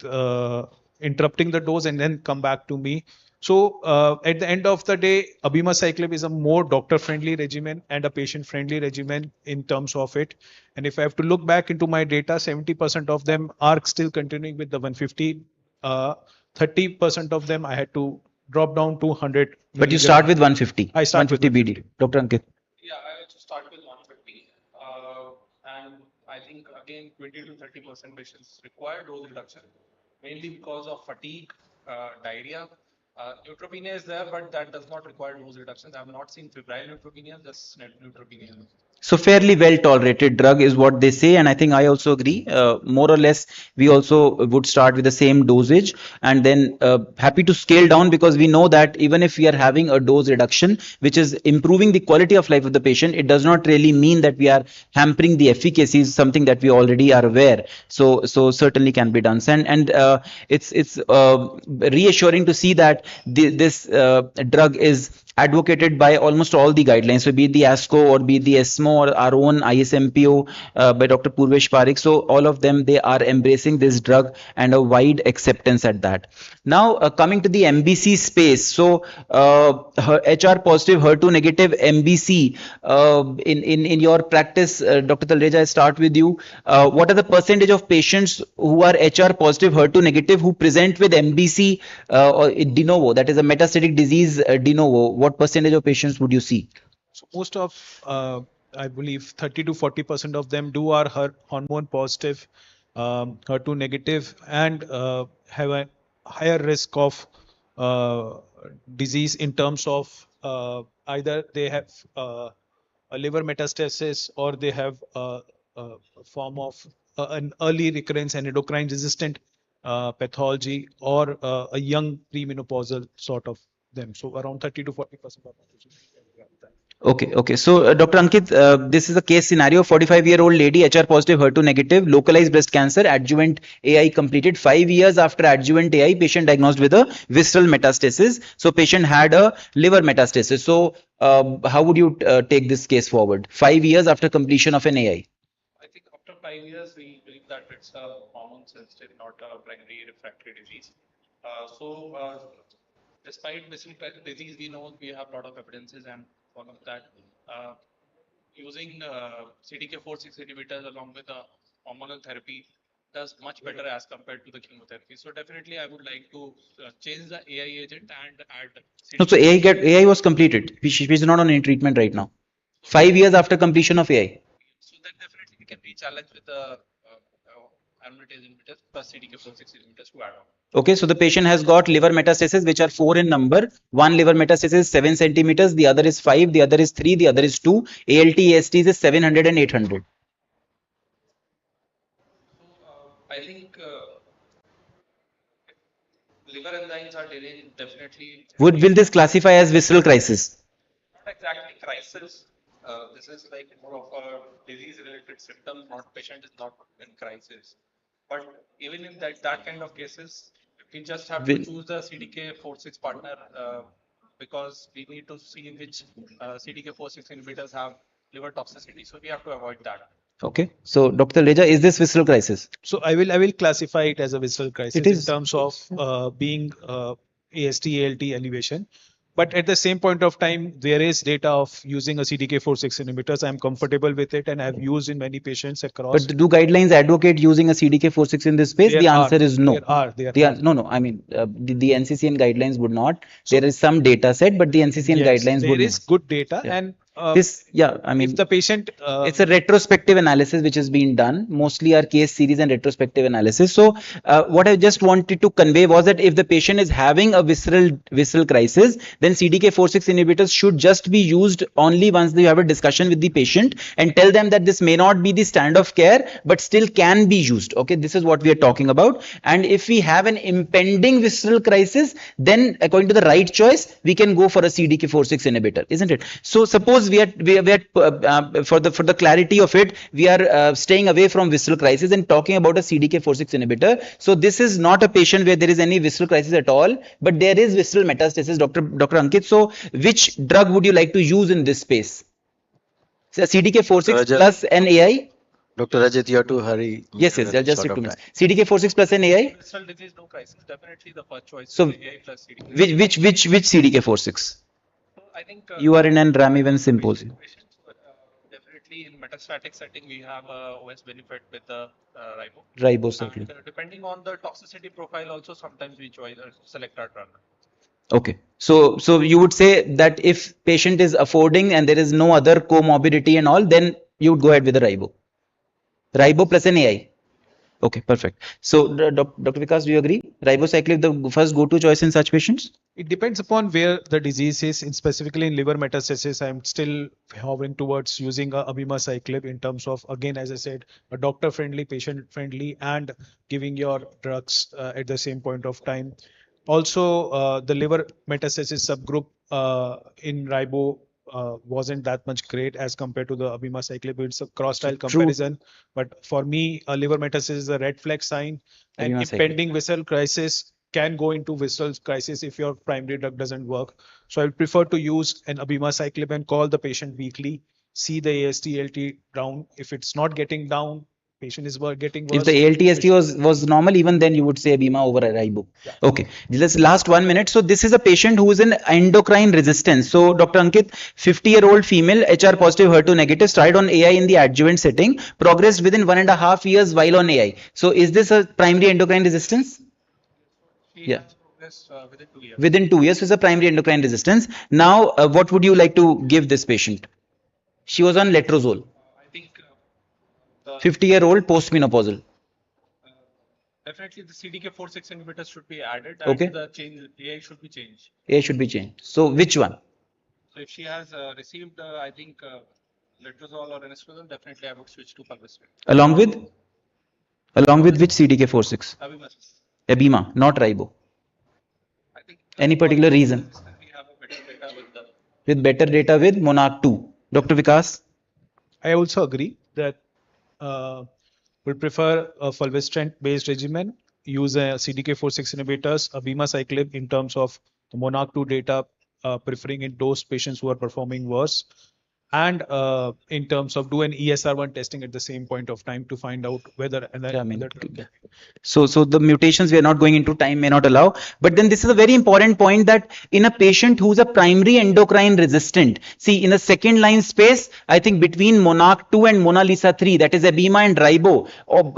interrupting the dose and then come back to me. So at the end of the day, abemaciclib is a more doctor-friendly regimen and a patient-friendly regimen in terms of it. And if I have to look back into my data, 70% of them are still continuing with the 150. 30% of them I had to drop down to 100. But you start with 150. I start 150 BD. Dr. Ankit. Yeah, I also start with 150. And I think again 20 to 30% patients require dose reduction, mainly because of fatigue, diarrhea. Neutropenia is there, but that does not require dose reductions. I have not seen febrile neutropenia, just neutropenia. So fairly well tolerated drug is what they say, and I think I also agree. More or less, we also would start with the same dosage, and then happy to scale down, because we know that even if we are having a dose reduction, which is improving the quality of life of the patient, it does not really mean that we are hampering the efficacy. Is something that we already are aware. So certainly can be done, and it's reassuring to see that this drug is advocated by almost all the guidelines, so be it the ASCO or be it the ESMO or our own ISMPO by Dr. Purvesh Parikh. So all of them, they are embracing this drug and a wide acceptance at that. Now coming to the MBC space, so HR positive, HER2 negative MBC, in your practice, Dr. Talreja, I start with you. What are the percentage of patients who are HR positive, HER2 negative, who present with MBC or de novo, that is a metastatic disease de novo? What percentage of patients would you see? So most of, I believe 30 to 40% of them do are hormone positive, HER2 negative, and have a higher risk of disease in terms of either they have a liver metastasis, or they have a form of an early recurrence and endocrine resistant pathology, or a young premenopausal sort of them. So around 30 to 40% of Okay. So, Dr. Ankit, this is a case scenario: 45-year-old lady, HR positive, HER2 negative, localized breast cancer, adjuvant AI completed. 5 years after adjuvant AI, patient diagnosed with a visceral metastasis. So, patient had a liver metastasis. So, how would you take this case forward? 5 years after completion of an AI. I think after 5 years, we believe that it's a hormone sensitive, not a primary refractory disease. Despite visceral disease, we know we have a lot of evidences, and one of that, using CDK4/6 inhibitors along with the hormonal therapy does much better as compared to the chemotherapy. So definitely, I would like to change the AI agent and add. No, so AI was completed. She's not on any treatment right now. 5 years after completion of AI. So then definitely we can re-challenge with the aromatase inhibitors plus CDK4/6 inhibitors to add on. Okay, so the patient has got liver metastasis, which are 4 in number. One liver metastasis is 7 centimeters, the other is 5, the other is 3, the other is 2. ALT, AST is 700 and 800. I think liver enzymes are definitely. Will this classify as visceral crisis? Not exactly crisis. This is like more of a disease-related symptom. Not patient is not in crisis. But even in that kind of cases, we just have to choose the CDK4/6 partner because we need to see which CDK4/6 inhibitors have liver toxicity. So we have to avoid that. Okay, so Dr. Talreja, is this visceral crisis? So I will classify it as a visceral crisis in terms of being AST, ALT elevation. But at the same point of time, there is data of using a CDK4/6 inhibitors. I'm comfortable with it, and I've used in many patients across. But do guidelines advocate using a CDK4/6 in this space? The answer is no. There are. No. I mean, the NCCN guidelines would not. There is some data set, but the NCCN guidelines would not. There is good data, and if the patient it's a retrospective analysis which is being done, mostly our case series and retrospective analysis. So what I just wanted to convey was that if the patient is having a visceral crisis, then CDK4/6 inhibitors should just be used only once you have a discussion with the patient and tell them that this may not be the standard of care but still can be used. Okay, this is what we are talking about. And if we have an impending visceral crisis, then according to the right choice we can go for a CDK4/6 inhibitor, isn't it? So suppose we are for the clarity of it, we are staying away from visceral crisis and talking about a CDK4/6 inhibitor. So this is not a patient where there is any visceral crisis at all, but there is visceral metastasis, Dr. Ankit. So which drug would you like to use in this space? So CDK4/6 plus an AI? Dr. Rajat, you have to hurry. Yes, I'll just take 2 minutes. CDK4/6 plus an AI? Visceral disease, no crisis. Definitely the first choice. So AI plus CDK. which CDK4/6? I think You are in an Ramivan symposium. definitely in metastatic setting we have OS benefit with the ribo. Ribociclib. And depending on the toxicity profile, also sometimes we select our drug. Okay, so you would say that if patient is affording and there is no other comorbidity and all, then you would go ahead with the ribo plus an AI. Okay, perfect. So Dr. Vikas, do you agree? Ribociclib the first go-to choice in such patients? It depends upon where the disease is. Specifically in liver metastasis, I'm still hovering towards using abemaciclib in terms of, again, as I said, a doctor-friendly, patient-friendly, and giving your drugs at the same point of time. Also, the liver metastasis subgroup in ribo wasn't that much great as compared to the abemaciclib. It's a cross-trial comparison. But for me, a liver metastasis is a red flag sign, and impending visceral crisis can go into visceral crisis if your primary drug doesn't work. So I would prefer to use an abemaciclib and call the patient weekly, see the AST/ALT down. If it's not getting down, patient is getting worse. If the ALT/AST was normal, even then you would say abema over a ribo. Okay, just last 1 minute. So this is a patient who is in endocrine resistance. So Dr. Ankit, 50-year-old female, HR positive, HER2 negative, started on AI in the adjuvant setting, progressed within 1.5 years while on AI. So is this a primary endocrine resistance? Yeah. Within 2 years is a primary endocrine resistance. Now, what would you like to give this patient? She was on letrozole. 50-year-old postmenopausal. Definitely the CDK4/6 inhibitors should be added, Okay. and the AI should be changed. AI should be changed. So which one? So if she has received, I think, letrozole or anastrozole, definitely I would switch to fulvestrant. Along with which CDK4/6? Abema, not ribo. Any particular reason? With better data with Monarch 2. Dr. Vikas? I also agree that would prefer a fulvestrant based regimen, use a CDK4/6 inhibitors, abemaciclib in terms of the Monarch 2 data, preferring in those patients who are performing worse, and in terms of do an ESR1 testing at the same point of time to find out whether So the mutations we are not going into, time may not allow, but then this is a very important point that in a patient who's a primary endocrine resistant, see in the second line space, I think between Monarch 2 and Mona Lisa 3, that is abema and ribo,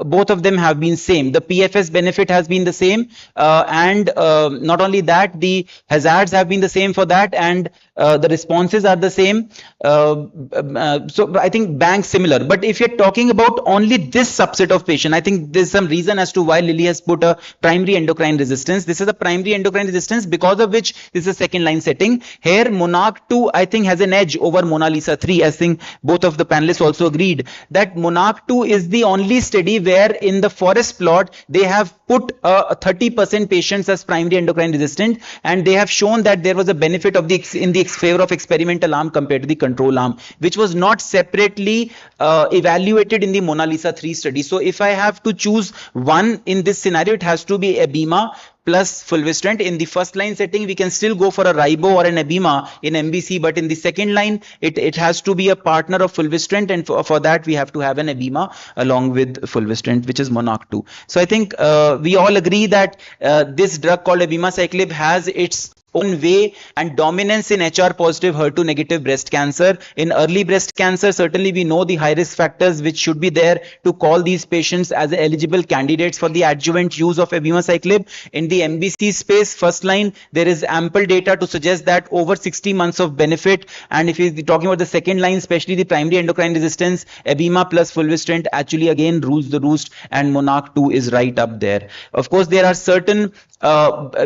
both of them have been same. The PFS benefit has been the same, and not only that, the hazards have been the same for that, and the responses are the same. So I think bang similar. But if you're talking about only this subset of patient, I think there's some reason as to why Lilly has put a primary endocrine resistance. This is a primary endocrine resistance because of which this is a second line setting. Here Monarch 2 I think has an edge over Mona Lisa 3. I think both of the panelists also agreed that Monarch 2 is the only study where in the forest plot they have put 30% patients as primary endocrine resistant, and they have shown that there was a benefit of in the favor of experimental arm compared to the control arm, which was not separately evaluated in the Mona Lisa 3 study. So if I have to choose one in this scenario, it has to be abema plus fulvestrant. In the first line setting, we can still go for a ribo or an abema in MBC, but in the second line, it has to be a partner of fulvestrant, and for that we have to have an abema along with fulvestrant, which is Monarch 2. So I think we all agree that this drug called abemaciclib has its own way and dominance in HR positive HER2 negative breast cancer. In early breast cancer, certainly we know the high risk factors which should be there to call these patients as eligible candidates for the adjuvant use of abemaciclib. In the MBC space, first line, there is ample data to suggest that over 60 months of benefit. And if you're talking about the second line, especially the primary endocrine resistance, abema plus fulvestrant actually again rules the roost, and monarch 2 is right up there. Of course, there are certain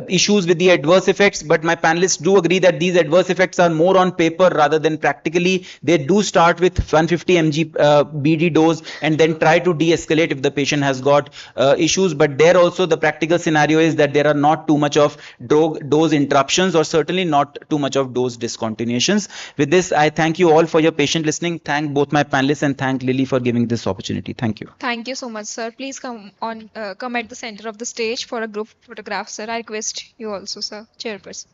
issues with the adverse effects, but my panelists do agree that these adverse effects are more on paper rather than practically. They do start with 150 mg BD dose and then try to de-escalate if the patient has got issues. But there also the practical scenario is that there are not too much of dose interruptions or certainly not too much of dose discontinuations. With this, I thank you all for your patient listening. Thank both my panelists and thank Lily for giving this opportunity. Thank you. Thank you so much, sir. Please come at the center of the stage for a group photograph, sir. I request you also, sir, chairperson.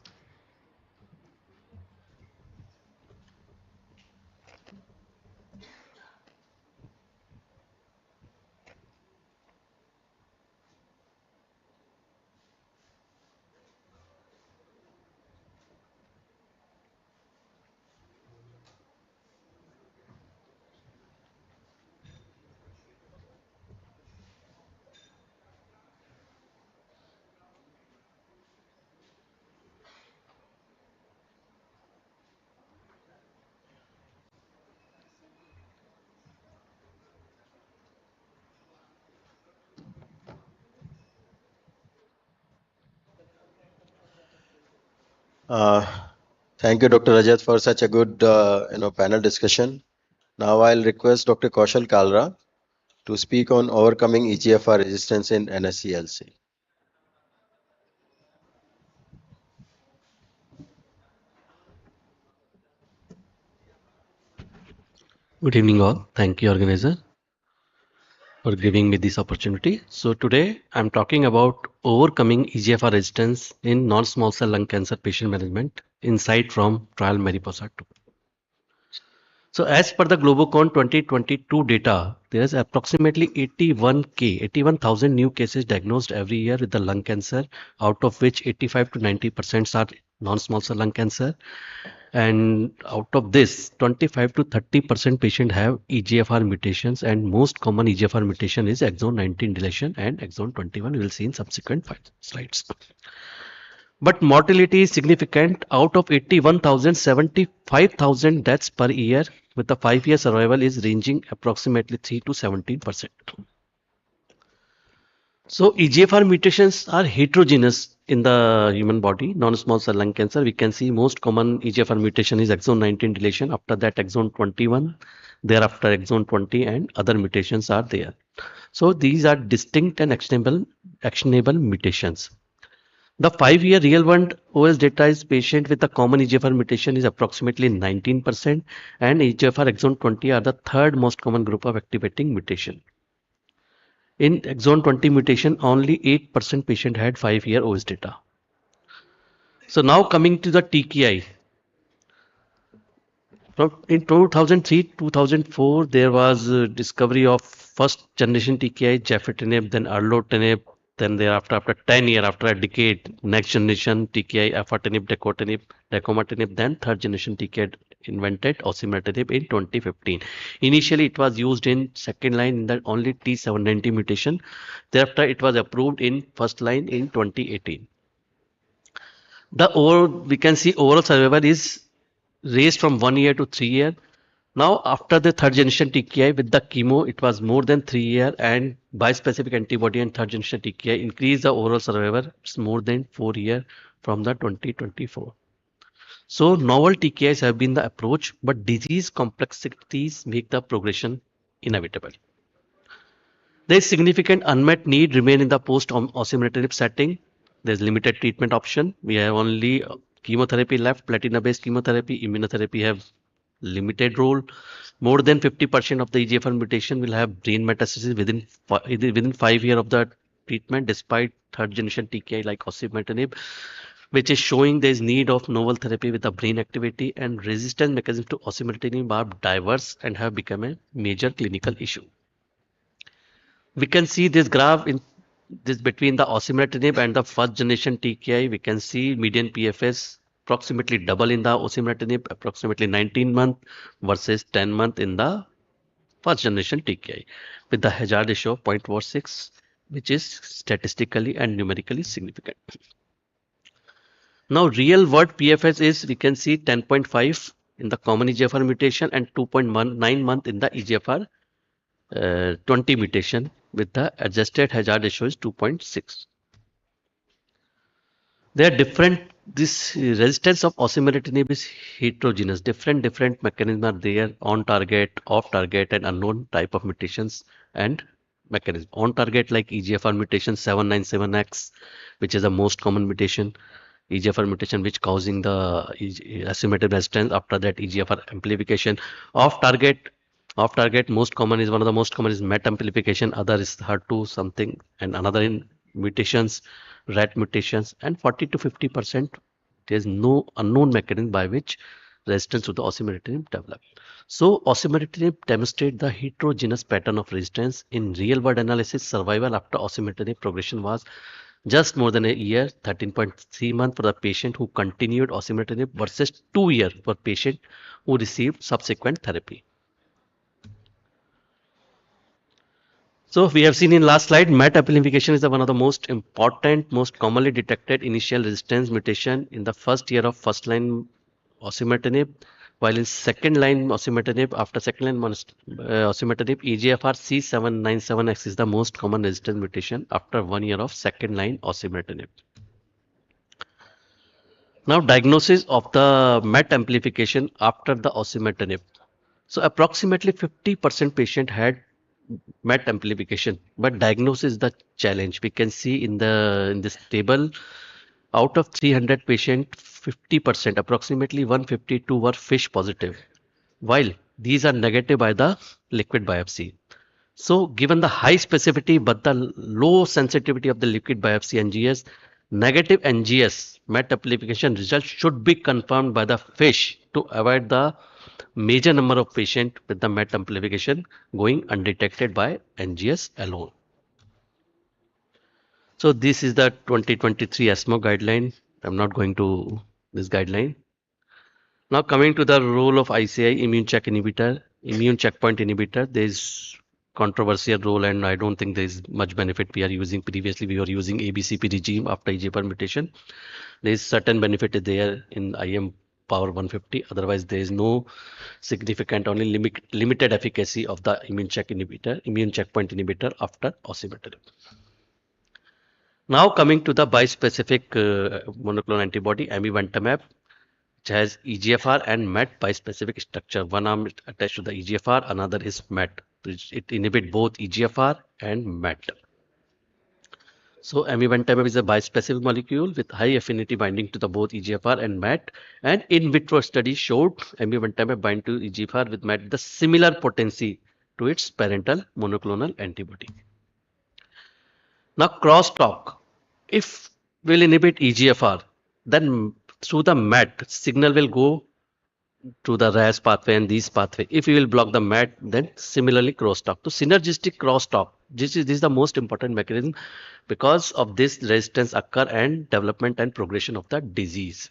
Thank you, Dr. Rajat, for such a good panel discussion. Now I'll request Dr. Kaushal Kalra to speak on overcoming EGFR resistance in NSCLC. Good evening all. Thank you, organizer, for giving me this opportunity. So today I'm talking about overcoming EGFR resistance in non-small cell lung cancer patient management, insight from trial Mariposa 2. So as per the Globocon 2022 data, there is approximately 81,000 new cases diagnosed every year with the lung cancer, out of which 85 to 90% are non-small cell lung cancer. And out of this, 25 to 30% patients have EGFR mutations, and most common EGFR mutation is exon 19 deletion and exon 21. We will see in subsequent slides. But mortality is significant. Out of 81,000, 75,000 deaths per year, with the 5-year survival is ranging approximately 3 to 17%. So EGFR mutations are heterogeneous in the human body. Non-small cell lung cancer, we can see most common EGFR mutation is exon 19 deletion. After that, exon 21, thereafter exon 20, and other mutations are there. So these are distinct and actionable mutations. The 5-year real-world OS data is patient with the common EGFR mutation is approximately 19%, and EGFR exon 20 are the third most common group of activating mutation. In exon 20 mutation, only 8% patient had 5-year OS data. So now coming to the TKI. In 2003-2004, there was discovery of first generation TKI, gefitinib, then erlotinib, then thereafter, after 10 years, after a decade, next generation TKI, afatinib, dacomatinib, then third generation TKI invented, osimertinib, in 2015. Initially, it was used in second line in the only T790 mutation. Thereafter, it was approved in first line in 2018. We can see overall survival is raised from 1 year to 3 years. Now, after the third generation TKI with the chemo, it was more than 3 years, and bispecific antibody and third generation TKI increased the overall survival. It's more than 4 years from the 2024. So novel TKIs have been the approach, but disease complexities make the progression inevitable. There is significant unmet need remain in the post-osimertinib setting. There's limited treatment option. We have only chemotherapy left, platinum-based chemotherapy, immunotherapy have limited role. More than 50% of the EGFR mutation will have brain metastasis within 5 years of the treatment, despite third generation TKI like osimertinib, which is showing there is need of novel therapy with the brain activity, and resistance mechanisms to osimertinib are diverse and have become a major clinical issue. We can see this graph in this between the osimertinib and the first generation TKI, we can see median PFS approximately double in the osimertinib, approximately 19 months versus 10 months in the first generation TKI, with the hazard ratio of 0.46, which is statistically and numerically significant. Now, real world PFS is, we can see 10.5 in the common EGFR mutation and 2.19 month in the EGFR 20 mutation, with the adjusted hazard ratio is 2.6. They are different. This resistance of osimertinib is heterogeneous. Different mechanisms are there: on target, off target, and unknown type of mutations and mechanism. On target, like EGFR mutation 797X, which is the most common mutation. EGFR mutation which causing the asymmetric resistance. After that, EGFR amplification. Off target most common is, one of the most common is MET amplification. Other is HER2 something, and another in mutations, RAT mutations, and 40 to 50% there is no unknown mechanism by which resistance to the osimertinib develop. So osimertinib demonstrate the heterogeneous pattern of resistance. In real world analysis, survival after osimertinib progression was just more than a year, 13.3 months for the patient who continued osimertinib versus 2 years for patient who received subsequent therapy. So we have seen in last slide, MET amplification is one of the most important, most commonly detected initial resistance mutation in the first year of first line osimertinib, while in second line osimertinib, after second line osimertinib, EGFR C797X is the most common resistance mutation after 1 year of second line osimertinib. Now, diagnosis of the MET amplification after the osimertinib. So approximately 50% patient had MET amplification, but diagnosis is the challenge. We can see in this table, out of 300 patients, 50%, approximately 152 were FISH positive, while these are negative by the liquid biopsy. So given the high specificity but the low sensitivity of the liquid biopsy NGS, negative NGS MET amplification result should be confirmed by the FISH to avoid the major number of patients with the MET amplification going undetected by NGS alone. So this is the 2023 ESMO guideline. I'm not going to this guideline. Now coming to the role of ICI, immune checkpoint inhibitor, there is controversial role, and I don't think there is much benefit. We are using, previously we were using ABCP regime after EGFR mutation. There is certain benefit there in IM power 150. Otherwise, there is no significant, only limited efficacy of the immune checkpoint inhibitor after osimertinib. Now coming to the bispecific monoclonal antibody amivantamab, which has EGFR and MET bispecific structure. One arm is attached to the EGFR, another is MET. It inhibits both EGFR and MET. So amivantamab is a bispecific molecule with high affinity binding to the both EGFR and MET, and in vitro study showed amivantamab bind to EGFR with MET the similar potency to its parental monoclonal antibody. Now crosstalk, if will inhibit EGFR, then through the MET signal will go to the RAS pathway and these pathway. If you will block the MET, then similarly crosstalk. So synergistic crosstalk, this is the most important mechanism. Because of this, resistance occur and development and progression of the disease.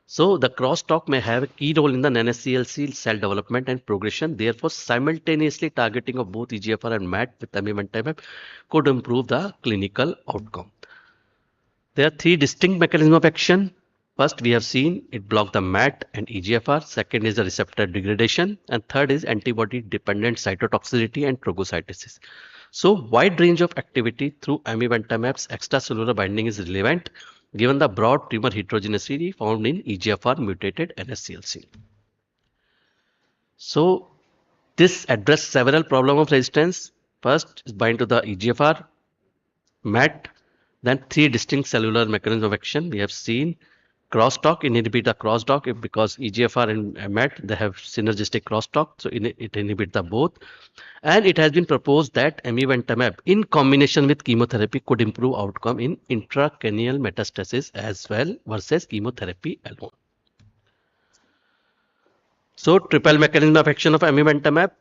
So the crosstalk may have a key role in the NSCLC cell development and progression. Therefore, simultaneously targeting of both EGFR and MET with amivantamab could improve the clinical outcome. There are three distinct mechanisms of action. First, we have seen it block the MET and EGFR. Second is the receptor degradation. And third is antibody-dependent cytotoxicity and phagocytosis. So, wide range of activity through amivantamab's extracellular binding is relevant given the broad tumor heterogeneity found in EGFR mutated NSCLC. So, this addresses several problems of resistance. First is bind to the EGFR, MET, then three distinct cellular mechanisms of action. We have seen crosstalk, inhibit the crosstalk because EGFR and MET, they have synergistic crosstalk, so it inhibits the both. And it has been proposed that amivantamab in combination with chemotherapy could improve outcome in intracranial metastasis as well versus chemotherapy alone. So triple mechanism of action of amivantamab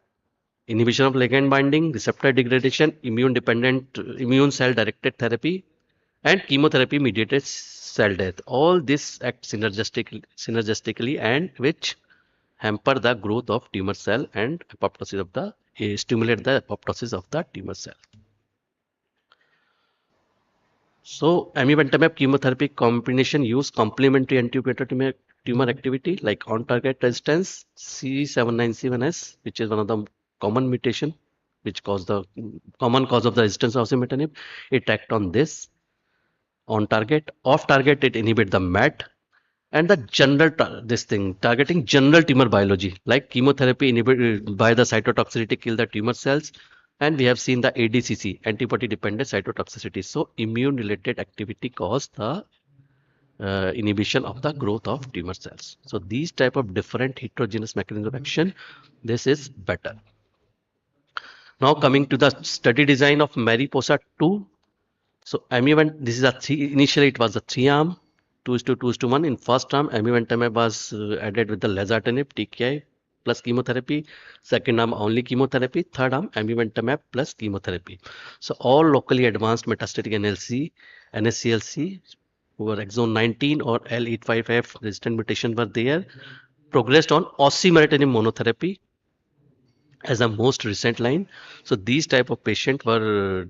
inhibition of ligand binding, receptor degradation, immune cell directed therapy, and chemotherapy mediated cell death. All this act synergistically and which hamper the growth of tumor cell and apoptosis of the stimulate the apoptosis of the tumor cell. So amivantamab chemotherapy combination use complementary anti-tumor activity like on-target resistance C797S, which is one of the common mutation which cause the common cause of the resistance of osimertinib. It act on this on target. Off target, it inhibit the MET and the general targeting general tumor biology like chemotherapy inhibited by the cytotoxicity kill the tumor cells, and we have seen the ADCC, antibody dependent cytotoxicity. So immune related activity cause the inhibition of the growth of tumor cells. So these type of different heterogeneous mechanism of action, this is better. Now coming to the study design of Mariposa 2. So this is initially it was a 3-arm, 2:2:1. In first arm, amivantamab was added with the lazertinib, TKI plus chemotherapy. Second arm, only chemotherapy. Third arm, amivantamab plus chemotherapy. So all locally advanced metastatic NSCLC who were exon 19 or L855 resistant mutation were there, progressed on osimertinib monotherapy as a most recent line. So these type of patients were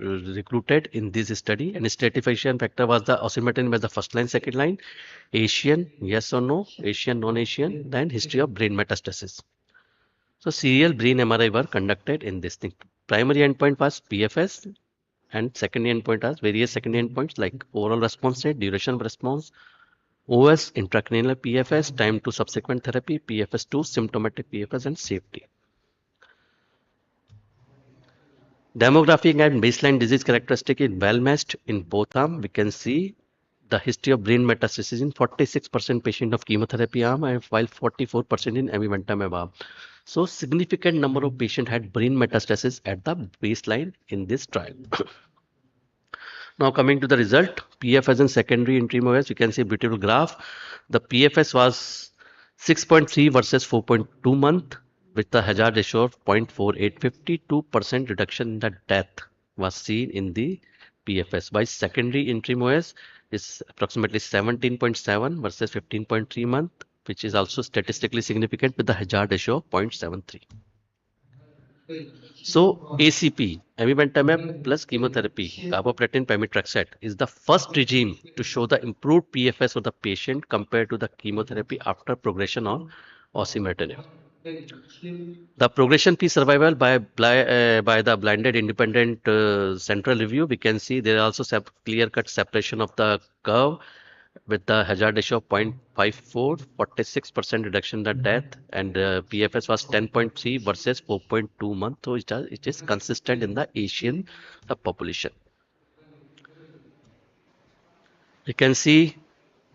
recruited in this study, and stratification factor was the osimertinib as the first line, second line, Asian, yes or no, Asian, non-Asian, then history of brain metastasis. So serial brain MRI were conducted in this thing. Primary endpoint was PFS, and secondary endpoint was various secondary endpoints like overall response rate, duration of response, OS, intracranial PFS, time to subsequent therapy, PFS2, symptomatic PFS, and safety. Demographic and baseline disease characteristic is well matched in both arms. We can see the history of brain metastasis in 46% patient of chemotherapy arm, and while 44% in amivantamab arm. So significant number of patients had brain metastasis at the baseline in this trial. Now coming to the result, PFS and secondary interim OS, you can see a beautiful graph. The PFS was 6.3 versus 4.2 month with the hazard ratio of 0.48. 52% reduction in the death was seen in the PFS. By secondary interim OS is approximately 17.7 versus 15.3 month, which is also statistically significant with the hazard ratio of 0.73. So ACP, amivantamab plus chemotherapy, carboplatin pemetrexed is the first regime to show the improved PFS of the patient compared to the chemotherapy after progression on osimertinib. The progression-free survival by the blinded independent central review, we can see there are also clear-cut separation of the curve with the hazard ratio of 0.54, 46% reduction in the death, and PFS was 10.3 versus 4.2 months. So it is consistent in the Asian population. You can see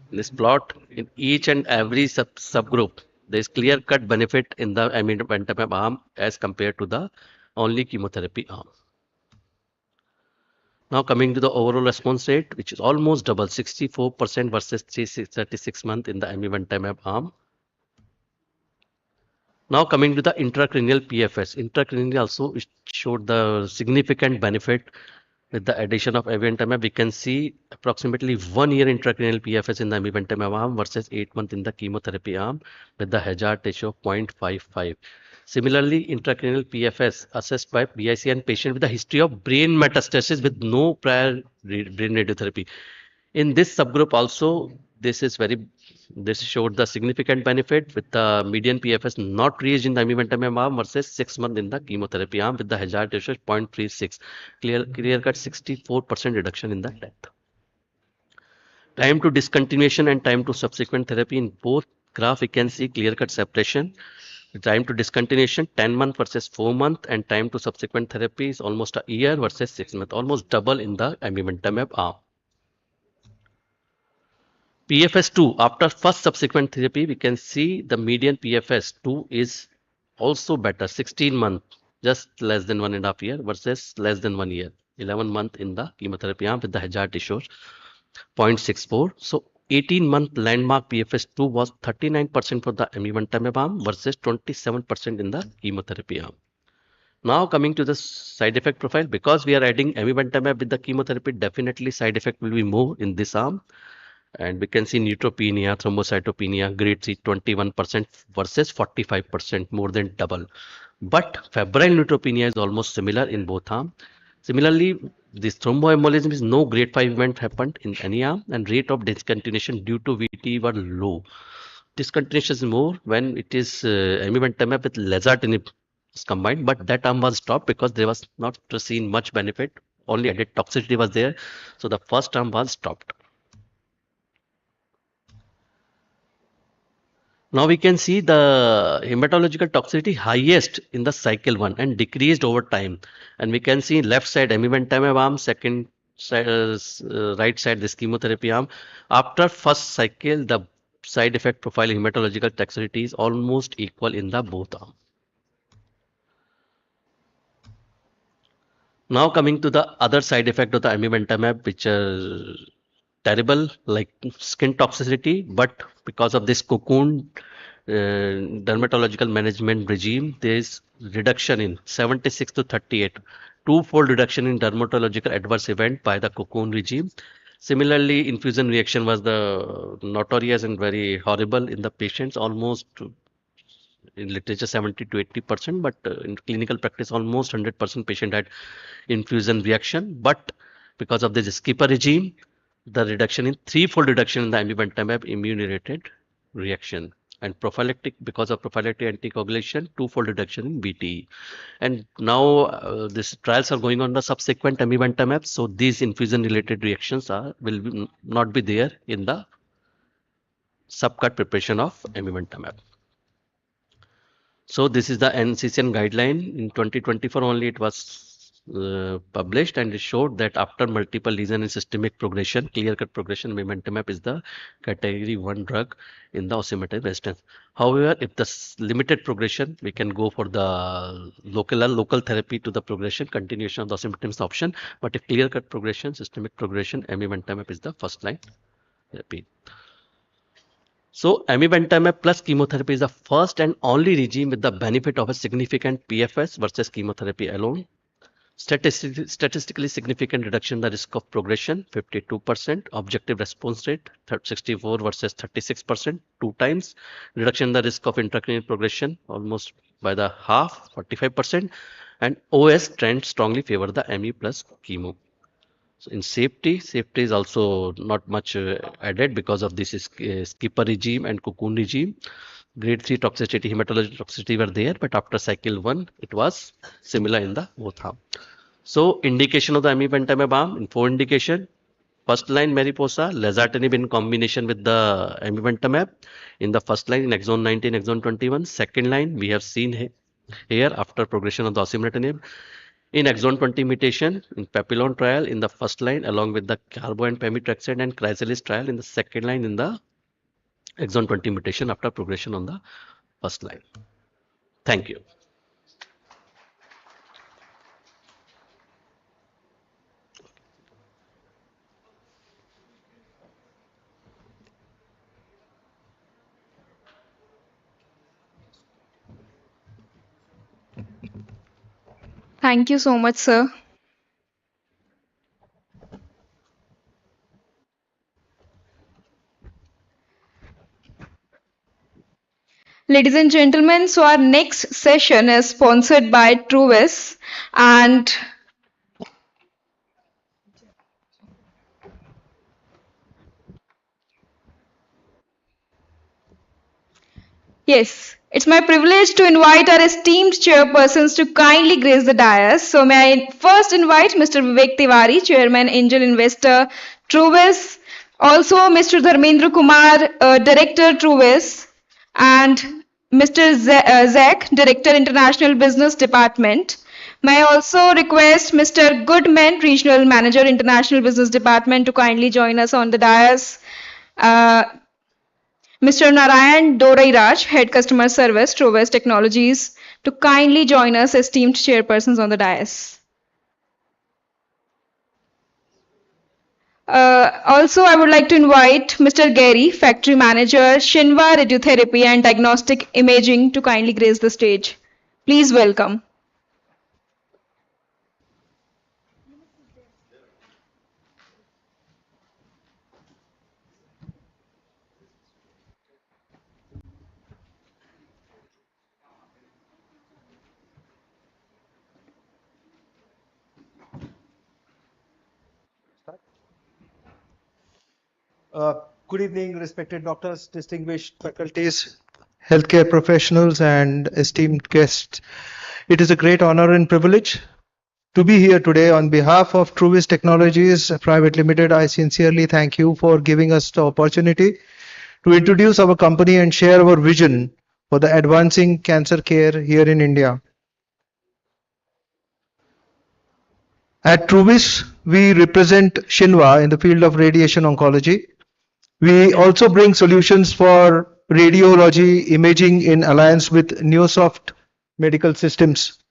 this plot in each and every subgroup. There is clear-cut benefit in the amivantamab arm as compared to the only chemotherapy arm. Now coming to the overall response rate, which is almost double, 64% versus 36 months in the amivantamab arm. Now coming to the intracranial PFS. Intracranial also showed the significant benefit with the addition of amivantamab. We can see approximately 1 year intracranial PFS in the amivantamab arm versus 8 months in the chemotherapy arm with the hazard ratio of 0.55. Similarly, intracranial PFS assessed by BICN patient with a history of brain metastasis with no prior brain radiotherapy. In this subgroup also, this showed the significant benefit with the median PFS not reached in the amivantamab arm versus 6 months in the chemotherapy arm with the hazard ratio 0.36. Clear-cut 64% reduction in the death. Time to discontinuation and time to subsequent therapy in both graph, we can see clear-cut separation. The time to discontinuation 10 months versus 4 months, and time to subsequent therapy is almost a year versus 6 months, almost double in the amivantamab arm. PFS2 after first subsequent therapy, we can see the median PFS2 is also better, 16 months, just less than 1.5 years versus less than 1 year, 11 months in the chemotherapy arm with the hazard ratio 0.64. So 18-month landmark PFS2 was 39% for the amivantamab arm versus 27% in the chemotherapy arm. Now coming to the side effect profile, because we are adding amivantamab with the chemotherapy, definitely side effect will be more in this arm. And we can see neutropenia, thrombocytopenia, grade 3, 21% versus 45%, more than double. But febrile neutropenia is almost similar in both arms. Similarly, this thromboembolism is no grade 5 event happened in any arm, and rate of discontinuation due to VT were low. Discontinuation is more when it is amivantamab with lazertinib is combined, but that arm was stopped because there was not seen much benefit. Only added toxicity was there, so the first arm was stopped. Now we can see the hematological toxicity highest in the cycle 1 and decreased over time. And we can see left side amivantamab arm, second side, right side this chemotherapy arm. After first cycle, the side effect profile hematological toxicity is almost equal in the both arm. Now coming to the other side effect of the amivantamab, which are terrible, like skin toxicity, but because of this cocoon dermatological management regime, there is reduction in 76 to 38, two-fold reduction in dermatological adverse event by the cocoon regime. Similarly, infusion reaction was the notorious and very horrible in the patients, almost in literature 70 to 80%, but in clinical practice almost 100% patient had infusion reaction. But because of this skipper regime, the reduction in threefold reduction in the amivantamab immune-related reaction, and prophylactic, because of prophylactic anticoagulation, twofold reduction in BTE. And now these trials are going on the subsequent amivantamab, so these infusion-related reactions will not be there in the subcut preparation of amivantamab. So this is the NCCN guideline. In 2024 only it was published, and it showed that after multiple lesion and systemic progression, clear-cut progression, amivantamab is the category 1 drug in the osimertinib resistance. However, if the limited progression, we can go for the local therapy to the progression, continuation of the osimertinib is the option. But if clear-cut progression, systemic progression, amivantamab is the first line therapy. So amivantamab plus chemotherapy is the first and only regime with the benefit of a significant PFS versus chemotherapy alone. Statistically significant reduction in the risk of progression, 52%. Objective response rate, 64 versus 36%, 2 times. Reduction in the risk of intracranial progression, almost by the half, 45%. And OS trend strongly favor the ME plus chemo. So in safety is also not much added because of this skipper regime and cocoon regime. Grade 3 toxicity, hematologic toxicity were there, but after cycle 1, it was similar in the both arm. So indication of the amivantamab arm, in 4 indication. First line Mariposa, lazertinib in combination with the amivantamab in the first line in exon 19, exon 21. Second line we have seen here after progression of the osimertinib. In exon 20 mutation, in Papillon trial in the first line, along with the carbo and pemetrexed and chrysalis trial in the second line in the exon 20 mutation after progression on the first line. Thank you. Thank you so much, sir. Ladies and gentlemen, so our next session is sponsored by Truvis, and yes, it's my privilege to invite our esteemed chairpersons to kindly grace the dais. So may I first invite Mr. Vivek Tiwari, Chairman, Angel Investor, Truvis, also Mr. Dharmendra Kumar, Director, Truvis, and Mr. Zach, Director, International Business Department. May I also request Mr. Goodman, Regional Manager, International Business Department, to kindly join us on the dais. Mr. Narayan Dorairaj, Head Customer Service, Truvis Technologies, to kindly join us, esteemed chairpersons, on the dais. Also, I would like to invite Mr. Gary, Factory Manager, Shinva Radiotherapy and Diagnostic Imaging, to kindly grace the stage. Please welcome. Good evening, respected doctors, distinguished faculties, healthcare professionals, and esteemed guests. It is a great honor and privilege to be here today on behalf of Truvis Technologies Private Limited. I sincerely thank you for giving us the opportunity to introduce our company and share our vision for the advancing cancer care here in India. At Truvis, we represent Shinva in the field of radiation oncology. We also bring solutions for radiology imaging in alliance with Neosoft Medical Systems.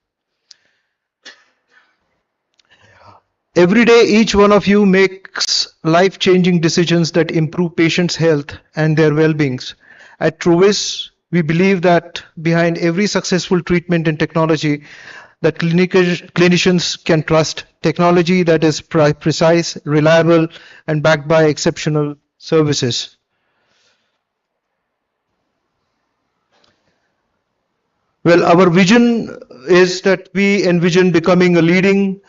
Every day, each one of you makes life-changing decisions that improve patients' health and their well-beings. At Truvis, we believe that behind every successful treatment and technology that clinicians can trust, technology that is precise, reliable, and backed by exceptional services. Well, our vision is that we envision becoming a leading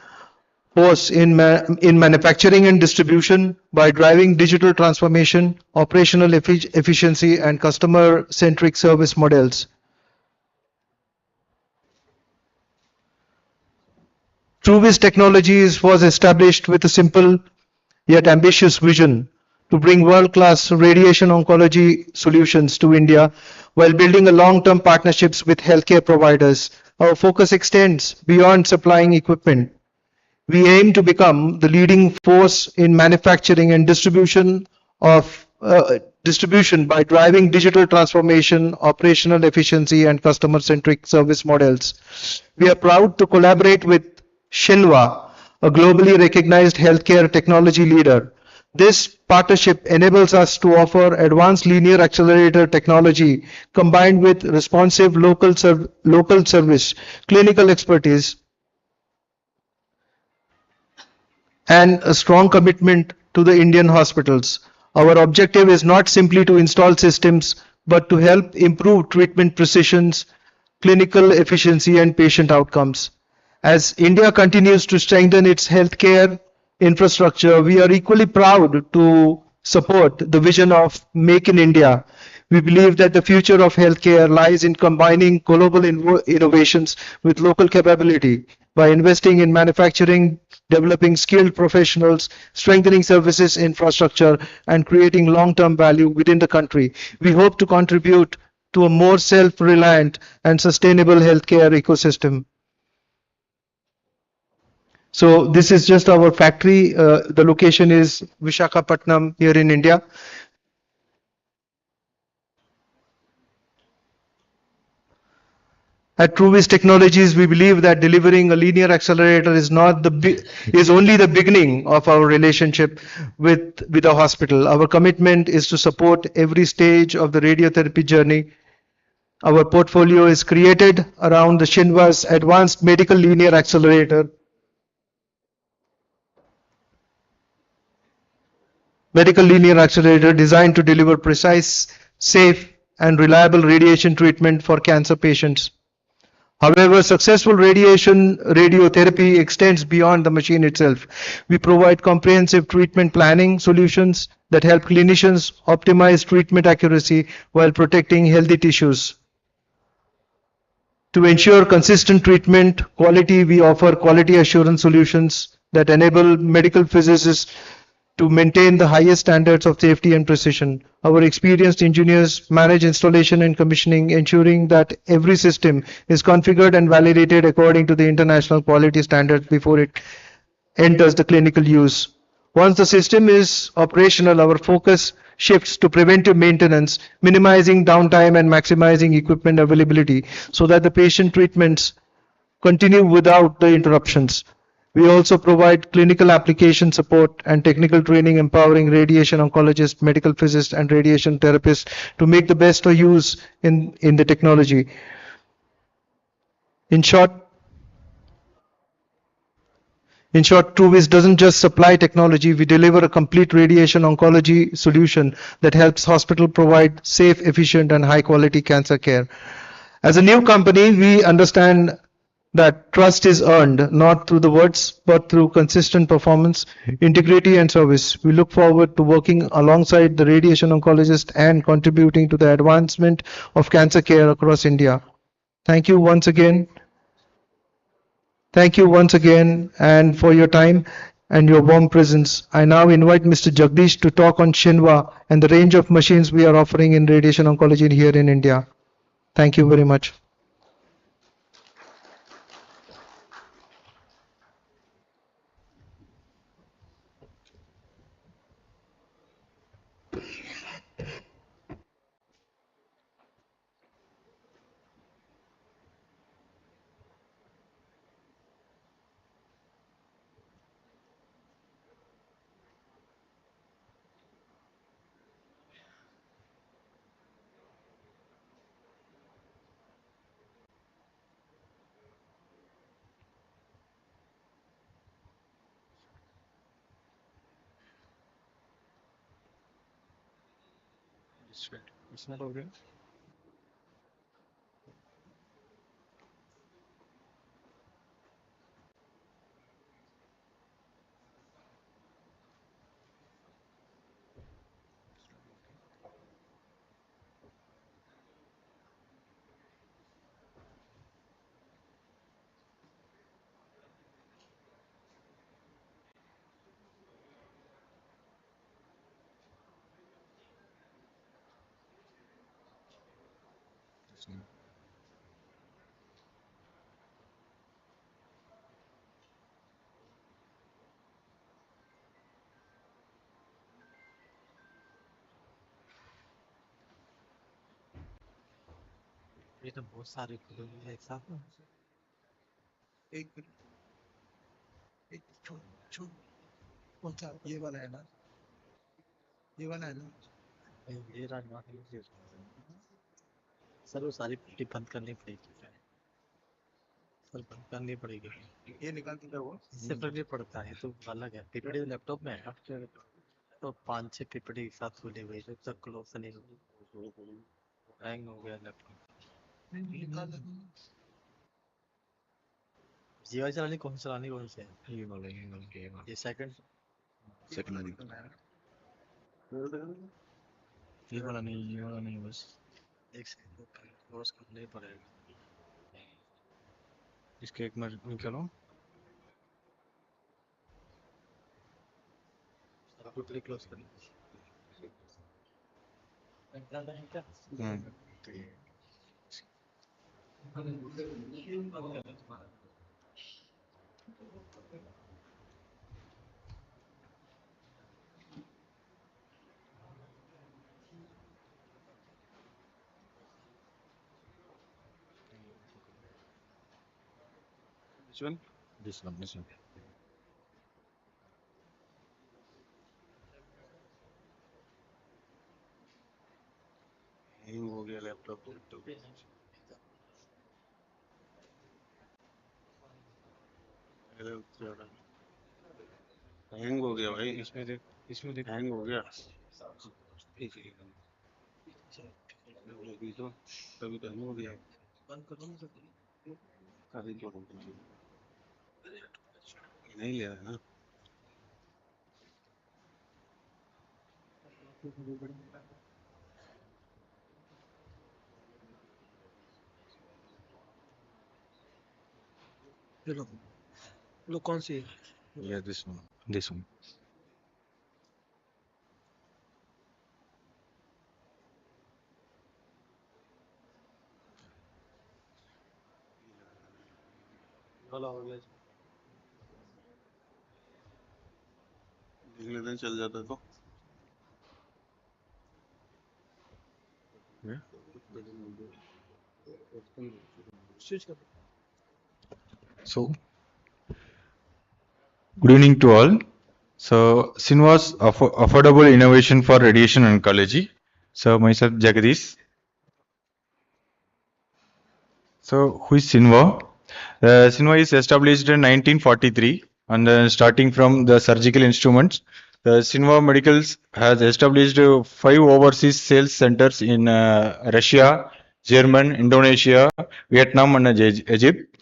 force in manufacturing and distribution by driving digital transformation, operational efficiency, and customer-centric service models. Truvis Technologies was established with a simple yet ambitious vision to bring world-class radiation oncology solutions to India while building a long-term partnerships with healthcare providers. Our focus extends beyond supplying equipment. We aim to become the leading force in manufacturing and distribution by driving digital transformation, operational efficiency, and customer-centric service models. We are proud to collaborate with Shinva, a globally recognized healthcare technology leader. This partnership enables us to offer advanced linear accelerator technology combined with responsive local service, clinical expertise, and a strong commitment to the Indian hospitals. Our objective is not simply to install systems, but to help improve treatment precisions, clinical efficiency, and patient outcomes. As India continues to strengthen its healthcare infrastructure, we are equally proud to support the vision of Make in India. We believe that the future of healthcare lies in combining global innovations with local capability. By investing in manufacturing, developing skilled professionals, strengthening services infrastructure, and creating long-term value within the country, we hope to contribute to a more self-reliant and sustainable healthcare ecosystem. So this is just our factory. The location is Visakhapatnam here in India. At Truvis Technologies, we believe that delivering a linear accelerator is only the beginning of our relationship with the hospital. Our commitment is to support every stage of the radiotherapy journey. Our portfolio is created around the Shinva's advanced medical linear accelerator. Medical linear accelerator designed to deliver precise, safe, and reliable radiation treatment for cancer patients. However, successful radiotherapy extends beyond the machine itself. We provide comprehensive treatment planning solutions that help clinicians optimize treatment accuracy while protecting healthy tissues. To ensure consistent treatment quality, we offer quality assurance solutions that enable medical physicists to maintain the highest standards of safety and precision. Our experienced engineers manage installation and commissioning, ensuring that every system is configured and validated according to the international quality standards before it enters the clinical use. Once the system is operational, our focus shifts to preventive maintenance, minimizing downtime and maximizing equipment availability so that the patient treatments continue without the interruptions. We also provide clinical application support and technical training, empowering radiation oncologists, medical physicists, and radiation therapists to make the best of use in the technology. In short, Truvis doesn't just supply technology, we deliver a complete radiation oncology solution that helps hospitals provide safe, efficient, and high-quality cancer care. As a new company, we understand that trust is earned not through the words but through consistent performance, integrity, and service. We look forward to working alongside the radiation oncologist and contributing to the advancement of cancer care across India. Thank you once again. Thank you once again and for your time and your warm presence. I now invite Mr. Jagdish to talk on Shinva and the range of machines we are offering in radiation oncology here in India. Thank you very much. It's not over. ये तो बहुत सारे खुले हैं एक साथ में एक एक छोड़ छोड़ कौन सा ये वाला है ना ये वाला है ना ये राजमा सर वो सारी पट्टी बंद करनी पड़ेगी सर बंद करनी पड़ेगी ये निकाल के वो इससे फर्क नहीं पड़ता है तो अलग है पीपीटी लैपटॉप में है तो 5-6 पीपीटी एक साथ खुले हुए जब तक क्लोज नहीं हैंग हो गया लैपटॉप जीवा चलानी कौन से है ये सेकंड ये वाला नहीं बस एक सेकंड क्लोज करना ही पड़ेगा इसके एक मिनट निकालो टोटली क्लोज करना Which one? This one. Hang हो गया लैपटॉप हैंग हो गया भाई इसमें देख हैंग हो गया तो कभी तो हैंग हो गया बंद करो काफी नहीं ले रहा ना लो कौन सी yeah this one वाला हो गया अगले दिन चल जाता तो So, good evening to all. So, Sinva's affordable innovation for radiation oncology. So, myself Jagadish. So, who is Sinva? Sinva is established in 1943 and starting from the surgical instruments. The Sinva Medicals has established 5 overseas sales centers in Russia, Germany, Indonesia, Vietnam and Egypt.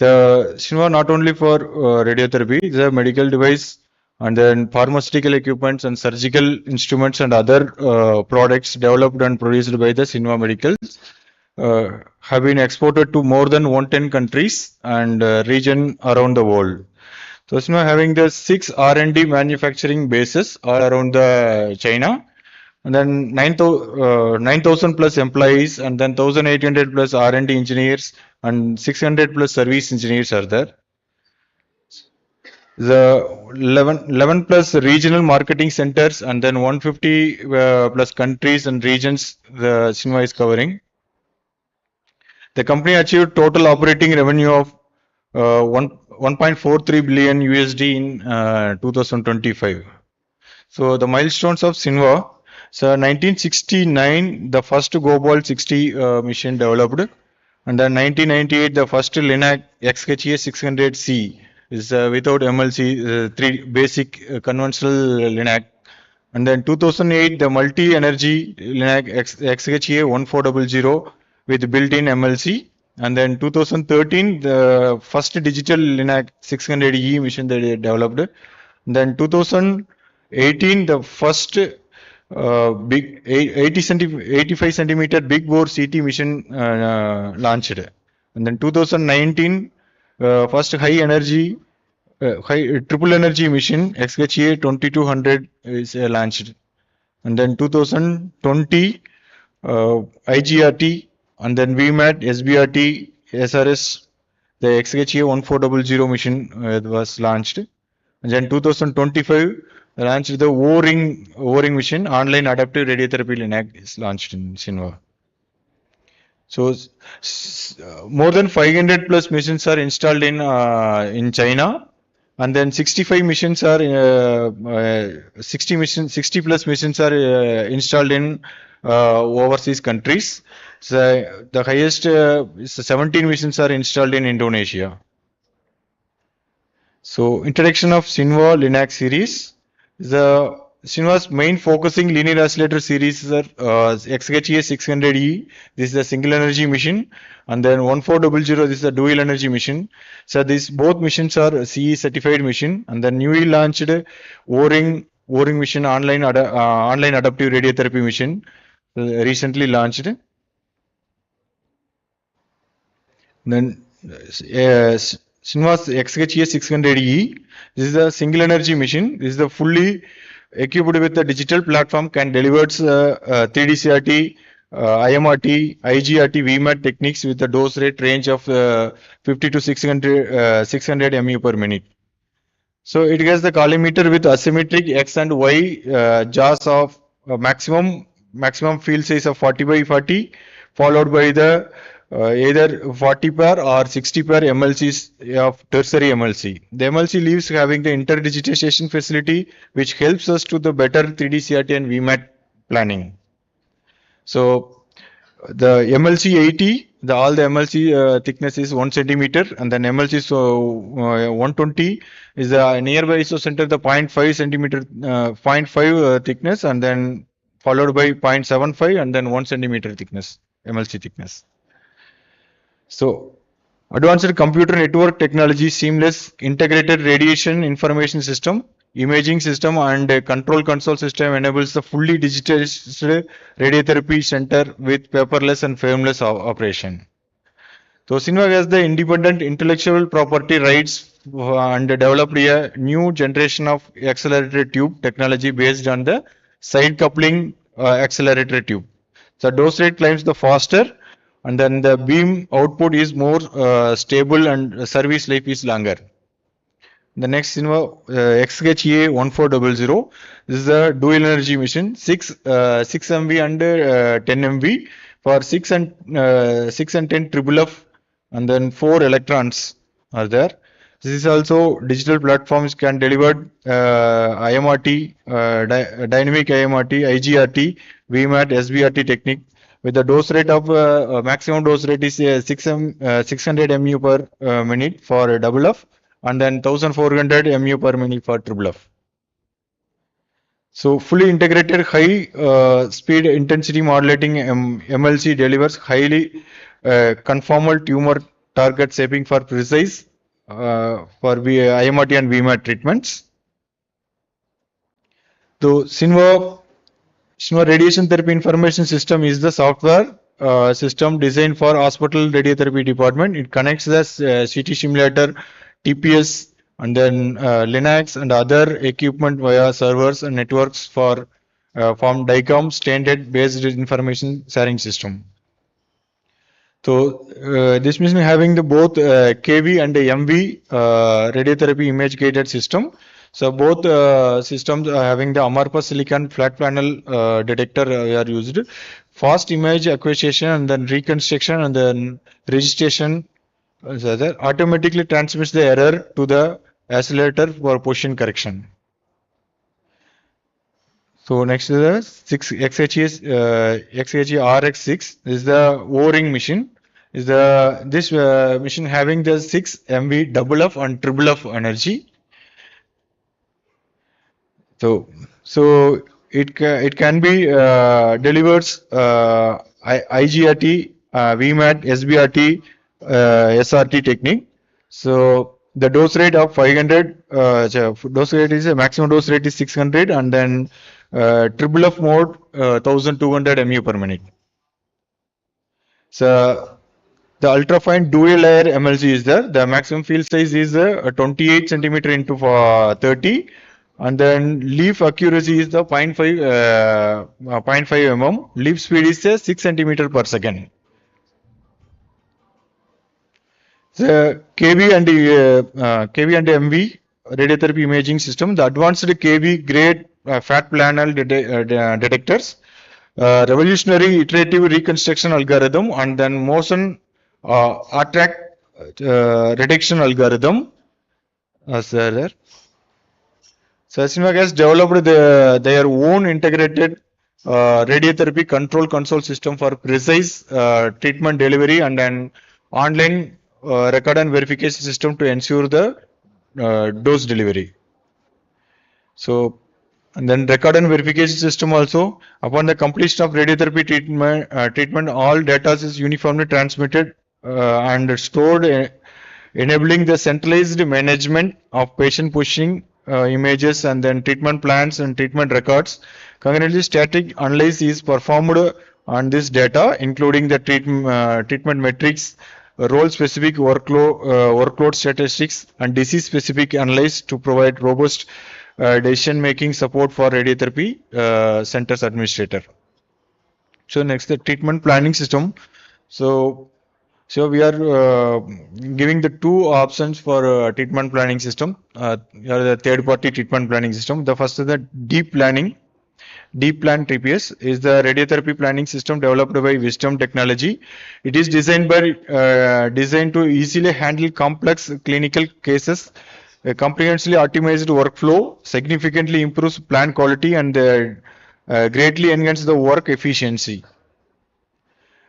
The Shinva not only for radiotherapy, it's a medical device and then pharmaceutical equipments and surgical instruments and other products developed and produced by the Shinva Medicals have been exported to more than 110 countries and region around the world. So Shinva having the 6 R&D manufacturing bases all around the China, and then 9,000 plus employees, and then 1,800 plus R&D engineers and 600 plus service engineers are there. The 11 plus regional marketing centers and then 150 plus countries and regions the Shinva is covering. The company achieved total operating revenue of 1.43 billion USD in 2025. So the milestones of Shinva. So 1969, the first Gobalt 60 mission developed, and then 1998, the first Linac XHA 600C is without MLC, three basic conventional Linac, and then 2008, the multi-energy Linac XHA 1400 with built-in MLC, and then 2013, the first digital Linac 600E mission that they developed, and then 2018, the first big 85 centimeter big bore CT mission launched, and then 2019 first high energy triple energy mission XHA 2200 is launched, and then 2020 IGRT, and then VMAT SBRT SRS the XHA 1400 mission was launched, and then 2025 launched the O-ring mission, online adaptive radiotherapy Linac is launched in Shinva. So more than 500 plus missions are installed in China, and then 65 missions are 60 plus missions are installed in overseas countries. So the highest 17 missions are installed in Indonesia. So introduction of Shinva Linac series. The Shinva's main focusing linear oscillator series are XHA 600E. This is a single energy mission, and then 1400. This is a dual energy mission. So these both missions are CE certified mission, and then newly launched O-ring mission, online adaptive radiotherapy mission recently launched. Then Shinva's XHA 600E. This is a single energy mission. This is the fully equipped with a digital platform, can deliver 3D CRT, IMRT, IGRT, VMAT techniques with a dose rate range of 50 to 600 MU per minute. So it has the collimator with asymmetric X and Y jaws of maximum field size of 40 by 40, followed by the either 40 pair or 60 pair MLCs of tertiary MLC. The MLC leaves having the interdigitization facility, which helps us to the better 3D CRT and VMAT planning. So the MLC 80, all the MLC thickness is 1 centimeter, and then MLC 120 is the nearby isocenter, the 0.5 centimeter, 0.5 thickness, and then followed by 0.75 and then 1 centimeter thickness, MLC thickness. So advanced computer network technology, seamless integrated radiation information system, imaging system, and control console system enables the fully digitized radiotherapy center with paperless and frameless operation. So Shinva has the independent intellectual property rights and developed a new generation of accelerator tube technology based on the side coupling accelerator tube. So dose rate climbs the faster, and then the beam output is more stable and service life is longer. The next Shinva XHA 1400. This is a dual energy mission, 6 MV and 10 MV for 6 and 10 triple F, and then 4 electrons are there. This is also digital platforms can deliver IMRT, dynamic IMRT, IGRT, VMAT, SBRT technique with the dose rate of maximum dose rate is 600 MU per minute for double F, and then 1400 MU per minute for triple F. So fully integrated high speed intensity modulating MLC delivers highly conformal tumor target shaping for precise for IMRT and VMAT treatments. So Sinva Radiation Therapy Information System is the software system designed for hospital radiotherapy department. It connects the CT simulator, TPS, and then Linux and other equipment via servers and networks for from DICOM standard based information sharing system. So this means having the both KV and MV radiotherapy image guided system. So both systems are having the amorphous silicon flat panel detector are used. Fast image acquisition and then reconstruction and then registration automatically transmits the error to the accelerator for position correction. So next is the 6 XHE RX6 is the O-ring machine. Is the this machine having the 6 MV double F and triple F energy. So it can be delivers IGRT, VMAT, SBRT, SRT technique. So the dose rate of 500, dose rate is a maximum dose rate is 600, and then triple F mode 1200 mu per minute. So the ultrafine dual layer MLC is there. The maximum field size is 28 centimeter into 30, and then leaf accuracy is the 0.5 mm. Leaf speed is 6 centimeter per second. The KV and MV radiotherapy imaging system, the advanced KV grade fat panel detectors, revolutionary iterative reconstruction algorithm, and then motion attract reduction algorithm. So Sinva has developed their own integrated radiotherapy control console system for precise treatment delivery and an online record and verification system to ensure the dose delivery. So, and then record and verification system also, upon the completion of radiotherapy treatment, all data is uniformly transmitted and stored, enabling the centralized management of patient pushing images and then treatment plans and treatment records. Concurrently, static analysis is performed on this data, including the treatment metrics, role-specific workload statistics, and disease-specific analysis to provide robust decision-making support for radiotherapy centers administrator. So next, the treatment planning system. So we are giving the two options for treatment planning system. The third-party treatment planning system. The first is the deep planning. Deep Plan TPS is the radiotherapy planning system developed by Wisdom Technology. It is designed to easily handle complex clinical cases. A comprehensively optimized workflow significantly improves plan quality and greatly enhances the work efficiency.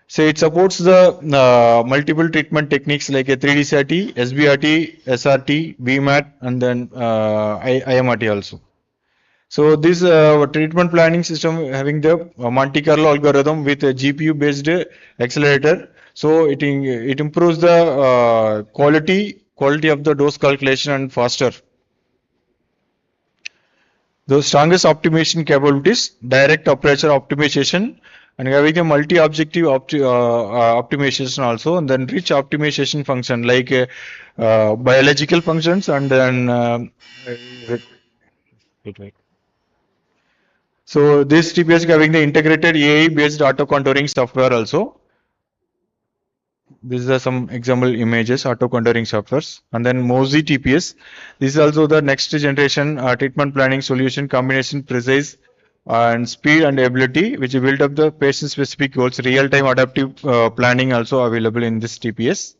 So it supports the multiple treatment techniques like a 3D-CRT, SBRT, SRT, VMAT, and then IMRT also. So this treatment planning system having the Monte Carlo algorithm with a GPU-based accelerator. So it improves the quality of the dose calculation and faster. The strongest optimization capabilities, direct operator optimization, and having a multi-objective optimization also, and then rich optimization function like biological functions, and then so this TPS is having the integrated AI-based auto contouring software also. These are some example images, auto contouring softwares, and then MOSI TPS. This is also the next generation treatment planning solution combination precise and speed and ability, which build up the patient-specific goals. Real-time adaptive planning also available in this TPS.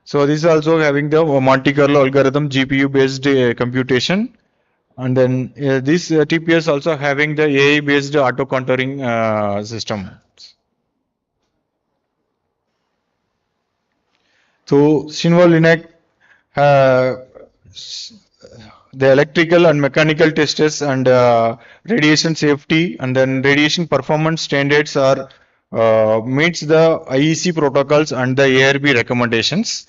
So this is also having the Monte Carlo algorithm, GPU-based computation. And then this TPS also having the AI-based auto contouring system. So Sinva Linac, the electrical and mechanical tests and radiation safety and then radiation performance standards are meets the IEC protocols and the ARB recommendations.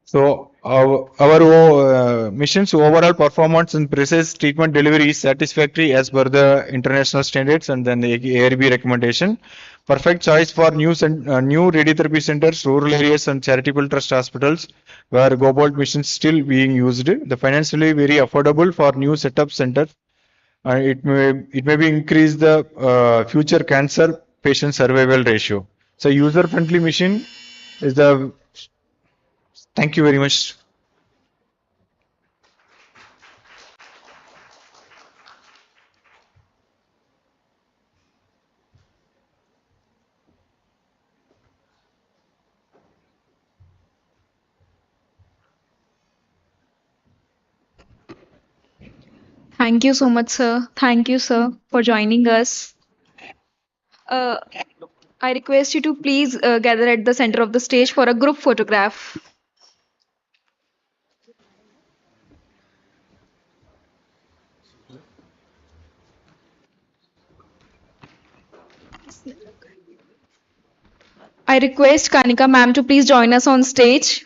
So our mission's overall performance and precise treatment delivery is satisfactory as per the international standards and then the ARB recommendation. Perfect choice for new radiotherapy centers, rural areas and charitable trust hospitals where Cobalt mission still being used. The financially very affordable for new setup centers. It may be increase the future cancer patient survival ratio. So user friendly machine is the. Thank you very much. Thank you so much, sir. Thank you, sir, for joining us. Uh, I request you to please gather at the center of the stage for a group photograph. I request Kanika ma'am to please join us on stage.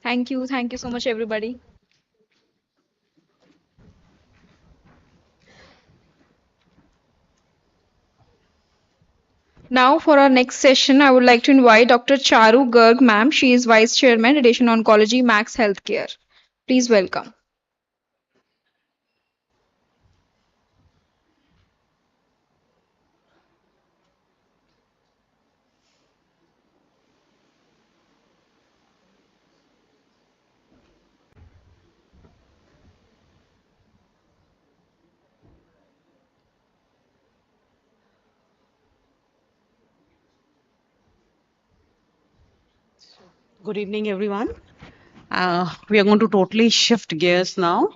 Thank you. Thank you so much, everybody. Now, for our next session, I would like to invite Dr. Charu Garg ma'am. She is Vice Chairman, Radiation Oncology, Max Healthcare. Please welcome. Good evening, everyone. We are going to totally shift gears now,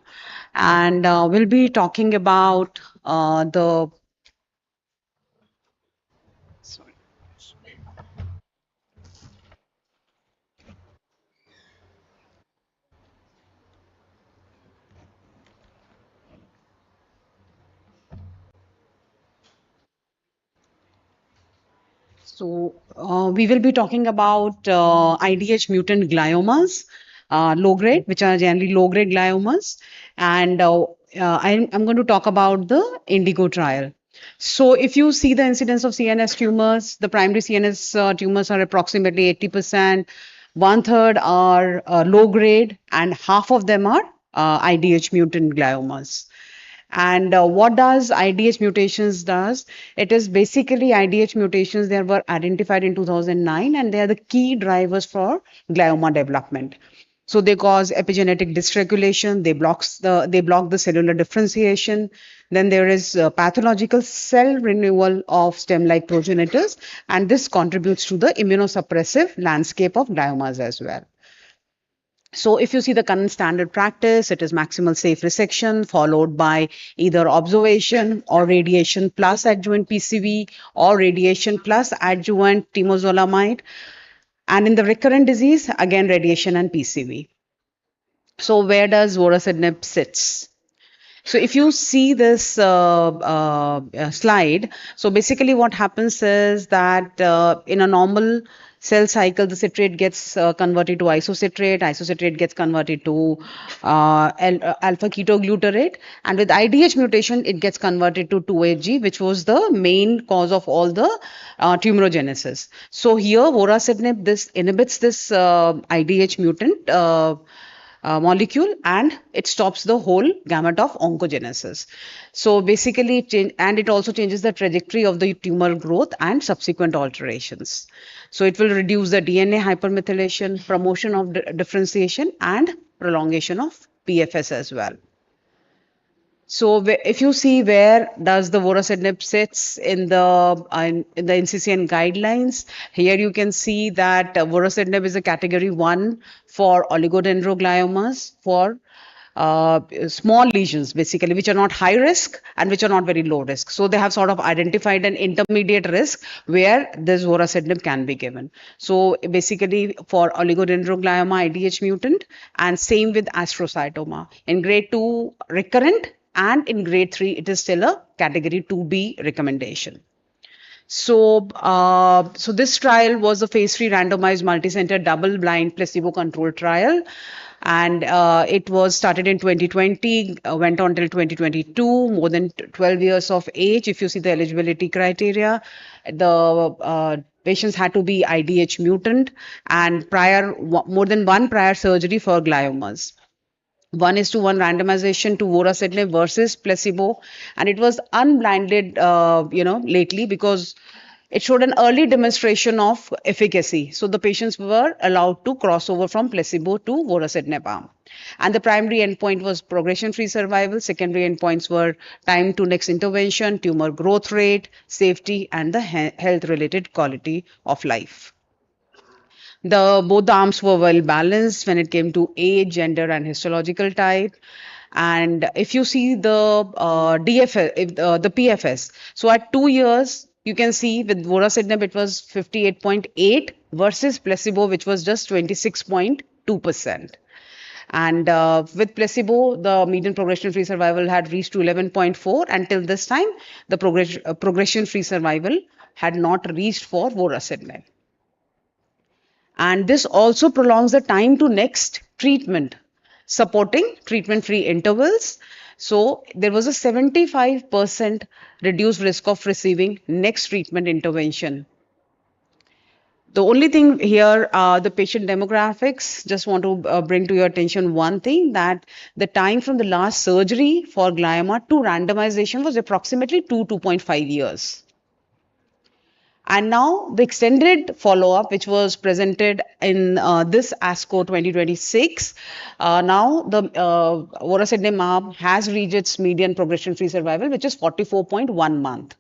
and we'll be talking about the. We will be talking about IDH mutant gliomas, low grade, which are generally low grade gliomas, and I'm going to talk about the Indigo trial. So, if you see the incidence of CNS tumors, the primary CNS tumors are approximately 80%, one third are low grade, and half of them are IDH mutant gliomas. And what does IDH mutations does? It is basically IDH mutations that were identified in 2009, and they are the key drivers for glioma development. So they cause epigenetic dysregulation. They block the cellular differentiation. Then there is pathological cell renewal of stem-like progenitors, and this contributes to the immunosuppressive landscape of gliomas as well. So if you see the current standard practice, it is maximal safe resection followed by either observation or radiation plus adjuvant PCV or radiation plus adjuvant temozolomide. And in the recurrent disease, again, radiation and PCV. So where does vorasidenib sits? So if you see this slide, so basically what happens is that in a normal cell cycle, the citrate gets converted to isocitrate gets converted to alpha ketoglutarate, and with IDH mutation, it gets converted to 2-HG, which was the main cause of all the tumorigenesis. So here, vorasidenib, this inhibits this IDH mutant molecule, and it stops the whole gamut of oncogenesis. So basically, it also changes the trajectory of the tumor growth and subsequent alterations. So it will reduce the DNA hypermethylation, promotion of differentiation, and prolongation of PFS as well. So if you see where does the vorasidenib sits in the NCCN guidelines, here you can see that vorasidenib is a category 1 for oligodendrogliomas for small lesions basically, which are not high risk and which are not very low risk. So they have sort of identified an intermediate risk where this vorasidenib can be given. So basically for oligodendroglioma IDH mutant, and same with astrocytoma. In grade 2 recurrent, and in grade 3 it is still a category 2B recommendation. So this trial was a phase 3 randomized multicenter double-blind placebo-controlled trial, and it was started in 2020, went on till 2022, more than 12 years of age. If you see the eligibility criteria, the patients had to be IDH mutant and more than one prior surgery for gliomas. 1:1 randomization to vorasidenib versus placebo, and it was unblinded, lately, because it showed an early demonstration of efficacy. So the patients were allowed to cross over from placebo to vorasidenib arm. And the primary endpoint was progression-free survival. Secondary endpoints were time to next intervention, tumor growth rate, safety, and the health-related quality of life. Both the arms were well balanced when it came to age, gender, and histological type. And if you see the the PFS, so at 2 years, you can see with vorasidenib it was 58.8 versus placebo, which was just 26.2%. And with placebo, the median progression-free survival had reached to 11.4. Until this time, the progression-free survival had not reached for vorasidenib. And this also prolongs the time to next treatment, supporting treatment-free intervals. So there was a 75% reduced risk of receiving next treatment intervention. The only thing here, the patient demographics, just want to bring to your attention one thing, that the time from the last surgery for glioma to randomization was approximately 2.5 years. And now the extended follow-up, which was presented in this ASCO 2026, now the vorasidenib arm has reached its median progression-free survival, which is 44.1 month.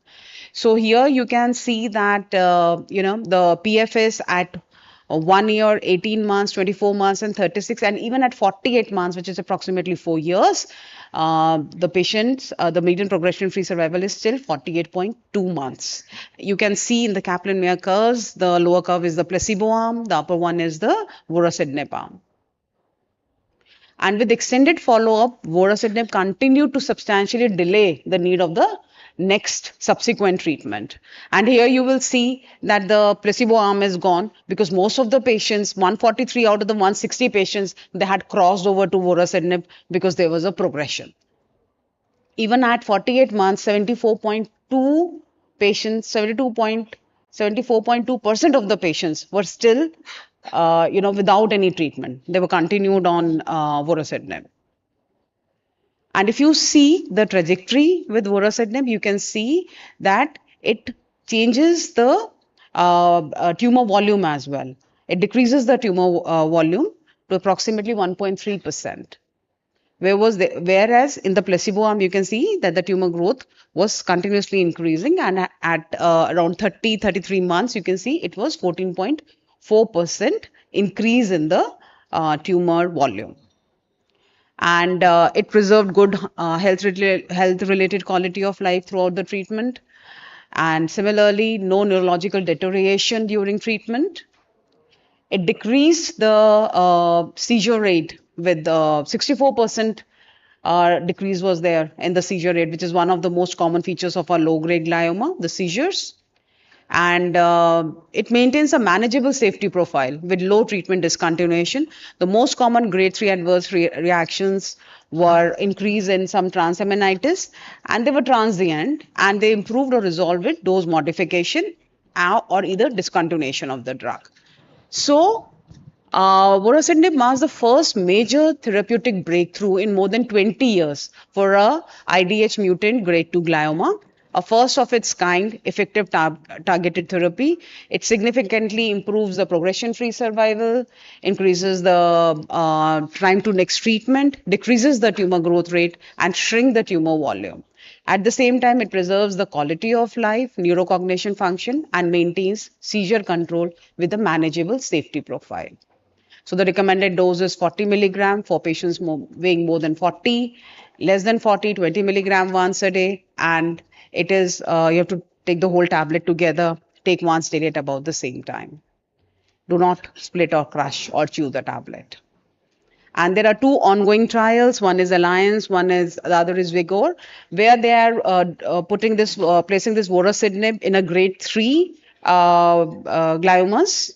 So here you can see that the PFS at 1 year, 18 months, 24 months, and 36, and even at 48 months, which is approximately 4 years, the patient's the median progression-free survival is still 48.2 months. You can see in the Kaplan-Meier curves, the lower curve is the placebo arm, the upper one is the vorasidenib arm. And with extended follow-up, vorasidenib continued to substantially delay the need of the next subsequent treatment. And here you will see that the placebo arm is gone, because most of the patients, 143 out of the 160 patients, they had crossed over to vorasidenib because there was a progression. Even at 48 months, 74.2 patients, 74.2% of the patients were still without any treatment. They were continued on vorasidenib. And if you see the trajectory with vorasidenib, you can see that it changes the tumor volume as well. It decreases the tumor volume to approximately 1.3%. Whereas in the placebo arm, you can see that the tumor growth was continuously increasing, and at around 33 months, you can see it was 14.4% increase in the tumor volume. And it preserved good health-related quality of life throughout the treatment. And similarly, no neurological deterioration during treatment. It decreased the seizure rate with 64% decrease was there in the seizure rate, which is one of the most common features of a low-grade glioma, the seizures. And it maintains a manageable safety profile with low treatment discontinuation. The most common grade 3 adverse reactions were increase in some transaminitis, and they were transient, and they improved or resolved with dose modification or either discontinuation of the drug. So vorasidenib marks the first major therapeutic breakthrough in more than 20 years for a IDH mutant grade 2 glioma. a first of its kind effective targeted therapy. It significantly improves the progression-free survival, increases the time to next treatment, decreases the tumor growth rate, and shrink the tumor volume. At the same time, it preserves the quality of life, neurocognition function, and maintains seizure control with a manageable safety profile. So the recommended dose is 40 milligram for patients weighing more than 40, less than 40, 20 milligram once a day. And it is, you have to take the whole tablet together, take once daily at about the same time. Do not split or crush or chew the tablet. And there are two ongoing trials. One is Alliance, the other is Vigor, where they are placing this vorasidenib in a grade 3 gliomas,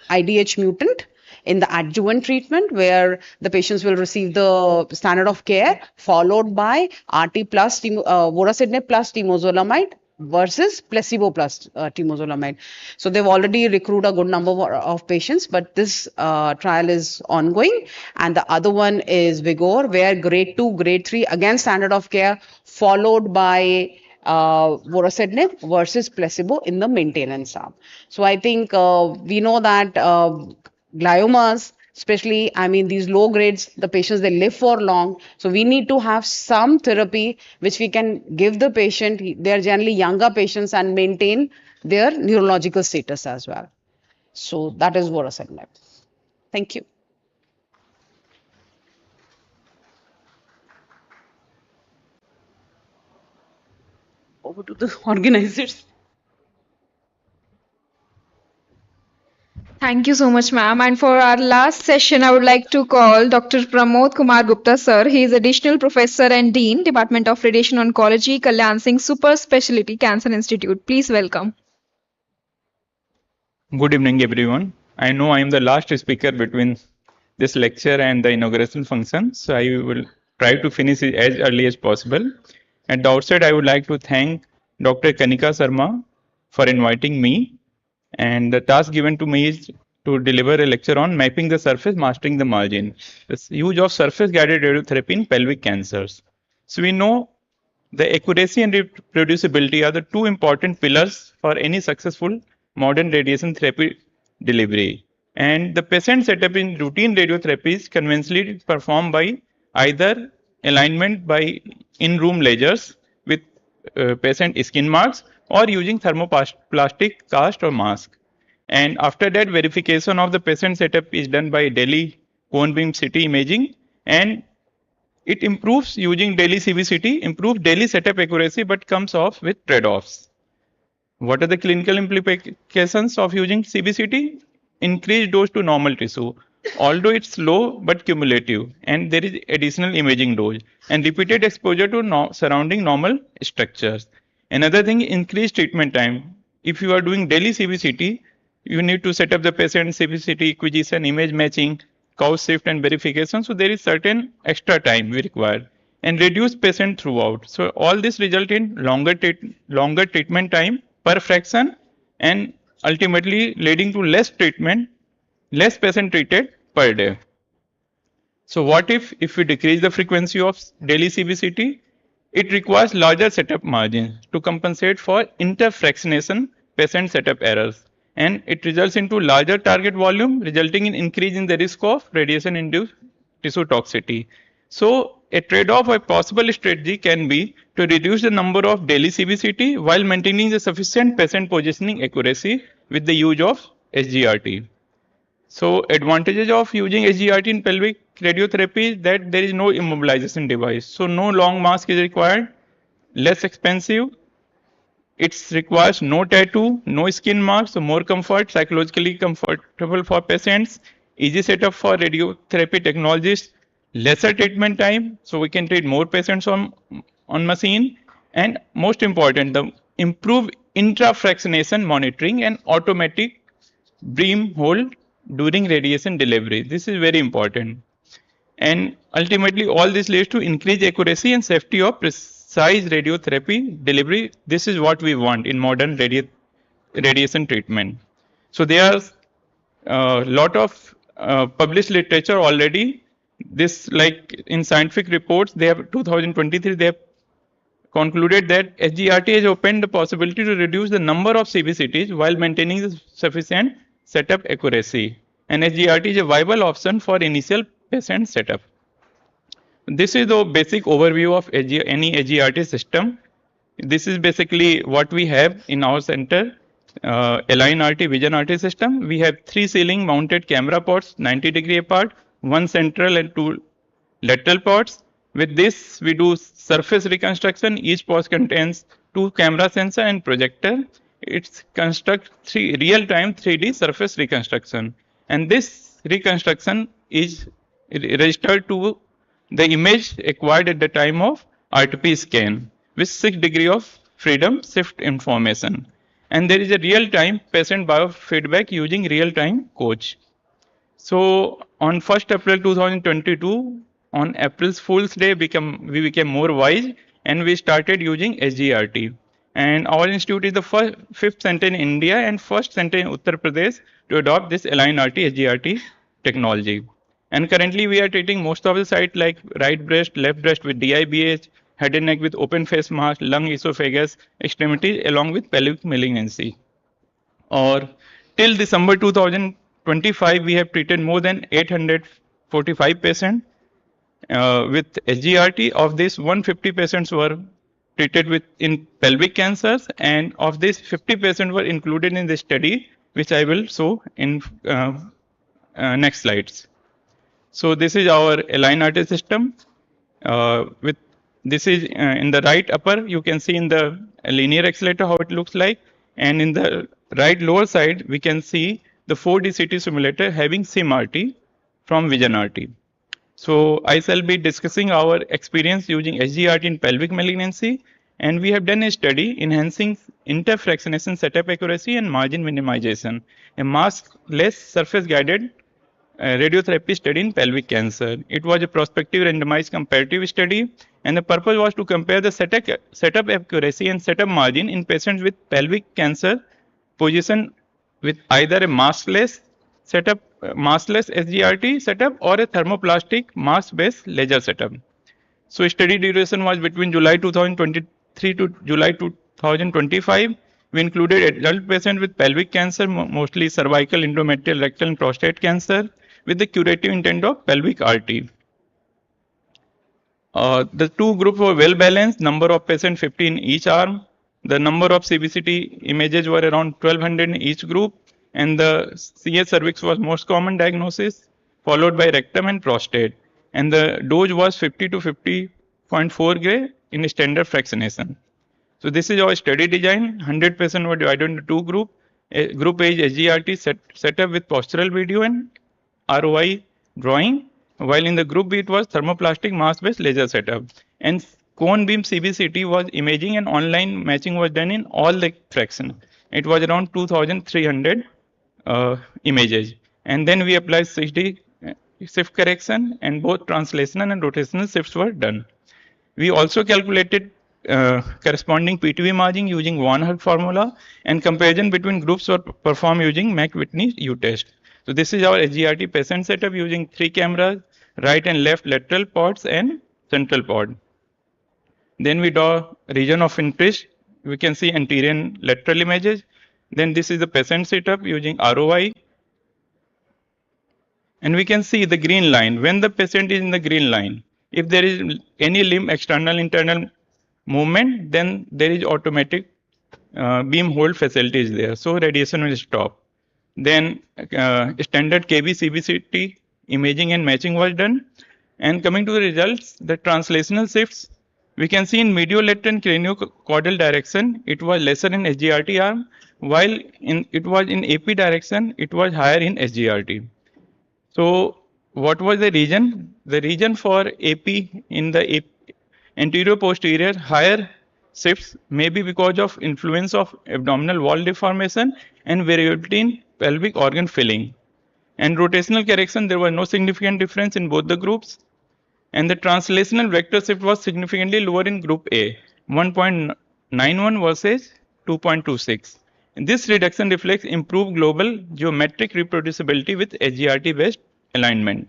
IDH mutant, in the adjuvant treatment, where the patients will receive the standard of care followed by RT plus vorasidenib plus temozolomide versus placebo plus temozolomide. So they've already recruited a good number of patients, but this trial is ongoing. And the other one is Vigor, where grade 2, grade 3, again standard of care, followed by vorasidenib versus placebo in the maintenance arm. So I think we know that gliomas, especially, I mean, these low grades, the patients, they live for long. So we need to have some therapy which we can give the patient. They're generally younger patients and maintain their neurological status as well. So that is vorasidenib. Thank you. Over to the organizers. Thank you so much, ma'am. And for our last session, I would like to call Dr. Pramod Kumar Gupta, sir. He is Additional Professor and Dean, Department of Radiation Oncology, Kalyan Singh Super Specialty Cancer Institute. Please welcome. Good evening, everyone. I know I am the last speaker between this lecture and the inauguration function, so I will try to finish it as early as possible. At the outset, I would like to thank Dr. Kanika Sharma for inviting me, and the task given to me is to deliver a lecture on mapping the surface, mastering the margin. The use of surface-guided radiotherapy in pelvic cancers. So we know the accuracy and reproducibility are the two important pillars for any successful modern radiation therapy delivery. And the patient setup in routine radiotherapy is conventionally performed by either alignment by in-room lasers with patient skin marks or using thermoplastic cast or mask. And after that, verification of the patient setup is done by daily cone beam CT imaging, and it improves using daily CBCT, improves daily setup accuracy, but comes off with trade-offs. What are the clinical implications of using CBCT? Increased dose to normal tissue. Although it's low but cumulative, and there is additional imaging dose and repeated exposure to surrounding normal structures. Another thing, increased treatment time. If you are doing daily CBCT, you need to set up the patient CBCT acquisition, image matching, cause shift and verification. So there is certain extra time we require and reduce patient throughout. So all this result in longer treatment time per fraction and ultimately leading to less patient treated per day. So what if we decrease the frequency of daily CBCT? It requires larger setup margins to compensate for interfractionation patient setup errors, and it results into larger target volume, resulting in increase in the risk of radiation-induced tissue toxicity. So a trade-off or possible strategy can be to reduce the number of daily CBCT while maintaining the sufficient patient positioning accuracy with the use of SGRT. So advantages of using SGRT in pelvic radiotherapy is that there is no immobilization device. So no long mask is required, less expensive. It requires no tattoo, no skin marks, so more comfort, psychologically comfortable for patients, easy setup for radiotherapy technologists, lesser treatment time, so we can treat more patients on machine, and most important, the improved intrafractionation monitoring and automatic beam hold during radiation delivery. This is very important. And ultimately, all this leads to increased accuracy and safety of precise radiotherapy delivery. This is what we want in modern radiation treatment. So there are a lot of published literature already. This, like in scientific reports, they have 2023, they have concluded that SGRT has opened the possibility to reduce the number of CBCTs while maintaining the sufficient setup accuracy. And SGRT is a viable option for initial patient setup. This is the basic overview of any SGRT system. This is basically what we have in our center. Align RT Vision RT system. We have 3 ceiling mounted camera pods 90-degree apart, 1 central and 2 lateral pods. With this, we do surface reconstruction. Each pod contains 2 camera sensor and projector. It constructs real-time 3D surface reconstruction. And this reconstruction is registered to the image acquired at the time of RTP scan with 6 degree of freedom shift information. And there is a real-time patient biofeedback using real-time coach. So on 1st April 2022, on April's Fool's Day, we became more wise and we started using SGRT. And our institute is the 5th center in India and 1st center in Uttar Pradesh to adopt this Align RT SGRT technology. And currently we are treating most of the sites like right breast, left breast with DIBH, head and neck with open face mask, lung, esophagus, extremities along with pelvic malignancy. Or till December 2025, we have treated more than 845 patients with SGRT. Of this, 150 patients were treated in pelvic cancers, and of this, 50 patients were included in the study, which I will show in next slides. So this is our Align RT system. This is in the right upper, you can see in the linear accelerator how it looks like, and in the right lower side we can see the 4D CT simulator having SIM-RT from Vision RT. So I shall be discussing our experience using SGRT in pelvic malignancy, and we have done a study enhancing interfractionation setup accuracy and margin minimization, a maskless surface guided radiotherapy study in pelvic cancer. It was a prospective randomized comparative study, and the purpose was to compare the setup accuracy and setup margin in patients with pelvic cancer position with either a maskless SGRT setup or a thermoplastic mask-based laser setup. So study duration was between July 2023 to July 2025. We included adult patients with pelvic cancer, mostly cervical, endometrial, rectal, and prostate cancer, with the curative intent of pelvic RT. The two groups were well balanced, number of patients 50 in each arm. The number of CBCT images were around 1200 in each group, and the CS cervix was most common diagnosis, followed by rectum and prostate. And the dose was 50 to 50.4 gray in standard fractionation. So this is our study design. 100 patients were divided into two groups. Group A is SGRT set up with postural video and ROI drawing, while in the group B it was thermoplastic mask-based laser setup. And cone beam CBCT was imaging, and online matching was done in all the fractions. It was around 2,300 images. And then we applied 6D shift correction, and both translational and rotational shifts were done. We also calculated corresponding PTV margin using Van Herk formula, and comparison between groups were performed using Mac-Whitney U-test. So this is our SGRT patient setup using 3 cameras, right and left lateral pods and central pod. Then we draw region of interest. We can see anterior and lateral images. Then this is the patient setup using ROI. And we can see the green line. When the patient is in the green line, if there is any limb external internal movement, then there is automatic beam hold facilities there. So radiation will stop. Then standard KB CBCT imaging and matching was done. And coming to the results, the translational shifts, we can see in mediolateral and craniocaudal direction, it was lesser in SGRT arm, while it was in AP direction, it was higher in SGRT. So what was the region? The region for AP in the anterior posterior higher shifts may be because of influence of abdominal wall deformation and variability in pelvic organ filling. And rotational correction, there was no significant difference in both the groups. And the translational vector shift was significantly lower in group A, 1.91 versus 2.26. This reduction reflects improved global geometric reproducibility with SGRT based alignment.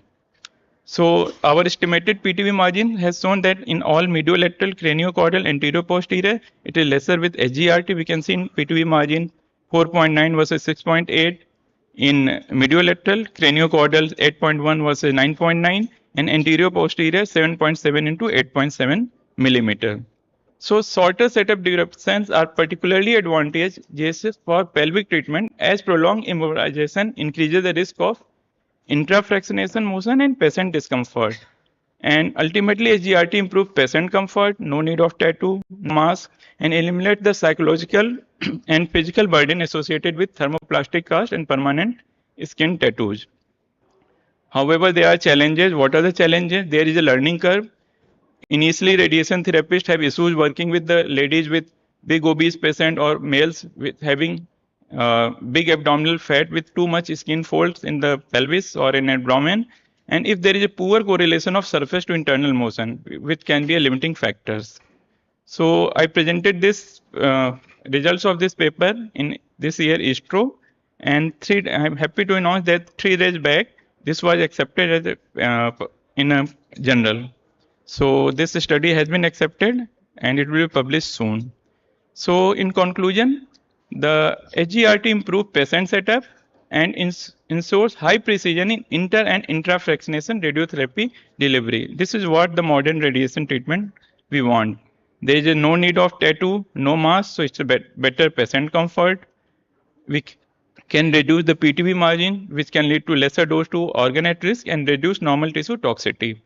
So our estimated PTV margin has shown that in all mediolateral, craniocaudal, anterior posterior, it is lesser with SGRT. We can see in PTV margin 4.9 versus 6.8. In mediolateral, craniocaudal 8.1 versus 9.9, and anterior posterior 7.7 into 8.7 millimeter. So shorter setup durations are particularly advantageous for pelvic treatment as prolonged immobilization increases the risk of intrafractionation motion and patient discomfort. And ultimately, SGRT improves patient comfort, no need of tattoo, mask, and eliminate the psychological and physical burden associated with thermoplastic cast and permanent skin tattoos. However, there are challenges. What are the challenges? There is a learning curve. Initially, radiation therapists have issues working with the ladies with big obese patient or males with having big abdominal fat with too much skin folds in the pelvis or in abdomen. And if there is a poor correlation of surface to internal motion, which can be a limiting factors. So I presented this results of this paper in this year ASTRO, and I'm happy to announce that 3 days back this was accepted as in a journal. So this study has been accepted and it will be published soon. So in conclusion, the SGRT improved patient setup and ensures high precision in inter and intrafractionation radiotherapy delivery. This is what the modern radiation treatment we want. There is no need of tattoo, no mask, so it's a better patient comfort. We can reduce the PTV margin, which can lead to lesser dose to organ at risk and reduce normal tissue toxicity,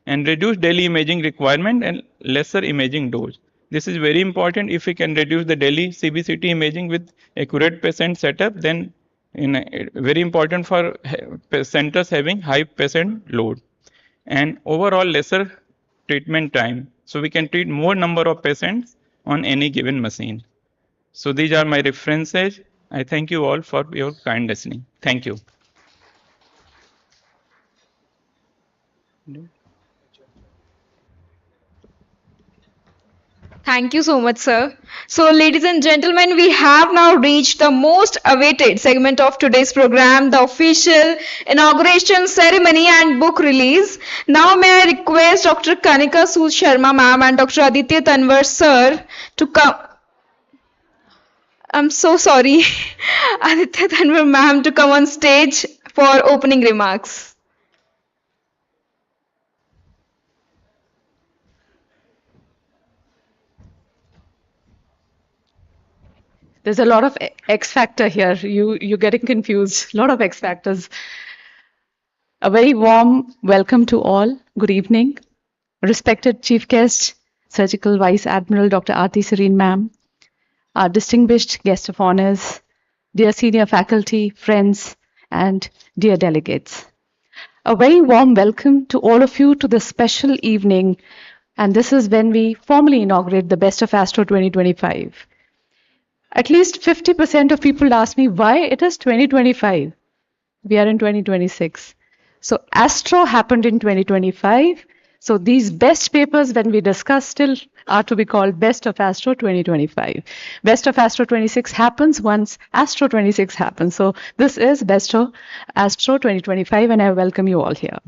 and reduce daily imaging requirement and lesser imaging dose. This is very important. If we can reduce the daily CBCT imaging with accurate patient setup, then very important for centers having high patient load, and overall lesser treatment time. So we can treat more number of patients on any given machine. So these are my references. I thank you all for your kind listening. Thank you. Thank you so much, sir. So, ladies and gentlemen, we have now reached the most awaited segment of today's program, the official inauguration ceremony and book release. Now, may I request Dr. Kanika Sood Sharma ma'am and Dr. Aditya Tanwar sir to come. I'm so sorry, Aditya Tanwar ma'am to come on stage for opening remarks. There's a lot of X factor here. You're getting confused. A lot of X factors. A very warm welcome to all. Good evening. Respected Chief Guest, Surgical Vice Admiral Dr. Aarti Serene ma'am, our distinguished guest of honors, dear senior faculty, friends, and dear delegates. A very warm welcome to all of you to this special evening. And this is when we formally inaugurate the Best of Astro 2025. At least 50% of people ask me why it is 2025. We are in 2026. So Astro happened in 2025. So these best papers when we discuss still are to be called Best of Astro 2025. Best of Astro 26 happens once Astro 26 happens. So this is Best of Astro 2025 and I welcome you all here.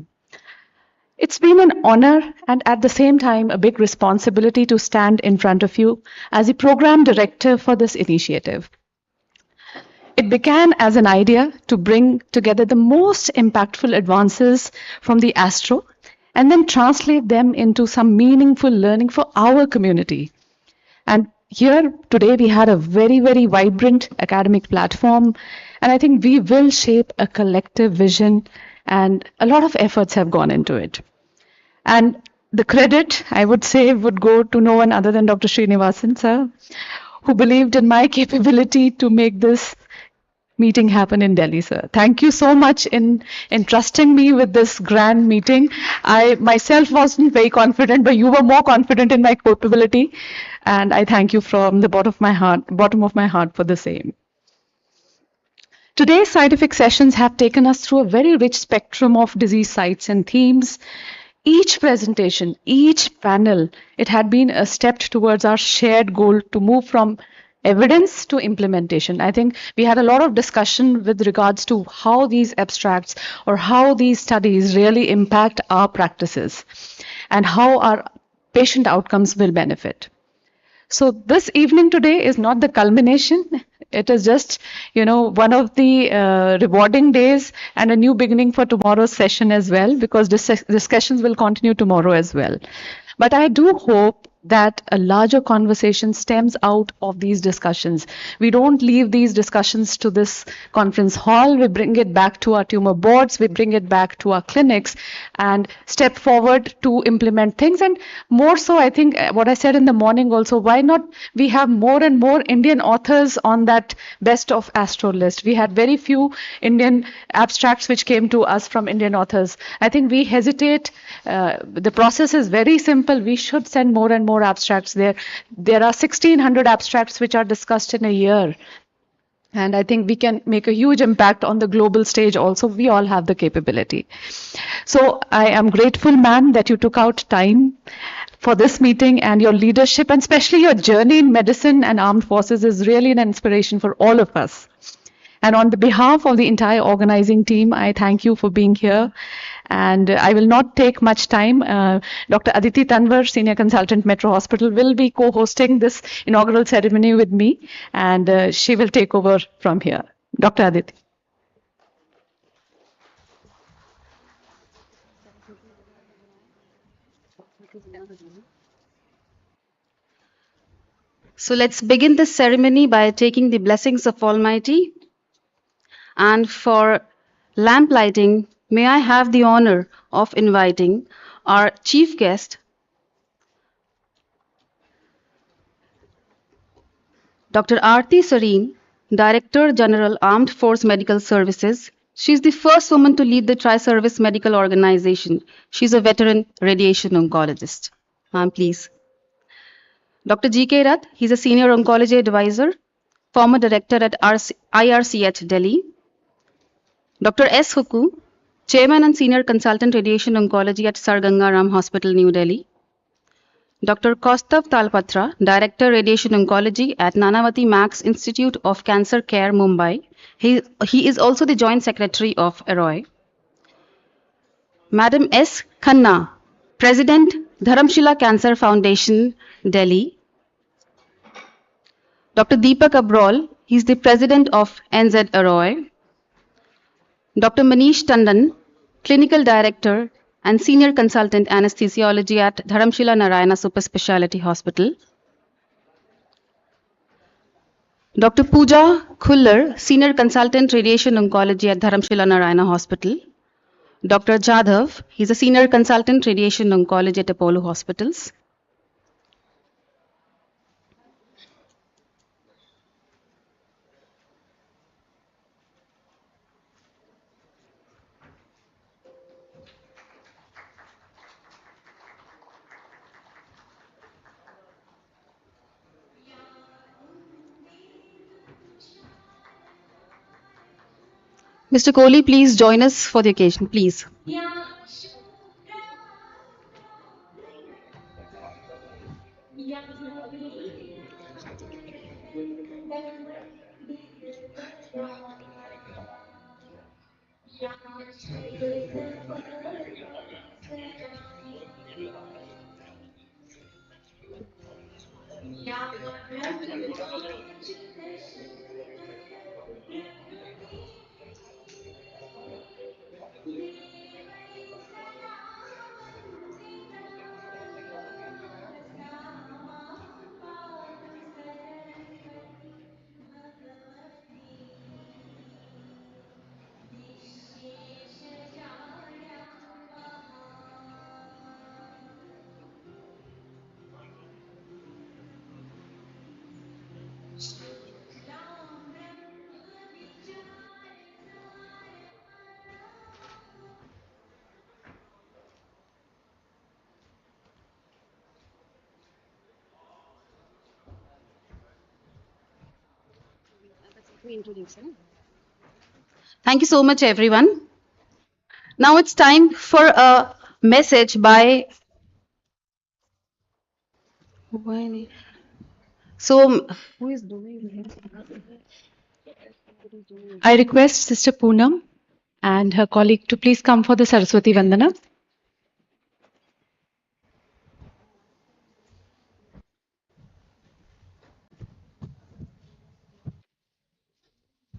It's been an honor and at the same time a big responsibility to stand in front of you as the program director for this initiative. It began as an idea to bring together the most impactful advances from the Astro and then translate them into some meaningful learning for our community. And here today we had a very, very vibrant academic platform, and I think we will shape a collective vision, and a lot of efforts have gone into it. And the credit, I would say, would go to no one other than Dr. Srinivasan sir, who believed in my capability to make this meeting happen in Delhi, sir. Thank you so much in trusting me with this grand meeting. I myself wasn't very confident, but you were more confident in my capability. And I thank you from the bottom of my heart for the same. Today's scientific sessions have taken us through a very rich spectrum of disease sites and themes. Each presentation, each panel, it had been a step towards our shared goal to move from evidence to implementation. I think we had a lot of discussion with regards to how these abstracts or how these studies really impact our practices and how our patient outcomes will benefit. So this evening today is not the culmination. It is just, one of the rewarding days and a new beginning for tomorrow's session as well, because discussions will continue tomorrow as well. But I do hope that a larger conversation stems out of these discussions. We don't leave these discussions to this conference hall. We bring it back to our tumor boards. We bring it back to our clinics and step forward to implement things. And more so, I think what I said in the morning also, why not we have more and more Indian authors on that best of Astro list. We had very few Indian abstracts which came to us from Indian authors. I think we hesitate. The process is very simple. We should send more and more abstracts there. There are 1,600 abstracts which are discussed in a year. And I think we can make a huge impact on the global stage also. We all have the capability. So I am grateful, ma'am, that you took out time for this meeting, and your leadership and especially your journey in medicine and armed forces is really an inspiration for all of us. And on the behalf of the entire organizing team, I thank you for being here. And I will not take much time. Dr. Aditi Tanwar, Senior Consultant, Metro Hospital, will be co-hosting this inaugural ceremony with me, and she will take over from here. Dr. Aditi. So let's begin this ceremony by taking the blessings of Almighty. And for lamp lighting, may I have the honor of inviting our chief guest, Dr. Aarti Sareen, Director General Armed Force Medical Services. She's the first woman to lead the Tri-Service Medical Organization. She's a veteran radiation oncologist. Ma'am, please. Dr. G.K. Rath, he's a Senior Oncology Advisor, former Director at IRCH Delhi. Dr. S. Huku, Chairman and Senior Consultant Radiation Oncology at Sir Ganga Ram Hospital, New Delhi. Dr. Kaustav Talpatra, Director Radiation Oncology at Nanavati Max Institute of Cancer Care, Mumbai. He is also the Joint Secretary of AROI. Madam S. Khanna, President, Dharamshila Cancer Foundation, Delhi. Dr. Deepak Abrol, he is the President of NZ AROI. Dr. Manish Tandon, Clinical Director and Senior Consultant Anesthesiology at Dharamshila Narayana Super Speciality Hospital. Dr. Pooja Khullar, Senior Consultant Radiation Oncology at Dharamshila Narayana Hospital. Dr. Jadhav, he's a Senior Consultant Radiation Oncology at Apollo Hospitals. Mr. Kohli, please join us for the occasion, please. Thank you so much, everyone. Now it's time for a message by So, who is doing I request Sister Poonam and her colleague to please come for the Saraswati Vandana.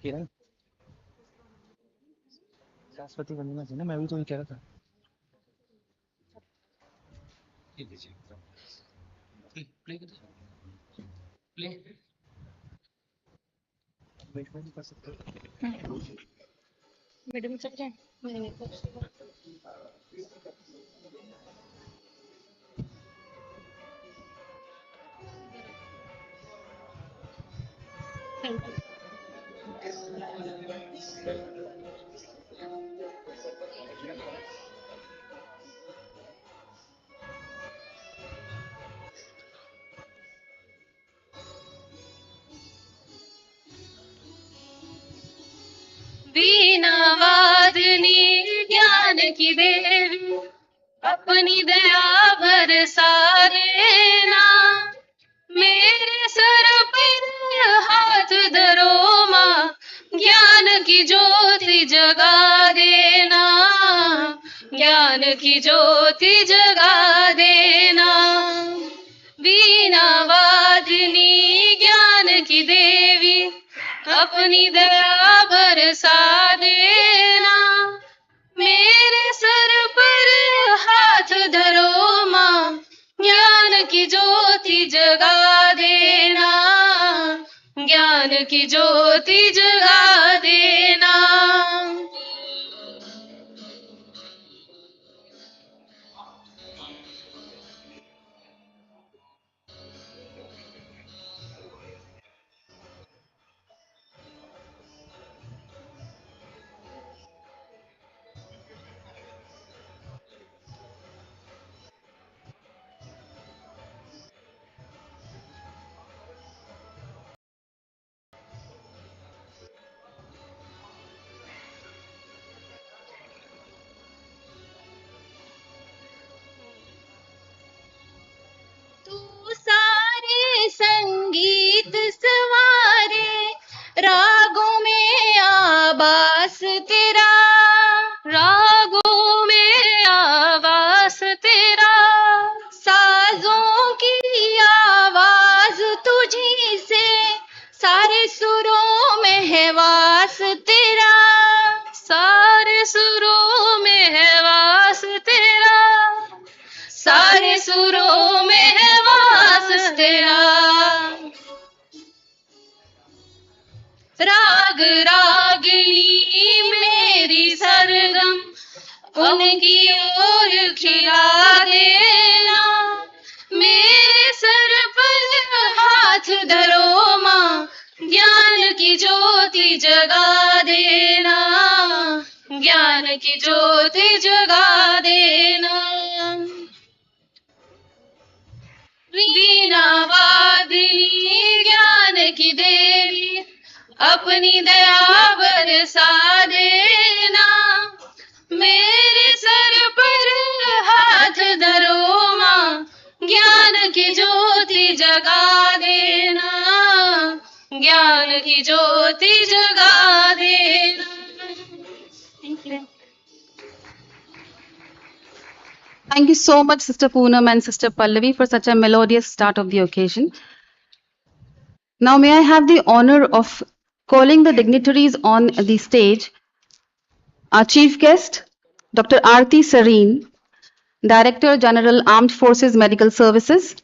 किरण सरस्वती वंदना थी ना मैं भी तो ये कह रहा था ये लीजिए प्ले प्ले वेट में कर सकते हो मीडियम में चल जाए नहीं थैंक यू वीणा वादनी ज्ञान की देवी अपनी दया बरसा देना मेरे सर पर हाथ धरो माँ ज्ञान की ज्योति जगा देना ज्ञान की ज्योति जगा देना वीणा वादनी ज्ञान की देवी अपनी दया बरसा देना मेरे सर पर हाथ धरो माँ ज्ञान की ज्योति जगा देना ज्ञान की ज्योति जगा देना तू सारे संगीत सवारे रागों में आवास तेरा रागों में आवास तेरा साजों की आवाज तुझी से सारे सुरों में है वास तेरा सारे सुरों में है वास तेरा सारे सुरों में है वास तेरा राग रागिनी मेरी सरगम उनकी ओर खिला देना मेरे सर पर हाथ धरो माँ ज्ञान की ज्योति जगा देना ज्ञान की ज्योति जगा देना वीणा वादिनी ज्ञान की देवी अपनी दया बरसा देना मेरे सर पर हाथ धरो माँ ज्ञान की ज्योति जगा देना ज्ञान की ज्योति जगा देना thank you Thank you so much, Sister Poonam and Sister Pallavi, for such a melodious start of the occasion. Now, may I have the honor of calling the dignitaries on the stage. Our chief guest, Dr. Aarti Sareen, Director General Armed Forces Medical Services,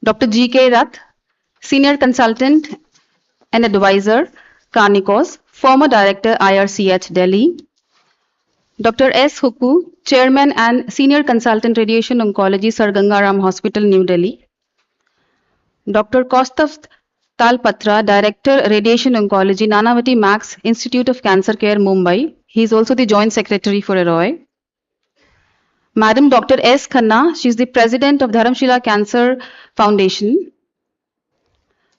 Dr. G.K. Rath, Senior Consultant and Advisor, Carnicos, former Director IRCH Delhi, Dr. S. Hukku, Chairman and Senior Consultant Radiation Oncology, Sir Gangaram Hospital, New Delhi, Dr. Kaustav Talpatra, Director Radiation Oncology, Nanavati Max Institute of Cancer Care, Mumbai. He is also the Joint Secretary for AROI. Madam Dr. S. Khanna, she is the President of Dharamshila Cancer Foundation.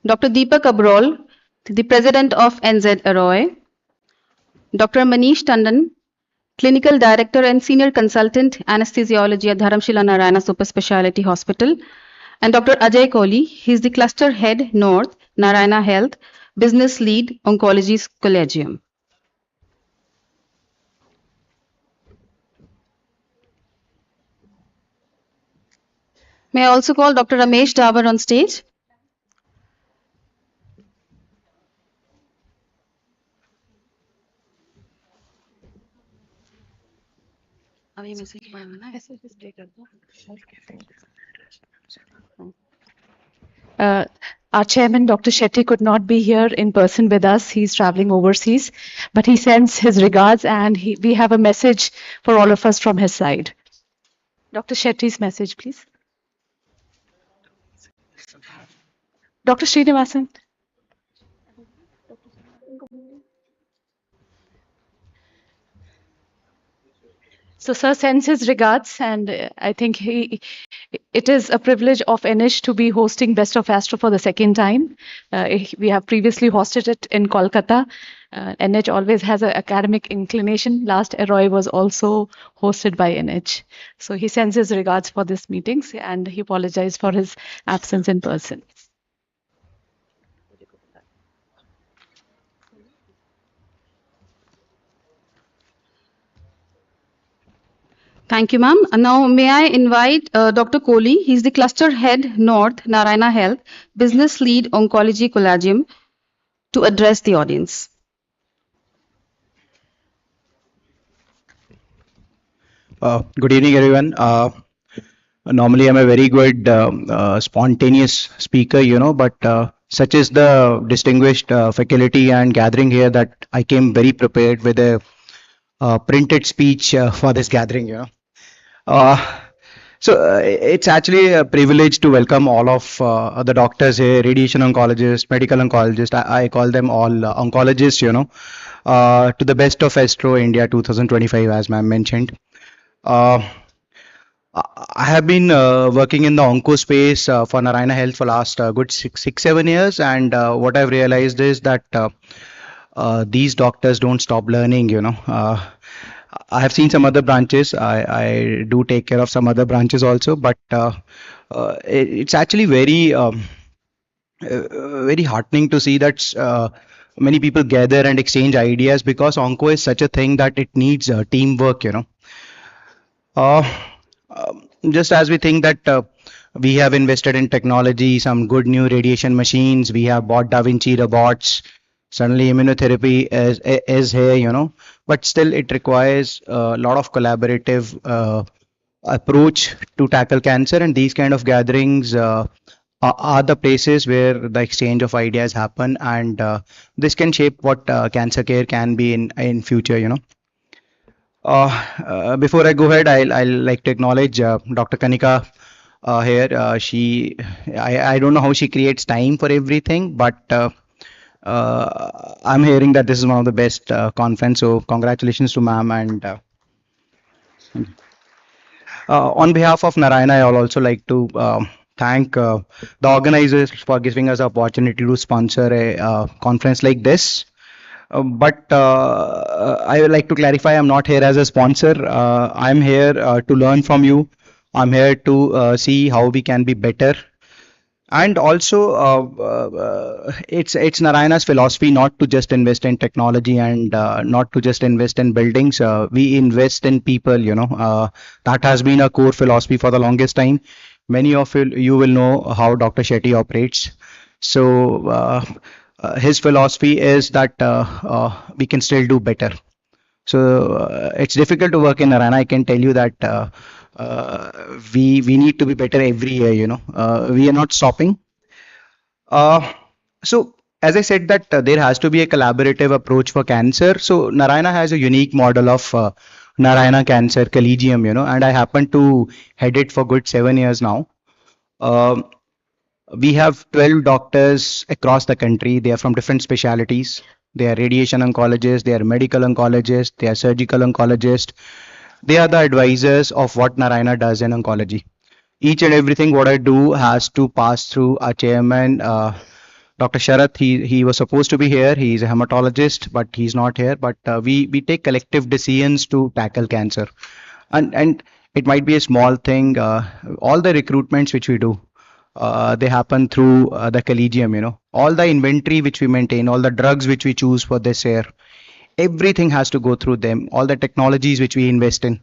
Dr. Deepak Abrol, the President of NZ AROI. Dr. Manish Tandon, Clinical Director and Senior Consultant Anesthesiology at Dharamshila Narayana Super Speciality Hospital. And Dr. Ajay Kohli, he is the Cluster Head North, Narayana Health, Business Lead, Oncology Collegium. May I also call Dr. Ramesh Davar on stage? Uh, our chairman, Dr. Shetty, could not be here in person with us. He's traveling overseas, but he sends his regards and we have a message for all of us from his side. Dr. Shetty's message, please. Dr. Srinivasan. So sir sends his regards, and I think it is a privilege of NH to be hosting Best of Astro for the second time. We have previously hosted it in Kolkata. NH always has an academic inclination. Last Roy was also hosted by NH. So he sends his regards for this meetings and he apologized for his absence in person. Thank you, ma'am. Now, may I invite Dr. Kohli, he's the Cluster Head North, Narayana Health, Business Lead, Oncology Collegium, to address the audience. Good evening, everyone. Normally, I'm a very good spontaneous speaker, but such is the distinguished faculty and gathering here that I came very prepared with a printed speech for this gathering, So it's actually a privilege to welcome all of the doctors here, radiation oncologists, medical oncologists. I call them all oncologists, to the Best of ASTRO India 2025, as ma'am mentioned. I have been working in the onco space for Narayana Health for last good 7 years, and what I've realized is that these doctors don't stop learning. I have seen some other branches. I do take care of some other branches also, but it's actually very heartening to see that many people gather and exchange ideas, because onco is such a thing that it needs teamwork. Just as we think that we have invested in technology, some good new radiation machines, we have bought Da Vinci robots, suddenly immunotherapy is here, but still it requires a lot of collaborative approach to tackle cancer, and these kind of gatherings are the places where the exchange of ideas happen, and this can shape what cancer care can be in future. Before I go ahead, I'll like to acknowledge Dr. Kanika here. I don't know how she creates time for everything, but I'm hearing that this is one of the best conference. So congratulations to ma'am. And on behalf of Narayana, I would also like to thank the organizers for giving us the opportunity to sponsor a conference like this. But I would like to clarify, I'm not here as a sponsor. I'm here to learn from you. I'm here to see how we can be better. And also, it's Narayana's philosophy not to just invest in technology and not to just invest in buildings. We invest in people, that has been a core philosophy for the longest time. Many of you will know how Dr. Shetty operates. So his philosophy is that we can still do better. So it's difficult to work in Narayana. I can tell you that we need to be better every year. We are not stopping. So as I said that there has to be a collaborative approach for cancer. So Narayana has a unique model of Narayana Cancer Collegium, and I happen to head it for good 7 years now. We have 12 doctors across the country. They are from different specialties. They are radiation oncologists, they are medical oncologists, they are surgical oncologists. They are the advisors of what Narayana does in oncology. Each and everything what I do has to pass through our chairman, Dr. Sharath. He was supposed to be here. He is a hematologist, but he's not here. But we take collective decisions to tackle cancer. And it might be a small thing. All the recruitments which we do, They happen through the collegium, you know. All the inventory which we maintain, all the drugs which we choose for this year, everything has to go through them. All the technologies which we invest in.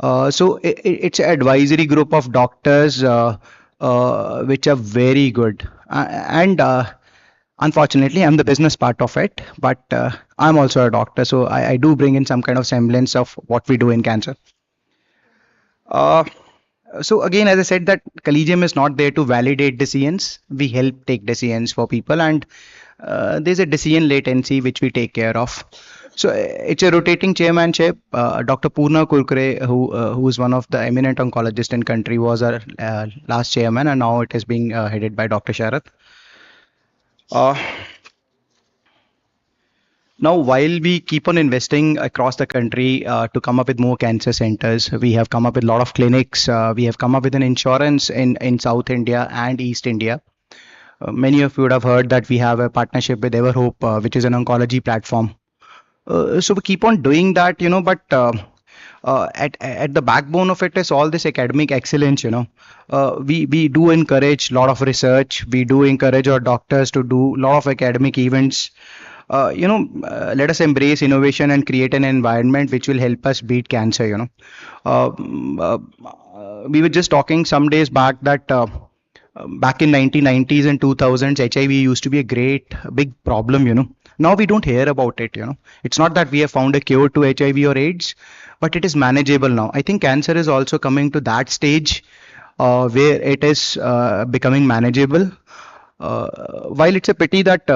So it's an advisory group of doctors which are very good. And unfortunately, I'm the business part of it, but I'm also a doctor, so I do bring in some kind of semblance of what we do in cancer. Uh, so again, as I said, that collegium is not there to validate decisions. We help take decisions for people, and there's a decision latency which we take care of. So it's a rotating chairmanship. Dr. Poorna Kurkure, who is one of the eminent oncologists in country, was our last chairman, and now it is being headed by Dr. Sharath. Now, while we keep on investing across the country to come up with more cancer centers, we have come up with a lot of clinics. We have come up with an insurance in South India and East India. Many of you would have heard that we have a partnership with Everhope, which is an oncology platform. So we keep on doing that, you know, but at the backbone of it is all this academic excellence, you know. We do encourage a lot of research. We do encourage our doctors to do a lot of academic events. Let us embrace innovation and create an environment which will help us beat cancer, you know. We were just talking some days back that back in 1990s and 2000s, HIV used to be a great big problem, you know. Now we don't hear about it, you know. It's not that we have found a cure to HIV or AIDS, but it is manageable now. I think cancer is also coming to that stage where it is becoming manageable. While it's a pity that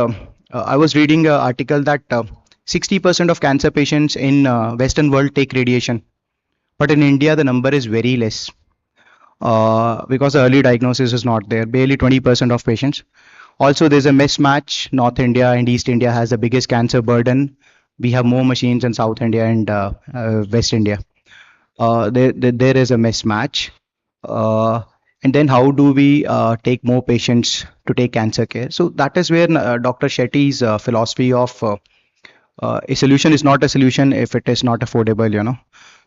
I was reading an article that 60% of cancer patients in Western world take radiation, but in India the number is very less because the early diagnosis is not there. Barely 20% of patients. Also, there's a mismatch. North India and East India has the biggest cancer burden. We have more machines in South India and West India. There is a mismatch. And then how do we take more patients to take cancer care? So that is where Dr. Shetty's philosophy of a solution is not a solution if it is not affordable, you know.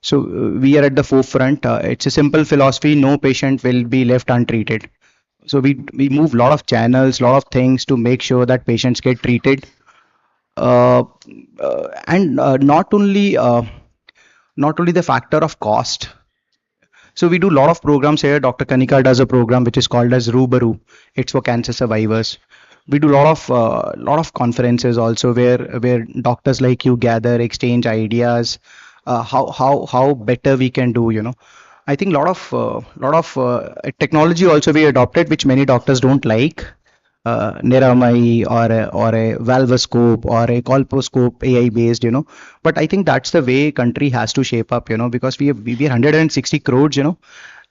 So we are at the forefront. It's a simple philosophy. No patient will be left untreated. So we move a lot of channels, a lot of things to make sure that patients get treated. And not only the factor of cost. So we do a lot of programs here. Dr. Kanika does a program which is called as Rubaru. It's for cancer survivors. We do a lot of conferences also where doctors like you gather, exchange ideas, how better we can do. You know, I think a lot of technology also we adopted, which many doctors don't like. Niramai or a valvoscope or a colposcope AI based, you know. But I think that's the way country has to shape up, you know, because we are 160 crores, you know,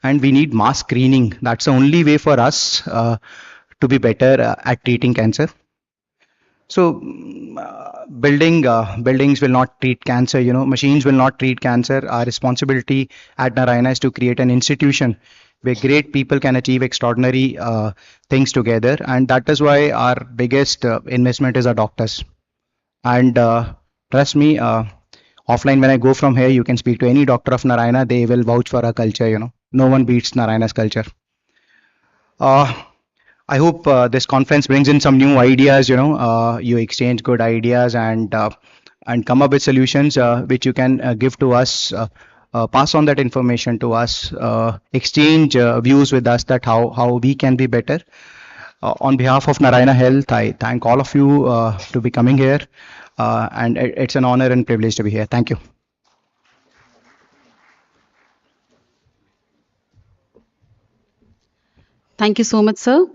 and we need mass screening. That's the only way for us to be better at treating cancer. So buildings will not treat cancer, you know, machines will not treat cancer. Our responsibility at Narayana is to create an institution where great people can achieve extraordinary things together, and that is why our biggest investment is our doctors. And trust me, offline when I go from here, you can speak to any doctor of Narayana, they will vouch for our culture, you know. No one beats Narayana's culture. I hope this conference brings in some new ideas. You know, you exchange good ideas and come up with solutions which you can give to us. Pass on that information to us. Exchange views with us that how we can be better. On behalf of Narayana Health, I thank all of you to be coming here, and it's an honor and privilege to be here. Thank you. Thank you so much, sir.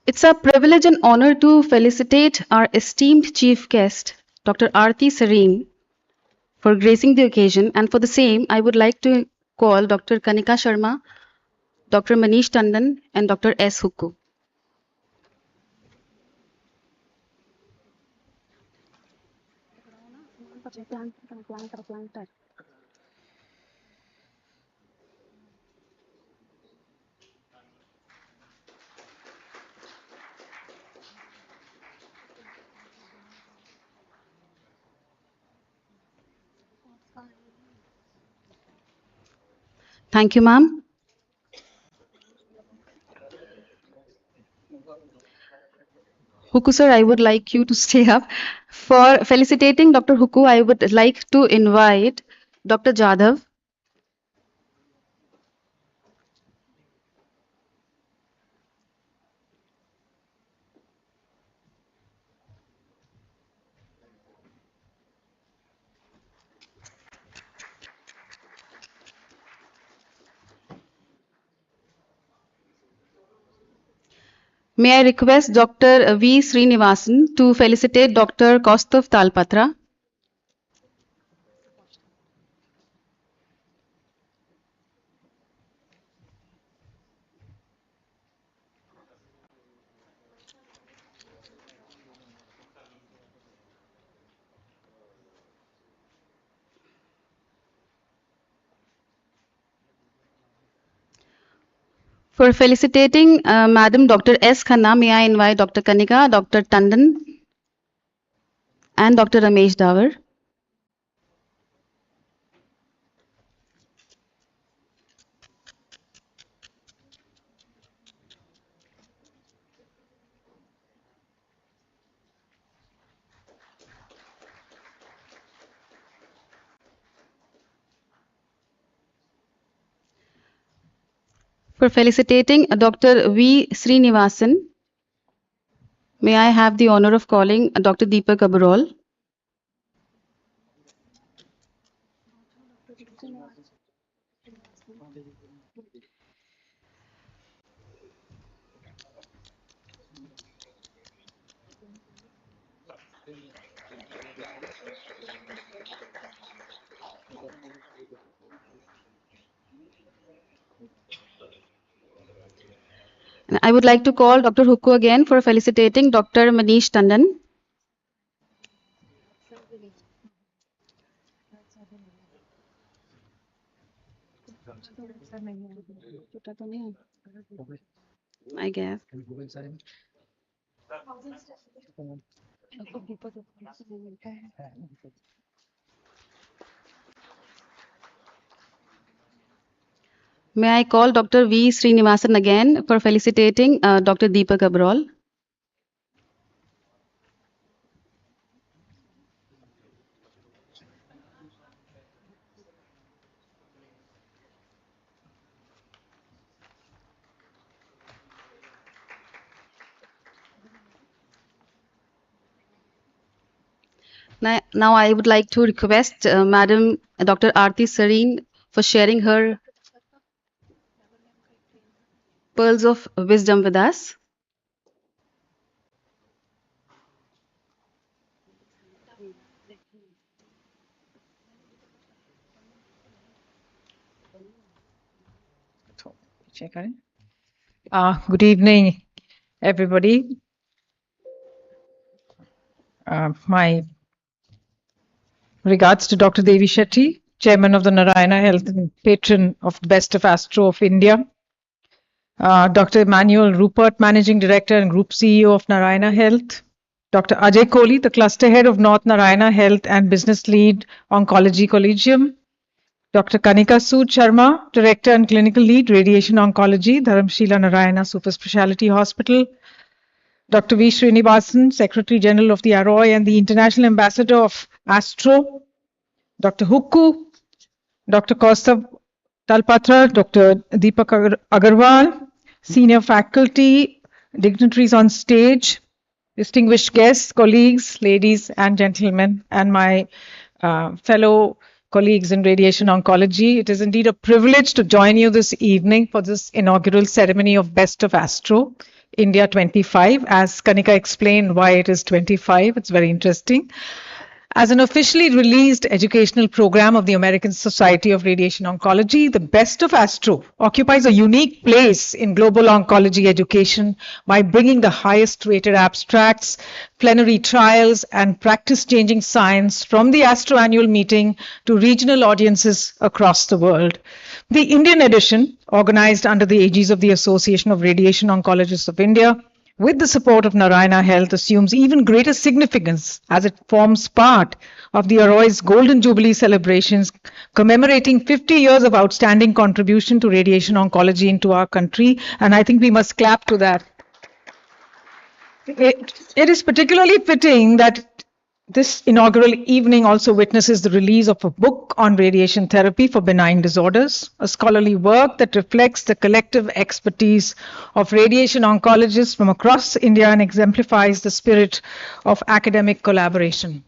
It's a privilege and honor to felicitate our esteemed chief guest, Dr. Aarti Sareen, for gracing the occasion. And for the same, I would like to call Dr. Kanika Sharma, Dr. Manish Tandon, and Dr. S. Hukku. Thank you, ma'am. Huku sir, I would like you to stay up. For felicitating Dr. Huku, I would like to invite Dr. Jadhav. May I request Dr. V. Srinivasan to felicitate Dr. Kaustav Talpatra. For felicitating Madam Dr. S. Khanna, may I invite Dr. Kanika, Dr. Tandon, and Dr. Ramesh Davar. For felicitating Dr. V. Srinivasan, may I have the honor of calling Dr. Deepak Abrol. And I would like to call Dr. Huku again for felicitating Dr. Manish Tandon. I guess. May I call Dr. V. Srinivasan again for felicitating Dr. Deepak Abrol. Now I would like to request Madam Dr. Aarti Sareen for sharing her pearls of wisdom with us. Good evening, everybody. My regards to Dr. Devi Shetty, Chairman of the Narayana Health and patron of Best of Astro of India. Dr. Emmanuel Rupert, Managing Director and Group CEO of Narayana Health. Dr. Ajay Kohli, the Cluster Head of North Narayana Health and Business Lead, Oncology Collegium. Dr. Kanika Sood Sharma, Director and Clinical Lead, Radiation Oncology, Dharamshila Narayana Super Speciality Hospital. Dr. V. Srinivasan, Secretary General of the AROI and the International Ambassador of ASTRO. Dr. Hukku, Dr. Kaustav Talpatra, Dr. Deepak Agarwal, Senior Faculty, dignitaries on stage, distinguished guests, colleagues, ladies and gentlemen, and my fellow colleagues in radiation oncology. It is indeed a privilege to join you this evening for this inaugural ceremony of Best of Astro India 25. As Kanika explained why it is 25, it's very interesting. As an officially released educational program of the American Society of Radiation Oncology, the Best of Astro occupies a unique place in global oncology education by bringing the highest rated abstracts, plenary trials, and practice-changing science from the Astro annual meeting to regional audiences across the world. The Indian edition, organized under the aegis of the Association of Radiation Oncologists of India, with the support of Narayana Health, assumes even greater significance as it forms part of the AROI's Golden Jubilee celebrations, commemorating 50 years of outstanding contribution to radiation oncology into our country. And I think we must clap to that. It is particularly fitting that this inaugural evening also witnesses the release of a book on radiation therapy for benign disorders, a scholarly work that reflects the collective expertise of radiation oncologists from across India and exemplifies the spirit of academic collaboration.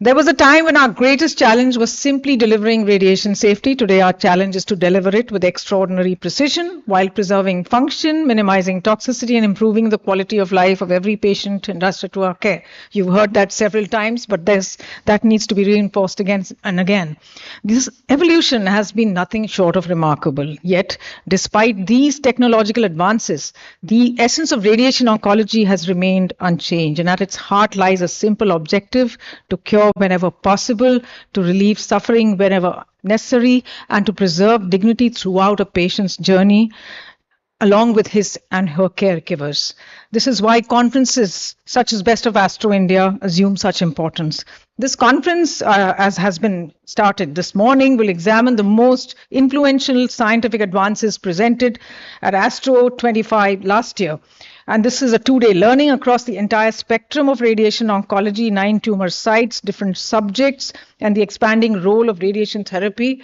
There was a time when our greatest challenge was simply delivering radiation safety. Today, our challenge is to deliver it with extraordinary precision while preserving function, minimizing toxicity, and improving the quality of life of every patient entrusted to our care. You've heard that several times, but that needs to be reinforced again and again. This evolution has been nothing short of remarkable. Yet, despite these technological advances, the essence of radiation oncology has remained unchanged, and at its heart lies a simple objective: to cure whenever possible, to relieve suffering whenever necessary, and to preserve dignity throughout a patient's journey, along with his and her caregivers. This is why conferences such as Best of ASTRO India assume such importance. This conference, as has been started this morning, will examine the most influential scientific advances presented at ASTRO 25 last year. And this is a two-day learning across the entire spectrum of radiation oncology, 9 tumor sites, different subjects, and the expanding role of radiation therapy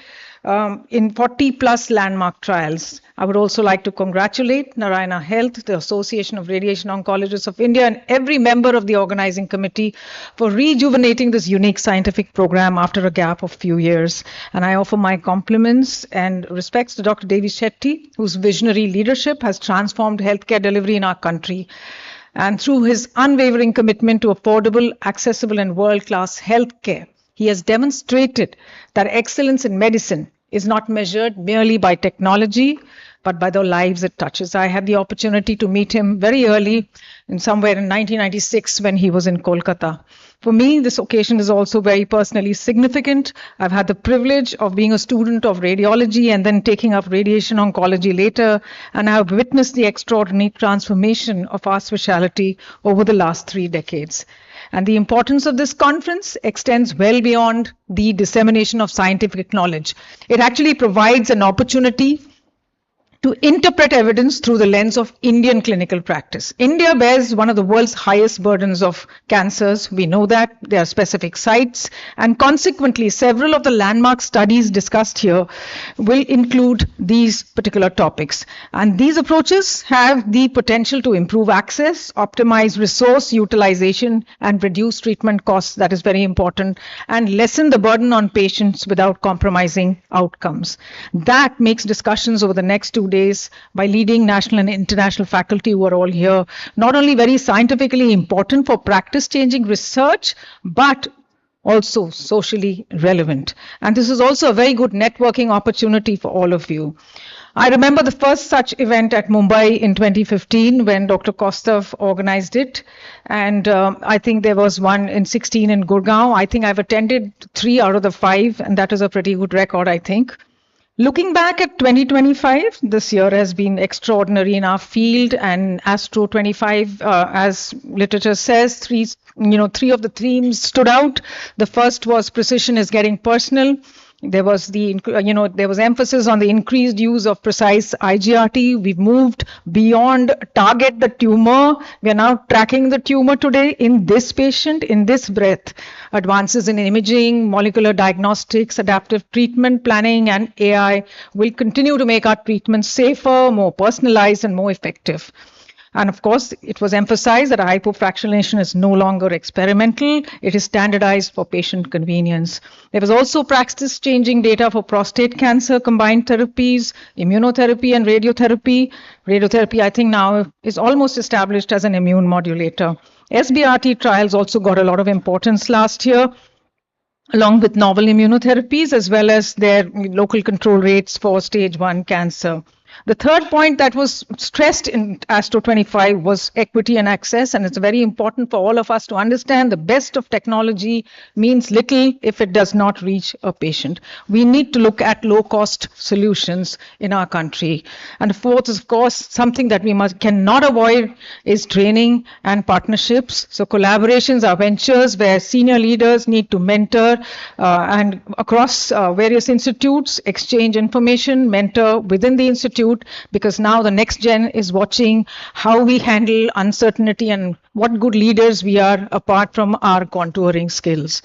in 40 plus landmark trials. I would also like to congratulate Narayana Health, the Association of Radiation Oncologists of India, and every member of the organizing committee for rejuvenating this unique scientific program after a gap of few years. And I offer my compliments and respects to Dr. Devi Shetty, whose visionary leadership has transformed healthcare delivery in our country. And through his unwavering commitment to affordable, accessible, and world-class healthcare, he has demonstrated that excellence in medicine is not measured merely by technology, but by the lives it touches. I had the opportunity to meet him very early, somewhere in 1996, when he was in Kolkata. For me, this occasion is also very personally significant. I've had the privilege of being a student of radiology and then taking up radiation oncology later, and I have witnessed the extraordinary transformation of our specialty over the last 3 decades. And the importance of this conference extends well beyond the dissemination of scientific knowledge. It actually provides an opportunity to interpret evidence through the lens of Indian clinical practice. India bears one of the world's highest burdens of cancers. We know that there are specific sites, and consequently, several of the landmark studies discussed here will include these particular topics. And these approaches have the potential to improve access, optimize resource utilization, and reduce treatment costs. That is very important, and lessen the burden on patients without compromising outcomes. That makes discussions over the next 2 days by leading national and international faculty who are all here not only very scientifically important for practice-changing research, but also socially relevant. And this is also a very good networking opportunity for all of you. I remember the first such event at Mumbai in 2015 when Dr. Kostav organized it. And I think there was one in 16 in Gurgaon. I think I've attended 3 out of the 5, and that is a pretty good record, I think. Looking back at 2025, this year has been extraordinary in our field, and ASTRO 25, as literature says, three of the themes stood out. The first was precision is getting personal. There was there was emphasis on the increased use of precise IGRT. We've moved beyond target the tumor. We are now tracking the tumor today in this patient, in this breath. Advances in imaging, molecular diagnostics, adaptive treatment planning, and AI will continue to make our treatments safer, more personalized, and more effective. And of course, it was emphasized that hypofractionation is no longer experimental. It is standardized for patient convenience. There was also practice-changing data for prostate cancer, combined therapies, immunotherapy, and radiotherapy. Radiotherapy, I think now is almost established as an immune modulator. SBRT trials also got a lot of importance last year, along with novel immunotherapies, as well as their local control rates for stage 1 cancer. The third point that was stressed in ASTRO 25 was equity and access, and it's very important for all of us to understand the best of technology means little if it does not reach a patient. We need to look at low-cost solutions in our country. And the fourth, of course, something that we cannot avoid is training and partnerships. So collaborations are ventures where senior leaders need to mentor and across various institutes, exchange information, mentor within the institute, contribute, because now the next gen is watching how we handle uncertainty and what good leaders we are apart from our contouring skills.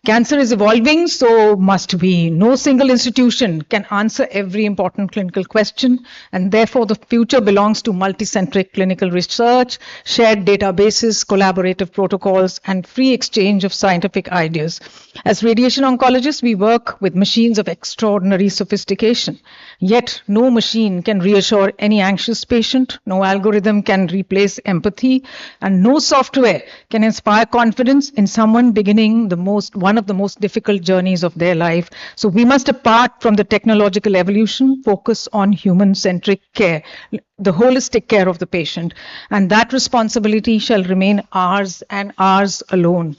Cancer is evolving, so must we. No single institution can answer every important clinical question, and therefore the future belongs to multicentric clinical research, shared databases, collaborative protocols, and free exchange of scientific ideas. As radiation oncologists, we work with machines of extraordinary sophistication. Yet, no machine can reassure any anxious patient, no algorithm can replace empathy, and no software can inspire confidence in someone beginning one of the most difficult journeys of their life. So we must, apart from the technological evolution, focus on human-centric care, the holistic care of the patient, and that responsibility shall remain ours and ours alone.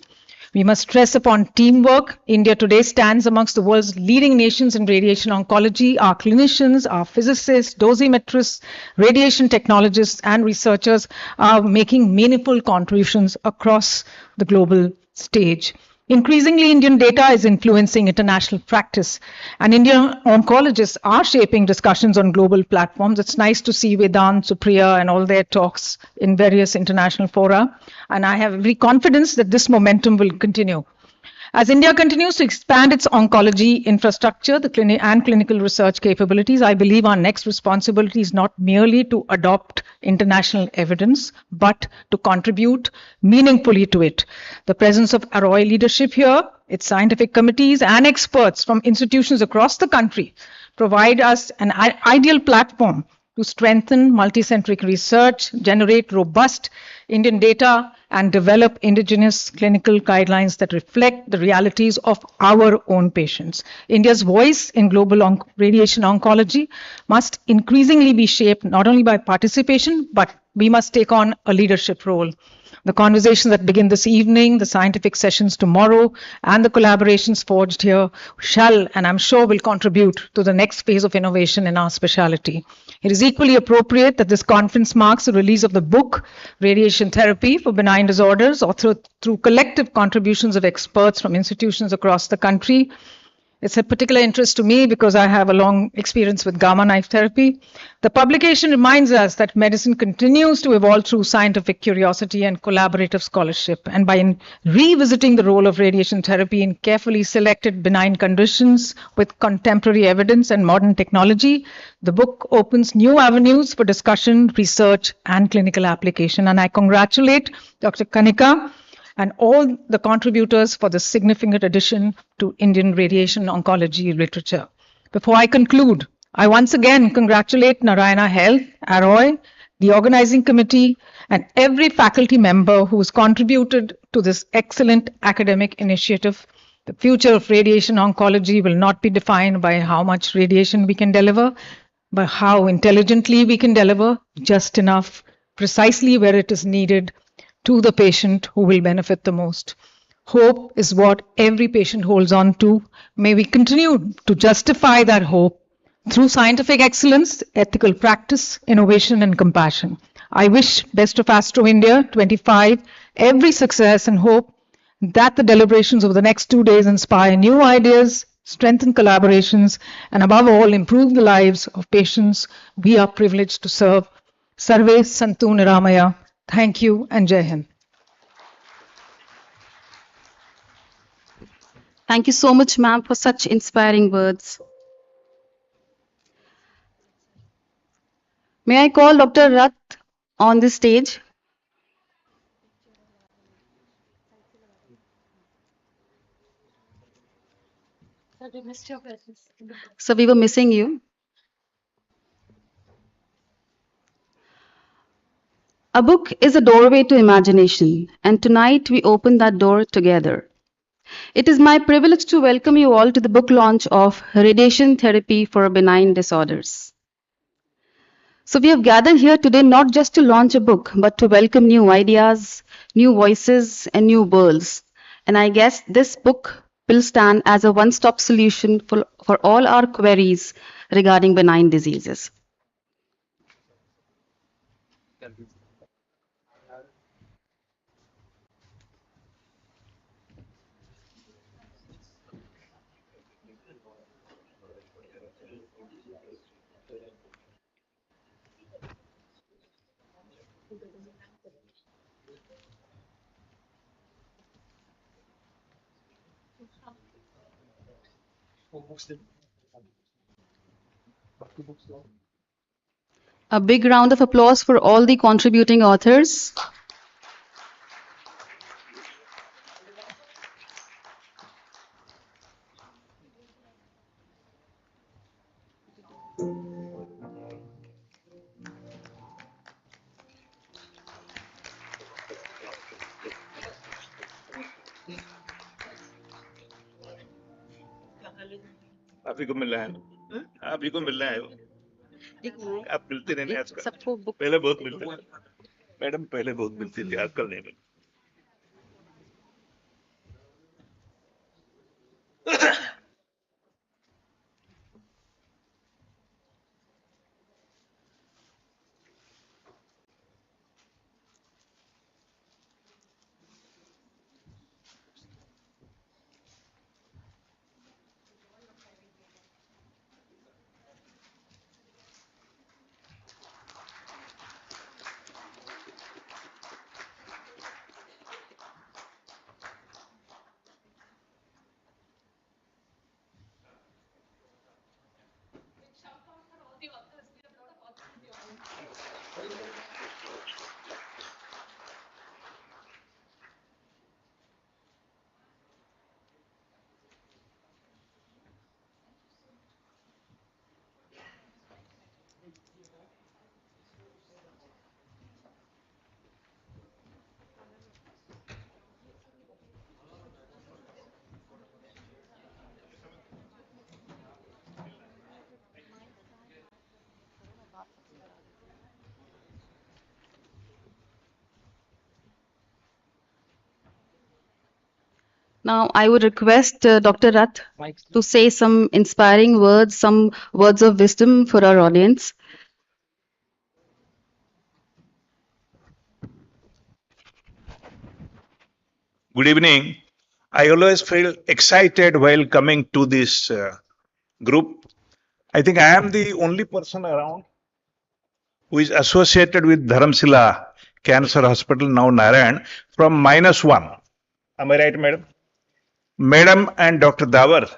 We must stress upon teamwork. India today stands amongst the world's leading nations in radiation oncology. Our clinicians, our physicists, dosimetrists, radiation technologists, and researchers are making meaningful contributions across the global stage. Increasingly, Indian data is influencing international practice, and Indian oncologists are shaping discussions on global platforms. It's nice to see Vedant, Supriya, and all their talks in various international fora, and I have every confidence that this momentum will continue. As India continues to expand its oncology infrastructure, the clinical research capabilities, I believe our next responsibility is not merely to adopt international evidence, but to contribute meaningfully to it. The presence of AROI leadership here, its scientific committees and experts from institutions across the country provide us an ideal platform to strengthen multicentric research, generate robust Indian data, and develop indigenous clinical guidelines that reflect the realities of our own patients. India's voice in global radiation oncology must increasingly be shaped not only by participation, but we must take on a leadership role. The conversations that begin this evening, the scientific sessions tomorrow, and the collaborations forged here shall, and I'm sure will contribute to the next phase of innovation in our specialty. It is equally appropriate that this conference marks the release of the book, Radiation Therapy for Benign Disorders, authored through collective contributions of experts from institutions across the country. It's a particular interest to me because I have a long experience with gamma knife therapy. The publication reminds us that medicine continues to evolve through scientific curiosity and collaborative scholarship. And by revisiting the role of radiation therapy in carefully selected benign conditions with contemporary evidence and modern technology, the book opens new avenues for discussion, research, and clinical application. And I congratulate Dr. Kanika and all the contributors for this significant addition to Indian radiation oncology literature. Before I conclude, I once again congratulate Narayana Health, AROI, the organizing committee, and every faculty member who has contributed to this excellent academic initiative. The future of radiation oncology will not be defined by how much radiation we can deliver, but how intelligently we can deliver just enough, precisely where it is needed, to the patient who will benefit the most. Hope is what every patient holds on to. May we continue to justify that hope through scientific excellence, ethical practice, innovation, and compassion. I wish Best of ASTRO India 25 every success and hope that the deliberations over the next 2 days inspire new ideas, strengthen collaborations, and above all, improve the lives of patients we are privileged to serve. Sarve Santu Niramaya. Thank you and Jai Hind. Thank you so much, ma'am, for such inspiring words. May I call Dr. Rath on the stage? So we were missing you. A book is a doorway to imagination, and tonight we open that door together. It is my privilege to welcome you all to the book launch of Radiation Therapy for Benign Disorders. So we have gathered here today not just to launch a book, but to welcome new ideas, new voices, and new worlds. And I guess this book will stand as a one-stop solution for all our queries regarding benign diseases. A big round of applause for all the contributing authors. आप ही को मिलना है ना? आप ही को मिलना है आप मिलते रहने आजकल सबको पहले बहुत मिलते थे मैडम पहले बहुत मिलती थी आजकल नहीं मिलती Now, I would request Dr. Rath to say some inspiring words, some words of wisdom for our audience. good evening I always feel excited while coming to this group I think I am the only person around who is associated with Dharamsila Cancer Hospital, now Narayan, from -1. Am I right, madam? Madam and Dr. Dawar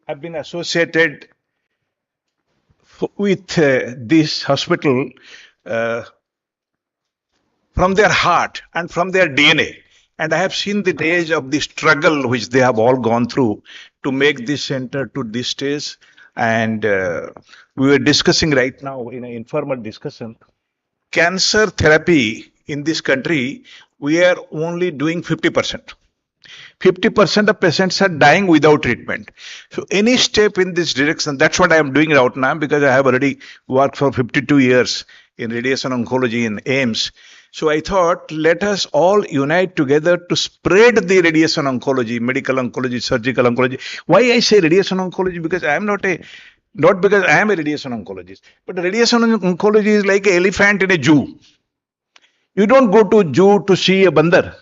have been associated with this hospital uh, from their heart and from their DNA. And I have seen the days of the struggle which they have all gone through to make this center to this stage. And we were discussing right now in an informal discussion cancer therapy in this country, we are only doing 50%. 50% of patients are dying without treatment. So any step in this direction, that's what I am doing right now because I have already worked for 52 years in radiation oncology in AIMS. So I thought, let us all unite together to spread the radiation oncology, medical oncology, surgical oncology. Why I say radiation oncology? Because I am not because I am a radiation oncologist, but radiation oncology is like an elephant in a zoo. You don't go to zoo to see a bandar.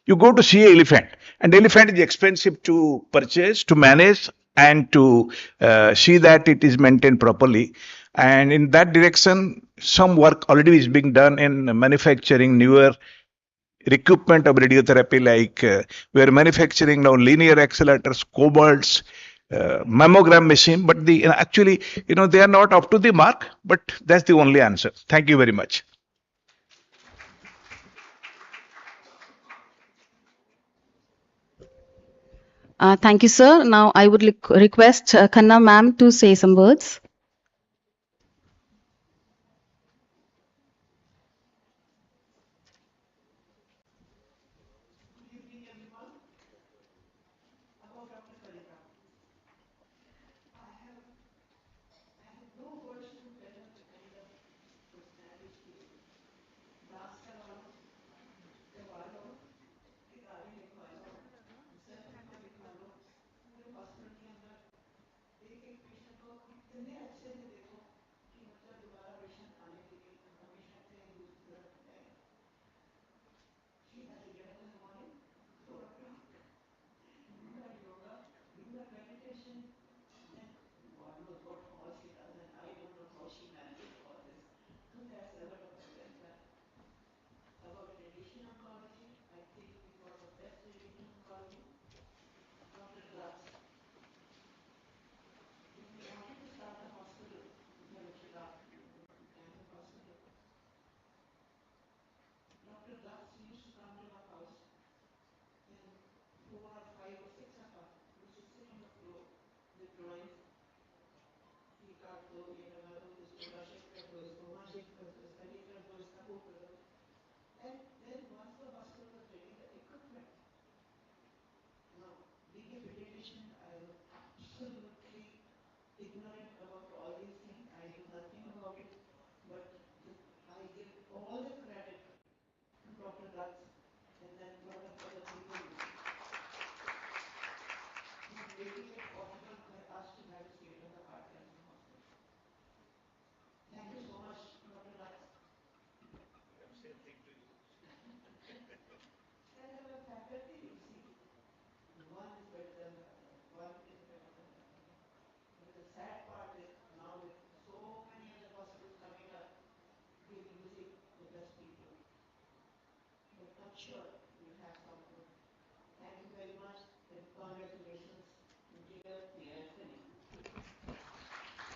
You go to see an elephant, and elephant is expensive to purchase, to manage, and to see that it is maintained properly. And in that direction, some work already is being done in manufacturing newer equipment of radiotherapy, like we are manufacturing now linear accelerators, cobalts, mammogram machine, but actually, they are not up to the mark, but that's the only answer. Thank you very much. Thank you, sir. Now, I would request Khanna ma'am to say some words.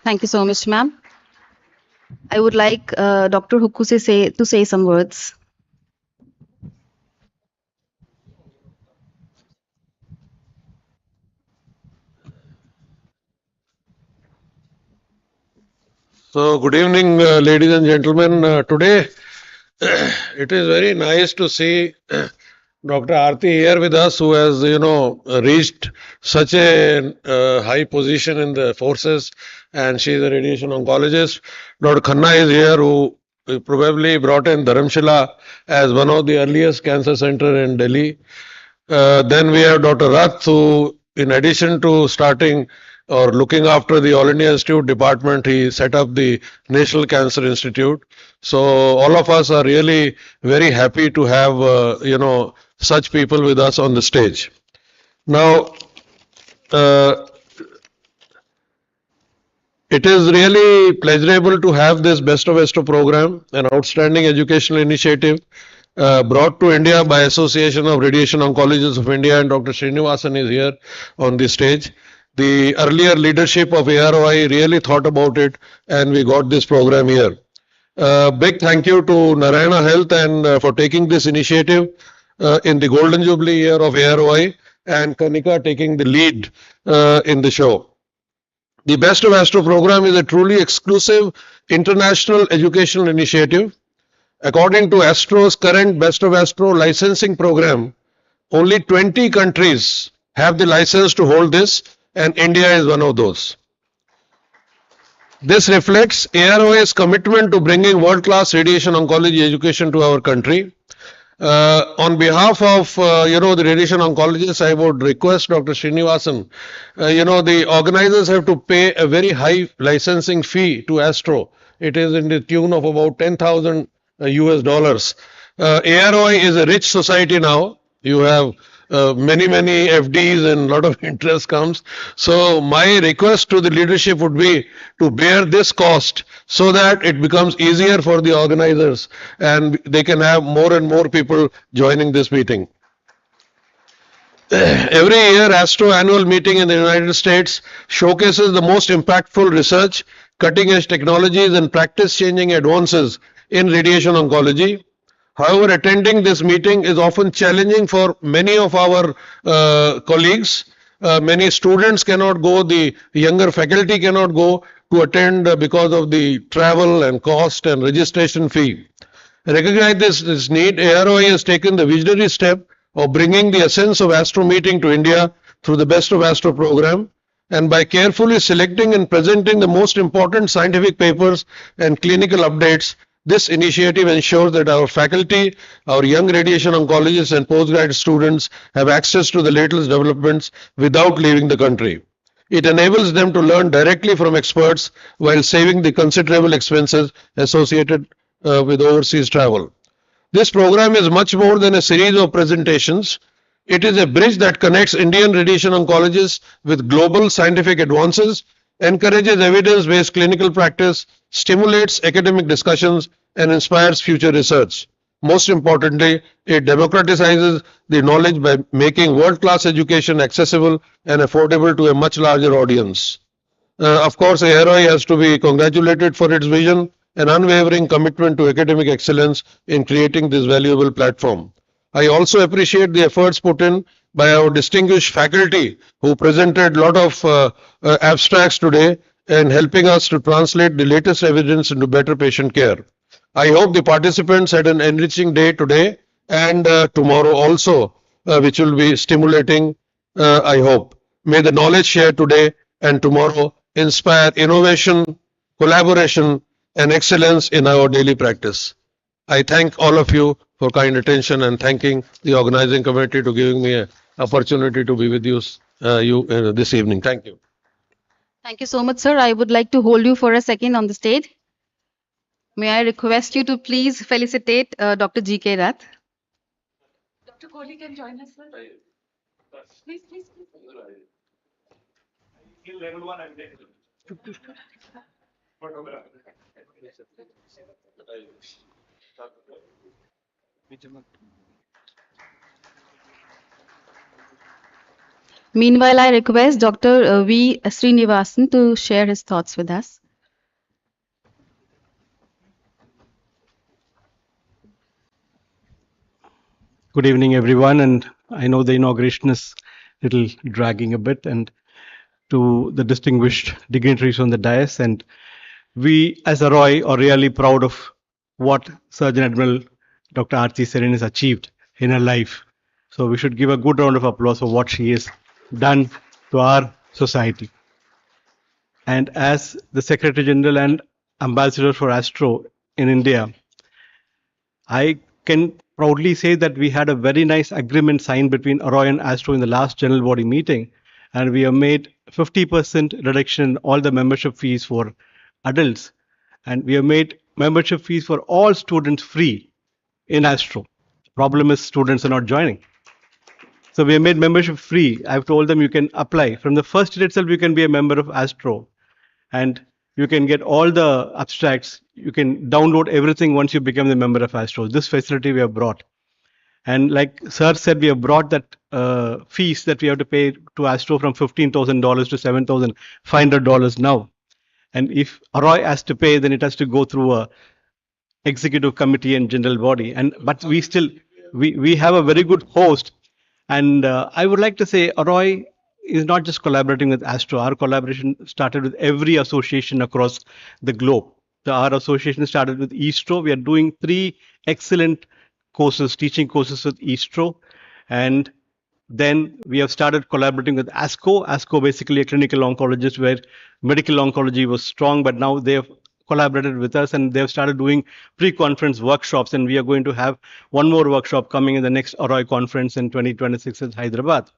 Thank you so much, ma'am. I would like Dr. Hukku to say some words. So, good evening, ladies and gentlemen. Today, it is very nice to see Dr. Aarti here with us, who has, reached such a high position in the forces, and she is a radiation oncologist. Dr. Khanna is here, who probably brought in Dharamshila as one of the earliest cancer center in Delhi. Then we have Dr. Rath, who, in addition to starting or looking after the All India Institute department, he set up the National Cancer Institute. So all of us are really very happy to have, such people with us on the stage. Now, it is really pleasurable to have this Best of ASTRO program, an outstanding educational initiative brought to India by Association of Radiation Oncologists of India, and Dr. Srinivasan is here on the stage. The earlier leadership of AROI really thought about it, and we got this program here. Big thank you to Narayana Health and for taking this initiative in the Golden Jubilee year of AROI, and Kanika taking the lead in the show. The Best of ASTRO program is a truly exclusive international educational initiative. According to ASTRO's current Best of ASTRO licensing program, only 20 countries have the license to hold this, and India is one of those. This reflects AROI's commitment to bringing world-class radiation oncology education to our country. On behalf of, the radiation oncologists, I would request Dr. Srinivasan, the organizers have to pay a very high licensing fee to ASTRO. It is in the tune of about 10,000 US dollars. AROI is a rich society now. You have many FDs and a lot of interest comes. So my request to the leadership would be to bear this cost so that it becomes easier for the organizers and they can have more and more people joining this meeting. Every year, ASTRO annual meeting in the United States showcases the most impactful research, cutting-edge technologies and practice-changing advances in radiation oncology. However, attending this meeting is often challenging for many of our colleagues. Many students cannot go, the younger faculty cannot go to attend because of the travel and cost and registration fee. Recognize this need, AROI has taken the visionary step of bringing the essence of ASTRO meeting to India through the Best of ASTRO program, and by carefully selecting and presenting the most important scientific papers and clinical updates, this initiative ensures that our faculty, our young radiation oncologists and postgraduate students have access to the latest developments without leaving the country. It enables them to learn directly from experts while saving the considerable expenses associated with overseas travel. This program is much more than a series of presentations. It is a bridge that connects Indian radiation oncologists with global scientific advances, encourages evidence-based clinical practice, stimulates academic discussions, and inspires future research. Most importantly, it democratizes the knowledge by making world-class education accessible and affordable to a much larger audience. Of course, AROI has to be congratulated for its vision and unwavering commitment to academic excellence in creating this valuable platform. I also appreciate the efforts put in by our distinguished faculty who presented a lot of abstracts today and helping us to translate the latest evidence into better patient care. I hope the participants had an enriching day today and tomorrow also, which will be stimulating, I hope. May the knowledge shared today and tomorrow inspire innovation, collaboration, and excellence in our daily practice. I thank all of you for kind attention and thanking the organizing committee to giving me an opportunity to be with you this evening. Thank you. Thank you so much, sir. I would like to hold you for a second on the stage. May I request you to please felicitate Dr. G.K. Rath. Dr. Kohli can join us, sir. Please, please, please. Meanwhile, I request Dr. V. Srinivasan to share his thoughts with us. Good evening, everyone. And I know the inauguration is a little dragging a bit, and to the distinguished dignitaries on the dais. And we, as a ROI, are really proud of what Surgeon Admiral Dr. Aarti Sarin has achieved in her life. So we should give a good round of applause for what she has done to our society. And as the Secretary General and Ambassador for ASTRO in India, I can proudly say that we had a very nice agreement signed between ROI and ASTRO in the last general body meeting, and we have made 50% reduction in all the membership fees for adults, and we have made membership fees for all students free in ASTRO. The problem is students are not joining. So we have made membership free. I've told them you can apply. From the first year itself, you can be a member of ASTRO, and you can get all the abstracts. You can download everything once you become the member of ASTRO. This facility we have brought. And like Sir said, we have brought that fees that we have to pay to ASTRO from $15,000 to $7,500 now. And if ROI has to pay, then it has to go through a executive committee and general body. But we still, we have a very good host. And I would like to say ROI is not just collaborating with ASTRO. Our collaboration started with every association across the globe. So our association started with ASTRO. We are doing 3 excellent courses, teaching courses with ASTRO. And then we have started collaborating with ASCO. ASCO basically a clinical oncologist where medical oncology was strong, but now they have collaborated with us and they have started doing pre-conference workshops. And we are going to have one more workshop coming in the next ROI conference in 2026 in Hyderabad.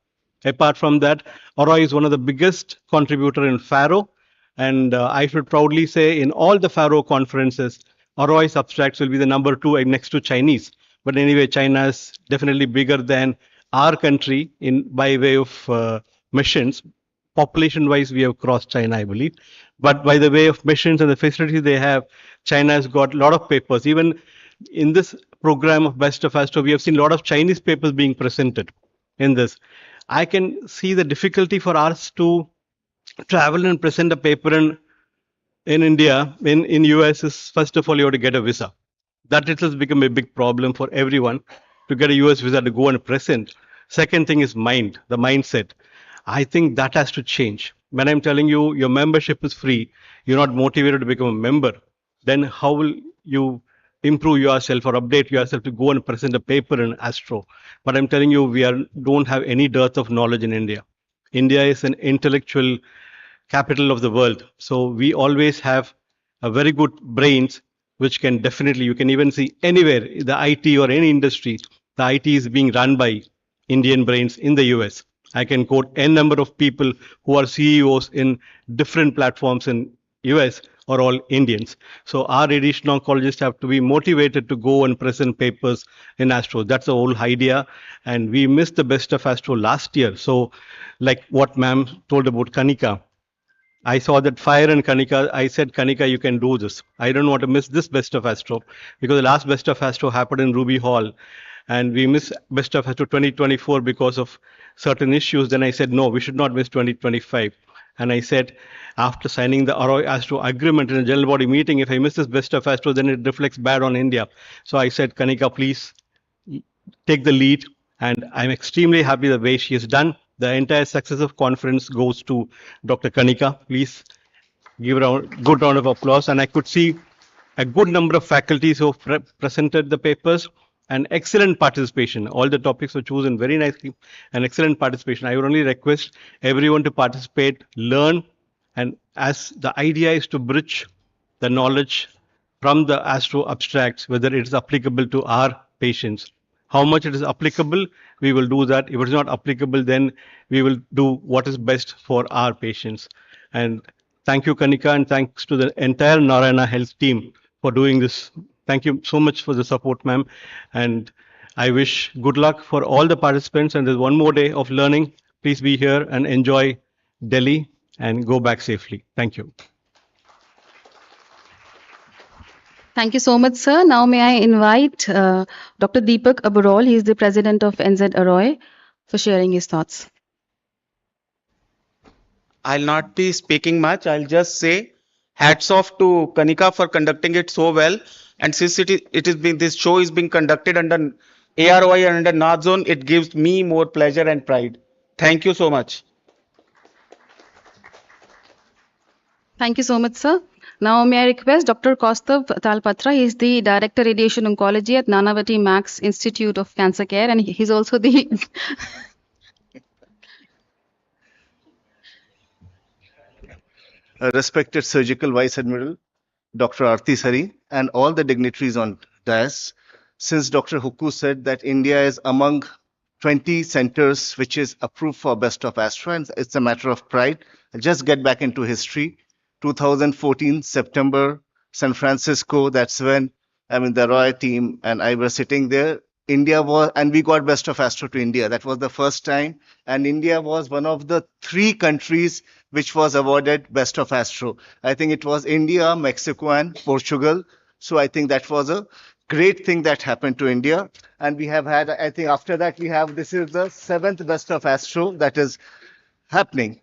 Apart from that, ROI is one of the biggest contributor in FARO. And I should proudly say in all the FARO conferences, ROI abstracts will be the number 2 next to Chinese. But anyway, China is definitely bigger than our country in by way of missions. Population-wise, we have crossed China, I believe. But by the way of missions and the facilities they have, China has got a lot of papers. Even in this program of Best of ASTRO, we have seen a lot of Chinese papers being presented in this. I can see the difficulty for us to travel and present a paper in India, in US is first of all, you have to get a visa. That itself has become a big problem for everyone to get a US visa to go and present. Second thing is the mindset. I think that has to change. When I'm telling you your membership is free, you're not motivated to become a member, then how will you improve yourself or update yourself to go and present a paper in ASTRO? But I'm telling you, we don't have any dearth of knowledge in India. India is an intellectual capital of the world. So we always have a very good brains, which can definitely, you can even see anywhere, the IT or any industry, the IT is being run by Indian brains in the US. I can quote n number of people who are CEOs in different platforms in US are all Indians. So our radiation oncologists have to be motivated to go and present papers in ASTRO. That's the whole idea. And we missed the Best of ASTRO last year. So like what ma'am told about Kanika, I saw that fire in Kanika. I said, Kanika, you can do this. I don't want to miss this Best of ASTRO because the last Best of ASTRO happened in Ruby Hall. And we missed Best of ASTRO 2024 because of certain issues. Then I said, no, we should not miss 2025. And I said, after signing the ROI ASTRO agreement in a general body meeting, if I miss this Best of ASTRO, then it reflects bad on India. So I said, Kanika, please take the lead, and I'm extremely happy the way she has done. The entire success of conference goes to Dr. Kanika. Please give her a good round of applause. And I could see a good number of faculties who presented the papers and excellent participation. All the topics were chosen very nicely and excellent participation. I would only request everyone to participate, learn, and as the idea is to bridge the knowledge from the astro abstracts, whether it is applicable to our patients. How much it is applicable, we will do that. If it is not applicable, then we will do what is best for our patients. And thank you, Kanika, and thanks to the entire Narayana Health team for doing this. Thank you so much for the support, ma'am. And I wish good luck for all the participants. And there's one more day of learning. Please be here and enjoy Delhi and go back safely. Thank you. Thank you so much, sir. Now may I invite Dr. Deepak Aburol, he is the president of NZ Arroy, for sharing his thoughts. I'll not be speaking much. I'll just say hats off to Kanika for conducting it so well. And since this show is being conducted under AROI and under North Zone, it gives me more pleasure and pride. Thank you so much. Thank you so much, sir. Now may I request Dr. Kaustav Talpatra. He is the Director Radiation Oncology at Nanavati Max Institute of Cancer Care, and he's also the respected Surgical Vice Admiral, Dr. Aarti Sari, and all the dignitaries on dais. Since Dr. Hukku said that India is among 20 centers which is approved for Best of Astro, and it's a matter of pride. I'll just get back into history. 2014, September, San Francisco, that's when the Roy team and I were sitting there. India was, and we got Best of Astro to India. That was the first time. And India was one of the 3 countries which was awarded Best of Astro. I think it was India, Mexico, and Portugal. So I think that was a great thing that happened to India. And we have had, I think after that, this is the 7th Best of Astro that is happening.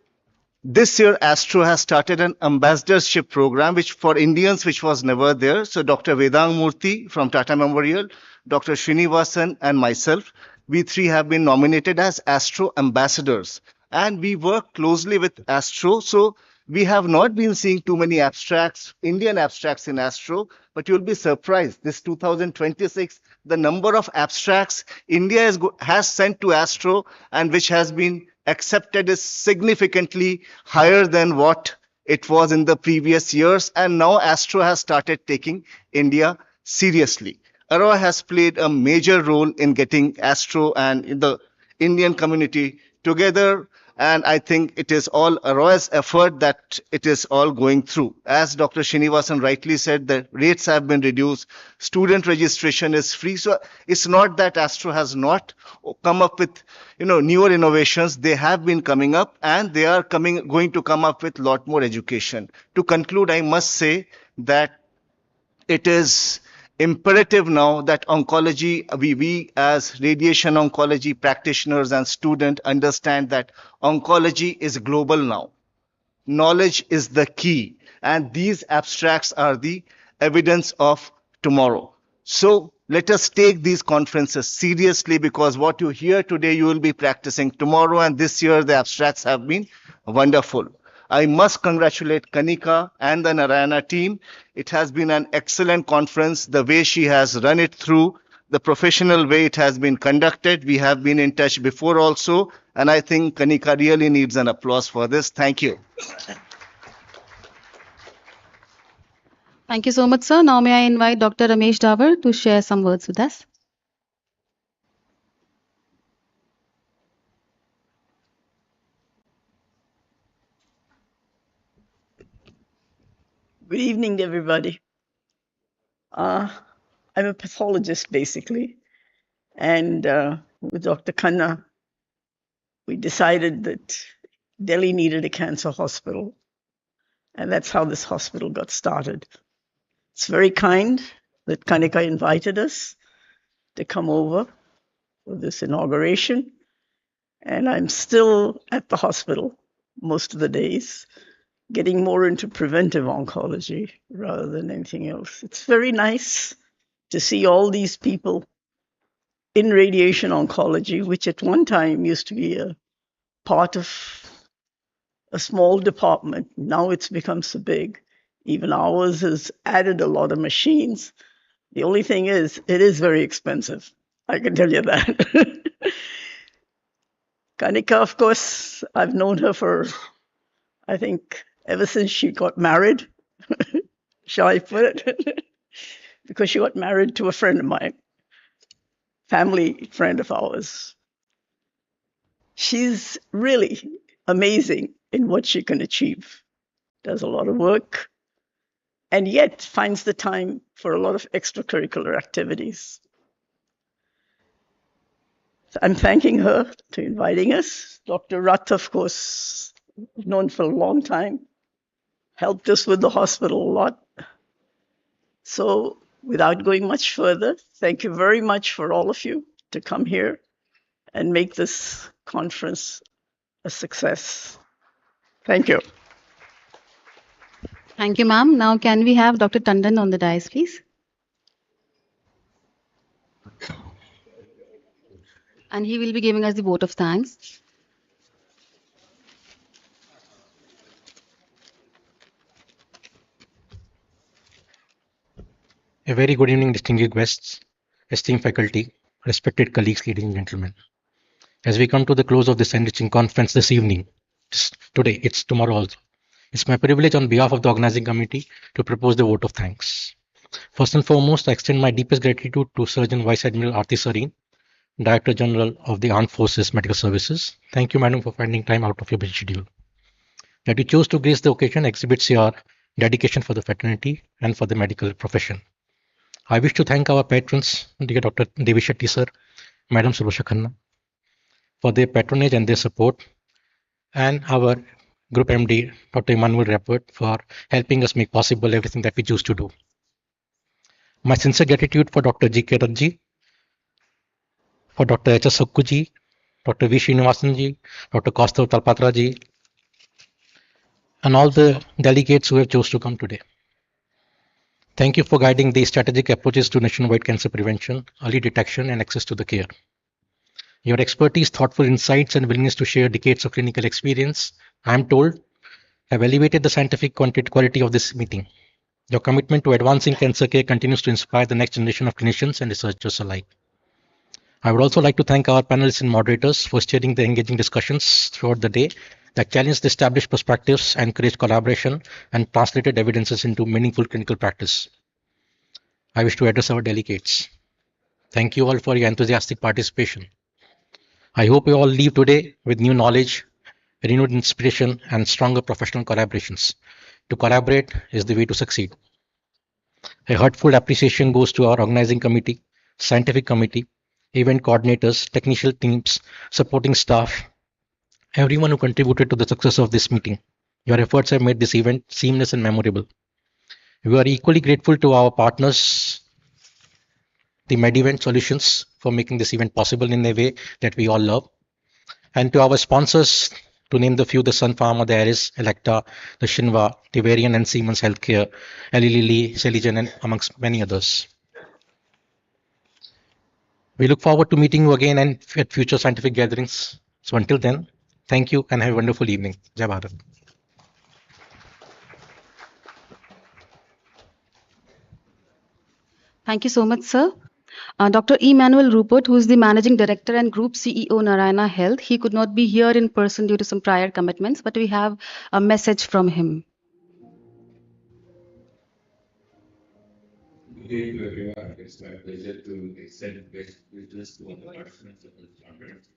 This year, Astro has started an ambassadorship program, which for Indians, which was never there. So Dr. Vedang Murthy from Tata Memorial, Dr. Srinivasan, and myself, we 3 have been nominated as Astro ambassadors. And we work closely with Astro. So we have not been seeing too many abstracts, Indian abstracts in Astro, but you'll be surprised. This 2026, the number of abstracts India has sent to Astro and which has been accepted is significantly higher than what it was in the previous years. And now Astro has started taking India seriously. Arroy has played a major role in getting Astro and in the Indian community together. And I think it is all Arroy's effort that it is all going through. As Dr. Srinivasan rightly said, the rates have been reduced. Student registration is free. So it's not that Astro has not come up with newer innovations. They have been coming up, and they are going to come up with a lot more education. To conclude, I must say that it is imperative now that oncology, we as radiation oncology practitioners and students understand that oncology is global now. Knowledge is the key, and these abstracts are the evidence of tomorrow. So let us take these conferences seriously, because what you hear today, you will be practicing tomorrow, and this year the abstracts have been wonderful. I must congratulate Kanika and the Narayana team. It has been an excellent conference, the way she has run it through, the professional way it has been conducted. We have been in touch before also, and I think Kanika really needs an applause for this. Thank you. Thank you so much, sir. Now may I invite Dr. Ramesh Davar to share some words with us. Good evening, everybody. I'm a pathologist, basically. And with Dr. Khanna, we decided that Delhi needed a cancer hospital. And that's how this hospital got started. It's very kind that Kanika invited us to come over for this inauguration. And I'm still at the hospital most of the days, getting more into preventive oncology rather than anything else. It's very nice to see all these people in radiation oncology, which at one time used to be a part of a small department. Now it's become so big. Even ours has added a lot of machines. The only thing is, it is very expensive. I can tell you that. Kanika, of course, I've known her for, I think, ever since she got married. Shall I put it? Because she got married to a friend of mine, family friend of ours. She's really amazing in what she can achieve. Does a lot of work, and yet finds the time for a lot of extracurricular activities. So I'm thanking her for inviting us. Dr. Rath, of course, known for a long time, helped us with the hospital a lot. So without going much further, thank you very much for all of you to come here and make this conference a success. Thank you. Thank you, ma'am. Now, can we have Dr. Tandon on the dais, please? And he will be giving us the vote of thanks. A very good evening, distinguished guests, esteemed faculty, respected colleagues, ladies and gentlemen. As we come to the close of this enriching conference this evening, today, it's tomorrow also, it's my privilege on behalf of the organizing committee to propose the vote of thanks. First and foremost, I extend my deepest gratitude to Surgeon Vice Admiral Aarti Sareen, Director General of the Armed Forces Medical Services. Thank you, madam, for finding time out of your busy schedule. That you chose to grace the occasion exhibits your dedication for the fraternity and for the medical profession. I wish to thank our patrons, dear Dr. Devi Shetty sir, Madam Surusha Khanna, for their patronage and their support, and our Group MD, Dr. Emmanuel Rappert, for helping us make possible everything that we choose to do. My sincere gratitude for Dr. G.K. Radji, for Dr. H.S. Sakkuji, Dr. V. Srinivasanji, Dr. Kaustav Talpatraji, and all the delegates who have chose to come today. Thank you for guiding the strategic approaches to nationwide cancer prevention, early detection, and access to the care. Your expertise, thoughtful insights, and willingness to share decades of clinical experience, I am told, have elevated the scientific quality of this meeting. Your commitment to advancing cancer care continues to inspire the next generation of clinicians and researchers alike. I would also like to thank our panelists and moderators for steering the engaging discussions throughout the day that challenged established perspectives, encouraged collaboration, and translated evidences into meaningful clinical practice. I wish to address our delegates. Thank you all for your enthusiastic participation. I hope you all leave today with new knowledge, renewed inspiration, and stronger professional collaborations. To collaborate is the way to succeed. A heartfelt appreciation goes to our organizing committee, scientific committee, event coordinators, technical teams, supporting staff, everyone who contributed to the success of this meeting. Your efforts have made this event seamless and memorable. We are equally grateful to our partners, the MedEvent Solutions, for making this event possible in a way that we all love. And to our sponsors, to name the few, the Sun Pharma, the Aris, Electa, the Shinva, the Varian and Siemens Healthcare, Eli Lilly, Celigen, and amongst many others. We look forward to meeting you again and at future scientific gatherings. So until then, thank you and have a wonderful evening. Jai Bharat. Thank you so much, sir. Dr. Emmanuel Rupert, who is the Managing Director and Group CEO, Narayana Health, he could not be here in person due to some prior commitments, but we have a message from him. Good day to everyone. It's my pleasure to extend best wishes to all the participants of this conference.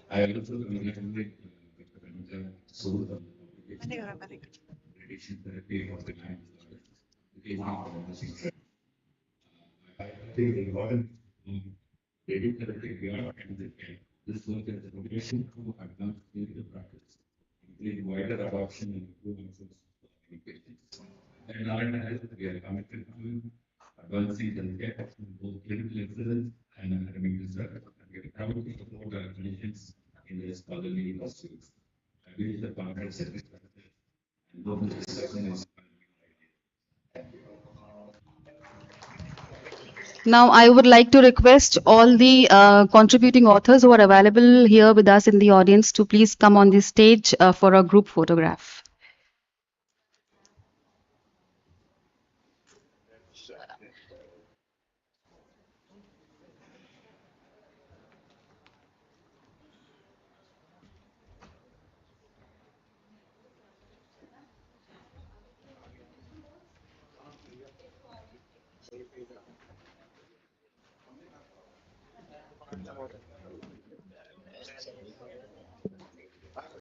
I also congratulate Dr. Kanika Sood on the publication of radiation therapy for the line of I think the important radiotherapy beyond cancer care. This work is a progression to advanced clinical practice, including wider adoption and improvement of patients. At Narayana Health, we are committed to advancing healthcare in both clinical excellence and academic research, and we are proud to support our clinicians in their scholarly pursuits. I wish the conference has been successful and hope the discussion is. Now, I would like to request all the contributing authors who are available here with us in the audience to please come on the stage for a group photograph.